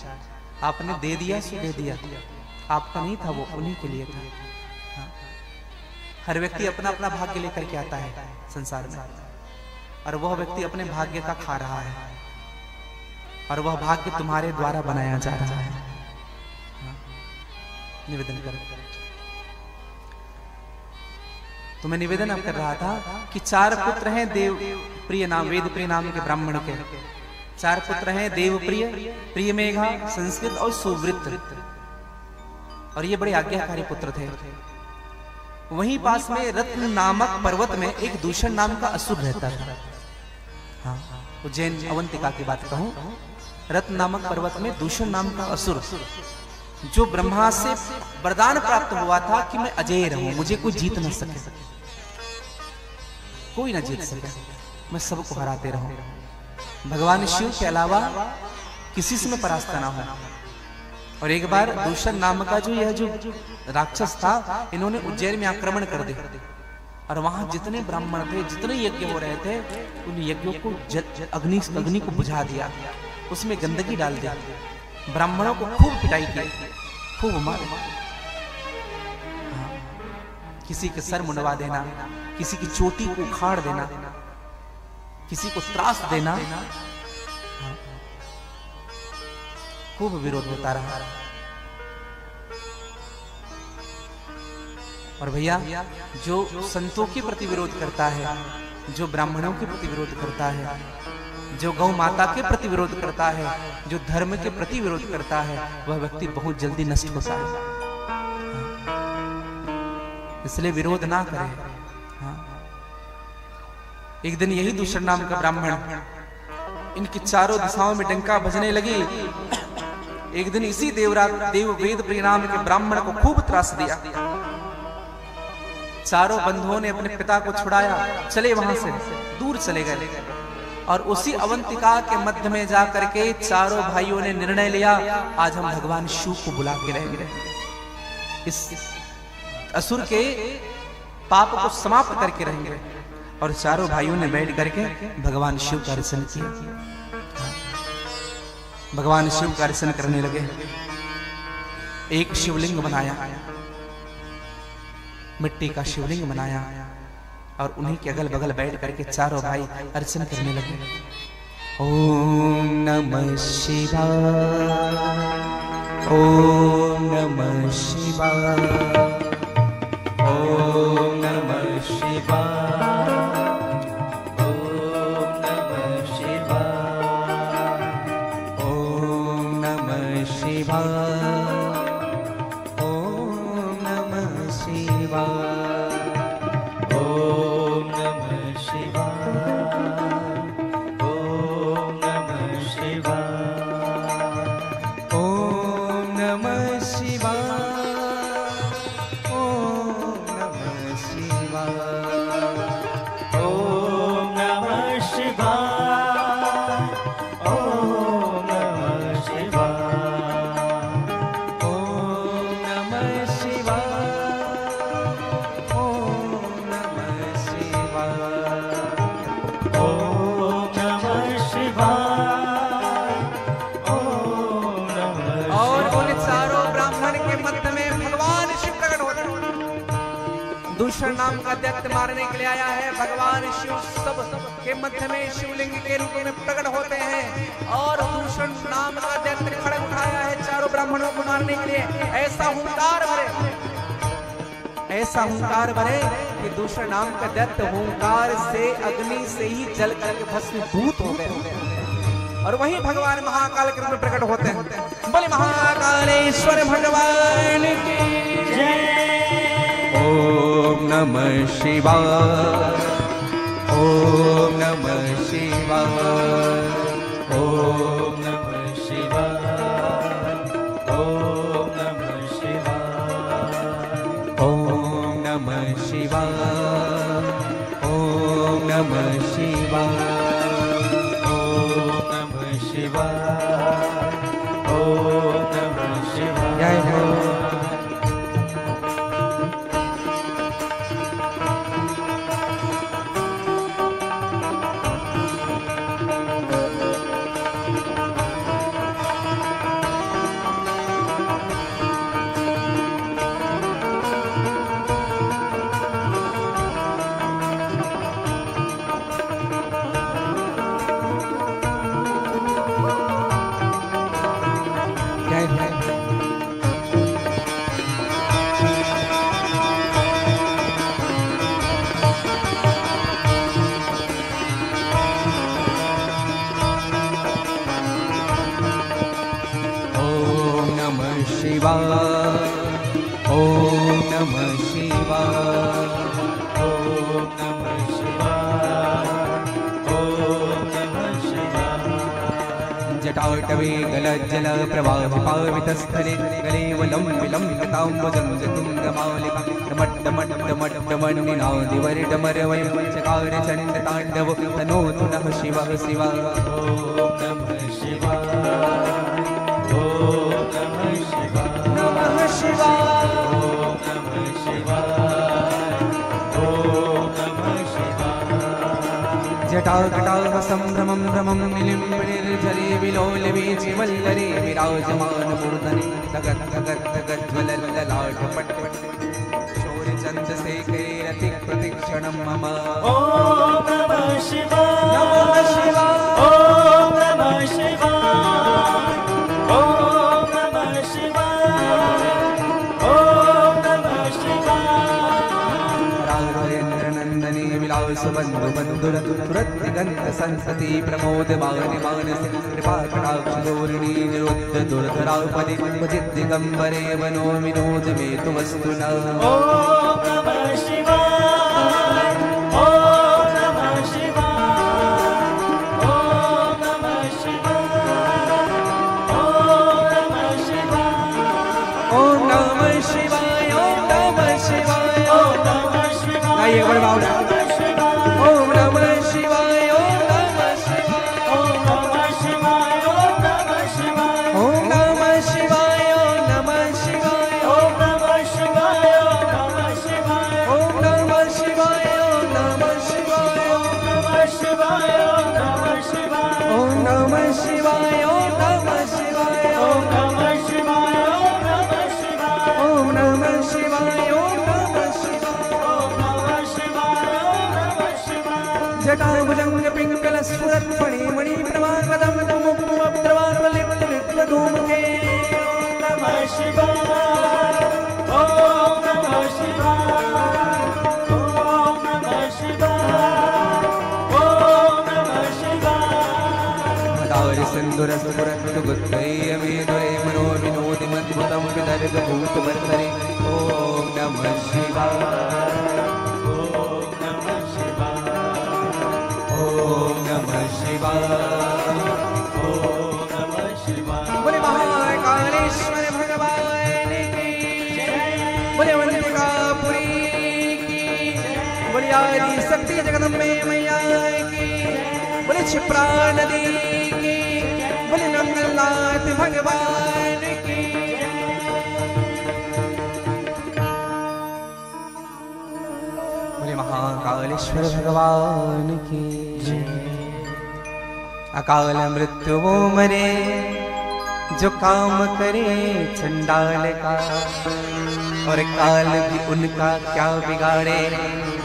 आपने दे दिया सो दे दिया, आपका नहीं था, वो उन्हीं के लिए था। हाँ? हर व्यक्ति अपना अपना भाग्य लेकर के आता है संसार में, और वह व्यक्ति अपने भाग्य का खा रहा है, और वह भाग्य तुम्हारे द्वारा बनाया जा रहा है। निवेदन करो। तो मैं निवेदन अब कर रहा था कि 4 पुत्र हैं देव प्रिय नाम, वेद प्रिय नाम के ब्राह्मण के 4 पुत्र हैं, देव प्रिय, प्रिय मेघा, संस्कृत और सुवृत्त, और ये बड़े आज्ञाकारी पुत्र थे। वहीं पास में रत्न नामक पर्वत में एक दूषण नाम का असुर रहता था। हाँ, उज्जैन अवंतिका की बात कहूं, रत्न नामक पर्वत में दूषण नाम का असुर, जो ब्रह्मा से वरदान प्राप्त हुआ था कि मैं अजय रहूं, मुझे कोई जीत न सके, कोई न जीत सके, मैं सबको हराते रहूं, भगवान शिव के अलावा किसी से मैं परास्त ना हो। और एक बार दूषण नाम का जो राक्षस था, इन्होंने उज्जैन में आक्रमण कर दिया, और वहां जितने ब्राह्मण थे, जितने यज्ञ हो रहे थे, उन यज्ञों को अग्नि को बुझा दिया, उसमें गंदगी डाल दिया, ब्राह्मणों को खूब पिटाई की, खूब मारे। हाँ, किसी के सर मुंडवा देना, किसी की चोटी को उखाड़ देना, किसी को त्रास देना, हाँ, खूब विरोध होता रहा। और भैया, जो संतों के प्रति विरोध करता है, जो ब्राह्मणों के प्रति विरोध करता है, जो गौ माता के प्रति विरोध करता है, जो धर्म के प्रति विरोध करता है, वह व्यक्ति बहुत जल्दी नष्ट होता है। इसलिए विरोध ना करें। हाँ। एक दिन यही दूषण नाम का ब्राह्मण, इनकी चारों दिशाओं में डंका बजने लगी। एक दिन इसी देव वेद प्रियनाम के ब्राह्मण को खूब त्रास दिया। चारों बंधुओं ने अपने पिता को छुड़ाया, चले वहां से दूर चले गए, और उसी अवंतिका के मध्य में जाकर के चारों भाइयों ने निर्णय लिया, आज हम भगवान शिव को बुला के रहेंगे, इस असुर के पाप को समाप्त करके रहेंगे। और चारों भाइयों ने बैठ करके भगवान शिव का दर्शन किया। भगवान शिव का दर्शन करने लगे। एक शिवलिंग बनाया, मिट्टी का शिवलिंग बनाया, और उन्हीं के अगल बगल बैठ करके चारों भाई अर्चन करने लगे। ओम नमः शिवाय, ओम नमः शिवाय, ओम नमः शिवाय, ओम नमः शिवाय, ओम नमः शिवाय, ओम नमः शिवाय, दूषण नाम का दैत्य मारने के लिए आया है। भगवान शिव सब के मध्य में शिवलिंग के रूप में प्रकट होते हैं और दूषण नाम का दैत्य खड़ग उठाया है चारों ब्राह्मणों को मारने के लिए। ऐसा हुंकार भरे कि दूषण नाम का दैत्य हुंकार से अग्नि से ही जल करके भस्मीभूत हो गए और वहीं भगवान महाकाल के रूप में प्रकट होते हैं। बोले महाकालेश्वर भगवान की जय। ओम नमः शिवाय, ओम नमः शिवाय, ओम नमः शिवाय, ओम नमः शिवाय, ओम नमः शिवाय, ओम नमः शिवाय, ओम नमः शिवाय, ओम नमः शिवाय। जय हो। जटाटवे गलज्जल प्रवाहिपावितस्थले गलेवलं विलम्बिताम्बुजं जतुङ्गमालिका डमड्डमड्डमड्डमण्डिनादिवर्डमरवयं चकार चण्डताण्डव तनोतु नः शिवः शिवा। ॐ नमः शिवाय, ॐ नमः शिवाय, नमः शिवाय, ॐ नमः शिवाय, ॐ नमः शिवाय। जटाकटाः सम्भ्रमं भ्रमं निलिम्बिनिर्झरे विलोलवीचिवल्लरे विराजमानमूर्धने तगद्गद्गद्ज्वलल्ललाटपट् शौर्यचन्द्रशेखरेरतिप्रतिक्षणं मम। ॐ नमः शिवाय, नमः शिवाय, ॐ नमः शिवाय, ॐ नमः शिवाय, ॐ नमः शिवाय। राघवेन्द्रनन्दने विलासबन्धु बन्धुर तुरत्तिगन्त संसति प्रमोद मानि मानसि कृपाकटाक्षदोरिणी निरुद्ध दुर्धरापदे क्वचित् दिगम्बरे वनो विनोद मे तु वस्तुना। ॐ नमः शिवाय, ॐ नमः शिवाय, ॐ नमः शिवाय, ॐ नमः शिवाय, ॐ नमः शिवाय, ॐ नमः शिवाय, ॐ नमः शिवाय। आइए बड़े बाबू ओम नमः शिवाय, ओम नमः शिवाय, ओम नमः शिवाय, ओम नमः शिवाय, ओम नमः शिवाय, ओम नमः शिवाय, ओम नमः शिवाय, ओम नमः शिवाय, ओम नमः शिवाय, ओम नमः शिवाय, ओम नमः शिवाय, ओम नमः शिवाय, ओम नमः शिवाय, ओम नमः शिवाय, ओम नमः शिवाय, ओम नमः शिवाय, ओम नमः शिवाय, ओम नमः शिवाय, ओम नमः शिवाय, ओम नमः शिवाय। जटाभुजंग पिंगलस्फुरत् फणिमणि प्रभावदं मुक्तमब्द्रवार्वलिप्तधूमके। ओम नमः शिवाय, ओम नमः शिवाय, ओम नमः शिवाय, ओम नमः शिवाय। मदारि सिंधुरस्फुरत्तु गुद्धैर्यमेधुरे मनो विनोदिमद्भुतं विदर्गभूतवर्धने। ओम नमः शिवाय, ओम नमः शिवाय, ओम नमः शिवाय, ओम नमः शिवाय। बोले महाकालेश्वर भगवान की जय, बोले वंदिकापुरी की जय, बोले आदि शक्ति जगदम्बे मैया की, बोले क्षिप्रा नदी की, बोले नंदनाथ भगवान की। बोले महाकालेश्वर भगवान की जय। अकाल मृत्यु वो मरे जो काम करे चंडाल का, और काल भी उनका क्या बिगाड़े,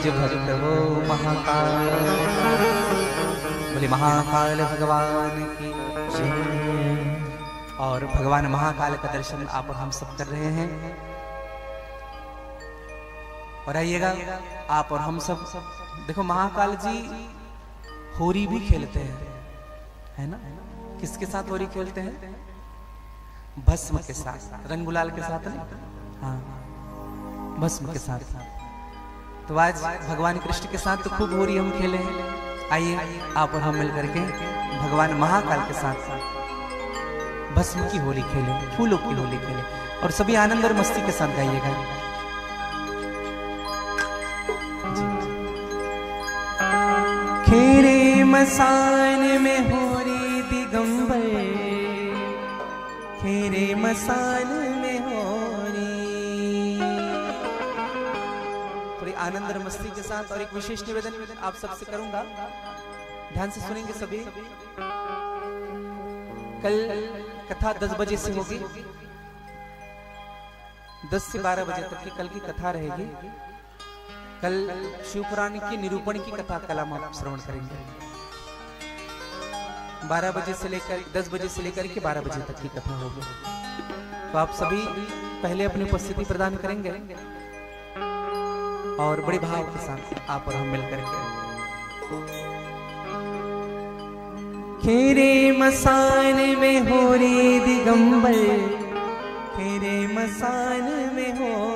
जो भक्त हो महाकाल। बोले महाकाल भगवान की जय। और भगवान महाकाल का दर्शन आप और हम सब कर रहे हैं। और आइएगा आप और हम सब, देखो महाकाल जी होरी भी खेलते हैं, है ना? किसके साथ होरी खेलते हैं? भस्म के साथ, रंग गुलाल के साथ नहीं, हाँ भस्म के साथ। तो आज भगवान कृष्ण के साथ तो खूब होरी हम खेले हैं। आइए आप और हम मिलकर के भगवान महाकाल के साथ भस्म की होली खेले, फूलों की होली खेले, और सभी आनंद और मस्ती के साथ गाइएगा। खेरे मसान में होरी दिगंबर, खेरे मसान में होरी। थोड़ी आनंद और मस्ती के साथ। और एक विशेष निवेदन आप सबसे करूंगा, ध्यान से सुनेंगे सभी। कल कथा 10 बजे से होगी, 10 से 12 बजे तक की कल की कथा रहेगी। कल शिव पुराण की निरूपण की कथा कल हम आप श्रवण करेंगे। 12 बजे से लेकर 10 बजे से लेकर के 12 बजे तक की कथा होगी। तो आप सभी पहले अपनी उपस्थिति प्रदान करेंगे और बड़े भाव के साथ आप और हम मिलकर के। खेरे मसान में होरी दिगंबर, खेरे मसान में होरी।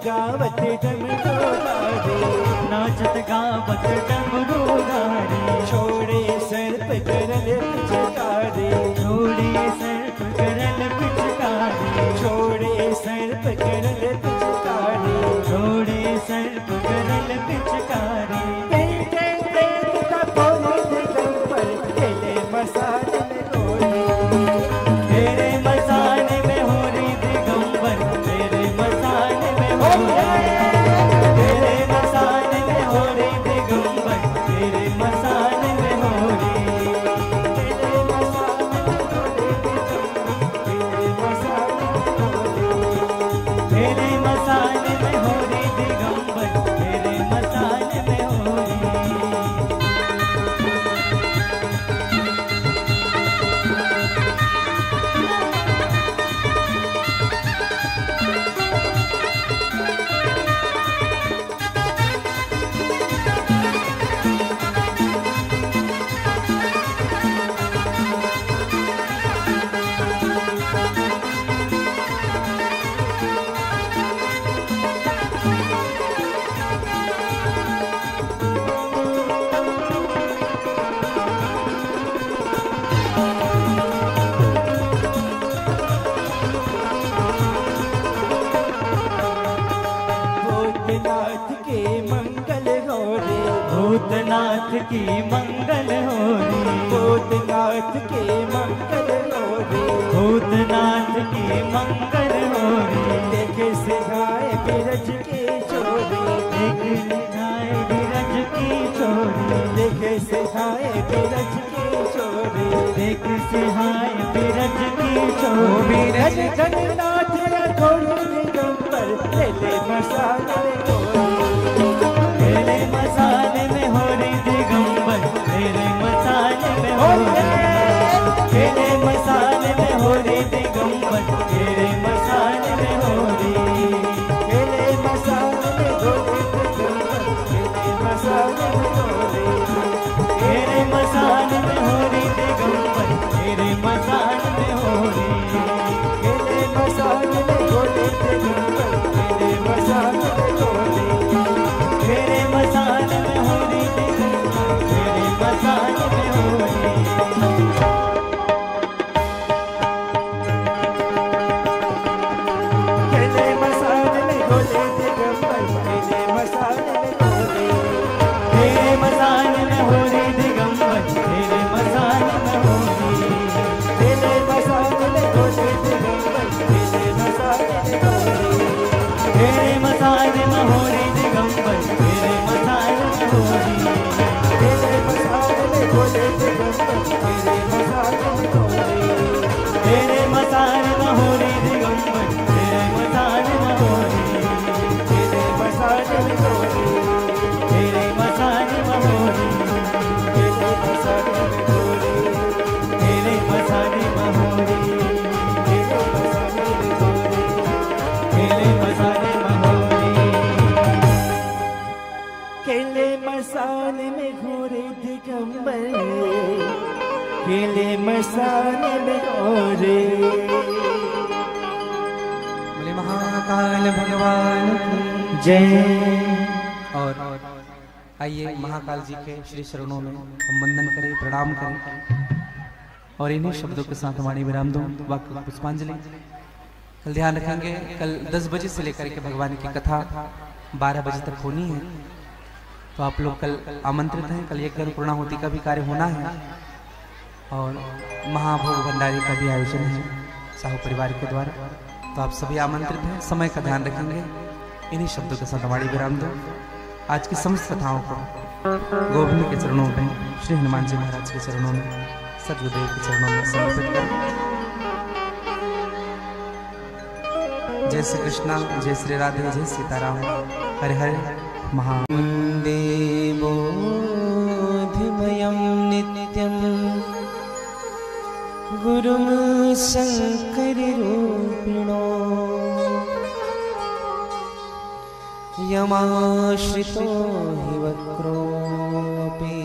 गावत डमरू धारे, नाचत गावत डमरू धारे, छोड़े सर्प करल पिचकारी, छोड़े सर्प करल पिचकारी, छोड़े सर्प करल पिचकारी, छोड़े सर्प करल पिचकारी। खेले मसाले में गोली, तेरे मसाले में हो रे दिगंबर, तेरे मसाले में हो रे, तेरे मसाले में हो रे दिगंबर, तेरे मसाले में हो रे, तेरे मसाले में गोली, तेरे मसाले में हो रे दिगंबर, तेरे मसाले में हो रे। भूतनाथ के मंगल हो रे, भूतनाथ की मंगल हो रे, भूतनाथ के मंगल हो रे, भूतनाथ की मंगल हो रे, देखे सिधाए बिरज के चोरी, देख निधाए बिरज की चोरी, देखे सिधाए बिरज के चोरी, देख सिहाय बिरज की चोरी। बिरज जगन्नाथ रघोरी दिगंबर, खेले मसाले में गोली, तेरे मसाले में हो रे दिगंबर, तेरे मसाले में हो रे, तेरे मसाले में हो रे दिगंबर, तेरे मसाले में हो रे, खेले मसाले में गोली दिगंबर, खेले मसाले में गोली, तेरे मसाले में हो रे दिगंबर, तेरे मसाले में हो रे, खेले मसाले में गोली दिगंबर, खेले मसाले में गोली, तेरे मसाले में हो रे दिगंबर, तेरे मसाले में हो रे। खेले मसाले में गोली दिगंबर, खेले मसाले में गोली, तेरे मसाले में हो रे दिगंबर, तेरे मसाले में हो रे, खेले मसाले में गोली दिगंबर, खेले मसाले में गोली, तेरे मसाले में हो रे दिगंबर, तेरे मसाले में हो रे, खेले मसाले में गोली दिगंबर, खेले मसाले में गोली, तेरे मसाले में हो रे दिगंबर, तेरे मसाले में हो रे, खेले मसाले में गोली, तेरे मसाले में हो रे, खेले मसाले में गोली, तेरे मसाले में हो रे, खेले मसाले में गोली, तेरे मसाले में हो रे। खेले मसाले में घोरे दिगंबर, खेले मसाले में गोरे, बोले महाकाल भगवान की जय। और आइए महाकाल जी के श्री चरणों में हम वंदन करें, प्रणाम करें और इन्हीं शब्दों के साथ हमारी विराम दो वाक्य पुष्पांजलि। कल ध्यान रखेंगे, कल 10 बजे से लेकर के भगवान की कथा 12 बजे तक होनी है, तो आप लोग कल आमंत्रित हैं। कल यज्ञ पूर्णाहुति का भी कार्य होना है और महाभोग भंडारी का भी आयोजन है साहू परिवार के द्वारा, तो आप सभी आमंत्रित हैं। समय का ध्यान रखेंगे। इन्हीं शब्दों के साथ हमारी विराम दो। आज की समस्त कथाओं को गोविंद के चरणों में, श्री हनुमान जी महाराज के चरणों में, सतगुरुदेव के चरणों में समर्पित करें। जय श्री कृष्णा, जय श्री राधे, जय सीताराम, हरे हरे महादेवोधिमयं नित्यं गुरुं शङ्कररूपिणो यमाश्रितो हि वक्रोऽपि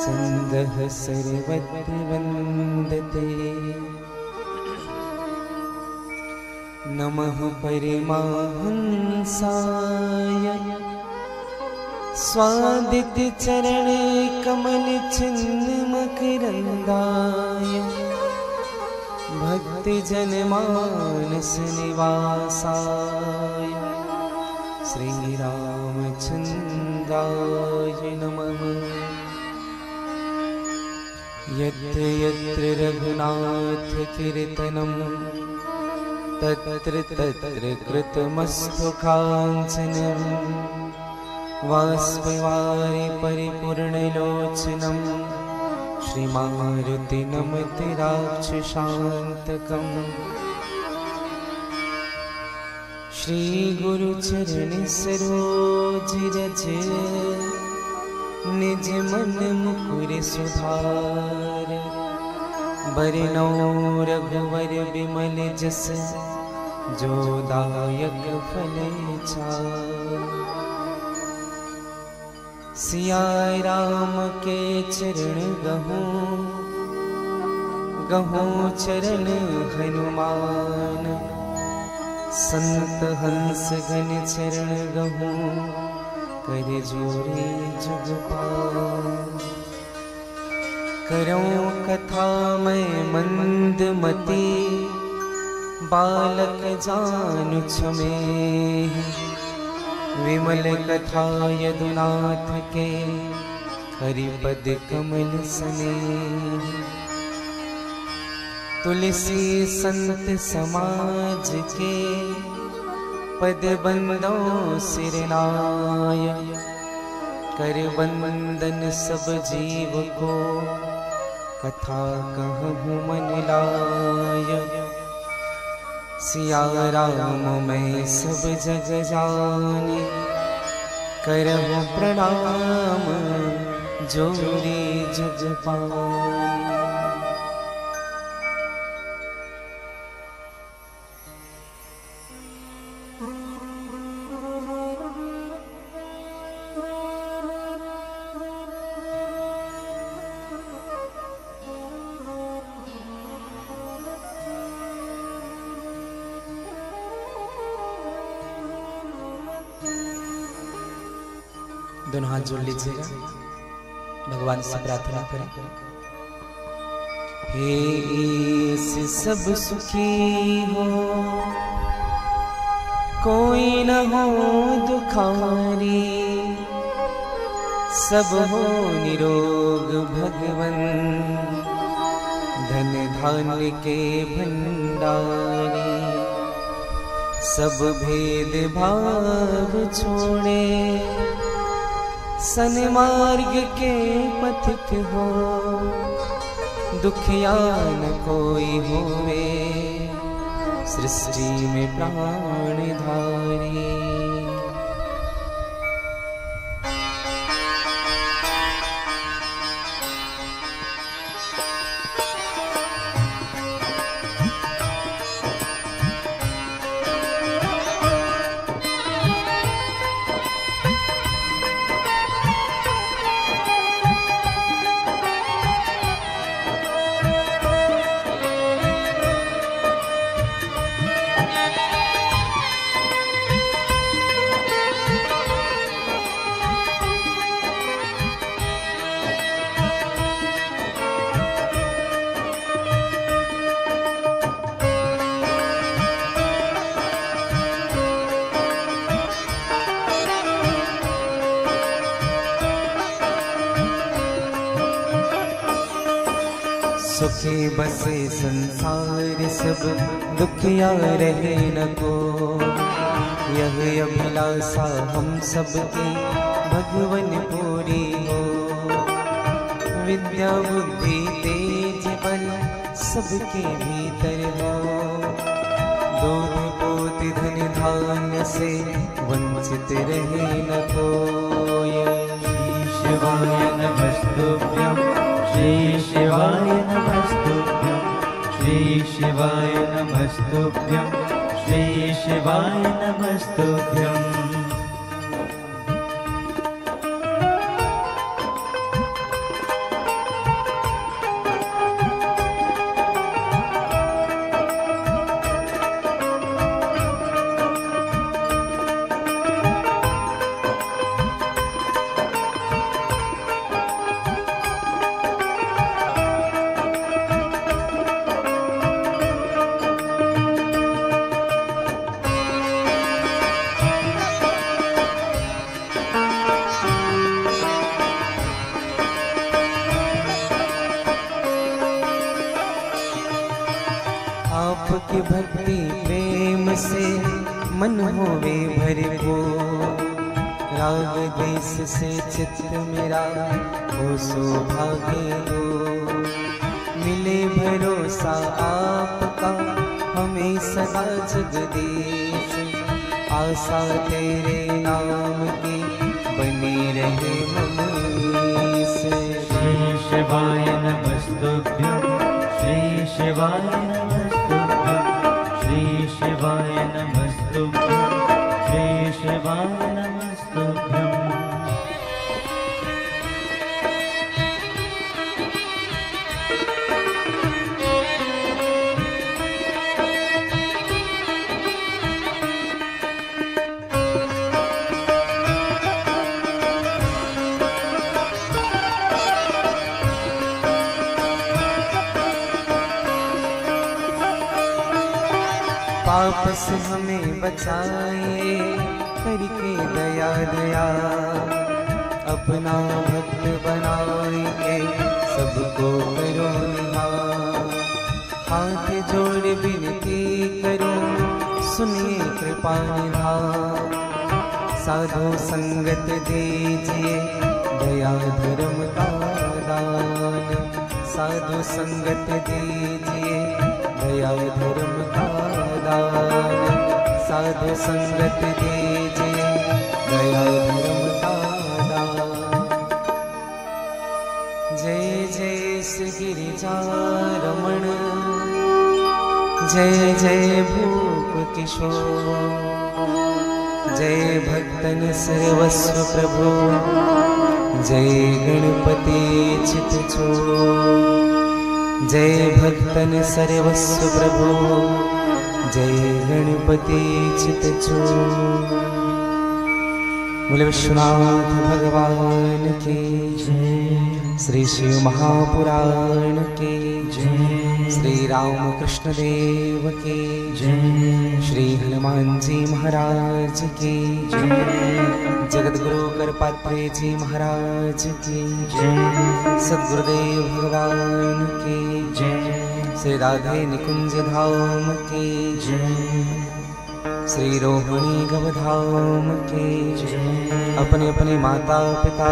छन्दः सर्वत्र वन्दते। नमः परमाहंसाय स्वादित्य चरण कमल चिन्ह मकरंदाय भक्ति जन मानस निवासाय श्री रामचंद्राय नमः। यत्र यत्र रघुनाथ कीर्तनं तत्र तत्र कृतमस्तु काञ्चनं वाष्पवारि परिपूर्णलोचनं श्रीमारुति नमति राक्षसान्तकम्। श्री गुरुचरण सरोज रज निज मन मुकुर सुधार बरनौ रघुवर बिमल जस जो दायक फल चार। सिया राम के चरण गहूँ गहूँ चरण हनुमान संत हंस गण चरण गहूँ कर जोरे जुग पार। करऊं कथा मैं मंदमती बालक जानु छमे विमल कथा यदुनाथ के हरिपद कमल सने। तुलसी संत समाज के पद बंदो सिरनाय कर बंदन सब जीव को कथा कहूँ मन लाय। सिया राम मैं सब जग जानी करहूँ प्रणाम जोरी जग पानी। दोनों हाथ जोड़ लीजिएगा, भगवान से प्रार्थना करें। हे ईश सब सुखी हो कोई न हो दुखारी, सब हो निरोग भगवन धन धान्य के भंडारी। सब भेद भाव छोड़े सन्मार्ग के पथिक हो, दुखिया न कोई होवे सृष्टि में प्राणधारी। सुखी बसे संसार सब दुखिया रहे न को, यह अभिलाषा हम सबकी भगवन पूरी हो। विद्या बुद्धि तेज बल सबके भीतर हो, दूध पोत धन धान्य से वंचित रहे न कोई। शिवाय नमस्तुभ्यं श्री शिवाय नमस्तुभ्यं श्री शिवाय नमस्तुभ्यं श्री शिवाय नमस्तुभ्यं। मन होवे भरपूर, राग देश से चित्त मेरा हो सौभाग्य हो। मिले भरोसा आपका हमें सदा जगदीश, आशा तेरे नाम की बनी रहे मनीष। श्री शिवाय नमस्तुभ्यं, श्री शिवाय नमस्तुभ्यं, श्री शिवाय नमस्तुभ्यं, श्री शिवाय नमस्तुभ्यं। पाप से हमें बचाए करके दया दया, अपना भक्त बनाए सबको करो निहार। हाथ जोड़ विनती करो सुनिए कृपा निधान, साधु संगत दीजिए दया धर्म का दान। साधु संगत दीजिए दया धर्म का दान, साधु संगत दीजिए दया धर्म का दान। जय जय श्री गिरिजारमण, जय जय भूप किशोर, जय भक्तन सर्वस्व प्रभु, जय गणपति चित चोर। जय भक्तन सर्वस्व प्रभु, जय गणपति चित चोर। बोले विश्वनाथ भगवान की जय, श्री शिव महापुराण की जय, श्री राम कृष्ण देव की जय, श्री हनुमान जी महाराज की जय, जगत गुरु करपात्रे जी महाराज की जय, सद्गुरुदेव भगवान की जय, श्री राधे निकुंज धाम की जय, श्री रोहिणी गवधाम के जय, अपने अपने माता पिता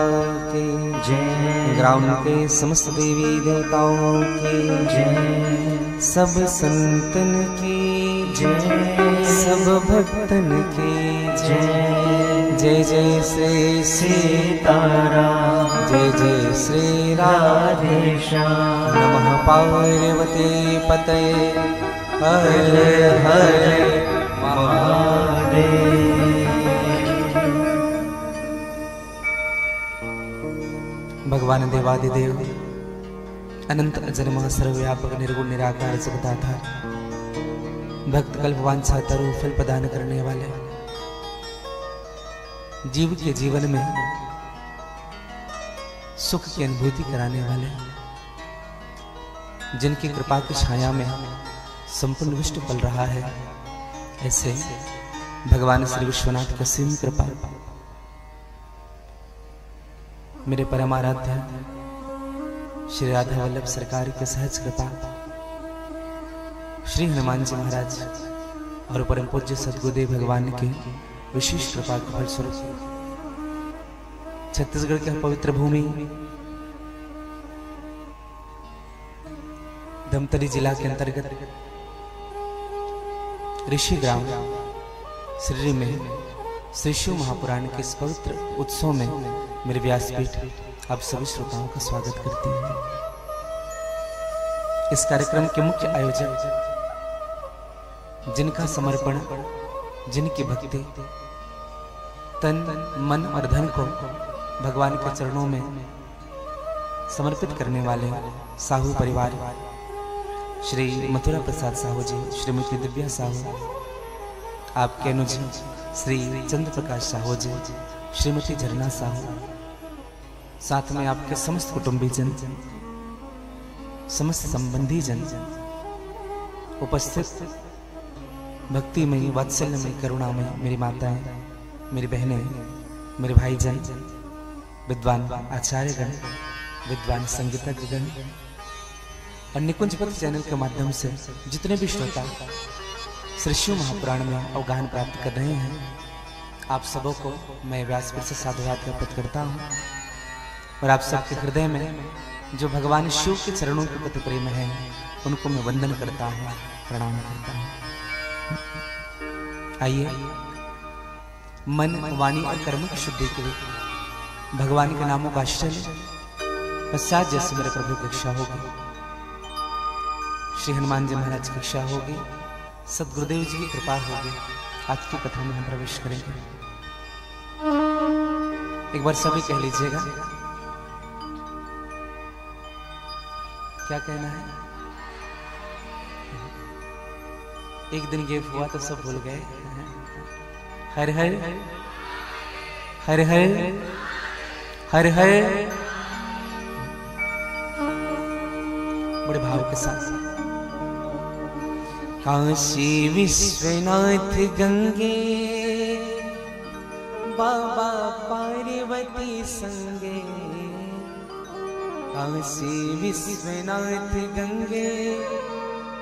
के जय, ग्राम के समस्त देवी देवताओं के जय, सब संतन की जय, सब भक्तन की जय। जय जय श्री सीताराम, जय जय श्री राधेश्याम। नमः पार्वती पतये हर हर महादेव। भगवान देवादिदेव अनंत अजन्मा सर्वव्यापक निर्गुण निराकार जगदाधार, भक्त कल्पवांछा तरु फल प्रदान करने वाले, जीव के जीवन में सुख की अनुभूति कराने वाले, जिनकी कृपा की छाया में संपूर्ण विश्व पल रहा है, ऐसे भगवान श्री विश्वनाथ की असीम कृपा, मेरे परमाराध्य श्री राधा वल्लभ सरकार की सहज कृपा, श्री हनुमान जी महाराज और परम पूज्य सद्गुरुदेव भगवान की विशेष कृपा के फलस्वरूप छत्तीसगढ़ की पवित्र भूमि धमतरी जिला के अंतर्गत ऋषि ग्राम श्री में श्री शिव महापुराण के इस पवित्र उत्सव में मेरे व्यासपीठ आप सभी श्रोताओं का स्वागत करती है। इस कार्यक्रम के मुख्य आयोजक, जिनका समर्पण, जिनकी भक्ति तन मन और धन को भगवान के चरणों में समर्पित करने वाले साहू परिवार, श्री मथुरा प्रसाद साहू जी, श्रीमती दिव्या साहू, आपके अनुज श्री चंद्र प्रकाश साहू जी, श्रीमती झरना साहू, साथ में आपके समस्त कुटुंबी जन, समस्त संबंधी जन, उपस्थित भक्तिमयी, वात्सल्यमयी, करुणामयी मेरी माताएं, मेरी बहनें, मेरे भाई जन, विद्वान आचार्यगण, विद्वान संगीतज्ञगण और निकुंज भक्त चैनल के माध्यम से जितने भी श्रोता श्री शिव महापुराण में अवगाहन प्राप्त कर रहे हैं। आप सबों को मैं व्यासपीठ से साधुवाद ज्ञापित करता हूँ और आप सबके हृदय में जो भगवान शिव के चरणों के प्रति प्रेम है उनको मैं वंदन करता हूँ, प्रणाम करता हूँ। आइए मन, वाणी और कर्म की शुद्धि के लिए भगवान के नामों का आश्रय लें। पश्चात जैसे मेरे प्रभु की इच्छा होगी, श्री हनुमान जी महाराज की इच्छा होगी, सदगुरुदेव जी की कृपा होगी, आज की कथा में हम प्रवेश करेंगे। एक बार सभी कह लीजिएगा, क्या कहना है? एक दिन ये हुआ तो सब भूल गए। हर हर हर हर हर हर, बड़े भाव के साथ। काशी विश्वनाथ गंगे, बाबा पार्वती संगे। काशी विश्वनाथ गंगे,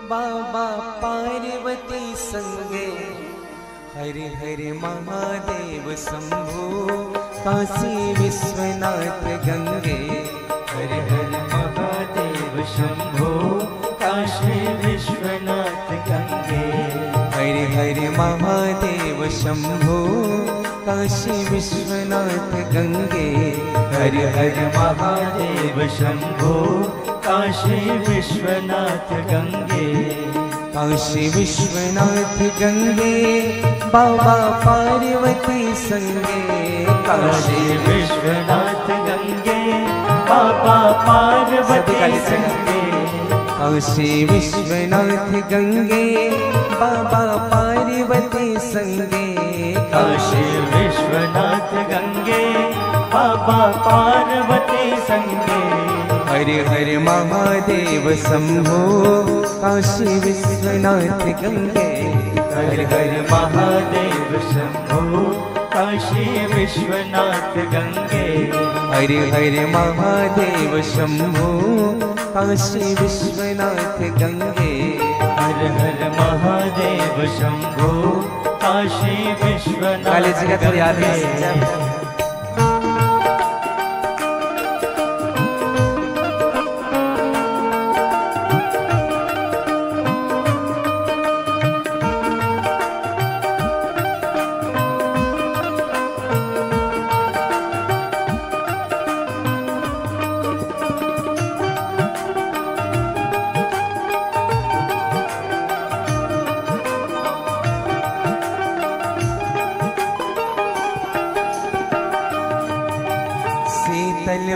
बाबा पार्वती संगे। हरे हरे महादेव शंभो, काशी विश्वनाथ गंगे। हरे हरे महादेव शंभो, काशी विश्वनाथ गंगे। हरे हरे महादेव शंभो, काशी विश्वनाथ गंगे। हरे हरे महादेव शंभो, काशी विश्वनाथ गंगे। काशी विश्वनाथ गंगे, बाबा पार्वती संगे। काशी विश्वनाथ गंगे, बाबा पार्वती संगे। काशी विश्वनाथ गंगे, बाबा पार्वती संगे। काशी विश्वनाथ गंगे, बाबा पार्वती संगे। हरे हरे महादेव शंभो, काशी विश्वनाथ गंगे। हरे हरे महादेव शंभो, काशी विश्वनाथ गंगे। हरे हरे महादेव शंभो, काशी विश्वनाथ गंगे। हर हर महादेव शंभो, काशी विश्वनाथ काली जी का थोड़ी आगे गंगे।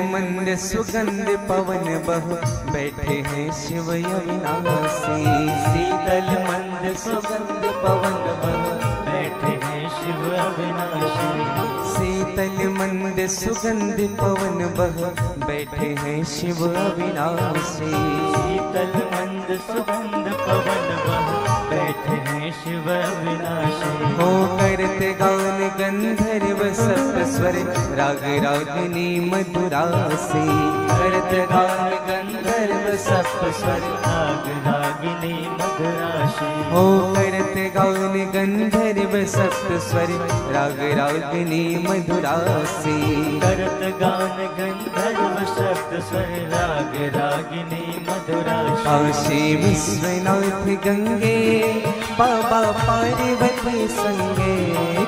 मंद सुगंध पवन बह, बैठे हैं शिव अविनाशी। शीतल मंद सुगंध पवन बह, बैठे हैं शिव अविनाशी। शीतल मंद सुगंध पवन बह, बैठे हैं शिव अविनाशी। शीतल मंद सुगंध पवन बह, बैठे हैं शिव अविनाशी। हो करते गान गंधर्व सप्त स्वर, राग रागिनी मधुरासी। करते गान गंधर्व सप्त स्वर, राग रागिनी मधुराशी। हो करते गान गंधर्व सप्त स्वर, राग रागिनी मधुरासी। करत गान गंधर्व सप्त स्वर, राग रागिनी मधुराशी। काशी विश्वनाथ गंगे, बाबा पार्वती संगे।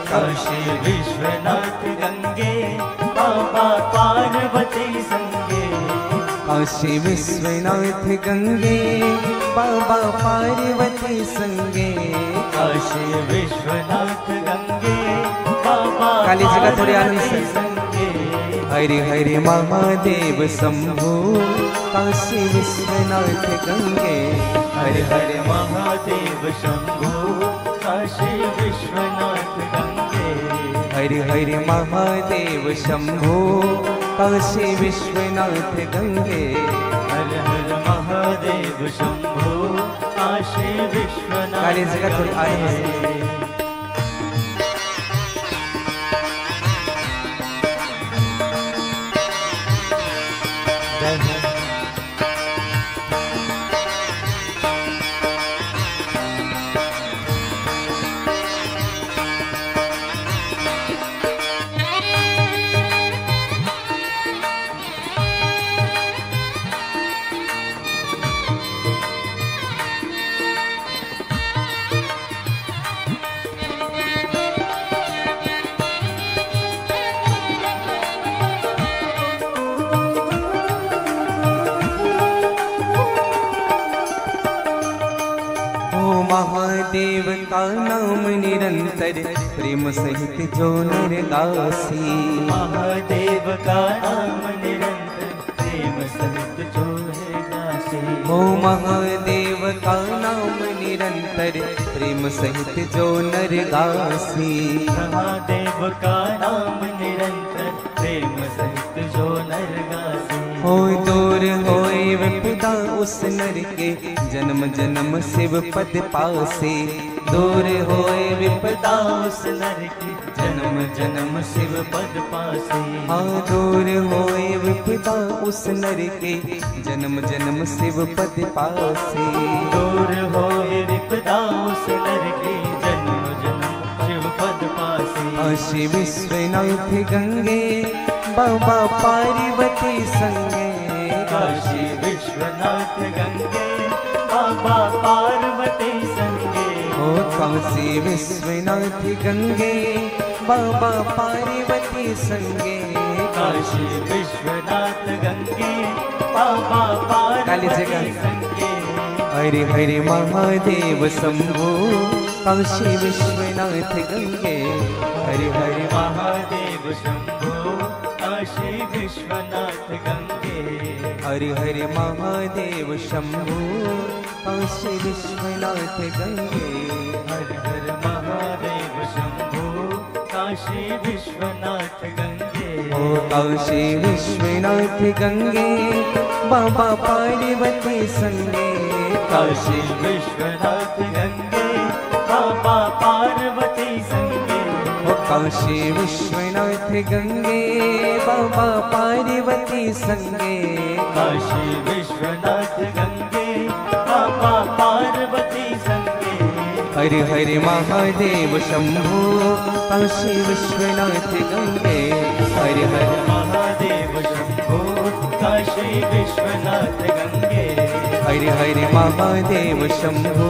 काशी विश्वनाथ गंगे, बाबा पार्वती संगे। काशी विश्वनाथ गंगे, बाबा पार्वती संगे। काशी विश्वनाथ गंगे, बाबा काली जी का थोड़ी आनंद से। संगे। हरे हरे महादेव शंभो, काशी विश्वनाथ गंगे। हरे हरे महादेव शंभो, काशी विश्वनाथ गंगे। हरे हरे महादेव शंभो, काशी विश्वनाथ गंगे। हर हर महादेव शंभो, काशी विश्वनाथ काली जी का थोड़ी आनंद से। गंगे। महादेव का नाम निरंतर प्रेम सहित जो नर गासी। महादेव का नाम निरंतर प्रेम सहित जो है गासी। हो महादेव का नाम निरंतर प्रेम सहित जो नर गासी। महादेव का नाम निरंतर प्रेम सहित जो नर गासी। हो दूर होए विपदा उस नर के जन्म जन्म शिव पद पासे। दूर होए विपदा उस नर की जन्म जन्म शिव पद पासे। हाँ दूर होए विपदा उस नर के जन्म जन्म शिव पद पासे। दूर होए विपदा उस नर की जन्म जन्म शिव पद पासे। काशी विश्वनाथ गंगे बाबा पार्वती संगे। काशी विश्वनाथ गंगे बाबा पार्वती संगे। हो काशी विश्वनाथ गंगे बाबा पार्वती संगे। काशी विश्वनाथ गंगे बाबा पार्वती संगे। हरे हरे महादेव शंभो काशी विश्वनाथ गंगे। हरे हरे महादेव शंभो काशी विश्वनाथ गंगे। हरे हरे महादेव शंभो काशी विश्वनाथ गंगे। हर हर महादेव शंभो काशी विश्वनाथ गंगे। ओ काशी विश्वनाथ गंगे बाबा पार्वती संगे। काशी विश्वनाथ गंगे बाबा पार्वती संगे। ओ काशी विश्वनाथ गंगे बाबा पार्वती संगे। काशी विश्वनाथ गंगे बाबा पार्वती संगे। हरे हरे महादेव शंभो काशी विश्वनाथ गंगे। हरे हरे महादेव शंभो काशी विश्वनाथ गंगे। हरे हरे महादेव शंभो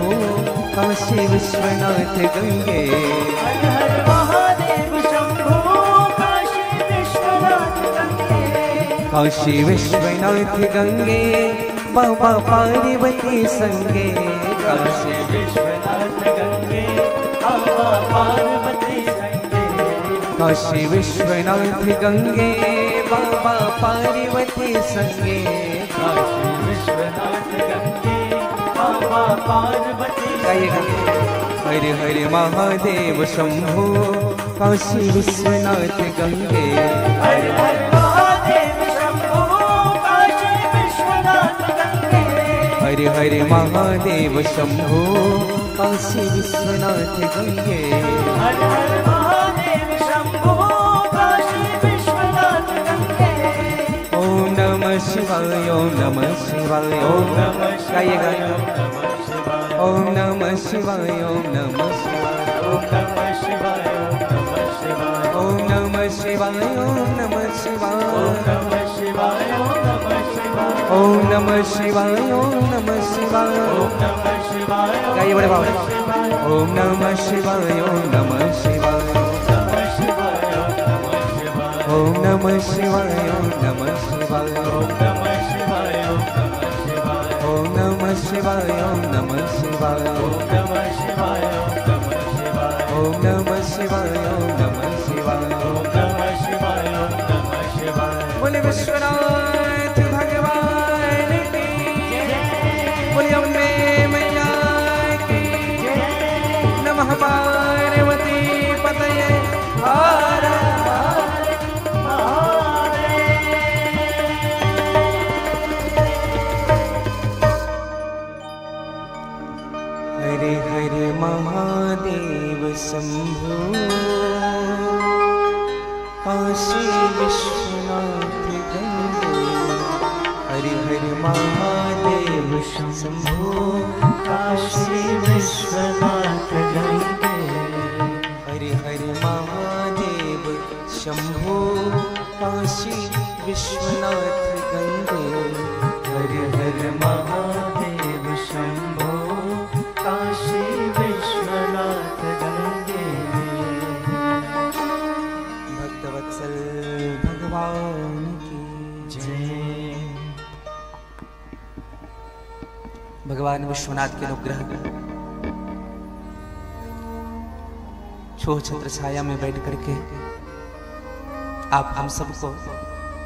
काशी विश्वनाथ गंगे। हर हर महादेव शंभो काशी विश्वनाथ गंगे। काशी विश्वनाथ गंगे बाबा पार्वती संगे। काशी विश्वनाथ गंगे बाबा पार्वती संगे। काशी विश्वनाथ गंगे बाबा पार्वती संगे। काशी विश्वनाथ गंगे बाबा पार्वती संगे। हरे हरे महादेव शंभो काशी विश्वनाथ गंगे। हर हर महादेव शंभो काशी विश्वनाथ गंगे। हरे हरे महादेव शंभो काशी विश्वनाथ गंगे। हर हर महादेव शंभो काशी विश्वनाथ गंगे। ओम नमः शिवाय ओम नमः शिवाय ओम नमः शिवाय। ओम नमः शिवाय ओम नमः शिवाय। ओम नमः शिवाय ओम नमः शिवाय। ओम नमः शिवाय ओम नमः शिवाय। ओम नमः शिवाय ओम नमः शिवाय ओम नमः शिवाय। ओम नमः शिवाय गाइए बड़े बाबा। ओम नमः शिवाय ओम नमः शिवाय। ओम नमः शिवाय ओम नमः शिवाय। ओम नमः शिवाय ओम नमः शिवाय। ओम नमः शिवाय ओम नमः शिवाय। बोले विश्वनाथ भगवान की। बोले अम्बे मैया की। नमः पार्वती पतये हर हरे हरे महादेव शंभो काशी विश्वनाथ गंगे। हरे हरे महादेव शंभो काशी विश्वनाथ गंगे। हरे हरे महादेव शंभो काशी विश्वनाथ गंगे। हर हर महादेव शंभो काशी विश्वनाथ गंगे। भक्तवत्सल भगवान की जय। भगवान विश्वनाथ के अनुग्रह ठोह छत्र छाया में बैठ करके आप हम सबको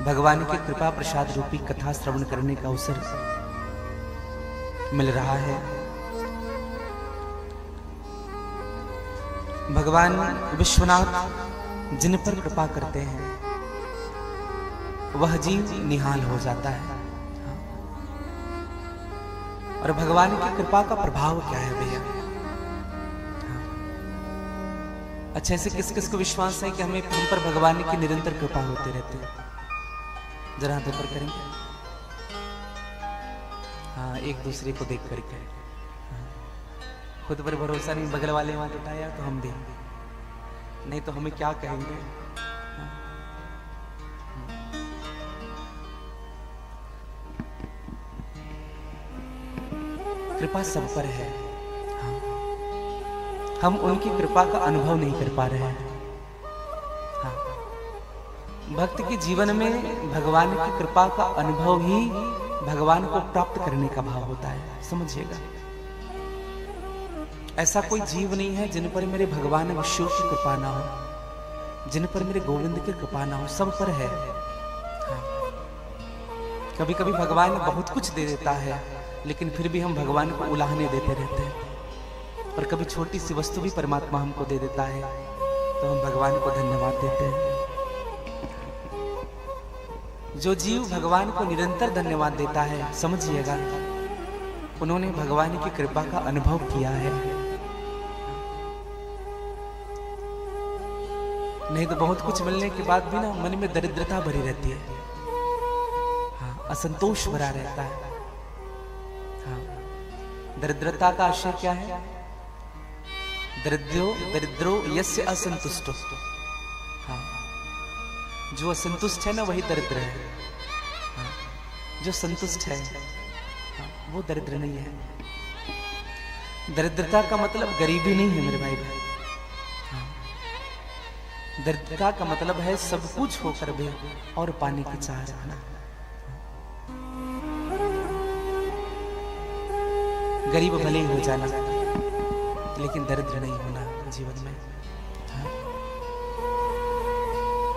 भगवान की कृपा प्रसाद रूपी कथा श्रवण करने का अवसर मिल रहा है। भगवान विश्वनाथ जिन पर कृपा करते हैं वह जीव निहाल हो जाता है। और भगवान की कृपा का प्रभाव क्या है भैया? अच्छा, ऐसे किस किस को विश्वास है कि हम पर भगवान की निरंतर कृपा होते रहते हैं? जरा हाथ ऊपर करेंगे। हाँ, एक दूसरे को देख करके। खुद पर भरोसा नहीं, बगल वाले हाथ उठाया तो हम भी नहीं तो हमें क्या कहेंगे? कृपा सब पर है, हम उनकी कृपा का अनुभव नहीं कर पा रहे हैं। हाँ। भक्त के जीवन में भगवान की कृपा का अनुभव ही भगवान को प्राप्त करने का भाव होता है, समझिएगा। ऐसा कोई जीव नहीं है जिन पर मेरे भगवान विष्णु की कृपा ना हो, जिन पर मेरे गोविंद की कृपा ना हो, सब पर है। हाँ। कभी कभी भगवान बहुत कुछ दे देता है, लेकिन फिर भी हम भगवान को उलाहने देते रहते हैं। और कभी छोटी सी वस्तु भी परमात्मा हमको दे देता है तो हम भगवान को धन्यवाद देते हैं। जो जीव भगवान को निरंतर धन्यवाद देता है, समझिएगा उन्होंने भगवान की कृपा का अनुभव किया है। नहीं तो बहुत कुछ मिलने के बाद भी ना मन में दरिद्रता भरी रहती है। हाँ, असंतोष भरा रहता है। हाँ, दरिद्रता का आशय क्या है? दरिद्रो यस्य असंतुष्टो। हाँ, जो असंतुष्ट है ना वही दरिद्र है। हाँ, जो संतुष्ट है हाँ, वो दरिद्र नहीं है। दरिद्रता का मतलब गरीबी नहीं है मेरे भाई बहन। हाँ, दरिद्रता का मतलब है सब कुछ होकर भी और पाने की चाह रखना। गरीब भले ही हो जाना, लेकिन दरिद्र नहीं होना जीवन में। हाँ।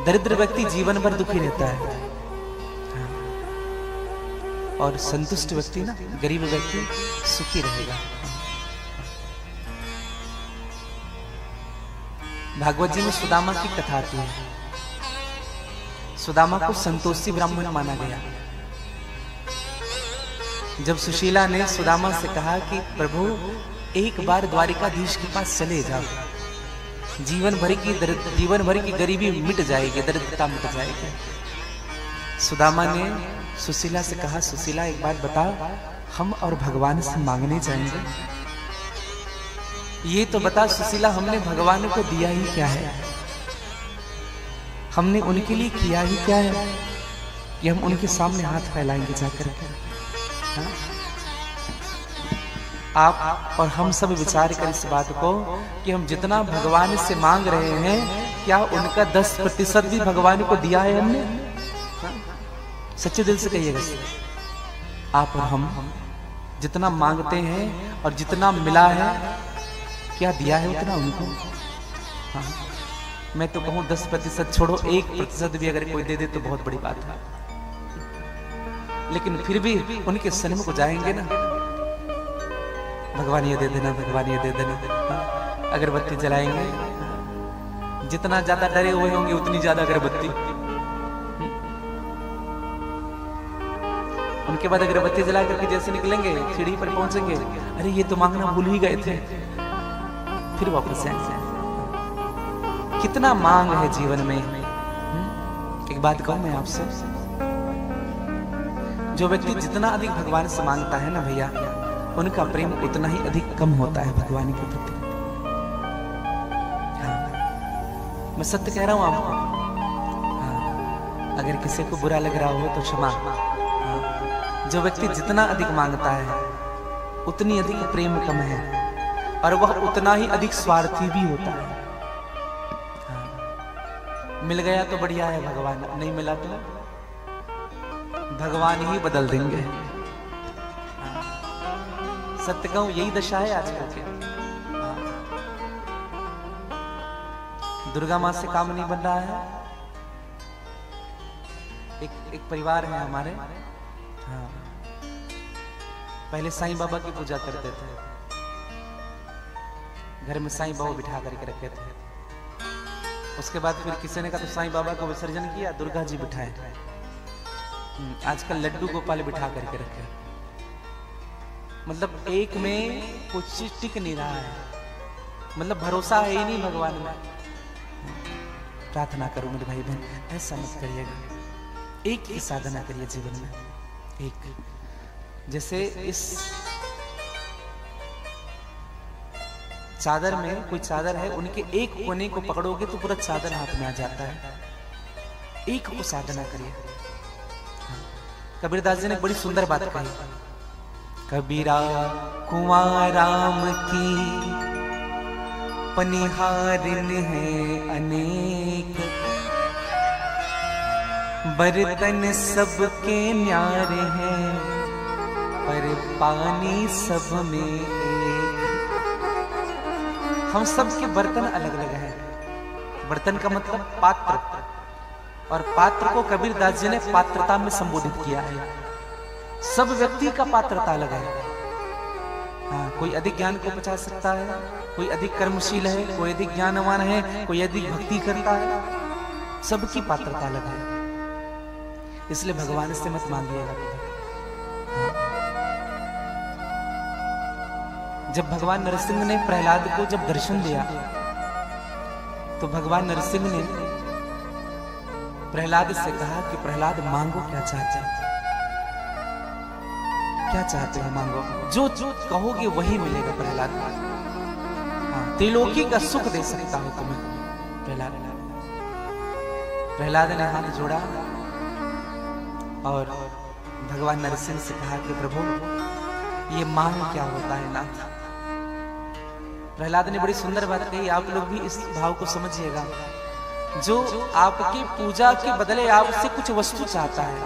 दरिद्र व्यक्ति जीवन भर दुखी रहता है। हाँ। और संतुष्ट व्यक्ति ना, गरीब व्यक्ति सुखी रहेगा। भागवत जी में सुदामा की कथा आती है। सुदामा को संतोषी ब्राह्मण माना गया। जब सुशीला ने सुदामा से कहा कि प्रभु एक बार द्वारिकाधीश के पास चले जाओ, जीवन भर की गरीबी मिट जाएगी, दरिद्रता मिट जाएगी। सुदामा ने सुशीला से कहा, सुशीला एक बात बता, हम और भगवान से मांगने जाएंगे? ये तो बता सुशीला, हमने भगवान को दिया ही क्या है? हमने उनके लिए किया ही क्या है कि हम उनके सामने हाथ फैलाएंगे जाकर के? हाँ? आप और हम सब विचार कर इस बात को कि हम जितना भगवान से मांग रहे हैं, क्या उनका 10% भी भगवान को दिया है हमने? सच्चे दिल से कहिएगा। आप और हम जितना मांगते हैं और जितना मिला है, क्या दिया है उतना उनको? हाँ। मैं तो कहूँ 10% छोड़ो, 1% भी अगर कोई दे दे तो बहुत बड़ी बात है। लेकिन फिर भी उनके सन्मुख जाएंगे ना, भगवान ये दे देना, भगवान ये दे देना। अगरबत्ती जलाएंगे, जितना ज्यादा डरे हुए होंगे उतनी ज्यादा अगरबत्ती। उनके बाद अगरबत्ती जला करके जैसे निकलेंगे, सीढ़ी पर पहुंचेंगे, अरे ये तो मांगना भूल ही गए थे, फिर वापस आएंगे। कितना मांग है जीवन में। एक बात कहूं मैं आपसे, जो व्यक्ति जितना अधिक भगवान से मांगता है ना भैया, उनका प्रेम उतना ही अधिक कम होता है भगवान के प्रति। हाँ, मैं सत्य कह रहा हूं आपको। हाँ, अगर किसी को बुरा लग रहा हो तो क्षमा। हाँ, जो व्यक्ति जितना अधिक मांगता है उतनी अधिक प्रेम कम है, और वह उतना ही अधिक स्वार्थी भी होता है। हाँ, मिल गया तो बढ़िया है भगवान, नहीं मिला तो भगवान ही बदल देंगे। सत्य कहूं यही दशा है आजकल के। दुर्गा माँ से काम नहीं बन रहा है। एक परिवार है हमारे, हाँ, पहले साईं बाबा की पूजा करते थे, घर में साईं बाबा बिठा करके रखे थे। उसके बाद फिर किसी ने कहा तो साईं बाबा को विसर्जन किया, दुर्गा जी बिठाए। आजकल लड्डू गोपाल बिठा करके रखे। मतलब एक में कुछ चीज टिक नहीं रहा है, मतलब भरोसा है ही नहीं भगवान में। प्रार्थना करो मेरे भाई बहन, ऐसा मत करिएगा। एक ही साधना करिए जीवन में, एक। जैसे इस चादर में कोई चादर है, उनके एक कोने को पकड़ोगे तो पूरा चादर हाथ में आ जाता है। एक को साधना करिए। कबीरदास जी ने बड़ी सुंदर बात कही, कबीरा कुंवर राम की पनिहारिन है अनेक, बर्तन सबके न्यारे हैं पर पानी सब में एक। हम सब के बर्तन अलग अलग हैं। बर्तन का मतलब पात्र, और पात्र को कबीरदास जी ने पात्रता में संबोधित किया है। सब व्यक्ति का पात्रता अलग है। हाँ, कोई अधिक ज्ञान को पचा सकता है, कोई अधिक कर्मशील है, कोई अधिक ज्ञानवान है, कोई अधिक भक्ति करता है। सबकी पात्रता अलग है, इसलिए भगवान से मत मांगिएगा। जब भगवान नरसिंह ने प्रहलाद को जब दर्शन दिया तो भगवान नरसिंह ने प्रहलाद से कहा कि प्रहलाद मांगो क्या चाहते हो, क्या चाहते हो मांगो, जो जो कहोगे वही मिलेगा प्रहलाद। हाँ, त्रिलोकी का सुख दे सकता हूं तुम्हें प्रहलाद। प्रहलाद ने हाथ जोड़ा और भगवान नरसिंह से कहा कि प्रभु ये मांग क्या होता है नाथ। प्रहलाद ने बड़ी सुंदर बात कही, आप लोग भी इस भाव को समझिएगा। जो आपकी पूजा के बदले आपसे कुछ वस्तु चाहता है,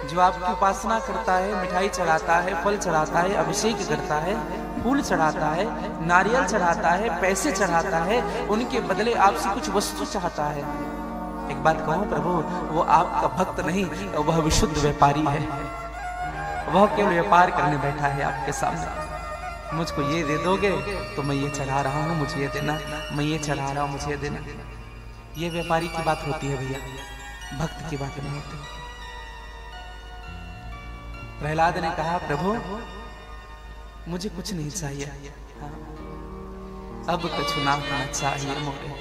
जो आपकी उपासना करता है, मिठाई चढ़ाता है, फल चढ़ाता है, अभिषेक करता है, फूल चढ़ाता है, नारियल चढ़ाता है, पैसे चढ़ाता है, उनके बदले आपसे कुछ वस्तु चाहता है। एक बात कहूं प्रभु, वो आपका भक्त नहीं, वह विशुद्ध व्यापारी है। वह केवल व्यापार करने बैठा है आपके सामने। मुझको ये दे दोगे तो मैं ये चढ़ा रहा हूं, मुझे ये देना, मैं ये चढ़ा रहा हूं, मुझे ये देना। ये व्यापारी की बात होती है भैया, भक्त की बात नहीं होती। प्रहलाद ने कहा प्रभु मुझे कुछ नहीं चाहिए, हाँ, अब कुछ ना होना चाहिए मोरे,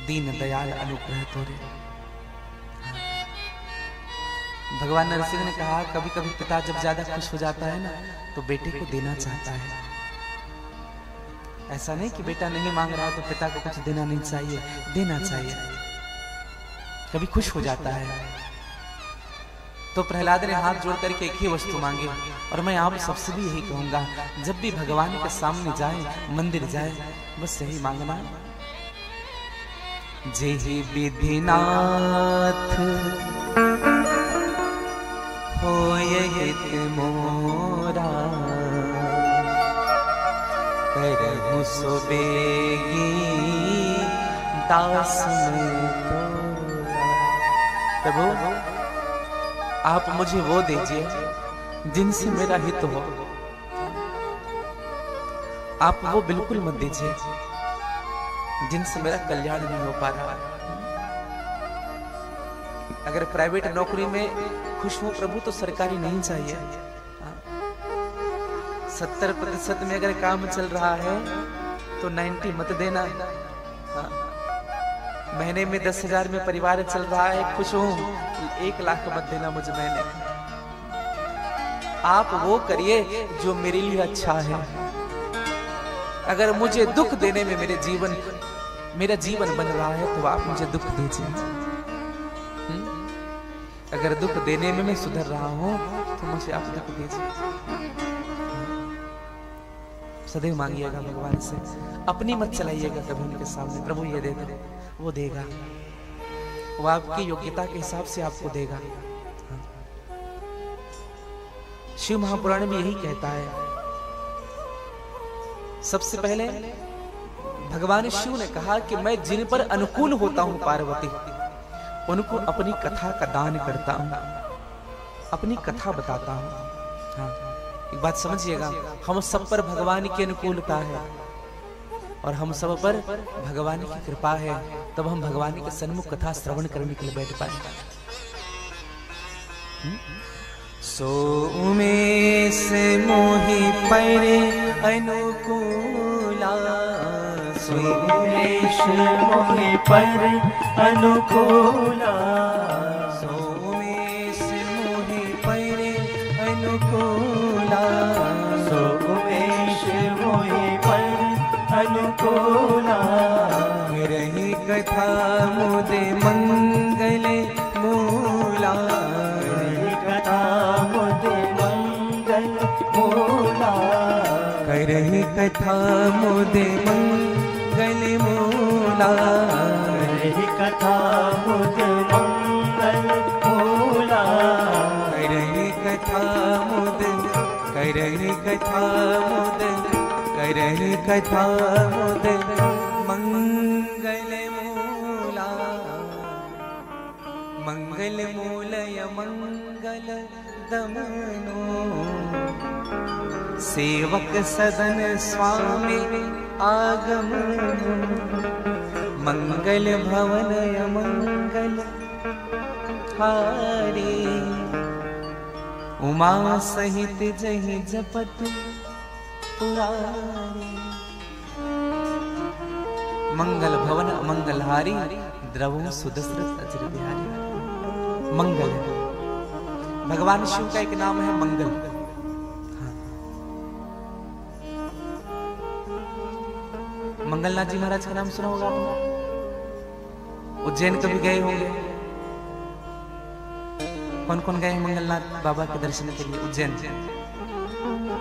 दीन दयाल अनुग्रह तोरे। भगवान नरसिंह ने कहा कभी कभी पिता जब ज्यादा खुश हो जाता है ना तो बेटे को देना चाहता है। ऐसा नहीं कि बेटा नहीं मांग रहा है तो पिता को कुछ देना नहीं चाहिए, देना चाहिए। कभी खुश हो जाता है। तो प्रहलाद ने हाथ जोड़ करके एक ही वस्तु मांगी, और मैं आप सबसे भी यही कहूंगा, जब भी भगवान के सामने जाए, मंदिर जाए, बस यही मांगना, जय विधिनाथ होयहित मोरा, करहु सो बेगी दास में तोरा। प्रभु आप मुझे वो दीजिए जिनसे मेरा हित हो, आप वो बिल्कुल मत दीजिए जिनसे मेरा कल्याण नहीं हो पा रहा। अगर प्राइवेट नौकरी में खुश हूं प्रभु तो सरकारी नहीं चाहिए। 70% में अगर काम चल रहा है तो 90 मत देना। महीने में 10,000 में परिवार चल रहा है, खुश हूं, 1 लाख मत देना मुझे महीने। आप वो करिए जो मेरे लिए अच्छा है। अगर मुझे दुख देने में मेरा जीवन बन रहा है तो आप मुझे दुख दीजिए। अगर दुख देने में मैं सुधर रहा हूं तो मुझे आप दुख दीजिए। सदैव मांगिएगा भगवान से, अपनी मत चलाइएगा कभी उनके सामने, प्रभु ये दे दो, वो देगा, वो आपकी योग्यता के हिसाब से आपको देगा। शिव महापुराण में यही कहता है, सबसे पहले भगवान शिव ने कहा कि मैं जिन पर अनुकूल होता हूं पार्वती, उनको अपनी कथा का दान करता हूं, अपनी कथा बताता हूं। हाँ, एक बात समझिएगा, हम सब पर भगवान की अनुकूलता है और हम सब पर भगवान की कृपा है, तब हम भगवान के सन्मुख कथा श्रवण करने के लिए बैठ पाए। सो उमेश मोहि परे अनुकूला, सो उमेश मोहि पर अनुकूला, सो उमेश मोहि परे अनुकूला, सो उमेश मोहि पर अनुकूला। रही कथा मुदे मंगल मूला, रही कथा मुदे मंगल मूला, रही कथा मुदे मंगल मूला, रही कथा मुदे मंगल मूला, रही कथा मुदे, रही कथा मुदे, रही कथा मुदे मंगल मूला, मंगल मूलय मंगल दमनो, सेवक सदन स्वामी आगमनो, मंगल भवनय मंगल हारी, उमा सहित जहि जपत पुरारी, मंगल भवन मंगलहारी, द्रवो सुदशरथ अचर बिहारी। मंगल भगवान शिव का एक नाम है मंगल। हाँ। मंगलनाथ जी महाराज का नाम सुना होगा आपने? उज्जैन कभी गए होंगे? कौन कौन गए मंगलनाथ बाबा के दर्शन के लिए? उज्जैन,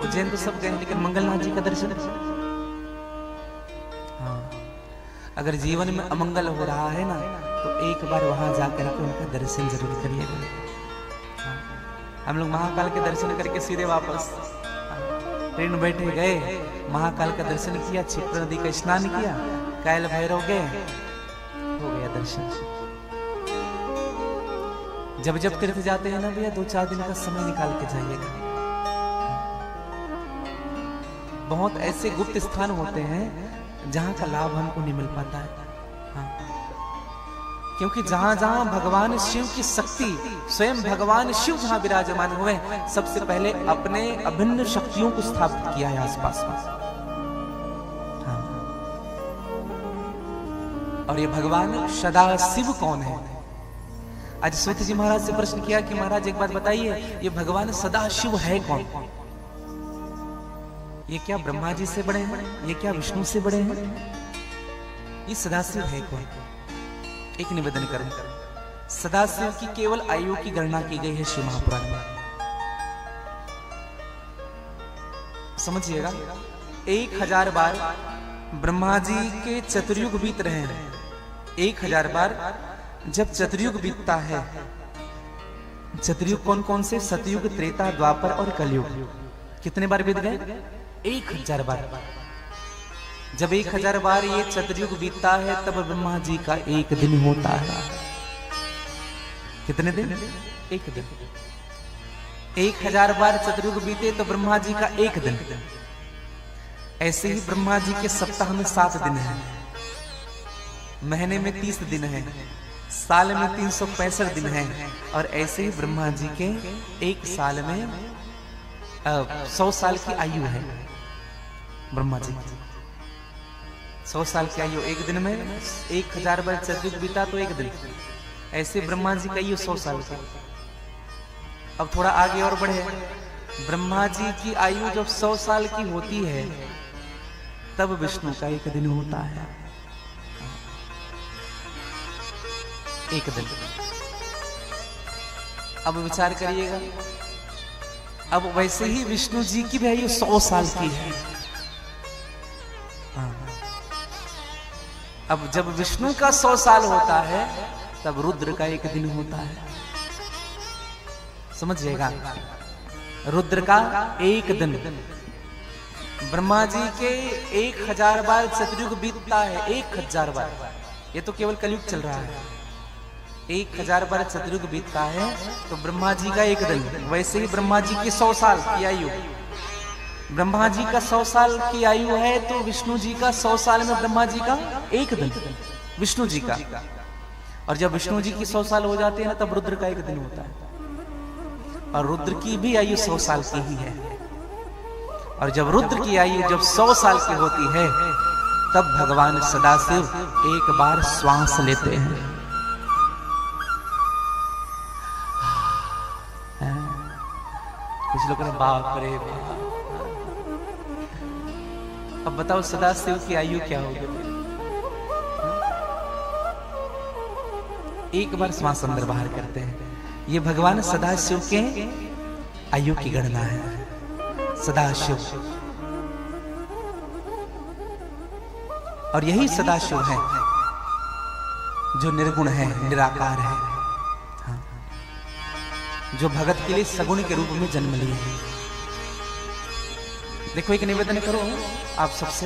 उज्जैन तो सब गए, लेकिन मंगलनाथ जी का दर्शन। हाँ, अगर जीवन में अमंगल हो रहा है ना, तो एक बार वहां जाकर के उनका दर्शन जरूर करिएगा। हाँ, हम लोग महाकाल के दर्शन करके सीधे वापस ट्रेन में बैठे गए, महाकाल का दर्शन किया, क्षिप्रा नदी का स्नान किया, कायल भैरव गए, हो गया दर्शन। जब जब तीर्थ जाते हैं ना भैया, 2-4 दिन का समय निकाल के जाइएगा। बहुत ऐसे गुप्त स्थान होते हैं जहां का लाभ हमको नहीं मिल पाता है। हाँ। क्योंकि जहां जहां भगवान शिव की शक्ति, स्वयं भगवान शिव जहां विराजमान हुए, सबसे पहले अपने अभिन्न शक्तियों को स्थापित किया है आसपास में। हाँ। और ये भगवान सदाशिव कौन है? आज सूत जी महाराज से प्रश्न किया कि महाराज एक बात बताइए, ये भगवान सदाशिव है कौन? ये क्या ब्रह्मा जी से बड़े हैं? ये क्या विष्णु से बड़े हैं? ये सदाशिव है कौन? एक निवेदन करूं, सदाशिव की केवल आयु की गणना की गई है शिव महापुराण में। समझिएगा, 1000 बार ब्रह्मा जी के चतुर्युग बीत रहे हैं। 1000 बार जब चतुर्युग बीतता है, चतुर्युग कौन कौन से? सतयुग, त्रेता, द्वापर और कलयुग। कितने बार बीत गए? 1000 बार। जब 1000 बार ये चतुर्युग बीतता है, तब ब्रह्मा जी का एक दिन होता है। कितने दिन? एक दिन। 1000 बार चतुर्युग बीते तो ब्रह्मा जी का एक दिन। ऐसे ही ब्रह्मा जी के सप्ताह में 7 दिन है, महीने में 30 दिन है, साल में 365 दिन है, और ऐसे ही ब्रह्मा जी के एक साल में 100 साल की आयु है। ब्रह्मा जी 100 साल की आयु, एक दिन में 1000 बार चतुर्युग बीता तो एक दिन। ऐसे ब्रह्मा जी का आयु 100 साल की। अब थोड़ा आगे और बढ़े, ब्रह्मा जी की आयु जब 100 साल की होती है, तब विष्णु का एक दिन होता है। एक दिन। अब विचार करिएगा, अब वैसे ही विष्णु जी की भी आयु 100 साल की है। अब जब विष्णु का 100 साल होता है, तब रुद्र का एक दिन होता है। समझिएगा, रुद्र का एक दिन। ब्रह्मा जी के 1000 बार सतयुग बीतता है, 1000 बार। ये तो केवल कलयुग चल रहा है। 1000 बार सतयुग बीतता है तो ब्रह्मा जी का एक दिन। वैसे ही ब्रह्मा जी की 100 साल की आयु, ब्रह्मा जी का 100 साल की आयु है तो विष्णु जी का 100 साल में ब्रह्मा जी का एक दिन, विष्णु जी का। और जब विष्णु जी की 100 साल हो जाते हैं ना, तब रुद्र का एक दिन होता है। और रुद्र की भी आयु 100 साल की ही है। और जब रुद्र की आयु जब 100 साल की होती है, तब भगवान सदाशिव एक बार श्वास लेते हैं। कुछ लोग कहते बाप रे बाप। अब बताओ सदाशिव की आयु क्या होगी? एक बार श्वास अंदर बाहर करते हैं। ये भगवान सदाशिव के आयु की गणना है। सदाशिव, और यही सदाशिव है जो निर्गुण है, निराकार है। हाँ। जो भगत के लिए सगुण के रूप में जन्म लिए हैं। देखो, एक निवेदन करो आप सबसे।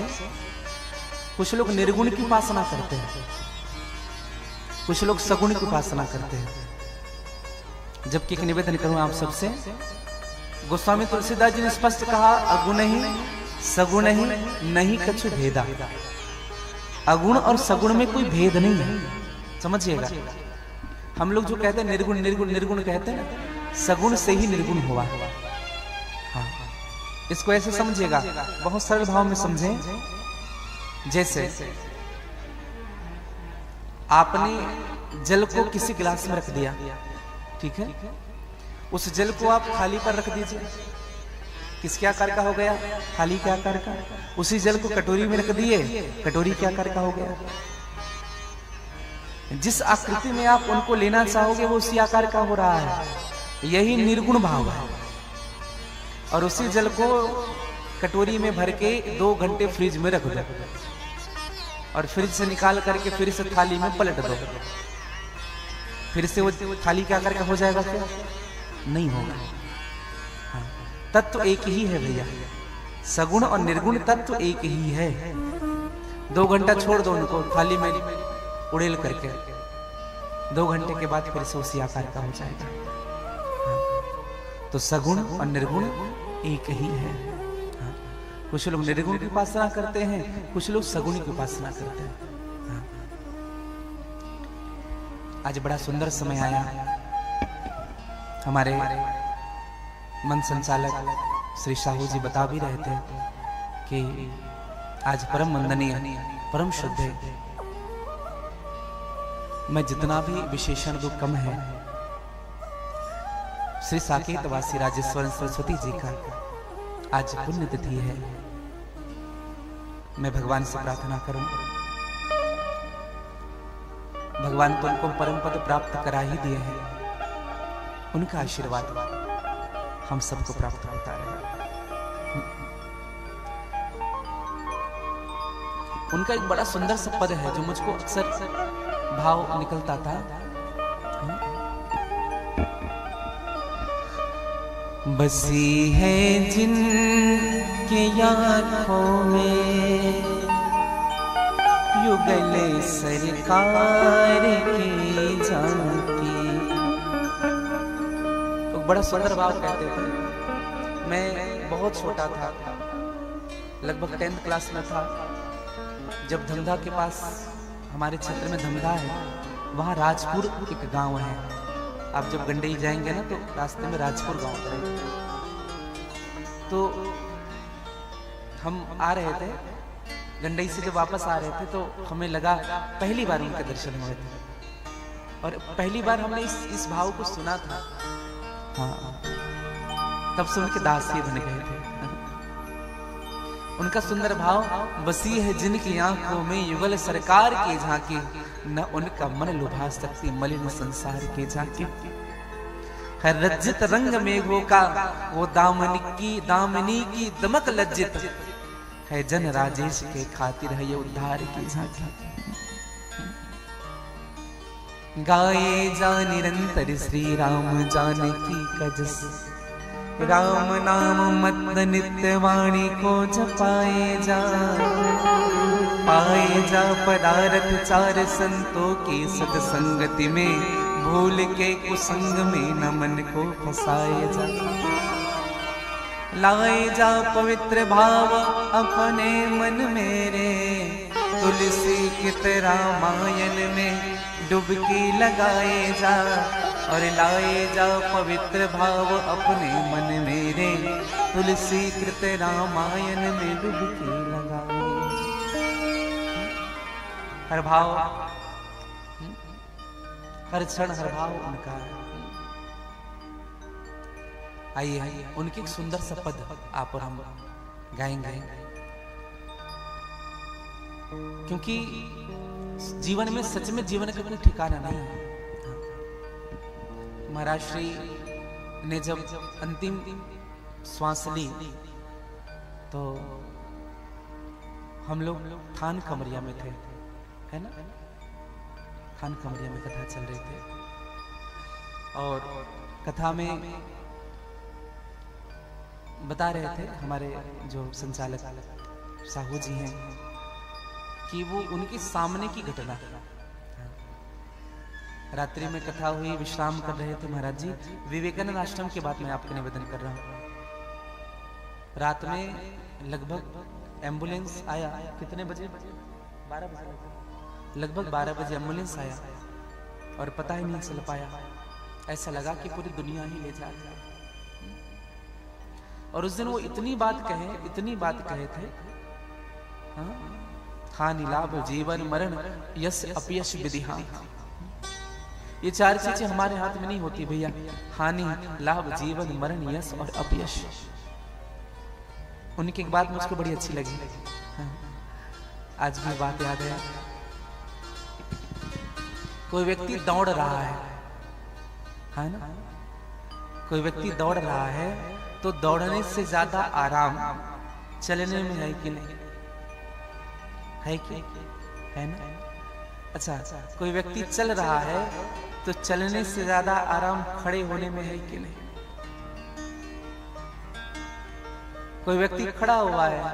कुछ लोग निर्गुण की उपासना करते हैं, कुछ लोग सगुण की उपासना करते हैं। जबकि एक निवेदन करूं आप सबसे, गोस्वामी तुलसीदास जी ने स्पष्ट कहा, अगुण ही सगुण ही नहीं कछु भेदा। अगुण और सगुण में कोई भेद नहीं है, समझिएगा। हम लोग जो कहते हैं निर्गुण निर्गुण निर्गुण कहते हैं, सगुण से ही निर्गुण हुआ। हाँ, इसको ऐसे समझिएगा, बहुत सरल भाव में समझें। जैसे आपने जल को किसी गिलास में रख दिया, ठीक है? उस जल को आप थाली पर रख दीजिए, किसके आकार का हो गया? थाली के आकार का। उसी जल को कटोरी में रख दिए, कटोरी के आकार का हो गया। जिस आकृति में आप उनको लेना चाहोगे वो उसी आकार का हो रहा है। यही निर्गुण भाव है। और उसी जल को कटोरी में भर के 2 घंटे फ्रिज में रख दो, और फ्रिज से निकाल करके फिर से थाली में पलट दो, फिर से वो थाली के आकार का हो जाएगा क्या? नहीं होगा। हाँ, तत्व एक ही है भैया। सगुण और निर्गुण तत्व एक ही है। 2 घंटा छोड़ दो उनको थाली में उड़ेल करके, 2 घंटे के बाद फिर से उसी आकार का हो जाएगा। हाँ, तो सगुण और निर्गुण एक ही है। हाँ, कुछ लोग निर्गुण की उपासना करते हैं, कुछ लोग सगुण की उपासना करते हैं। हाँ। आज बड़ा सुंदर समय आया। हमारे मन संचालक श्री साहू जी बता भी रहे थे कि आज परम वंदनीय, परम शुद्ध, मैं जितना भी विशेषण दो कम है, श्री साकेतवासी राजेश्वर सरस्वती जी का आज पुण्य तिथि है। मैं भगवान से प्रार्थना करूं, भगवान तो उनको परम पद प्राप्त करा ही दिए हैं, उनका आशीर्वाद हम सबको प्राप्त होता रहे। उनका एक बड़ा सुंदर सा पद है जो मुझको अक्सर भाव निकलता था। बसी है जिनके आँखों में युगल सरकार की झांकी। तो बड़ा सुंदर भाव कहते थे। मैं बहुत छोटा था, लगभग 10th क्लास में था, जब धमधा के पास, हमारे क्षेत्र में धमधा है, वहाँ राजपुर एक गांव है। आप जब गंडई जाएंगे ना तो रास्ते में राजपुर गांव पड़ेगा। तो हम आ रहे थे गंडई से, जब वापस आ रहे थे तो हमें लगा पहली बार उनके दर्शन हुए थे, और पहली बार हमने इस भाव को सुना था। हाँ, तब से उनके दास ही बन गए थे। उनका सुंदर भाव, बसी है जिनकी आंखों में युगल सरकार की झांकी, न उनका मन लुभा सकती मलिन संसार के झांकी। हर रज्जित रंग मेघों का वो दामिनी की दमक लज्जित है, जन राजेश के खातिर है ये उद्धार की झांकी। गाए जा निरंतर श्री राम जानकी का जस, राम नाम मत नित्य वाणी को जपाए जा, पाए जा पदारथ चार संतों की सत्संगति में, भूल के कुसंग में न मन को फसाए जा। लाए जा पवित्र भाव अपने मन मेरे, तुलसी कित रामायण में डुबकी लगाए जा। और लाए जा पवित्र भाव अपने मन मेरे, तुलसी कृत रामायण में डुबकी लगाए। हर भाव, हर क्षण हर भाव उनका है। आइए उनकी एक सुंदर सा पद आप और हम गाएंगे, क्योंकि जीवन में सच में जीवन का कोई ठिकाना नहीं है। महाराज श्री ने जब अंतिम श्वास ली तो हम लोग थान कमरिया में थे, है ना? थान कमरिया में कथा चल रही थी और कथा में बता रहे थे हमारे जो संचालक साहू जी हैं कि वो उनके सामने की घटना। रात्रि में कथा हुई, विश्राम कर रहे थे महाराज जी। विवेकानंद आश्रम की बात मैं आपको निवेदन कर रहा हूँ। रात में लगभग एम्बुलेंस आया, कितने बजे? 12 बजे, लगभग 12 बजे एम्बुलेंस आया और पता ही नहीं चल पाया। ऐसा लगा कि पूरी दुनिया ही ले जा। और उस दिन वो इतनी बात कहे थे, हानि लाभ जीवन मरण यश अपयश विधिहान। ये चार चीजें हमारे हाथ में नहीं होती भैया, हानि लाभ जीवन मरण यश और अपयश। उनकी एक बात मुझको बड़ी अच्छी लगी, आज भी बात याद है। कोई व्यक्ति दौड़ रहा है ना? कोई व्यक्ति दौड़ रहा है तो दौड़ने से ज्यादा आराम चलने में है कि नहीं? है कि है ना? अच्छा, कोई व्यक्ति चल रहा है तो चलने से ज्यादा आराम खड़े होने में है कि नहीं? कोई व्यक्ति खड़ा हुआ है,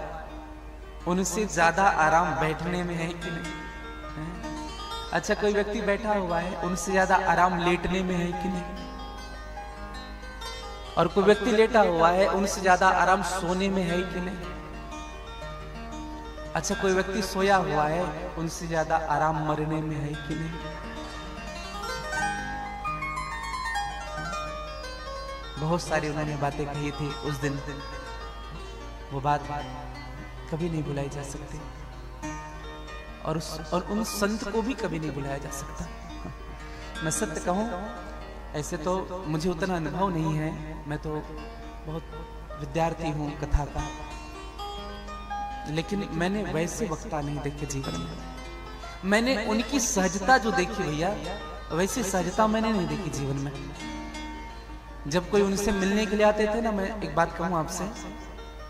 उनसे ज्यादा आराम बैठने में है कि नहीं? अच्छा, कोई व्यक्ति बैठा हुआ है, उनसे ज्यादा आराम लेटने में है कि नहीं? और कोई व्यक्ति लेटा हुआ है, उनसे ज्यादा आराम सोने में है कि नहीं? अच्छा, कोई व्यक्ति सोया हुआ है, उनसे ज्यादा आराम मरने में है कि नहीं? बहुत सारी उन्होंने बातें कही थी उस दिन, वो बात कभी नहीं भुलाई जा सकती और उन संत को भी कभी नहीं भुलाया जा सकता। मैं सत्य कहूं, ऐसे तो मुझे उतना अनुभव नहीं है, मैं तो बहुत विद्यार्थी हूं कथा का, लेकिन मैंने वैसे वक्ता नहीं देखे जीवन में। मैंने उनकी सहजता जो देखी भैया, वैसी सहजता मैंने नहीं देखी जीवन में। जब कोई उनसे मिलने के लिए आते थे ना, मैं एक बात कहूं आपसे,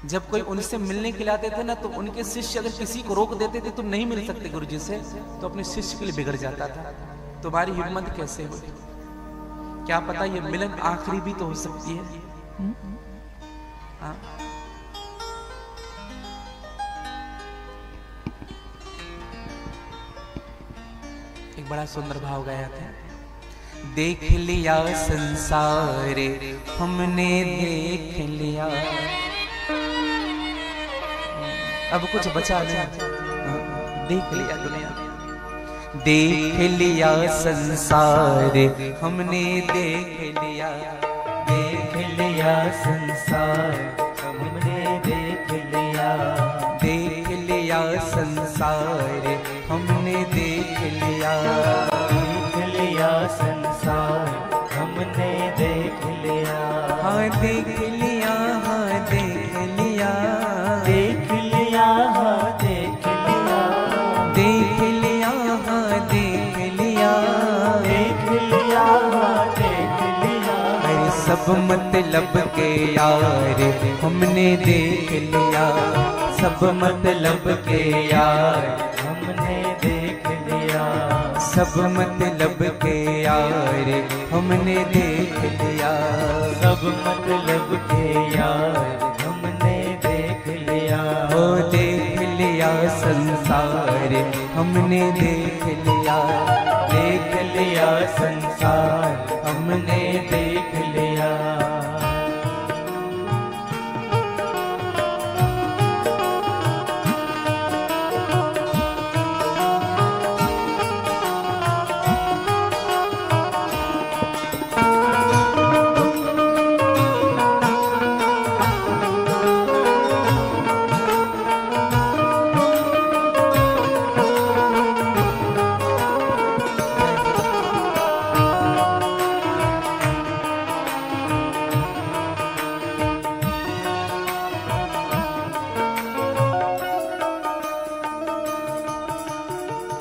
जब कोई उनसे मिलने के लिए आते थे ना, तो उनके शिष्य अगर किसी को रोक देते थे तुम नहीं मिल सकते गुरुजी से, तो अपने शिष्य के लिए बिगड़ जाता था। तुम्हारी हिम्मत कैसे हुई? क्या पता ये मिलन आखिरी भी तो हो सकती है। एक बड़ा सुंदर भाव गाया था, देख लिया संसार हमने देख लिया, अब कुछ बचा नहीं, देख लिया दुनिया। देख लिया संसार हमने देख लिया, देख लिया संसार हमने देख लिया, देख लिया संसार हमने देख लिया, देख लिया संसार हमने देख लिया, हाँ देख लिया, हाँ देख लिया, देख लिया, हाँ देख लिया, देख लिया, हाँ देख लिया, देख लिया, हाँ देख लिया, अरे सब मतलब के यार हमने देख लिया, सब मतलब के यार हमने देख लिया, सब मतलब के यार हमने देख लिया, सब मतलब के यार हमने देख लिया। वो देख लिया संसार हमने देख लिया, देख लिया संसार हमने देख लिया।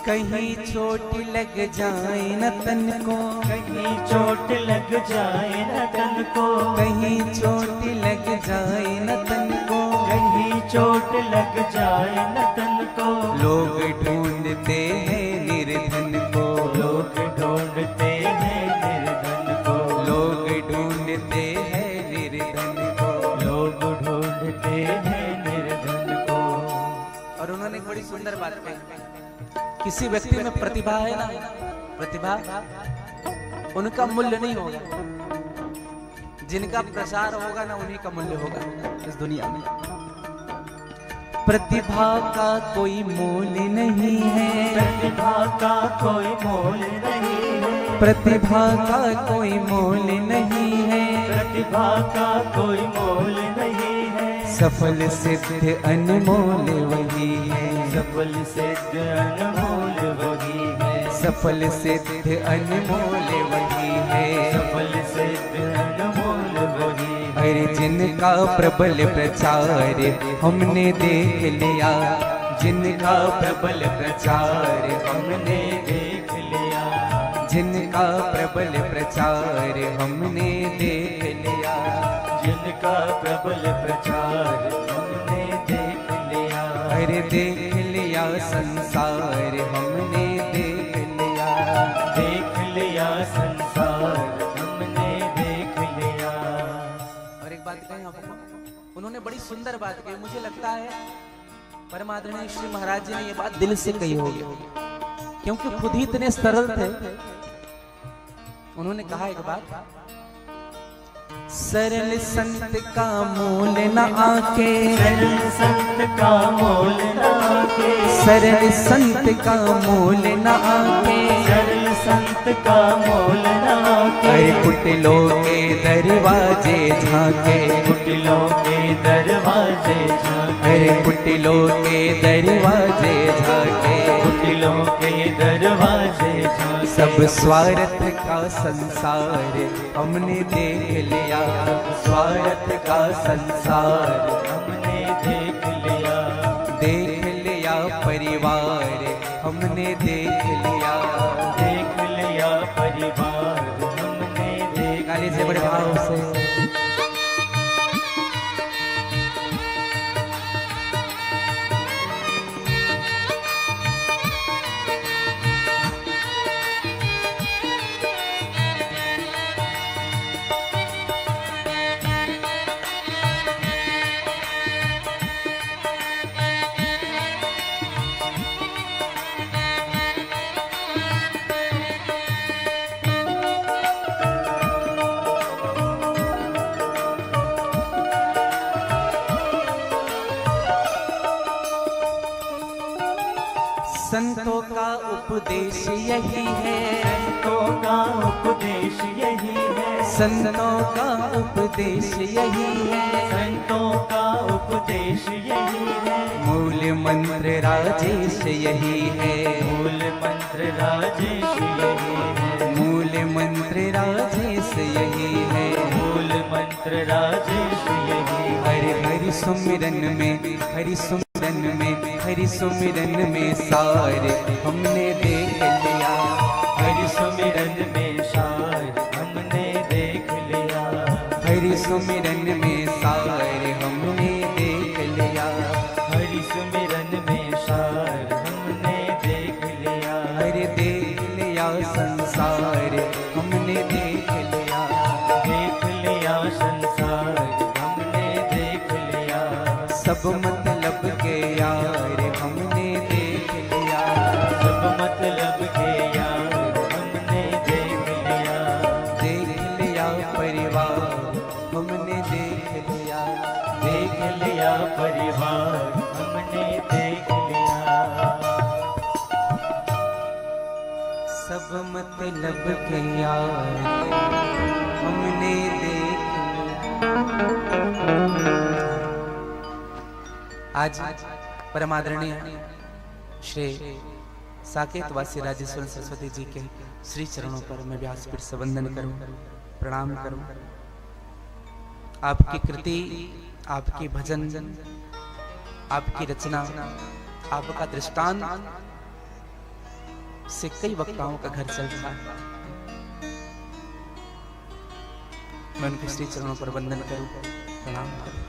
कहीं चोट लग जाए न तन को, कहीं चोट लग जाए न तन को, कहीं चोट लग जाए न तन को, कहीं चोट लग जाए न तन को। लोग ढूंढते हैं निर्धन को, लोग ढूंढते हैं निर्धन को, लोग ढूंढते हैं निर्धन को, लोग ढूंढते हैं निर्धन को। और उन्होंने एक बड़ी सुंदर बात कही, किसी व्यक्ति में प्रतिभा है ना, प्रतिभा उनका मूल्य नहीं होगा, जिनका प्रसार होगा ना उन्हीं का मूल्य होगा इस दुनिया में। प्रतिभा का कोई मोल नहीं है, प्रतिभा का कोई मोल नहीं है, प्रतिभा का कोई मोल नहीं है, प्रतिभा का कोई मोल नहीं है। सफल सिद्ध अनमोल वही है, सफल सिद्ध अनमोल वही है, सफल सिद्ध अनमोल वही है, सफल सिद्ध अनमोल वही है। अरे जिनका प्रबल प्रचार हमने देख लिया, जिनका प्रबल प्रचार हमने देख लिया, जिनका प्रबल प्रचार हमने देख लिया, जिनका प्रबल प्रचार हमने देख लिया। अरे देख लिया संसार हमने देख लिया, देख लिया संसार हमने देख लिया। और एक बात कहें आपको, उन्होंने बड़ी सुंदर बात कही, मुझे लगता है परम आदरणीय श्री महाराज जी ने ये बात दिल से कही होगी, क्योंकि खुद ही इतने सरल थे। उन्होंने कहा एक बात, सरल संत का मोल न आके, सरल संत का मोल न आके, सरल संत का मोल न आके, सरल संत का मोल न आके। अरे कुटिलों के दरवाजे झांके, कुटिलों के दरवाजे झांके, अरे कुटिलों के दरवाजे झांके, कुटिलों के दरवाजे झांके। सब स्वार्थ का संसार हमने देख लिया, स्वार्थ का संसार हमने देख लिया, देख लिया परिवार हमने देख लिया, देख लिया परिवार हमने देख गाली से बड़े भाव से संतों का उपदेश यही है, संतों का उपदेश यही है, संतों का उपदेश यही है, संतों का उपदेश यही है। मूल मंत्र राजेश यही है, मूल मंत्र राजेश यही है, मूल मंत्र राजेश यही है, मूल मंत्र राजेश यही है। हरि हरि सुमिरन में, हरि सुमिरन में, हरि सुमिरन में सारे हमने देख लिया, हरि सुमिरन में सार हमने देख लिया, हरि सुमिरन में सारे हमने देख लिया, हरि सुमिरन में सार हमने देख लिया। हरि देख लिया संसार हमने देख लिया, देख लिया संसार हमने देख लिया, सब मतलब के यार हमने देख लिया, सब मतलब के यार हमने देख लिया, देख लिया परिवार हमने देख लिया, देख लिया परिवार हमने देख लिया, सब मतलब के यार हमने देख लिया। आज परमादरणीय श्री साकेतवासी राजेश्वर सरस्वती जी के श्री चरणों पर मैं व्यासपीठ से वंदन करूं, प्रणाम करूं। आपकी कृति, आपकी भजन, आपकी रचना, आपका दृष्टांत से कई वक्ताओं का घर चलता है। मैं उनके श्री चरणों पर वंदन करूं, प्रणाम करूं।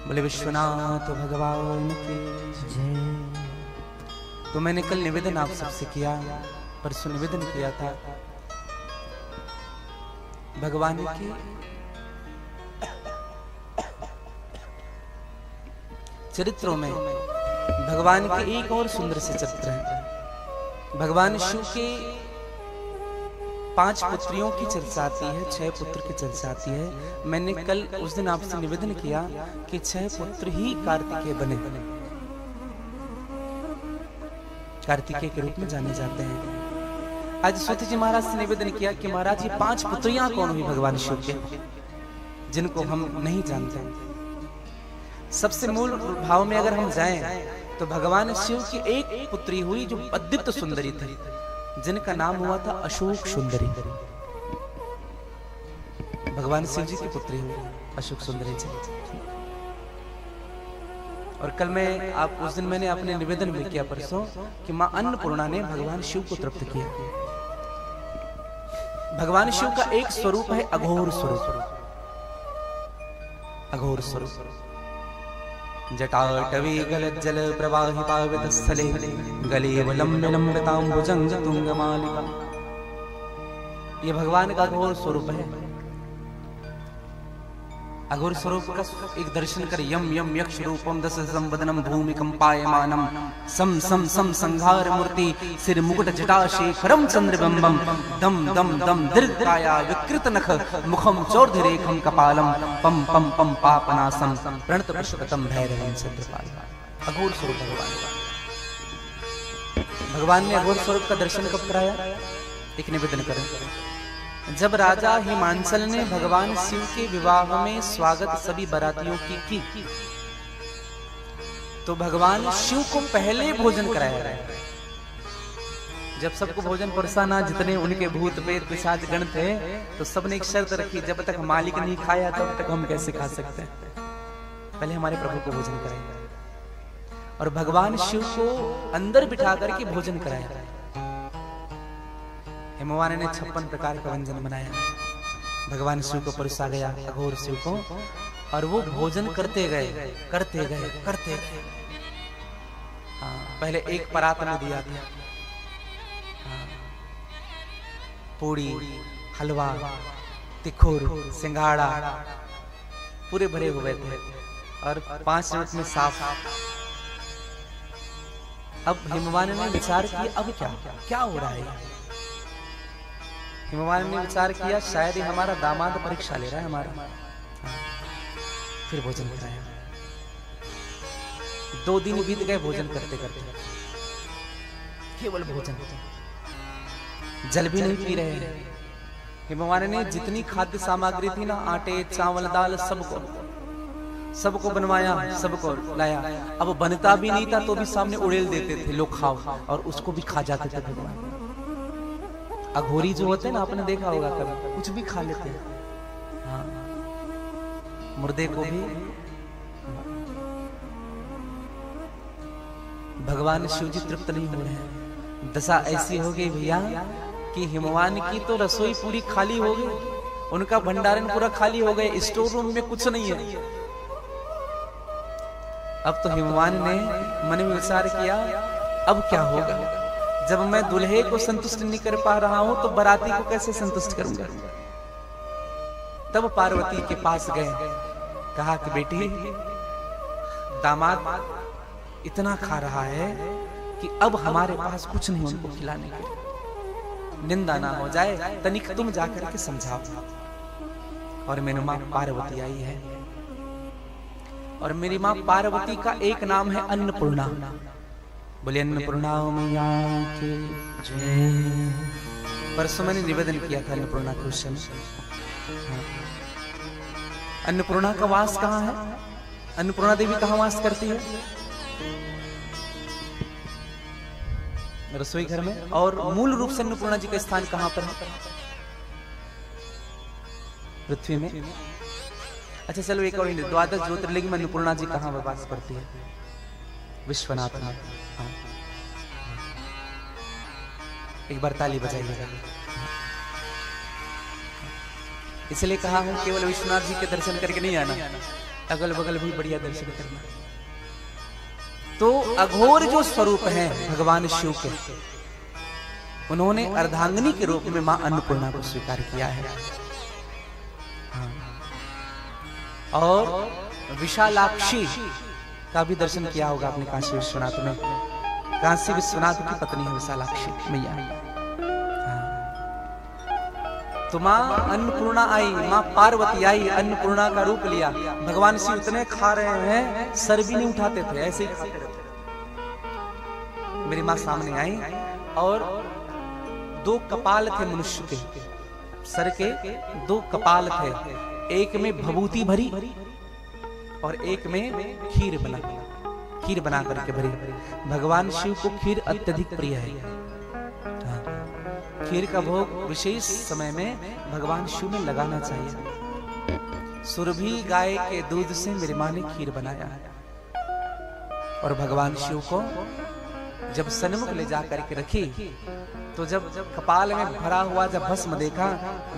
बोले विश्वनाथ भगवान की जय। तो मैंने कल निवेदन आप सबसे किया, परसों निवेदन किया था भगवान के चरित्रों में। भगवान के एक और सुंदर से चरित्र हैं। भगवान शिव के 5 पुत्रियों की चर्चा आती है, 6 पुत्र की चर्चा आती है। मैंने कल उस दिन आपसे निवेदन किया कि 6 पुत्र ही कार्तिकेय बने, कार्तिकेय के रूप में जाने जाते हैं। आज सूत जी महाराज से निवेदन किया कि महाराज ये 5 पुत्रियां कौन हुई भगवान शिव के, जिनको हम नहीं जानते। सबसे मूल भाव में अगर हम जाएं तो भगवान शिव की एक पुत्री हुई जो अद्भुत सुंदरी थी, जिनका नाम हुआ था अशोक सुंदरी। भगवान शिव जी की पुत्री हुई अशोक सुंदरी जी। और कल मैं आप उस दिन मैंने अपने निवेदन में किया परसों कि मां अन्नपूर्णा ने भगवान शिव को तृप्त किया। भगवान शिव का एक स्वरूप है अघोर स्वरूप, अघोर स्वरूप। जटाटवी गलज्जल प्रवाहि पावित स्थले गलेव लम्ब्य नम्रताम्बुजंग तुंगमालिका। ये भगवान का अघोर स्वरूप है। अघोर स्वरूप का एक दर्शन कर यम यम यक्ष रूपम दस संवदनम भूमि कंपायमानम सम सम सम संघार मूर्ति सिर मुकुट जटा शेखरम चंद्रबिंबम दम दम दम दीर्घकाया विकृत नख मुखम चौर्धरेखम कपालम पम पम पम पापनासम प्रणत पुष्पतम भैरवम चंद्रपाल। अघोर स्वरूप भगवान का। भगवान ने अघोर स्वरूप का दर्शन कब कराया? एक निवेदन करें। जब राजा हिमांचल ने भगवान शिव के विवाह में स्वागत सभी बारातियों की तो भगवान शिव को पहले भोजन कराया। जब सबको भोजन परसाना, जितने उनके भूत प्रेत पिशाच गण थे, तो सबने एक शर्त रखी, जब तक मालिक नहीं खाया तब तक हम कैसे खा सकते हैं, पहले हमारे प्रभु को भोजन कराएंगे। और भगवान शिव को अंदर बिठा करके भोजन कराया। हिमवान ने 56 प्रकार का व्यंजन बनाया, भगवान शिव को परोसा गया, अघोर शिव को, और वो भोजन करते गए करते गए करते गए। पहले एक परात में दिया था, पूड़ी, हलवा, तिखुर, सिंघाड़ा पूरे भरे हुए थे, और 5 मिनट में साफ। अब हिमवान ने विचार किया, अब क्या हो रहा है? हिमवान ने विचार किया, शायद ही हमारा दामाद परीक्षा ले रहा है हमारा। फिर भोजन कराया। 2 दिन बीत गए भोजन करते करते, केवल भोजन, जल भी नहीं पी रहे हैं। हिमवान ने जितनी खाद्य सामग्री थी ना, आटे, चावल, दाल, सबको बनवाया, सबको लाया। अब बनता भी नहीं था तो भी सामने उड़ेल देते थे लोग, खाओ, और उसको भी खा जाते थे भगवान। अघोरी जो होते हैं ना, आपने देखा होगा, कभी कुछ भी खा लेते हैं। हाँ, मुर्दे को भी। भगवान शिव जी तृप्त नहीं हो रहे हैं। दशा ऐसी हो गई भैया कि हिमवान की तो रसोई पूरी खाली हो गई, उनका भंडारण पूरा खाली हो गया, स्टोर रूम में कुछ नहीं है। अब तो हिमवान ने मन में विचार किया, अब क्या होगा? जब मैं दुल्हे को संतुष्ट नहीं कर पा रहा हूं तो बाराती को कैसे संतुष्ट करूंगा। तब पार्वती के पास गए, कहा कि बेटी दामाद इतना खा रहा है कि अब हमारे पास कुछ नहीं उनको खिलाने के लिए, निंदा ना हो जाए, तनिक तुम जाकर के समझाओ। और मेरी मां पार्वती आई है, और मेरी मां पार्वती का एक नाम है अन्नपूर्णा। बोले अन्नपूर्णा मैया की जय। परसों मैंने निवेदन किया था अन्नपूर्णा के विषय में। अन्नपूर्णा का वास कहाँ है? अन्नपूर्णा देवी कहाँ वास करती है? रसोई घर में। और मूल रूप से अन्नपूर्णा जी का स्थान कहां पर है? पृथ्वी में। अच्छा चलो एक और, द्वादश ज्योतिर्लिंग में अन्नपूर्णा जी कहां वास करती है? विश्वनाथ में। हाँ। एक बार ताली बजाइएगा। इसलिए कहा हूं केवल विश्वनाथ जी के दर्शन करके नहीं आना, अगल बगल भी बढ़िया दर्शन करना। तो अघोर जो स्वरूप हैं भगवान शिव के, उन्होंने अर्धांगिनी के रूप में मां अन्नपूर्णा को स्वीकार किया है। हाँ। और विशालाक्षी का भी दर्शन किया होगा आपने काशी विश्वनाथ में। काशी विश्वनाथ की पत्नी है विशालाक्षी मैया। तो मां अन्नपूर्णा आई, मां पार्वती आई, अन्नपूर्णा का रूप लिया। भगवान शिव इतने खा रहे हैं, सर भी नहीं उठाते थे, ऐसे ही खाते रहते। मेरी मां सामने आई और दो कपाल थे मनुष्य के, सर के दो कपाल थे, एक में भभूति भरी और एक में खीर बना करके भरी। भगवान शिव को खीर अत्यधिक प्रिय है। हाँ। खीर का भोग विशेष समय में भगवान शिव में लगाना चाहिए। सुरभि गाय के दूध से मेरी मां ने खीर बनाया और भगवान शिव को जब सन्मुख ले जा करके रखी, तो जब कपाल में भरा हुआ जब भस्म देखा,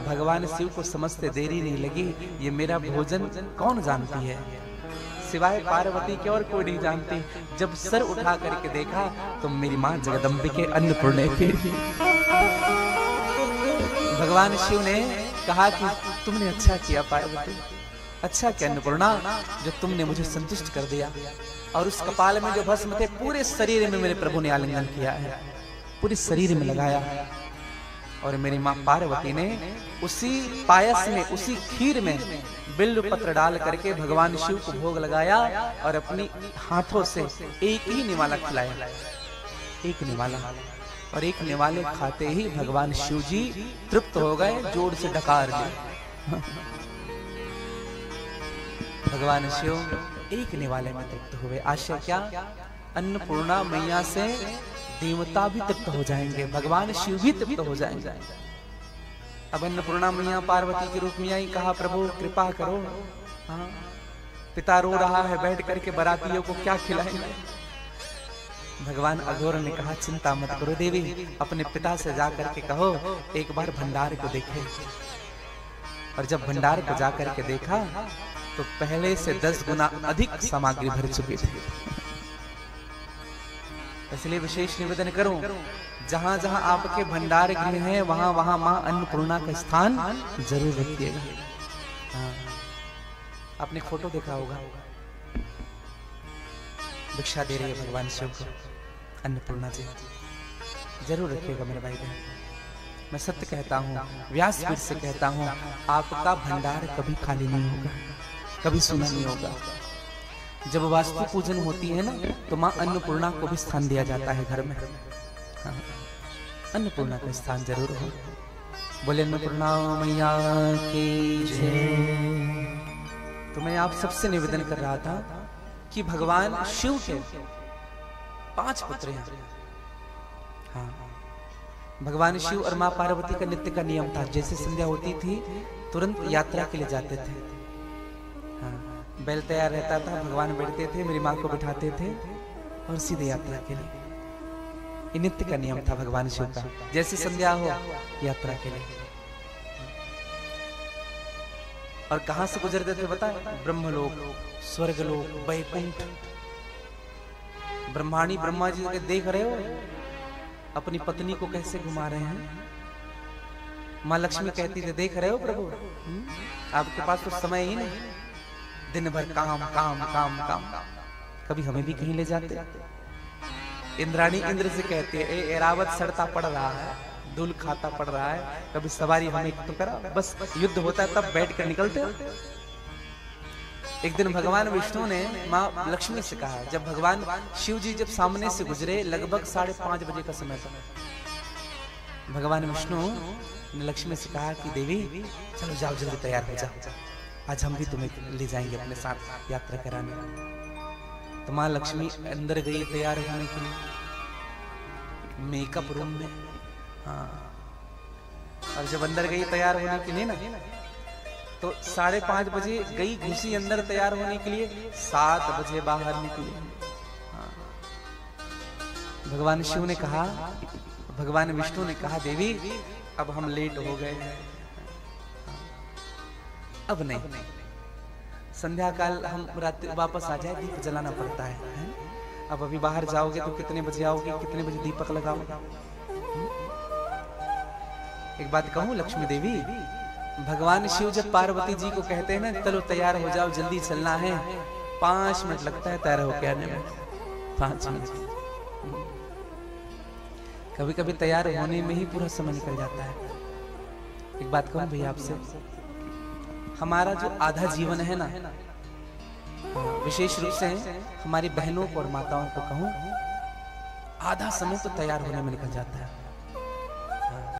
भगवान शिव को समझते देरी नहीं लगी, ये मेरा भोजन कौन जानती है, सिवाय पार्वती के और कोई नहीं जानती। जब सर उठा करके देखा तो मेरी मां जगदम्बिके अन्नपूर्णा की। भगवान शिव ने कहा कि तुमने अच्छा किया पार्वती, अच्छा किया अन्नपूर्णा, जो तुमने मुझे संतुष्ट कर दिया। और उस कपाल में जो भस्म थे पूरे शरीर में मेरे प्रभु ने आलिंगन किया है, पूरे शरीर में लगाया। और मेरी मां पार्वती ने उसी पायस में, उसी खीर में बिल्व पत्र डाल करके भगवान शिव को भोग लगाया और अपनी हाथों से एक ही निवाला खिलाया, एक निवाला। और एक निवाले खाते ही भगवान शिव जी तृप्त हो गए, जोर से डकार ली। भगवान शिव एक निवाले में तृप्त हुए। आशय क्या? अन्नपूर्णा मैया से देवता भी तृप्त हो जाएंगे, भगवान शिव भी तृप्त हो जाएंगे। अब अन्नपूर्णा मैया पार्वती के रूप में आई, कहा प्रभु कृपा करो, हाँ पिता रो रहा है, बैठ करके बारातियों को क्या खिलाएंगे। भगवान अघोर ने कहा चिंता मत करो देवी, अपने पिता से जाकर के कहो एक बार भंडार को देखे। और जब भंडार को जाकर के देखा तो पहले से 10 गुना अधिक सामग्री भर चुकी थी। इसलिए विशेष निवेदन करूं, जहां जहां आपके भंडार गृह हैं वहां वहां मां अन्नपूर्णा का स्थान जरूर रखिएगा। हाँ। आपने फोटो देखा होगा, भिक्षा दे रही है भगवान शिव को अन्नपूर्णा जी, जरूर रखिएगा मेरे भाई बहन। मैं सत्य कहता हूँ, व्यासपीठ से कहता हूँ, आपका भंडार कभी खाली नहीं होगा, कभी सुना नहीं होगा। जब वास्तु पूजन होती है ना, तो मां अन्नपूर्णा को भी स्थान दिया जाता है घर में। हाँ, अन्नपूर्णा का स्थान जरूर हो। बोले अन्नपूर्णा मैया की जय। तो मैं आप सबसे निवेदन कर रहा था कि भगवान शिव के 5 पुत्र हैं। हाँ, भगवान शिव और मां पार्वती का नित्य का नियम था, जैसे संध्या होती थी तुरंत यात्रा के लिए जाते थे। हाँ, बैल तैयार रहता था, भगवान बैठते थे, मेरी मां को बिठाते थे और सीधे यात्रा के लिए। ये नित्य का नियम था भगवान शिव का, जैसे संध्या हो यात्रा के लिए। और कहां से गुजरते थे बताए? ब्रह्मलोक, स्वर्गलोक, वैकुंठ। ब्रह्माणी ब्रह्मा जी के देख रहे हो, अपनी पत्नी को कैसे घुमा रहे हैं। माँ लक्ष्मी कहती थी, देख रहे हो प्रभु, आपके पास तो समय ही नहीं, दिन भर काम काम काम काम, कभी हमें भी कहीं ले जाते। इंद्राणी इंद्र से कहती है, ए एरावत सड़ता पड़ रहा है, धूल खाता पड़ रहा है, कभी सवारी हमें तो करा। बस युद्ध होता है तब बैठ कर निकलते। एक दिन भगवान विष्णु ने माँ लक्ष्मी से कहा, जब भगवान शिव जी जब सामने से गुजरे, लगभग 5:30 बजे का समय था, भगवान विष्णु ने लक्ष्मी से कहा कि देवी चलो जाओ, जल्दी तैयार हो जाओ, आज हम भी तुम्हें ले जाएंगे अपने साथ यात्रा कराने। तो माँ लक्ष्मी अंदर गई तैयार होने के लिए, मेकअप रूम में। हाँ, और जब अंदर गई तैयार होने के लिए ना, तो 5:30 बजे गई, घुसी अंदर तैयार होने के लिए, 7 बजे बाहर निकली। हाँ। भगवान शिव ने कहा, भगवान विष्णु ने कहा, देवी अब हम लेट हो गए हैं, अब नहीं, संध्या काल हम रात वापस आ जाए, दीप जलाना पड़ता है? अब अभी बाहर जाओगे तो कितने बजे आओगे, कितने बजे दीपक लगाओगे? एक बात कहूं लक्ष्मी देवी, भगवान शिव जब पार्वती जी को कहते हैं ना, चलो तैयार हो जाओ, जल्दी चलना है, 5 मिनट लगता है तैयार होके आने में, 5 मिनट। कभी कभी तैयार होने में ही पूरा समय निकल जाता है। एक बात कहूं भैया आपसे, हमारा जो आधा जीवन है ना, विशेष रूप से हमारी बहनों को और माताओं को कहूं, आधा समय तो तैयार होने में निकल जाता है।